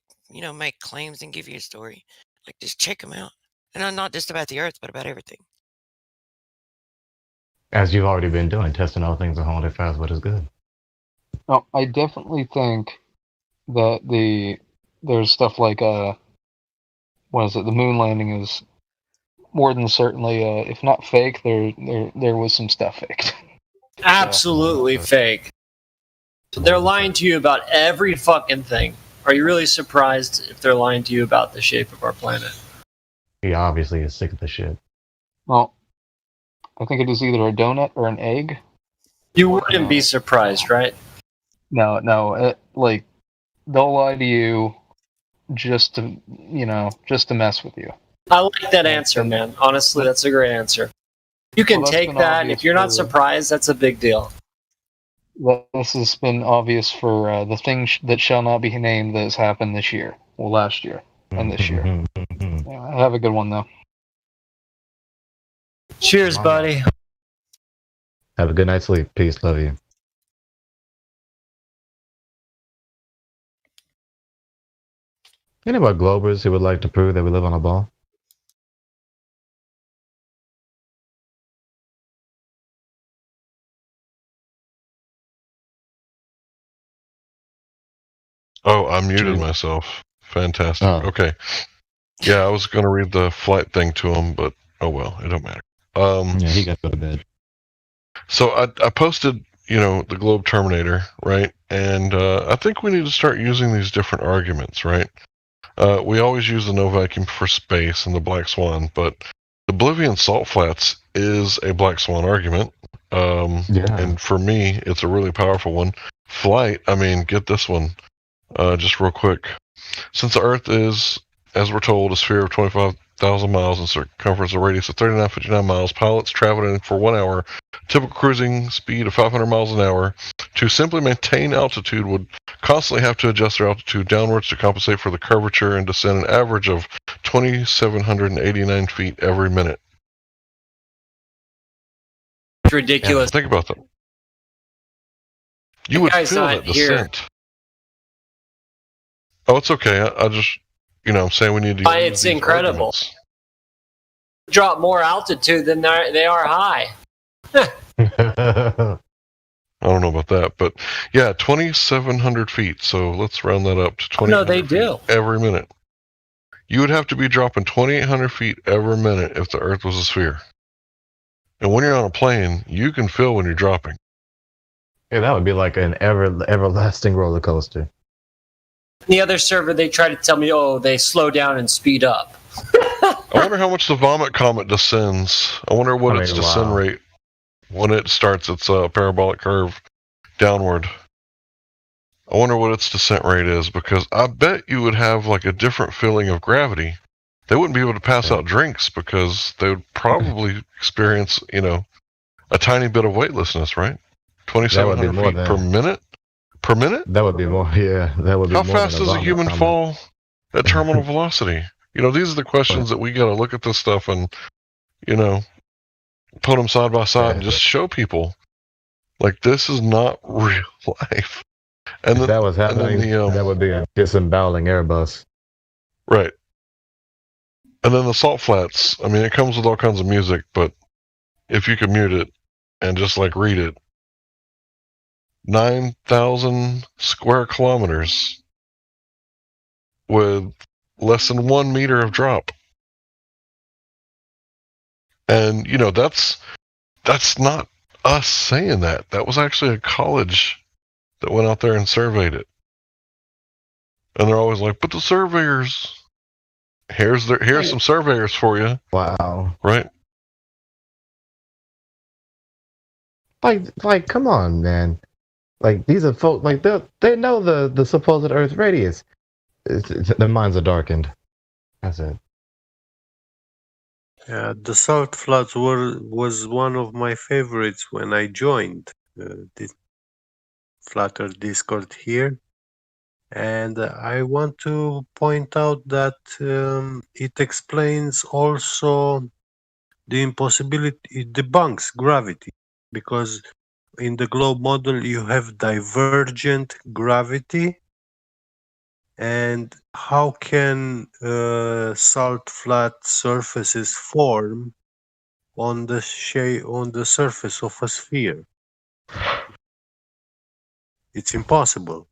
make claims and give you a story. Like, just check them out. And not just about the Earth, but about everything. As you've already been doing, testing all things and holding fast what is good. No, I definitely think that there's stuff like what is it? The moon landing is more than certainly if not fake, there was some stuff faked. Absolutely fake. So they're lying to you about every fucking thing. Are you really surprised if they're lying to you about the shape of our planet? He obviously is sick of the shit. Well, I think it is either a donut or an egg. You wouldn't be surprised, right? No, like they'll lie to you just to mess with you. I like that answer, man. Honestly, that's a great answer. You can Well, that's take been that, and obvious if you're not for- surprised, that's a big deal. Well, this has been obvious for the thing that shall not be named that has happened this year, well, last year, and this year. Yeah, have a good one, though. Cheers, buddy. Have a good night's sleep. Peace. Love you. Any about Globers who would like to prove that we live on a ball? Oh, I muted myself. Fantastic. Oh. Okay. Yeah, I was going to read the flight thing to him, but oh well, it don't matter. Yeah, he got to go to bed. So I posted, the Globe Terminator, right? And I think we need to start using these different arguments, right? We always use the no vacuum for space and the black swan, but the Bolivian salt flats is a black swan argument. And for me, it's a really powerful one. Flight, get this one. Just real quick. Since the Earth is, as we're told, a sphere of 25,000 miles in circumference, a radius of 39.59 miles, pilots traveling for 1 hour, typical cruising speed of 500 miles an hour, to simply maintain altitude would constantly have to adjust their altitude downwards to compensate for the curvature and descend an average of 2,789 feet every minute. It's ridiculous. Yeah, think about that. You would guy's feel not that here. descent. Oh, it's okay. I just, I'm saying we need to. use It's these incredible. arguments. Drop more altitude than they are high. I don't know about that, but yeah, 2,700 feet. So let's round that up to 2,800 No, they do. every minute. You would have to be dropping 2,800 feet every minute if the Earth was a sphere. And when you're on a plane, you can feel when you're dropping. Yeah, that would be like an everlasting roller coaster. The other server, they try to tell me, they slow down and speed up. I wonder how much the Vomit Comet descends. I wonder what its descent rate when it starts its parabolic curve downward. I wonder what its descent rate is, because I bet you would have like a different feeling of gravity. They wouldn't be able to pass out drinks because they would probably experience, a tiny bit of weightlessness, right? 2,700 feet per minute? Per minute? That would be more, yeah. That would be How more fast than does a Vomit human Comet. fall at terminal velocity? These are the questions that we got to look at this stuff and, put them side by side and just show people. Like, this is not real life. And If that was happening, that would be a disemboweling Airbus. Right. And then the salt flats, it comes with all kinds of music, but if you could mute it and just read it, 9,000 square kilometers with less than 1 meter of drop. And, you know, that's not us saying that. That was actually a college that went out there and surveyed it. And they're always like, but the surveyors, here's some surveyors for you. Wow. Right? Like, come on, man. Like, these are folks, like, they know the supposed Earth radius. Their minds are darkened. That's it. Yeah, the salt floods was one of my favorites when I joined the Flat Earth Discord here. And I want to point out that it explains also the impossibility, it debunks gravity, because in the globe model you have divergent gravity. And how can salt flat surfaces form on the surface of a sphere? It's impossible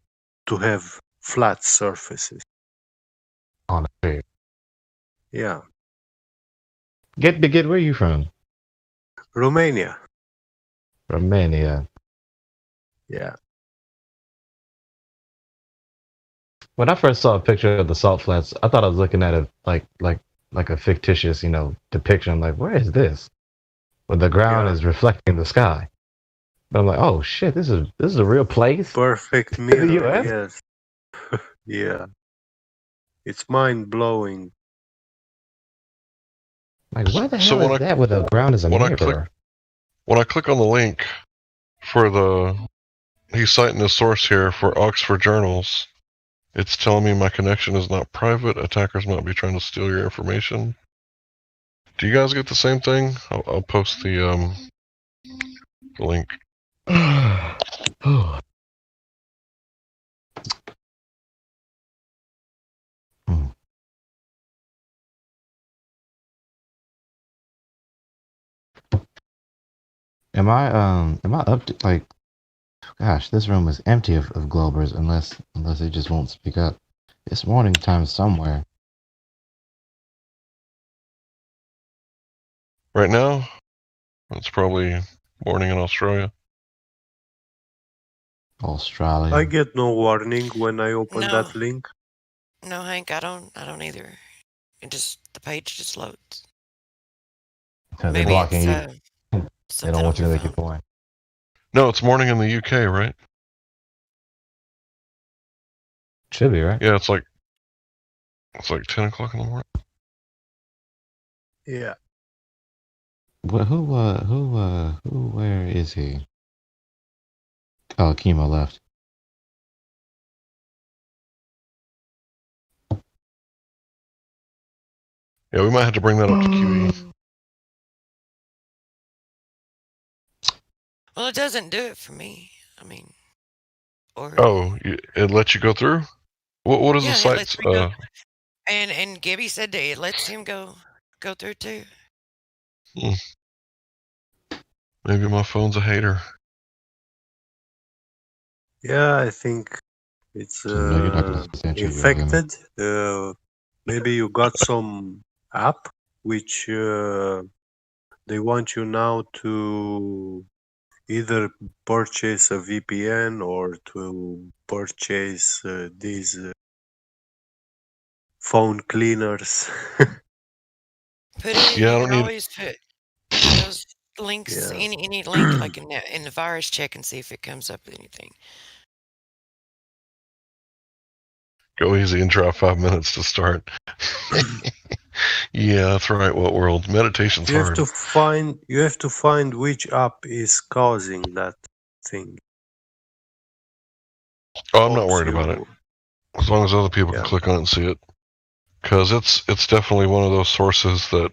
to have flat surfaces on a sphere. Yeah. Get where are you from? Romania. Romania. Yeah. When I first saw a picture of the salt flats, I thought I was looking at it like a fictitious, depiction. I'm like, where is this? Where the ground is reflecting the sky. But I'm like, oh shit, this is a real place. Perfect mirror. Yes. Yeah. It's mind blowing. Like, why the hell is that where the ground is a mirror? When I click on the link for he's citing the source here for Oxford Journals, it's telling me my connection is not private. Attackers might be trying to steal your information. Do you guys get the same thing? I'll post the link. Am I up to, like, gosh, this room is empty of Globers unless they just won't speak up. It's morning time somewhere. Right now, it's probably morning in Australia. Australia. I get no warning when I open that link. No, Hank, I don't either. The page just loads. Because they're blocking you. They don't want you to keep going. No, it's morning in the UK, right? Should be, right? Yeah, it's like 10 o'clock in the morning. Yeah. Well, where is he? Oh, Chemo left. Yeah, we might have to bring that up to QE. Well, it doesn't do it for me. I mean, it lets you go through? What is the site? And Gibby said that it lets him go through too. Maybe my phone's a hater. Yeah, I think it's infected. Maybe you got some app which they want you now to either purchase a VPN or to purchase these phone cleaners. I don't always put those links, any link like in the virus check and see if it comes up with anything. Go easy and drop 5 minutes to start. Yeah, that's right. What world? Meditation's hard. You have to find which app is causing that thing. Oh, I'm not worried about it. As long as other people can click on it and see it. Because it's definitely one of those sources that,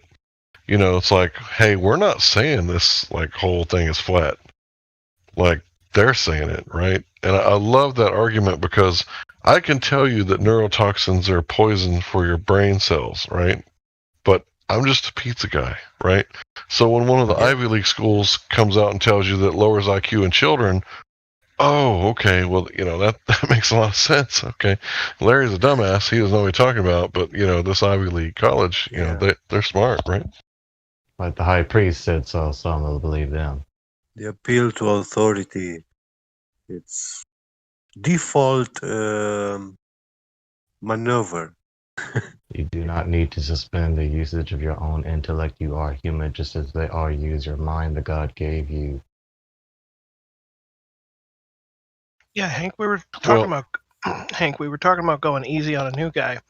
it's like, hey, we're not saying this whole thing is flat. Like, they're saying it, right? And I love that argument because I can tell you that neurotoxins are poison for your brain cells, right? But I'm just a pizza guy, right? So when one of the Ivy League schools comes out and tells you that lowers IQ in children, Oh, okay. Well, that makes a lot of sense. Okay, Larry's a dumbass. He doesn't know what he's talking about. But this Ivy League college, they're smart, right? Like the high priest said, so some will believe them. The appeal to authority, it's default maneuver. You do not need to suspend the usage of your own intellect. You are human, just as they are. Use your mind that God gave you. Yeah, Hank, we were talking about going easy on a new guy,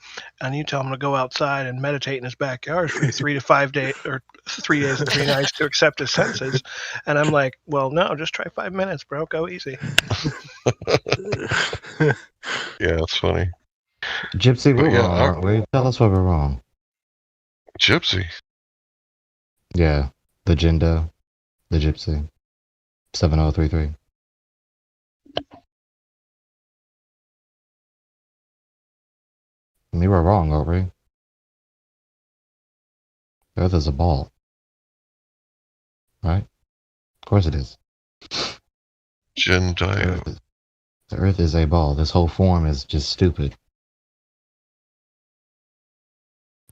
and you tell him to go outside and meditate in his backyard for 3 to 5 days, or 3 days and 3 nights to accept his senses. And I'm like, well, no, just try 5 minutes, bro. Go easy. Yeah, it's funny. Gypsy, we're wrong, aren't we? Tell us why we're wrong. Gypsy? Yeah, the Jindo, the Gypsy. 7033. We were wrong, aren't we? The Earth is a ball. Right? Of course it is. Jindo. The Earth is a ball. This whole form is just stupid.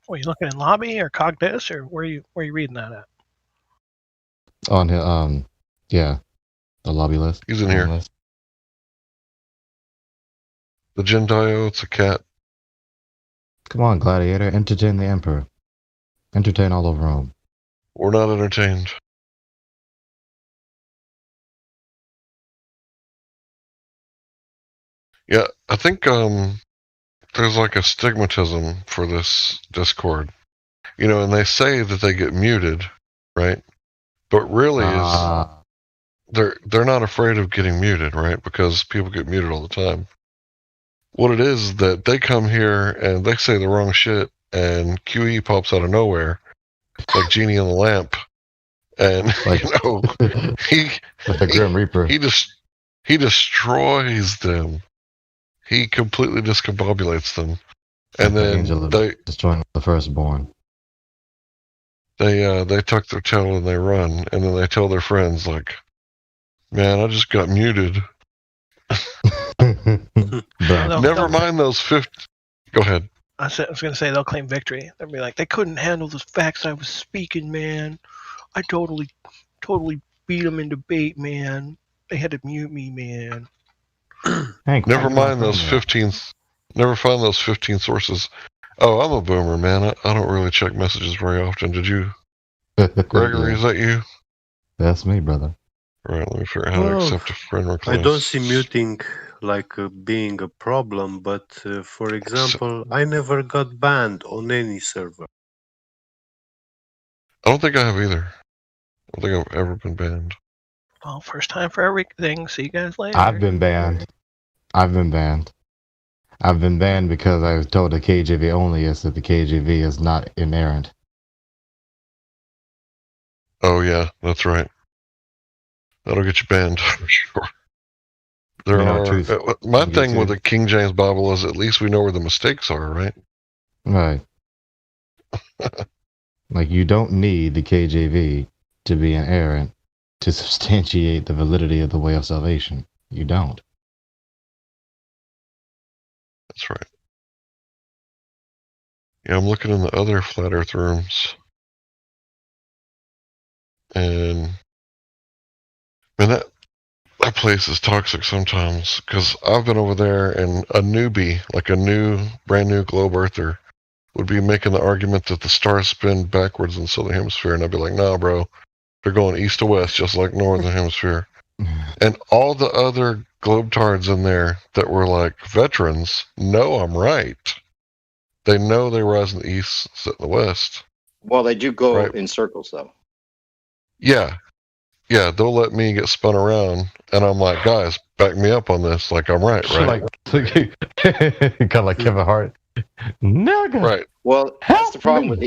Were you looking in lobby or Cogdis, or where you reading that at? On the the lobby list. He's in here. List. The Jindo, it's a cat. Come on, gladiator, entertain the emperor. Entertain all of Rome. We're not entertained. Yeah, I think there's like a stigmatism for this Discord. And they say that they get muted, right? But really they're not afraid of getting muted, right? Because people get muted all the time. What it is that they come here and they say the wrong shit, and QE pops out of nowhere, like Genie in the Lamp, and like, he like the Grim Reaper. He destroys them. He completely discombobulates them, and then they destroying the firstborn. They tuck their tail and they run, and then they tell their friends like, "Man, I just got muted." Never mind those 50. Go ahead. I was going to say they'll claim victory. They'll be like, they couldn't handle the facts I was speaking, man. I totally beat them in debate, man. They had to mute me, man. Hank, never mind those 15. Never find those 15 sources. Oh, I'm a boomer, man. I don't really check messages very often. Did you, Gregory? Is that you? That's me, brother. All right, let me figure out how to accept a friend request. I don't see muting like being a problem, but for example, I never got banned on any server. I don't think I have either. I don't think I've ever been banned. Well, first time for everything. See you guys later. I've been banned. I've been banned because I was told the KJV only is that the KJV is not inerrant. Oh yeah, that's right. That'll get you banned for sure. There are. My thing with the King James Bible is at least we know where the mistakes are, right? Right. Like you don't need the KJV to be inerrant to substantiate the validity of the way of salvation. You don't. That's right. Yeah, I'm looking in the other Flat Earth rooms. And man, that place is toxic sometimes, because I've been over there and a newbie, like a brand new globe earther, would be making the argument that the stars spin backwards in the southern hemisphere, and I'd be like, nah, bro, they're going east to west, just like northern hemisphere. And all the other globetards in there that were like veterans know I'm right. They know they rise in the east, set in the west. Well, they do go in circles, though. Yeah, they'll let me get spun around, and I'm like, guys, back me up on this. Like, I'm right? Like, kind of like Kevin Hart. Nugget. Right. Well, that's the problem with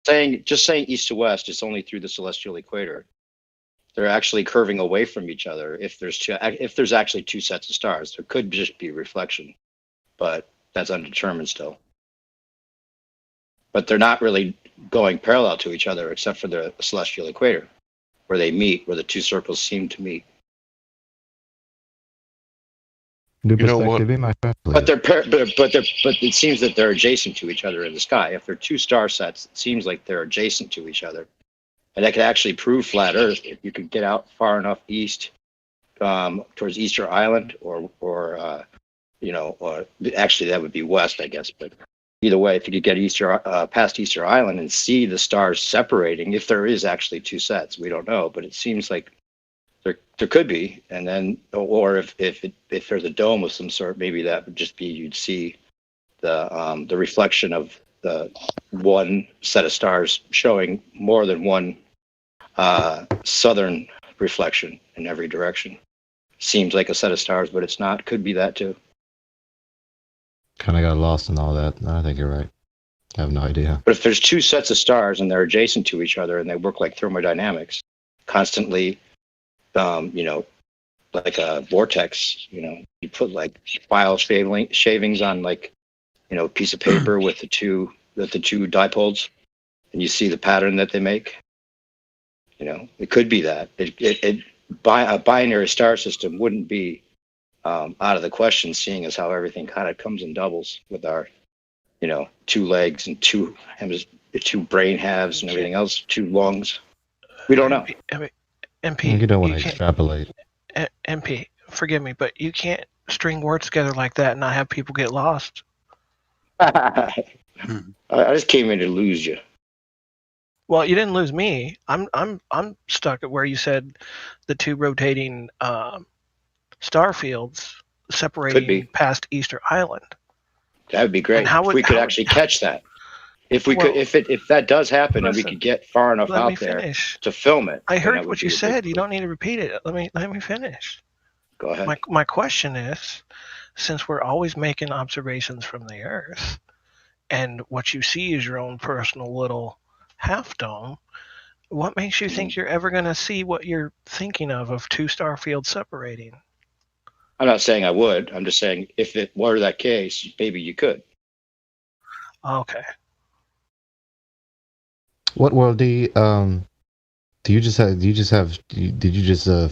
saying east to west. It's only through the celestial equator. They're actually curving away from each other. If there's actually two sets of stars, there could just be reflection, but that's undetermined still. But they're not really going parallel to each other, except for the celestial equator, where they meet, where the two circles seem to meet. New You know what? perspective, be my friend, please. But it seems that they're adjacent to each other in the sky. If they're two star sets, it seems like they're adjacent to each other, and that could actually prove flat Earth if you could get out far enough east, towards Easter Island, or actually that would be west, I guess. But either way, if you could get past Easter Island and see the stars separating, if there is actually two sets, we don't know, but it seems like there could be, and then, or if there's a dome of some sort, maybe that would just be you'd see the reflection of the one set of stars showing more than one southern reflection in every direction. Seems like a set of stars, but it's not. Could be that too. Kind of got lost in all that. I think you're right. I have no idea. But if there's two sets of stars and they're adjacent to each other and they work like thermodynamics, constantly, like a vortex, you put like file shavings on like, a piece of paper with the two dipoles, and you see the pattern that they make. It could be that a binary star system wouldn't be out of the question, seeing as how everything kind of comes in doubles with our, two legs and two brain halves and everything else, two lungs. We don't know. MP, you don't want to extrapolate. MP, forgive me, but you can't string words together like that and not have people get lost. I just came in to lose you. Well, you didn't lose me. I'm stuck at where you said the two rotating star fields separating past Easter Island. That would be great. If we could actually catch that. If that does happen, and we could get far enough out there to film it. I heard what you said. You don't need to repeat it. Let me finish. Go ahead. My question is, since we're always making observations from the Earth, and what you see is your own personal little half dome, what makes you think you're ever going to see what you're thinking of two star fields separating? I'm not saying I would. I'm just saying if it were that case, maybe you could. Okay. What world did you just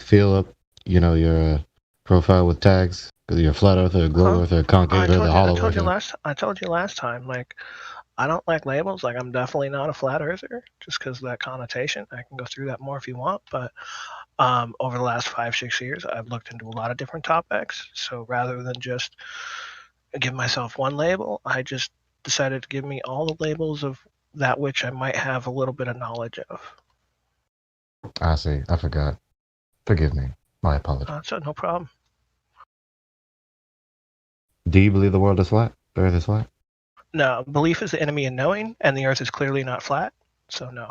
fill up, your profile with tags? You're a flat earther, a glow earther, a concave earther, a hollow earther. I told you last time, like, I don't like labels. Like, I'm definitely not a flat earther, just because of that connotation. I can go through that more if you want, but over the last 5-6 years, I've looked into a lot of different topics. So rather than just give myself one label, I just decided to give me all the labels of that which I might have a little bit of knowledge of. I see. I forgot. Forgive me. My apologies. So no problem. Do you believe the world is flat? The Earth is flat? No, belief is the enemy in knowing, and the Earth is clearly not flat. So no.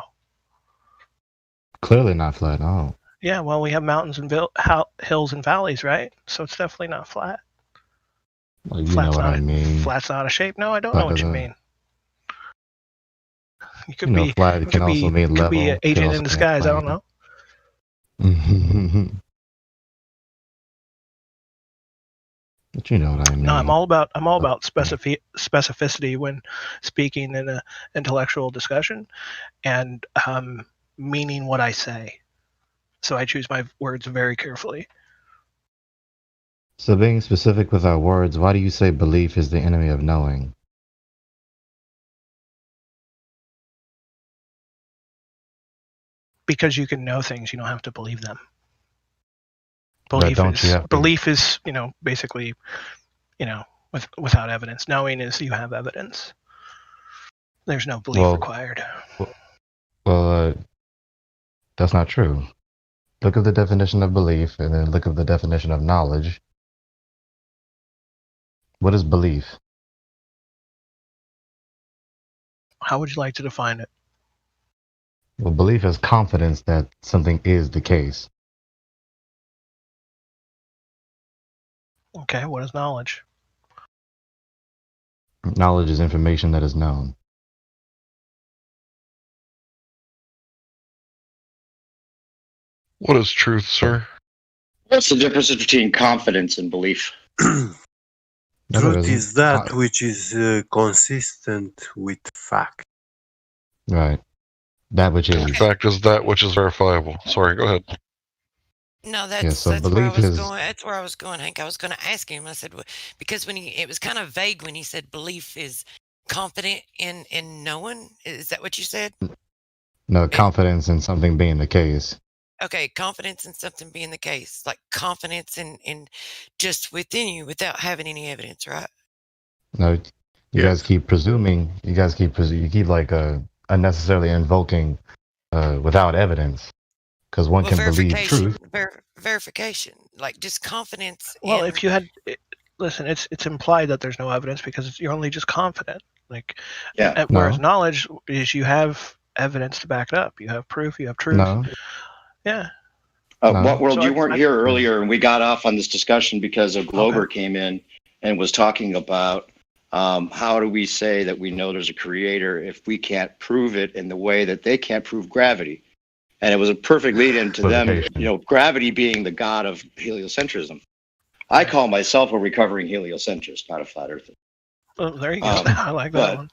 Clearly not flat. Oh. Yeah, well, we have mountains and hills and valleys, right? So it's definitely not flat. Well, you know what I mean. Flat's not a shape. No, I don't know what you mean. You could be flat. It can also mean level. Could be an agent in disguise. I don't know. But you know what I mean. No, I'm all about specificity when speaking in an intellectual discussion, and meaning what I say. So I choose my words very carefully. So being specific with our words, why do you say belief is the enemy of knowing? Because you can know things, you don't have to believe them. Belief is, basically, without evidence. Knowing is you have evidence. There's no belief required. Well, that's not true. Look at the definition of belief, and then look at the definition of knowledge. What is belief? How would you like to define it? Well, belief is confidence that something is the case. Okay, what is knowledge? Knowledge is information that is known. What is truth, sir? What's the difference between confidence and belief? Truth is that which is consistent with fact. Right. That which is. Fact is that which is verifiable. Sorry, go ahead. No, Yeah, that's so that's where I belief was is going. That's where I was going, Hank. I was going to ask him. I said because when it was kind of vague when he said belief is confident in knowing. Is that what you said? no confidence in something being the case. Okay, confidence in something being the case, like confidence in just within you without having any evidence, right? No, you guys keep presuming. You keep like unnecessarily invoking without evidence, because one can believe truth. Verification, like just confidence. Well, if you had, listen, it's implied that there's no evidence because you're only just confident. Like, Yeah. Whereas No. knowledge is you have evidence to back it up. You have proof. You have truth. No. Yeah. What World? So You weren't here earlier, and we got off on this discussion because a Glober came in and was talking about how do we say that we know there's a creator if we can't prove it in the way that they can't prove gravity? And it was a perfect lead into them, gravity being the god of heliocentrism. I call myself a recovering heliocentrist, not a flat earther. Oh, there you go. I like that one.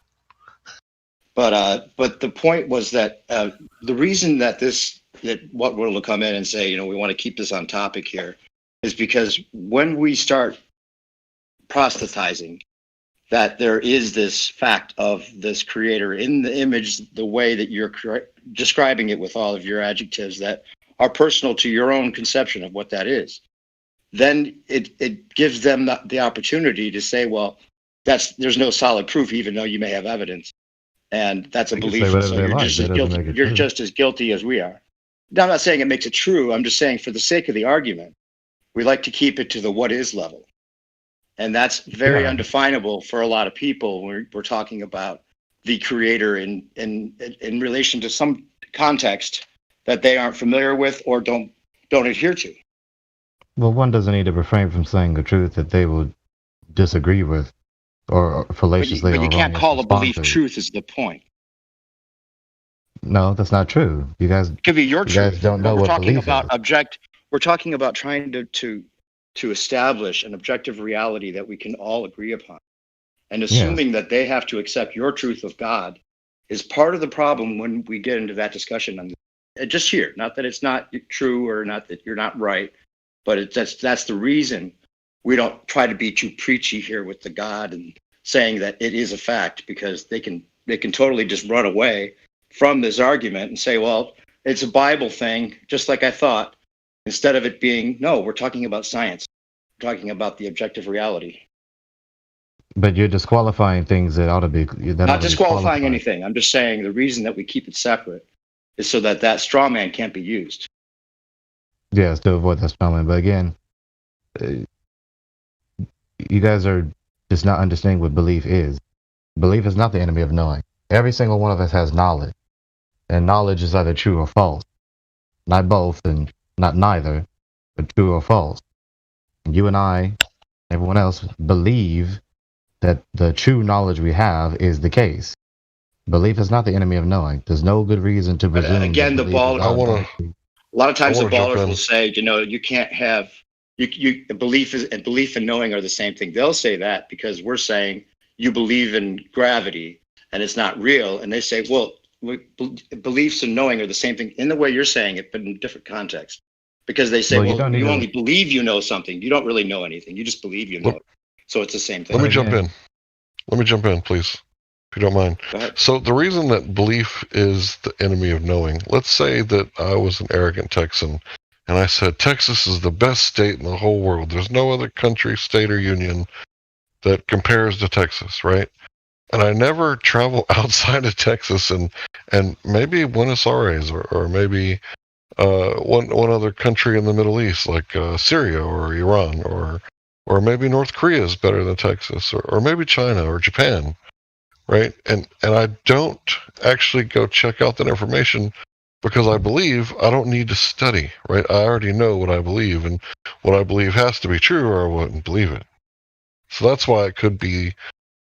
But the point was that the reason that what will come in and say, we want to keep this on topic here, is because when we start proselytizing that there is this fact of this creator in the image, the way that you're describing it with all of your adjectives that are personal to your own conception of what that is, then it gives them the opportunity to say, well, there's no solid proof, even though you may have evidence. And that's a belief. So you're just as guilty as we are. Now, I'm not saying it makes it true. I'm just saying for the sake of the argument, we like to keep it to the what is level. And that's very undefinable for a lot of people. We're talking about the creator in relation to some context that they aren't familiar with or don't adhere to. Well, one doesn't need to refrain from saying the truth that they will disagree with or fallaciously. But you can't call a belief truth is the point. No, that's not true. You guys it could be your truth. Guys don't know we're what talking belief about is. We're talking about trying to establish an objective reality that we can all agree upon. And assuming that they have to accept your truth of God is part of the problem when we get into that discussion. On just here, not that it's not true or not that you're not right, but that's the reason we don't try to be too preachy here with the God and saying that it is a fact, because they can totally just run away from this argument and say, well, it's a Bible thing, just like I thought, instead of it being, no, we're talking about science. We're talking about the objective reality. But you're disqualifying things that ought to be. Not disqualifying anything. I'm just saying the reason that we keep it separate is so that straw man can't be used. Yes, to avoid that straw man. But again, you guys are just not understanding what belief is. Belief is not the enemy of knowing. Every single one of us has knowledge. And knowledge is either true or false. Not both and not neither, but true or false. You and I, everyone else, believe that the true knowledge we have is the case. Belief is not the enemy of knowing. There's no good reason to presume. Again, a lot of times the ballers will say, you can't have belief and knowing are the same thing. They'll say that because we're saying you believe in gravity and it's not real, and they say, well, beliefs and knowing are the same thing in the way you're saying it, but in different context. Because they say, you only believe you know something. You don't really know anything. You just believe you know it. So it's the same thing. Let me jump in, please, if you don't mind. So the reason that belief is the enemy of knowing, let's say that I was an arrogant Texan and I said, Texas is the best state in the whole world. There's no other country, state, or union that compares to Texas, right? And I never travel outside of Texas and maybe Buenos Aires or maybe one other country in the Middle East like Syria or Iran or maybe North Korea is better than Texas or maybe China or Japan, right? And I don't actually go check out that information because I believe I don't need to study, right? I already know what I believe, and what I believe has to be true or I wouldn't believe it. So that's why it could be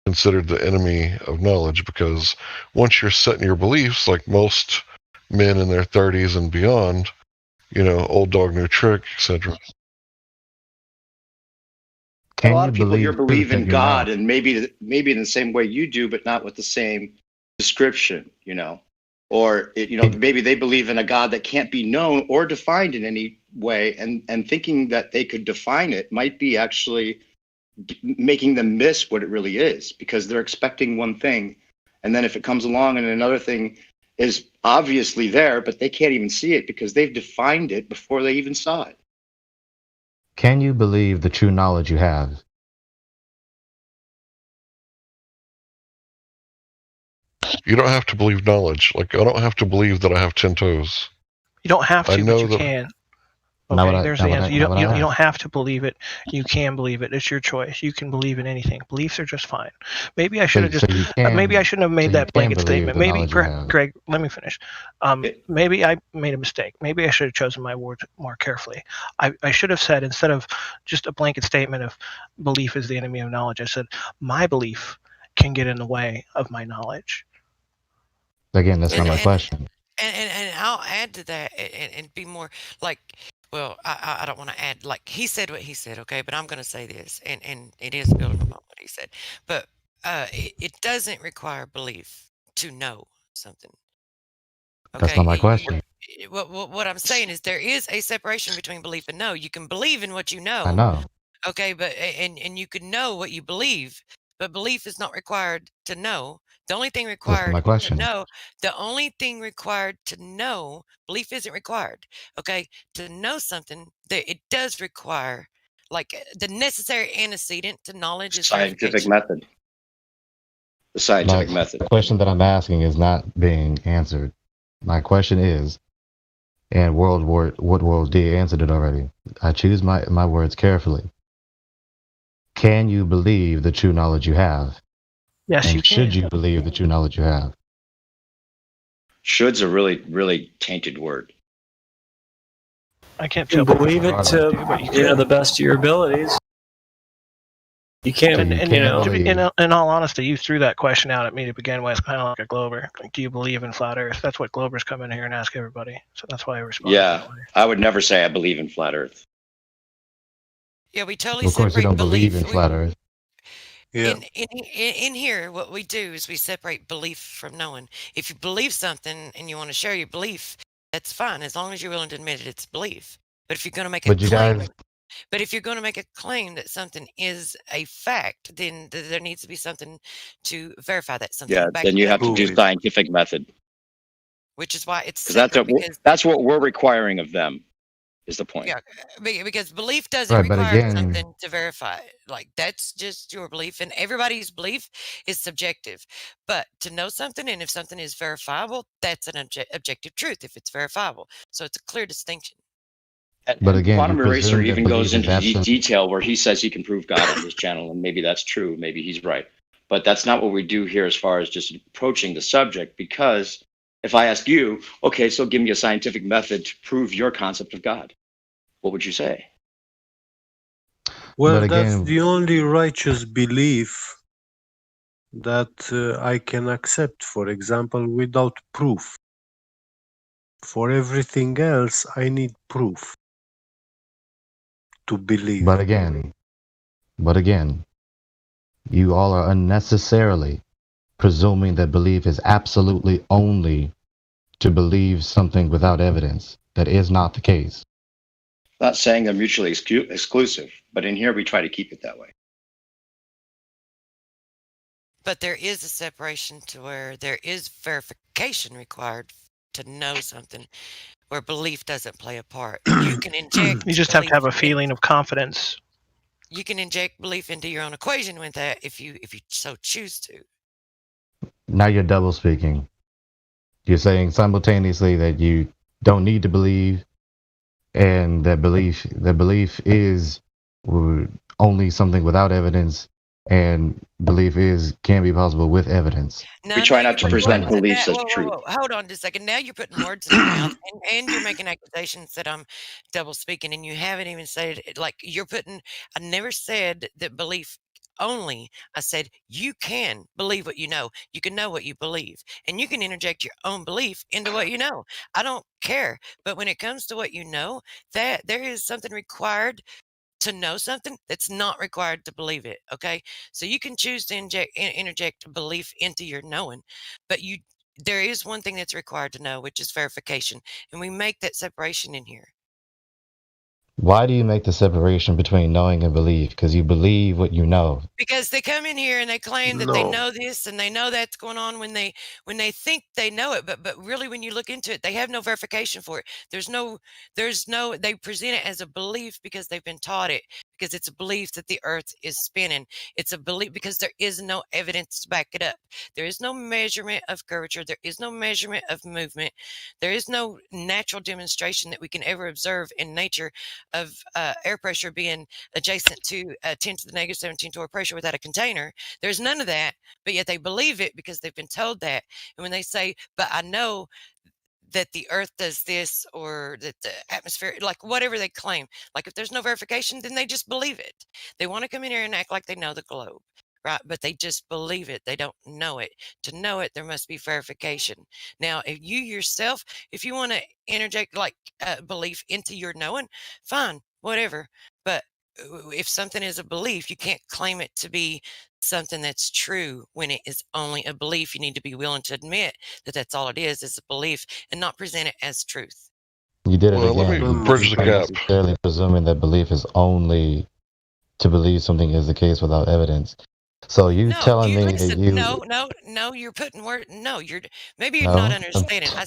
considered the enemy of knowledge, because once you're set in your beliefs, like most men in their 30s and beyond, old dog, new trick, etc. A lot of people here believe in God, and maybe in the same way you do, but not with the same description, or maybe they believe in a God that can't be known or defined in any way and thinking that they could define it might be actually making them miss what it really is, because they're expecting one thing, and then if it comes along and another thing is obviously there, but they can't even see it because they've defined it before they even saw it. Can you believe the true knowledge you have? You don't have to believe knowledge. Like, I don't have to believe that I have 10 toes. You don't have to, I know but you that. can. Not what Okay, I- there's not the what I- answer. You not don't, what I you, you asked. don't have to believe it. You can believe it. It's your choice. You can believe in anything. Beliefs are just fine. Maybe I should have So just. you can, Maybe I shouldn't have made so you that can blanket believe statement. the Maybe, knowledge you have. Greg, let me finish. Maybe I made a mistake. Maybe I should have chosen my words more carefully. I should have said, instead of just a blanket statement of belief is the enemy of knowledge, I said my belief can get in the way of my knowledge. Again, that's not my question. And I'll add to that and be more like, well, I don't want to add, like, he said what he said, okay, but I'm going to say this, and it is building upon what he said, but it doesn't require belief to know something. That's not my question. What I'm saying is there is a separation between belief and know. You can believe in what you know. I know. Okay, but and you can know what you believe, but belief is not required to know. The only thing That's required my to question. know, belief isn't required. Okay, to know something, it does require, like, the necessary antecedent to knowledge is Scientific verification. method. The scientific My method. question that I'm asking is not being answered. My question is, and Woodworld D answered it already. I choose my words carefully. Can you believe the true knowledge you have? Yes, and you can. should you believe the true knowledge you have? Should's a really, really tainted word. I can't You tell believe it to the best of your abilities. You can't, in all honesty, you threw that question out at me to begin with, kind of like a Glober. Like, do you believe in flat Earth? That's what Globers come in here and ask everybody. So that's why I responded. Yeah, I would never say I believe in flat Earth. Yeah, we totally Of course, you separate don't belief. believe in flat Earth. Yeah. In here, what we do is we separate belief from knowing. If you believe something and you want to share your belief, that's fine, as long as you're willing to admit it's belief. But if you're going to make if you're going to make a claim that something is a fact, then there needs to be something to verify that something. Yeah, then you have to do scientific method. Which is why it's because that's what we're requiring of them. Is the point? Yeah, because belief doesn't Right, but require again- something to verify it. Like, that's just your belief, and everybody's belief is subjective. But to know something, and if something is verifiable, that's an objective truth if it's verifiable. So it's a clear distinction. But again, Quantum you Eraser presume that even belief goes is into absolute. detail where he says he can prove God on his channel, and maybe that's true. Maybe he's right. But that's not what we do here as far as just approaching the subject, because if I ask you, okay, so give me a scientific method to prove your concept of God, what would you say? Well, But that's again- the only righteous belief that I can accept, for example, without proof. For everything else, I need proof to believe. But again, you all are unnecessarily presuming that belief is absolutely only to believe something without evidence. That is not the case. Not saying they're mutually exclusive, but in here we try to keep it that way. But there is a separation to where there is verification required to know something, where belief doesn't play a part. You can inject. You just have to have a belief feeling of confidence. You can inject belief into your own equation with that if you so choose to. Now you're double speaking. You're saying simultaneously that you don't need to believe, and that belief is only something without evidence, and belief can be possible with evidence. We try not to present beliefs as truth. Hold on just a second. Now you're putting words in my mouth, and you're making accusations that I'm double speaking, and you haven't even said it. Like, you're putting. I never said that belief only. I said you can believe what you know. You can know what you believe, and you can interject your own belief into what you know. I don't care. But when it comes to what you know, that there is something required to know something that's not required to believe it. Okay, so you can choose to interject belief into your knowing, but there is one thing that's required to know, which is verification, and we make that separation in here. Why do you make the separation between knowing and belief? Because you believe what you know. Because they come in here and they claim that they know this and they know that's going on when they think they know it, but really when you look into it, they have no verification for it. There's no they present it as a belief because they've been taught it, because it's a belief that the earth is spinning. It's a belief because there is no evidence to back it up. There is no measurement of curvature. There is no measurement of movement. There is no natural demonstration that we can ever observe in nature of air pressure being adjacent to 10 to the negative 17 torr pressure without a container. There's none of that, but yet they believe it because they've been told that. And when they say, but I know that the earth does this, or that the atmosphere, like whatever they claim, like if there's no verification, then they just believe it. They want to come in here and act like they know the globe, right? But they just believe it. They don't know it. To know it, there must be verification. Now, if you yourself, if you want to interject like belief into your knowing, fine, whatever. But if something is a belief, you can't claim it to be something that's true when it is only a belief. You need to be willing to admit that that's all it is a belief, and not present it as truth. You did it again. Let me bridge the gap. Necessarily presuming that belief is only to believe something is the case without evidence. So you telling me that you no, you're putting word. No, maybe you're not understanding. I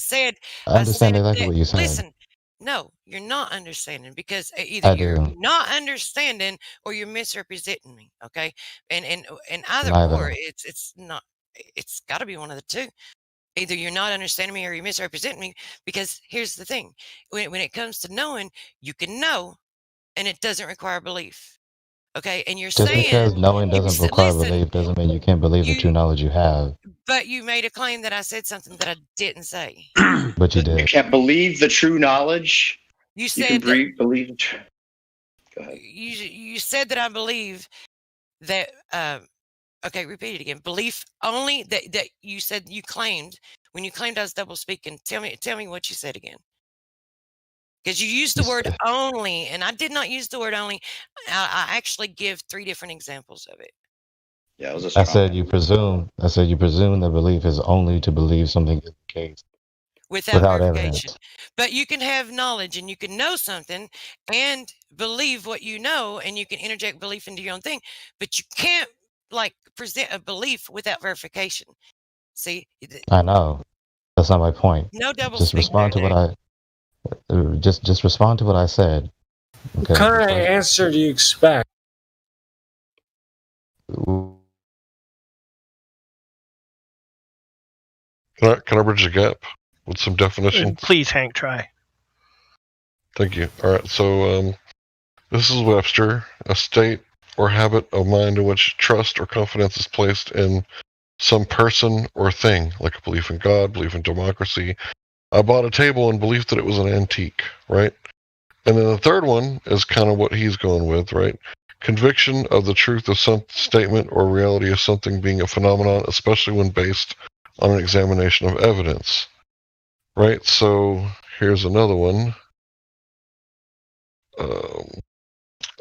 understand exactly what you said. Listen, no, you're not understanding, because either you're not understanding or you're misrepresenting me. Okay, and either or, it's not. It's got to be one of the two. Either you're not understanding me or you're misrepresenting me. Because here's the thing: when it comes to knowing, you can know, and it doesn't require belief. Okay, and you're just saying because knowing doesn't require belief doesn't mean you can't believe the true knowledge you have. But you made a claim that I said something that I didn't say. But you did. You can't believe the true knowledge. You said believe. Go ahead. You said that I believe that. Okay, repeat it again. Belief only that you said you claimed when you claimed I was double speaking. Tell me what you said again. Because you used the word only, and I did not use the word only. I actually give 3 different examples of it. Yeah, it was I said you presume that belief is only to believe something is the case without evidence. But you can have knowledge and you can know something and believe what you know, and you can interject belief into your own thing. But you can't present a belief without verification. See? I know. That's not my point. No double. Just respond to what I. Just respond to what I said. Okay. What kind of answer do you expect? Can I bridge the gap with some definitions? Please, Hank, try. Thank you. All right, so this is Webster: a state or habit of mind in which trust or confidence is placed in some person or thing, like a belief in God, belief in democracy. I bought a table and believed that it was an antique, right? And then the third one is kind of what he's going with, right? Conviction of the truth of some statement or reality of something being a phenomenon, especially when based on an examination of evidence, right? So here's another one. A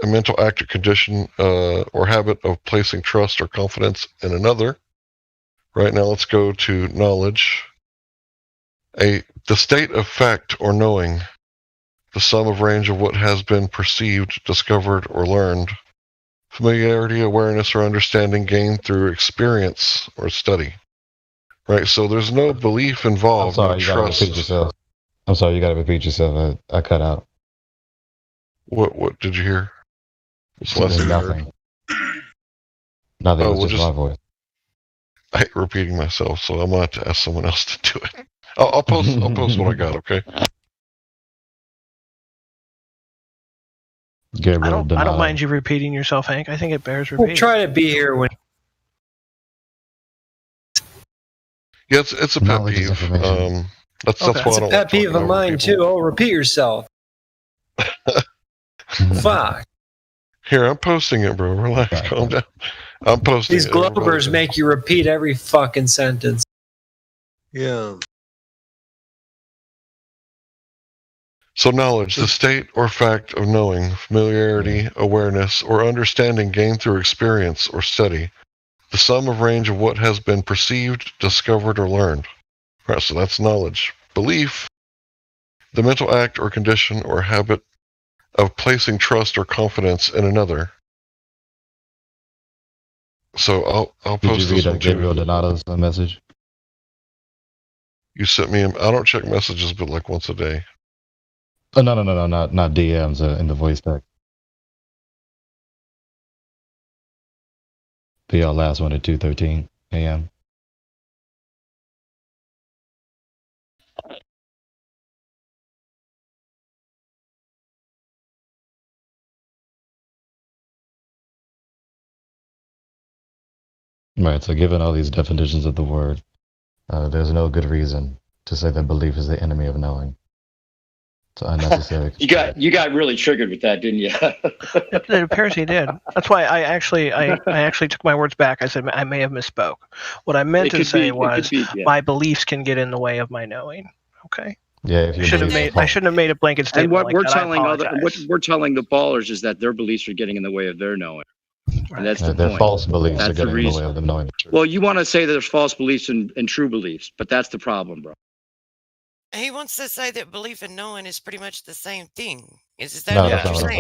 mental act or condition or habit of placing trust or confidence in another. Right now, let's go to knowledge. The state of fact or knowing, the sum of range of what has been perceived, discovered, or learned. Familiarity, awareness, or understanding gained through experience or study. Right, so there's no belief involved. I'm sorry, you gotta repeat yourself. I'm sorry, you gotta repeat yourself. I cut out. What did you hear? Nothing. Nothing. It was just my voice. I hate repeating myself, so I'm gonna have to ask someone else to do it. I'll post what I got, okay? I don't mind you repeating yourself, Hank. I think it bears repeating. We'll try to be here when. Yeah, it's a pet peeve. That's why it's a pet peeve of mine too. Oh, repeat yourself. Fuck. Here, I'm posting it, bro. Relax, calm down. I'm posting These Globers make you repeat every fucking sentence. Yeah. So knowledge, the state or fact of knowing, familiarity, awareness, or understanding gained through experience or study. The sum of range of what has been perceived, discovered, or learned. Right, so that's knowledge. Belief, the mental act or condition or habit of placing trust or confidence in another. So I'll post this one Gabriel too. Donato's message? You sent me. I don't check messages, but like once a day. Oh, no, not DMs in the voice text. The last one at 2:13 a.m. Right. So, given all these definitions of the word, there's no good reason to say that belief is the enemy of knowing. It's unnecessary. You got really triggered with that, didn't you? It appears he did. That's why I actually took my words back. I said I may have misspoke. What I meant to say was my beliefs can get in the way of my knowing. Okay. Yeah. If you I shouldn't have made a blanket statement. And what like we're that. telling what we're telling the ballers is that their beliefs are getting in the way of their knowing. And that's the their point. false beliefs That's are getting the in the reason. way of them knowing the truth. Well, you want to say that there's false beliefs and true beliefs, but that's the problem, bro. He wants to say that belief and knowing is pretty much the same thing. Is that No, what that's you're not what I'm saying?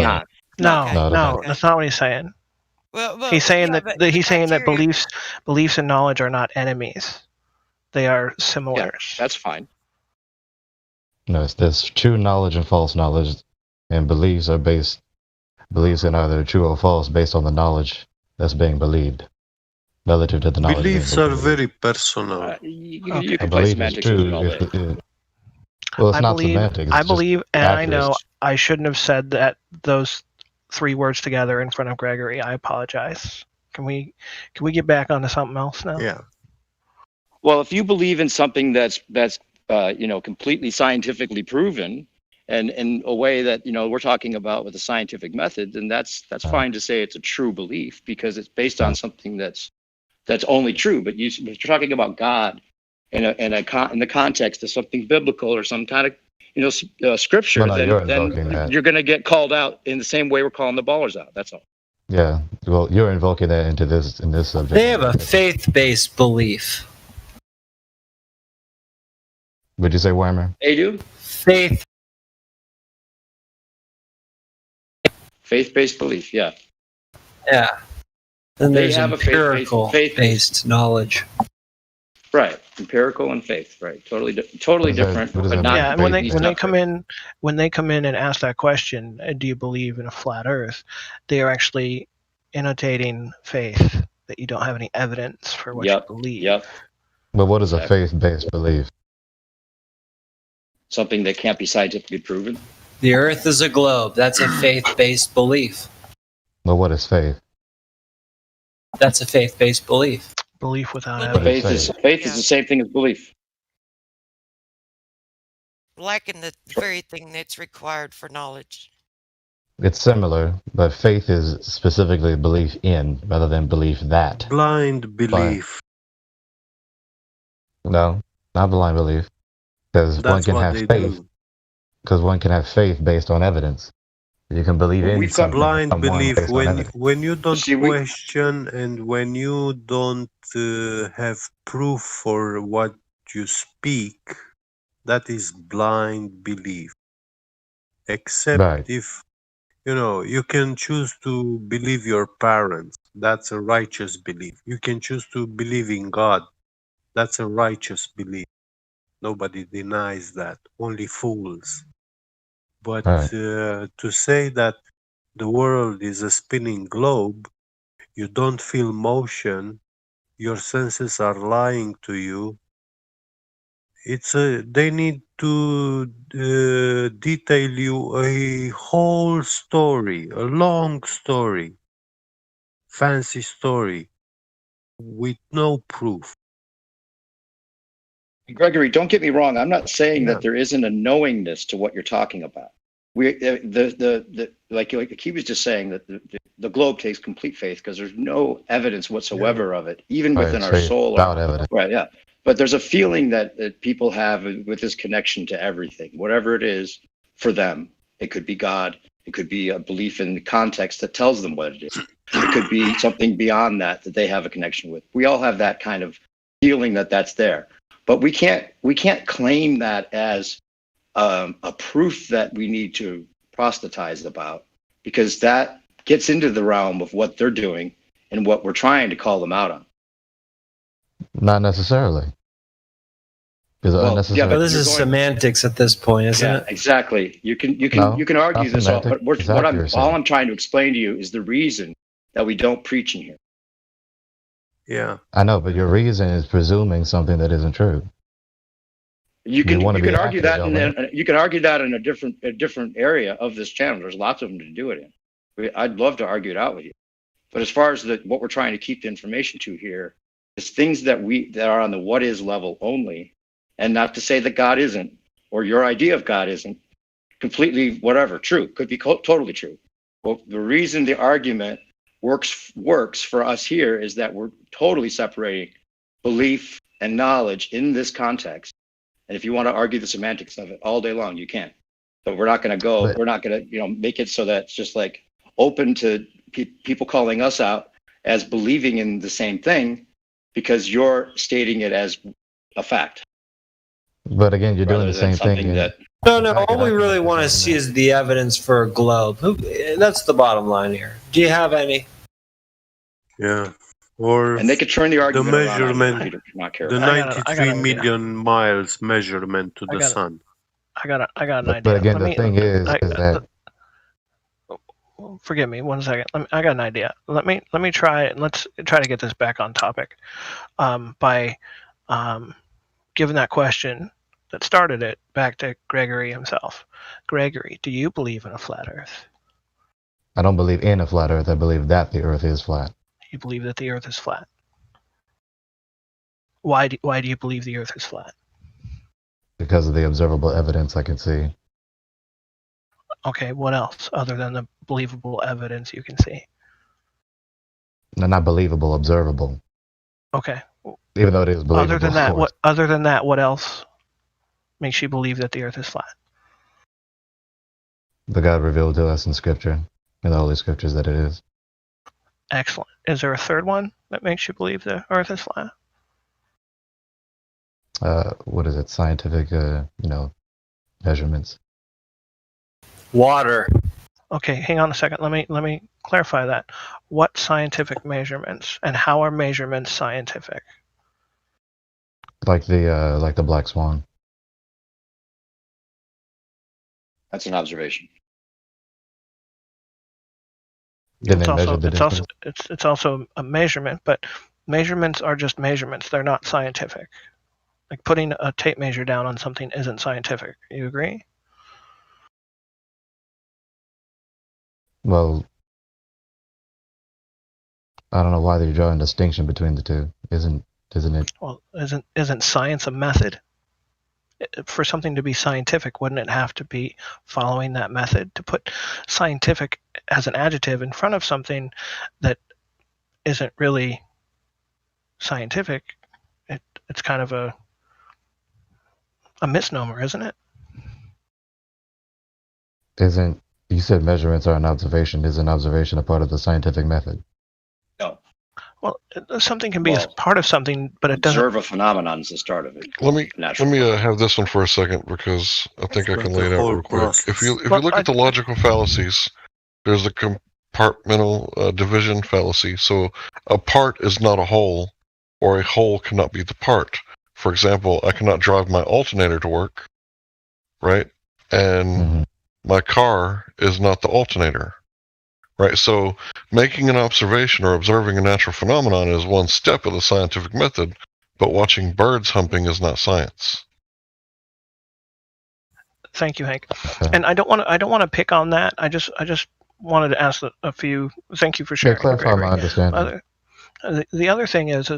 saying. No, that's not what he's saying. Well, he's saying yeah, that but he's saying that criteria- beliefs and knowledge are not enemies; they are similars. That's fine. No, there's true knowledge and false knowledge, and beliefs are in either true or false based on the knowledge that's being believed, relative to the knowledge. Beliefs are very personal. You A can play belief is semantics true with all if that. well, it's I not believe, semantics. I it's just believe, and I know accuracy. I shouldn't have said those 3 words together in front of Gregory. I apologize. Can we get back onto something else now? Yeah. Well, if you believe in something that's completely scientifically proven, and in a way that we're talking about with a scientific method, then that's fine to say it's a true belief because it's based on something that's only true. But if you're talking about God in the context of something biblical or some kind of scripture, Well, no, you're invoking then that. you're going to get called out in the same way we're calling the ballers out. That's all. Yeah, well, you're invoking that in this subject. They have a faith-based belief. Would you say, Weimer? They do? Faith-based belief, yeah. Yeah. Then They there's have a empirical-based knowledge. Right, empirical and faith, right? Totally different, but not. Yeah, and when they completely come separate. in and ask that question, do you believe in a flat Earth? They are actually annotating faith that you don't have any evidence for what you believe. Yep. But what is a faith-based belief? Something that can't be scientifically proven. The Earth is a globe. That's a faith-based belief. But what is faith? That's a faith-based belief. Belief without Faith evidence. is the same thing as belief. lacking the very thing that's required for knowledge. It's similar, but faith is specifically belief in rather than belief that. Blind belief. No, not blind belief. Because one That's can what have they faith. do. Because one can have faith based on evidence. You can believe in We've got something, blind someone belief based on when evidence. you don't question and when you don't have proof for what you speak. That is blind belief. Except Right. if you can choose to believe your parents. That's a righteous belief. You can choose to believe in God. That's a righteous belief. Nobody denies that. Only fools. But Right. To say that the world is a spinning globe, you don't feel motion, your senses are lying to you. They need to detail you a whole story, a long story, fancy story, with no proof. Gregory, don't get me wrong. I'm not saying that there isn't a knowingness to what you're talking about. Like he was just saying that the globe takes complete faith because there's no evidence whatsoever of it, even Right, within our faith soul. without evidence. Right, yeah. But there's a feeling that people have with this connection to everything, whatever it is for them. It could be God. It could be a belief in the context that tells them what it is. It could be something beyond that they have a connection with. We all have that kind of feeling that's there. But we can't claim that as a proof that we need to proselytize about, because that gets into the realm of what they're doing and what we're trying to call them out on. Not necessarily. Because Yeah, but this is semantics at this point, isn't it? Exactly. You can argue this all, but all I'm trying to explain to you is the reason that we don't preach in here. Yeah, I know, but your reason is presuming something that isn't true. You can argue that in a different area of this channel. There's lots of them to do it in. I'd love to argue it out with you, but as far as what we're trying to keep the information to here is things that are on the what is level only, and not to say that God isn't, or your idea of God isn't completely whatever true. Could be totally true. Well, the reason the argument works for us here is that we're totally separating belief and knowledge in this context. And if you want to argue the semantics of it all day long, you can. But we're not going to go. We're not going to, make it so that it's just like open to people calling us out as believing in the same thing because you're stating it as a fact. But again, you're doing the same thing. No. All we really want to see is the evidence for a globe. That's the bottom line here. Do you have any? Yeah. And they could turn the argument the measurement, around. the 93 million miles measurement to the sun. I got an idea. But again, the thing is that. Forgive me 1 second. I got an idea. Let me try. Let's try to get this back on topic by giving that question that started it back to Gregory himself. Gregory, do you believe in a flat Earth? I don't believe in a flat Earth. I believe that the Earth is flat. You believe that the Earth is flat. Why do you believe the Earth is flat? Because of the observable evidence I can see. Okay, what else other than the believable evidence you can see? No, not believable, observable. Okay. Even though it is believable. Other than that, what else makes you believe that the Earth is flat? The God revealed to us in Scripture, in the Holy Scriptures, that it is. Excellent. Is there a third one that makes you believe the Earth is flat? What is it? Scientific, measurements. Water. Okay, hang on a second. Let me clarify that. What scientific measurements, and how are measurements scientific? Like the black swan. That's an observation. It's also a measurement, but measurements are just measurements. They're not scientific. Like putting a tape measure down on something isn't scientific. You agree? Well, I don't know why they're drawing a distinction between the two. Isn't it? Well, isn't science a method? For something to be scientific, wouldn't it have to be following that method? To put scientific as an adjective in front of something that isn't really scientific, it's kind of a misnomer, isn't it? Isn't, you said measurements are an observation. Is an observation a part of the scientific method? No. Well, something can be a part of something, but it doesn't. Observe a phenomenon is the start of it. Let me have this one for a second because I think I can lay it out real quick. If you look at the logical fallacies, there's the compartmental division fallacy. So a part is not a whole, or a whole cannot be the part. For example, I cannot drive my alternator to work, right? And my car is not the alternator. Right, so making an observation or observing a natural phenomenon is one step of the scientific method, but watching birds humping is not science. Thank you, Hank. And I don't want to pick on that. I just wanted to ask a few. Thank you for sharing. Yeah, clarify my understanding. The other thing is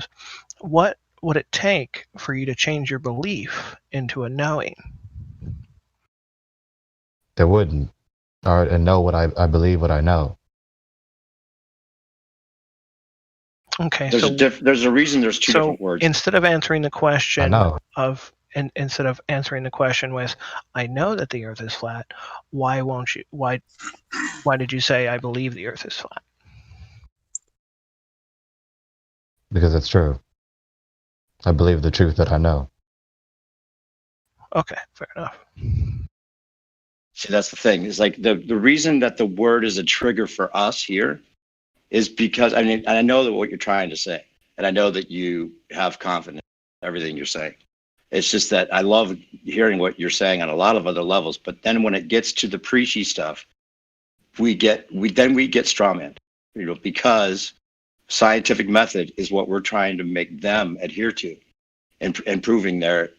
what would it take for you to change your belief into a knowing? There wouldn't. And know what I believe, what I know. Okay, there's a reason there's two different words. Instead of answering the question instead of answering the question with "I know that the Earth is flat," why did you say "I believe the Earth is flat"? Because it's true. I believe the truth that I know. Okay, fair enough. See, that's the thing. Is like the reason that the word is a trigger for us here is because I know that what you're trying to say, and I know that you have confidence in everything you're saying. It's just that I love hearing what you're saying on a lot of other levels, but then when it gets to the preachy stuff, we get strawman, because scientific method is what we're trying to make them adhere to, and improving their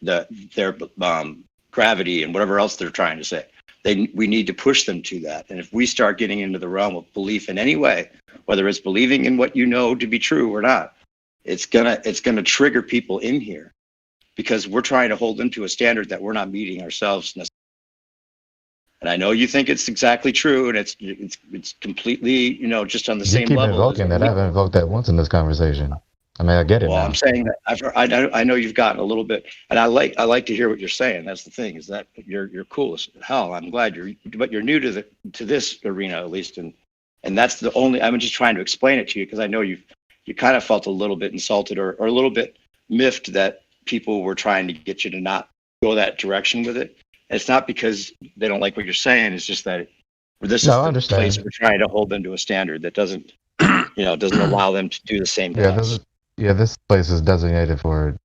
gravity and whatever else they're trying to say. We need to push them to that. And if we start getting into the realm of belief in any way, whether it's believing in what you know to be true or not, it's gonna trigger people in here, because we're trying to hold them to a standard that we're not meeting ourselves necessarily. And I know you think it's exactly true, and it's completely, just on the same keep level. Invoking that. I haven't invoked that once in this conversation. I mean, I get it now. I'm saying that I know you've gotten a little bit, and I like to hear what you're saying. That's the thing, is that you're cool as hell. I'm glad but you're new to this arena, at least, and that's the only. I'm just trying to explain it to you, because I know you kind of felt a little bit insulted or a little bit miffed that people were trying to get you to not go that direction with it. And it's not because they don't like what you're saying. It's just that this is the place we're trying to hold them to a standard that doesn't allow them to do the same thing. This place is designated for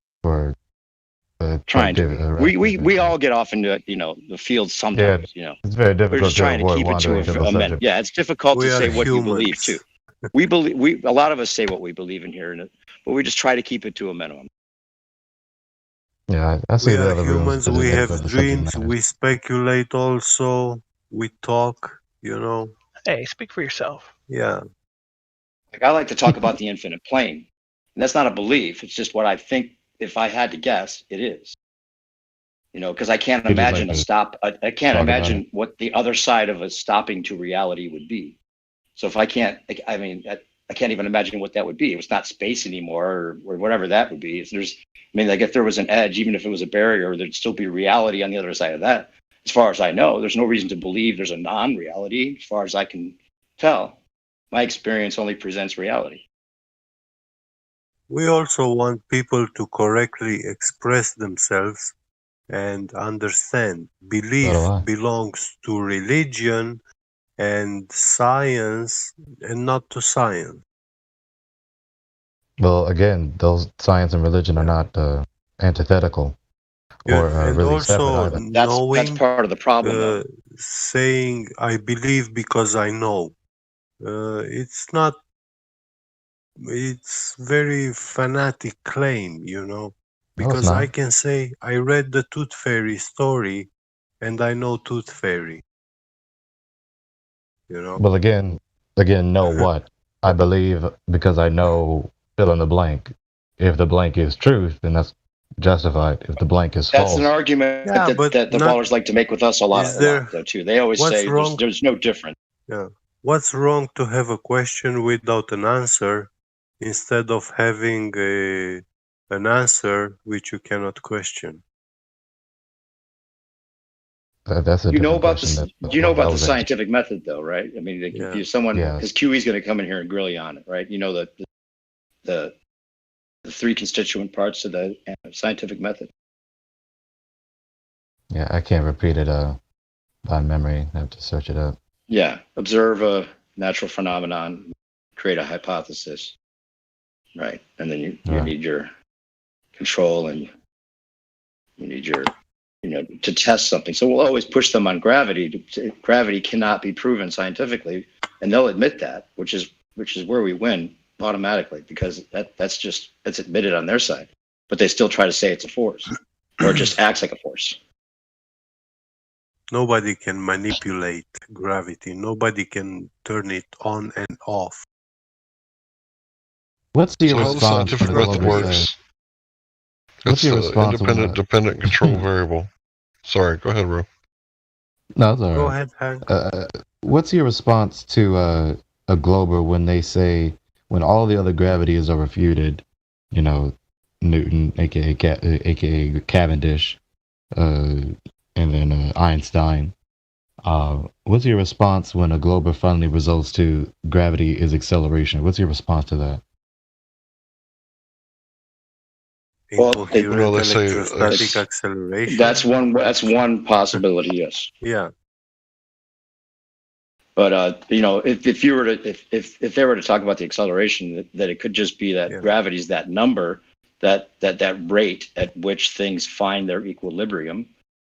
trying to. We all get off into the field sometimes. It's very difficult. We're just trying to keep it to a minute. Yeah, it's difficult to say what you believe too. A lot of us say what we believe in here, but we just try to keep it to a minimum. Yeah, I see we the are other humans. We have dreams. We speculate also. We talk. Hey, speak for yourself. Yeah. Like, I like to talk about the infinite plane, and that's not a belief. It's just what I think. If I had to guess, it is. Because I can't imagine a stop. I can't imagine what the other side of a stopping to reality would be. So if I can't, I can't even imagine what that would be. It was not space anymore, or whatever that would be. If there was an edge, even if it was a barrier, there'd still be reality on the other side of that. As far as I know, there's no reason to believe there's a non-reality. As far as I can tell, my experience only presents reality. We also want people to correctly express themselves and understand. Belief belongs to religion and science, and not to science. Well, again, those science and religion are not antithetical or really separate either. That's part of the problem. Saying I believe because I know, it's not. It's very fanatic claim, because I can say I read the Tooth Fairy story, and I know Tooth Fairy. Well, again, know what? I believe because I know fill in the blank. If the blank is truth, then that's justified. If the blank is false. That's an argument that the ballers like to make with us a lot, though, too. They always say there's no difference. Yeah. What's wrong to have a question without an answer instead of having an answer which you cannot question? That's you know about the scientific method, though, right? I mean, if someone, because QE's going to come in here and grill you on it, right? The three constituent parts of the scientific method. Yeah, I can't repeat it by memory. I have to search it up. Yeah, observe a natural phenomenon, create a hypothesis, right? And then you need your control, and you need your to test something. So we'll always push them on gravity. Gravity cannot be proven scientifically, and they'll admit that, which is where we win automatically, because that's admitted on their side. But they still try to say it's a force, or it just acts like a force. Nobody can manipulate gravity. Nobody can turn it on and off. What's the how the scientific method works? It's an dependent control variable. Sorry, go ahead, Ro. No, it's all right. Go ahead, Hank. What's your response to a Glober when they say, when all the other gravities are refuted, Newton, aka Cavendish, and then Einstein, what's your response when a Glober finally results to gravity is acceleration? What's your response to that? Well, they say electrostatic acceleration. That's one possibility. Yes. Yeah, But if you were to if they were to talk about the acceleration, that it could just be that gravity is that number, that rate at which things find their equilibrium,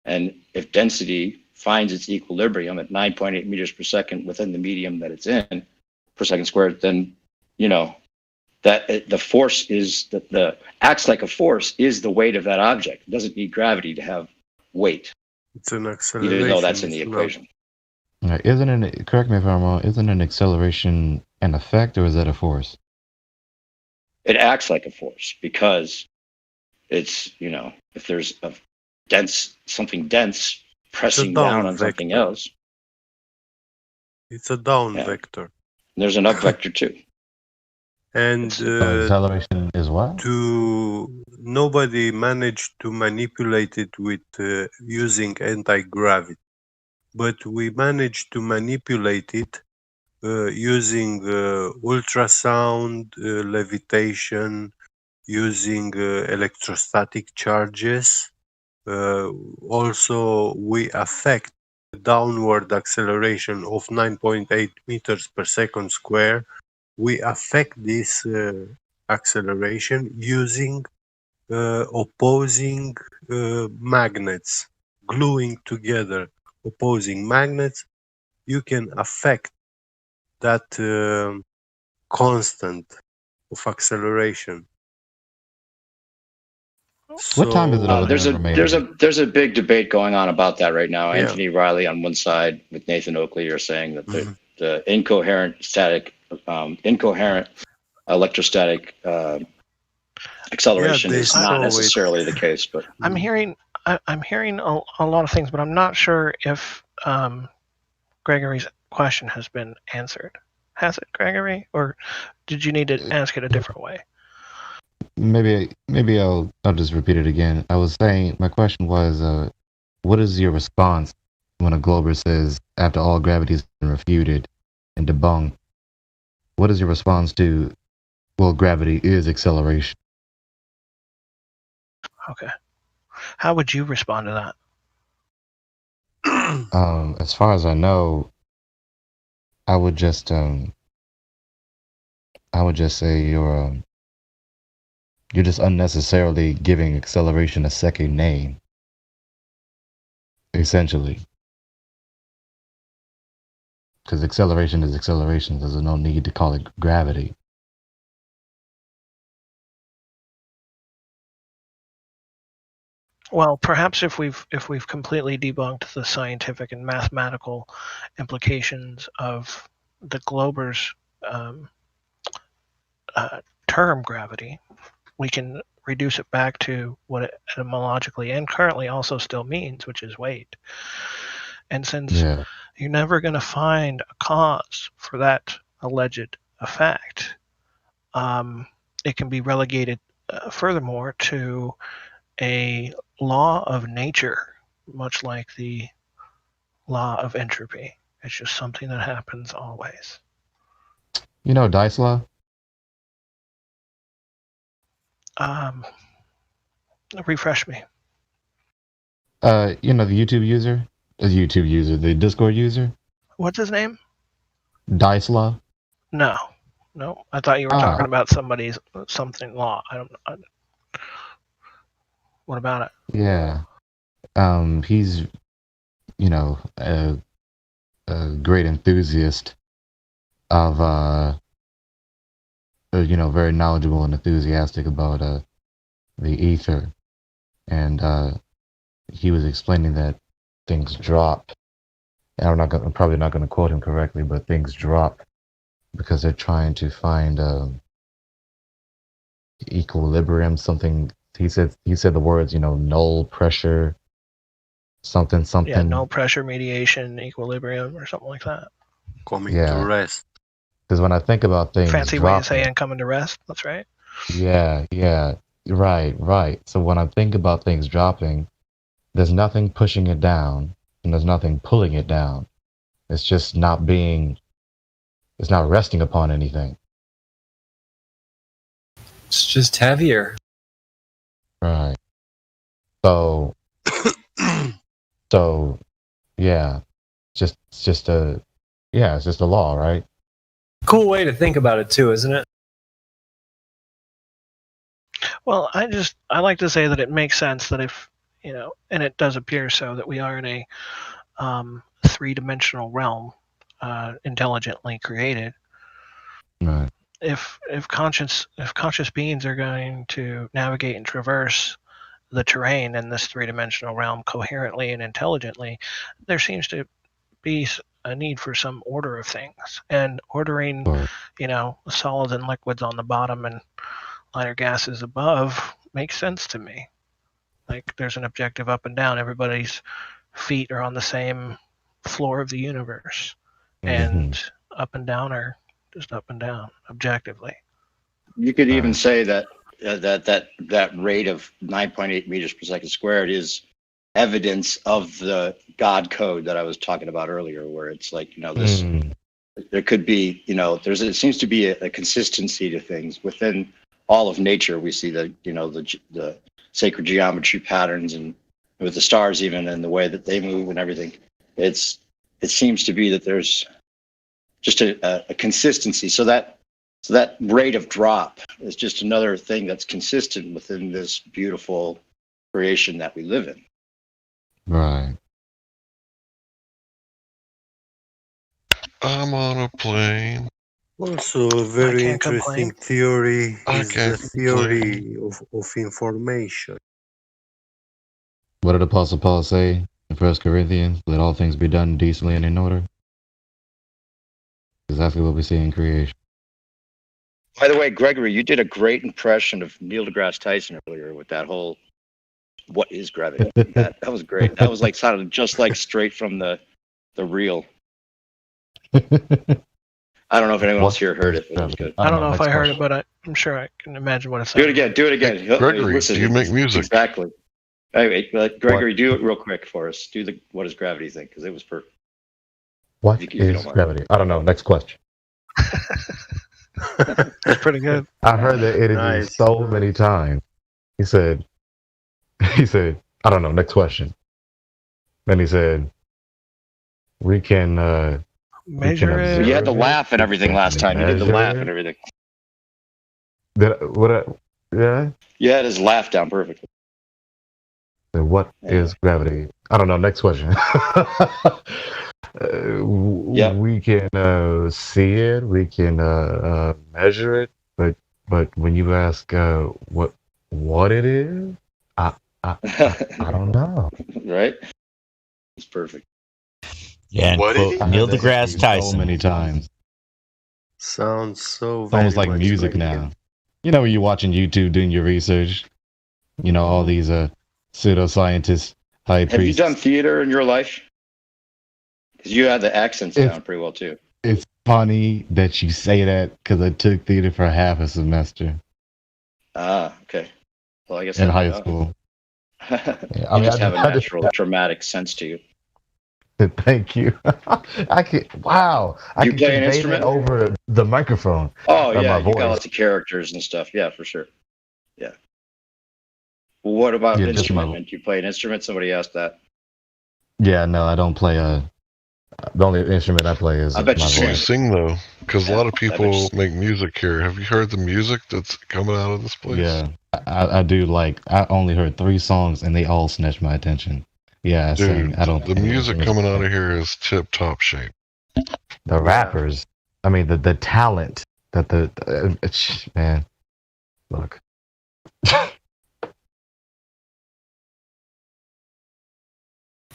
and if density finds its equilibrium at 9.8 meters per second within the medium that it's in per second squared, then that the force is the acts like a force is the weight of that object. It doesn't need gravity to have weight. It's an acceleration. Even though that's in the equation. Isn't it? Correct me if I'm wrong. Isn't an acceleration an effect, or is that a force? It acts like a force because it's if there's something dense pressing down on something else. It's a down vector. And there's an up vector too. And acceleration is what? Nobody managed to manipulate it with using anti-gravity, but we managed to manipulate it using ultrasound, levitation, using electrostatic charges. Also, we affect the downward acceleration of 9.8 meters per second square. We affect this acceleration using opposing magnets, gluing together opposing magnets. You can affect that constant of acceleration. What time is it over there's a big debate going on about that right now. Anthony Riley on one side with Nathan Oakley are saying that the incoherent electrostatic acceleration is not necessarily the case. But I'm hearing a lot of things, but I'm not sure if Gregory's question has been answered. Has it, Gregory, or did you need to ask it a different way? Maybe I'll just repeat it again. I was saying, my question was, what is your response when a Glober says, after all gravity has been refuted and debunked, what is your response to, well, gravity is acceleration? Okay. How would you respond to that? As far as I know, I would just say you're just unnecessarily giving acceleration a second name, essentially. Because acceleration is acceleration. There's no need to call it gravity. Well, perhaps if we've completely debunked the scientific and mathematical implications of the Glober's term gravity, we can reduce it back to what it etymologically and currently also still means, which is weight. And since you're never going to find a cause for that alleged effect, it can be relegated furthermore to a law of nature, much like the law of entropy. It's just something that happens always. You know Dice law? Refresh me. You know the the Discord user? What's his name? Dice law? No. I thought you were talking about something law. What about it? Yeah. He's, a great enthusiast of, very knowledgeable and enthusiastic about the ether. And he was explaining that things drop. And I'm probably not going to quote him correctly, but things drop because they're trying to find equilibrium, something. He said the words, null pressure, something. Yeah, null pressure mediation, equilibrium, or something like that. Coming to rest. Because when I think about things, fancy way of saying coming to rest. That's right. Yeah, right. So when I think about things dropping, there's nothing pushing it down, and there's nothing pulling it down. It's just it's not resting upon anything. It's just heavier. Right. So yeah, just Yeah, it's just a law, right? Cool way to think about it too, isn't it? Well, I like to say that it makes sense that if, and it does appear so, that we are in a three-dimensional realm, intelligently created. Right. If conscious beings are going to navigate and traverse the terrain in this three-dimensional realm coherently and intelligently, there seems to be a need for some order of things, and ordering, solids and liquids on the bottom and lighter gases above makes sense to me. Like there's an objective up and down. Everybody's feet are on the same floor of the universe, and up and down are just up and down objectively. You could even say that that rate of 9.8 meters per second squared is evidence of the God code that I was talking about earlier, where it's like, this, there could be, it seems to be a consistency to things within all of nature. We see the sacred geometry patterns, and with the stars even, and the way that they move and everything. It seems to be that there's just a consistency. So that rate of drop is just another thing that's consistent within this beautiful creation that we live in. Right. I'm on a plane. Also, a very interesting theory is the theory of information. What did Apostle Paul say in 1 Corinthians? Let all things be done decently and in order. Exactly what we see in creation. By the way, Gregory, you did a great impression of Neil deGrasse Tyson earlier with that whole "what is gravity?" that was great. That was sounded just like straight from the reel. I don't know if anyone else here heard it, but it was good. I don't know if I heard it, but I'm sure I can imagine what it sounds. Do it again. Gregory, listen, do you make music? Exactly. Anyway, Gregory, do it real quick for us. Do the "what is gravity" thing, because it was perfect. What is gravity? I don't know. Next question. That's pretty good. I heard that interview so many times. He said, I don't know. Next question. Then he said, we can measure it. You had to laugh and everything last time. You did the laugh and everything. Yeah? You had his laugh down perfectly. What is gravity? I don't know. Next question. We can see it. We can measure it. But when you ask what it is, I don't know. Right? It's perfect. Yeah, and quote Neil deGrasse Tyson so many times. Sounds so. It's almost like music now. When you're watching YouTube doing your research, all these pseudoscientists, high priests. Have you done theater in your life? Because you had the accents down pretty well too. It's funny that you say that because I took theater for half a semester. Ah, okay. Well, I guess in high school. You just have a natural dramatic sense to you. Thank you. I can play an instrument over the microphone. Oh yeah, you got lots of characters and stuff. Yeah, for sure. Yeah. Well, what about instrument? Do you play an instrument? Somebody asked that. Yeah, no, I don't play the only instrument I play is I bet you can sing though, because a lot of people make music here. Have you heard the music that's coming out of this place? Yeah, I do. I only heard 3 songs and they all snatched my attention. Yeah, dude, I don't. The music coming out of here is tip top shape. The rappers, I mean, the talent that man, look.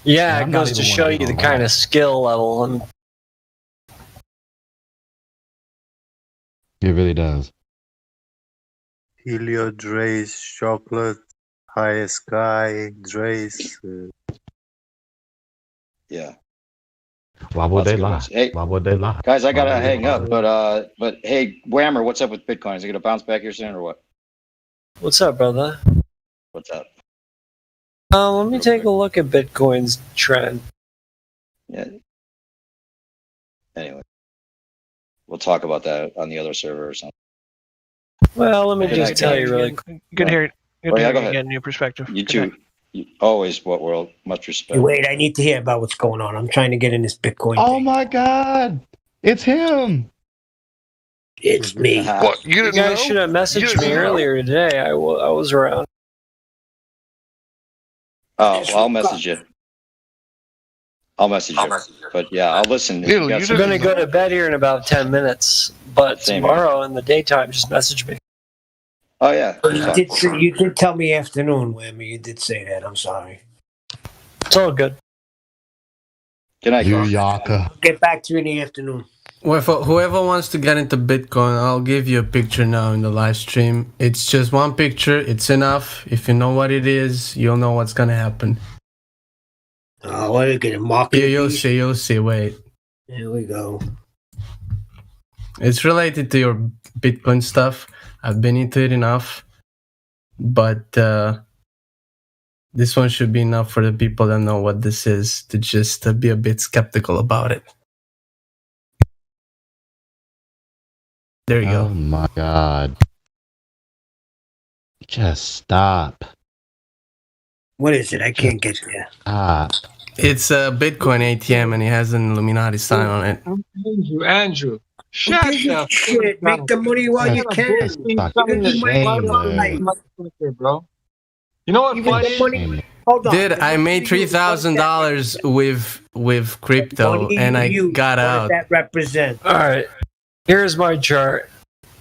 Yeah, it goes to show you the kind of skill level. And it really does. Helio, Dre's, Chocolate, High Sky, Dre's. Yeah. Why would they lie? Hey, why would they lie? Guys, I gotta hang up. But hey, Whammer, what's up with Bitcoin? Is it gonna bounce back here soon or what? What's up, brother? What's up? Let me take a look at Bitcoin's trend. Yeah. Anyway, we'll talk about that on the other server or something. Well, let me just tell you really quick. Good hearing. Good go hearing ahead. again, new perspective. You too. Always, what world? Much respect. Wait, I need to hear about what's going on. I'm trying to get in this Bitcoin. Oh thing. my God! It's him. It's me. What? You You guys should have messaged me earlier today. I was around. Oh, well, I'll message you. I'll message you. But yeah, I'll listen. I'm going to go to bed here in about 10 minutes. But tomorrow in the daytime, just message me. Oh, yeah. You did tell me afternoon, Whammy. You did say that. I'm sorry. It's all good. Good night, Yaka. Get back to you in the afternoon. Well, whoever wants to get into Bitcoin, I'll give you a picture now in the live stream. It's just one picture. It's enough. If you know what it is, you'll know what's going to happen. Oh, what are you going to market? You'll see. Wait. Here we go. It's related to your Bitcoin stuff. I've been into it enough. But this one should be enough for the people that know what this is to just be a bit skeptical about it. There you go. Oh my God. Just stop. What is it? I can't get there. It's a Bitcoin ATM and it has an Illuminati sign on it. Andrew. Shut up. Shit. Make the money while you can. Bro. You know what fun is? Hold on. Dude, I made $3,000 with crypto and I got out. What does that represent? All right. Here's my chart.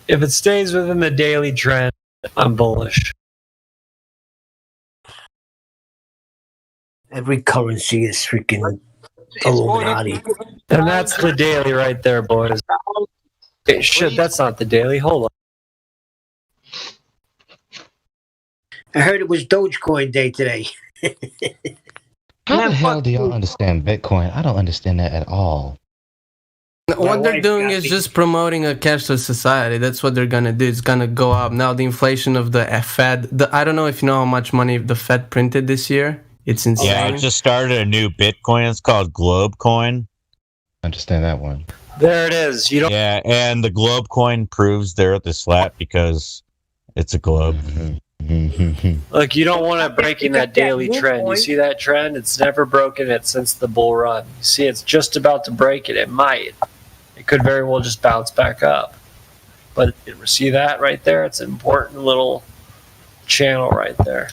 If it stays within the daily trend, I'm bullish. Every currency is freaking Illuminati. And that's the daily right there, boys. Hey, shit, that's not the daily. Hold on. I heard it was Dogecoin day today. How the hell do y'all understand Bitcoin? I don't understand that at all. What they're doing is just promoting a cashless society. That's what they're gonna do. It's gonna go up. Now the inflation of the Fed. I don't know if you know how much money the Fed printed this year. It's insane. Yeah, I just started a new Bitcoin. It's called Globe Coin. Understand that one. There it is. You don't. Yeah, and the Globe Coin proves they're at this flat because it's a globe. Look, you don't want to break in that daily trend. You see that trend? It's never broken it since the bull run. You see, it's just about to break it. It might. It could very well just bounce back up. But you see that right there? It's an important little channel right there.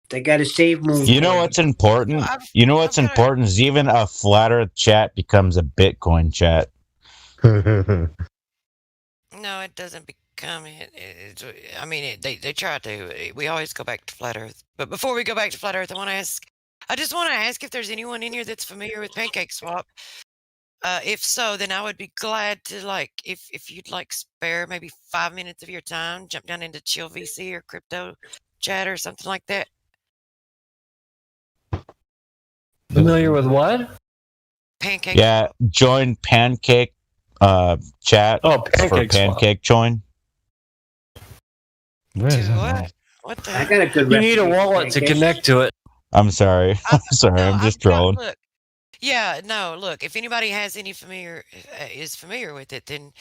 They got to save moon. You know what's important? You know what's important is even a flat Earth chat becomes a Bitcoin chat. No, it doesn't become it. I mean, they try to. We always go back to flat Earth. But before we go back to flat Earth, I just want to ask if there's anyone in here that's familiar with PancakeSwap. If so, then I would be glad to, like, if you'd like spare maybe 5 minutes of your time, jump down into Chill VC or Crypto Chat or something like that. Familiar with what? Pancake. Yeah, join Pancake chat. Oh, for Pancake join. Where is that? What the? I got a good. You need a wallet to connect to it. I'm sorry. I'm just trolling. Look, yeah, no, look, if anybody has any is familiar with it, then,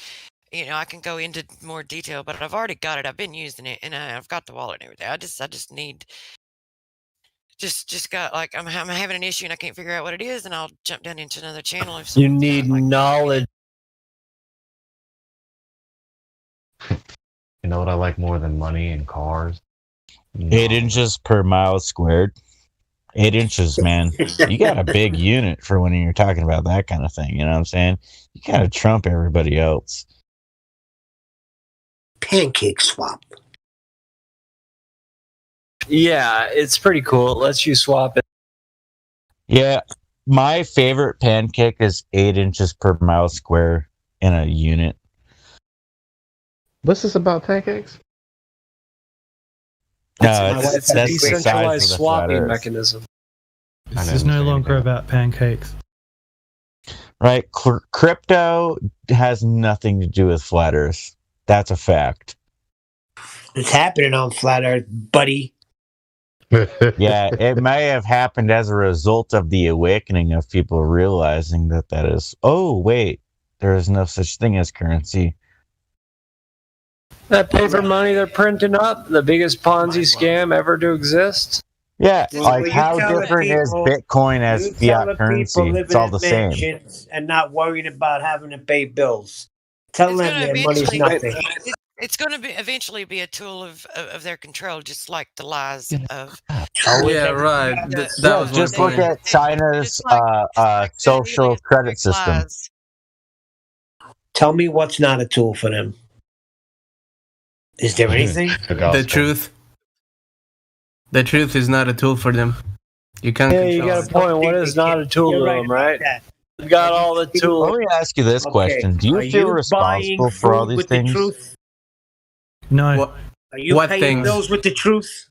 you know, I can go into more detail, but I've already got it. I've been using it and I've got the wallet and everything. I just need, just got, like, I'm having an issue and I can't figure out what it is, and I'll jump down into another channel. If You need knowledge. You know what I like more than money and cars? 8 inches per mile squared. 8 inches, man. You got a big unit for when you're talking about that kind of thing. You know what I'm saying? You kind of trump everybody else. PancakeSwap. Yeah, it's pretty cool. It lets you swap it. Yeah, my favorite pancake is 8 inches per mile square in a unit. What's this about pancakes? No, it's a decentralized swapping mechanism. This is no longer about pancakes. Right, crypto has nothing to do with flat Earth. That's a fact. It's happening on flat Earth, buddy. Yeah, it may have happened as a result of the awakening of people realizing that is, oh, wait, there is no such thing as currency. That paper money they're printing up, the biggest Ponzi scam ever to exist. Yeah, Well, like you how tell the different is people- Bitcoin as you tell fiat the currency? people It's all living the in same. mansions and not worried about having to pay bills. Tell them their money's nothing. It's going to be eventually be a tool of their control, just like the lies of. Yeah, right. That was just my look point. at China's social credit system. Tell me what's not a tool for them. Is there anything? The truth. The truth is not a tool for them. You can't. Yeah, you got a point. What is not a tool to them, right? You've got all the tools. Let me ask you this question: do you feel responsible for all these things? No. Are you paying bills with the truth?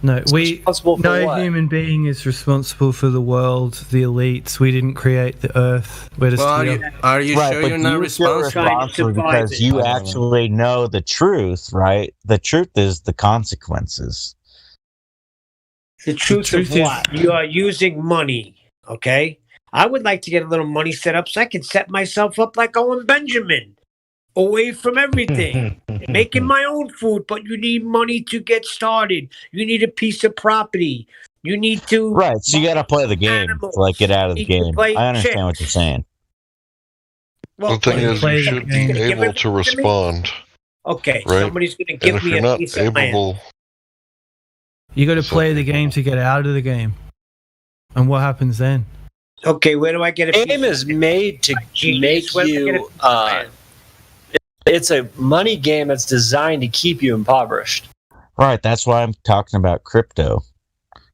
No, no human being is responsible for the world, the elites. We didn't create the earth. We're just here. Are you Right, sure but you're do not you feel responsible? because you actually know the truth, right? The truth is the consequences. The truth of what? You are using money, okay? I would like to get a little money set up so I can set myself up like Owen Benjamin, away from everything, making my own food, but you need money to get started. You need a piece of property. You need to... Right, so you got to play the game to like get out of the game. I understand what you're saying. The thing is, you should be able to respond. Okay, right? somebody's going to And give if me you're a not piece of land. able, You got to play the game to get out of the game. And what happens then? Okay, where do I get a piece Game is made to make you. It's a money game that's designed to keep you impoverished. Right, that's why I'm talking about crypto.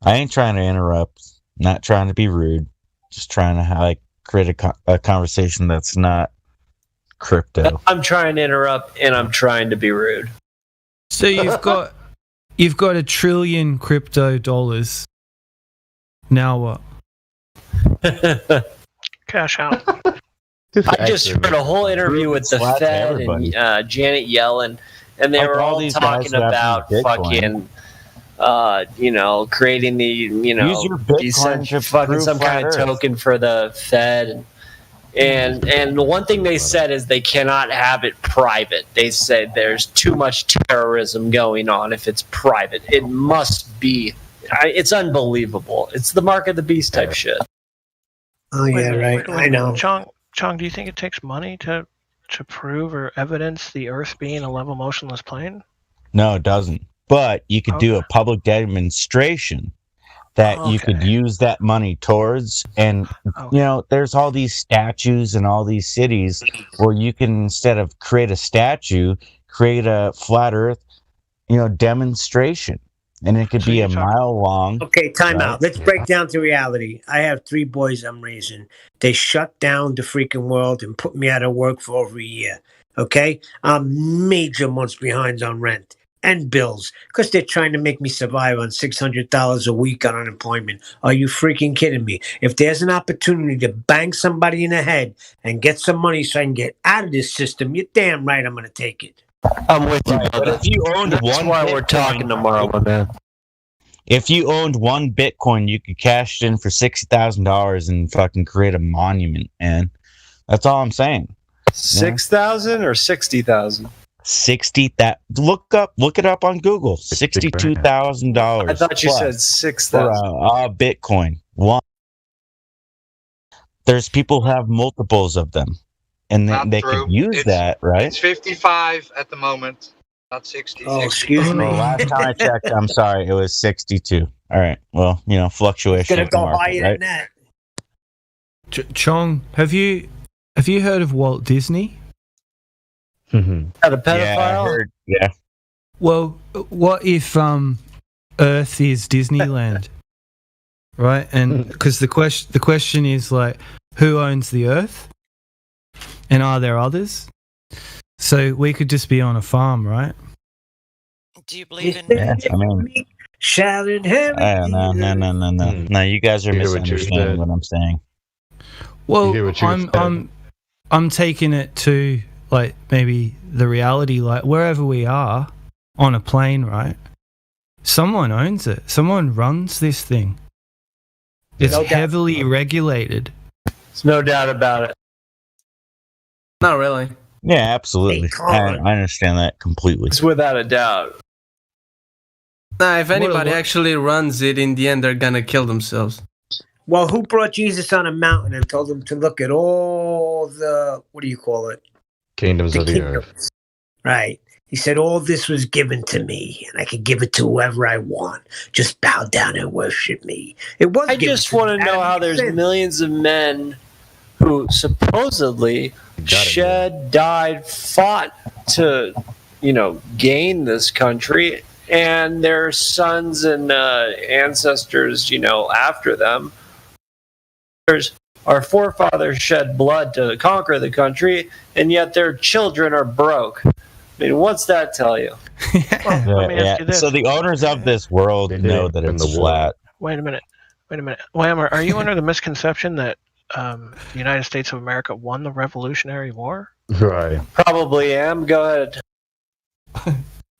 I ain't trying to interrupt, not trying to be rude, just trying to create a conversation that's not crypto. I'm trying to interrupt, and I'm trying to be rude. So you've got $1 trillion crypto dollars. Now what? Cash out. I just heard a whole interview with the Fed and Janet Yellen, and they were all talking about fucking, creating the, fucking some kind of token for the Fed. And the one thing they said is they cannot have it private. They said there's too much terrorism going on if it's private. It must be. It's unbelievable. It's the mark of the beast type shit. Oh yeah, right. I know. Chong, do you think it takes money to prove or evidence the Earth being a level motionless plane? No, it doesn't. But you could do a public demonstration that you could use that money towards. And, there's all these statues in all these cities where you can, instead of create a statue, create a flat Earth, demonstration. And it could be a mile long. Okay, time out. Let's break down to reality. I have 3 boys I'm raising. They shut down the freaking world and put me out of work for over a year. Okay? I'm major months behind on rent and bills because they're trying to make me survive on $600 a week on unemployment. Are you freaking kidding me? If there's an opportunity to bang somebody in the head and get some money so I can get out of this system, you're damn right I'm going to take it. I'm with you, But if you owned That's one why Bitcoin, we're talking tomorrow, my man. If you owned one Bitcoin, you could cash it in for $60,000 and fucking create a monument, man. That's all I'm saying. 6,000 or 60,000? 60. That look it up on Google. $62,000. I thought you said 6,000. For a Bitcoin. One. There's people who have multiples of them, and they could use that, right? It's 55 at the moment, not 60. Oh, excuse me. Well, last time I checked, I'm sorry, it was 62. All right. Well, fluctuation. It's going to go higher than that. Chong, have you heard of Walt Disney? A pedophile? Yeah, I heard. Yeah. Well, what if Earth is Disneyland, right? And because the question is like, who owns the Earth, and are there others? So we could just be on a farm, right? Do you believe in? Yeah, I mean, shouting heaven. No. You guys are misunderstanding what I'm saying. Well, I'm taking it to like maybe the reality, like wherever we are on a plane, right? Someone owns it. Someone runs this thing. It's heavily regulated. There's no doubt about it. Not really. Yeah, absolutely. I understand that completely. It's without a doubt. Nah, if anybody actually runs it, in the end, they're gonna kill themselves. Well, who brought Jesus on a mountain and told him to look at all the, what do you call it? Kingdoms of the earth. Right. He said, all this was given to me, and I could give it to whoever I want. Just bow down and worship me. It was. I just want to know how there's millions of men who supposedly died, fought to, gain this country, and their sons and ancestors, after them. Our forefathers shed blood to conquer the country, and yet their children are broke. I mean, what's that tell you? Let me ask you this. So the owners of this world know that it's flat. Wait a minute. Whammer, are you under the misconception that the United States of America won the Revolutionary War? Right. Probably am. Go ahead.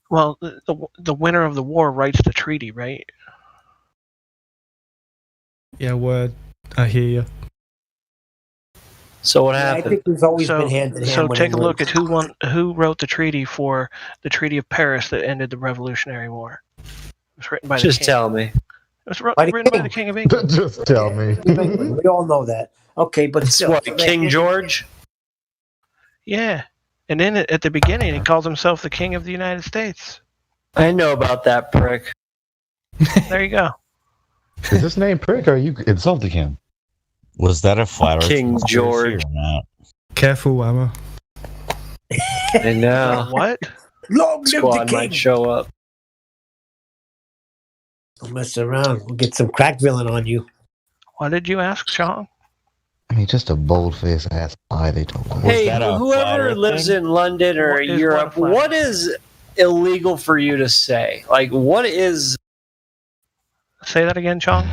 Well, the winner of the war writes the treaty, right? Yeah, word. I hear you. So what happened? I think we've always been hand in hand. So take a look at who wrote the treaty for the Treaty of Paris that ended the Revolutionary War. It was written by the king. Just tell me. It was written by the King of England. Just tell me. We all know that. Okay, but it's what, King George? Yeah. And then at the beginning, he calls himself the King of the United States. I know about that prick. There you go. Is his name Prick, or are you insulting him? Was that a flat Earth King George? Or not? Careful, Whammer. I know. What? Long Squad might show up. Don't mess around. We'll get some crack villain on you. What did you ask, Sean? I mean, just a bold-faced ass lie they told us. Hey, whoever lives in London or Europe, what is illegal for you to say? Like, what is... Say that again, Sean.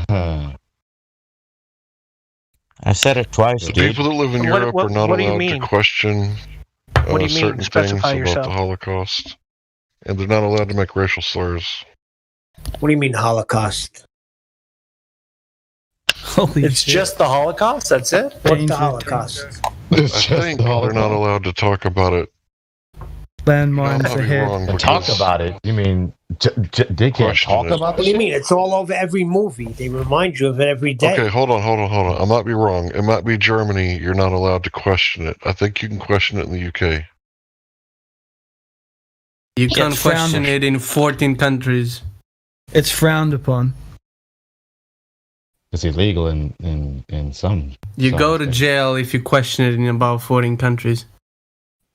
I said it twice, The dude. people that live in Europe are not allowed to question certain things about the Holocaust. And they're not allowed to make racial slurs. What do you mean Holocaust? It's just the Holocaust? That's it? What's the Holocaust? I think they're not allowed to talk about it. Landmines I'll be wrong ahead. Talk about it? You mean they can't talk about What do you mean? It's all over every movie. They remind you of it every day. Okay, hold on. I might be wrong. It might be Germany. You're not allowed to question it. I think you can question it in the UK. You can't question it in 14 countries. It's frowned upon. It's illegal in some. You go to jail if you question it in about 14 countries.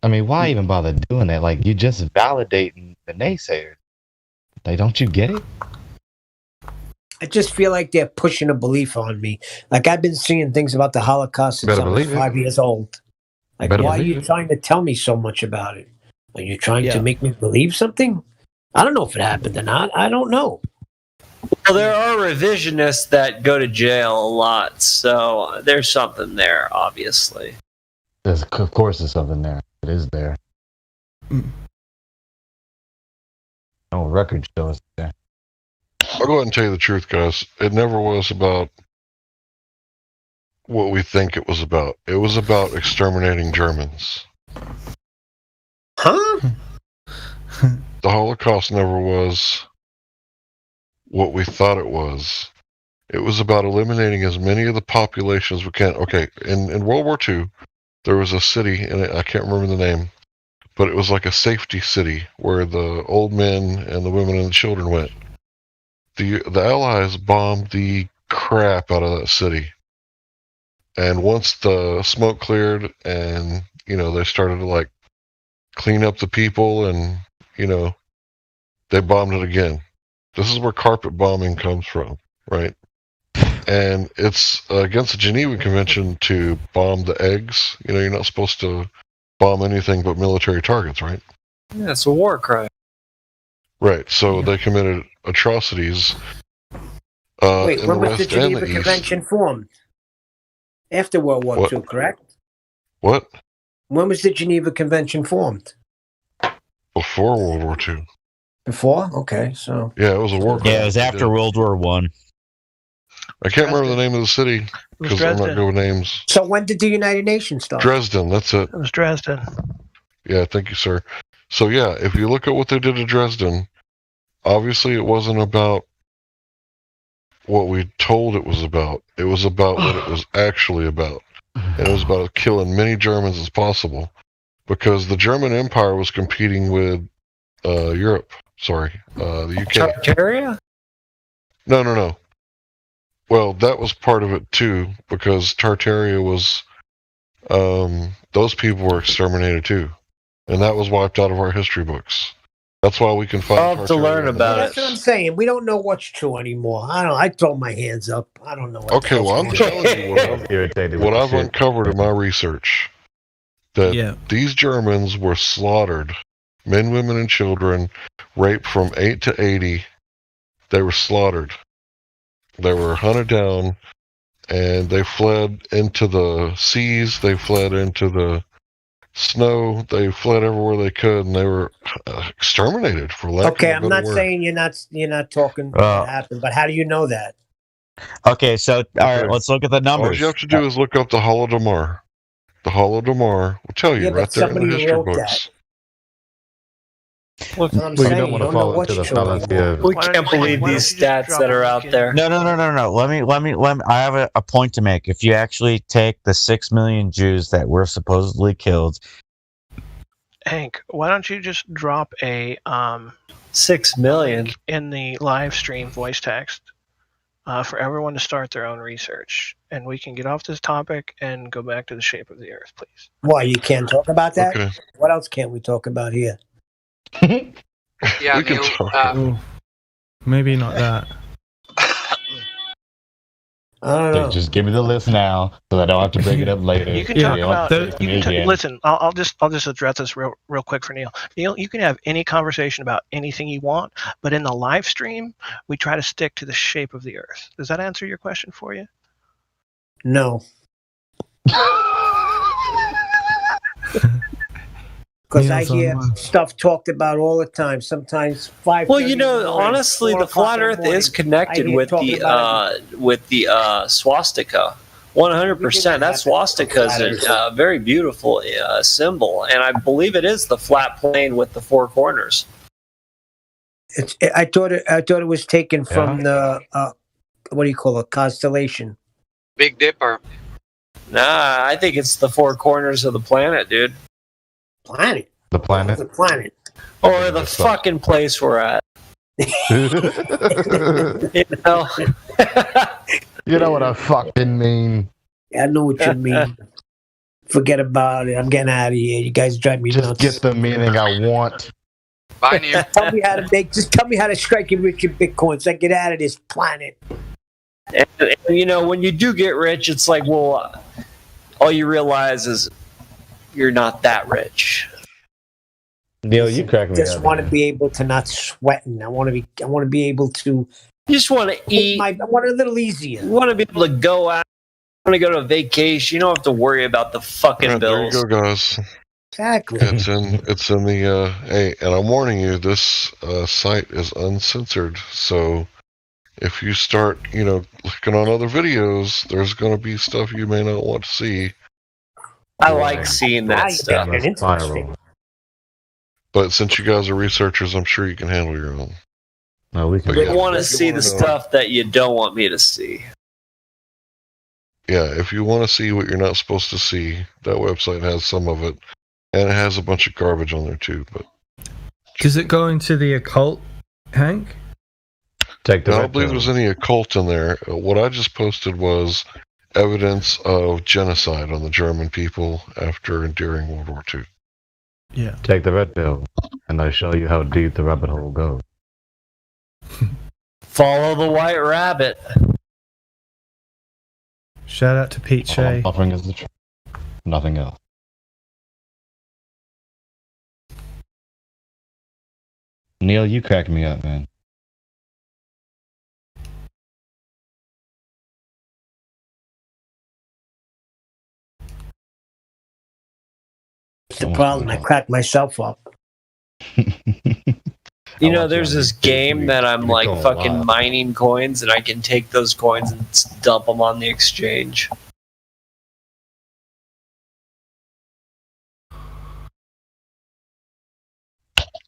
I mean, why even bother doing that? Like, you're just validating the naysayers. Like, don't you get it? I just feel like they're pushing a belief on me. Like, I've been seeing things about the Holocaust since I was 5 years old. Like, why are you trying to tell me so much about it? Are you trying to make me believe something? I don't know if it happened or not. I don't know. Well, there are revisionists that go to jail a lot, so there's something there, obviously. Of course there's something there. It is there. No record shows there. I'll go ahead and tell you the truth, guys. It never was about what we think it was about. It was about exterminating Germans. Huh? The Holocaust never was what we thought it was. It was about eliminating as many of the population as we can. Okay, in World War II, there was a city, and I can't remember the name, but it was like a safety city where the old men and the women and the children went. The Allies bombed the crap out of that city. And once the smoke cleared and, they started to clean up the people and, they bombed it again. This is where carpet bombing comes from, right? And it's against the Geneva Convention to bomb the eggs. You're not supposed to bomb anything but military targets, right? Yeah, it's a war crime. Right. So they committed atrocities. Wait, when was the Geneva Convention formed? After World War II, correct? What? When was the Geneva Convention formed? Before World War II. Before? Okay, so... Yeah, it was a war crime. Yeah, it was after World War I. I can't remember the name of the city because I'm not good with names. So when did the United Nations start? Dresden, that's it. It was Dresden. Yeah, thank you, sir. So yeah, if you look at what they did to Dresden, obviously it wasn't about what we told it was about. It was about what it was actually about. And it was about killing many Germans as possible, because the German Empire was competing with Europe. Sorry, the UK. Tartaria? No. Well, that was part of it too, because Tartaria was, those people were exterminated too, and that was wiped out of our history books. That's why we can find. I'll have to learn about it. That's what I'm saying. We don't know what's true anymore. I throw my hands up. I don't know. Okay, well, I'm telling you what I've uncovered in my research. That these Germans were slaughtered, men, women, and children, raped from 8 to 80. They were slaughtered. They were hunted down, and they fled into the seas. They fled into the snow. They fled everywhere they could, and they were exterminated for lack of a better word. I'm not saying you're not talking what happened, but how do you know that? Okay, so all right, let's look at the numbers. All you have to do is look up the Holodomor. The Holodomor will tell you right there in the history books. Well, you don't want to fall into the fallacy of. We can't believe these stats that are out there. No. Let me. I have a point to make. If you actually take the 6 million Jews that were supposedly killed, Hank, why don't you just drop a 6 million in the live stream voice text for everyone to start their own research, and we can get off this topic and go back to the shape of the Earth, please. Why, you can't talk about that? Okay. What else can't we talk about here? Yeah, Neil, maybe not that. I don't know. Just give me the list now, so I don't have to bring it up later. You can talk about. Listen, I'll just address this real quick for Neil. Neil, you can have any conversation about anything you want, but in the live stream, we try to stick to the shape of the Earth. Does that answer your question for you? No. Because I hear stuff talked about all the time. Sometimes 5. Well, honestly, the flat Earth is connected with the swastika. 100%. That swastika is a very beautiful symbol, and I believe it is the flat plane with the 4 corners. I thought it was taken from the what do you call it? Constellation. Big Dipper. Nah, I think it's the 4 corners of the planet, dude. Planet? The planet? The planet. Or the fucking place we're at. You know what I fucking mean. I know what you mean. Forget about it. I'm getting out of here. You guys drive me nuts. Just get the meaning I want. Bye, Neil. Tell me how to strike and rich in Bitcoin so I get out of this planet. And when you do get rich, it's like, well, all you realize is you're not that rich. Neil, you crack me up. I just want to be able to not sweating. I want to be able to. You just want to eat. I want it a little easier. You want to be able to go out. You want to go to a vacation. You don't have to worry about the fucking bills. There you go, guys. Exactly. It's in the hey, and I'm warning you, this site is uncensored. So if you start, looking on other videos, there's going to be stuff you may not want to see. I like seeing that stuff. But since you guys are researchers, I'm sure you can handle your own. No, we can. We want to see the stuff that you don't want me to see. Yeah, if you want to see what you're not supposed to see, that website has some of it, and it has a bunch of garbage on there too. But does it go into the occult, Hank? I don't believe there's any occult in there. What I just posted was evidence of genocide on the German people after and during World War II. Yeah. Take the red pill, and I show you how deep the rabbit hole goes. Follow the white rabbit. Shout out to Pete Shea. Offering is the truth. Nothing else. Neil, you cracked me up, man. The problem, I cracked myself up. There's this game that I'm like fucking mining coins, and I can take those coins and dump them on the exchange.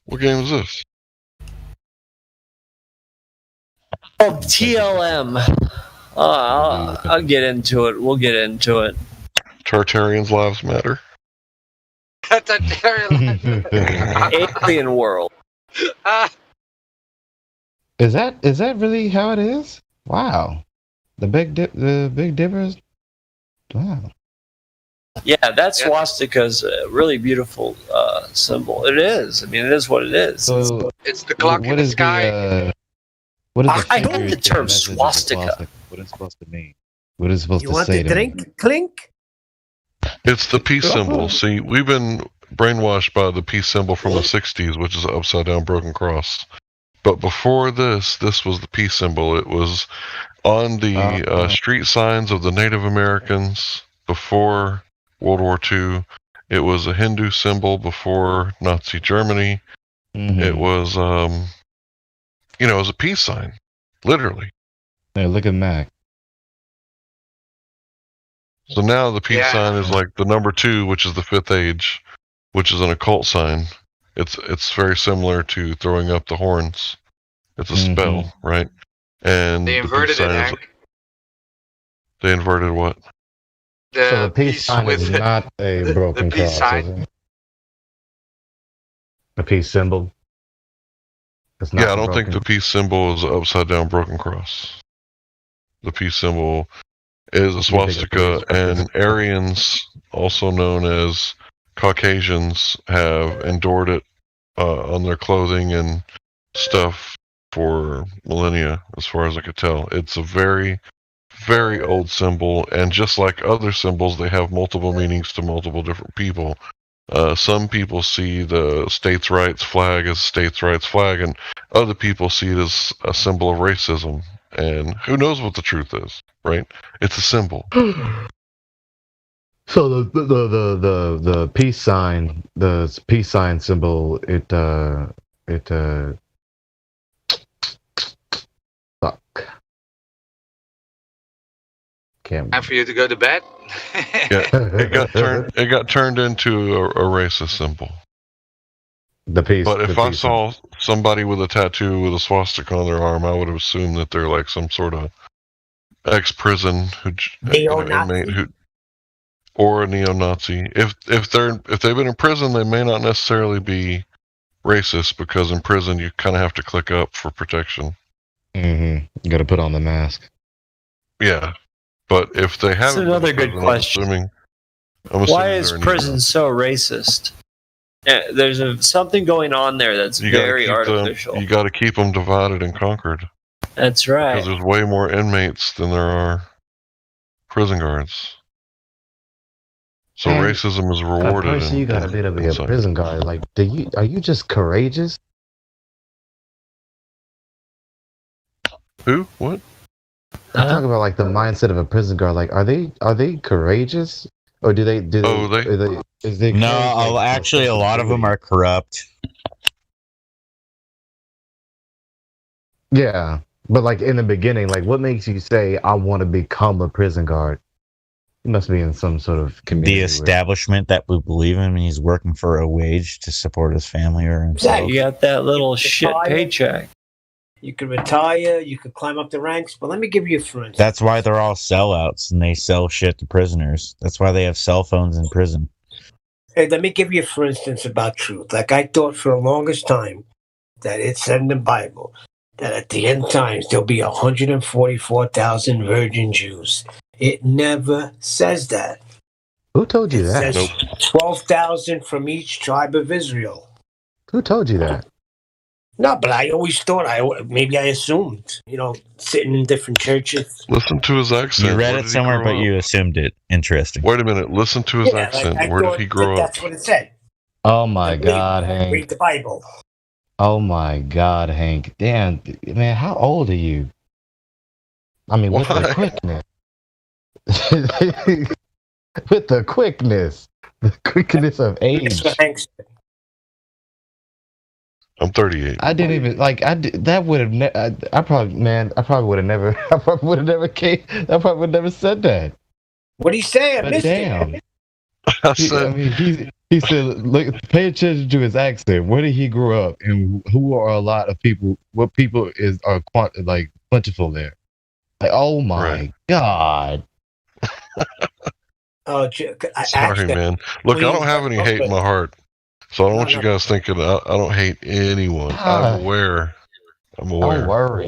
What game is this? Oh, TLM. I'll get into it. We'll get into it. Tartarians' lives matter. Alien world. Is that really how it is? Wow. The Big Dipper's. Wow. Yeah, that swastika's a really beautiful symbol. It is. I mean, it is what it is. So it's the clock in the sky. What is I hate the term swastika. What is it supposed to mean? What is it supposed You to want say the to drink? me? Clink. It's the peace symbol. See, we've been brainwashed by the peace symbol from the 60s, which is an upside down broken cross. But before this was the peace symbol. It was on the street signs of the Native Americans before World War II. It was a Hindu symbol before Nazi Germany. Mm-hmm. It was, it was a peace sign, literally. Hey, look at Mac. So now the peace sign is like the number 2, which is the 5th age, which is an occult sign. It's very similar to throwing up the horns. It's a spell, right? And they inverted it, Hank. They inverted what? So the peace sign is not a broken cross, is it? A peace symbol? Yeah, I don't think the peace symbol is an upside down broken cross. The peace symbol is a swastika, and Aryans, also known as Caucasians, have endured it on their clothing and stuff for millennia, as far as I could tell. It's a very, very old symbol, and just like other symbols, they have multiple meanings to multiple different people. Some people see the states' rights flag as a states' rights flag, and other people see it as a symbol of racism. And who knows what the truth is, right? It's a symbol. So the peace sign, the peace sign symbol, fuck. Time for you to go to bed. It got turned into a racist symbol. The peace. But if I saw somebody with a tattoo with a swastika on their arm, I would have assumed that they're like some sort of ex-prison inmate or a neo-Nazi. If they've been in prison, they may not necessarily be racist, because in prison you kind of have to click up for protection. Mm-hmm. You got to put on the mask. Yeah, but if they haven't, that's another good question. I'm assuming why is prison so racist? Yeah, there's something going on there that's very artificial. You got to keep them divided and conquered. That's right. Because there's way more inmates than there are prison guards. So racism is rewarded. Of course, you got to be a prison guard. Like, are you just courageous? Who? What? I'm talking about like the mindset of a prison guard. Like, are they courageous? Or do they? No, actually, a lot of them are corrupt. Yeah, but like in the beginning, like what makes you say I want to become a prison guard? He must be in some sort of community. The establishment that we believe in, and he's working for a wage to support his family or himself. Yeah, you got that little shit paycheck. You could retire, you could climb up the ranks, but let me give you a for instance. That's why they're all sellouts, and they sell shit to prisoners. That's why they have cell phones in prison. Hey, let me give you a for instance about truth. Like I thought for the longest time that it said in the Bible that at the end times there'll be 144,000 virgin Jews. It never says that. Who told you that? It says 12,000 from each tribe of Israel. Who told you that? No, but I always thought, maybe I assumed, sitting in different churches. Listen to his accent. You read it somewhere, but you assumed it. Interesting. Wait a minute. Listen to his accent. Like Where did he grow up? That's what it said. Oh my God, Hank. Read the Bible. Oh my God, Hank. Damn, man, how old are you? I mean, with the quickness. With the quickness of age. I'm 38. I didn't even that would have. I probably would have never. I probably would have never said that. What do you say? I missed damn. it. I said He said, "Look, pay attention to his accent. Where did he grow up, and who are a lot of people? What people are like plentiful there? Like, oh my god!" Oh, sorry, man. Look, I don't have any hate in my heart, so I don't want you guys thinking I don't hate anyone. I'm aware. Don't worry.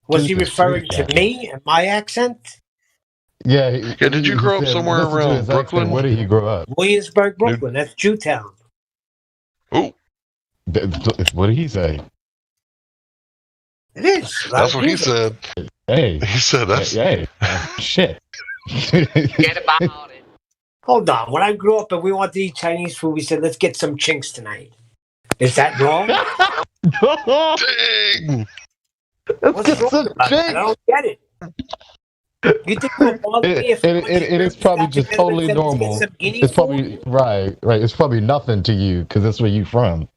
Was he referring to me and my accent? Yeah. Did you grow up somewhere around Brooklyn? Accent. Where did he grow up? Williamsburg, Brooklyn. That's Jewtown. Oh. What did he say? It is. That's what he said. Hey. He said that's. Hey. Shit. Get about it. Hold on. When I grew up and we wanted to eat Chinese food, we said, let's get some chinks tonight. Is that wrong? Dang. What's wrong about that? I don't get it. You think it is probably just totally normal. It's probably right. It's probably nothing to you because that's where you from.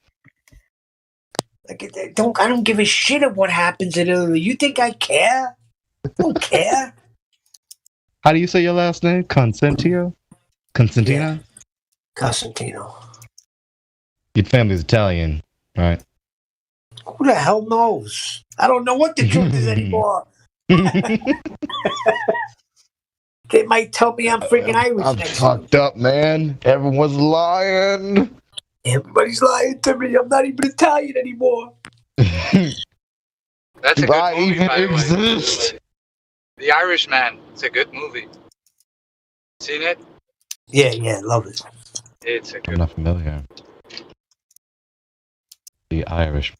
Like, I don't give a shit of what happens in Italy. You think I care? I don't care. How do you say your last name? Constantino? Yeah. Costantino. Your family's Italian, right? Who the hell knows? I don't know what the truth is anymore. They might tell me I'm freaking Irish. I'm fucked up, man. Everyone's lying. Everybody's lying to me. I'm not even Italian anymore. That's a good movie, even by the way. exist? The Irishman. It's a good movie. Seen it? Yeah, love it. It's a I'm good not familiar. The Irish.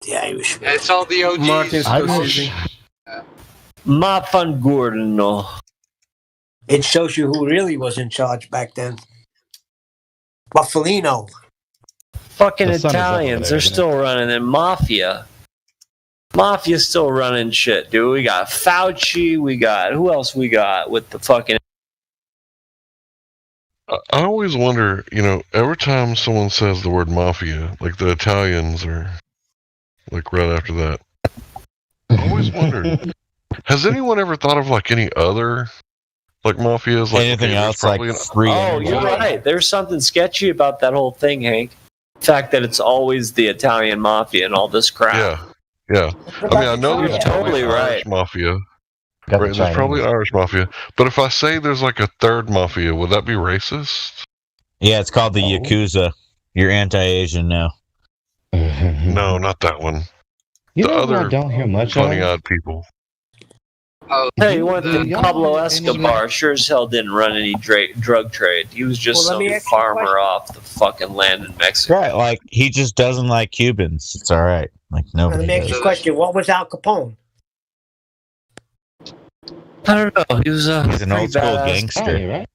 The Irish. It's all the OGs. Martin Scorsese. Mafangurno. It shows you who really was in charge back then. Buffalino. Fucking Italians, they're still running in Mafia. Mafia's still running shit, dude. We got Fauci, who else we got with the fucking... I always wonder, every time someone says the word mafia, like the Italians are like right after that. I always wondered, has anyone ever thought of like any other like mafias? Like anything else like free energy? You're right. There's something sketchy about that whole thing, Hank. The fact that it's always the Italian mafia and all this crap. Yeah. I mean, I know there's totally Irish mafia. Right, there's probably Irish mafia. But if I say there's like a third mafia, would that be racist? Yeah, it's called the Yakuza. You're anti-Asian now. No, not that one. The other I don't hear much funny-eyed people. Hey, you went to Pablo Escobar. Sure as hell didn't run any drug trade. He was just some farmer off the fucking land in Mexico. Right, like he just doesn't like Cubans. It's all right. Like nobody. Let me ask you a question. What was Al Capone? I don't know. He's an old school gangster. Right?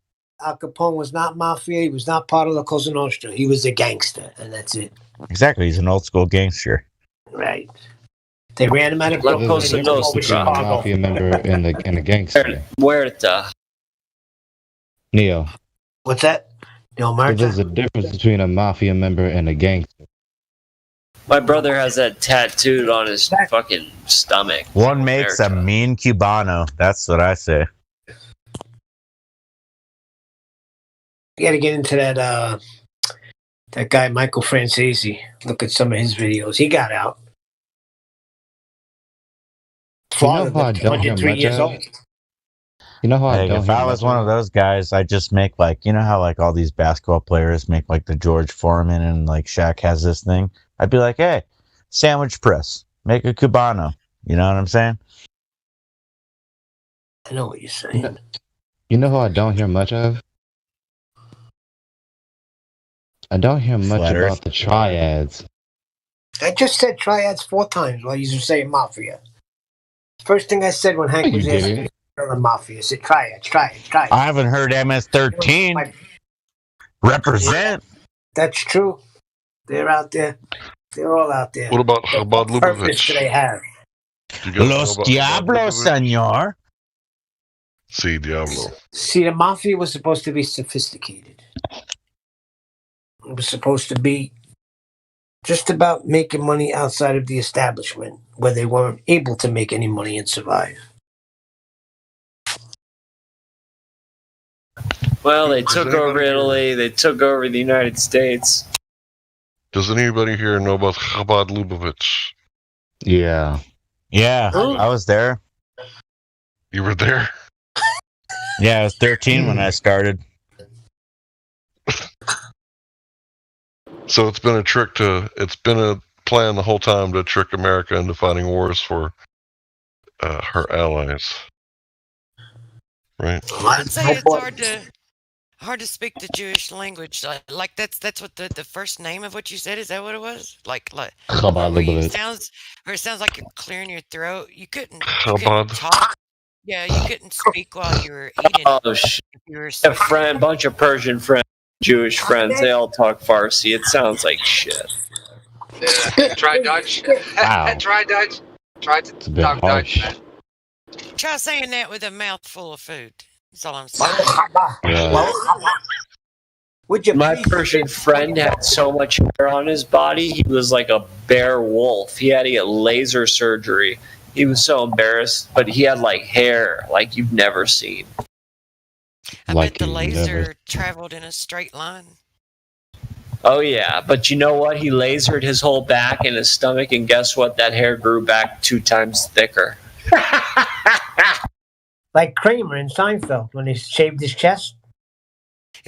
Al Capone was not mafia. He was not part of the Cosa Nostra. He was a gangster, and that's it. Exactly. He's an old school gangster. Right. They ran him out of Cosa Nostra. A mafia member and a gangster. Huerta. Neo. What's that? Neo Marta? There's a difference between a mafia member and a gangster. My brother has that tattooed on his fucking stomach. One makes a mean Cubano. That's what I say. You got to get into that guy Michael Francese. Look at some of his videos. He got out. Father, 103 years old. You know how if I was one of those guys, I'd just make like, how like all these basketball players make like the George Foreman and like Shaq has this thing. I'd be like, hey, sandwich press, make a Cubano. You know what I'm saying? I know what you're saying. You know who I don't hear much of? I don't hear much about the triads. I just said triads 4 times while you were saying mafia. First thing I said when Hank was asking the mafia, I said triads. I haven't heard MS-13 represent. That's true. They're out there. They're all out there. What about What purpose do they have? Los Diablos, senor. Si, Diablo. See, the mafia was supposed to be sophisticated. It was supposed to be just about making money outside of the establishment where they weren't able to make any money and survive. Well, they took over Italy. They took over the United States. Does anybody here know about Chabad Lubavitch? Yeah. Yeah, I was there. You were there? Yeah, I was 13 when I started. So it's been a plan the whole time to trick America into fighting wars for her allies. Right? I'd say it's hard to speak the Jewish language. Like that's what the first name of what you said, is that what it was? Like it sounds like you're clearing your throat. You couldn't talk. Yeah, you couldn't speak while you were eating. Oh shit! A bunch of Persian friends, Jewish friends. They all talk Farsi. It sounds like shit. Yeah. Try Dutch. Wow. Try Dutch. Try to talk Dutch. Man. Try saying that with a mouthful of food. That's all I'm saying. My Persian friend had so much hair on his body, he was like a bear wolf. He had to get laser surgery. He was so embarrassed, but he had like hair like you've never seen. I bet the laser traveled in a straight line. Oh yeah, but you know what? He lasered his whole back and his stomach, and guess what? That hair grew back 2 times thicker. Like Kramer in Seinfeld when he shaved his chest.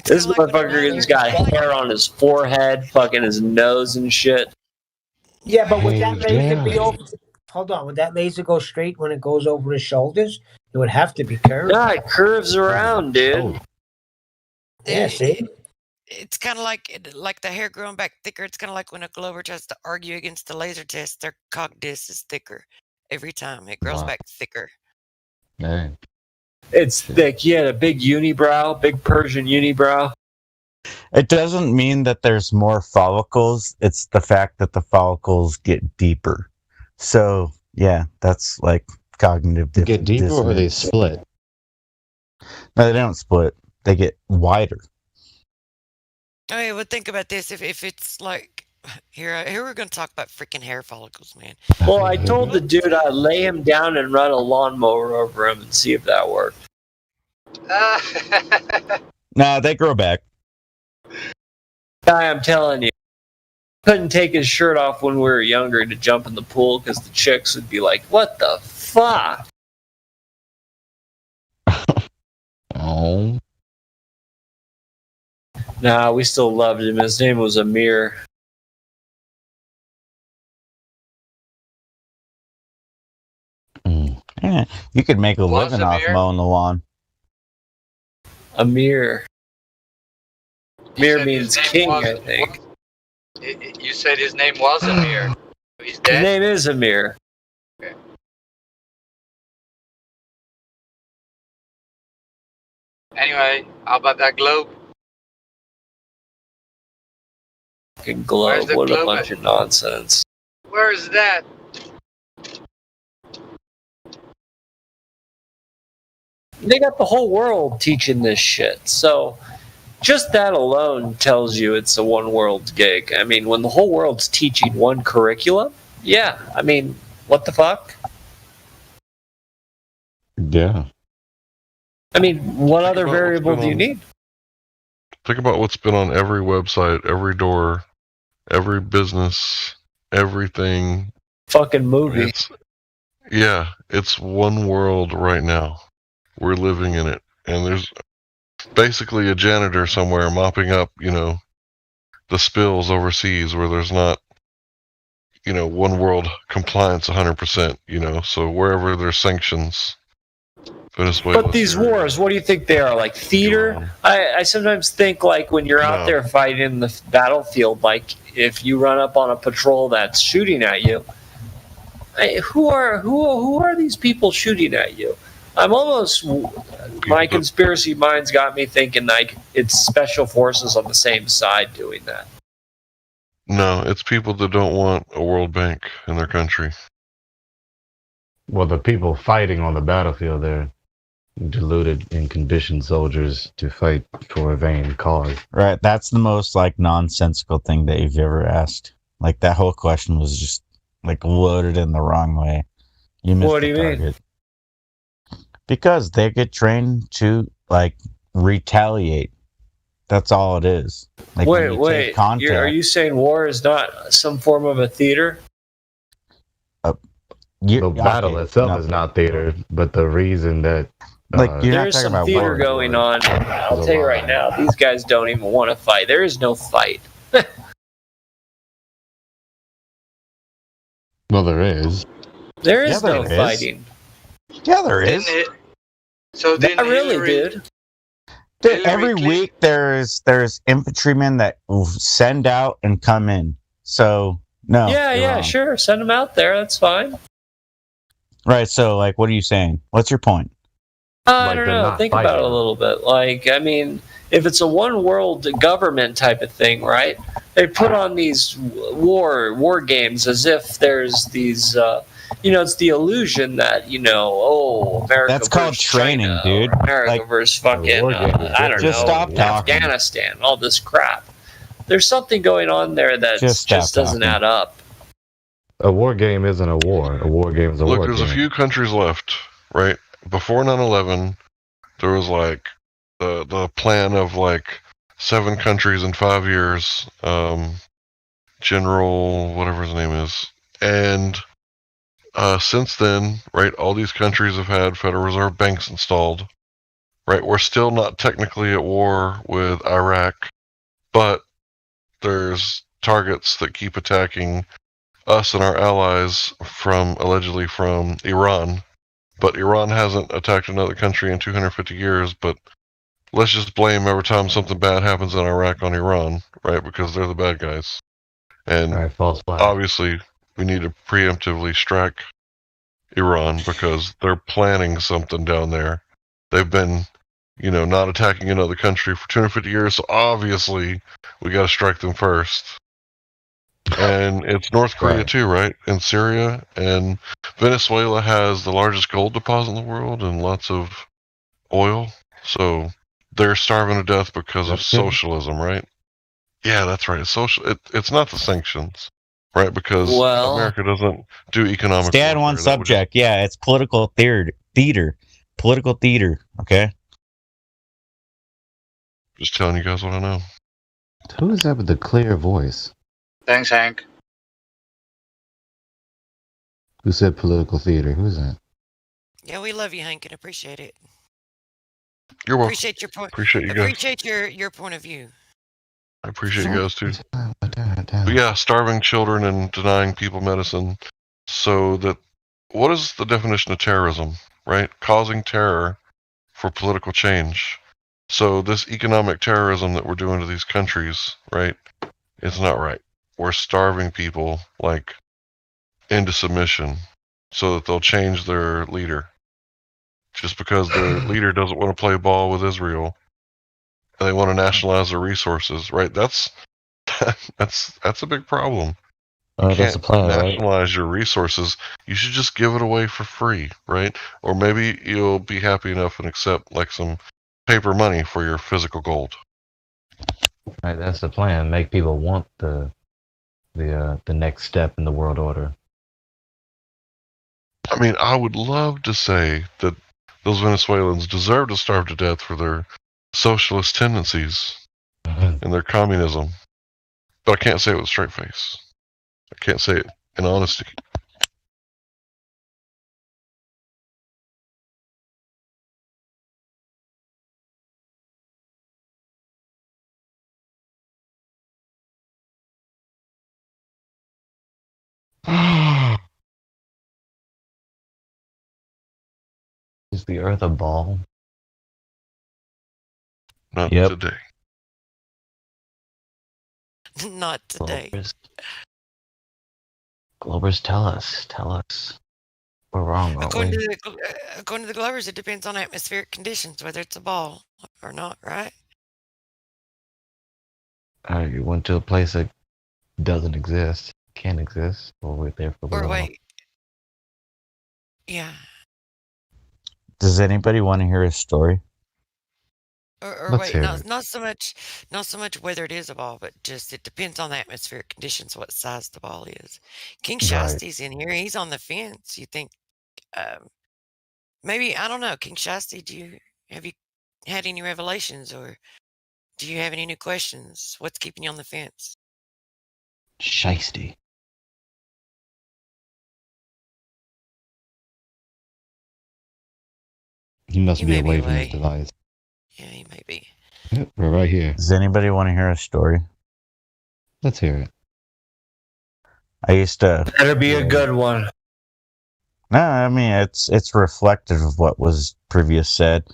This motherfucker's got hair on his forehead, fucking his nose and shit. Yeah, but would that laser be over? Hold on, would that laser go straight when it goes over his shoulders? It would have to be curved. Yeah, it curves around, dude. Yeah, see? It's kind of like the hair growing back thicker. It's kind of like when a Glover tries to argue against the laser test, their cock disc is thicker every time. It grows back thicker. Man. It's thick. He had a big unibrow, big Persian unibrow. It doesn't mean that there's more follicles. It's the fact that the follicles get deeper. So, yeah, that's like cognitive get deeper or they split? No, they don't split. They get wider. Okay, well, think about this. If it's like here we're gonna talk about freaking hair follicles, man. Well, I told the dude I'd lay him down and run a lawnmower over him and see if that worked. Nah, they grow back. I'm telling you, couldn't take his shirt off when we were younger to jump in the pool because the chicks would be like, "What the fuck?" Oh. Nah, we still loved him. His name was Amir. Yeah, you could make a living off mowing the lawn. Amir. Amir means king, I think. You said his name was Amir. He's dead? His name is Amir. Okay. Anyway, how about that globe? Fucking globe. What a bunch of nonsense. Where is that? They got the whole world teaching this shit. So just that alone tells you it's a one world gig. I mean, when the whole world's teaching one curriculum, yeah. I mean, what the fuck? Yeah. I mean, what other variable do you need? Think about what's been on every website, every door, every business, everything. Fucking movie. It's one world right now. We're living in it. And there's basically a janitor somewhere mopping up, the spills overseas where there's not, one world compliance 100%, so wherever there's sanctions. Venezuela, but these wars, what do you think they are? Like theater? I sometimes think like when you're out there fighting in the battlefield, like if you run up on a patrol that's shooting at you, who are these people shooting at you? I'm almost, my conspiracy mind's got me thinking like it's special forces on the same side doing that. No, it's people that don't want a World Bank in their country. Well, the people fighting on the battlefield, they're deluded and conditioned soldiers to fight for a vain cause. Right, that's the most nonsensical thing that you've ever asked. Like that whole question was just loaded in the wrong way. You missed what do you target. mean? Because they get trained to retaliate. That's all it is. Like, wait. Are you saying war is not some form of a theater? The battle itself is not theater, but the reason that there's some theater going on. I'll tell you right now, these guys don't even want to fight. There is no fight. Well, there is. There is no fighting. Yeah, there is. So then not really, dude. Every week there's infantrymen that send out and come in. So no. Yeah, sure. Send them out there. That's fine. Right. So, like, what are you saying? What's your point? I don't know. Think about it a little bit. Like, I mean, if it's a one world government type of thing, right? They put on these war games as if there's these, it's the illusion that, America. That's called training, China, dude. America versus fucking, Afghanistan, all this crap. There's something going on there that just doesn't add up. A war game isn't a war. A war game is a war game. Look, there's a few countries left, right? Before 9/11, there was like the plan of like 7 countries in 5 years. General, whatever his name is, and since then, right, all these countries have had Federal Reserve banks installed. Right, we're still not technically at war with Iraq, but there's targets that keep attacking us and our allies allegedly from Iran. But Iran hasn't attacked another country in 250 years, but let's just blame every time something bad happens in Iraq on Iran, right? Because they're the bad guys. And obviously we need to preemptively strike Iran because they're planning something down there. They've been, not attacking another country for 250 years, so obviously we got to strike them first. And it's North Korea too, right? And Syria and Venezuela has the largest gold deposit in the world and lots of oil. So they're starving to death because of socialism, right? Yeah, that's right. It's it's not the sanctions, right? Because America doesn't do economic. Stay on one subject. Yeah, it's political theater. Political theater. Okay. Just telling you guys what I know. Who is that with the clear voice? Thanks, Hank. Who said political theater? Who's that? Yeah, we love you, Hank, and appreciate it. You're welcome. Appreciate your point. Appreciate you guys. Appreciate your point of view. I appreciate you guys too. But yeah, starving children and denying people medicine. So that, what is the definition of terrorism? Right, causing terror for political change. So this economic terrorism that we're doing to these countries, right? It's not right. We're starving people like into submission so that they'll change their leader. Just because their leader doesn't want to play ball with Israel and they want to nationalize their resources, right? That's a big problem. You That's can't the plan, nationalize your resources. You should just give it away for free, right? Or maybe you'll be happy enough and accept like some paper money for your physical gold. Right, that's the plan. Make people want the next step in the world order. I mean, I would love to say that those Venezuelans deserve to starve to death for their socialist tendencies and their communism, but I can't say it with a straight face. I can't say it in honesty. Is the Earth a ball? Not today. Not today. Globers, tell us. We're wrong, aren't According we? to the Glovers, it depends on atmospheric conditions, whether it's a ball or not, right? You went to a place that doesn't exist, can't exist, or we're there for the Or long. wait. Yeah. Does anybody want to hear a story? Or Let's wait, hear not so much whether it is a ball, but just it depends on the atmospheric conditions, what size the ball is. King Right. Shasti's in here. He's on the fence. You think maybe, I don't know, King Shasti, have you had any revelations, or Do you have any new questions? What's keeping you on the fence? Shiesty. He must be away from his device. Yeah, he may be. Yep, we're right here. Does anybody want to hear a story? Let's hear it. I used to. Better be a good one. No, I mean it's reflective of what was previous said.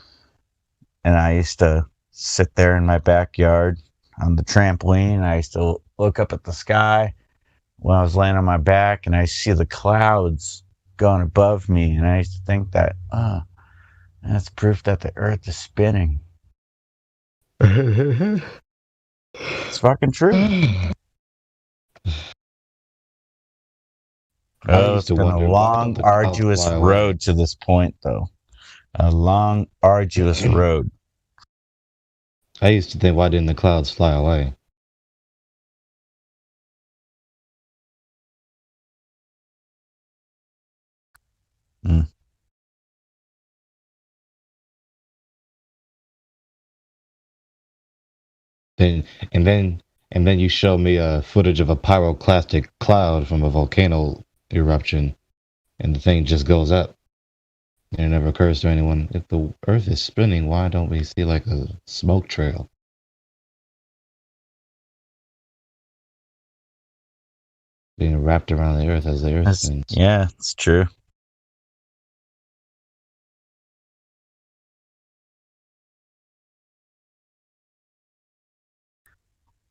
And I used to sit there in my backyard on the trampoline. I used to look up at the sky when I was laying on my back, and I see the clouds going above me, and I used to think that, that's proof that the Earth is spinning. It's fucking true. It's been a long, arduous road to this point, though. A long, arduous road. I used to think, why didn't the clouds fly away? Mm. And then you show me a footage of a pyroclastic cloud from a volcano eruption, and the thing just goes up. And it never occurs to anyone, if the Earth is spinning, why don't we see like a smoke trail? Being wrapped around the Earth as the Earth spins. Yeah, it's true.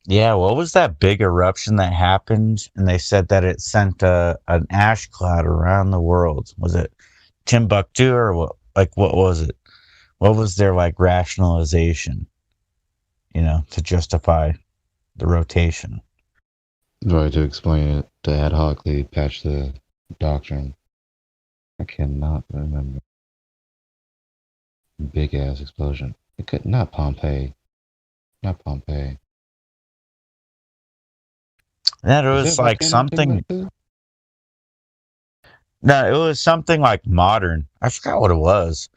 Yeah, what was that big eruption that happened? And they said that it sent an ash cloud around the world. Was it Timbuktu or what? Like, what was it? What was their like rationalization? To justify the rotation. Right, to explain it, to ad hocly patch the doctrine. I cannot remember. Big ass explosion. It could not Pompeii. Not Pompeii. That was like something. No, it was something like modern. I forgot what it was.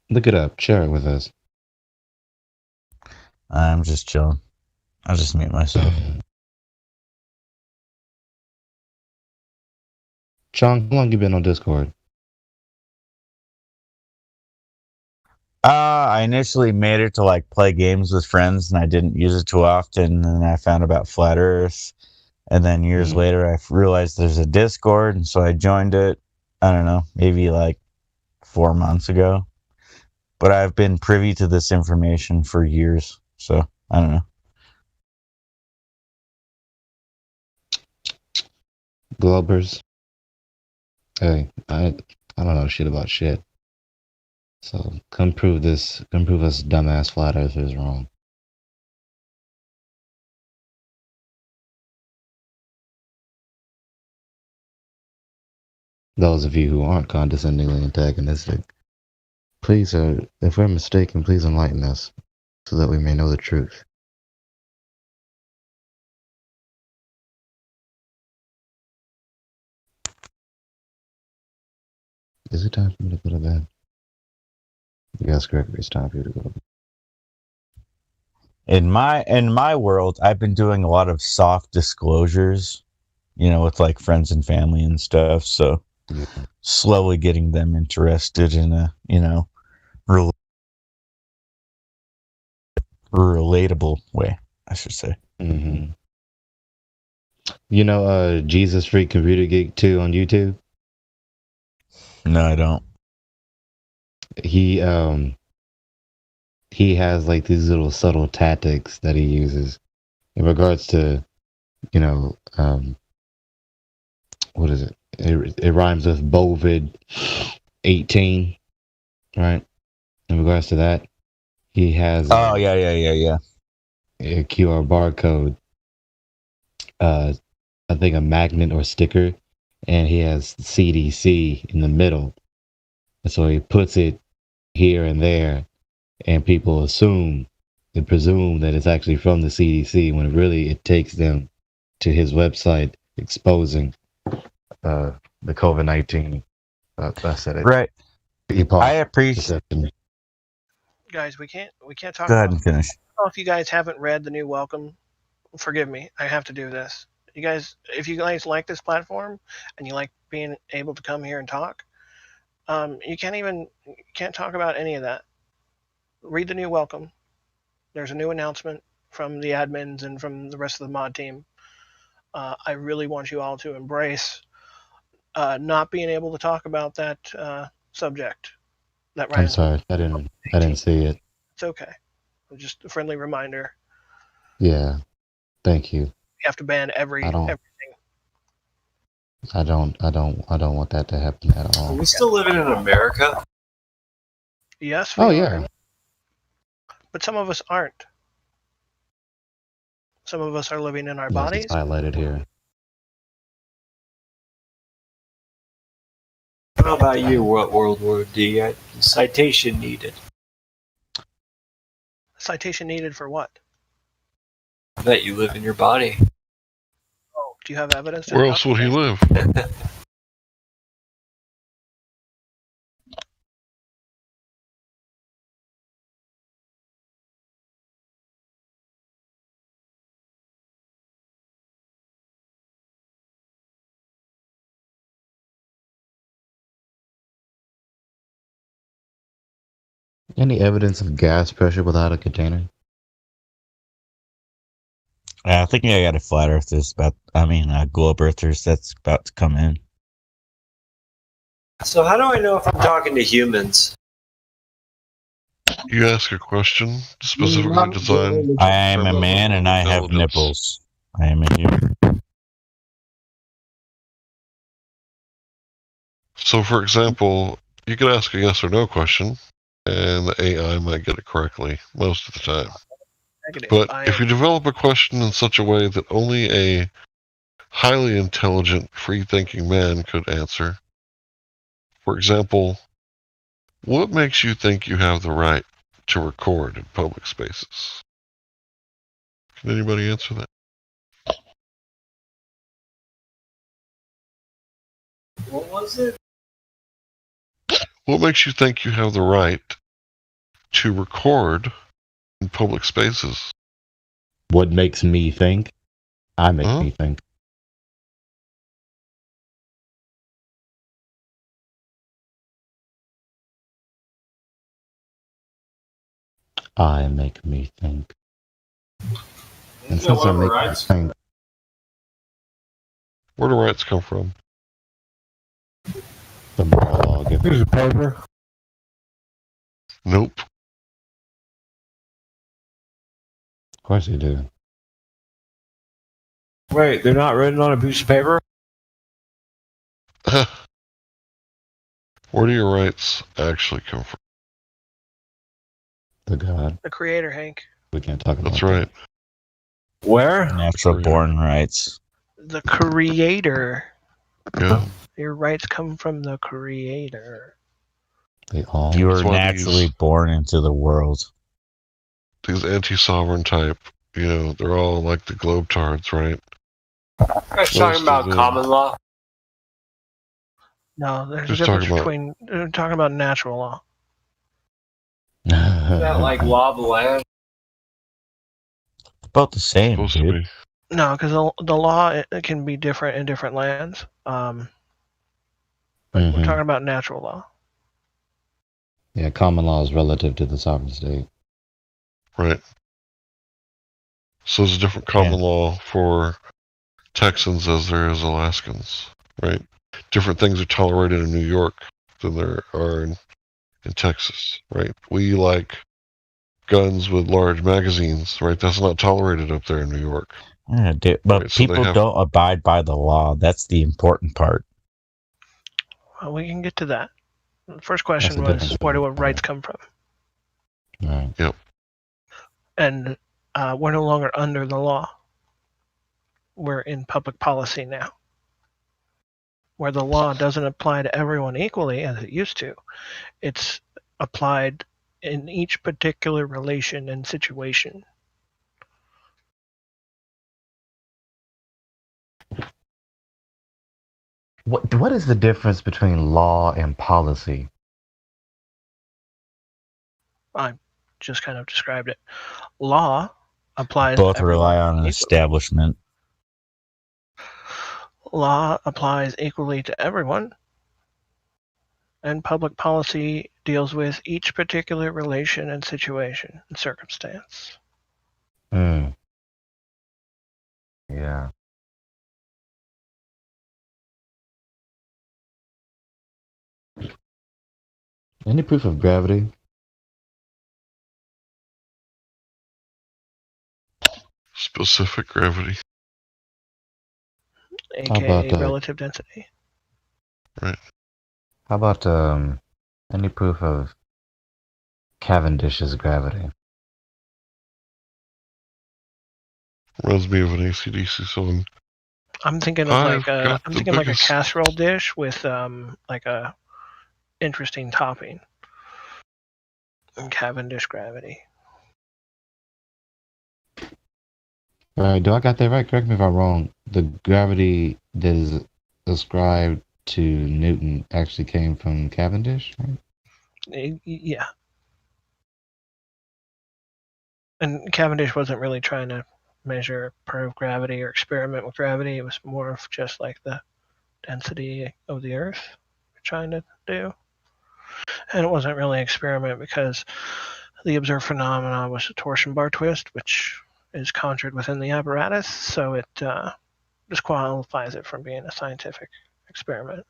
Look it up. Share it with us. I'm just chilling. I'll just mute myself. Sean, how long you been on Discord? I initially made it to like play games with friends, and I didn't use it too often. And then I found about Flat Earth, and then years later I realized there's a Discord, and so I joined it. I don't know, maybe like 4 months ago. But I've been privy to this information for years, so I don't know. Globers. Hey, I don't know shit about shit. So come prove us dumbass flat earthers wrong. Those of you who aren't condescendingly antagonistic, please, if we're mistaken, please enlighten us so that we may know the truth. Is it time for me to go to bed? Yes, Gregory, it's time for you to go to bed. In my world, I've been doing a lot of soft disclosures, with like friends and family and stuff. So slowly getting them interested in a, relatable way, I should say. Mm-hmm. Jesus Freak Computer Geek 2 on YouTube? No, I don't. He has like these little subtle tactics that he uses in regards to, what is it? It rhymes with Bovid 18, right? In regards to that, he has yeah. A QR barcode, I think a magnet or sticker, and he has CDC in the middle. And so he puts it here and there, and people presume that it's actually from the CDC, when really it takes them to his website exposing the COVID-19. I said it. Right. I appreciate. guys, we can't talk. Go ahead and finish. I don't know if you guys haven't read the new welcome. Forgive me, I have to do this. You guys, if you guys like this platform and you like being able to come here and talk, you can't talk about any of that. Read the new welcome. There's a new announcement from the admins and from the rest of the mod team. I really want you all to embrace not being able to talk about that subject. I'm sorry, I didn't see it. It's okay. Just a friendly reminder. Yeah, thank you. You have to ban everything. I don't want that to happen at all. Are we still living in America? Yes. Oh yeah. But some of us aren't. Some of us are living in our bodies. It's highlighted here. How about you? What World War D? Citation needed. Citation needed for what? That you live in your body. Oh, do you have evidence? Where else would he live? Any evidence of gas pressure without a container? I think I got a flat earthers globe earthers that's about to come in. So how do I know if I'm talking to humans? You ask a question specifically designed. I am a man and I have nipples. I am a human. So, for example, you could ask a yes or no question, and the AI might get it correctly most of the time. But if you develop a question in such a way that only a highly intelligent, free-thinking man could answer, for example, what makes you think you have the right to record in public spaces? Can anybody answer that? What was it? What makes you think you have the right to record in public spaces? What makes me think? I make me think. I make me think. And since I make me think. Where do rights come from? The law. Here's a paper. Nope. Of course you do. Wait, they're not written on a piece of paper? Where do your rights actually come from? The God. The creator, Hank. We can't talk about That's right. Where? Natural born rights. The creator. Yeah. Your rights come from the creator. They all. You were naturally born into the world. These anti-sovereign type, they're all like the globetards, right? You guys talking about common law? No, there's Just a difference talking about- between they're talking about natural law. Is that like law of the land? About the same, Supposed to dude. be. No, because the law it can be different in different lands. But we're talking about natural law. Yeah, common law is relative to the sovereign state. Right. So there's a different common law for Texans as there is Alaskans, right? Different things are tolerated in New York than there are in Texas, right? We like guns with large magazines, right? That's not tolerated up there in New York. Yeah, dude, but Right, so they people have- don't abide by the law. That's the important part. Well, we can get to that. The first question That's the was, difference. where do our rights come from? Right. Yep. And we're no longer under the law. We're in public policy now, where the law doesn't apply to everyone equally as it used to. It's applied in each particular relation and situation. What is the difference between law and policy? just kind of described it. Law applies. Both rely on an establishment. Law applies equally to everyone, and public policy deals with each particular relation and situation and circumstance. Yeah. Any proof of gravity? Specific gravity. AKA relative density. Right. How about any proof of Cavendish's gravity? Reminds me of an AC/DC song. I'm thinking of like a casserole dish with like a interesting topping. And Cavendish gravity. Do I got that right? Correct me if I'm wrong. The gravity that is ascribed to Newton actually came from Cavendish, right? Yeah. And Cavendish wasn't really trying to measure, prove gravity or experiment with gravity. It was more of just like the density of the Earth we're trying to do. And it wasn't really an experiment because the observed phenomena was a torsion bar twist, which is conjured within the apparatus, so it disqualifies it from being a scientific experiment.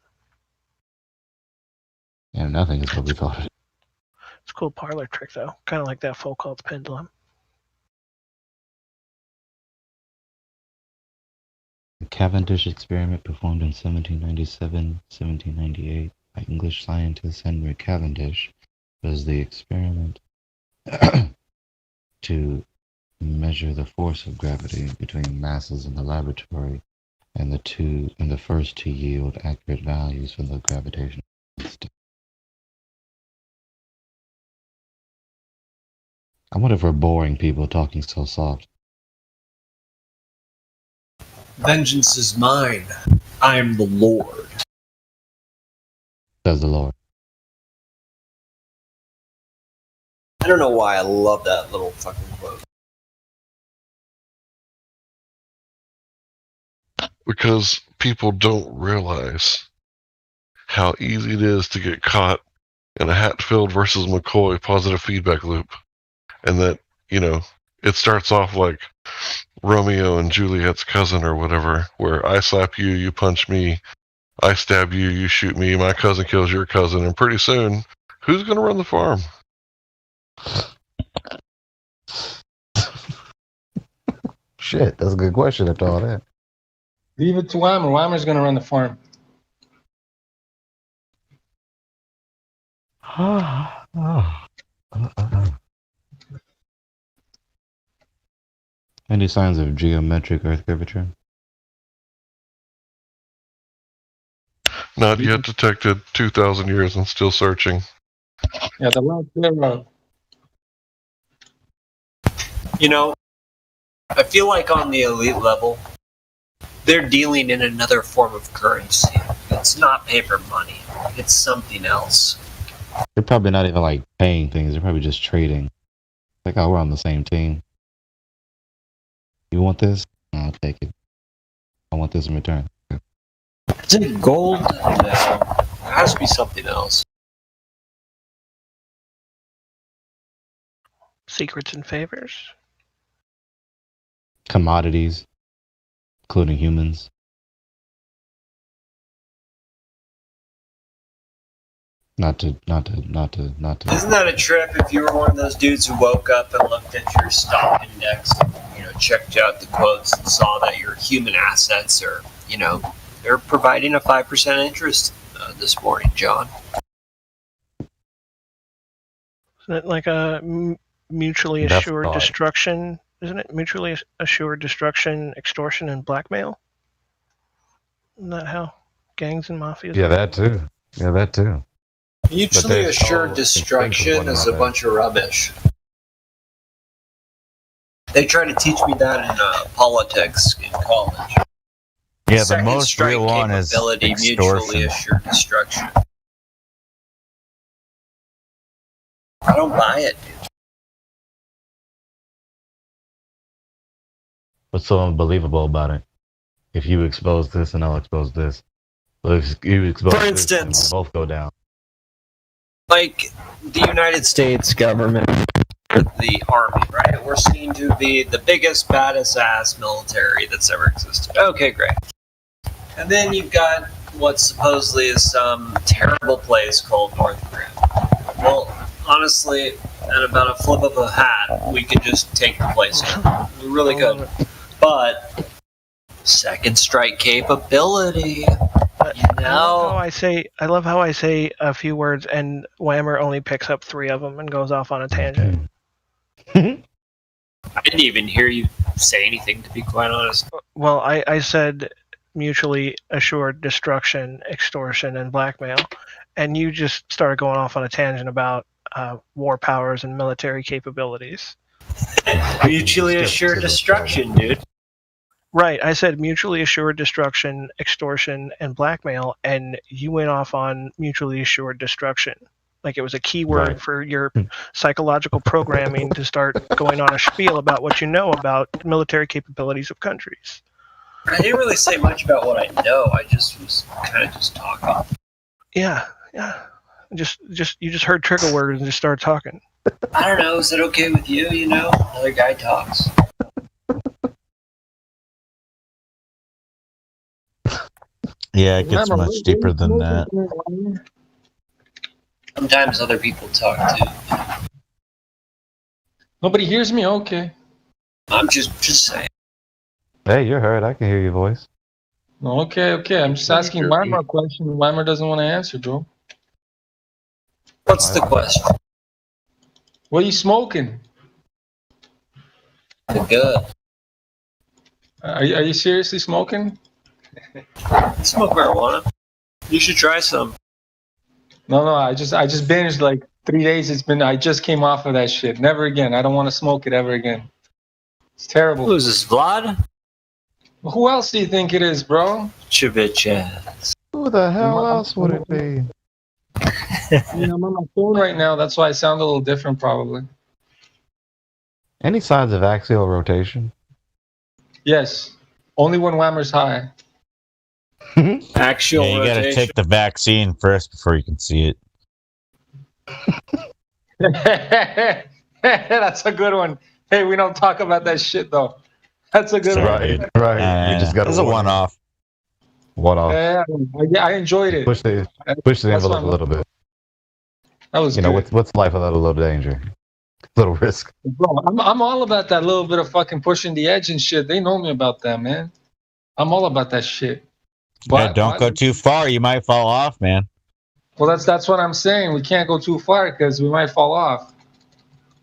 Yeah, nothing is what we thought. It's a cool parlor trick, though. Kind of like that Foucault's pendulum. The Cavendish experiment performed in 1797-1798 by English scientist Henry Cavendish was the experiment to measure the force of gravity between masses in the laboratory, and the first to yield accurate values for the gravitational constant. I wonder if we're boring people talking so soft. Vengeance is mine. I am the Lord. Says the Lord. I don't know why I love that little fucking quote. Because people don't realize how easy it is to get caught in a Hatfield versus McCoy positive feedback loop. And that, it starts off like Romeo and Juliet's cousin or whatever, where I slap you, you punch me, I stab you, you shoot me, my cousin kills your cousin, and pretty soon, who's going to run the farm? Shit, that's a good question after all that. Leave it to Weimer. Weimer's going to run the farm. Any signs of geometric Earth curvature? Not yet detected. 2,000 years and still searching. Yeah, the road's clear. I feel like on the elite level, they're dealing in another form of currency. It's not paper money. It's something else. They're probably not even like paying things. They're probably just trading. Like, oh, we're on the same team. You want this? I'll take it. I want this in return. Is it gold? No. It has to be something else. Secrets and favors? Commodities, including humans. Not to. Isn't that a trip if you were one of those dudes who woke up and looked at your stock index and, checked out the quotes and saw that your human assets are, they're providing a 5% interest this morning, John? Isn't it like a mutually assured destruction? Isn't it mutually assured destruction, extortion, and blackmail? Isn't that how gangs and mafias? Yeah, that too. Mutually assured destruction is a bunch of rubbish. They try to teach me that in politics in college. Yeah, the most real one is extortion. Mutually assured destruction. I don't buy it, dude. What's so unbelievable about it? If you expose this and I'll expose this. But if you expose For this, instance, we'll both go down. like the United States government, the army, right? We're seen to be the biggest, baddest ass military that's ever existed. Okay, great. And then you've got what supposedly is some terrible place called North Korea. Well, honestly, at about a flip of a hat, we could just take the place. We really could. But second strike capability. I love how I say a few words and Whammer only picks up 3 of them and goes off on a tangent. I didn't even hear you say anything, to be quite honest. Well, I said mutually assured destruction, extortion, and blackmail, and you just started going off on a tangent about war powers and military capabilities. Mutually assured destruction, dude. Right, I said mutually assured destruction, extortion, and blackmail, and you went off on mutually assured destruction. Like it was a keyword for your psychological programming to start going on a spiel about what you know about military capabilities of countries. I didn't really say much about what I know. I just was kind of just talking. Yeah. You just heard trigger words and just started talking. I don't know. Is it okay with you? You know, another guy talks. Yeah, it gets much deeper than that. Sometimes other people talk too. Nobody hears me? Okay. I'm just saying. Hey, you're heard. I can hear your voice. Okay. I'm just asking Weimar a question. Weimar doesn't want to answer, bro. What's the question? What are you smoking? The good. Are you seriously smoking? I smoke marijuana. You should try some. No. I just binged like 3 days. I just came off of that shit. Never again. I don't want to smoke it ever again. It's terrible. Who's this, Vlad? Who else do you think it is, bro? Chavichez. Who the hell else would it be? I'm on my phone right now. That's why I sound a little different, probably. Any signs of axial rotation? Yes. Only when Whammer's high. Axial rotation. You gotta take the vaccine first before you can see it. That's a good one. Hey, we don't talk about that shit though. That's a good one. Right. You just got a one-off. One-off. Yeah, I enjoyed it. Push the envelope a little bit. That was good. What's life without a little danger? Little risk. Bro, I'm all about that little bit of fucking pushing the edge and shit. They know me about that, man. I'm all about that shit. But don't go too far. You might fall off, man. Well, that's what I'm saying. We can't go too far because we might fall off.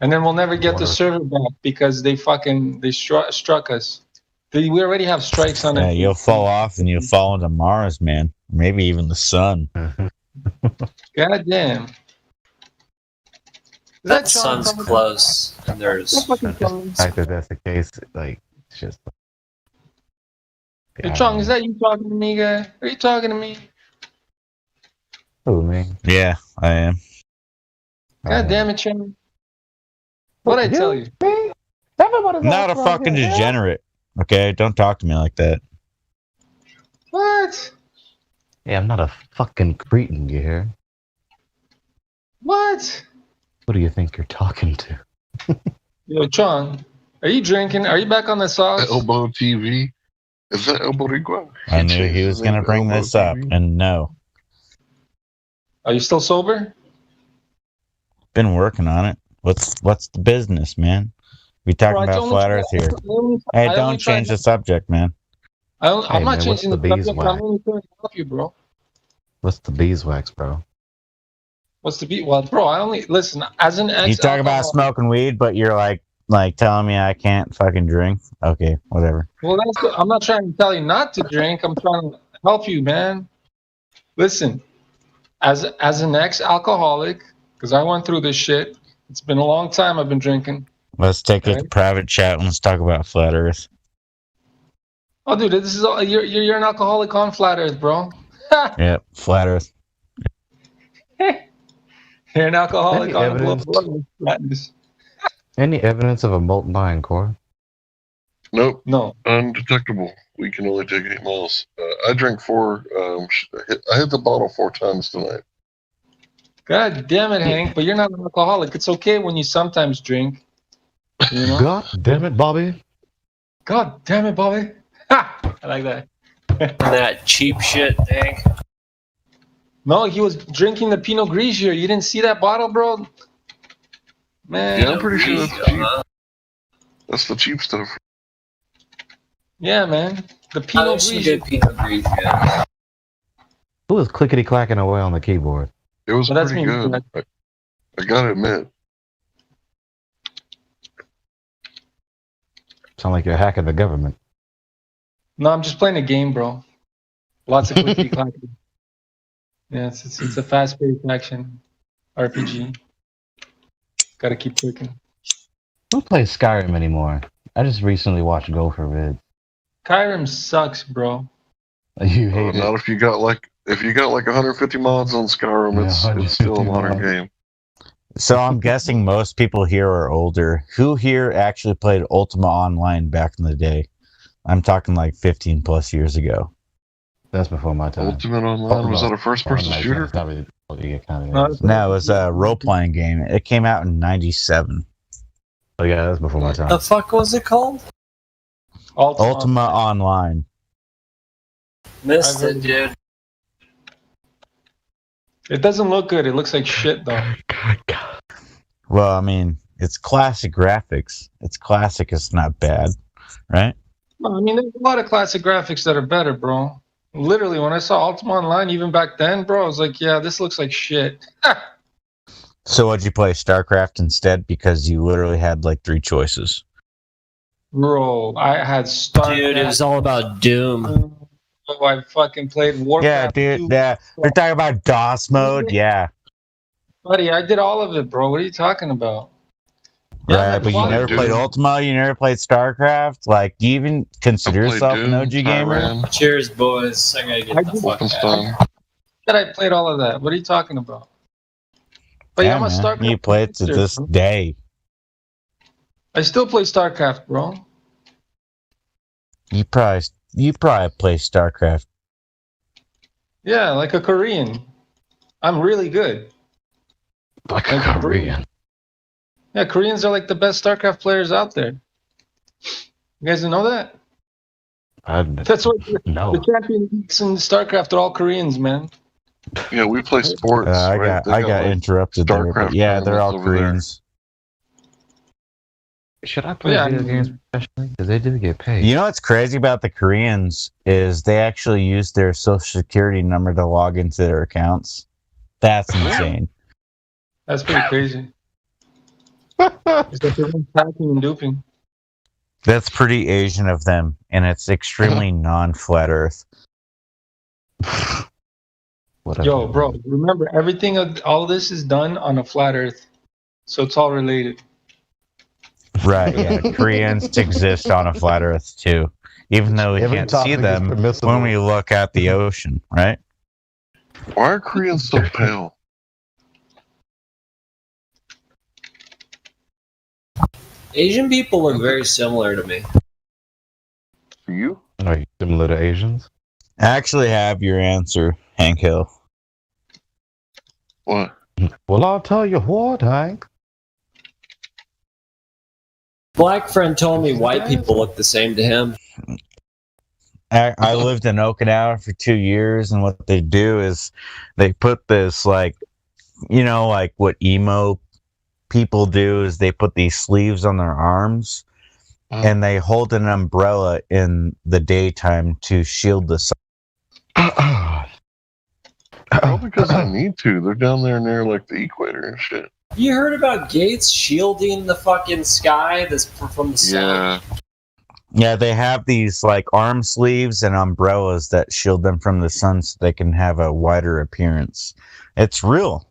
And then we'll never get the server back because they struck us. We already have strikes on it. Yeah, you'll fall off and you'll fall into Mars, man. Maybe even the sun. God damn. That sun's close. And there's... The fact that that's the case, like, it's just... Hey, Chong, is that you talking to me, guy? Are you talking to me? Who, me? Yeah, I am. God damn it, Chong. What'd I tell you? I'm not a fucking degenerate. Okay, don't talk to me like that. What? Yeah, I'm not a fucking cretin, you hear? What? Who do you think you're talking to? Yo, Chong, are you drinking? Are you back on the sauce? Elbow TV? Is that El Boricua? I knew he was going to bring this up, and no. Are you still sober? Been working on it. What's the business, man? We talking about flat Earth here. Hey, don't change the subject, man. I'm not changing the subject. I'm only trying to help you, bro. What's the beeswax, bro? What's the beat? Well, bro, I only listen as an ex. You talk about smoking weed, but you're like telling me I can't fucking drink. Okay, whatever. Well, I'm not trying to tell you not to drink. I'm trying to help you, man. Listen, as an ex-alcoholic, because I went through this shit. It's been a long time I've been drinking. Let's take a private chat and let's talk about flat Earth. Oh, dude, this is all, you're an alcoholic on flat Earth, bro. Yep, flat Earth. You're an alcoholic on flatness. Any evidence of a molten iron core? Nope. No. Undetectable. We can only take 8 miles. I drank 4. I hit the bottle 4 times tonight. God damn it, Hank! But you're not an alcoholic. It's okay when you sometimes drink. You know? God damn it, Bobby. God damn it, Bobby. Ha! I like that. That cheap shit, Hank. No, he was drinking the Pinot Grigio. You didn't see that bottle, bro? Man. Yeah, I'm pretty sure that's cheap. That's the cheap stuff. Yeah, man. The Pinot Grigio. Pinot Grigio. Who was clickety clacking away on the keyboard? It was pretty good. I gotta admit. Sound like you're hacking the government. No, I'm just playing a game, bro. Lots of clickety clacking. Yeah, it's a fast-paced action RPG. Gotta keep clicking. Who plays Skyrim anymore? I just recently watched Gopher Vid. Skyrim sucks, bro. You hate it. Not if you got like 150 mods on Skyrim, it's still a modern game. So I'm guessing most people here are older. Who here actually played Ultima Online back in the day? I'm talking like 15 plus years ago. That's before my time. Ultimate Online, was that a first-person shooter? No, it was a role-playing game. It came out in 97. Oh yeah, that's before my time. The fuck was it called? Ultima Online. Missed it, dude. It doesn't look good. It looks like shit, though. Well, I mean, it's classic graphics. It's classic. It's not bad, right? No, I mean, there's a lot of classic graphics that are better, bro. Literally, when I saw Ultima Online, even back then, bro, I was like, yeah, this looks like shit. So what'd you play, StarCraft instead? Because you literally had like 3 choices. Bro, I had StarCraft. Dude, it was all about Doom. Oh, I fucking played Warcraft. Yeah, dude, yeah. We're talking about DOS mode, yeah. Buddy, I did all of it, bro. What are you talking about? Right, but you never played Ultima, you never played StarCraft? Like, do you even consider yourself an OG gamer? Cheers, boys. I gotta get the fuck out. That I played all of that. What are you talking about? But yeah, I'm a StarCraft. You play it to this day. I still play StarCraft, bro. You probably play StarCraft. Yeah, like a Korean. I'm really good. Like a Korean. Yeah, Koreans are like the best StarCraft players out there. You guys didn't know that? That's what the champions in StarCraft are all Koreans, man. Yeah, we play sports. I got interrupted there, but yeah, they're all Koreans. Should I play video games professionally? Because they do get paid. You know what's crazy about the Koreans is they actually use their social security number to log into their accounts. That's insane. That's pretty crazy. Hacking and duping. That's pretty Asian of them, and it's extremely non-flat Earth. Yo, bro, remember everything all this is done on a flat Earth, so it's all related. Right, yeah. Koreans exist on a flat Earth too, even though we can't see them when we look at the ocean, right? Why are Koreans so pale? Asian people look very similar to me. For you? Are you similar to Asians? I actually have your answer, Hank Hill. What? Well, I'll tell you what, Hank. Black friend told me white people look the same to him. I lived in Okinawa for 2 years, and what they do is they put this, like, you know, like what emo people do is they put these sleeves on their arms, and they hold an umbrella in the daytime to shield the sun. Probably because they need to. They're down there near, like, the equator and shit. You heard about Gates shielding the fucking sky from the sun? Yeah, they have these like arm sleeves and umbrellas that shield them from the sun so they can have a wider appearance. It's real.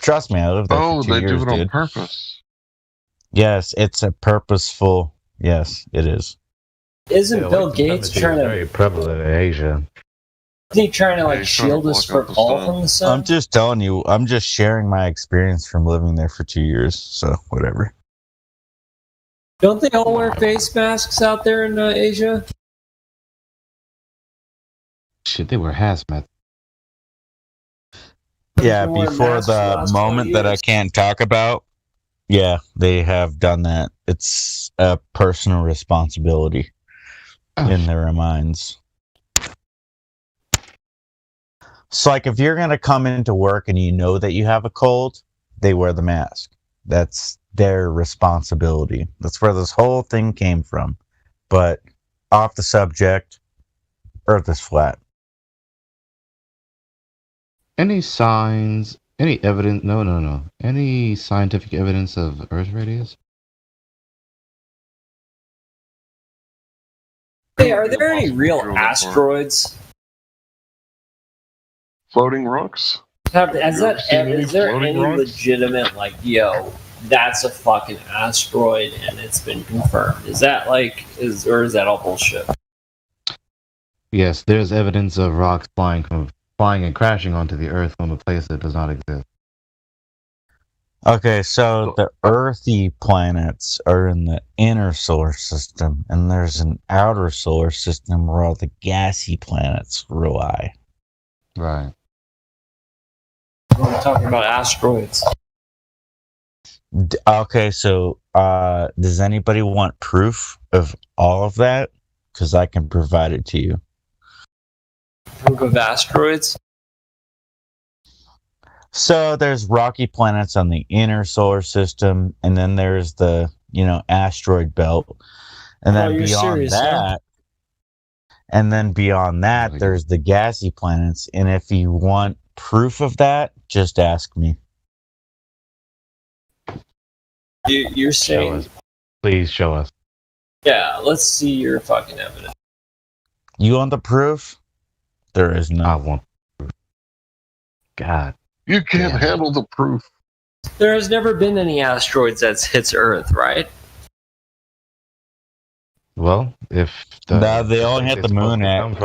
Trust me, I lived there for 2 years, do it on dude. purpose. Yes, it's a purposeful. Yes, it is. Isn't Bill Gates trying to very prevalent in Asia? Isn't he trying to like shield us from the sun? I'm just telling you. I'm just sharing my experience from living there for 2 years. So whatever. Don't they all wear face masks out there in Asia? Shit, they wear hazmat. Yeah, before the moment that I can't talk about, yeah, they have done that. It's a personal responsibility in their minds. So, like, if you're going to come into work and you know that you have a cold, they wear the mask. That's their responsibility. That's where this whole thing came from. But off the subject, Earth is flat. Any signs, any evidence? No. Any scientific evidence of Earth radius? Hey, are there any real asteroids? Floating rocks? Is there any legitimate, like, yo, that's a fucking asteroid and it's been confirmed? Is that or is that all bullshit? Yes, there's evidence of rocks flying and crashing onto the Earth from a place that does not exist. Okay, so the earthy planets are in the inner solar system, and there's an outer solar system where all the gassy planets lie. Right. We're talking about asteroids. Okay, so does anybody want proof of all of that? Because I can provide it to you. Proof of asteroids? So there's rocky planets on the inner solar system, and then there's the, asteroid belt. And then beyond that, there's the gassy planets. And if you want proof of that, just ask me. You're saying... Please show us. Yeah, let's see your fucking evidence. You want the proof? There is none. I want proof. God. You can't handle the proof. There has never been any asteroids that hits Earth, right? Well, if they only hit the moon at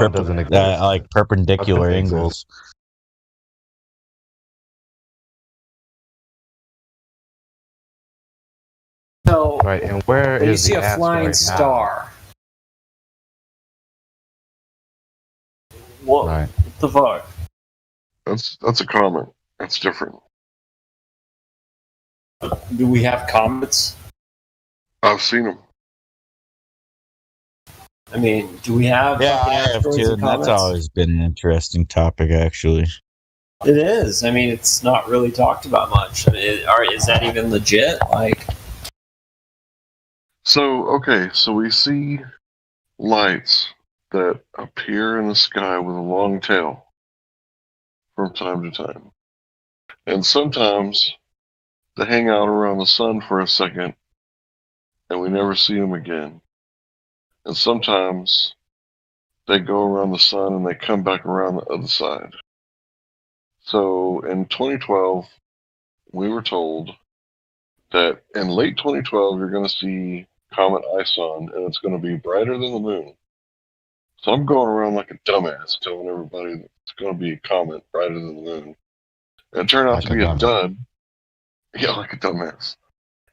perpendicular angles. So, right, and where is you see a flying star? What the fuck? That's a comet. That's different. Do we have comets? I've seen them. I mean, do we have? Yeah, I have too. And that's always been an interesting topic, actually. It is. I mean, it's not really talked about much. I mean, is that even legit? So we see lights that appear in the sky with a long tail from time to time. And sometimes they hang out around the sun for a second and we never see them again. And sometimes they go around the sun and they come back around the other side. So in 2012, we were told that in late 2012, you're going to see Comet Ison, and it's going to be brighter than the moon. So I'm going around like a dumbass telling everybody that it's going to be a comet brighter than the moon. And it turned out to be a dud. Yeah, like a dumbass.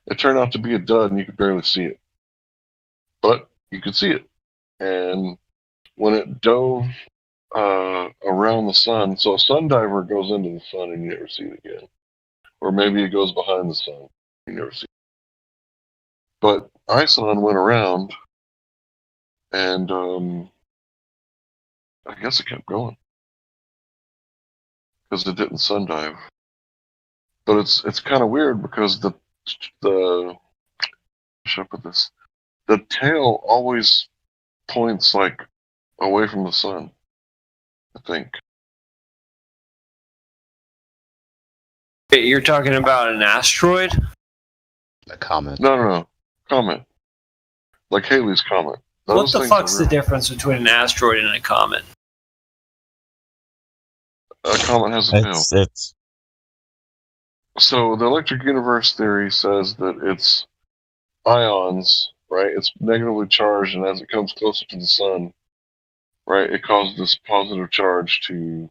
It turned out to be a dud, and you could barely see it. But you could see it. And when it dove around the sun, so a sun diver goes into the sun and you never see it again. Or maybe it goes behind the sun, you never see it. But Ison went around, and I guess it kept going. Because it didn't sun dive. But it's kind of weird because the should I put this? The tail always points like away from the sun, I think. Wait, you're talking about an asteroid? A comet. No. Comet. Like Halley's Comet. What the fuck's the difference between an asteroid and a comet? A comet has a tail. So the electric universe theory says that it's ions, right? It's negatively charged, and as it comes closer to the sun, right, it causes this positive charge to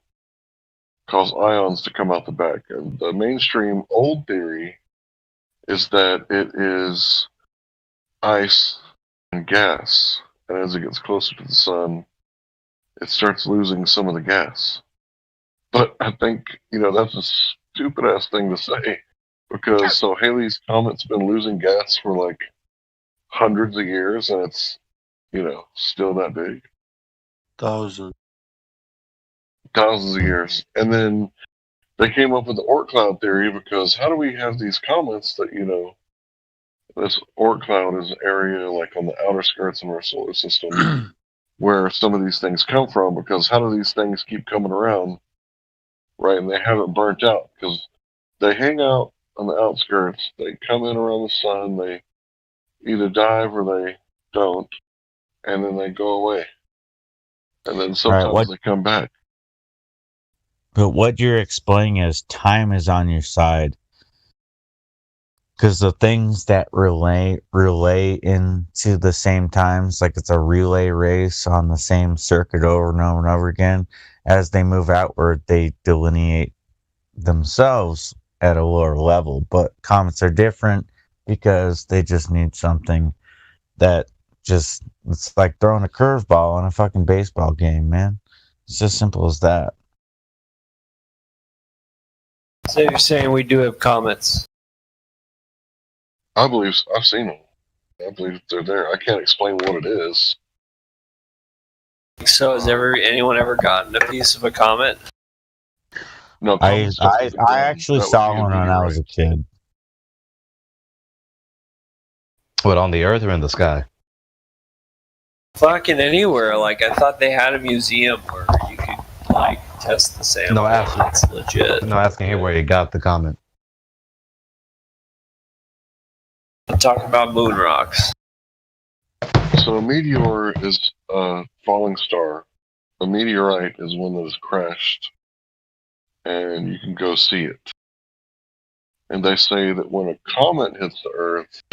cause ions to come out the back. And the mainstream old theory is that it is ice and gas, and as it gets closer to the sun, it starts losing some of the gas. But I think, that's a stupid ass thing to say, because so Halley's Comet's been losing gas for like hundreds of years, and it's, still that big. Thousands of years. And then they came up with the Oort cloud theory, because how do we have these comets that, this Oort cloud is an area like on the outer skirts of our solar system where some of these things come from, because how do these things keep coming around, right? And they haven't burnt out, because they hang out on the outskirts, they come in around the sun, they either dive or they don't, and then they go away. And then sometimes they come back. But what you're explaining is time is on your side. Because the things that relay into the same times, like it's a relay race on the same circuit over and over and over again, as they move outward, they delineate themselves at a lower level. But comets are different because they just need something that it's like throwing a curveball on a fucking baseball game, man. It's just simple as that. So you're saying we do have comets? I believe I've seen them. I believe they're there. I can't explain what it is. So has anyone ever gotten a piece of a comet? No, I actually saw one when I was a kid. What, on the Earth or in the sky? Fucking anywhere. Like, I thought they had a museum where you could test the sample. No, it's legit. No, asking him where he got the comet. I'm talking about moon rocks. So a meteor is a falling star. A meteorite is one that has crashed, and you can go see it. And they say that when a comet hits the Earth,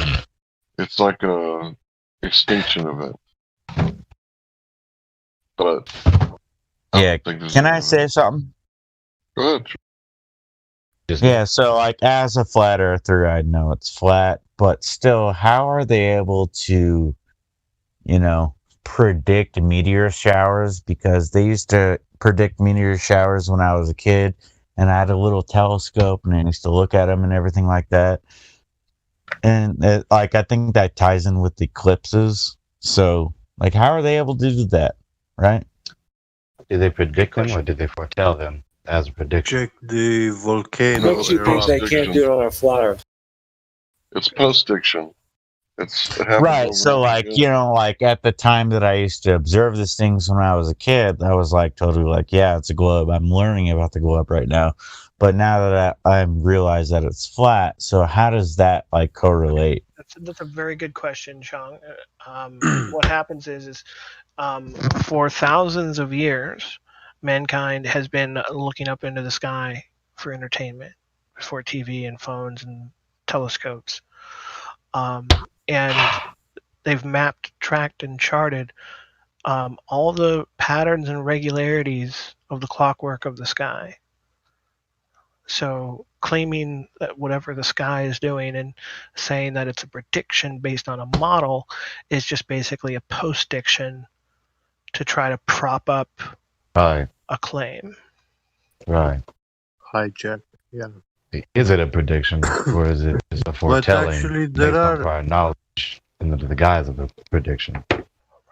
it's like a extinction event. But yeah, can I say something? Go ahead. Yeah, so like as a flat earther, I know it's flat, but still, how are they able to, predict meteor showers? Because they used to predict meteor showers when I was a kid, and I had a little telescope, and I used to look at them and everything like that. And I think that ties in with eclipses. So, how are they able to do that, right? Did they predict them or did they foretell them as a prediction? Check the volcano. What makes you think they can't do it on a flat Earth? It's post-diction. It right. So, at the time that I used to observe these things when I was a kid, I was totally yeah, it's a globe. I'm learning about the globe right now. But now that I realize that it's flat, so how does that correlate? That's a very good question, Chong. What happens is for thousands of years, mankind has been looking up into the sky for entertainment, for TV and phones and telescopes. And they've mapped, tracked, and charted all the patterns and regularities of the clockwork of the sky. So claiming that whatever the sky is doing and saying that it's a prediction based on a model is just basically a post-diction to try to prop up a claim. Right. Hijack. Yeah. Is it a prediction or is it just a foretelling? But actually, based on prior knowledge in the guise of a prediction?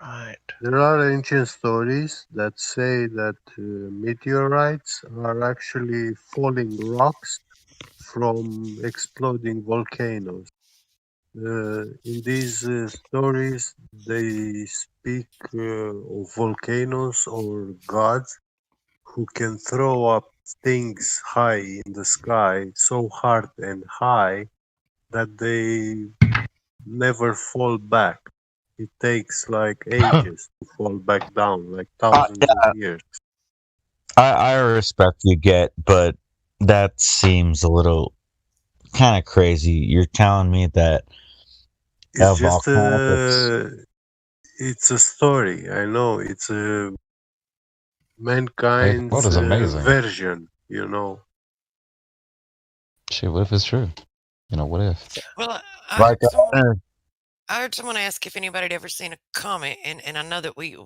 Right. There are ancient stories that say that meteorites are actually falling rocks from exploding volcanoes. In these stories, they speak of volcanoes or gods who can throw up things high in the sky, so hard and high that they never fall back. It takes ages to fall back down, thousands of years. I respect you but that seems a little kind of crazy. You're telling me that it's just it's a story. I know it's mankind's version. Shit, what if it's true? What if? Well, I heard someone ask if anybody had ever seen a comet, and I know that we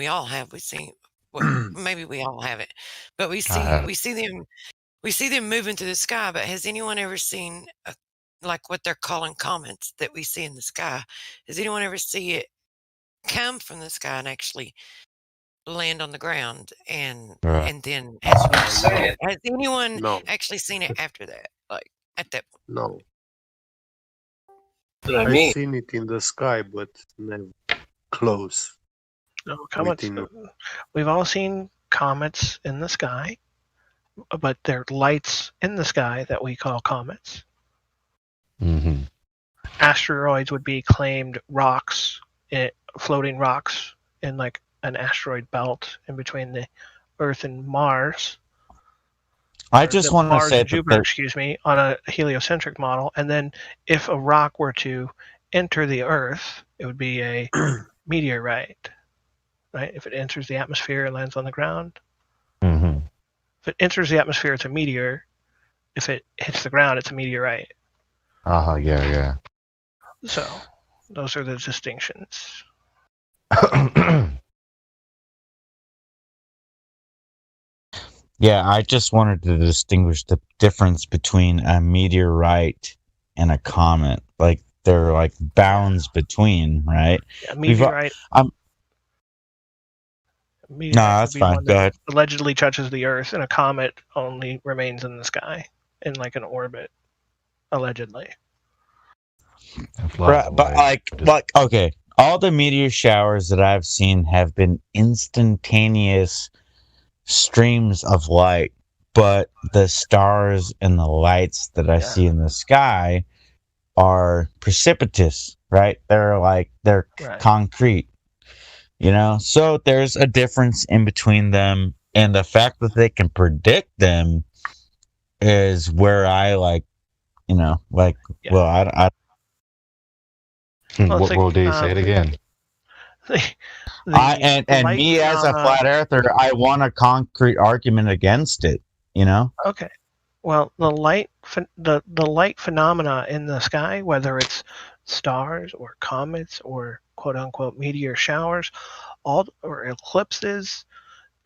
all have. We've seen, well, maybe we all haven't, but we see them moving through the sky. But has anyone ever seen like what they're calling comets that we see in the sky? Has anyone ever see it come from the sky and actually land on the ground and then has anyone actually seen it after that, like at that point? No. I've seen it in the sky, but never close. No, comets. We've all seen comets in the sky, but they're lights in the sky that we call comets. Mm-hmm. Asteroids would be claimed rocks, floating rocks in like an asteroid belt in between the Earth and Mars. I just want to say Jupiter, on a heliocentric model, and then if a rock were to enter the Earth, it would be a meteorite, right? If it enters the atmosphere and lands on the ground. Mm-hmm. If it enters the atmosphere, it's a meteor. If it hits the ground, it's a meteorite. Yeah. So those are the distinctions. Yeah, I just wanted to distinguish the difference between a meteorite and a comet. Like, they're like bounds between, right? Yeah, meteorite. No, that's fine. Go ahead. Allegedly touches the Earth, and a comet only remains in the sky in like an orbit, allegedly. Right, but like, okay, all the meteor showers that I've seen have been instantaneous streams of light, but the stars and the lights that I see in the sky are precipitous, right? They're concrete, you know? So there's a difference in between them, and the fact that they can predict them is where I well, what will they say it again? Me as a flat earther, I want a concrete argument against it, you know? Okay. Well, the light phenomena in the sky, whether it's stars or comets or quote unquote meteor showers, or eclipses,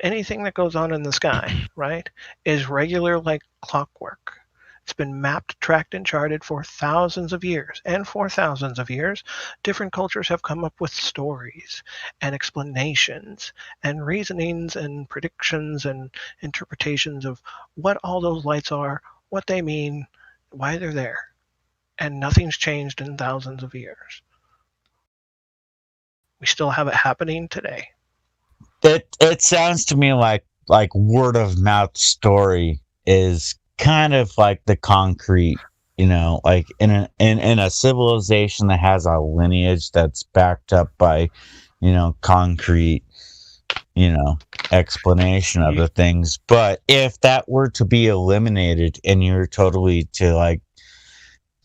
anything that goes on in the sky, right, is regular like clockwork. It's been mapped, tracked, and charted for thousands of years. And for thousands of years, different cultures have come up with stories and explanations and reasonings and predictions and interpretations of what all those lights are, what they mean, why they're there. And nothing's changed in thousands of years. We still have it happening today. It sounds to me like word of mouth story is kind of like the concrete, you know, like in a civilization that has a lineage that's backed up by, you know, concrete, you know, explanation of the things. But if that were to be eliminated and you're totally to like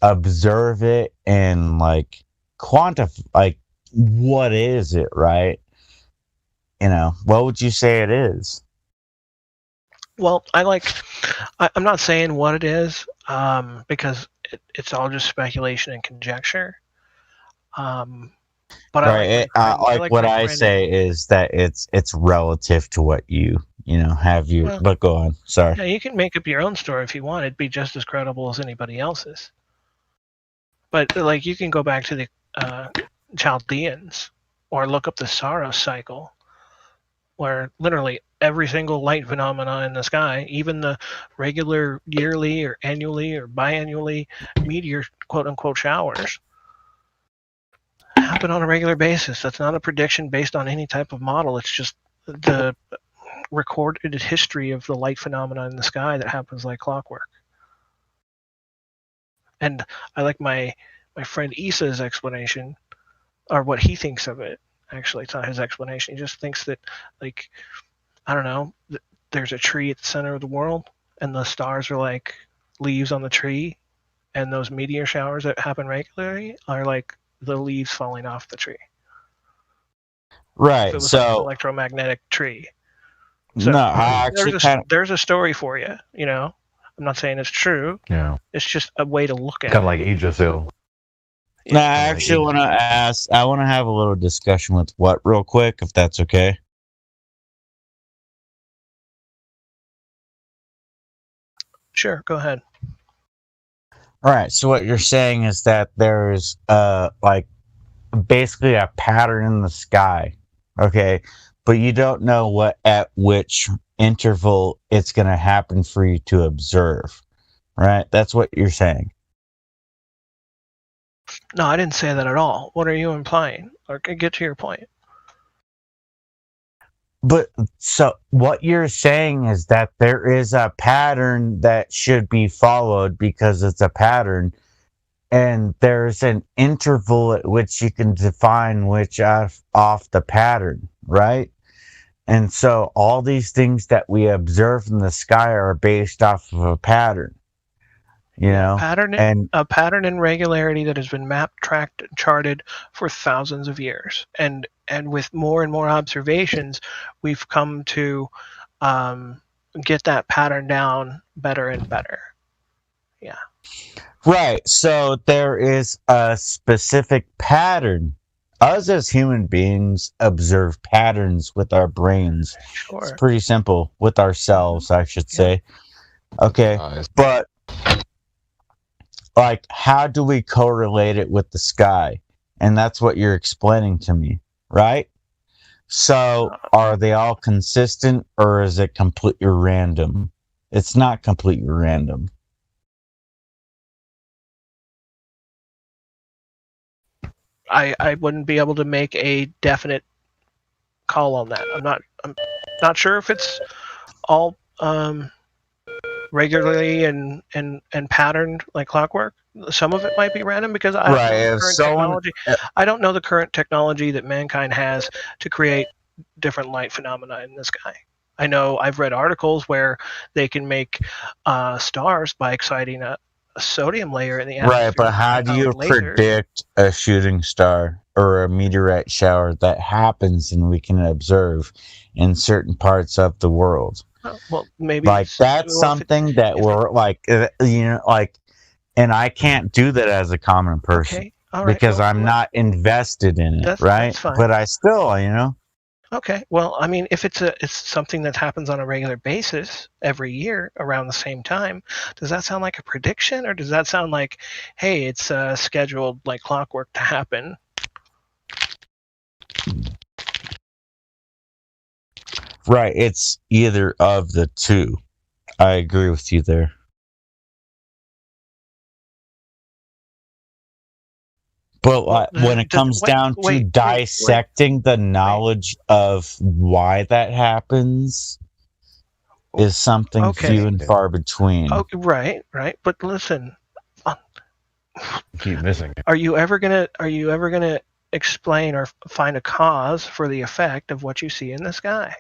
observe it and like quantify, like, what is it, right? You know, what would you say it is? Well, I'm not saying what it is, because it's all just speculation and conjecture. But right, what I say is that it's relative to what you have you. Well, but go on. Sorry. Yeah, you can make up your own story if you want. It'd be just as credible as anybody else's. But like, you can go back to the Chaldeans or look up the Saros cycle, where literally every single light phenomena in the sky, even the regular yearly or annually or biannually meteor quote-unquote showers, happen on a regular basis. That's not a prediction based on any type of model. It's just the recorded history of the light phenomena in the sky that happens like clockwork. And I like my friend Issa's explanation, or what he thinks of it. Actually, it's not his explanation. He just thinks that, like, I don't know, there's a tree at the center of the world, and the stars are like leaves on the tree, and those meteor showers that happen regularly are like the leaves falling off the tree. Right. If it was so like an electromagnetic tree. So no, I actually there's a story for you. You know, I'm not saying it's true. Yeah. It's just a way to look at it. Kind of like Yggdrasil. No, I actually want to ask. I want to have a little discussion with what real quick, if that's okay. Sure, go ahead. All right. So what you're saying is that there's like basically a pattern in the sky, okay, but you don't know what at which interval it's going to happen for you to observe, right? That's what you're saying. No, I didn't say that at all. What are you implying? Or get to your point. But so what you're saying is that there is a pattern that should be followed because it's a pattern, and there's an interval at which you can define which off the pattern, right? And so all these things that we observe in the sky are based off of a pattern. You know, a pattern and regularity that has been mapped, tracked, and charted for thousands of years, and with more and more observations, we've come to get that pattern down better and better. Yeah. Right. So there is a specific pattern. Us as human beings observe patterns with our brains. Sure. It's pretty simple with ourselves, I should say. Okay, but like, how do we correlate it with the sky? And that's what you're explaining to me, right? So are they all consistent, or is it completely random? It's not completely random. I wouldn't be able to make a definite call on that. I'm not sure if it's all regularly and patterned like clockwork. Some of it might be random because I don't know the current technology that mankind has to create different light phenomena in the sky. I know I've read articles where they can make stars by exciting a sodium layer in the atmosphere. Right, but how do you predict a shooting star or a meteorite shower that happens and we can observe in certain parts of the world? Well, maybe like that's something that we're like, you know, like, and I can't do that as a common person. Okay. All right. Because I'm not invested in it, right? That's fine. But I still, you know. Okay. Well, I mean, if it's something that happens on a regular basis every year around the same time, does that sound like a prediction, or does that sound like, hey, it's scheduled like clockwork to happen? Right. It's either of the two. I agree with you there. But when it comes down to dissecting the knowledge of why that happens is something few and far between. Oh, right. But listen, keep missing it. Are you ever gonna explain or find a cause for the effect of what you see in the sky?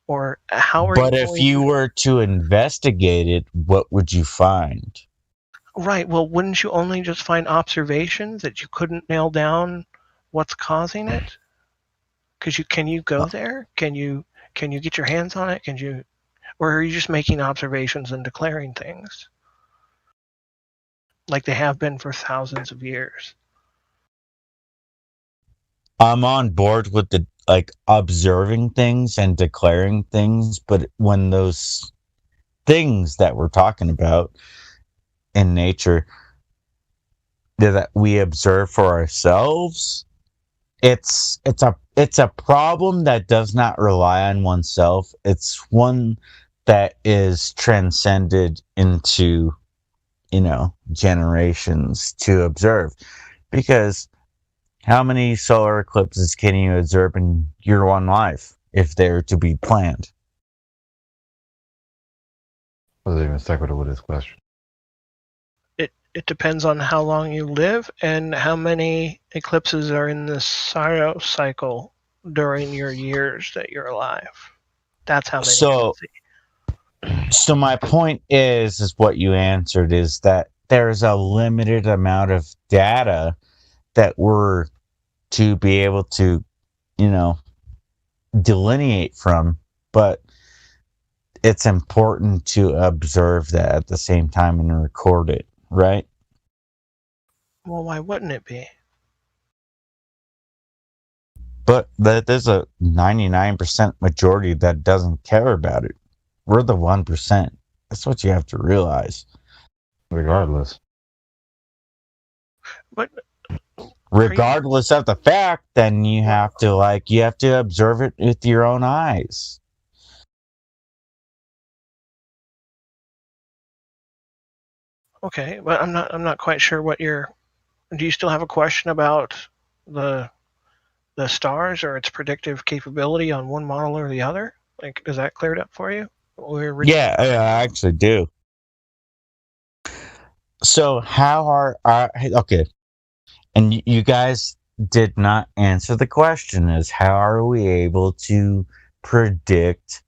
Or how are But if you were to investigate it, what would you find? Right. Well, wouldn't you only just find observations that you couldn't nail down what's causing it? Because can you go there? Can you get your hands on it? Or are you just making observations and declaring things like they have been for thousands of years? I'm on board with the observing things and declaring things, but when those things that we're talking about in nature that we observe for ourselves, it's a problem that does not rely on oneself. It's one that is transcended into, generations to observe. Because how many solar eclipses can you observe in your one life if they're to be planned? Wasn't even sequitur with this question. It depends on how long you live and how many eclipses are in the Saros cycle during your years that you're alive. That's how many. So my point is what you answered, is that there's a limited amount of data that we're to be able to, delineate from, but it's important to observe that at the same time and record it, right? Well, why wouldn't it be? But there's a 99% majority that doesn't care about it. We're the 1%. That's what you have to realize. Regardless. But regardless of the fact, then you have to observe it with your own eyes. Okay, but I'm not quite sure what do you still have a question about the stars or its predictive capability on one model or the other? Like, is that cleared up for you? Yeah, I actually do. So how are okay, and you guys did not answer the question, is how are we able to predict